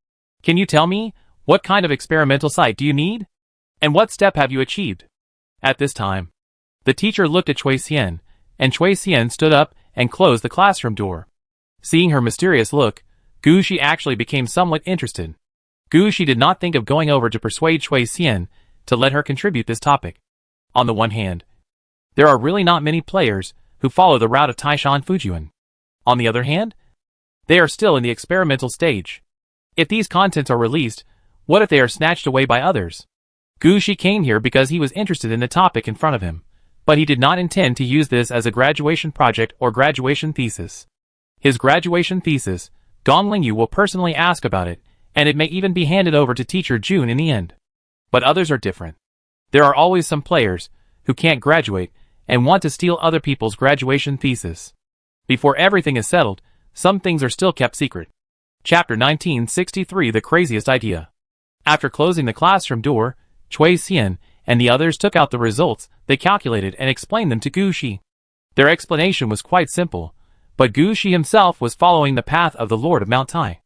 can you tell me, what kind of experimental site do you need? And what step have you achieved? At this time, the teacher looked at Chui Xian, and Chui Xian stood up and closed the classroom door. Seeing her mysterious look, Gu Shi actually became somewhat interested. Gu Shi did not think of going over to persuade Chui Xian to let her contribute this topic. On the one hand, there are really not many players who follow the route of Taishan Fujian. On the other hand, they are still in the experimental stage. If these contents are released, what if they are snatched away by others? Gu Shi came here because he was interested in the topic in front of him, but he did not intend to use this as a graduation project or graduation thesis. His graduation thesis, Gong Lingyu will personally ask about it, and it may even be handed over to teacher June in the end. But others are different. There are always some players who can't graduate and want to steal other people's graduation thesis. Before everything is settled, some things are still kept secret. Chapter 1963 The Craziest Idea. After closing the classroom door, Chui Xian and the others took out the results they calculated and explained them to Gu Shi. Their explanation was quite simple, but Gu Shi himself was following the path of the Lord of Mount Tai.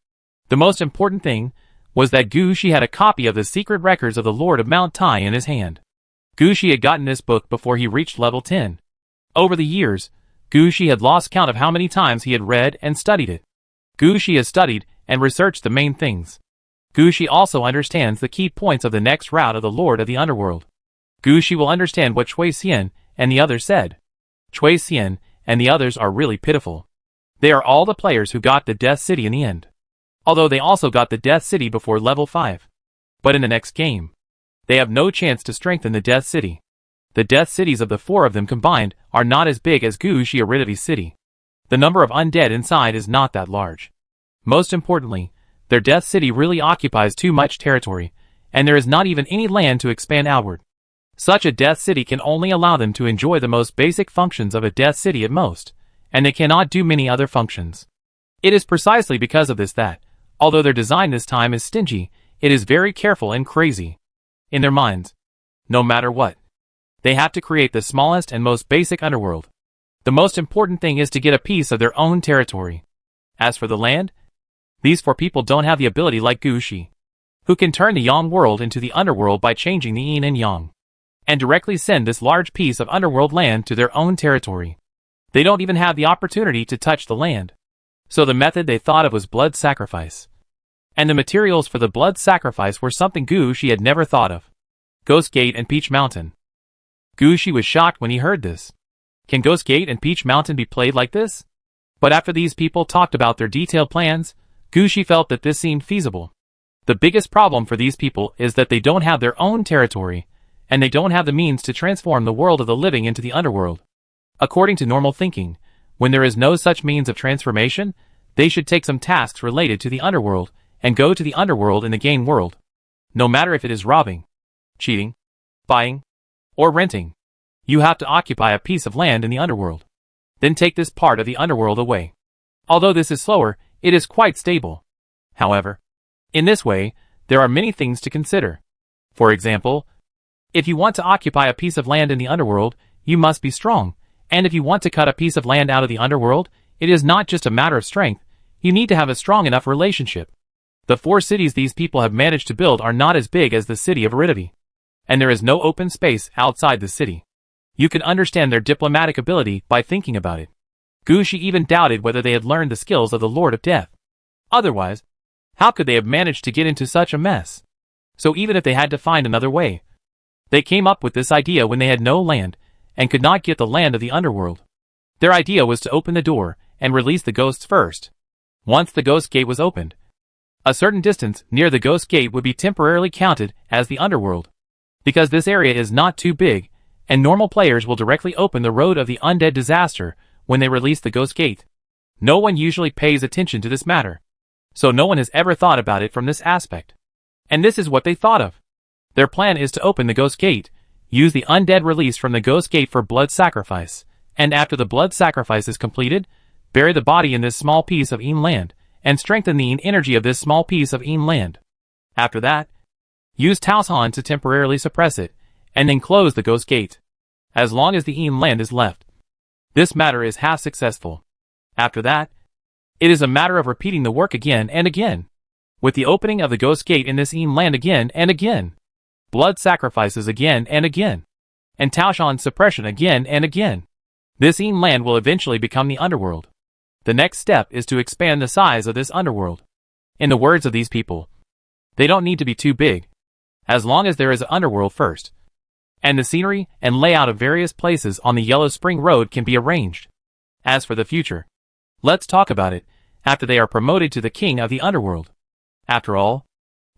The most important thing was that Gu Shi had a copy of the secret records of the Lord of Mount Tai in his hand. Gu Shi had gotten this book before he reached level 10. Over the years, Gu Shi had lost count of how many times he had read and studied it. Gu Shi has studied and researched the main things. Gu Shi also understands the key points of the next route of the Lord of the Underworld. Gu Shi will understand what Cui Xian and the others said. Cui Xian and the others are really pitiful. They are all the players who got the Death City in the end. Although they also got the Death City before level 5. But in the next game, they have no chance to strengthen the Death City. The Death Cities of the 4 of them combined are not as big as Gu Shi Aridavi's city. The number of undead inside is not that large. Most importantly, their Death City really occupies too much territory, and there is not even any land to expand outward. Such a Death City can only allow them to enjoy the most basic functions of a Death City at most, and they cannot do many other functions. It is precisely because of this that, although their design this time is stingy, it is very careful and crazy. In their minds, no matter what, they have to create the smallest and most basic underworld. The most important thing is to get a piece of their own territory. As for the land, these 4 people don't have the ability like Gu Shi, who can turn the Yang world into the underworld by changing the yin and yang, and directly send this large piece of underworld land to their own territory. They don't even have the opportunity to touch the land. So the method they thought of was blood sacrifice. And the materials for the blood sacrifice were something Gu Shi had never thought of. Ghost Gate and Peach Mountain. Gu Shi was shocked when he heard this. Can Ghost Gate and Peach Mountain be played like this? But after these people talked about their detailed plans, Gu Shi felt that this seemed feasible. The biggest problem for these people is that they don't have their own territory, and they don't have the means to transform the world of the living into the underworld. According to normal thinking, when there is no such means of transformation, they should take some tasks related to the underworld, and go to the underworld in the game world. No matter if it is robbing, cheating, buying, or renting, you have to occupy a piece of land in the underworld. Then take this part of the underworld away. Although this is slower, it is quite stable. However, in this way, there are many things to consider. For example, if you want to occupy a piece of land in the underworld, you must be strong, and if you want to cut a piece of land out of the underworld, it is not just a matter of strength, you need to have a strong enough relationship. The 4 cities these people have managed to build are not as big as the city of Aridavi, and there is no open space outside the city. You can understand their diplomatic ability by thinking about it. Gu Shi even doubted whether they had learned the skills of the Lord of Death. Otherwise, how could they have managed to get into such a mess? So even if they had to find another way, they came up with this idea when they had no land, and could not get the land of the underworld. Their idea was to open the door, and release the ghosts first. Once the ghost gate was opened, a certain distance near the ghost gate would be temporarily counted as the underworld. Because this area is not too big, and normal players will directly open the road of the undead disaster when they release the ghost gate. No one usually pays attention to this matter, so no one has ever thought about it from this aspect. And this is what they thought of. Their plan is to open the ghost gate, use the undead release from the ghost gate for blood sacrifice, and after the blood sacrifice is completed, bury the body in this small piece of Yin land, and strengthen the Yin energy of this small piece of Yin land. After that, use Taoshan to temporarily suppress it, and then close the ghost gate. As long as the Yin land is left, this matter is half successful. After that, it is a matter of repeating the work again and again, with the opening of the ghost gate in this Yin land again and again, blood sacrifices again and again, and Taoshan suppression again and again. This Yin land will eventually become the underworld. The next step is to expand the size of this underworld. In the words of these people, they don't need to be too big, as long as there is an underworld first, and the scenery and layout of various places on the Yellow Spring Road can be arranged. As for the future, let's talk about it after they are promoted to the king of the underworld. After all,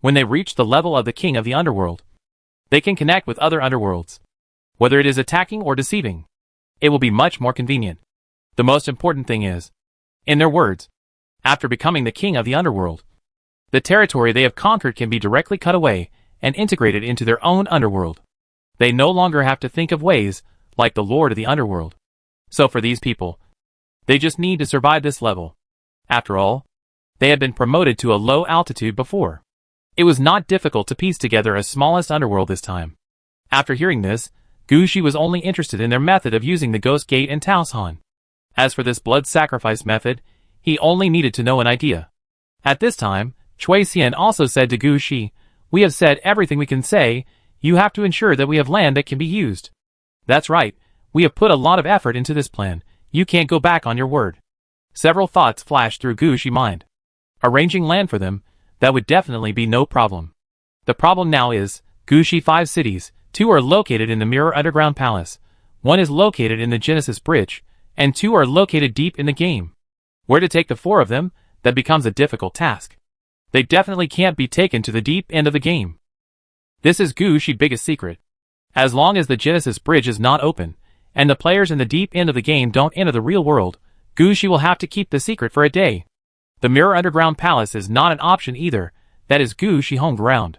when they reach the level of the king of the underworld, they can connect with other underworlds. Whether it is attacking or deceiving, it will be much more convenient. The most important thing is, in their words, after becoming the king of the underworld, the territory they have conquered can be directly cut away and integrated into their own underworld. They no longer have to think of ways like the Lord of the Underworld. So for these people, they just need to survive this level. After all, they had been promoted to a low altitude before. It was not difficult to piece together a smallest underworld this time. After hearing this, Gu Shi was only interested in their method of using the Ghost Gate and Taoshan. As for this blood sacrifice method, he only needed to know an idea. At this time, Cui Xian also said to Gu Shi, "We have said everything we can say. You have to ensure that we have land that can be used." "That's right. We have put a lot of effort into this plan. You can't go back on your word." Several thoughts flashed through Gu Shi's mind. Arranging land for them, that would definitely be no problem. The problem now is, Gu Shi 5 cities, 2 are located in the Mirror Underground Palace, 1 is located in the Genesis Bridge, and 2 are located deep in the game. Where to take the 4 of them? That becomes a difficult task. They definitely can't be taken to the deep end of the game. This is Gushi's biggest secret. As long as the Genesis Bridge is not open, and the players in the deep end of the game don't enter the real world, Gushi will have to keep the secret for a day. The Mirror Underground Palace is not an option either. That is Gushi's home ground.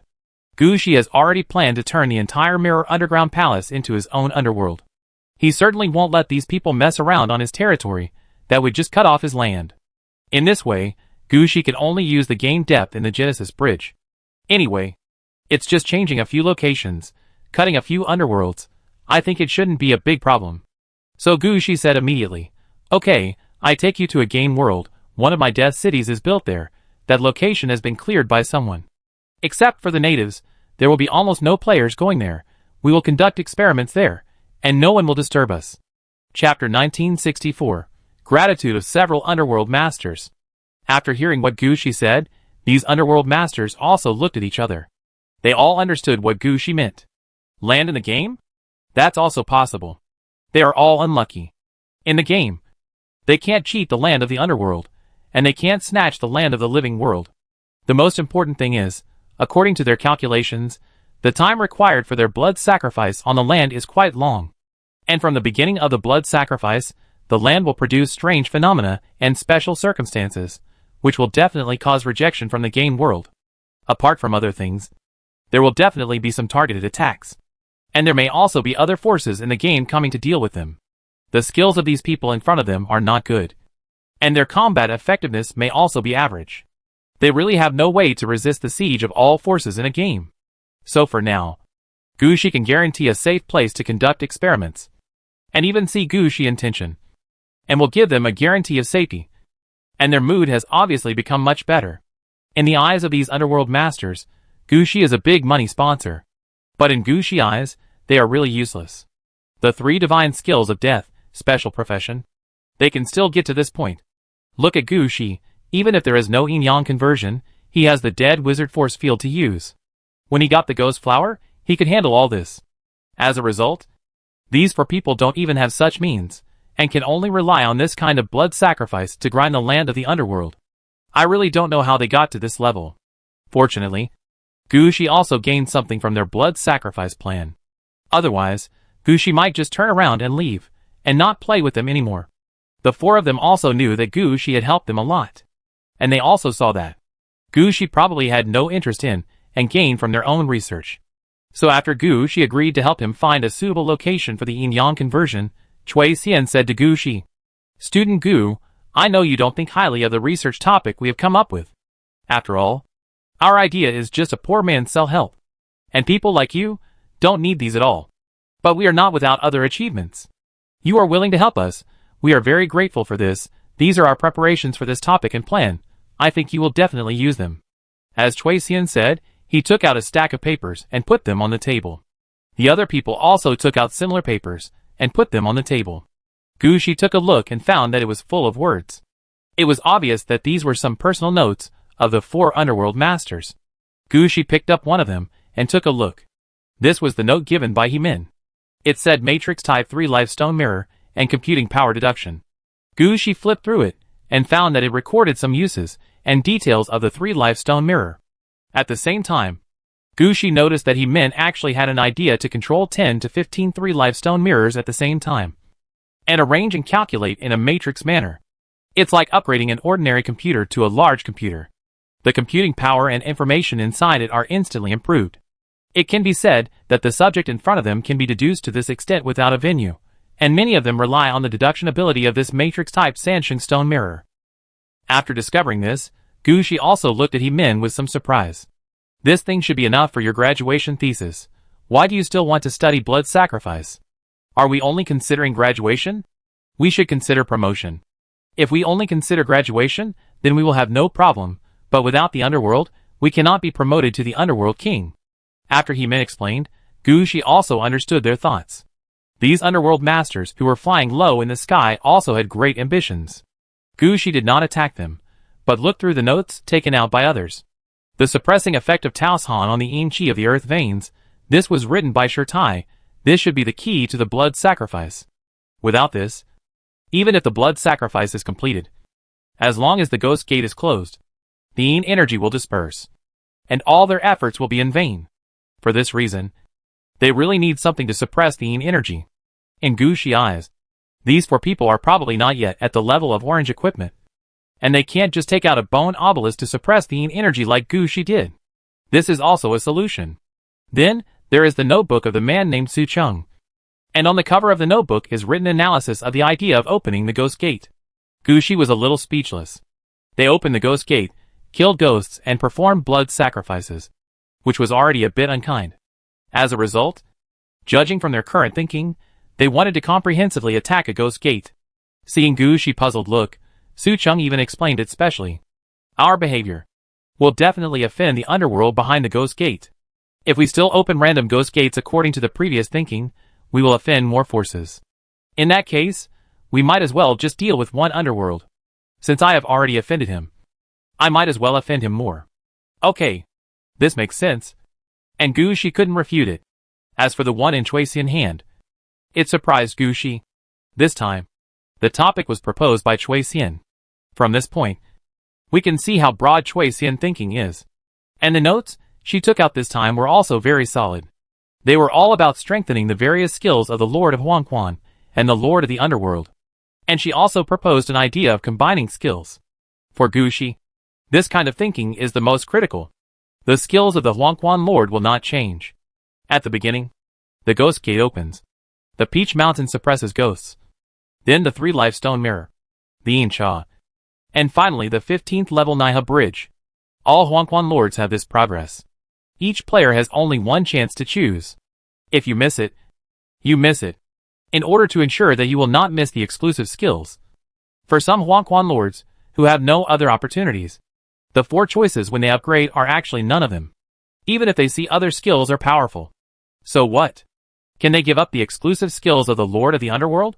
Gushi has already planned to turn the entire Mirror Underground Palace into his own underworld. He certainly won't let these people mess around on his territory. That would just cut off his land. In this way, Gushi can only use the game depth in the Genesis Bridge. Anyway, it's just changing a few locations, cutting a few underworlds. I think it shouldn't be a big problem. So Gushi said immediately, "Okay, I take you to a game world. One of my death cities is built there. That location has been cleared by someone. Except for the natives, there will be almost no players going there. We will conduct experiments there, and no one will disturb us." Chapter 1964. Gratitude of Several Underworld Masters. After hearing what Gushi said, these underworld masters also looked at each other. They all understood what Gushi meant. Land in the game? That's also possible. They are all unlucky. In the game, they can't cheat the land of the underworld, and they can't snatch the land of the living world. The most important thing is, according to their calculations, the time required for their blood sacrifice on the land is quite long. And from the beginning of the blood sacrifice, the land will produce strange phenomena and special circumstances, which will definitely cause rejection from the game world. Apart from other things, there will definitely be some targeted attacks. And there may also be other forces in the game coming to deal with them. The skills of these people in front of them are not good. And their combat effectiveness may also be average. They really have no way to resist the siege of all forces in a game. So for now, Gushi can guarantee a safe place to conduct experiments. And even see Gushi in tension. And will give them a guarantee of safety. And their mood has obviously become much better. In the eyes of these underworld masters, Gushi is a big money sponsor. But in Gushi's eyes, they are really useless. The 3 divine skills of death, special profession. They can still get to this point. Look at Gushi, even if there is no yin-yang conversion, he has the dead wizard force field to use. When he got the ghost flower, he could handle all this. As a result, these 4 people don't even have such means, and can only rely on this kind of blood sacrifice to grind the land of the underworld. I really don't know how they got to this level. Fortunately, Gushi also gained something from their blood sacrifice plan. Otherwise, Gushi might just turn around and leave, and not play with them anymore. The 4 of them also knew that Gushi had helped them a lot. And they also saw that Gushi probably had no interest in, and gained from their own research. So after Gushi agreed to help him find a suitable location for the yin-yang conversion, Cui Xian said to Gushi, "Student Gu, I know you don't think highly of the research topic we have come up with. After all, our idea is just a poor man's self-help. And people like you don't need these at all. But we are not without other achievements. You are willing to help us. We are very grateful for this. These are our preparations for this topic and plan. I think you will definitely use them." As Cui Xian said, he took out a stack of papers and put them on the table. The other people also took out similar papers and put them on the table. Gushi took a look and found that it was full of words. It was obvious that these were some personal notes of the 4 underworld masters. Gushi picked up one of them and took a look. This was the note given by Hemin. It said Matrix Type 3 Lifestone Mirror and Computing Power Deduction. Gushi flipped through it and found that it recorded some uses and details of the 3 Lifestone Mirror. At the same time, Gushi noticed that Hemin actually had an idea to control 10 to 15 3 Lifestone mirrors at the same time, and arrange and calculate in a matrix manner. It's like upgrading an ordinary computer to a large computer. The computing power and information inside it are instantly improved. It can be said that the subject in front of them can be deduced to this extent without a venue, and many of them rely on the deduction ability of this matrix-type Sansheng stone mirror. After discovering this, Gushi also looked at Hemin with some surprise. "This thing should be enough for your graduation thesis. Why do you still want to study blood sacrifice? Are we only considering graduation? We should consider promotion. If we only consider graduation, then we will have no problem, but without the underworld, we cannot be promoted to the underworld king." After Hemin explained, Gushi also understood their thoughts. These underworld masters who were flying low in the sky also had great ambitions. Gushi did not attack them, but looked through the notes taken out by others. The suppressing effect of Taos Han on the yin qi of the earth veins, This was written by Shirtai. This should be the key to the blood sacrifice. Without this, even if the blood sacrifice is completed, as long as the ghost gate is closed, the Yin energy will disperse, and all their efforts will be in vain. For this reason, they really need something to suppress the Yin energy. In Guxi's eyes, these 4 people are probably not yet at the level of orange equipment, and they can't just take out a bone obelisk to suppress the Yin energy like Guxi did. This is also a solution. Then, there is the notebook of the man named Su Cheng. And on the cover of the notebook is written analysis of the idea of opening the ghost gate. Guxi was a little speechless. They opened the ghost gate, killed ghosts, and performed blood sacrifices, which was already a bit unkind. As a result, judging from their current thinking, they wanted to comprehensively attack a ghost gate. Seeing Guxi's puzzled look, Su Cheng even explained it specially. Our behavior will definitely offend the underworld behind the ghost gate. If we still open random ghost gates according to the previous thinking, we will offend more forces. In that case, we might as well just deal with one underworld. Since I have already offended him, I might as well offend him more. Okay, this makes sense. And Guxi couldn't refute it. As for the one in Chui Xian hand, it surprised Guxi. This time, the topic was proposed by Chui Xian. From this point, we can see how broad Chui Xian thinking is. And the notes she took out this time were also very solid. They were all about strengthening the various skills of the Lord of Huangquan and the Lord of the Underworld. And she also proposed an idea of combining skills. For Guxi, this kind of thinking is the most critical. The skills of the Huangquan Lord will not change. At the beginning, the ghost gate opens. The Peach Mountain suppresses ghosts. Then the 3 Lifestone Mirror, the Yin Cha, and finally the 15th level Naiha Bridge. All Huangquan Lords have this progress. Each player has only one chance to choose. If you miss it, you miss it. In order to ensure that you will not miss the exclusive skills. For some Huangquan Lords, who have no other opportunities, the 4 choices when they upgrade are actually none of them. Even if they see other skills are powerful. So what? Can they give up the exclusive skills of the Lord of the Underworld?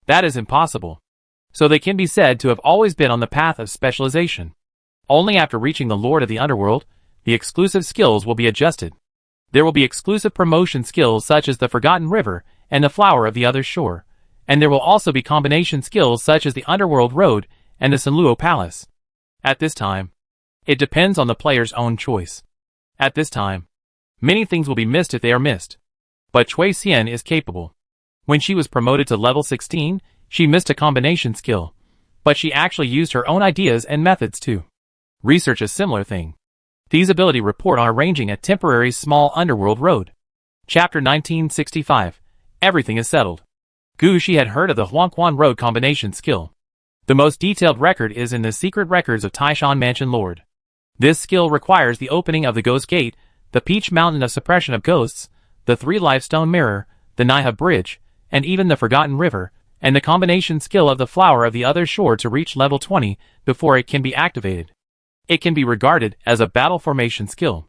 That is impossible. So they can be said to have always been on the path of specialization. Only after reaching the Lord of the Underworld, the exclusive skills will be adjusted. There will be exclusive promotion skills such as the Forgotten River and the Flower of the Other Shore, and there will also be combination skills such as the Underworld Road and the Sanluo Palace. At this time, it depends on the player's own choice. At this time, many things will be missed if they are missed. But Chui Xian is capable. When she was promoted to level 16, she missed a combination skill, but she actually used her own ideas and methods too. Research a similar thing. Feasibility report on arranging a temporary small underworld road. Chapter 1965. Everything is settled. Guxi had heard of the Huangquan Road combination skill. The most detailed record is in the secret records of Taishan Mansion Lord. This skill requires the opening of the Ghost Gate, the Peach Mountain of Suppression of Ghosts, the 3 Lifestone Mirror, the Naiha Bridge, and even the Forgotten River, and the combination skill of the Flower of the Other Shore to reach level 20 before it can be activated. It can be regarded as a battle formation skill.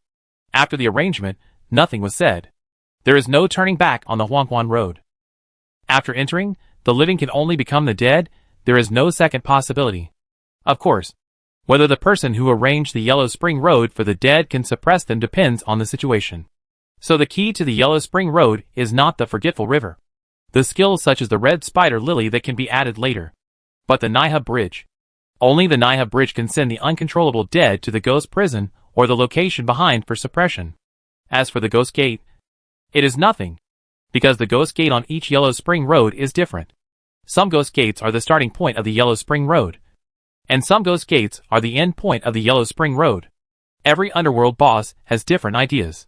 After the arrangement, nothing was said. There is no turning back on the Huangquan Road. After entering, the living can only become the dead. There is no second possibility. Of course, whether the person who arranged the Yellow Spring Road for the dead can suppress them depends on the situation. So the key to the Yellow Spring Road is not the Forgetful River. The skills such as the Red Spider Lily that can be added later. But the Naiha Bridge. Only the Naiha Bridge can send the uncontrollable dead to the Ghost Prison or the location behind for suppression. As for the Ghost Gate, it is nothing, because the Ghost Gate on each Yellow Spring Road is different. Some Ghost Gates are the starting point of the Yellow Spring Road, and some Ghost Gates are the end point of the Yellow Spring Road. Every underworld boss has different ideas.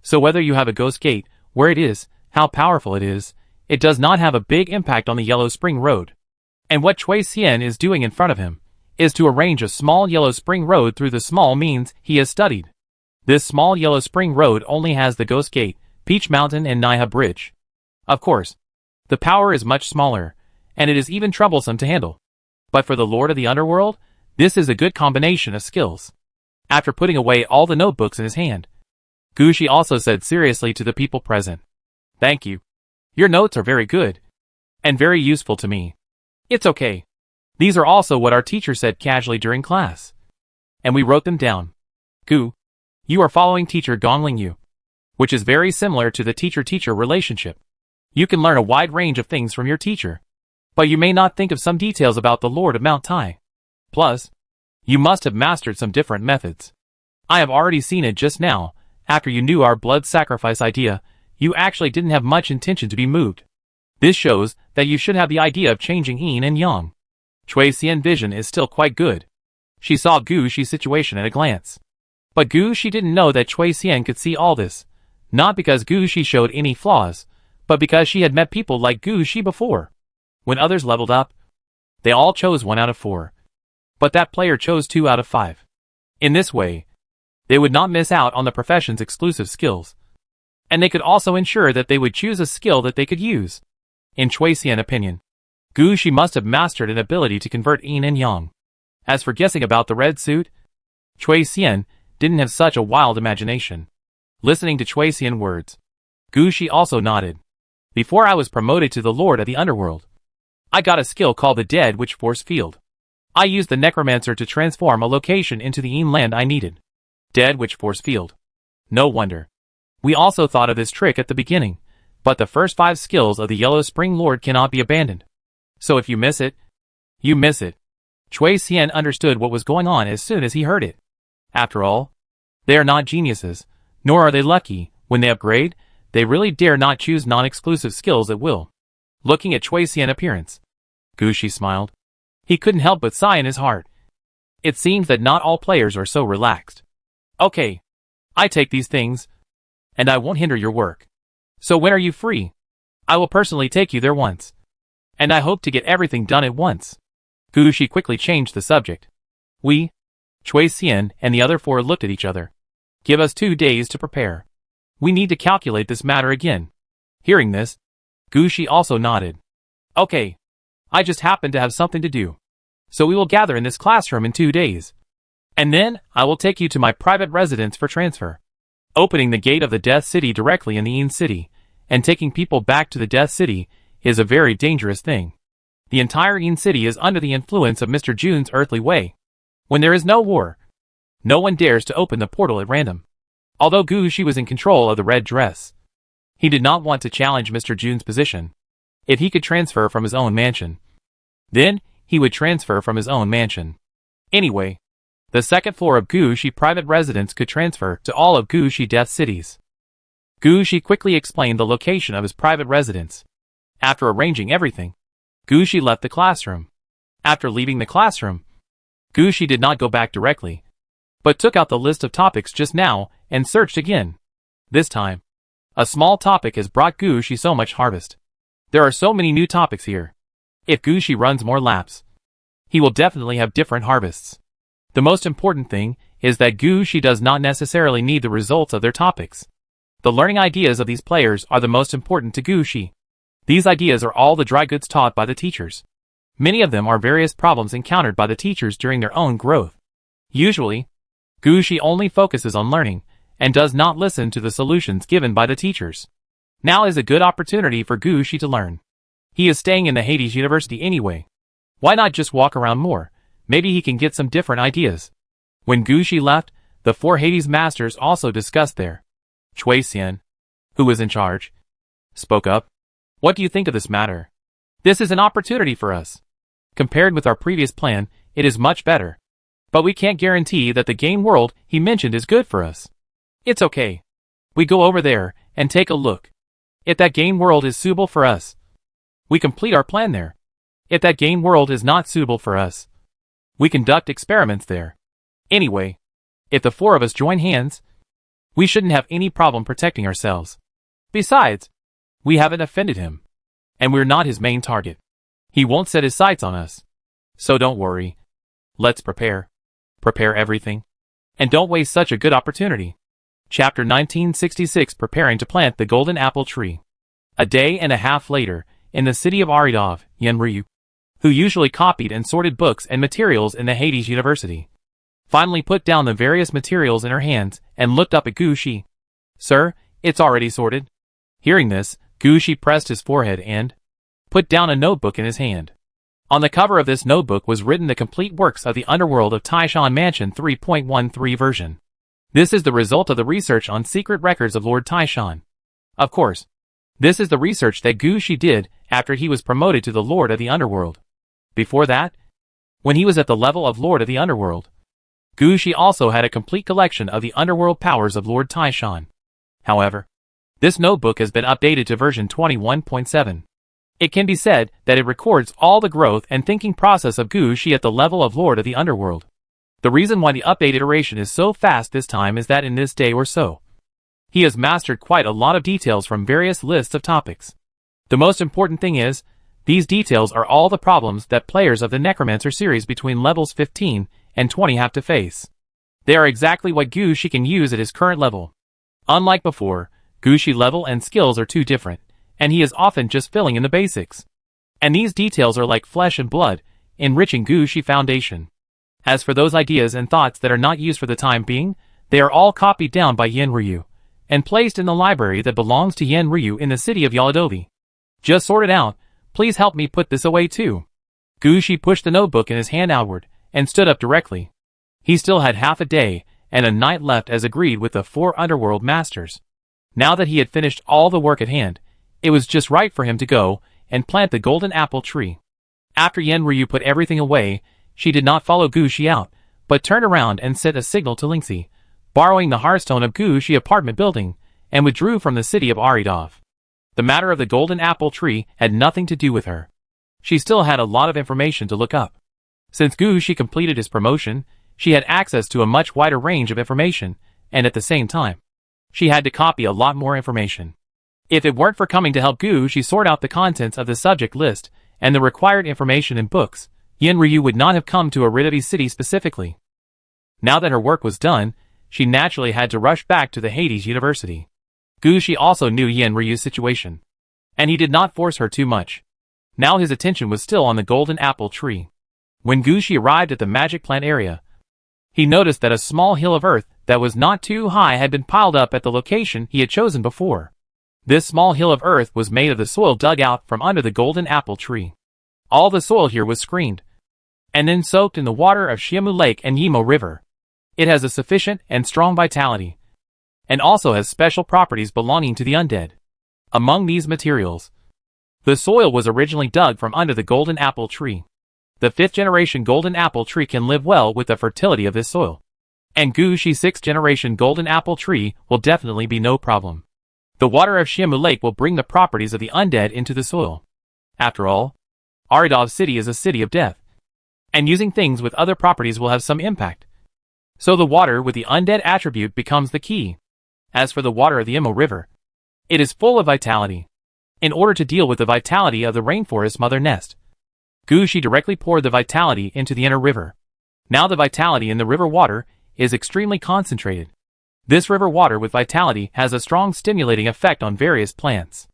So whether you have a Ghost Gate, where it is, how powerful it is, it does not have a big impact on the Yellow Spring Road. And what Chui Xian is doing in front of him is to arrange a small Yellow Spring Road through the small means he has studied. This small Yellow Spring Road only has the Ghost Gate, Peach Mountain and Naiha Bridge. Of course, the power is much smaller, and it is even troublesome to handle. But for the Lord of the Underworld, this is a good combination of skills. After putting away all the notebooks in his hand, Guxi also said seriously to the people present, "Thank you. Your notes are very good, and very useful to me. It's okay. These are also what our teacher said casually during class. And we wrote them down. Gu, you are following teacher Gongling Yu. which is very similar to the teacher-teacher relationship. You can learn a wide range of things from your teacher, but you may not think of some details about the Lord of Mount Tai. Plus, you must have mastered some different methods. I have already seen it just now. After you knew our blood sacrifice idea, you actually didn't have much intention to be moved. This shows that you should have the idea of changing yin and yang. Chui Xian's vision is still quite good. She saw Gu Shi's situation at a glance. But Gu Shi didn't know that Chui Xian could see all this, not because Gu Shi showed any flaws, but because she had met people like Gu Shi before. When others leveled up, they all chose 1 out of 4. But that player chose 2 out of 5. In this way, they would not miss out on the profession's exclusive skills. And they could also ensure that they would choose a skill that they could use. In Chui Xian's opinion, Gu Shi must have mastered an ability to convert yin and yang. As for guessing about the red suit, Chui Xian didn't have such a wild imagination. Listening to Chui Xian's words, Gu Shi also nodded. Before I was promoted to the Lord of the Underworld, I got a skill called the Dead Witch Force Field. I used the Necromancer to transform a location into the Yin land I needed. Dead Witch Force Field. No wonder. We also thought of this trick at the beginning, but the first 5 skills of the Yellow Spring Lord cannot be abandoned. So if you miss it, you miss it. Chui Xian understood what was going on as soon as he heard it. After all, they are not geniuses, nor are they lucky. When they upgrade, they really dare not choose non-exclusive skills at will. Looking at Chui Xian's appearance, Gu Shi smiled. He couldn't help but sigh in his heart. It seems that not all players are so relaxed. Okay, I take these things, and I won't hinder your work. So when are you free? I will personally take you there once. And I hope to get everything done at once. Gu Shi quickly changed the subject. We, Chui Xian and the other 4 looked at each other. Give us 2 days to prepare. We need to calculate this matter again. Hearing this, Gu Shi also nodded. Okay. I just happen to have something to do. So we will gather in this classroom in 2 days. And then, I will take you to my private residence for transfer. Opening the gate of the Death City directly in the Yin City, and taking people back to the Death City, is a very dangerous thing. The entire Yin City is under the influence of Mr. Jun's earthly way. When there is no war, no one dares to open the portal at random. Although Gu Shi was in control of the red dress, he did not want to challenge Mr. Jun's position. If he could transfer from his own mansion, then he would transfer from his own mansion. Anyway, the second floor of Gu Shi private residence could transfer to all of Gu Shi Death Cities. Gu Shi quickly explained the location of his private residence. After arranging everything, Gu Shi left the classroom. After leaving the classroom, Gu Shi did not go back directly, but took out the list of topics just now and searched again. This time, a small topic has brought Gu Shi so much harvest. There are so many new topics here. If Gu Shi runs more laps, he will definitely have different harvests. The most important thing is that Gu Shi does not necessarily need the results of their topics. The learning ideas of these players are the most important to Gu Shi. These ideas are all the dry goods taught by the teachers. Many of them are various problems encountered by the teachers during their own growth. Usually, Gu Shi only focuses on learning, and does not listen to the solutions given by the teachers. Now is a good opportunity for Gu Shi to learn. He is staying in the Hades University anyway. Why not just walk around more? Maybe he can get some different ideas. When Gu Shi left, the 4 Hades masters also discussed there. Chui Xian, who was in charge, spoke up. What do you think of this matter? This is an opportunity for us. Compared with our previous plan, it is much better. But we can't guarantee that the game world he mentioned is good for us. It's okay. We go over there and take a look. If that game world is suitable for us, we complete our plan there. If that game world is not suitable for us, we conduct experiments there. Anyway, if the 4 of us join hands, we shouldn't have any problem protecting ourselves. Besides, we haven't offended him, and we're not his main target. He won't set his sights on us. So don't worry. Let's prepare. Prepare everything. And don't waste such a good opportunity. Chapter 1966 Preparing to Plant the Golden Apple Tree. A day and a half later, in the city of Aridov, Yenryu, who usually copied and sorted books and materials in the Hades University, finally put down the various materials in her hands and looked up at Gu Shi. Sir, it's already sorted. Hearing this, Gu Shi pressed his forehead and put down a notebook in his hand. On the cover of this notebook was written the complete works of the Underworld of Taishan Mansion 3.13 version. This is the result of the research on secret records of Lord Taishan. Of course, this is the research that Gu Shi did after he was promoted to the Lord of the Underworld. Before that, when he was at the level of Lord of the Underworld, Gu Shi also had a complete collection of the underworld powers of Lord Taishan. However, this notebook has been updated to version 21.7. It can be said that it records all the growth and thinking process of Gu Shi at the level of Lord of the Underworld. The reason why the update iteration is so fast this time is that in this day or so, he has mastered quite a lot of details from various lists of topics. The most important thing is, these details are all the problems that players of the Necromancer series between levels 15 and 20 have to face. They are exactly what Gu Shi can use at his current level. Unlike before, Gu Shi level and skills are too different, and he is often just filling in the basics. And these details are like flesh and blood, enriching Gu Shi Foundation. As for those ideas and thoughts that are not used for the time being, they are all copied down by Yen Ryu, and placed in the library that belongs to Yen Ryu in the city of Yaladovi. Just sort it out, please help me put this away too. Gu Shi pushed the notebook in his hand outward, and stood up directly. He still had half a day, and a night left as agreed with the 4 underworld masters. Now that he had finished all the work at hand, it was just right for him to go and plant the golden apple tree. After Yen Ryu put everything away, she did not follow Gu Shi out, but turned around and sent a signal to Lingxi, borrowing the hearthstone of Gu Shi apartment building, and withdrew from the city of Aridov. The matter of the golden apple tree had nothing to do with her. She still had a lot of information to look up. Since Gu Shi completed his promotion, she had access to a much wider range of information, and at the same time, she had to copy a lot more information. If it weren't for coming to help Gu Shi sort out the contents of the subject list and the required information in books, Yen Ryu would not have come to Aridavi City specifically. Now that her work was done, she naturally had to rush back to the Hades University. Gu Shi also knew Yen Ryu's situation, and he did not force her too much. Now his attention was still on the golden apple tree. When Gu Shi arrived at the magic plant area, he noticed that a small hill of earth that was not too high had been piled up at the location he had chosen before. This small hill of earth was made of the soil dug out from under the golden apple tree. All the soil here was screened, and then soaked in the water of Shiamu Lake and Yimo River. It has a sufficient and strong vitality, and also has special properties belonging to the undead. Among these materials, the soil was originally dug from under the golden apple tree. The 5th generation golden apple tree can live well with the fertility of this soil, and Gu Shi's 6th generation golden apple tree will definitely be no problem. The water of Shiamu Lake will bring the properties of the undead into the soil. After all, Aridov City is a city of death, and using things with other properties will have some impact. So the water with the undead attribute becomes the key. As for the water of the Imo River, it is full of vitality. In order to deal with the vitality of the rainforest mother nest, Gu Shi directly poured the vitality into the inner river. Now the vitality in the river water is extremely concentrated. This river water with vitality has a strong stimulating effect on various plants.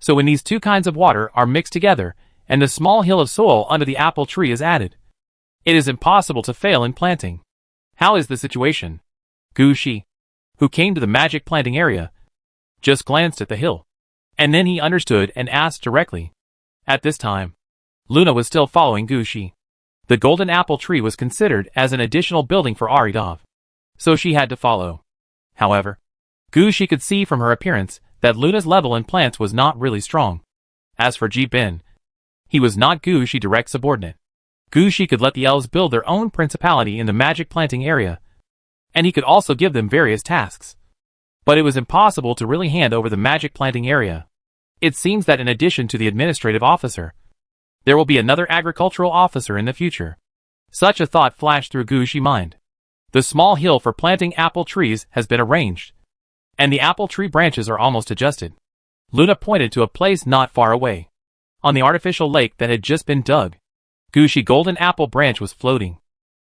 So when these two kinds of water are mixed together, and the small hill of soil under the apple tree is added, it is impossible to fail in planting. How is the situation? Gu Shi, who came to the magic planting area, just glanced at the hill, and then he understood and asked directly. At this time, Luna was still following Gu Shi. The golden apple tree was considered as an additional building for Aridov, so she had to follow. However, Gu Shi could see from her appearance that Luna's level in plants was not really strong. As for Ji Bin, he was not Gu Shi direct subordinate. Gu Shi could let the elves build their own principality in the magic planting area, and he could also give them various tasks. But it was impossible to really hand over the magic planting area. It seems that in addition to the administrative officer, there will be another agricultural officer in the future. Such a thought flashed through Gu Shi's mind. The small hill for planting apple trees has been arranged, and the apple tree branches are almost adjusted. Luna pointed to a place not far away. On the artificial lake that had just been dug, Gu Shi's golden apple branch was floating.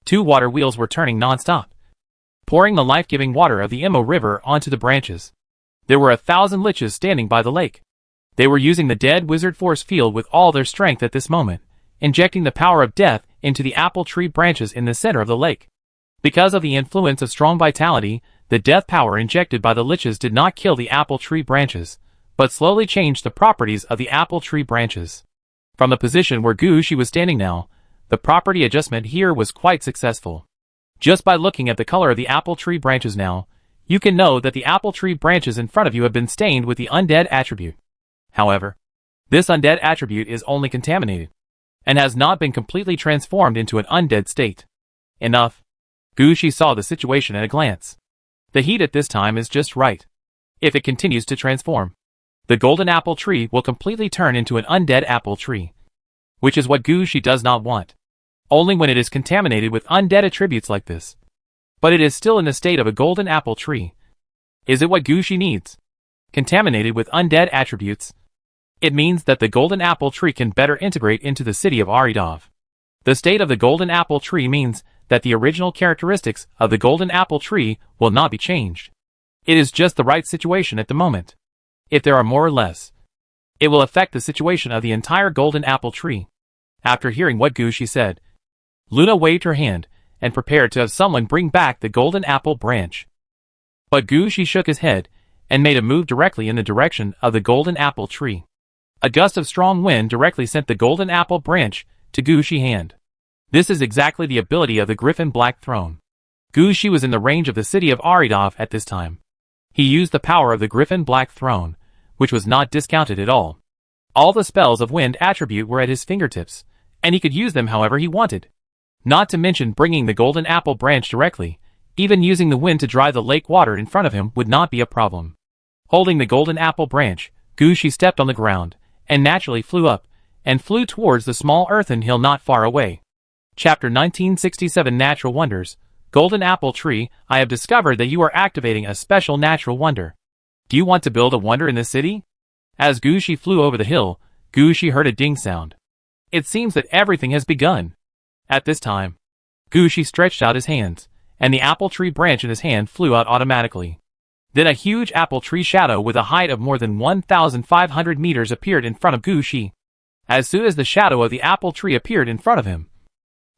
2 water wheels were turning non-stop, pouring the life-giving water of the Imo River onto the branches. There were 1,000 liches standing by the lake. They were using the dead wizard force field with all their strength at this moment, injecting the power of death into the apple tree branches in the center of the lake. Because of the influence of strong vitality, the death power injected by the liches did not kill the apple tree branches, but slowly changed the properties of the apple tree branches. From the position where Gu Shi was standing now, the property adjustment here was quite successful. Just by looking at the color of the apple tree branches now, you can know that the apple tree branches in front of you have been stained with the undead attribute. However, this undead attribute is only contaminated, and has not been completely transformed into an undead state. Enough. Gushi saw the situation at a glance. The heat at this time is just right. If it continues to transform, the golden apple tree will completely turn into an undead apple tree, which is what Gushi does not want. Only when it is contaminated with undead attributes like this. But it is still in the state of a golden apple tree. Is it what Gushi needs? Contaminated with undead attributes? It means that the golden apple tree can better integrate into the city of Aridov. The state of the golden apple tree means that the original characteristics of the golden apple tree will not be changed. It is just the right situation at the moment. If there are more or less, it will affect the situation of the entire golden apple tree. After hearing what Gushi said, Luna waved her hand and prepared to have someone bring back the golden apple branch. But Gushi shook his head and made a move directly in the direction of the golden apple tree. A gust of strong wind directly sent the golden apple branch to Gushi's hand. This is exactly the ability of the Griffin Black Throne. Gushi was in the range of the city of Aridov at this time. He used the power of the Griffin Black Throne, which was not discounted at all. All the spells of wind attribute were at his fingertips, and he could use them however he wanted. Not to mention bringing the golden apple branch directly, even using the wind to dry the lake water in front of him would not be a problem. Holding the golden apple branch, Gushi stepped on the ground, and naturally flew up, and flew towards the small earthen hill not far away. Chapter 1967 Natural Wonders. Golden Apple Tree, I have discovered that you are activating a special natural wonder. Do you want to build a wonder in this city? As Gushi flew over the hill, Gushi heard a ding sound. It seems that everything has begun. At this time, Gushi stretched out his hands, and the apple tree branch in his hand flew out automatically. Then a huge apple tree shadow with a height of more than 1,500 meters appeared in front of Gushi. As soon as the shadow of the apple tree appeared in front of him,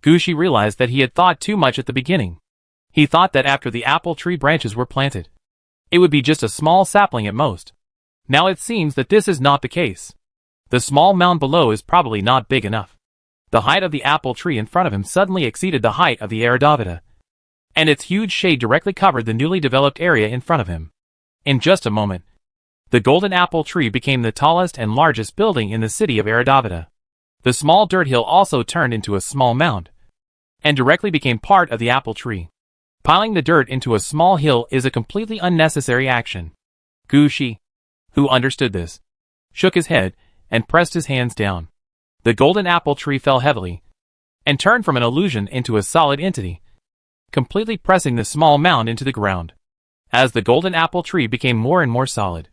Gushi realized that he had thought too much at the beginning. He thought that after the apple tree branches were planted, it would be just a small sapling at most. Now it seems that this is not the case. The small mound below is probably not big enough. The height of the apple tree in front of him suddenly exceeded the height of the Aridavita, and its huge shade directly covered the newly developed area in front of him. In just a moment, the golden apple tree became the tallest and largest building in the city of Aridavita. The small dirt hill also turned into a small mound, and directly became part of the apple tree. Piling the dirt into a small hill is a completely unnecessary action. Gushi, who understood this, shook his head and pressed his hands down. The golden apple tree fell heavily, and turned from an illusion into a solid entity, completely pressing the small mound into the ground. As the golden apple tree became more and more solid,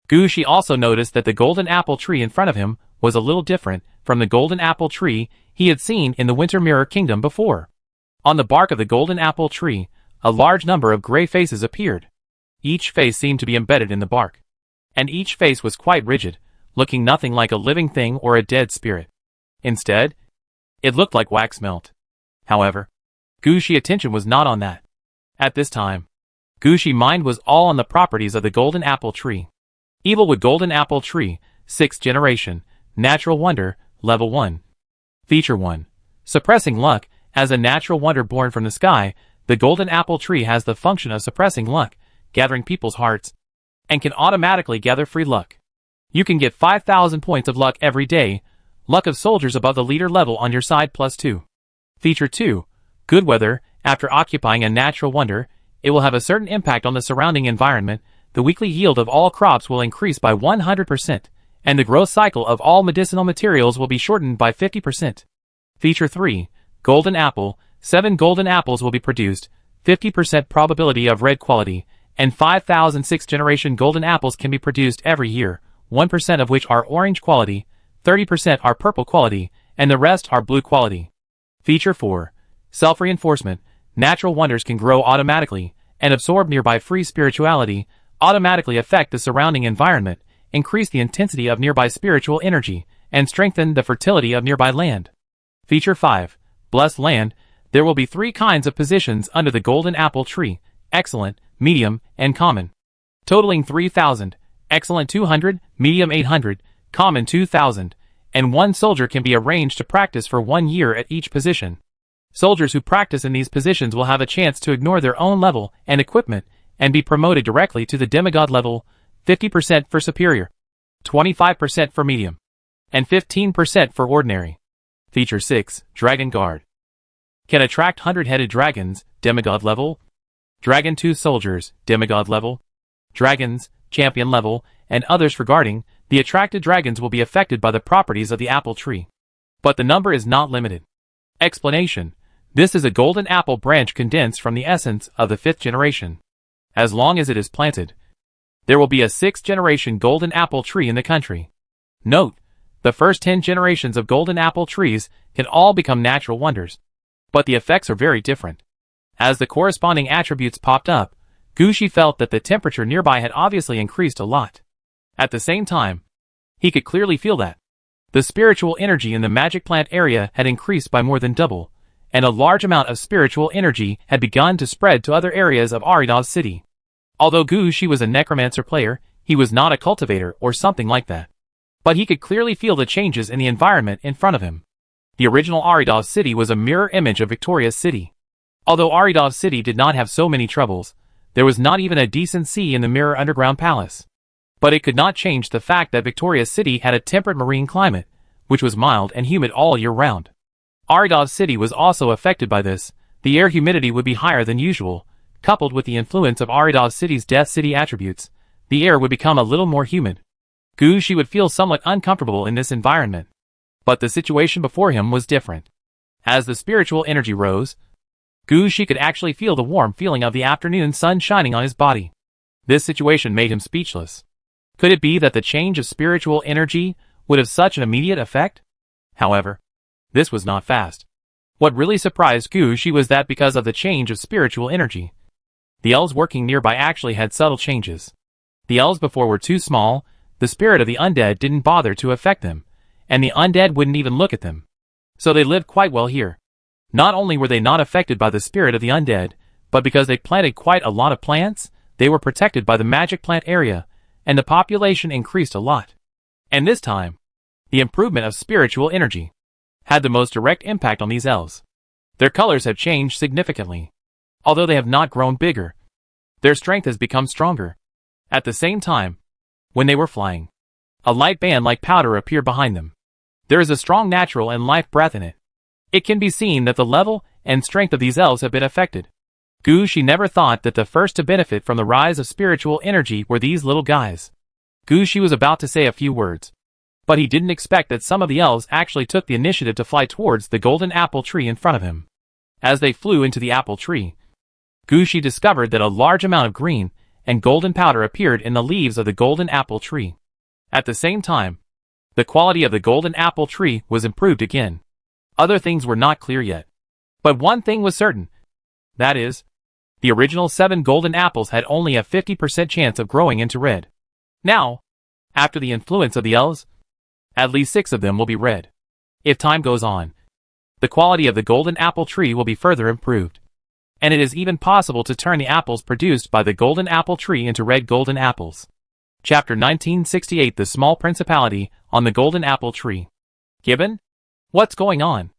Gushi also noticed that the golden apple tree in front of him was a little different from the golden apple tree he had seen in the Winter Mirror Kingdom before. On the bark of the golden apple tree, a large number of gray faces appeared. Each face seemed to be embedded in the bark, and each face was quite rigid, looking nothing like a living thing or a dead spirit. Instead, it looked like wax melt. However, Gushi's attention was not on that. At this time, Gushi's mind was all on the properties of the golden apple tree. Evilwood Golden Apple Tree, 6th Generation, Natural Wonder, Level 1. Feature 1. Suppressing Luck. As a natural wonder born from the sky, the golden apple tree has the function of suppressing luck, gathering people's hearts, and can automatically gather free luck. You can get 5,000 points of luck every day, luck of soldiers above the leader level on your side +2. Feature 2. Good weather. After occupying a natural wonder, it will have a certain impact on the surrounding environment. The weekly yield of all crops will increase by 100%, and the growth cycle of all medicinal materials will be shortened by 50%. Feature 3. Golden Apple. 7 golden apples will be produced, 50% probability of red quality, and 5,000 6th generation golden apples can be produced every year, 1% of which are orange quality, 30% are purple quality, and the rest are blue quality. Feature 4. Self-reinforcement. Natural wonders can grow automatically, and absorb nearby free spirituality, automatically affect the surrounding environment, increase the intensity of nearby spiritual energy, and strengthen the fertility of nearby land. Feature 5. Blessed land. There will be 3 kinds of positions under the golden apple tree: excellent, medium, and common. Totaling 3,000, excellent 200, medium 800, common 2,000, and 1 soldier can be arranged to practice for 1 year at each position. Soldiers who practice in these positions will have a chance to ignore their own level and equipment and be promoted directly to the demigod level, 50% for superior, 25% for medium, and 15% for ordinary. Feature 6, Dragon Guard. Can attract 100-headed dragons, demigod level, Dragon 2 soldiers, demigod level, dragons, champion level, and others. Regarding the attracted dragons will be affected by the properties of the apple tree. But the number is not limited. Explanation. This is a golden apple branch condensed from the essence of the 5th generation. As long as it is planted, there will be a 6th generation golden apple tree in the country. Note, the first 10 generations of golden apple trees can all become natural wonders. But the effects are very different. As the corresponding attributes popped up, Gushi felt that the temperature nearby had obviously increased a lot. At the same time, he could clearly feel that the spiritual energy in the magic plant area had increased by more than double, and a large amount of spiritual energy had begun to spread to other areas of Arida's city. Although Gushi was a necromancer player, he was not a cultivator or something like that. But he could clearly feel the changes in the environment in front of him. The original Arida's city was a mirror image of Victoria's city. Although Arida's city did not have so many troubles, there was not even a decent sea in the mirror underground palace. But it could not change the fact that Victoria's city had a temperate marine climate, which was mild and humid all year round. Arida's city was also affected by this. The air humidity would be higher than usual, coupled with the influence of Arida's city's Death City attributes. The air would become a little more humid. Gushi would feel somewhat uncomfortable in this environment. But the situation before him was different. As the spiritual energy rose, Gushi could actually feel the warm feeling of the afternoon sun shining on his body. This situation made him speechless. Could it be that the change of spiritual energy would have such an immediate effect? However, this was not fast. What really surprised Gushi was that because of the change of spiritual energy, the elves working nearby actually had subtle changes. The elves before were too small, the spirit of the undead didn't bother to affect them, and the undead wouldn't even look at them. So they lived quite well here. Not only were they not affected by the spirit of the undead, but because they planted quite a lot of plants, they were protected by the magic plant area, and the population increased a lot. And this time, the improvement of spiritual energy had the most direct impact on these elves. Their colors have changed significantly. Although they have not grown bigger, their strength has become stronger. At the same time, when they were flying, a light band like powder appeared behind them. There is a strong natural and life breath in it. It can be seen that the level and strength of these elves have been affected. Gushi never thought that the first to benefit from the rise of spiritual energy were these little guys. Gushi was about to say a few words, but he didn't expect that some of the elves actually took the initiative to fly towards the golden apple tree in front of him. As they flew into the apple tree, Gushi discovered that a large amount of green and golden powder appeared in the leaves of the golden apple tree. At the same time, the quality of the golden apple tree was improved again. Other things were not clear yet. But one thing was certain. That is, the original 7 golden apples had only a 50% chance of growing into red. Now, after the influence of the elves, at least 6 of them will be red. If time goes on, the quality of the golden apple tree will be further improved. And it is even possible to turn the apples produced by the golden apple tree into red golden apples. Chapter 1968 The Small Principality on the Golden Apple Tree. Gibbon? What's going on?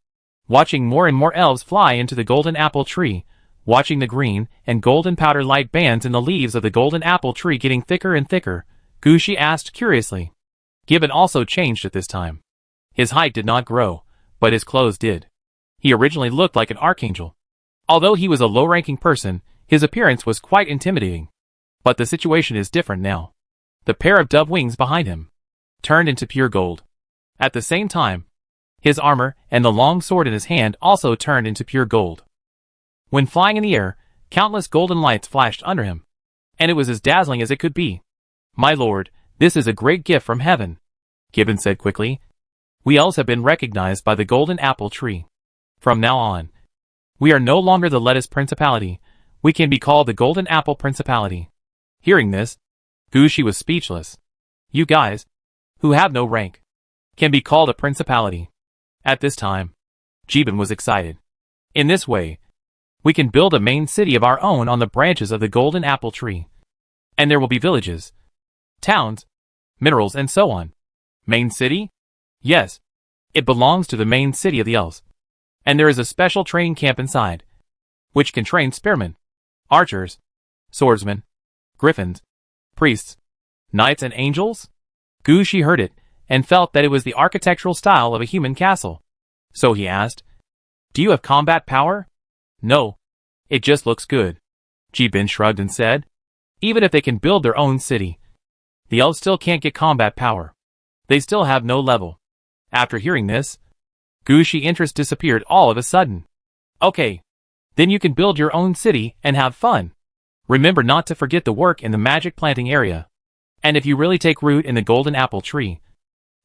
Watching more and more elves fly into the golden apple tree, watching the green and golden powder light bands in the leaves of the golden apple tree getting thicker and thicker, Gushi asked curiously. Gibbon also changed at this time. His height did not grow, but his clothes did. He originally looked like an archangel. Although he was a low-ranking person, his appearance was quite intimidating. But the situation is different now. The pair of dove wings behind him turned into pure gold. At the same time, his armor and the long sword in his hand also turned into pure gold. When flying in the air, countless golden lights flashed under him, and it was as dazzling as it could be. My lord, this is a great gift from heaven, Gibbon said quickly. We elves have been recognized by the golden apple tree. From now on, we are no longer the lettuce principality, we can be called the golden apple principality. Hearing this, Gushi was speechless. You guys, who have no rank, can be called a principality. At this time, Gibbon was excited. In this way, we can build a main city of our own on the branches of the golden apple tree. And there will be villages, towns, minerals and so on. Main city? Yes, it belongs to the main city of the elves. And there is a special training camp inside, which can train spearmen, archers, swordsmen, griffins, priests, knights and angels? Gushi heard it, and felt that it was the architectural style of a human castle. So he asked, "Do you have combat power?" "No. It just looks good." Jibin shrugged and said, "Even if they can build their own city, the elves still can't get combat power. They still have no level." After hearing this, Gushi's interest disappeared all of a sudden. "Okay. Then you can build your own city and have fun. Remember not to forget the work in the magic planting area. And if you really take root in the golden apple tree,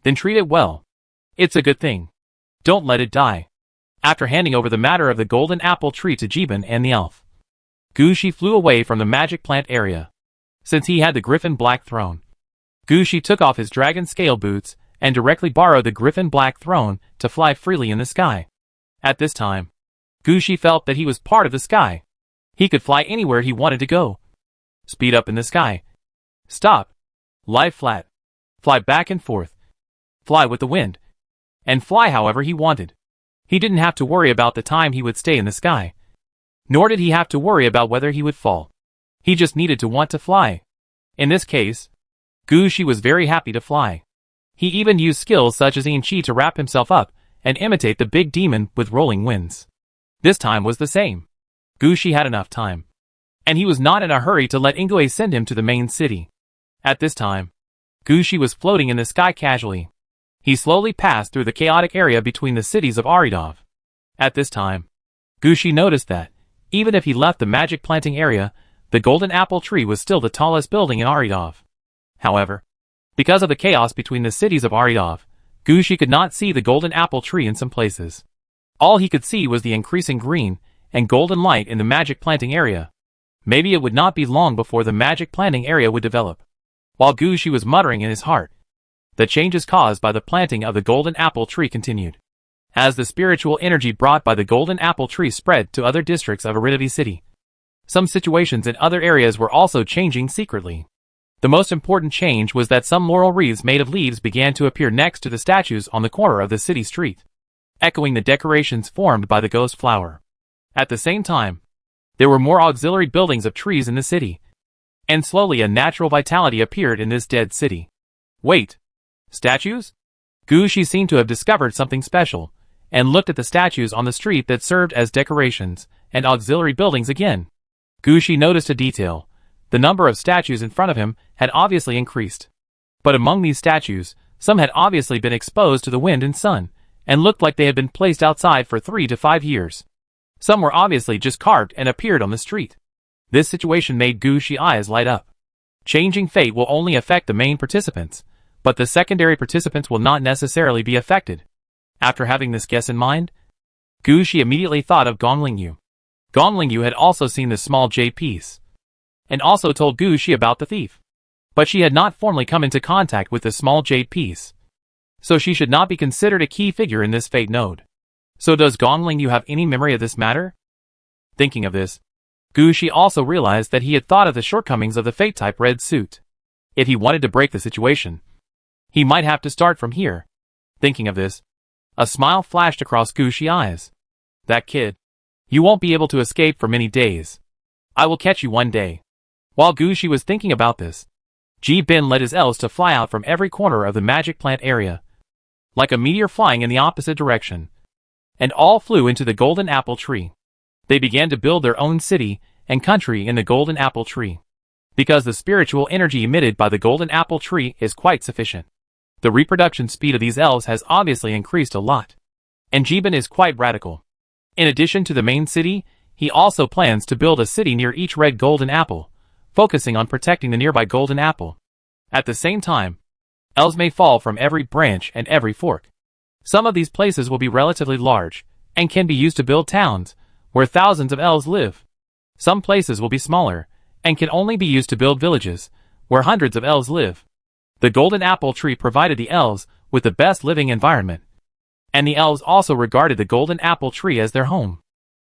then treat it well. It's a good thing. Don't let it die." After handing over the matter of the golden apple tree to Jibin and the elf, Gushi flew away from the magic plant area. Since he had the griffin black throne, Gushi took off his dragon scale boots and directly borrowed the griffin black throne to fly freely in the sky. At this time, Gushi felt that he was part of the sky. He could fly anywhere he wanted to go. Speed up in the sky. Stop. Lie flat. Fly back and forth. Fly with the wind. And fly however he wanted. He didn't have to worry about the time he would stay in the sky. Nor did he have to worry about whether he would fall. He just needed to want to fly. In this case, Gushi was very happy to fly. He even used skills such as Inchi to wrap himself up and imitate the big demon with rolling winds. This time was the same. Gushi had enough time. And he was not in a hurry to let Ingwe send him to the main city. At this time, Gushi was floating in the sky casually. He slowly passed through the chaotic area between the cities of Aridov. At this time, Gushi noticed that, even if he left the magic planting area, the golden apple tree was still the tallest building in Aridov. However, because of the chaos between the cities of Aridov, Gushi could not see the golden apple tree in some places. All he could see was the increasing green and golden light in the magic planting area. Maybe it would not be long before the magic planting area would develop. While Gushi was muttering in his heart, the changes caused by the planting of the golden apple tree continued. As the spiritual energy brought by the golden apple tree spread to other districts of Aridity City, some situations in other areas were also changing secretly. The most important change was that some laurel wreaths made of leaves began to appear next to the statues on the corner of the city street, echoing the decorations formed by the ghost flower. At the same time, there were more auxiliary buildings of trees in the city, and slowly a natural vitality appeared in this dead city. Wait! Statues? Gushi seemed to have discovered something special, and looked at the statues on the street that served as decorations and auxiliary buildings again. Gushi noticed a detail. The number of statues in front of him had obviously increased. But among these statues, some had obviously been exposed to the wind and sun, and looked like they had been placed outside for 3 to 5 years. Some were obviously just carved and appeared on the street. This situation made Gushi's eyes light up. Changing fate will only affect the main participants, but the secondary participants will not necessarily be affected. After having this guess in mind, Gushi immediately thought of Gonglingyu. Gonglingyu had also seen the small jade piece, and also told Gushi about the thief. But she had not formally come into contact with the small jade piece, so she should not be considered a key figure in this fate node. So does Gonglingyu have any memory of this matter? Thinking of this, Gushi also realized that he had thought of the shortcomings of the fate-type red suit. If he wanted to break the situation, he might have to start from here. Thinking of this, a smile flashed across Gushi's eyes. That kid. You won't be able to escape for many days. I will catch you one day. While Gushi was thinking about this, Ji-bin led his elves to fly out from every corner of the magic plant area, like a meteor flying in the opposite direction, and all flew into the golden apple tree. They began to build their own city and country in the golden apple tree, because the spiritual energy emitted by the golden apple tree is quite sufficient. The reproduction speed of these elves has obviously increased a lot, and Ji-bin is quite radical. In addition to the main city, he also plans to build a city near each red golden apple, focusing on protecting the nearby golden apple. At the same time, elves may fall from every branch and every fork. Some of these places will be relatively large, and can be used to build towns, where thousands of elves live. Some places will be smaller, and can only be used to build villages, where hundreds of elves live. The golden apple tree provided the elves with the best living environment, and the elves also regarded the golden apple tree as their home.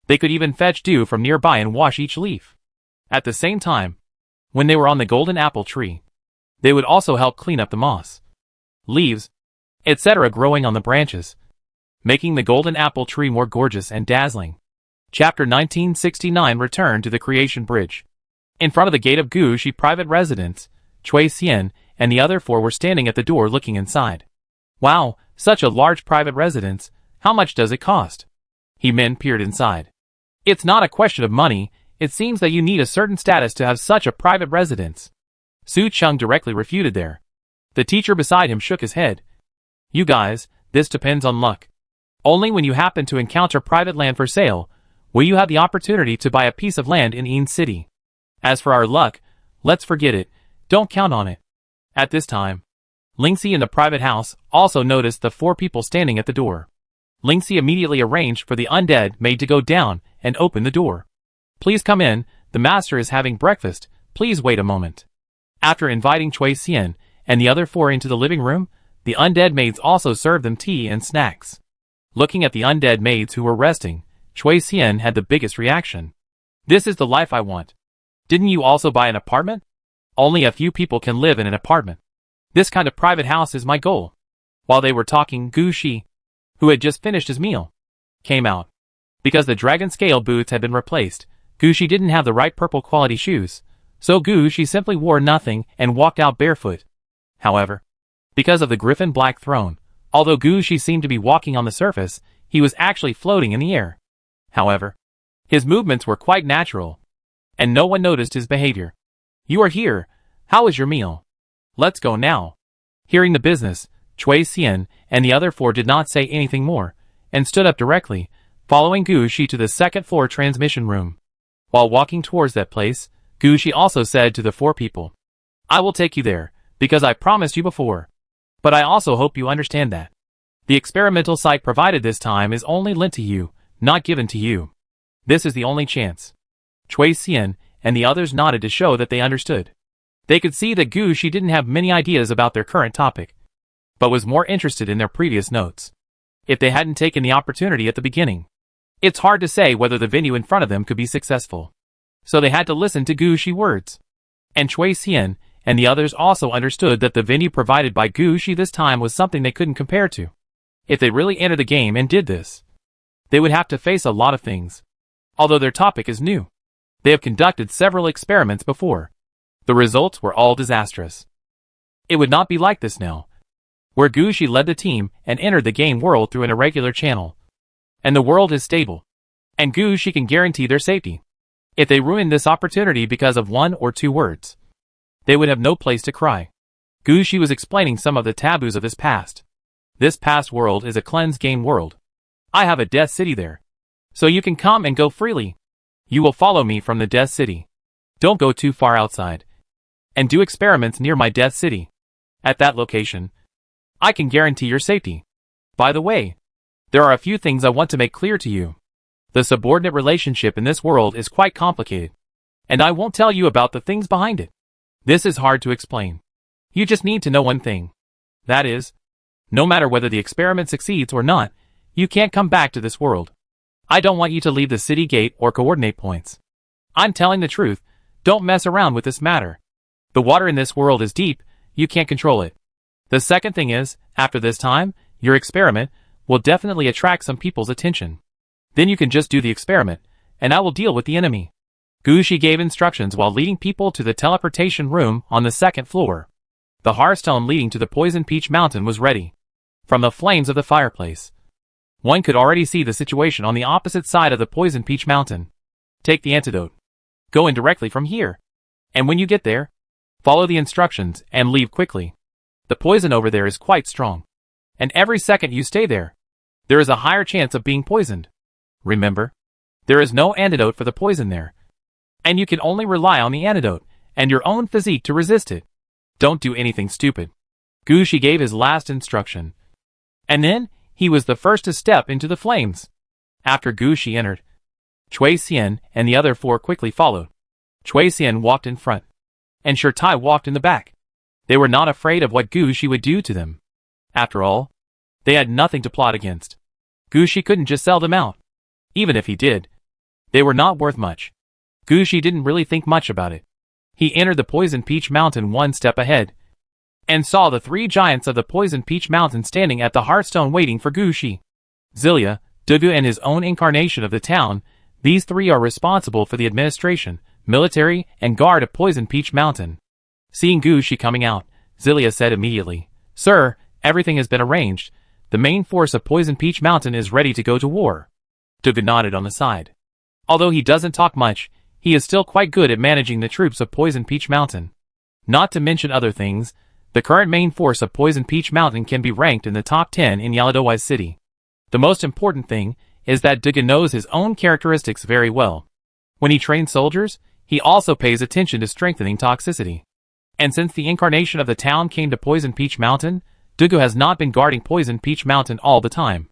They could even fetch dew from nearby and wash each leaf. At the same time, when they were on the golden apple tree, they would also help clean up the moss, leaves, etc. growing on the branches, making the golden apple tree more gorgeous and dazzling. Chapter 1969 Return to the Creation Bridge. In front of the gate of Gushi private residence, Cui Xian and the other four were standing at the door looking inside. Wow, such a large private residence, how much does it cost? He Min peered inside. It's not a question of money, it seems that you need a certain status to have such a private residence. Su Chung directly refuted there. The teacher beside him shook his head. You guys, this depends on luck. Only when you happen to encounter private land for sale, will you have the opportunity to buy a piece of land in Yin City. As for our luck, let's forget it, don't count on it. At this time, Lingxi in the private house also noticed the four people standing at the door. Lingxi immediately arranged for the undead maid to go down and open the door. Please come in, the master is having breakfast, please wait a moment. After inviting Cui Xian and the other four into the living room, the undead maids also served them tea and snacks. Looking at the undead maids who were resting, Cui Xian had the biggest reaction. This is the life I want. Didn't you also buy an apartment? Only a few people can live in an apartment. This kind of private house is my goal. While they were talking, Gu Shi, who had just finished his meal, came out. Because the dragon scale boots had been replaced, Gu Shi didn't have the right purple quality shoes, so Gu Shi simply wore nothing and walked out barefoot. However, because of the griffin black throne, although Gu Shi seemed to be walking on the surface, he was actually floating in the air. However, his movements were quite natural, and no one noticed his behavior. You are here, how is your meal? Let's go now. Hearing the business, Cui Xian and the other four did not say anything more, and stood up directly, following Gu Shi to the second floor transmission room. While walking towards that place, Gu Shi also said to the four people, I will take you there, because I promised you before. But I also hope you understand that the experimental site provided this time is only lent to you, not given to you. This is the only chance. Cui Xian and the others nodded to show that they understood. They could see that Gu Shi didn't have many ideas about their current topic, but was more interested in their previous notes. If they hadn't taken the opportunity at the beginning, it's hard to say whether the venue in front of them could be successful. So they had to listen to Gu Shi words. And Cui Xian and the others also understood that the venue provided by Gu Shi this time was something they couldn't compare to. If they really entered the game and did this, they would have to face a lot of things. Although their topic is new, they have conducted several experiments before. The results were all disastrous. It would not be like this now, where Gu Shi led the team and entered the game world through an irregular channel. And the world is stable, and Gu Shi can guarantee their safety. If they ruined this opportunity because of one or two words, they would have no place to cry. Gu Shi was explaining some of the taboos of this past. This past world is a cleansed game world. I have a death city there, so you can come and go freely. You will follow me from the death city. Don't go too far outside, and do experiments near my death city. At that location, I can guarantee your safety. By the way, there are a few things I want to make clear to you. The subordinate relationship in this world is quite complicated, and I won't tell you about the things behind it. This is hard to explain. You just need to know one thing. That is, no matter whether the experiment succeeds or not, you can't come back to this world. I don't want you to leave the city gate or coordinate points. I'm telling the truth, don't mess around with this matter. The water in this world is deep, you can't control it. The second thing is, after this time, your experiment will definitely attract some people's attention. Then you can just do the experiment, and I will deal with the enemy. Gu Shi gave instructions while leading people to the teleportation room on the second floor. The hearthstone leading to the Poison Peach Mountain was ready. From the flames of the fireplace, one could already see the situation on the opposite side of the Poison Peach Mountain. Take the antidote. Go in directly from here. And when you get there, follow the instructions and leave quickly. The poison over there is quite strong, and every second you stay there, there is a higher chance of being poisoned. Remember, there is no antidote for the poison there, and you can only rely on the antidote and your own physique to resist it. Don't do anything stupid. Gu Shi gave his last instruction, and then he was the first to step into the flames. After Gu Shi entered, Cui Xian and the other four quickly followed. Cui Xian walked in front, and Shi Tai walked in the back. They were not afraid of what Gu Shi would do to them. After all, they had nothing to plot against. Gu Shi couldn't just sell them out. Even if he did, they were not worth much. Gu Shi didn't really think much about it. He entered the Poison Peach Mountain one step ahead, and saw the three giants of the Poison Peach Mountain standing at the hearthstone waiting for Gu Shi. Zilia, Dugu and his own incarnation of the town, these three are responsible for the administration, military, and guard of Poison Peach Mountain. Seeing Gushi coming out, Zilia said immediately, "Sir, everything has been arranged. The main force of Poison Peach Mountain is ready to go to war." Dugu nodded on the side. Although he doesn't talk much, he is still quite good at managing the troops of Poison Peach Mountain. Not to mention other things, the current main force of Poison Peach Mountain can be ranked in the top 10 in Yaladowai City. The most important thing is that Dugu knows his own characteristics very well. When he trains soldiers, he also pays attention to strengthening toxicity. And since the incarnation of the town came to Poison Peach Mountain, Dugu has not been guarding Poison Peach Mountain all the time.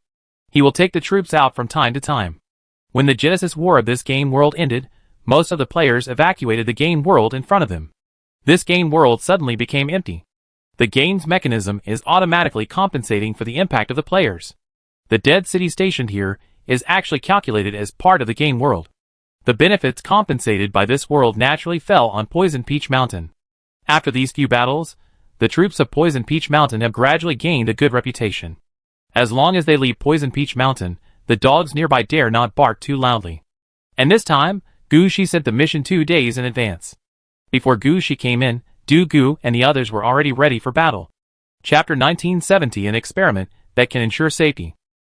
He will take the troops out from time to time. When the Genesis War of this game world ended, most of the players evacuated the game world in front of them. This game world suddenly became empty. The game's mechanism is automatically compensating for the impact of the players. The dead city stationed here is actually calculated as part of the game world. The benefits compensated by this world naturally fell on Poison Peach Mountain. After these few battles, the troops of Poison Peach Mountain have gradually gained a good reputation. As long as they leave Poison Peach Mountain, the dogs nearby dare not bark too loudly. And this time, Gushi sent the mission 2 days in advance. Before Gushi came in, Dugu and the others were already ready for battle. Chapter 1970, an experiment that can ensure safety.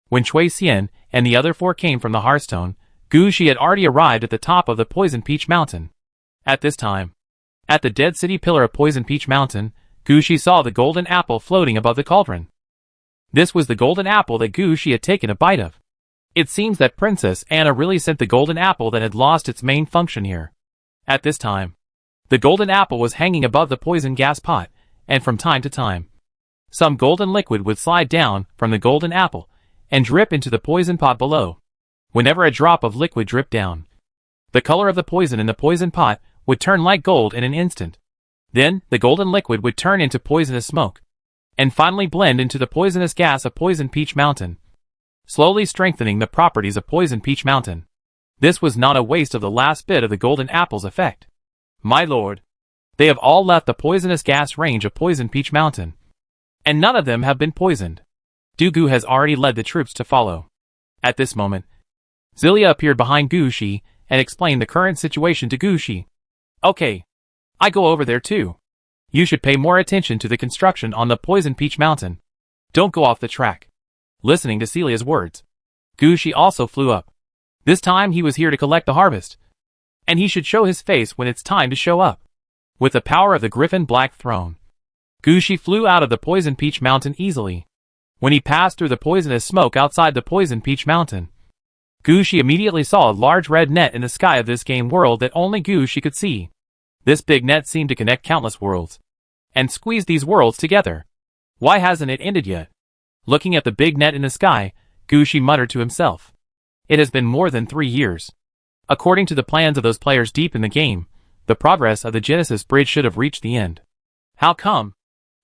When Chui Xian and the other 4 came from the Hearthstone, Gushi had already arrived at the top of the Poison Peach Mountain. At this time, at the dead city pillar of Poison Peach Mountain, Gushi saw the golden apple floating above the cauldron. This was the golden apple that Gushi had taken a bite of. It seems that Princess Anna really sent the golden apple that had lost its main function here. At this time, the golden apple was hanging above the poison gas pot, and from time to time, some golden liquid would slide down from the golden apple and drip into the poison pot below. Whenever a drop of liquid dripped down, the color of the poison in the poison pot would turn light gold in an instant. Then, the golden liquid would turn into poisonous smoke, and finally blend into the poisonous gas of Poison Peach Mountain, slowly strengthening the properties of Poison Peach Mountain. This was not a waste of the last bit of the golden apple's effect. My lord, they have all left the poisonous gas range of Poison Peach Mountain, and none of them have been poisoned. Dugu has already led the troops to follow. At this moment, Zilia appeared behind Gushi and explained the current situation to Gushi. Okay, I go over there too. You should pay more attention to the construction on the Poison Peach Mountain. Don't go off the track. Listening to Celia's words, Gushi also flew up. This time he was here to collect the harvest, and he should show his face when it's time to show up. With the power of the Griffin Black Throne, Gushi flew out of the Poison Peach Mountain easily. When he passed through the poisonous smoke outside the Poison Peach Mountain, Gushi immediately saw a large red net in the sky of this game world that only Gushi could see. This big net seemed to connect countless worlds, and squeeze these worlds together. Why hasn't it ended yet? Looking at the big net in the sky, Gushi muttered to himself. It has been more than 3 years. According to the plans of those players deep in the game, the progress of the Genesis Bridge should have reached the end. How come?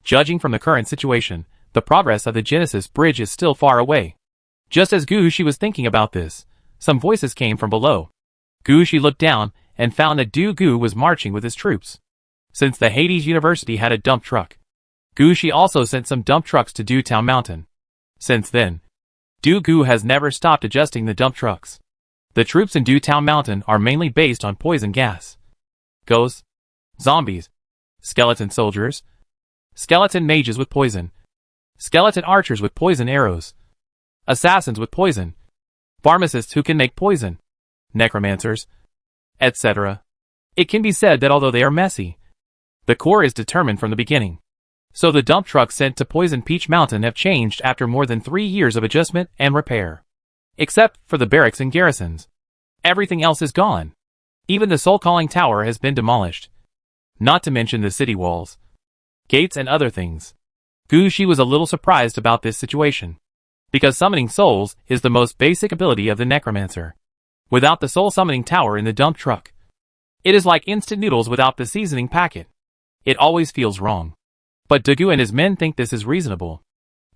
Judging from the current situation, the progress of the Genesis Bridge is still far away. Just as Gushi was thinking about this, some voices came from below. Gushi looked down and found that Dugu was marching with his troops. Since the Hades University had a dump truck, Gushi also sent some dump trucks to Dewtown Mountain. Since then, Dugu has never stopped adjusting the dump trucks. The troops in Dewtown Mountain are mainly based on poison gas. Ghosts, zombies, skeleton soldiers, skeleton mages with poison, skeleton archers with poison arrows, assassins with poison, pharmacists who can make poison, necromancers, etc. It can be said that although they are messy, the core is determined from the beginning. So the dump trucks sent to Poison Peach Mountain have changed after more than 3 years of adjustment and repair. Except for the barracks and garrisons. Everything else is gone. Even the soul-calling tower has been demolished. Not to mention the city walls, gates and other things. Gushi was a little surprised about this situation, because summoning souls is the most basic ability of the necromancer. Without the soul summoning tower in the dump truck, it is like instant noodles without the seasoning packet. It always feels wrong. But Dugu and his men think this is reasonable.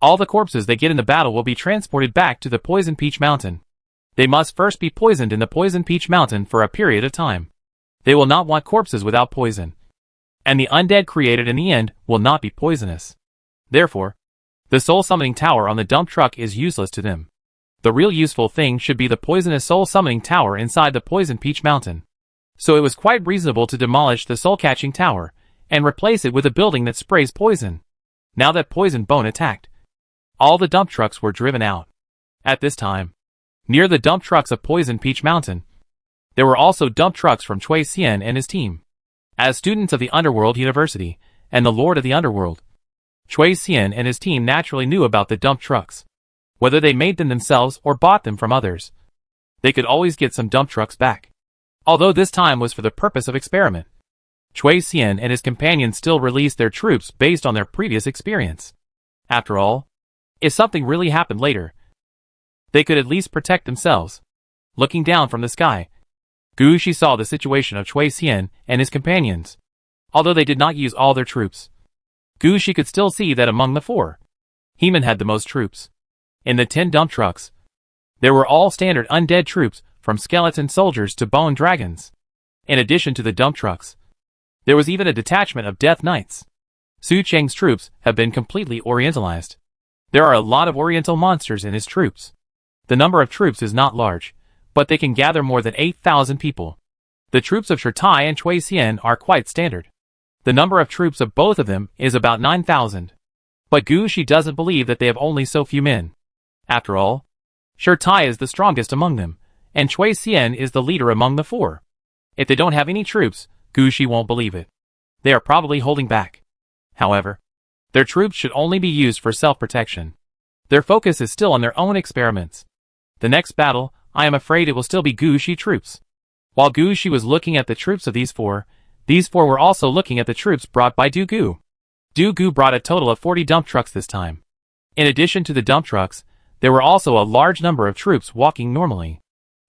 All the corpses they get in the battle will be transported back to the Poison Peach Mountain. They must first be poisoned in the Poison Peach Mountain for a period of time. They will not want corpses without poison. And the undead created in the end will not be poisonous. Therefore, the soul summoning tower on the dump truck is useless to them. The real useful thing should be the poisonous soul summoning tower inside the poison peach mountain. So it was quite reasonable to demolish the soul-catching tower and replace it with a building that sprays poison. Now that Poison Bone attacked, all the dump trucks were driven out. At this time, near the dump trucks of Poison Peach Mountain, there were also dump trucks from Chui Xian and his team. As students of the Underworld University and the Lord of the Underworld, Chui Xian and his team naturally knew about the dump trucks. Whether they made them themselves or bought them from others, they could always get some dump trucks back. Although this time was for the purpose of experiment, Chui Xian and his companions still released their troops based on their previous experience. After all, if something really happened later, they could at least protect themselves. Looking down from the sky, Gu Shi saw the situation of Chui Xian and his companions. Although they did not use all their troops, Gu Shi could still see that among the four, Heman had the most troops. In the 10 dump trucks, there were all standard undead troops from skeleton soldiers to bone dragons. In addition to the dump trucks, there was even a detachment of Death Knights. Su Cheng's troops have been completely orientalized. There are a lot of oriental monsters in his troops. The number of troops is not large, but they can gather more than 8,000 people. The troops of Shirtai and Chui Xian are quite standard. The number of troops of both of them is about 9,000. But Gu Shi doesn't believe that they have only so few men. After all, Shirtai is the strongest among them, and Chui Xian is the leader among the four. If they don't have any troops, Gu Shi won't believe it. They are probably holding back. However, their troops should only be used for self-protection. Their focus is still on their own experiments. The next battle, I am afraid it will still be Gu Shi troops. While Gu Shi was looking at the troops of these four were also looking at the troops brought by Du Gu. Du Gu brought a total of 40 dump trucks this time. In addition to the dump trucks, there were also a large number of troops walking normally.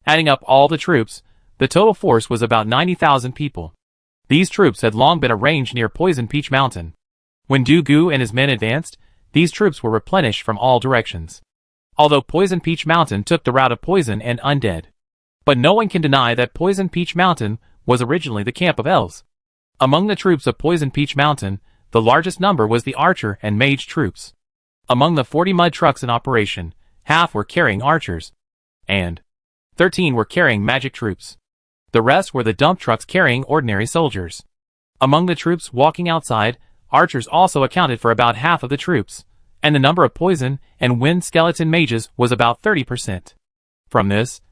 Adding up all the troops, the total force was about 90,000 people. These troops had long been arranged near Poison Peach Mountain. When Du Gu and his men advanced, these troops were replenished from all directions. Although Poison Peach Mountain took the route of poison and undead. But no one can deny that Poison Peach Mountain was originally the camp of elves. Among the troops of Poison Peach Mountain, the largest number was the archer and mage troops. Among the 40 mud trucks in operation, half were carrying archers, and 13 were carrying magic troops. The rest were the dump trucks carrying ordinary soldiers. Among the troops walking outside, archers also accounted for about half of the troops, and the number of poison and wind skeleton mages was about 30%. From this,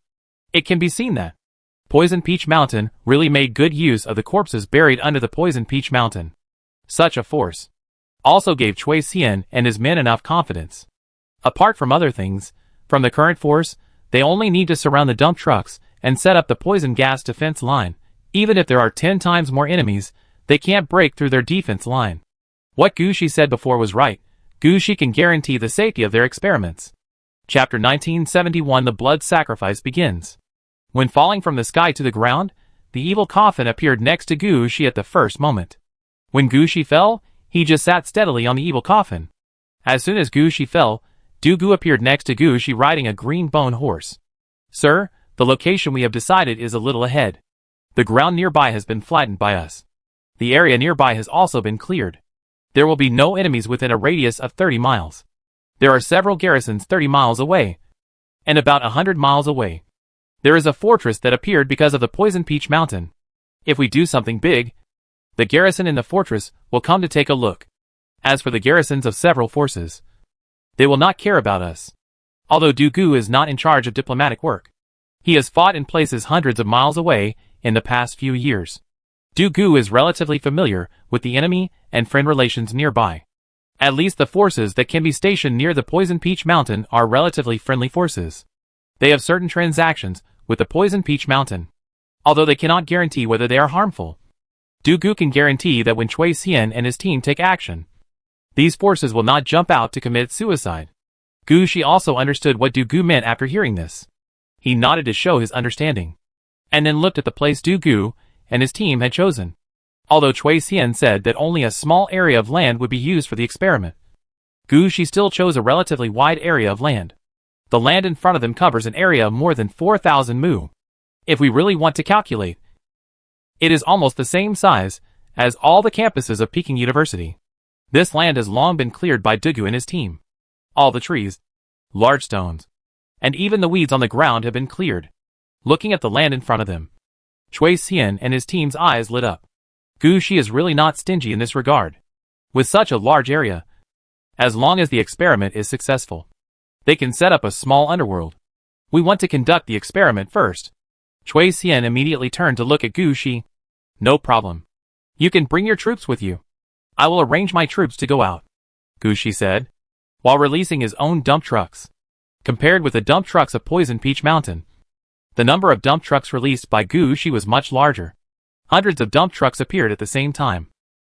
it can be seen that Poison Peach Mountain really made good use of the corpses buried under the Poison Peach Mountain. Such a force also gave Chui Xian and his men enough confidence. Apart from other things, from the current force, they only need to surround the dump trucks and set up the poison gas defense line. Even if there are 10 times more enemies, they can't break through their defense line. What Gu Shi said before was right. Gu Shi can guarantee the safety of their experiments. Chapter 1971 The Blood Sacrifice begins. When falling from the sky to the ground, the evil coffin appeared next to Gu Shi at the first moment. When Gu Shi fell, he just sat steadily on the evil coffin. As soon as Gu Shi fell, Du Gu appeared next to Gu Shi riding a green bone horse. Sir, the location we have decided is a little ahead. The ground nearby has been flattened by us. The area nearby has also been cleared. There will be no enemies within a radius of 30 miles. There are several garrisons 30 miles away, and about 100 miles away. There is a fortress that appeared because of the Poison Peach Mountain. If we do something big, the garrison in the fortress will come to take a look. As for the garrisons of several forces, they will not care about us. Although Du Gu is not in charge of diplomatic work, he has fought in places hundreds of miles away in the past few years. Du Gu is relatively familiar with the enemy and friend relations nearby. At least the forces that can be stationed near the Poison Peach Mountain are relatively friendly forces. They have certain transactions with the Poison Peach Mountain. Although they cannot guarantee whether they are harmful, Du Gu can guarantee that when Chui Xian and his team take action, these forces will not jump out to commit suicide. Gu Shi also understood what Du Gu meant after hearing this. He nodded to show his understanding, and then looked at the place Du Gu and his team had chosen. Although Chui Xian said that only a small area of land would be used for the experiment, Gu Shi still chose a relatively wide area of land. The land in front of them covers an area of more than 4,000 mu. If we really want to calculate, it is almost the same size as all the campuses of Peking University. This land has long been cleared by Du Gu and his team. All the trees, large stones, and even the weeds on the ground have been cleared. Looking at the land in front of them, Chui Xian and his team's eyes lit up. Gu Shi is really not stingy in this regard. With such a large area, as long as the experiment is successful, they can set up a small underworld. We want to conduct the experiment first. Chui Xian immediately turned to look at Gu Shi. No problem. You can bring your troops with you. I will arrange my troops to go out, Gu Shi said, while releasing his own dump trucks. Compared with the dump trucks of Poison Peach Mountain, the number of dump trucks released by Gu Shi was much larger. Hundreds of dump trucks appeared at the same time,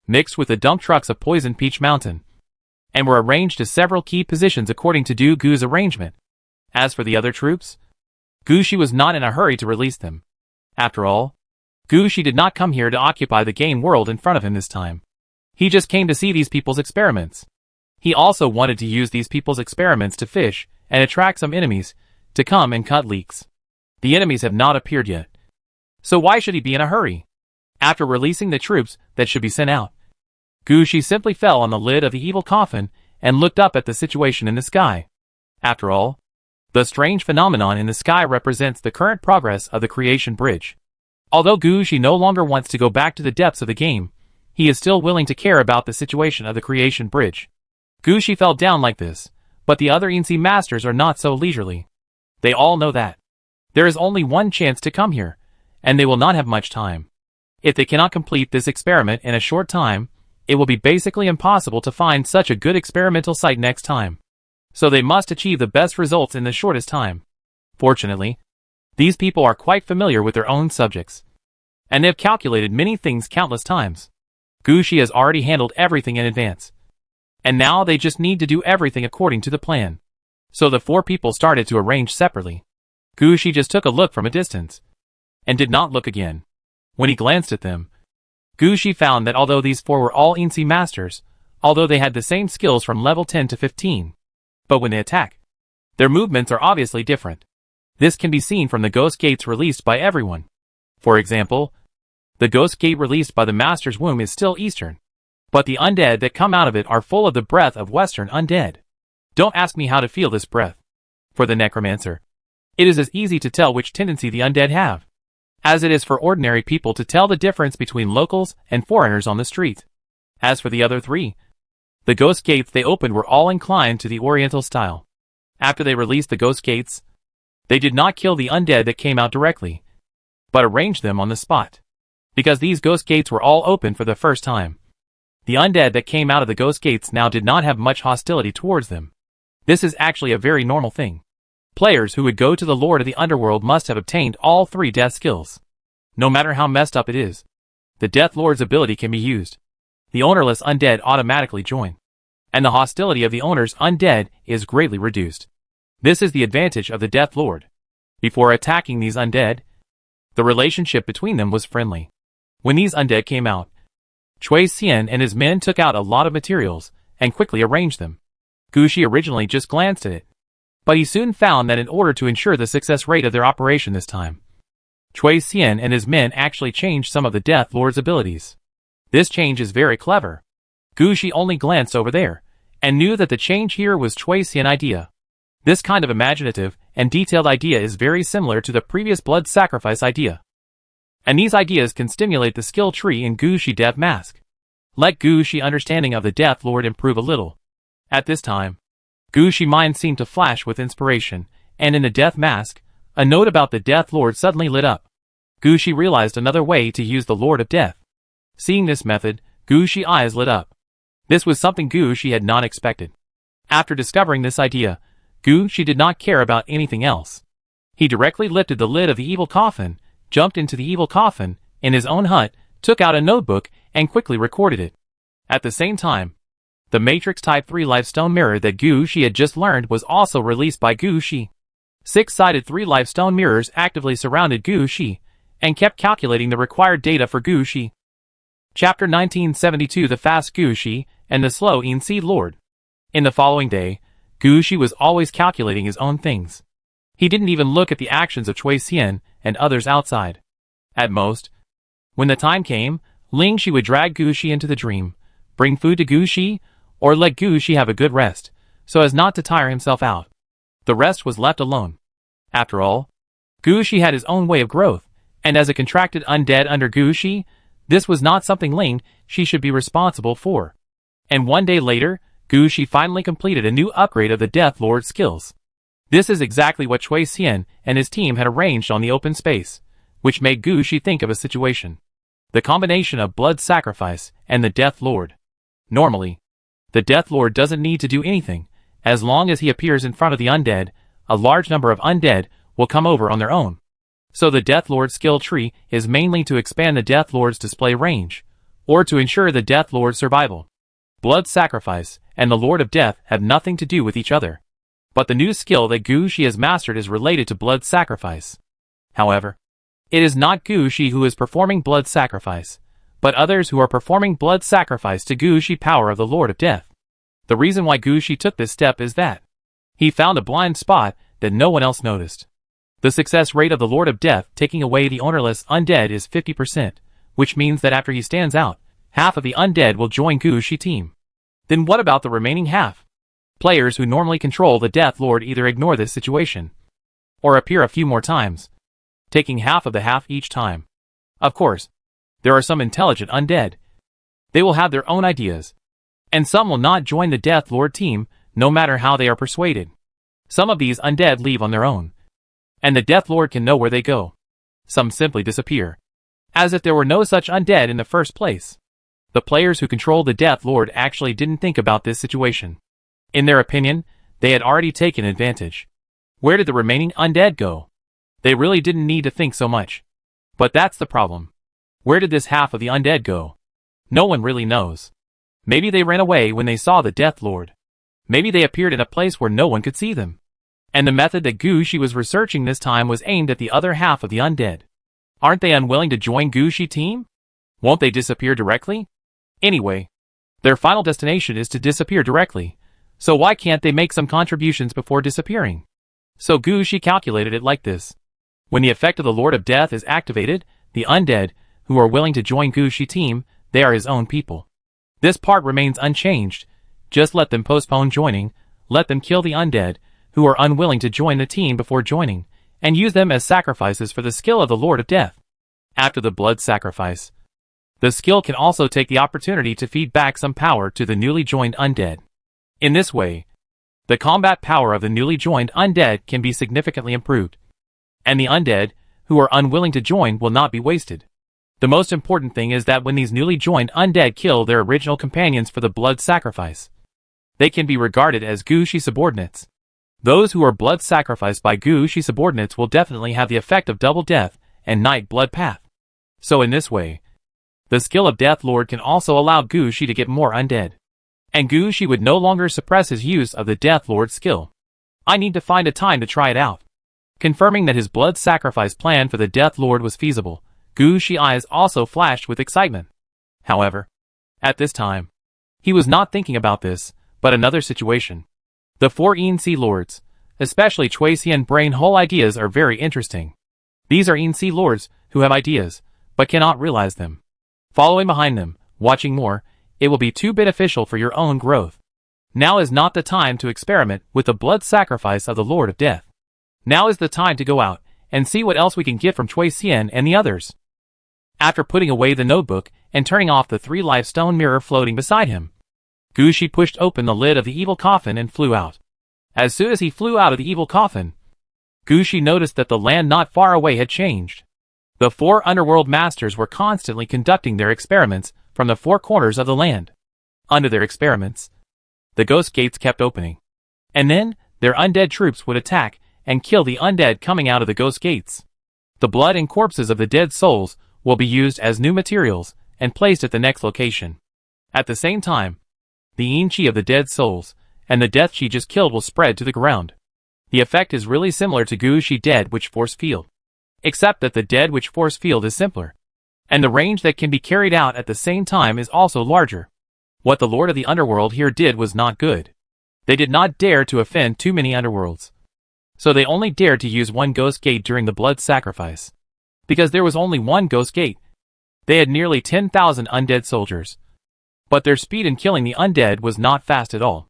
mixed with the dump trucks of Poison Peach Mountain, and were arranged to several key positions according to Du Gu's arrangement. As for the other troops, Gu Shi was not in a hurry to release them. After all, Gu Shi did not come here to occupy the game world in front of him this time. He just came to see these people's experiments. He also wanted to use these people's experiments to fish and attract some enemies to come and cut leaks. The enemies have not appeared yet, so why should he be in a hurry? After releasing the troops that should be sent out, Gu Shi simply fell on the lid of the evil coffin and looked up at the situation in the sky. After all, the strange phenomenon in the sky represents the current progress of the creation bridge. Although Gu Shi no longer wants to go back to the depths of the game, he is still willing to care about the situation of the creation bridge. Gu Shi fell down like this, but the other Inci masters are not so leisurely. They all know that there is only one chance to come here, and they will not have much time. If they cannot complete this experiment in a short time, it will be basically impossible to find such a good experimental site next time. So they must achieve the best results in the shortest time. Fortunately, these people are quite familiar with their own subjects, and they have calculated many things countless times. Gu Shi has already handled everything in advance, and now they just need to do everything according to the plan. So the four people started to arrange separately. Gu Shi just took a look from a distance, and did not look again. When he glanced at them, Gu Shi found that although these four were all Inci masters, although they had the same skills from level 10 to 15, but when they attack, their movements are obviously different. This can be seen from the ghost gates released by everyone. For example, the ghost gate released by the Master's Womb is still Eastern, but the undead that come out of it are full of the breath of Western undead. Don't ask me how to feel this breath. For the necromancer, it is as easy to tell which tendency the undead have, as it is for ordinary people to tell the difference between locals and foreigners on the street. As for the other three, the ghost gates they opened were all inclined to the Oriental style. After they released the ghost gates, they did not kill the undead that came out directly, but arranged them on the spot. Because these ghost gates were all open for the first time, the undead that came out of the ghost gates now did not have much hostility towards them. This is actually a very normal thing. Players who would go to the Lord of the Underworld must have obtained all three death skills. No matter how messed up it is, the Death Lord's ability can be used. The ownerless undead automatically join, and the hostility of the owner's undead is greatly reduced. This is the advantage of the Death Lord. Before attacking these undead, the relationship between them was friendly. When these undead came out, Chui Xian and his men took out a lot of materials and quickly arranged them. Gu Shi originally just glanced at it, but he soon found that in order to ensure the success rate of their operation this time, Chui Xian and his men actually changed some of the Death Lord's abilities. This change is very clever. Gu Shi only glanced over there, and knew that the change here was Chui Xian idea. This kind of imaginative and detailed idea is very similar to the previous blood sacrifice idea. And these ideas can stimulate the skill tree in Gu Shi Death Mask. Let Gu Shi understanding of the Death Lord improve a little. At this time, Gu Shi mind seemed to flash with inspiration, and in the Death Mask, a note about the Death Lord suddenly lit up. Gu Shi realized another way to use the Lord of Death. Seeing this method, Gu Shi's eyes lit up. This was something Gu Shi had not expected. After discovering this idea, Gu Shi did not care about anything else. He directly lifted the lid of the evil coffin, jumped into the evil coffin, in his own hut, took out a notebook, and quickly recorded it. At the same time, the Matrix Type 3 Lifestone Mirror that Gu Shi had just learned was also released by Gu Shi. 6-sided 3 Lifestone Mirrors actively surrounded Gu Shi, and kept calculating the required data for Gu Shi. Chapter 1972 The Fast Gu Shi and the Slow Inci Lord. In the following day, Gu Shi was always calculating his own things. He didn't even look at the actions of Chui Xian and others outside. At most, when the time came, Ling Shi would drag Gu Shi into the dream, bring food to Gu Shi, or let Gu Shi have a good rest, so as not to tire himself out. The rest was left alone. After all, Gushi had his own way of growth, and as a contracted undead under Gushi, this was not something Ling she should be responsible for. And one day later, Gushi finally completed a new upgrade of the Death Lord skills. This is exactly what Cui Xian and his team had arranged on the open space, which made Gushi think of a situation. The combination of blood sacrifice and the Death Lord. Normally, the Death Lord doesn't need to do anything. As long as he appears in front of the undead, a large number of undead will come over on their own. So the Death Lord skill tree is mainly to expand the Death Lord's display range, or to ensure the Death Lord's survival. Blood sacrifice and the Lord of Death have nothing to do with each other. But the new skill that Gushi has mastered is related to blood sacrifice. However, it is not Gushi who is performing blood sacrifice, but others who are performing blood sacrifice to Gushi power of the Lord of Death. The reason why Gushi took this step is that he found a blind spot that no one else noticed. The success rate of the Lord of Death taking away the ownerless undead is 50%, which means that after he stands out, half of the undead will join Gushi team. Then what about the remaining half? Players who normally control the Death Lord either ignore this situation, or appear a few more times, taking half of the half each time. Of course, there are some intelligent undead. They will have their own ideas, and some will not join the Death Lord team, no matter how they are persuaded. Some of these undead leave on their own, and the Death Lord can know where they go. Some simply disappear, as if there were no such undead in the first place. The players who control the Death Lord actually didn't think about this situation. In their opinion, they had already taken advantage. Where did the remaining undead go? They really didn't need to think so much. But that's the problem. Where did this half of the undead go? No one really knows. Maybe they ran away when they saw the Death Lord. Maybe they appeared in a place where no one could see them. And the method that Gushi was researching this time was aimed at the other half of the undead. Aren't they unwilling to join Gushi team? Won't they disappear directly? Anyway, their final destination is to disappear directly. So why can't they make some contributions before disappearing? So Gushi calculated it like this. When the effect of the Lord of Death is activated, the undead, who are willing to join Gushi team, they are his own people. This part remains unchanged. Just let them postpone joining, let them kill the undead, who are unwilling to join the team before joining, and use them as sacrifices for the skill of the Lord of Death. After the blood sacrifice, the skill can also take the opportunity to feed back some power to the newly joined undead. In this way, the combat power of the newly joined undead can be significantly improved, and the undead, who are unwilling to join, will not be wasted. The most important thing is that when these newly joined undead kill their original companions for the blood sacrifice, they can be regarded as Gushi subordinates. Those who are blood sacrificed by Gushi subordinates will definitely have the effect of double death and night blood path. So in this way, the skill of Death Lord can also allow Gushi to get more undead. And Gushi would no longer suppress his use of the Death Lord skill. I need to find a time to try it out. Confirming that his blood sacrifice plan for the Death Lord was feasible, Gushi's eyes also flashed with excitement. However, at this time, he was not thinking about this, but another situation. The 4 ENC Lords, especially Cui Xian brain hole ideas, are very interesting. These are ENC Lords who have ideas, but cannot realize them. Following behind them, watching more, it will be too beneficial for your own growth. Now is not the time to experiment with the blood sacrifice of the Lord of Death. Now is the time to go out and see what else we can get from Cui Xian and the others. After putting away the notebook and turning off the 3-life stone mirror floating beside him, Gushi pushed open the lid of the evil coffin and flew out. As soon as he flew out of the evil coffin, Gushi noticed that the land not far away had changed. The 4 underworld masters were constantly conducting their experiments from the 4 corners of the land. Under their experiments, the ghost gates kept opening. And then, their undead troops would attack and kill the undead coming out of the ghost gates. The blood and corpses of the dead souls will be used as new materials and placed at the next location. At the same time, the Yin Chi of the dead souls and the death Chi just killed will spread to the ground. The effect is really similar to Gushi Dead Witch Force Field, except that the Dead Witch Force Field is simpler, and the range that can be carried out at the same time is also larger. What the Lord of the Underworld here did was not good. They did not dare to offend too many underworlds, so they only dared to use 1 ghost gate during the blood sacrifice. Because there was only 1 ghost gate, they had nearly 10,000 undead soldiers. But their speed in killing the undead was not fast at all.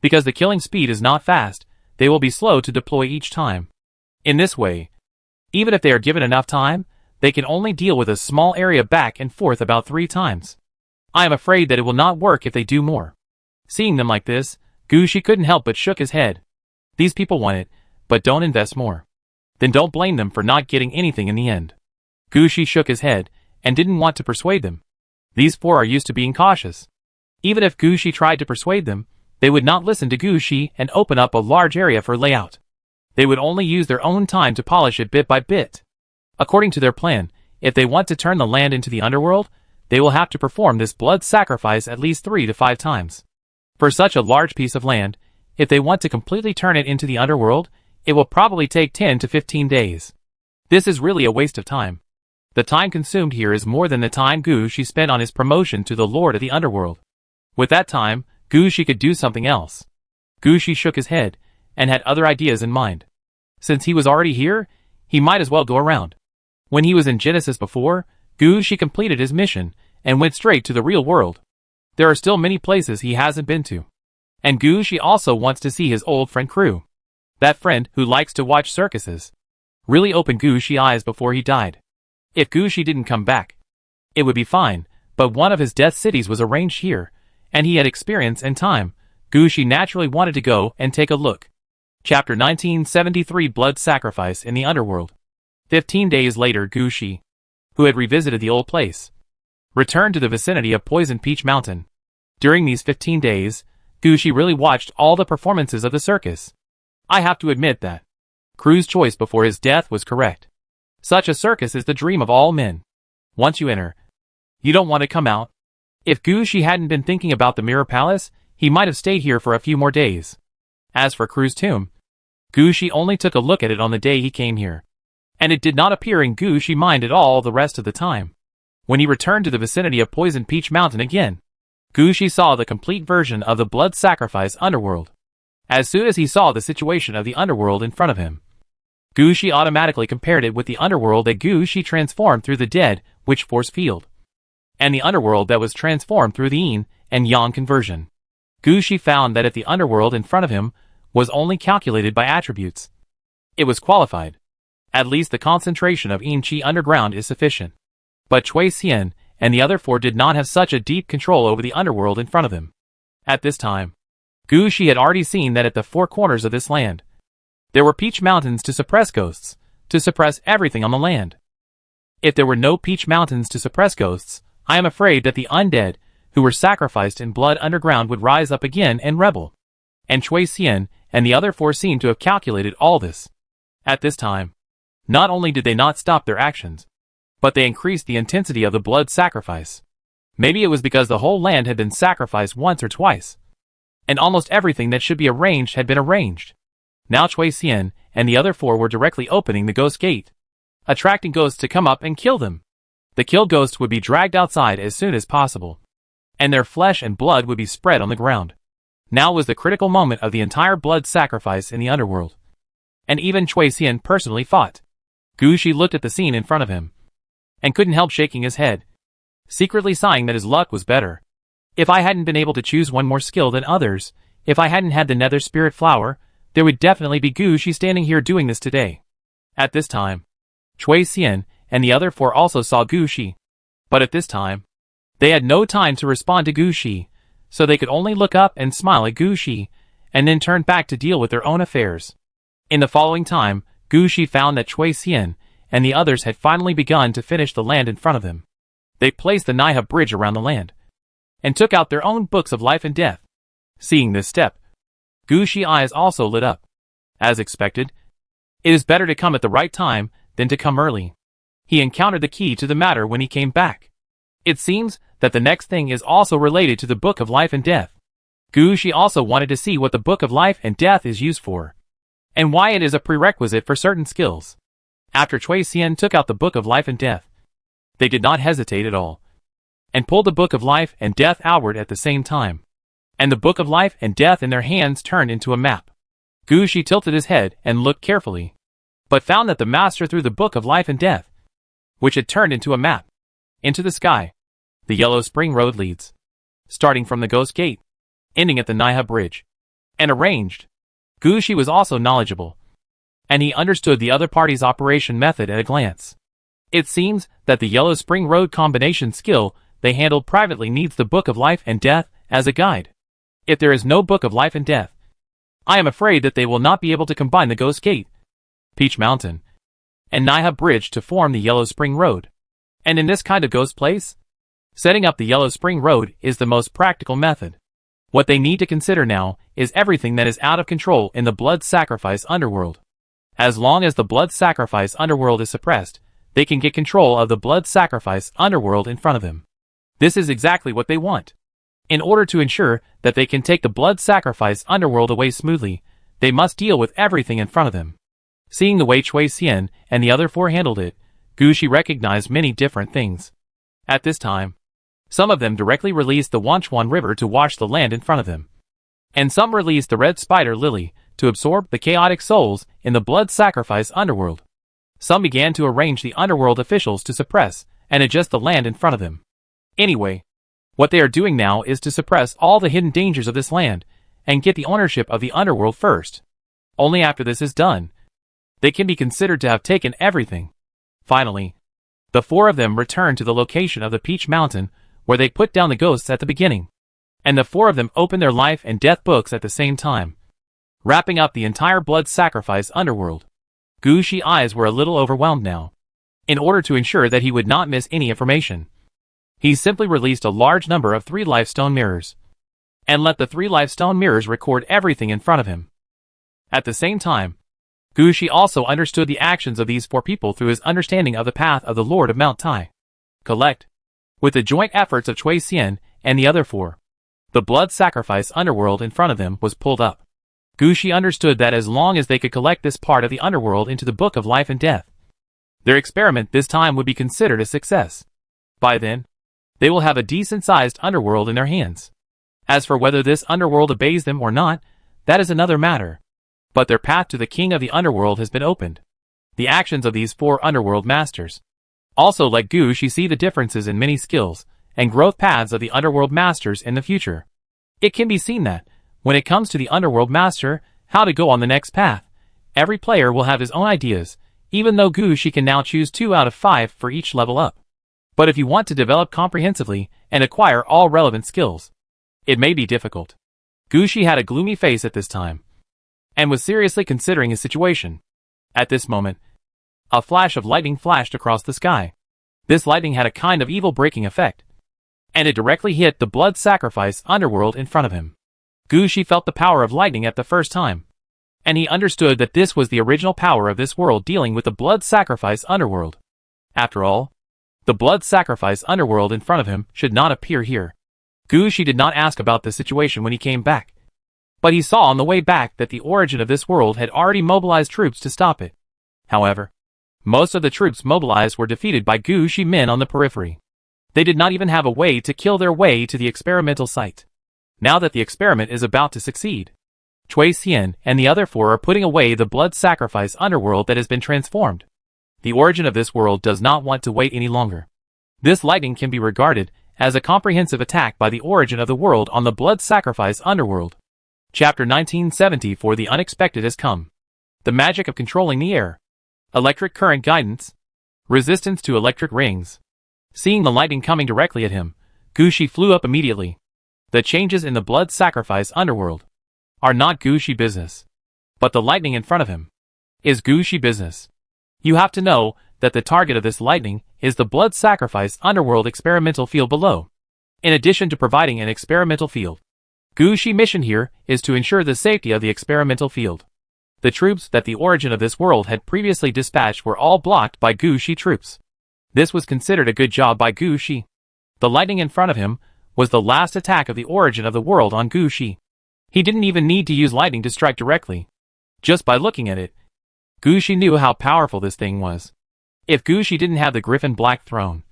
Because the killing speed is not fast, they will be slow to deploy each time. In this way, even if they are given enough time, they can only deal with a small area back and forth about 3 times. I am afraid that it will not work if they do more. Seeing them like this, Gushi couldn't help but shook his head. These people want it, but don't invest more. Then don't blame them for not getting anything in the end. Gushi shook his head, and didn't want to persuade them. These 4 are used to being cautious. Even if Gushi tried to persuade them, they would not listen to Gushi and open up a large area for layout. They would only use their own time to polish it bit by bit. According to their plan, if they want to turn the land into the underworld, they will have to perform this blood sacrifice at least 3 to 5 times. For such a large piece of land, if they want to completely turn it into the underworld, it will probably take 10 to 15 days. This is really a waste of time. The time consumed here is more than the time Gushi spent on his promotion to the Lord of the Underworld. With that time, Gushi could do something else. Gushi shook his head, and had other ideas in mind. Since he was already here, he might as well go around. When he was in Genesis before, Gushi completed his mission, and went straight to the real world. There are still many places he hasn't been to. And Gushi also wants to see his old friend Crew. That friend who likes to watch circuses. Really opened Gushi's eyes before he died. If Gushi didn't come back, it would be fine, but one of his death cities was arranged here, and he had experience and time. Gushi naturally wanted to go and take a look. Chapter 1973 Blood Sacrifice in the Underworld. 15 days later, Gushi, who had revisited the old place, returned to the vicinity of Poison Peach Mountain. During these 15 days, Gushi really watched all the performances of the circus. I have to admit that Crew's choice before his death was correct. Such a circus is the dream of all men. Once you enter, you don't want to come out. If Gushi hadn't been thinking about the Mirror Palace, he might have stayed here for a few more days. As for Crew's tomb, Gushi only took a look at it on the day he came here, and it did not appear in Gushi's mind at all the rest of the time. When he returned to the vicinity of Poison Peach Mountain again, Gushi saw the complete version of the blood sacrifice underworld. As soon as he saw the situation of the underworld in front of him, Gushi automatically compared it with the underworld that Gushi transformed through the dead witch force field, and the underworld that was transformed through the yin and yang conversion. Gushi found that if the underworld in front of him was only calculated by attributes, it was qualified. At least the concentration of yin qi underground is sufficient. But Cui Xian and the other 4 did not have such a deep control over the underworld in front of them. At this time, Gushi had already seen that at the 4 corners of this land, there were peach mountains to suppress ghosts, to suppress everything on the land. If there were no peach mountains to suppress ghosts, I am afraid that the undead, who were sacrificed in blood underground, would rise up again and rebel. And Cui Xian and the other 4 seemed to have calculated all this. At this time, not only did they not stop their actions, but they increased the intensity of the blood sacrifice. Maybe it was because the whole land had been sacrificed once or twice, and almost everything that should be arranged had been arranged. Now Cui Xian and the other 4 were directly opening the ghost gate, attracting ghosts to come up and kill them. The killed ghosts would be dragged outside as soon as possible, and their flesh and blood would be spread on the ground. Now was the critical moment of the entire blood sacrifice in the underworld. And even Cui Xian personally fought. Gushi looked at the scene in front of him, and couldn't help shaking his head, secretly sighing that his luck was better. If I hadn't been able to choose one more skill than others, if I hadn't had the Nether Spirit Flower, there would definitely be Gushi standing here doing this today. At this time, Cui Xian and the other 4 also saw Gushi. But at this time, they had no time to respond to Gushi, so they could only look up and smile at Gushi, and then turn back to deal with their own affairs. In the following time, Gushi found that Cui Xian and the others had finally begun to finish the land in front of them. They placed the Naiha bridge around the land, and took out their own books of life and death. Seeing this step, Gushi's eyes also lit up. As expected, it is better to come at the right time than to come early. He encountered the key to the matter when he came back. It seems that the next thing is also related to the Book of Life and Death. Gushi also wanted to see what the Book of Life and Death is used for, and why it is a prerequisite for certain skills. After Cui Xian took out the Book of Life and Death, they did not hesitate at all, and pulled the Book of Life and Death outward at the same time. And the Book of Life and Death in their hands turned into a map. Gushi tilted his head and looked carefully, but found that the master threw the Book of Life and Death, which had turned into a map, into the sky. The Yellow Spring Road leads, starting from the Ghost Gate, ending at the Naiha Bridge, and arranged Gu Shi was also knowledgeable, and he understood the other party's operation method at a glance. It seems that the Yellow Spring Road combination skill they handled privately needs the Book of Life and Death as a guide. If there is no Book of Life and Death, I am afraid that they will not be able to combine the Ghost Gate, Peach Mountain, and Niha Bridge to form the Yellow Spring Road. And in this kind of ghost place, setting up the Yellow Spring Road is the most practical method. What they need to consider now is everything that is out of control in the Blood Sacrifice Underworld. As long as the Blood Sacrifice Underworld is suppressed, they can get control of the Blood Sacrifice Underworld in front of them. This is exactly what they want. In order to ensure that they can take the Blood Sacrifice Underworld away smoothly, they must deal with everything in front of them. Seeing the way Cui Xian and the other four handled it, Gu Shi recognized many different things. At this time, some of them directly released the Wanchuan River to wash the land in front of them, and some released the Red Spider Lily to absorb the chaotic souls in the Blood Sacrifice Underworld. Some began to arrange the underworld officials to suppress and adjust the land in front of them. Anyway, what they are doing now is to suppress all the hidden dangers of this land and get the ownership of the underworld first. Only after this is done, they can be considered to have taken everything. Finally, the four of them returned to the location of the Peach Mountain where they put down the ghosts at the beginning, and the four of them opened their life and death books at the same time, wrapping up the entire Blood Sacrifice Underworld. Gu Shi's eyes were a little overwhelmed now. In order to ensure that he would not miss any information, he simply released a large number of 3 Lifestone mirrors, and let the 3 Lifestone mirrors record everything in front of him. At the same time, Gu Shi also understood the actions of these 4 people through his understanding of the path of the Lord of Mount Tai. Collect. With the joint efforts of Cui Xian and the other 4, the Blood Sacrifice Underworld in front of them was pulled up. Gu Shi understood that as long as they could collect this part of the underworld into the Book of Life and Death, their experiment this time would be considered a success. By then, they will have a decent-sized underworld in their hands. As for whether this underworld obeys them or not, that is another matter. But their path to the king of the underworld has been opened. The actions of these 4 underworld masters also let Gu Shi see the differences in many skills and growth paths of the underworld masters in the future. It can be seen that, when it comes to the underworld master, how to go on the next path, every player will have his own ideas, even though Gu Shi can now choose 2 out of 5 for each level up. But if you want to develop comprehensively and acquire all relevant skills, it may be difficult. Gu Shi had a gloomy face at this time, and was seriously considering his situation. At this moment, a flash of lightning flashed across the sky. This lightning had a kind of evil-breaking effect, and it directly hit the Blood Sacrifice Underworld in front of him. Gu Shi felt the power of lightning at the first time, and he understood that this was the original power of this world dealing with the Blood Sacrifice Underworld. After all, the Blood Sacrifice Underworld in front of him should not appear here. Gu Shi did not ask about the situation when he came back, but he saw on the way back that the origin of this world had already mobilized troops to stop it. However, most of the troops mobilized were defeated by Gu Shi men on the periphery. They did not even have a way to kill their way to the experimental site. Now that the experiment is about to succeed, Cui Xian and the other 4 are putting away the Blood Sacrifice Underworld that has been transformed. The origin of this world does not want to wait any longer. This lightning can be regarded as a comprehensive attack by the origin of the world on the Blood Sacrifice Underworld. Chapter 1970 For the Unexpected has come. The magic of controlling the air. Electric current guidance. Resistance to electric rings. Seeing the lightning coming directly at him, Gu Shi flew up immediately. The changes in the Blood Sacrifice Underworld are not Gu Shi business, but the lightning in front of him is Gu Shi business. You have to know that the target of this lightning is the Blood Sacrifice Underworld experimental field below. In addition to providing an experimental field, Gu Shi's mission here is to ensure the safety of the experimental field. The troops that the origin of this world had previously dispatched were all blocked by Gu Shi troops. This was considered a good job by Gu Shi. The lightning in front of him was the last attack of the origin of the world on Gu Shi. He didn't even need to use lightning to strike directly. Just by looking at it, Gu Shi knew how powerful this thing was. If Gu Shi didn't have the Griffin Black Throne,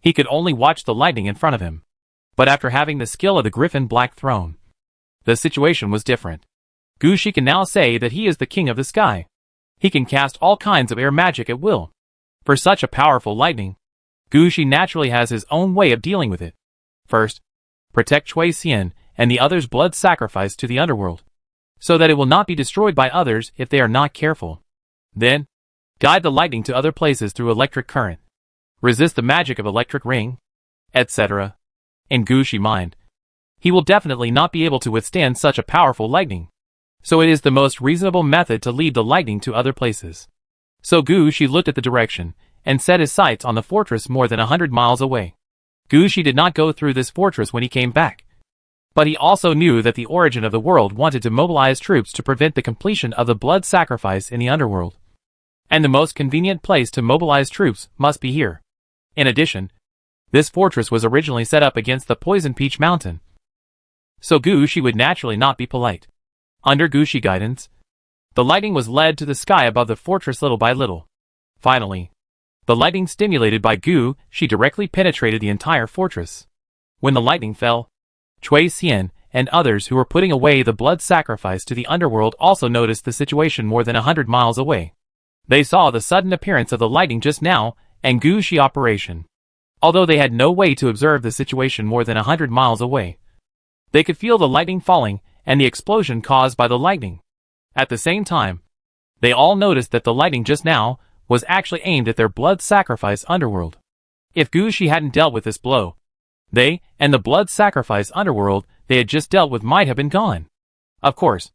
he could only watch the lightning in front of him. But after having the skill of the Griffin Black Throne, the situation was different. Gu Shi can now say that he is the king of the sky. He can cast all kinds of air magic at will. For such a powerful lightning, Gu Shi naturally has his own way of dealing with it. First, protect Cui Xian and the others' blood sacrifice to the underworld. so that it will not be destroyed by others if they are not careful. Then, guide the lightning to other places through electric current. Resist the magic of electric ring, etc. In Gushi mind, he will definitely not be able to withstand such a powerful lightning. So it is the most reasonable method to lead the lightning to other places. So Gushi looked at the direction, and set his sights on the fortress more than 100 miles away. Gushi did not go through this fortress when he came back. But he also knew that the origin of the world wanted to mobilize troops to prevent the completion of the blood sacrifice in the underworld. And the most convenient place to mobilize troops must be here. In addition, this fortress was originally set up against the Poison Peach Mountain. So Gushi would naturally not be polite. Under Gushi guidance, the lightning was led to the sky above the fortress little by little. Finally, the lightning stimulated by Gushi directly penetrated the entire fortress. When the lightning fell, Cui Xian and others who were putting away the blood sacrifice to the underworld also noticed the situation more than 100 miles away. They saw the sudden appearance of the lightning just now and Gushi operation. Although they had no way to observe the situation more than 100 miles away, they could feel the lightning falling and the explosion caused by the lightning. At the same time, they all noticed that the lightning just now was actually aimed at their blood sacrifice underworld. If Gushi hadn't dealt with this blow, they and the blood sacrifice underworld they had just dealt with might have been gone. Of course,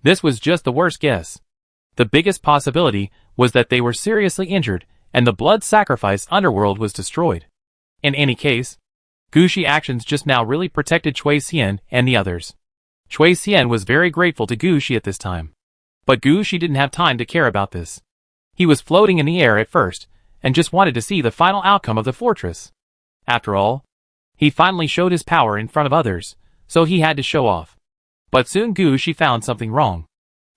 this was just the worst guess. The biggest possibility was that they were seriously injured and the blood sacrifice underworld was destroyed. In any case, Gushi actions just now really protected Cui Xian and the others. Cui Xian was very grateful to Gushi at this time. But Gushi didn't have time to care about this. He was floating in the air at first, and just wanted to see the final outcome of the fortress. After all, he finally showed his power in front of others, so he had to show off. But soon Gushi found something wrong.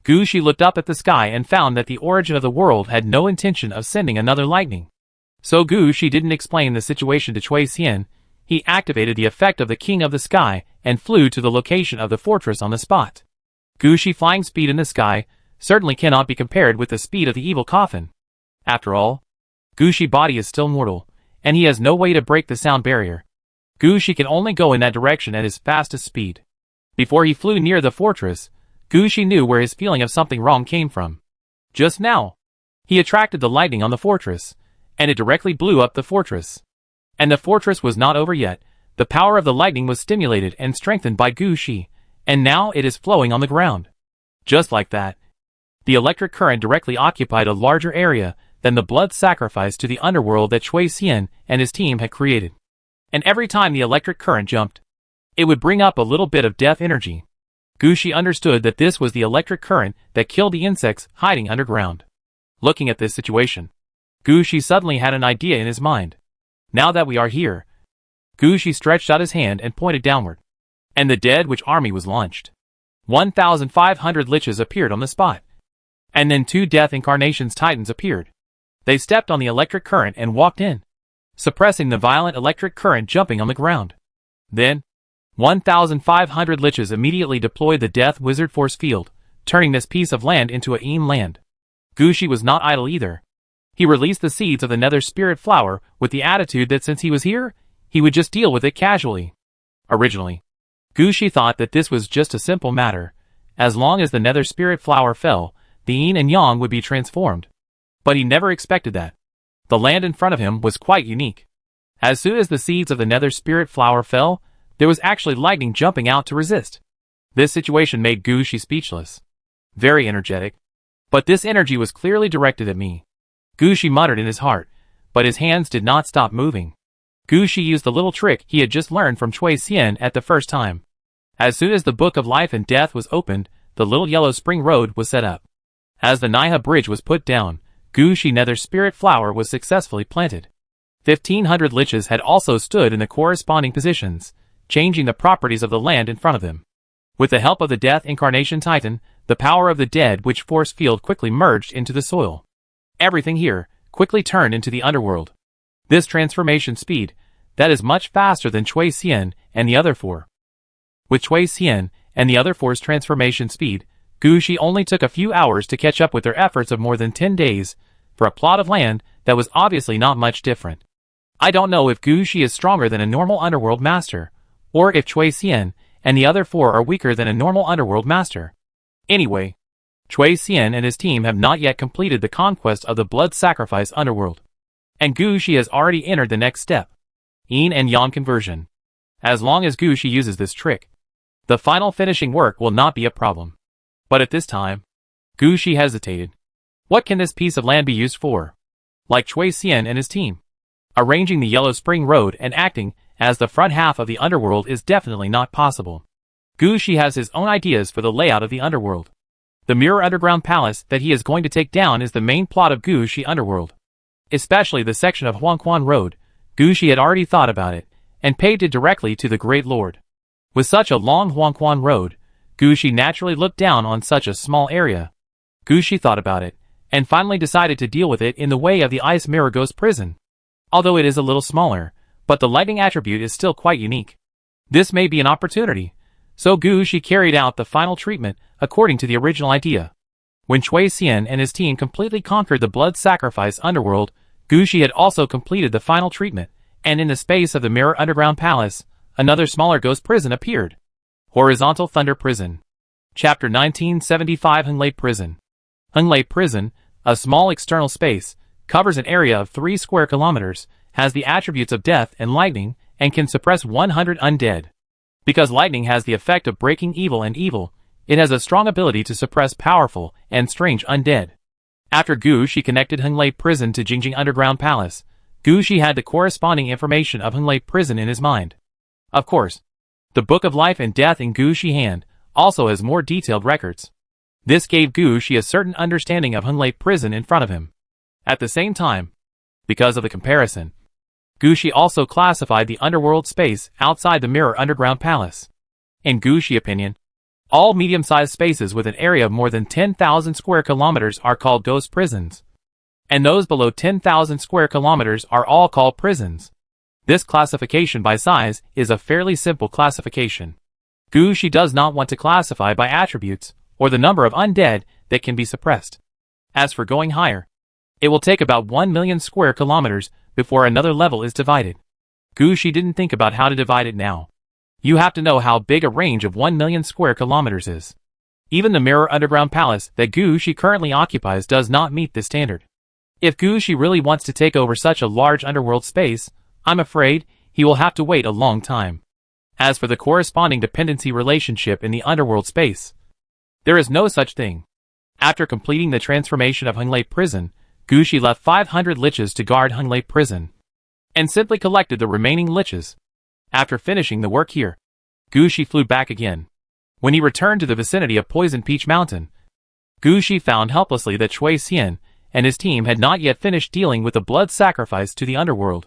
Gushi looked up at the sky and found that the origin of the world had no intention of sending another lightning. So Gushi didn't explain the situation to Cui Xian. He activated the effect of the King of the Sky and flew to the location of the fortress on the spot. Gushi flying speed in the sky certainly cannot be compared with the speed of the evil coffin. After all, Gushi body is still mortal, and he has no way to break the sound barrier. Gushi can only go in that direction at his fastest speed. Before he flew near the fortress, Gushi knew where his feeling of something wrong came from. Just now, he attracted the lightning on the fortress, and it directly blew up the fortress. And the fortress was not over yet. The power of the lightning was stimulated and strengthened by Gushi, and now it is flowing on the ground. Just like that, the electric current directly occupied a larger area than the blood sacrifice to the underworld that Cui Xian and his team had created. And every time the electric current jumped, it would bring up a little bit of death energy. Gushi understood that this was the electric current that killed the insects hiding underground. Looking at this situation, Gushi suddenly had an idea in his mind. Now that we are here, Gushi stretched out his hand and pointed downward. And the Dead Witch army was launched. 1,500 liches appeared on the spot. And then 2 Death Incarnations Titans appeared. They stepped on the electric current and walked in, suppressing the violent electric current jumping on the ground. Then, 1,500 liches immediately deployed the Death Wizard Force Field, turning this piece of land into a Een land. Gushi was not idle either. He released the seeds of the Nether Spirit Flower with the attitude that since he was here, he would just deal with it casually. Originally, Gushi thought that this was just a simple matter. As long as the Nether Spirit Flower fell, the Yin and Yang would be transformed. But he never expected that. The land in front of him was quite unique. As soon as the seeds of the Nether Spirit Flower fell, there was actually lightning jumping out to resist. This situation made Gushi speechless. Very energetic. But this energy was clearly directed at me. Gushi muttered in his heart, but his hands did not stop moving. Gushi used the little trick he had just learned from Cui Xian at the first time. As soon as the Book of Life and Death was opened, the little yellow spring road was set up. As the Naiha bridge was put down, Gushi Nether Spirit Flower was successfully planted. 1,500 liches had also stood in the corresponding positions, changing the properties of the land in front of them. With the help of the Death Incarnation Titan, the power of the Dead Witch Force Field quickly merged into the soil. Everything here quickly turned into the underworld. This transformation speed, that is much faster than Cui Xian and the other 4. With Cui Xian and the other 4's transformation speed, Gushi only took a few hours to catch up with their efforts of more than 10 days, for a plot of land that was obviously not much different. I don't know if Gushi is stronger than a normal underworld master, or if Cui Xian and the other 4 are weaker than a normal underworld master. Anyway, Chui Xian and his team have not yet completed the conquest of the blood sacrifice underworld. And Gu Shi has already entered the next step, Yin and Yang conversion. As long as Gu Shi uses this trick, the final finishing work will not be a problem. But at this time, Gu Shi hesitated. What can this piece of land be used for? Like Chui Xian and his team, arranging the Yellow Spring Road and acting as the front half of the underworld is definitely not possible. Gu Shi has his own ideas for the layout of the underworld. The Mirror Underground Palace that he is going to take down is the main plot of Gu Shi Underworld. Especially the section of Huangquan Road, Gu Shi had already thought about it, and paved it directly to the Great Lord. With such a long Huangquan Road, Gu Shi naturally looked down on such a small area. Gu Shi thought about it, and finally decided to deal with it in the way of the Ice Mirror Ghost Prison. Although it is a little smaller, but the lightning attribute is still quite unique. This may be an opportunity. So Gu Shi carried out the final treatment according to the original idea. When Chui Xian and his team completely conquered the blood sacrifice underworld, Gu Shi had also completed the final treatment, and in the space of the Mirror Underground Palace, another smaller ghost prison appeared. Horizontal Thunder Prison. Chapter 1975 Henglei Prison. Henglei Prison, a small external space, covers an area of 3 square kilometers, has the attributes of death and lightning, and can suppress 100 undead. Because lightning has the effect of breaking evil and evil, it has a strong ability to suppress powerful and strange undead. After Gu Shi connected Henglei Prison to Jingjing Underground Palace, Gu Shi had the corresponding information of Henglei Prison in his mind. Of course, the Book of Life and Death in Gu Shi hand also has more detailed records. This gave Gu Shi a certain understanding of Henglei Prison in front of him. At the same time, because of the comparison, Gu Shi also classified the underworld space outside the Mirror Underground Palace. In Gu Shi's opinion, all medium-sized spaces with an area of more than 10,000 square kilometers are called ghost prisons. And those below 10,000 square kilometers are all called prisons. This classification by size is a fairly simple classification. Gu Shi does not want to classify by attributes or the number of undead that can be suppressed. As for going higher, it will take about 1 million square kilometers before another level is divided. Gu Shi didn't think about how to divide it now. You have to know how big a range of 1 million square kilometers is. Even the Mirror Underground Palace that Gu Shi currently occupies does not meet this standard. If Gu Shi really wants to take over such a large underworld space, I'm afraid he will have to wait a long time. As for the corresponding dependency relationship in the underworld space, there is no such thing. After completing the transformation of Henglei Prison, Gu Shi left 500 liches to guard Henglei Prison, and simply collected the remaining liches. After finishing the work here, Gu Shi flew back again. When he returned to the vicinity of Poison Peach Mountain, Gu Shi found helplessly that Chui Xian and his team had not yet finished dealing with the blood sacrifice to the underworld.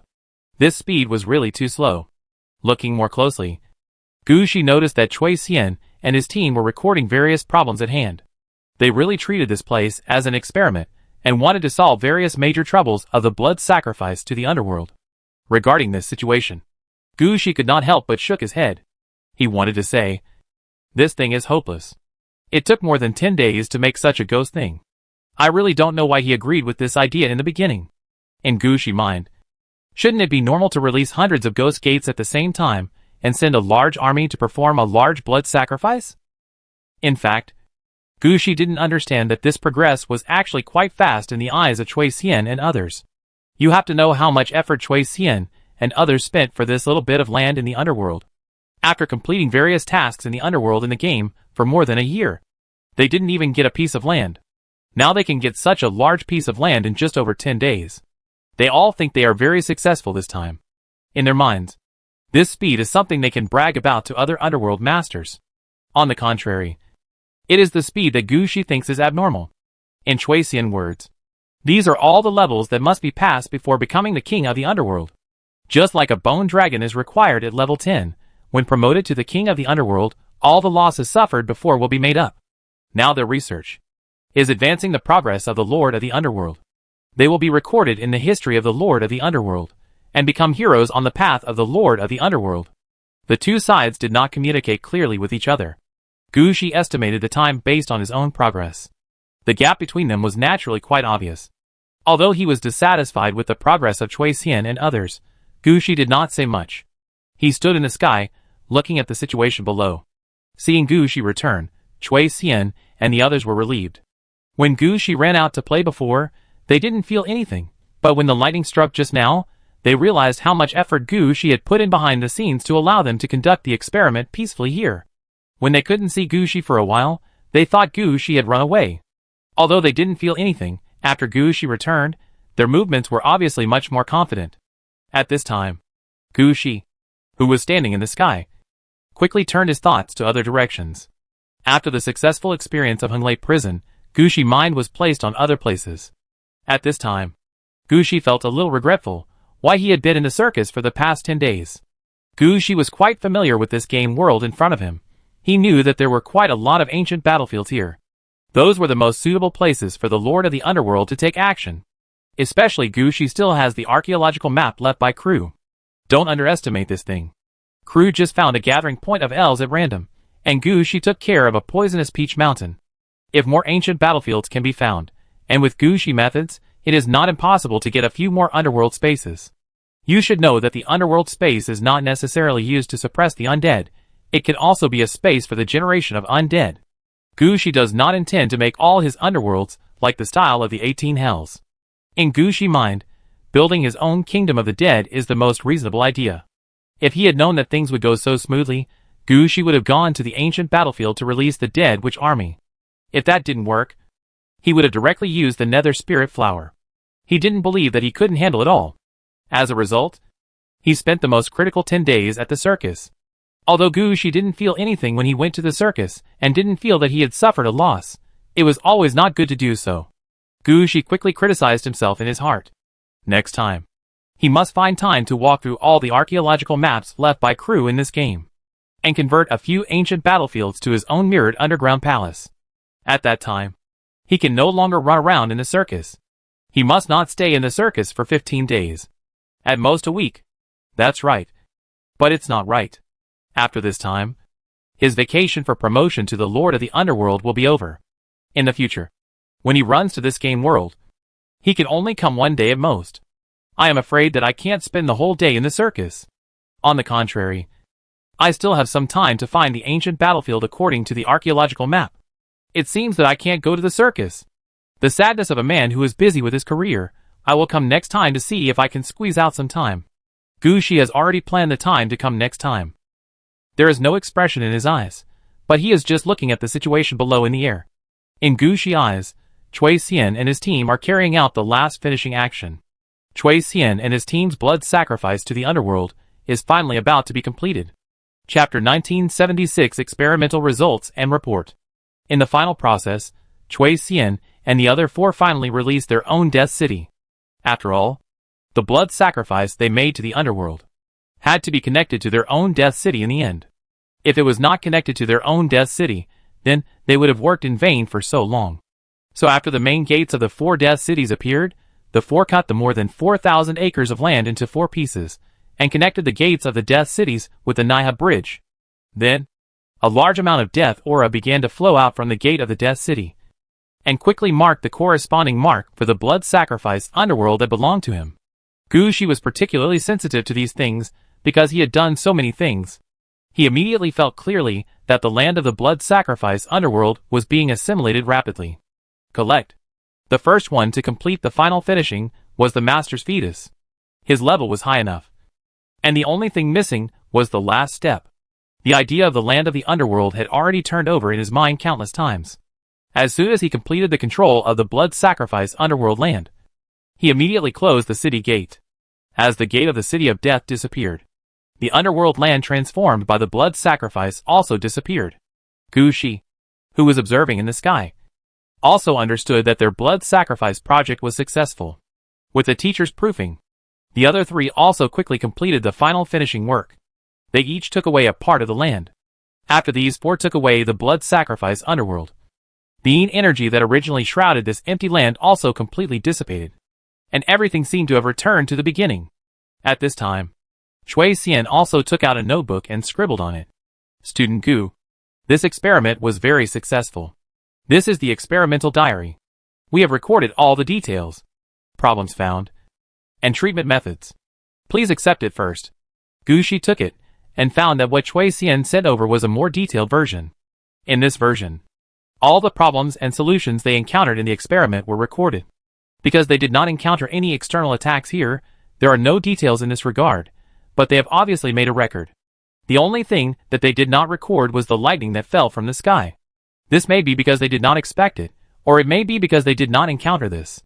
This speed was really too slow. Looking more closely, Gu Shi noticed that Chui Xian and his team were recording various problems at hand. They really treated this place as an experiment, and wanted to solve various major troubles of the blood sacrifice to the underworld. Regarding this situation, Gu Shi could not help but shook his head. He wanted to say, "This thing is hopeless. It took more than 10 days to make such a ghost thing. I really don't know why he agreed with this idea in the beginning." In Gu Shi's mind, shouldn't it be normal to release hundreds of ghost gates at the same time and send a large army to perform a large blood sacrifice? In fact, Gu Shi didn't understand that this progress was actually quite fast in the eyes of Chui Xian and others. You have to know how much effort Chui Xian and others spent for this little bit of land in the underworld. After completing various tasks in the underworld in the game for more than a year, they didn't even get a piece of land. Now they can get such a large piece of land in just over 10 days. They all think they are very successful this time. In their minds, this speed is something they can brag about to other underworld masters. On the contrary, it is the speed that Gu Shi thinks is abnormal. In Chui Xian words, these are all the levels that must be passed before becoming the king of the underworld. Just like a bone dragon is required at level 10, when promoted to the king of the underworld, all the losses suffered before will be made up. Now their research is advancing the progress of the Lord of the Underworld. They will be recorded in the history of the Lord of the Underworld, and become heroes on the path of the Lord of the Underworld. The two sides did not communicate clearly with each other. Gu Shi estimated the time based on his own progress. The gap between them was naturally quite obvious. Although he was dissatisfied with the progress of Chui Xian and others, Gu Shi did not say much. He stood in the sky, looking at the situation below. Seeing Gu Shi return, Chui Xian, and the others were relieved. When Gu Shi ran out to play before, they didn't feel anything, but when the lightning struck just now, they realized how much effort Gu Shi had put in behind the scenes to allow them to conduct the experiment peacefully here. When they couldn't see Gu Shi for a while, they thought Gu Shi had run away. Although they didn't feel anything, after Gu Shi returned, their movements were obviously much more confident. At this time, Gu Shi, who was standing in the sky, quickly turned his thoughts to other directions. After the successful experience of Honglei prison, Gu Shi's mind was placed on other places. At this time, Gu Shi felt a little regretful why he had been in the circus for the past 10 days. Gu Shi was quite familiar with this game world in front of him. He knew that there were quite a lot of ancient battlefields here. Those were the most suitable places for the Lord of the Underworld to take action. Especially Gu Shi still has the archaeological map left by Crew. Don't underestimate this thing. Crew just found a gathering point of elves at random, and Gu Shi took care of a poisonous peach mountain. If more ancient battlefields can be found, and with Gu Shi methods, it is not impossible to get a few more underworld spaces. You should know that the underworld space is not necessarily used to suppress the undead. It can also be a space for the generation of undead. Gu Shi does not intend to make all his underworlds like the style of the 18 Hells. In Gu Shi's mind, building his own kingdom of the dead is the most reasonable idea. If he had known that things would go so smoothly, Gu Shi would have gone to the ancient battlefield to release the Dead Witch army. If that didn't work, he would have directly used the Nether Spirit Flower. He didn't believe that he couldn't handle it all. As a result, he spent the most critical 10 days at the circus. Although Gu Shi didn't feel anything when he went to the circus, and didn't feel that he had suffered a loss, it was always not good to do so. Gu Shi quickly criticized himself in his heart. Next time, he must find time to walk through all the archaeological maps left by Crew in this game, and convert a few ancient battlefields to his own mirrored underground palace. At that time, he can no longer run around in the circus. He must not stay in the circus for 15 days. At most a week. That's right. But it's not right. After this time, his vacation for promotion to the Lord of the Underworld will be over. In the future, when he runs to this game world, he can only come one day at most. I am afraid that I can't spend the whole day in the circus. On the contrary, I still have some time to find the ancient battlefield according to the archaeological map. It seems that I can't go to the circus. The sadness of a man who is busy with his career. I will come next time to see if I can squeeze out some time. Gu Shi has already planned the time to come next time. There is no expression in his eyes, but he is just looking at the situation below in the air. In Gu Shi's eyes, Chui Xian and his team are carrying out the last finishing action. Chui Xian and his team's blood sacrifice to the underworld is finally about to be completed. Chapter 1976 Experimental Results and Report. In the final process, Chui Xian and the other 4 finally released their own Death City. After all, the blood sacrifice they made to the underworld had to be connected to their own Death City in the end. If it was not connected to their own Death City, then they would have worked in vain for so long. So after the main gates of the 4 Death Cities appeared, the 4 cut the more than 4,000 acres of land into 4 pieces, and connected the gates of the Death Cities with the Naiha Bridge. Then, a large amount of death aura began to flow out from the gate of the Death City, and quickly marked the corresponding mark for the blood sacrifice underworld that belonged to him. Gu Shi was particularly sensitive to these things, because he had done so many things. He immediately felt clearly that the land of the blood sacrifice underworld was being assimilated rapidly. Collect. The first one to complete the final finishing was the Master's Fetus. His level was high enough, and the only thing missing was the last step. The idea of the land of the underworld had already turned over in his mind countless times. As soon as he completed the control of the blood sacrifice underworld land, he immediately closed the city gate. As the gate of the city of death disappeared, the underworld land transformed by the blood sacrifice also disappeared. Gu Shi, who was observing in the sky, also understood that their blood sacrifice project was successful. With the teacher's proofing, the other 3 also quickly completed the final finishing work. They each took away a part of the land. After these 4 took away the blood sacrifice underworld, the yin energy that originally shrouded this empty land also completely dissipated, and everything seemed to have returned to the beginning. At this time, Chui Xian also took out a notebook and scribbled on it. Student Gu. This experiment was very successful. This is the experimental diary. We have recorded all the details, problems found, and treatment methods. Please accept it first. Gu Shi took it, and found that what Chui Xian sent over was a more detailed version. In this version, All the problems and solutions they encountered in the experiment were recorded. Because they did not encounter any external attacks here, there are no details in this regard, but they have obviously made a record. The only thing that they did not record was the lightning that fell from the sky. This may be because they did not expect it, or it may be because they did not encounter this.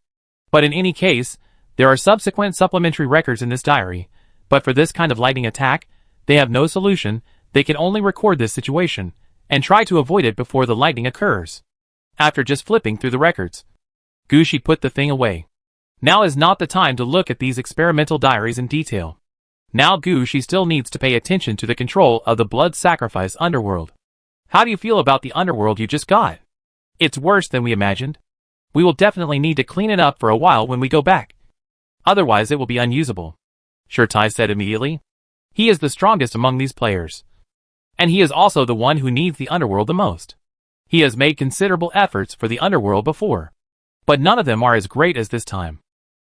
But in any case, there are subsequent supplementary records in this diary, but for this kind of lightning attack, they have no solution. They can only record this situation, and try to avoid it before the lightning occurs. After just flipping through the records, Gushi put the thing away. Now is not the time to look at these experimental diaries in detail. Now Gushi still needs to pay attention to the control of the blood sacrifice underworld. How do you feel about the underworld you just got? It's worse than we imagined. We will definitely need to clean it up for a while when we go back. Otherwise it will be unusable, Shirtai said immediately. He is the strongest among these players. And he is also the one who needs the underworld the most. He has made considerable efforts for the underworld before, but none of them are as great as this time.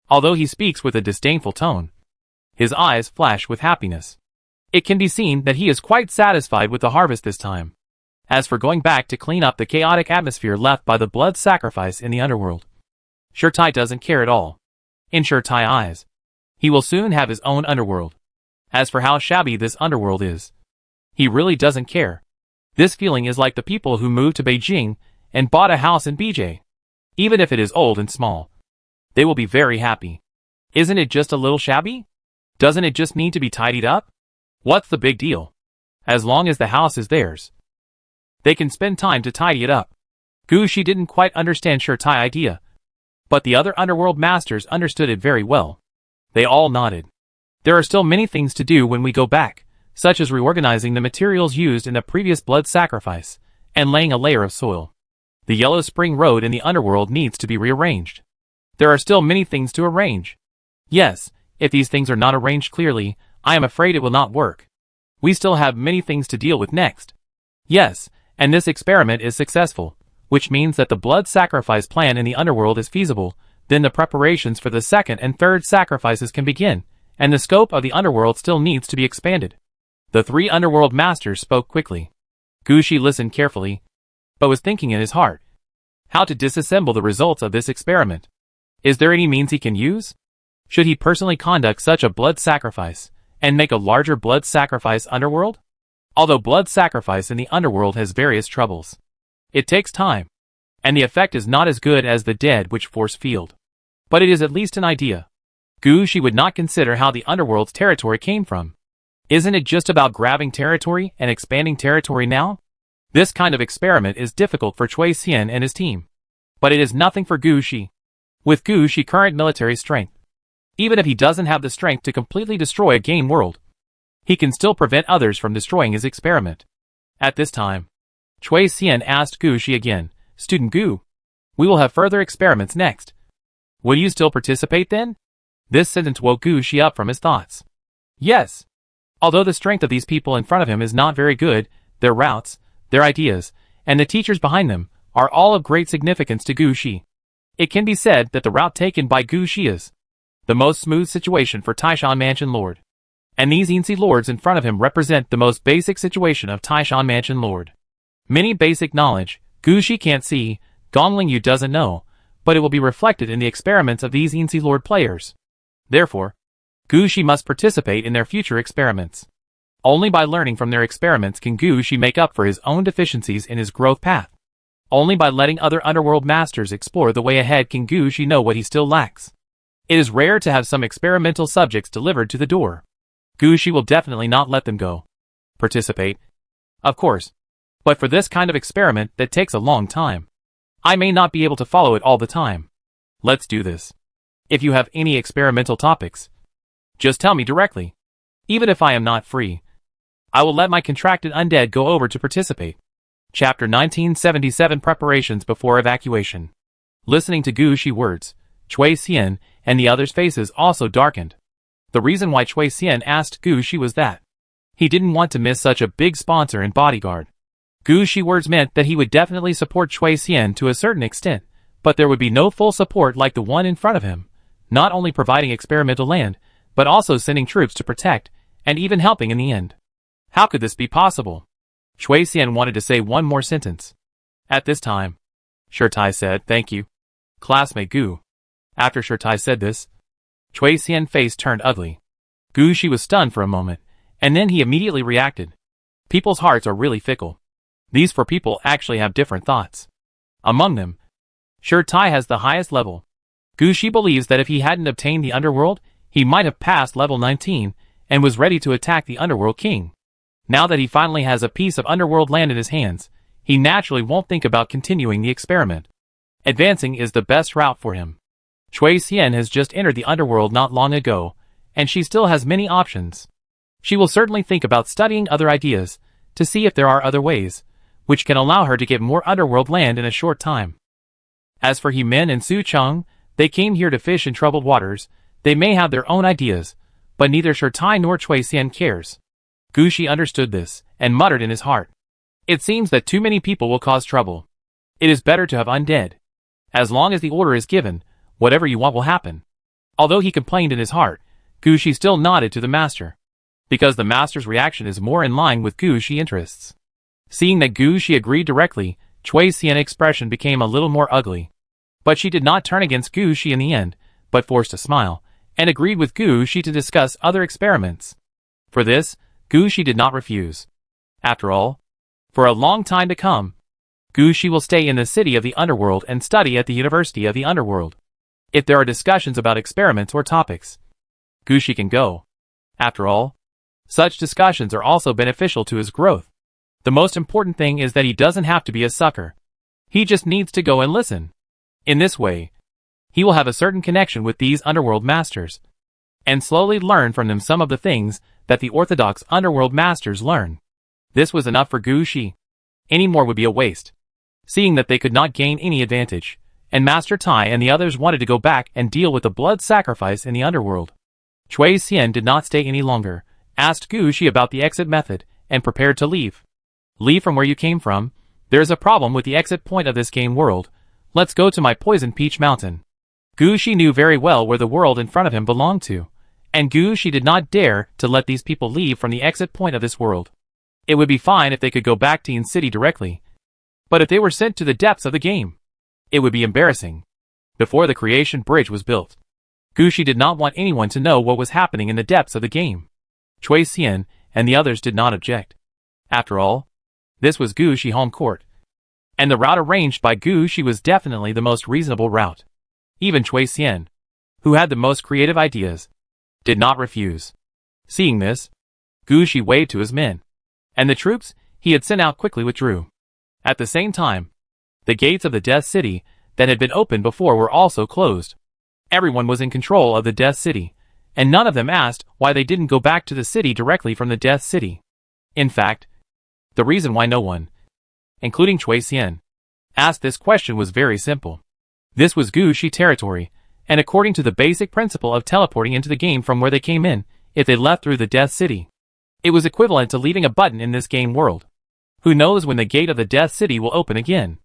Although he speaks with a disdainful tone, his eyes flash with happiness. It can be seen that he is quite satisfied with the harvest this time. As for going back to clean up the chaotic atmosphere left by the blood sacrifice in the underworld, Shirtai doesn't care at all. In Shirtai's eyes, he will soon have his own underworld. As for how shabby this underworld is, he really doesn't care. This feeling is like the people who moved to Beijing and bought a house in BJ. Even if it is old and small, they will be very happy. Isn't it just a little shabby? Doesn't it just need to be tidied up? What's the big deal? As long as the house is theirs, they can spend time to tidy it up. Gushi didn't quite understand Shirtai's idea, but the other underworld masters understood it very well. They all nodded. There are still many things to do when we go back, such as reorganizing the materials used in the previous blood sacrifice, and laying a layer of soil. The Yellow Spring Road in the underworld needs to be rearranged. There are still many things to arrange. Yes, if these things are not arranged clearly, I am afraid it will not work. We still have many things to deal with next. Yes, and this experiment is successful, which means that the blood sacrifice plan in the underworld is feasible. Then the preparations for the second and third sacrifices can begin, and the scope of the underworld still needs to be expanded. The three underworld masters spoke quickly. Gushi listened carefully, but was thinking in his heart how to disassemble the results of this experiment. Is there any means he can use? Should he personally conduct such a blood sacrifice, and make a larger blood sacrifice underworld? Although blood sacrifice in the underworld has various troubles, it takes time, and the effect is not as good as the dead witch force field. But it is at least an idea. Gushi would not consider how the underworld's territory came from. Isn't it just about grabbing territory and expanding territory now? This kind of experiment is difficult for Cui Xian and his team, but it is nothing for Gushi. With Gushi's current military strength, even if he doesn't have the strength to completely destroy a game world, he can still prevent others from destroying his experiment. At this time, Cui Xian asked Gushi again, "Student Gu, we will have further experiments next. Will you still participate then?" This sentence woke Gushi up from his thoughts. Yes. Although the strength of these people in front of him is not very good, their routes, their ideas, and the teachers behind them are all of great significance to Gushi. It can be said that the route taken by Gushi is the most smooth situation for Taishan Mansion Lord. And these Yinzi Lords in front of him represent the most basic situation of Taishan Mansion Lord. Many basic knowledge, Gushi can't see, Gongling Yu doesn't know, but it will be reflected in the experiments of these Yinzi Lord players. Therefore, Gushi must participate in their future experiments. Only by learning from their experiments can Gushi make up for his own deficiencies in his growth path. Only by letting other underworld masters explore the way ahead can Gushi know what he still lacks. It is rare to have some experimental subjects delivered to the door. Gushi will definitely not let them go. Participate, of course, but for this kind of experiment that takes a long time. I may not be able to follow it all the time. Let's do this. If you have any experimental topics, just tell me directly. Even if I am not free, I will let my contracted undead go over to participate. Chapter 1977 Preparations Before Evacuation. Listening to Gushi's words, Cui Xian and the others' faces also darkened. The reason why Cui Xian asked Gushi was that he didn't want to miss such a big sponsor and bodyguard. Gushi's words meant that he would definitely support Cui Xian to a certain extent, but there would be no full support like the one in front of him, not only providing experimental land, but also sending troops to protect, and even helping in the end. How could this be possible? Cui Xian wanted to say one more sentence. At this time, Shirtai said, "Thank you, classmate Gu." After Shirtai said this, Chui Xian's face turned ugly. Gu Shi was stunned for a moment, and then he immediately reacted. People's hearts are really fickle. These 4 people actually have different thoughts. Among them, Shirtai has the highest level. Gu Shi believes that if he hadn't obtained the underworld, he might have passed level 19 and was ready to attack the underworld king. Now that he finally has a piece of underworld land in his hands, he naturally won't think about continuing the experiment. Advancing is the best route for him. Chui Xian has just entered the underworld not long ago, and she still has many options. She will certainly think about studying other ideas to see if there are other ways, which can allow her to get more underworld land in a short time. As for He Min and Su Cheng, they came here to fish in troubled waters. They may have their own ideas, but neither Shirtai nor Chui Xian cares. Gu Shi understood this, and muttered in his heart. It seems that too many people will cause trouble. It is better to have undead. As long as the order is given, whatever you want will happen. Although he complained in his heart, Gu Shi still nodded to the master. Because the master's reaction is more in line with Gu Shi's interests. Seeing that Gu Shi agreed directly, Chui Xian's expression became a little more ugly. But she did not turn against Gu Shi in the end, but forced a smile, and agreed with Gu Shi to discuss other experiments. For this, Gu Shi did not refuse. After all, for a long time to come, Gu Shi will stay in the city of the underworld and study at the University of the Underworld. If there are discussions about experiments or topics, Gu Shi can go. After all, such discussions are also beneficial to his growth. The most important thing is that he doesn't have to be a sucker. He just needs to go and listen. In this way, he will have a certain connection with these underworld masters, and slowly learn from them some of the things that the orthodox underworld masters learn. This was enough for Gu Shi. Any more would be a waste. Seeing that they could not gain any advantage, and Master Tai and the others wanted to go back and deal with the blood sacrifice in the underworld. Chui Xian did not stay any longer, asked Gu Shi about the exit method, and prepared to leave. Leave from where you came from. There is a problem with the exit point of this game world. Let's go to my Poison Peach Mountain. Gu Shi knew very well where the world in front of him belonged to, and Gu Shi did not dare to let these people leave from the exit point of this world. It would be fine if they could go back to Yin City directly, but if they were sent to the depths of the game, it would be embarrassing. Before the creation bridge was built, Gu Shi did not want anyone to know what was happening in the depths of the game. Chui Xian and the others did not object. After all, this was Gu Shi home court, and the route arranged by Gu Shi was definitely the most reasonable route. Even Chui Xian, who had the most creative ideas, did not refuse. Seeing this, Gu Shi waved to his men, and the troops he had sent out quickly withdrew. At the same time, the gates of the Death City that had been opened before were also closed. Everyone was in control of the Death City, and none of them asked why they didn't go back to the city directly from the Death City. In fact, the reason why no one, including Chui Xian, asked this question was very simple. This was Gu Shi territory, and according to the basic principle of teleporting into the game from where they came in, if they left through the Death City, it was equivalent to leaving a button in this game world. Who knows when the gate of the Death City will open again,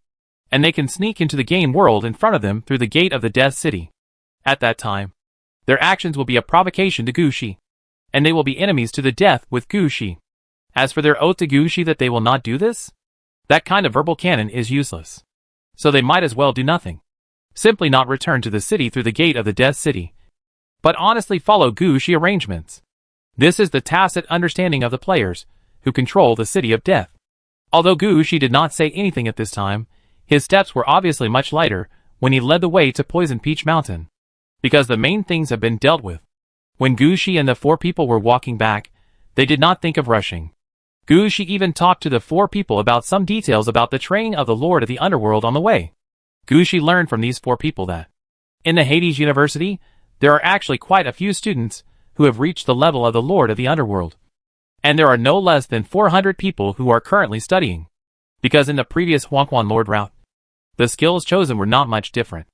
and they can sneak into the game world in front of them through the gate of the Death City. At that time, their actions will be a provocation to Gu Shi, and they will be enemies to the death with Gu Shi. As for their oath to Gu Shi that they will not do this, that kind of verbal cannon is useless. So they might as well do nothing. Simply not return to the city through the gate of the Death City, but honestly follow Gu Shi arrangements. This is the tacit understanding of the players, who control the City of Death. Although Gu Shi did not say anything at this time, his steps were obviously much lighter when he led the way to Poison Peach Mountain, because the main things have been dealt with. When Gu Shi and the 4 people were walking back, they did not think of rushing. Gu Shi even talked to the 4 people about some details about the training of the Lord of the Underworld on the way. Gu Shi learned from these 4 people that, in the Hades University, there are actually quite a few students who have reached the level of the Lord of the Underworld. And there are no less than 400 people who are currently studying. Because in the previous Huangquan Lord route, the skills chosen were not much different.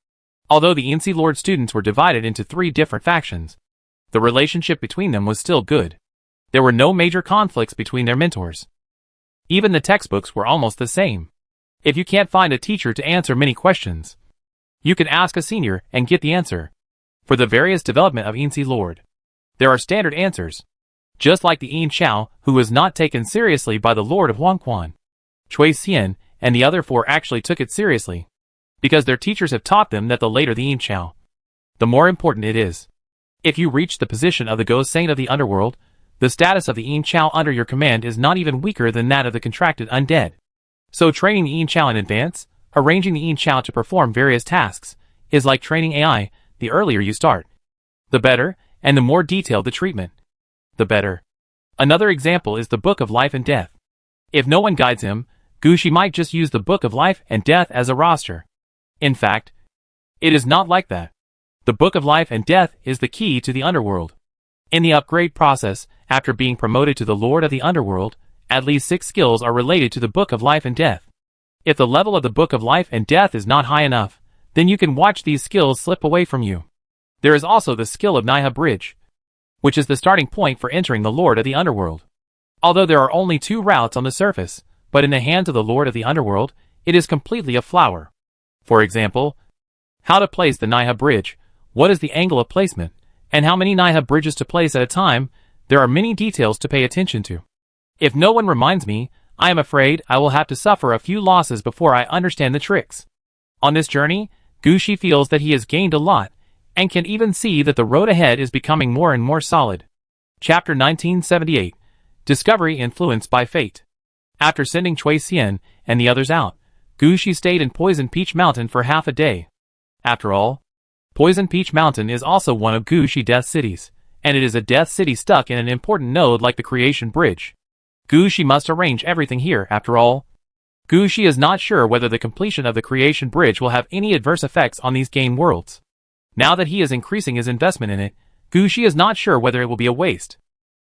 Although the Inci Lord students were divided into 3 different factions, the relationship between them was still good. There were no major conflicts between their mentors. Even the textbooks were almost the same. If you can't find a teacher to answer many questions, you can ask a senior and get the answer. For the various development of Inci Lord, there are standard answers. Just like the Yin Chao, who was not taken seriously by the Lord of Huangquan. Chui Xian and the other 4 actually took it seriously, because their teachers have taught them that the later the Yin Chao, the more important it is. If you reach the position of the Ghost Saint of the Underworld, the status of the Yin Chao under your command is not even weaker than that of the contracted undead. So training the Yin Chao in advance, arranging the Yin Chao to perform various tasks, is like training AI. The earlier you start, the better, and the more detailed the treatment, the better. Another example is the Book of Life and Death. If no one guides him, Gushi might just use the Book of Life and Death as a roster. In fact, it is not like that. The Book of Life and Death is the key to the Underworld. In the upgrade process, after being promoted to the Lord of the Underworld, at least 6 skills are related to the Book of Life and Death. If the level of the Book of Life and Death is not high enough, then you can watch these skills slip away from you. There is also the skill of Naiha Bridge, which is the starting point for entering the Lord of the Underworld. Although there are only 2 routes on the surface, but in the hands of the Lord of the Underworld, it is completely a flower. For example, how to place the Naiha Bridge, what is the angle of placement, and how many Naiha bridges to place at a time. There are many details to pay attention to. If no one reminds me, I am afraid I will have to suffer a few losses before I understand the tricks. On this journey, Gushi feels that he has gained a lot, and can even see that the road ahead is becoming more and more solid. Chapter 1978. Discovery influenced by fate. After sending Cui Xian and the others out, Gushi stayed in Poison Peach Mountain for half a day. After all, Poison Peach Mountain is also one of Gushi Death Cities, and it is a death city stuck in an important node like the Creation Bridge. Gushi must arrange everything here after all. Gushi is not sure whether the completion of the Creation Bridge will have any adverse effects on these game worlds. Now that he is increasing his investment in it, Gushi is not sure whether it will be a waste.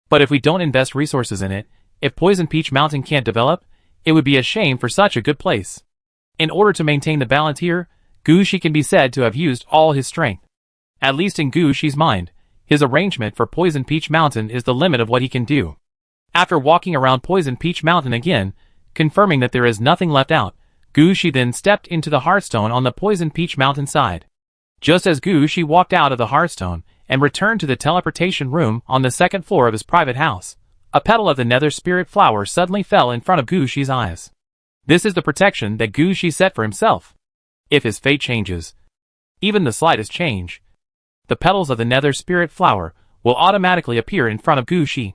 But if we don't invest resources in it, if Poison Peach Mountain can't develop, it would be a shame for such a good place. In order to maintain the balance here, Gushi can be said to have used all his strength. At least in Gushi's mind, his arrangement for Poison Peach Mountain is the limit of what he can do. After walking around Poison Peach Mountain again, confirming that there is nothing left out, Gushi then stepped into the Hearthstone on the Poison Peach Mountain side. Just as Gushi walked out of the Hearthstone and returned to the teleportation room on the 2nd floor of his private house, a petal of the Nether Spirit Flower suddenly fell in front of Gushi's eyes. This is the protection that Gushi set for himself. If his fate changes, even the slightest change, the petals of the Nether Spirit Flower will automatically appear in front of Gushi.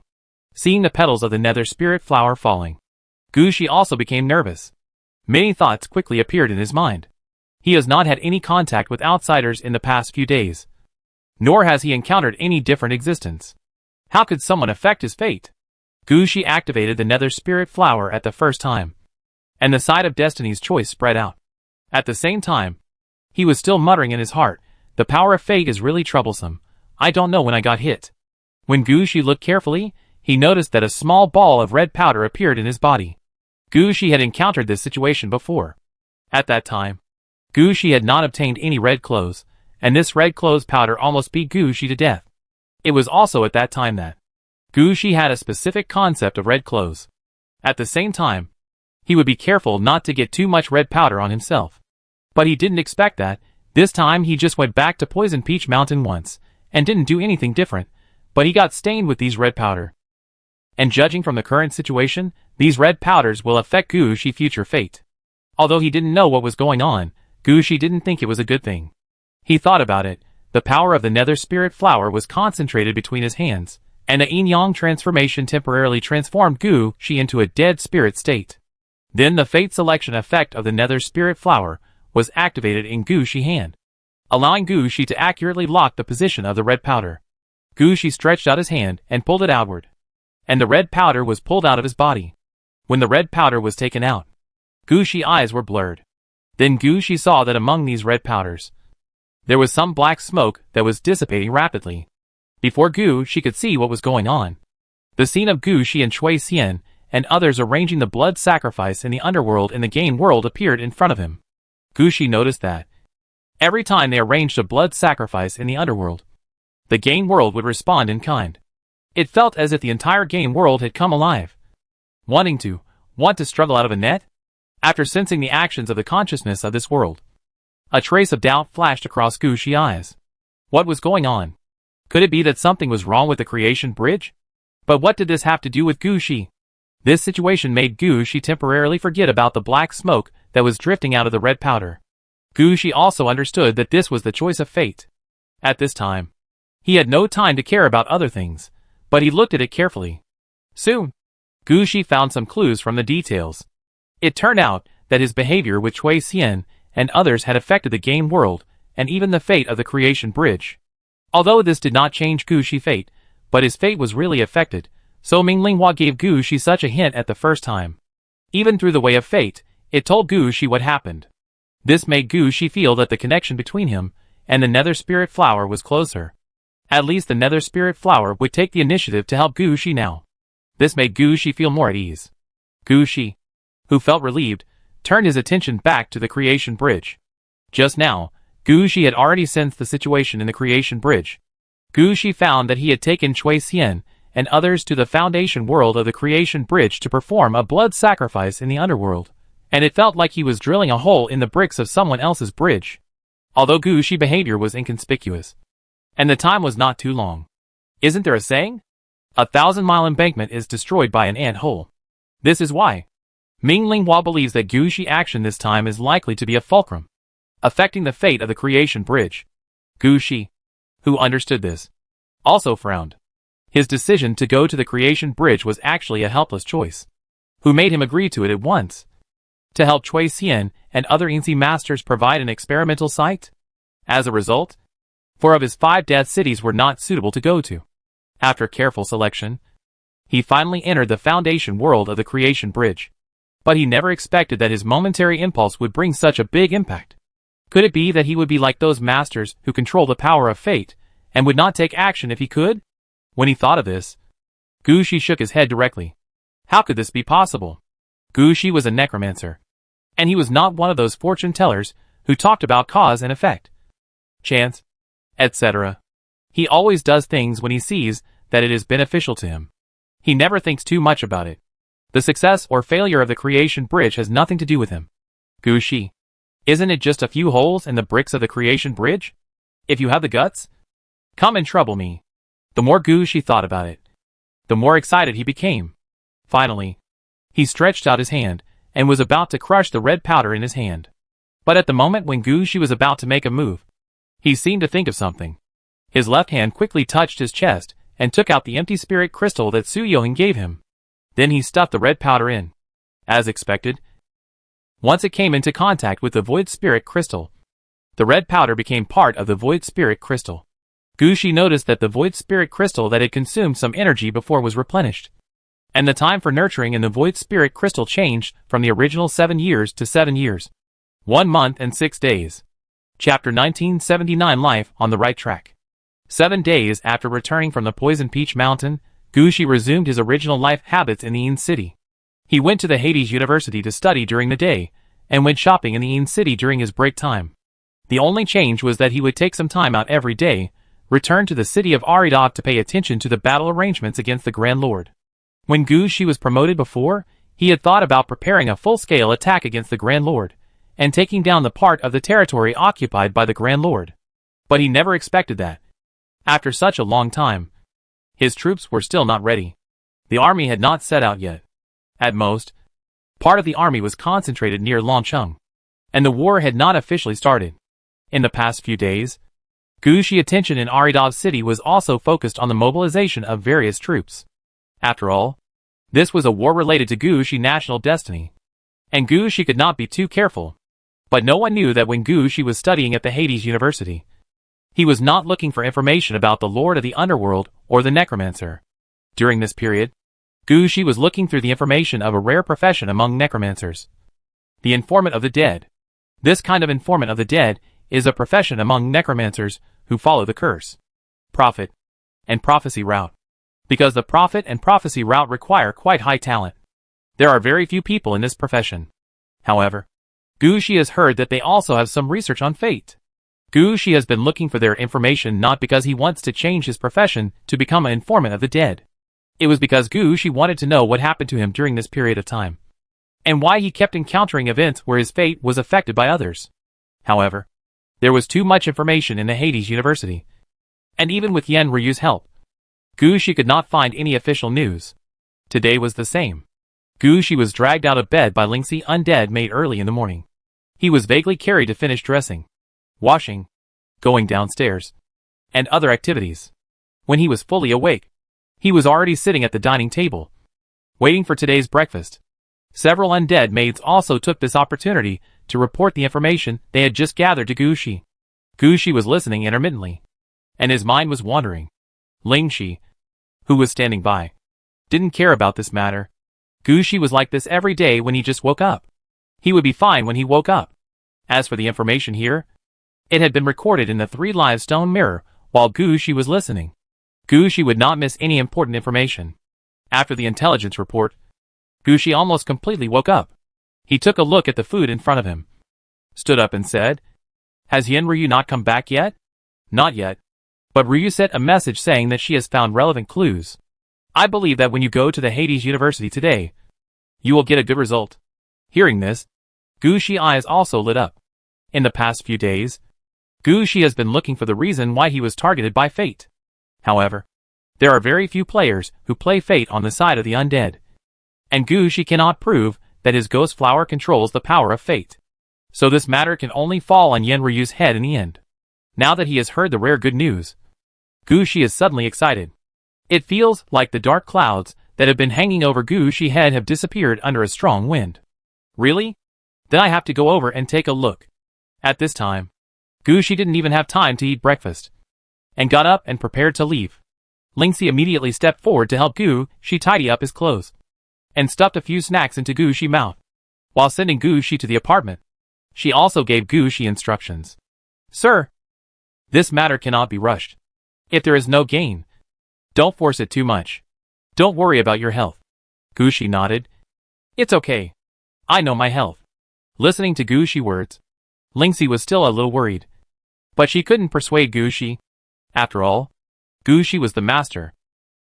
Seeing the petals of the Nether Spirit Flower falling, Gushi also became nervous. Many thoughts quickly appeared in his mind. He has not had any contact with outsiders in the past few days, nor has he encountered any different existence. How could someone affect his fate? Gushi activated the Nether Spirit Flower at the first time, and the side of Destiny's Choice spread out. At the same time, he was still muttering in his heart, the power of fate is really troublesome. I don't know when I got hit. When Gushi looked carefully, he noticed that a small ball of red powder appeared in his body. Gushi had encountered this situation before. At that time, Gushi had not obtained any red clothes, and this red clothes powder almost beat Gushi to death. It was also at that time that Gushi had a specific concept of red clothes. At the same time, he would be careful not to get too much red powder on himself. But he didn't expect that. This time he just went back to Poison Peach Mountain once, and didn't do anything different, but he got stained with these red powder. And judging from the current situation, these red powders will affect Gushi's future fate. Although he didn't know what was going on, Gushi didn't think it was a good thing. He thought about it. The power of the Nether Spirit Flower was concentrated between his hands, and the yin-yang transformation temporarily transformed Gushi into a dead spirit state. Then the fate selection effect of the Nether Spirit Flower was activated in Gushi's hand, allowing Gushi to accurately lock the position of the red powder. Gushi stretched out his hand and pulled it outward, and the red powder was pulled out of his body. When the red powder was taken out, Gushi's eyes were blurred. Then Gushi saw that among these red powders, there was some black smoke that was dissipating rapidly. Before Gushi could see what was going on, the scene of Gushi and Cui Xian and others arranging the blood sacrifice in the underworld in the game world appeared in front of him. Gushi noticed that every time they arranged a blood sacrifice in the underworld, the game world would respond in kind. It felt as if the entire game world had come alive. Want to struggle out of a net? After sensing the actions of the consciousness of this world, a trace of doubt flashed across Gushi's eyes. What was going on? Could it be that something was wrong with the Creation Bridge? But what did this have to do with Gushi? This situation made Gushi temporarily forget about the black smoke that was drifting out of the red powder. Gu Shi also understood that this was the choice of fate. At this time, he had no time to care about other things, but he looked at it carefully. Soon, Gu Shi found some clues from the details. It turned out that his behavior with Cui Xian and others had affected the game world and even the fate of the creation bridge. Although this did not change Gu Shi's fate, but his fate was really affected, so Ming Linghua gave Gu Shi such a hint at the first time. Even through the way of fate, it told Gu Shi what happened. This made Gu Shi feel that the connection between him and the Nether Spirit Flower was closer. At least the Nether Spirit Flower would take the initiative to help Gu Shi now. This made Gu Shi feel more at ease. Gu Shi, who felt relieved, turned his attention back to the creation bridge. Just now, Gu Shi had already sensed the situation in the creation bridge. Gu Shi found that he had taken Cui Xian and others to the foundation world of the creation bridge to perform a blood sacrifice in the underworld, and it felt like he was drilling a hole in the bricks of someone else's bridge. Although Gu Shi's behavior was inconspicuous, and the time was not too long. Isn't there a saying? 1,000-mile embankment is destroyed by an ant hole. This is why Ming Linghua believes that Gu Shi's action this time is likely to be a fulcrum, affecting the fate of the creation bridge. Gu Shi, who understood this, also frowned. His decision to go to the creation bridge was actually a helpless choice. Who made him agree to it at once? To help Cui Xian and other Yinzi masters provide an experimental site? As a result, 4 of his 5 death cities were not suitable to go to. After careful selection, he finally entered the foundation world of the creation bridge. But he never expected that his momentary impulse would bring such a big impact. Could it be that he would be like those masters who control the power of fate, and would not take action if he could? When he thought of this, Gu Shi shook his head directly. How could this be possible? Gu Shi was a necromancer, and he was not one of those fortune tellers who talked about cause and effect, chance, etc. He always does things when he sees that it is beneficial to him. He never thinks too much about it. The success or failure of the creation bridge has nothing to do with him. Gu Shi, isn't it just a few holes in the bricks of the creation bridge? If you have the guts, come and trouble me. The more Gu Shi thought about it, the more excited he became. Finally, he stretched out his hand and was about to crush the red powder in his hand. But at the moment when Gu Shi was about to make a move, he seemed to think of something. His left hand quickly touched his chest and took out the empty spirit crystal that Su Yoheng gave him. Then he stuffed the red powder in. As expected, once it came into contact with the void spirit crystal, the red powder became part of the void spirit crystal. Gu Shi noticed that the void spirit crystal that had consumed some energy before was replenished, and the time for nurturing in the void spirit crystal changed from the original 7 years to 7 years, 1 month and 6 days. Chapter 1979. Life on the right track. 7 days after returning from the Poison Peach Mountain, Gu Shi resumed his original life habits in the Yin City. He went to the Hades University to study during the day, and went shopping in the Yin City during his break time. The only change was that he would take some time out every day, return to the city of Aridov to pay attention to the battle arrangements against the Grand Lord. When Gu Shi was promoted before, he had thought about preparing a full-scale attack against the Grand Lord, and taking down the part of the territory occupied by the Grand Lord. But he never expected that, after such a long time, his troops were still not ready. The army had not set out yet. At most, part of the army was concentrated near Longcheng, and the war had not officially started. In the past few days, Gu Shi's attention in Aridov City was also focused on the mobilization of various troops. After all, this was a war related to Gu Shi's national destiny, and Gu Shi could not be too careful. But no one knew that when Gu Shi was studying at the Hades University, he was not looking for information about the Lord of the Underworld or the Necromancer. During this period, Gu Shi was looking through the information of a rare profession among necromancers: the informant of the dead. This kind of informant of the dead is a profession among necromancers who follow the curse, prophet, and prophecy route. Because the prophet and prophecy route require quite high talent, there are very few people in this profession. However, Gu Shi has heard that they also have some research on fate. Gu Shi has been looking for their information not because he wants to change his profession to become an informant of the dead. It was because Gu Shi wanted to know what happened to him during this period of time, and why he kept encountering events where his fate was affected by others. However, there was too much information in the Hades University, and even with Yen Ryu's help, Gu Shi could not find any official news. Today was the same. Gu Shi was dragged out of bed by Lingxi undead maid early in the morning. He was vaguely carried to finish dressing, washing, going downstairs, and other activities. When he was fully awake, he was already sitting at the dining table, waiting for today's breakfast. Several undead maids also took this opportunity to report the information they had just gathered to Gu Shi. Gu Shi was listening intermittently, and his mind was wandering. Lingxi, who was standing by, didn't care about this matter. Gu Shi was like this every day when he just woke up. He would be fine when he woke up. As for the information here, it had been recorded in the 3 live stone mirror while Gu Shi was listening. Gu Shi would not miss any important information. After the intelligence report, Gu Shi almost completely woke up. He took a look at the food in front of him, stood up and said, "Has Yen Ryu not come back yet?" "Not yet. But Ryu sent a message saying that she has found relevant clues. I believe that when you go to the Hades University today, you will get a good result." Hearing this, Gu Shi's eyes also lit up. In the past few days, Gu Shi has been looking for the reason why he was targeted by fate. However, there are very few players who play fate on the side of the undead, and Gu Shi cannot prove that his ghost flower controls the power of fate. So this matter can only fall on Yen Ryu's head in the end. Now that he has heard the rare good news, Gu Shi is suddenly excited. It feels like the dark clouds that have been hanging over Gu Shi's head have disappeared under a strong wind. Really? Then I have to go over and take a look. At this time, Gu Shi didn't even have time to eat breakfast, and got up and prepared to leave. Lingxi immediately stepped forward to help Gu Shi tidy up his clothes, and stuffed a few snacks into Gu Shi's mouth. While sending Gu Shi to the apartment, she also gave Gu Shi instructions. "Sir, this matter cannot be rushed. If there is no gain, don't force it too much. Don't worry about your health." Gu Shi nodded. "It's okay. I know my health." Listening to Gu Shi's words, Lingxi was still a little worried, but she couldn't persuade Gu Shi. After all, Gu Shi was the master.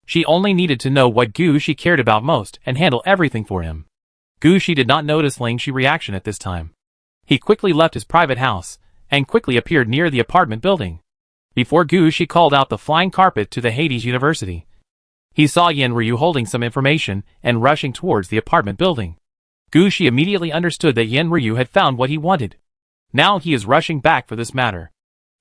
She only needed to know what Gu Shi cared about most and handle everything for him. Gu Shi did not notice Lingxi's reaction at this time. He quickly left his private house and quickly appeared near the apartment building. Before Gu Shi called out the flying carpet to the Hades University, he saw Yen Ryu holding some information and rushing towards the apartment building. Gu Shi immediately understood that Yen Ryu had found what he wanted. Now he is rushing back for this matter.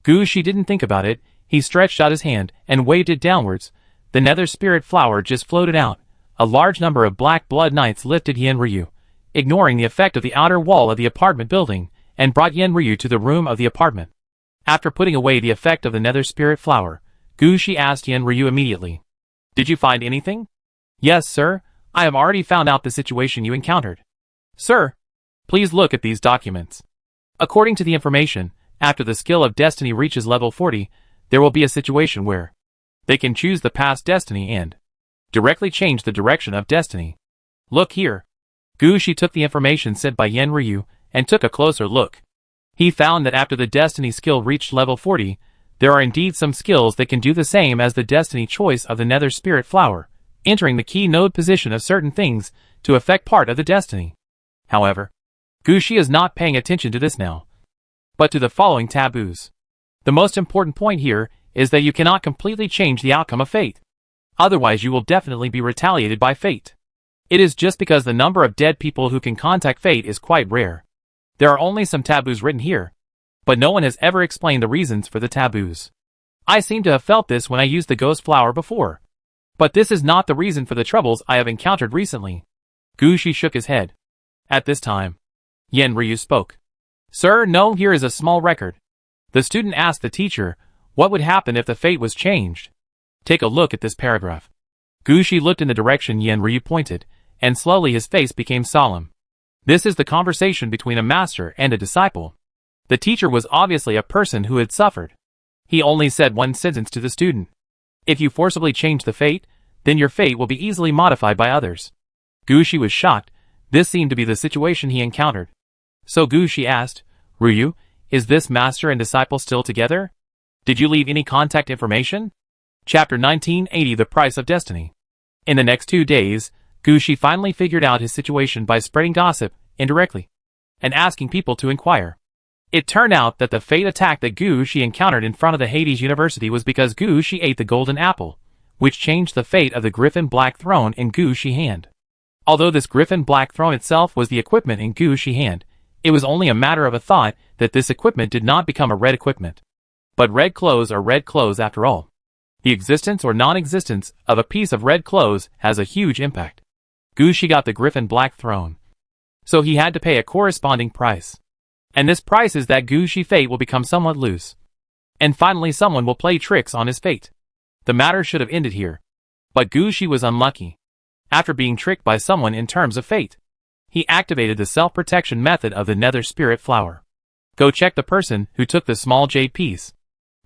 Gu Shi didn't think about it. He stretched out his hand and waved it downwards. The nether spirit flower just floated out. A large number of black blood knights lifted Yen Ryu, ignoring the effect of the outer wall of the apartment building, and brought Yen Ryu to the room of the apartment. After putting away the effect of the nether spirit flower, Gu Shi asked Yen Ryu immediately, "Did you find anything?" "Yes, sir. I have already found out the situation you encountered." "Sir, please look at these documents. According to the information, after the skill of destiny reaches level 40, there will be a situation where they can choose the past destiny and directly change the direction of destiny. Look here." Gu Shi took the information sent by Yen Ryu and took a closer look. He found that after the destiny skill reached level 40, there are indeed some skills that can do the same as the destiny choice of the nether spirit flower, entering the key node position of certain things to affect part of the destiny. However, Gu Shi is not paying attention to this now, but to the following taboos. The most important point here is that you cannot completely change the outcome of fate. Otherwise you will definitely be retaliated by fate. It is just because the number of dead people who can contact fate is quite rare. There are only some taboos written here, but no one has ever explained the reasons for the taboos. I seem to have felt this when I used the ghost flower before, but this is not the reason for the troubles I have encountered recently. Gu Shi shook his head. At this time, Yen Ryu spoke. "Sir, no, here is a small record." The student asked the teacher, what would happen if the fate was changed? Take a look at this paragraph. Gu Shi looked in the direction Yen Ryu pointed, and slowly his face became solemn. This is the conversation between a master and a disciple. The teacher was obviously a person who had suffered. He only said one sentence to the student. If you forcibly change the fate, then your fate will be easily modified by others. Gu Shi was shocked. This seemed to be the situation he encountered. So Gu Shi asked, "Ryu, is this master and disciple still together? Did you leave any contact information?" Chapter 1980 The Price of Destiny. In the next 2 days, Gu Shi finally figured out his situation by spreading gossip, indirectly, and asking people to inquire. It turned out that the fate attack that Gu Shi encountered in front of the Hades University was because Gu Shi ate the golden apple, which changed the fate of the griffin black throne in Gu Shi's hand. Although this griffin black throne itself was the equipment in Gushi hand, it was only a matter of a thought that this equipment did not become a red equipment. But red clothes are red clothes after all. The existence or non-existence of a piece of red clothes has a huge impact. Gushi got the griffin black throne, so he had to pay a corresponding price. And this price is that Gushi fate will become somewhat loose. And finally someone will play tricks on his fate. The matter should have ended here. But Gushi was unlucky. After being tricked by someone in terms of fate, he activated the self-protection method of the nether spirit flower. Go check the person who took the small jade piece.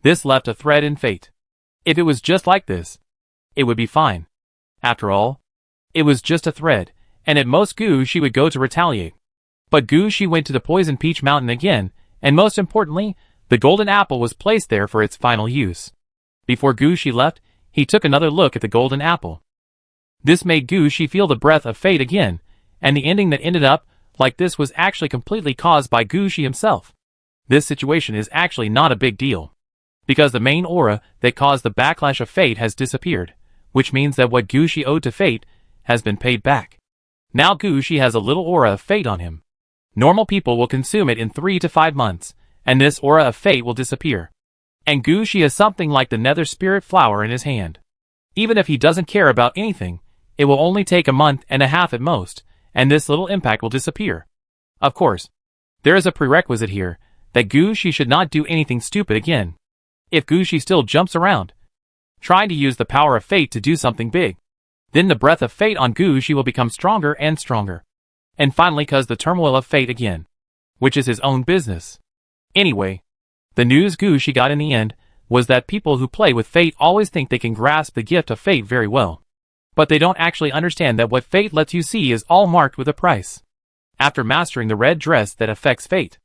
This left a thread in fate. If it was just like this, it would be fine. After all, it was just a thread, and at most Gushi would go to retaliate. But Gushi went to the Poison Peach Mountain again, and most importantly, the golden apple was placed there for its final use. Before Gushi left, he took another look at the golden apple. This made Gushi feel the breath of fate again, and the ending that ended up like this was actually completely caused by Gushi himself. This situation is actually not a big deal, because the main aura that caused the backlash of fate has disappeared, which means that what Gushi owed to fate has been paid back. Now Gushi has a little aura of fate on him. Normal people will consume it in 3 to 5 months, and this aura of fate will disappear. And Gushi has something like the nether spirit flower in his hand. Even if he doesn't care about anything, it will only take a month and a half at most, and this little impact will disappear. Of course, there is a prerequisite here, that Gushi should not do anything stupid again. If Gushi still jumps around, trying to use the power of fate to do something big, then the breath of fate on Gushi will become stronger and stronger. And finally cause the turmoil of fate again, which is his own business. Anyway, the news Gushi got in the end was that people who play with fate always think they can grasp the gift of fate very well. But they don't actually understand that what fate lets you see is all marked with a price. After mastering the red dress that affects fate,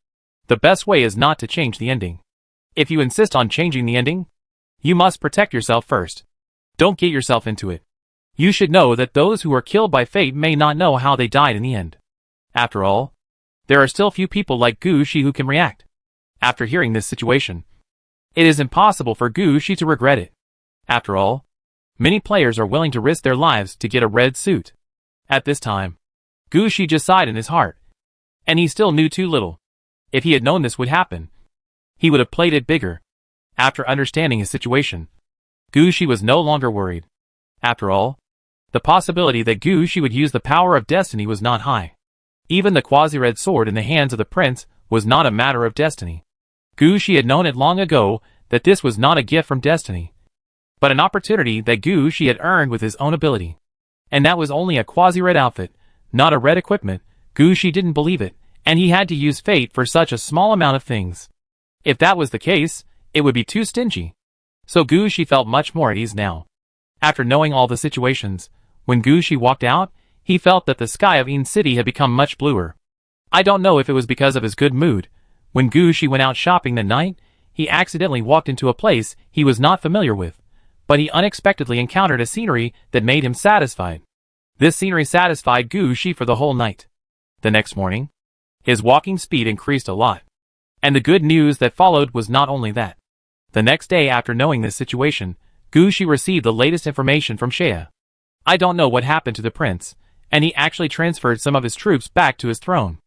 the best way is not to change the ending. If you insist on changing the ending, you must protect yourself first. Don't get yourself into it. You should know that those who are killed by fate may not know how they died in the end. After all, there are still few people like Gushi who can react. After hearing this situation, it is impossible for Gushi to regret it. After all, many players are willing to risk their lives to get a red suit. At this time, Gushi just sighed in his heart. And he still knew too little. If he had known this would happen, he would have played it bigger. After understanding his situation, Gushi was no longer worried. After all, the possibility that Gushi would use the power of destiny was not high. Even the quasi-red sword in the hands of the prince was not a matter of destiny. Gushi had known it long ago that this was not a gift from destiny, but an opportunity that Gushi had earned with his own ability. And that was only a quasi-red outfit, not a red equipment. Gushi didn't believe it, and he had to use fate for such a small amount of things. If that was the case, it would be too stingy. So Gushi felt much more at ease now. After knowing all the situations, when Gushi walked out, he felt that the sky of Eden City had become much bluer. I don't know if it was because of his good mood. When Gushi went out shopping that night, he accidentally walked into a place he was not familiar with, but he unexpectedly encountered a scenery that made him satisfied. This scenery satisfied Gushi for the whole night. The next morning, his walking speed increased a lot. And the good news that followed was not only that. The next day after knowing this situation, Gushi received the latest information from Shea. I don't know what happened to the prince, and he actually transferred some of his troops back to his throne.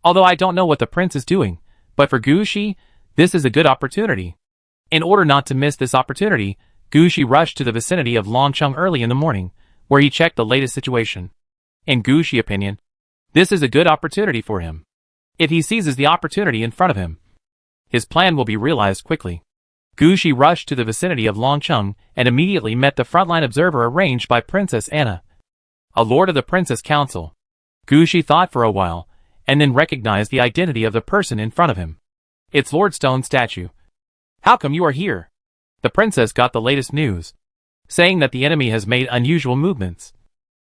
Although I don't know what the prince is doing, but for Gushi, this is a good opportunity. In order not to miss this opportunity, Gushi rushed to the vicinity of Longcheng early in the morning, where he checked the latest situation. In Gushi's opinion, this is a good opportunity for him. If he seizes the opportunity in front of him, his plan will be realized quickly. Gushi rushed to the vicinity of Longcheng and immediately met the frontline observer arranged by Princess Anna, a lord of the Princess Council. Gushi thought for a while, and then recognized the identity of the person in front of him. It's Lord Stone statue. How come you are here? The princess got the latest news, saying that the enemy has made unusual movements.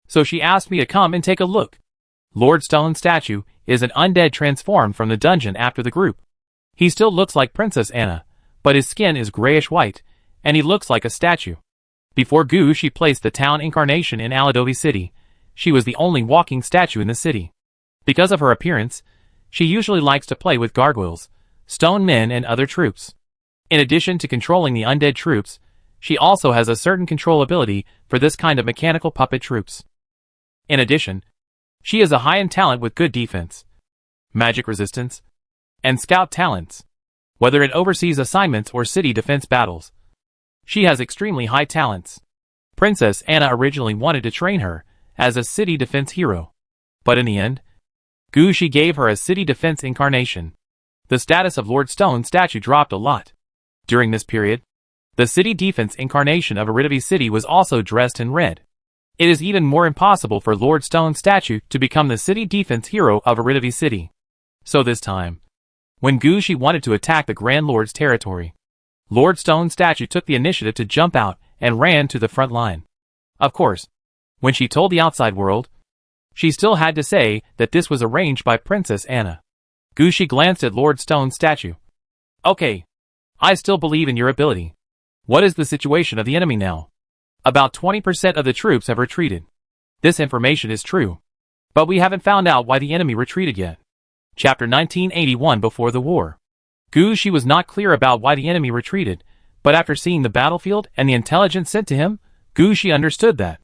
So she asked me to come and take a look. Lord Stone statue is an undead transformed from the dungeon after the group. He still looks like Princess Anna, but his skin is grayish-white, and he looks like a statue. Before Gushi placed the town incarnation in Aladovi City, she was the only walking statue in the city. Because of her appearance, she usually likes to play with gargoyles, stone men and other troops. In addition to controlling the undead troops, she also has a certain control ability for this kind of mechanical puppet troops. In addition, She is a high in talent with good defense, magic resistance, and scout talents, whether in overseas assignments or city defense battles. She has extremely high talents. Princess Anna originally wanted to train her as a city defense hero, but in the end, Gushi gave her a city defense incarnation. The status of Lord Stone statue dropped a lot. During this period, the city defense incarnation of Iridavi City was also dressed in red. It is even more impossible for Lord Stone statue to become the city defense hero of Iridavi City. So this time, when Gushi wanted to attack the Grand Lord's territory, Lord Stone statue took the initiative to jump out and ran to the front line. Of course, when she told the outside world, she still had to say that this was arranged by Princess Anna. Gushi glanced at Lord Stone's statue. Okay, I still believe in your ability. What is the situation of the enemy now? About 20% of the troops have retreated. This information is true, but we haven't found out why the enemy retreated yet. Chapter 1981 Before the War. Gushi was not clear about why the enemy retreated, but after seeing the battlefield and the intelligence sent to him, Gushi understood that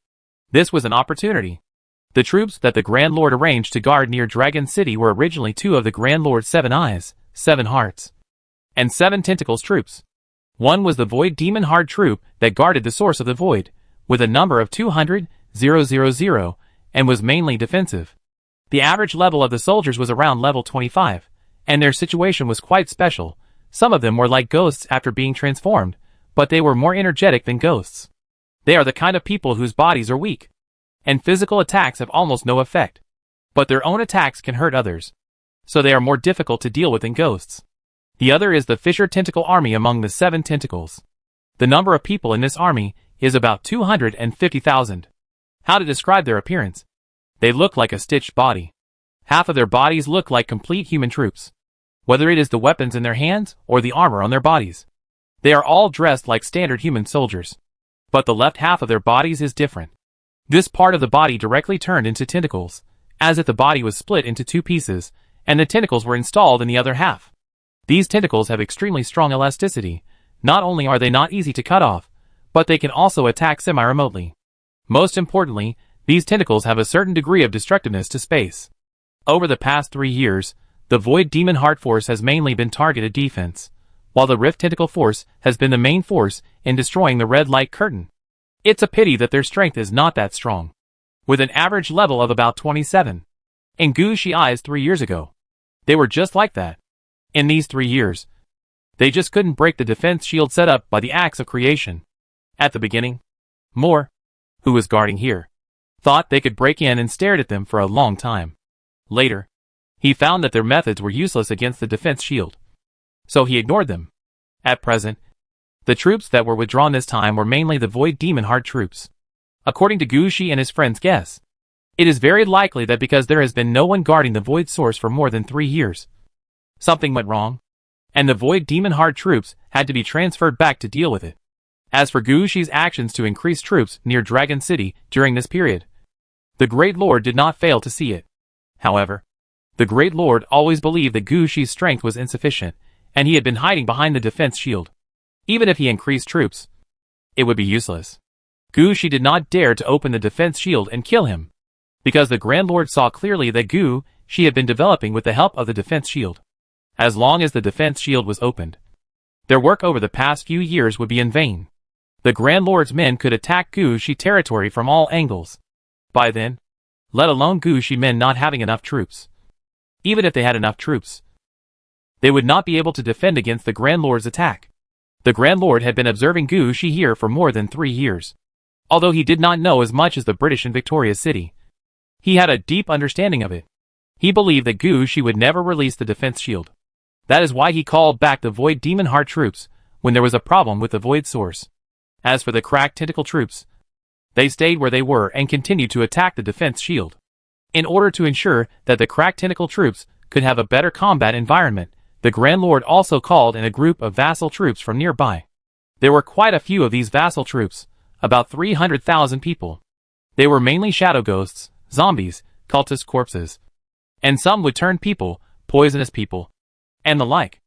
this was an opportunity. The troops that the Grand Lord arranged to guard near Dragon City were originally two of the Grand Lord's 7 eyes, 7 hearts, and 7 tentacles troops. One was the Void Demon Heart troop that guarded the source of the void, with a number of 200,000, and was mainly defensive. The average level of the soldiers was around level 25, and their situation was quite special. Some of them were like ghosts after being transformed, but they were more energetic than ghosts. They are the kind of people whose bodies are weak, and physical attacks have almost no effect. But their own attacks can hurt others, so they are more difficult to deal with than ghosts. The other is the Fisher Tentacle Army among the 7 tentacles. The number of people in this army is about 250,000. How to describe their appearance? They look like a stitched body. Half of their bodies look like complete human troops, whether it is the weapons in their hands or the armor on their bodies. They are all dressed like standard human soldiers, but the left half of their bodies is different. This part of the body directly turned into tentacles, as if the body was split into 2 pieces, and the tentacles were installed in the other half. These tentacles have extremely strong elasticity. Not only are they not easy to cut off, but they can also attack semi-remotely. Most importantly, these tentacles have a certain degree of destructiveness to space. Over the past 3 years, the Void Demon Heart Force has mainly been targeted defense, while the Rift Tentacle Force has been the main force in destroying the Red Light Curtain. It's a pity that their strength is not that strong, with an average level of about 27. In Gushi eyes 3 years ago, they were just like that. In these 3 years, they just couldn't break the defense shield set up by the Axe of Creation. At the beginning, Moore, who was guarding here, thought they could break in and stared at them for a long time. Later, he found that their methods were useless against the defense shield, so he ignored them. At present, the troops that were withdrawn this time were mainly the Void Demon Heart troops. According to Gushi and his friends' guess, it is very likely that because there has been no one guarding the Void Source for more than 3 years, something went wrong, and the Void Demon Heart troops had to be transferred back to deal with it. As for Gushi's actions to increase troops near Dragon City during this period, the Great Lord did not fail to see it. However, the Great Lord always believed that Gushi's strength was insufficient, and he had been hiding behind the defense shield. Even if he increased troops, it would be useless. Gushi did not dare to open the defense shield and kill him, because the Grand Lord saw clearly that Gushi had been developing with the help of the defense shield. As long as the defense shield was opened, their work over the past few years would be in vain. The Grand Lord's men could attack Gushi territory from all angles. By then, let alone Gushi men not having enough troops. Even if they had enough troops, they would not be able to defend against the Grand Lord's attack. The Grand Lord had been observing Gushi here for more than 3 years. Although he did not know as much as the British in Victoria City, he had a deep understanding of it. He believed that Gushi would never release the defense shield. That is why he called back the Void Demon Heart troops when there was a problem with the Void Source. As for the Cracked Tentacle troops, they stayed where they were and continued to attack the defense shield. In order to ensure that the Cracked Tentacle troops could have a better combat environment, the Grand Lord also called in a group of vassal troops from nearby. There were quite a few of these vassal troops, about 300,000 people. They were mainly shadow ghosts, zombies, cultist corpses, and some would turn people, poisonous people, and the like.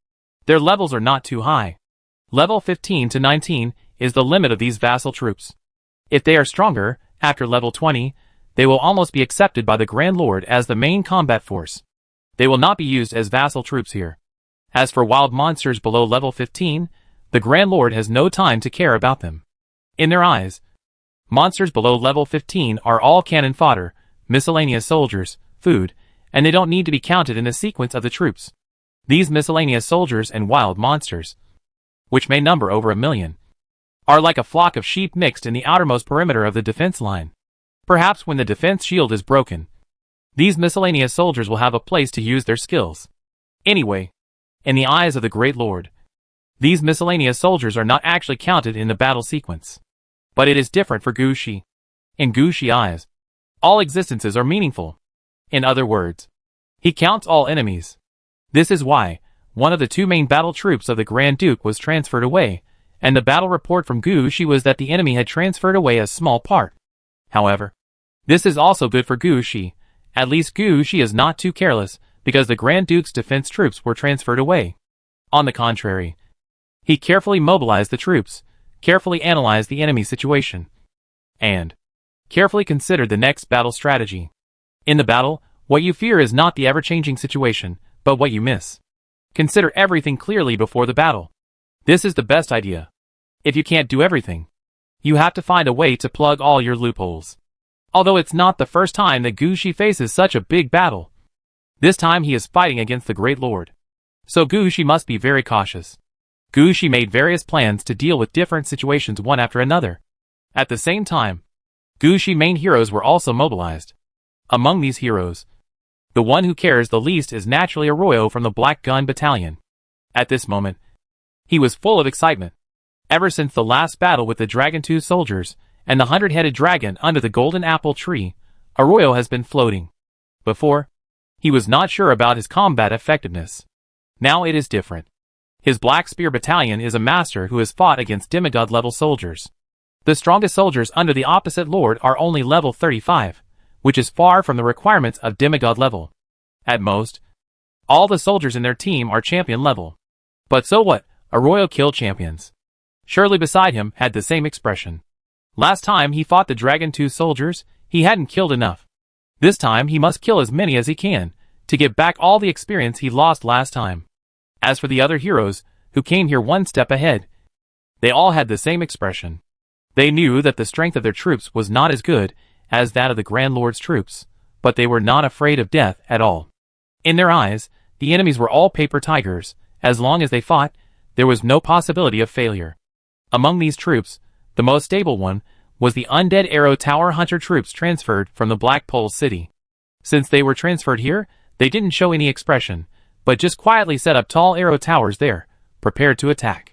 Their levels are not too high. Level 15 to 19 is the limit of these vassal troops. If they are stronger, after level 20, they will almost be accepted by the Grand Lord as the main combat force. They will not be used as vassal troops here. As for wild monsters below level 15, the Grand Lord has no time to care about them. In their eyes, monsters below level 15 are all cannon fodder, miscellaneous soldiers, food, and they don't need to be counted in the sequence of the troops. These miscellaneous soldiers and wild monsters, which may number over 1 million, are like a flock of sheep mixed in the outermost perimeter of the defense line. Perhaps when the defense shield is broken, these miscellaneous soldiers will have a place to use their skills. Anyway, in the eyes of the Great Lord, these miscellaneous soldiers are not actually counted in the battle sequence. But it is different for Gu Shi. In Gu Shi's eyes, all existences are meaningful. In other words, he counts all enemies. This is why one of the 2 main battle troops of the Grand Duke was transferred away, and the battle report from Gu Shi was that the enemy had transferred away a small part. However, this is also good for Gu Shi. At least Gu Shi is not too careless, because the Grand Duke's defense troops were transferred away. On the contrary, he carefully mobilized the troops, carefully analyzed the enemy situation, and carefully considered the next battle strategy. In the battle, what you fear is not the ever-changing situation, but what you miss. Consider everything clearly before the battle. This is the best idea. If you can't do everything, you have to find a way to plug all your loopholes. Although it's not the first time that Gu Shi faces such a big battle, this time he is fighting against the Great Lord. So Gu Shi must be very cautious. Gu Shi made various plans to deal with different situations one after another. At the same time, Gu Shi's main heroes were also mobilized. Among these heroes, the one who cares the least is naturally Arroyo from the Black Gun Battalion. At this moment, he was full of excitement. Ever since the last battle with the Dragon-Tooth soldiers and the 100-headed dragon under the golden apple tree, Arroyo has been floating. Before, he was not sure about his combat effectiveness. Now it is different. His Black Spear Battalion is a master who has fought against demigod-level soldiers. The strongest soldiers under the opposite lord are only level 35, which is far from the requirements of demigod level. At most, all the soldiers in their team are champion level. But so what? Arroyo killed champions. Shirley beside him had the same expression. Last time he fought the Dragon-Tooth soldiers, he hadn't killed enough. This time he must kill as many as he can, to get back all the experience he lost last time. As for the other heroes, who came here one step ahead, they all had the same expression. They knew that the strength of their troops was not as good as that of the Grand Lord's troops, but they were not afraid of death at all. In their eyes, the enemies were all paper tigers. As long as they fought, there was no possibility of failure. Among these troops, the most stable one was the Undead Arrow Tower Hunter troops transferred from the Black Pole City. Since they were transferred here, they didn't show any expression, but just quietly set up tall arrow towers there, prepared to attack.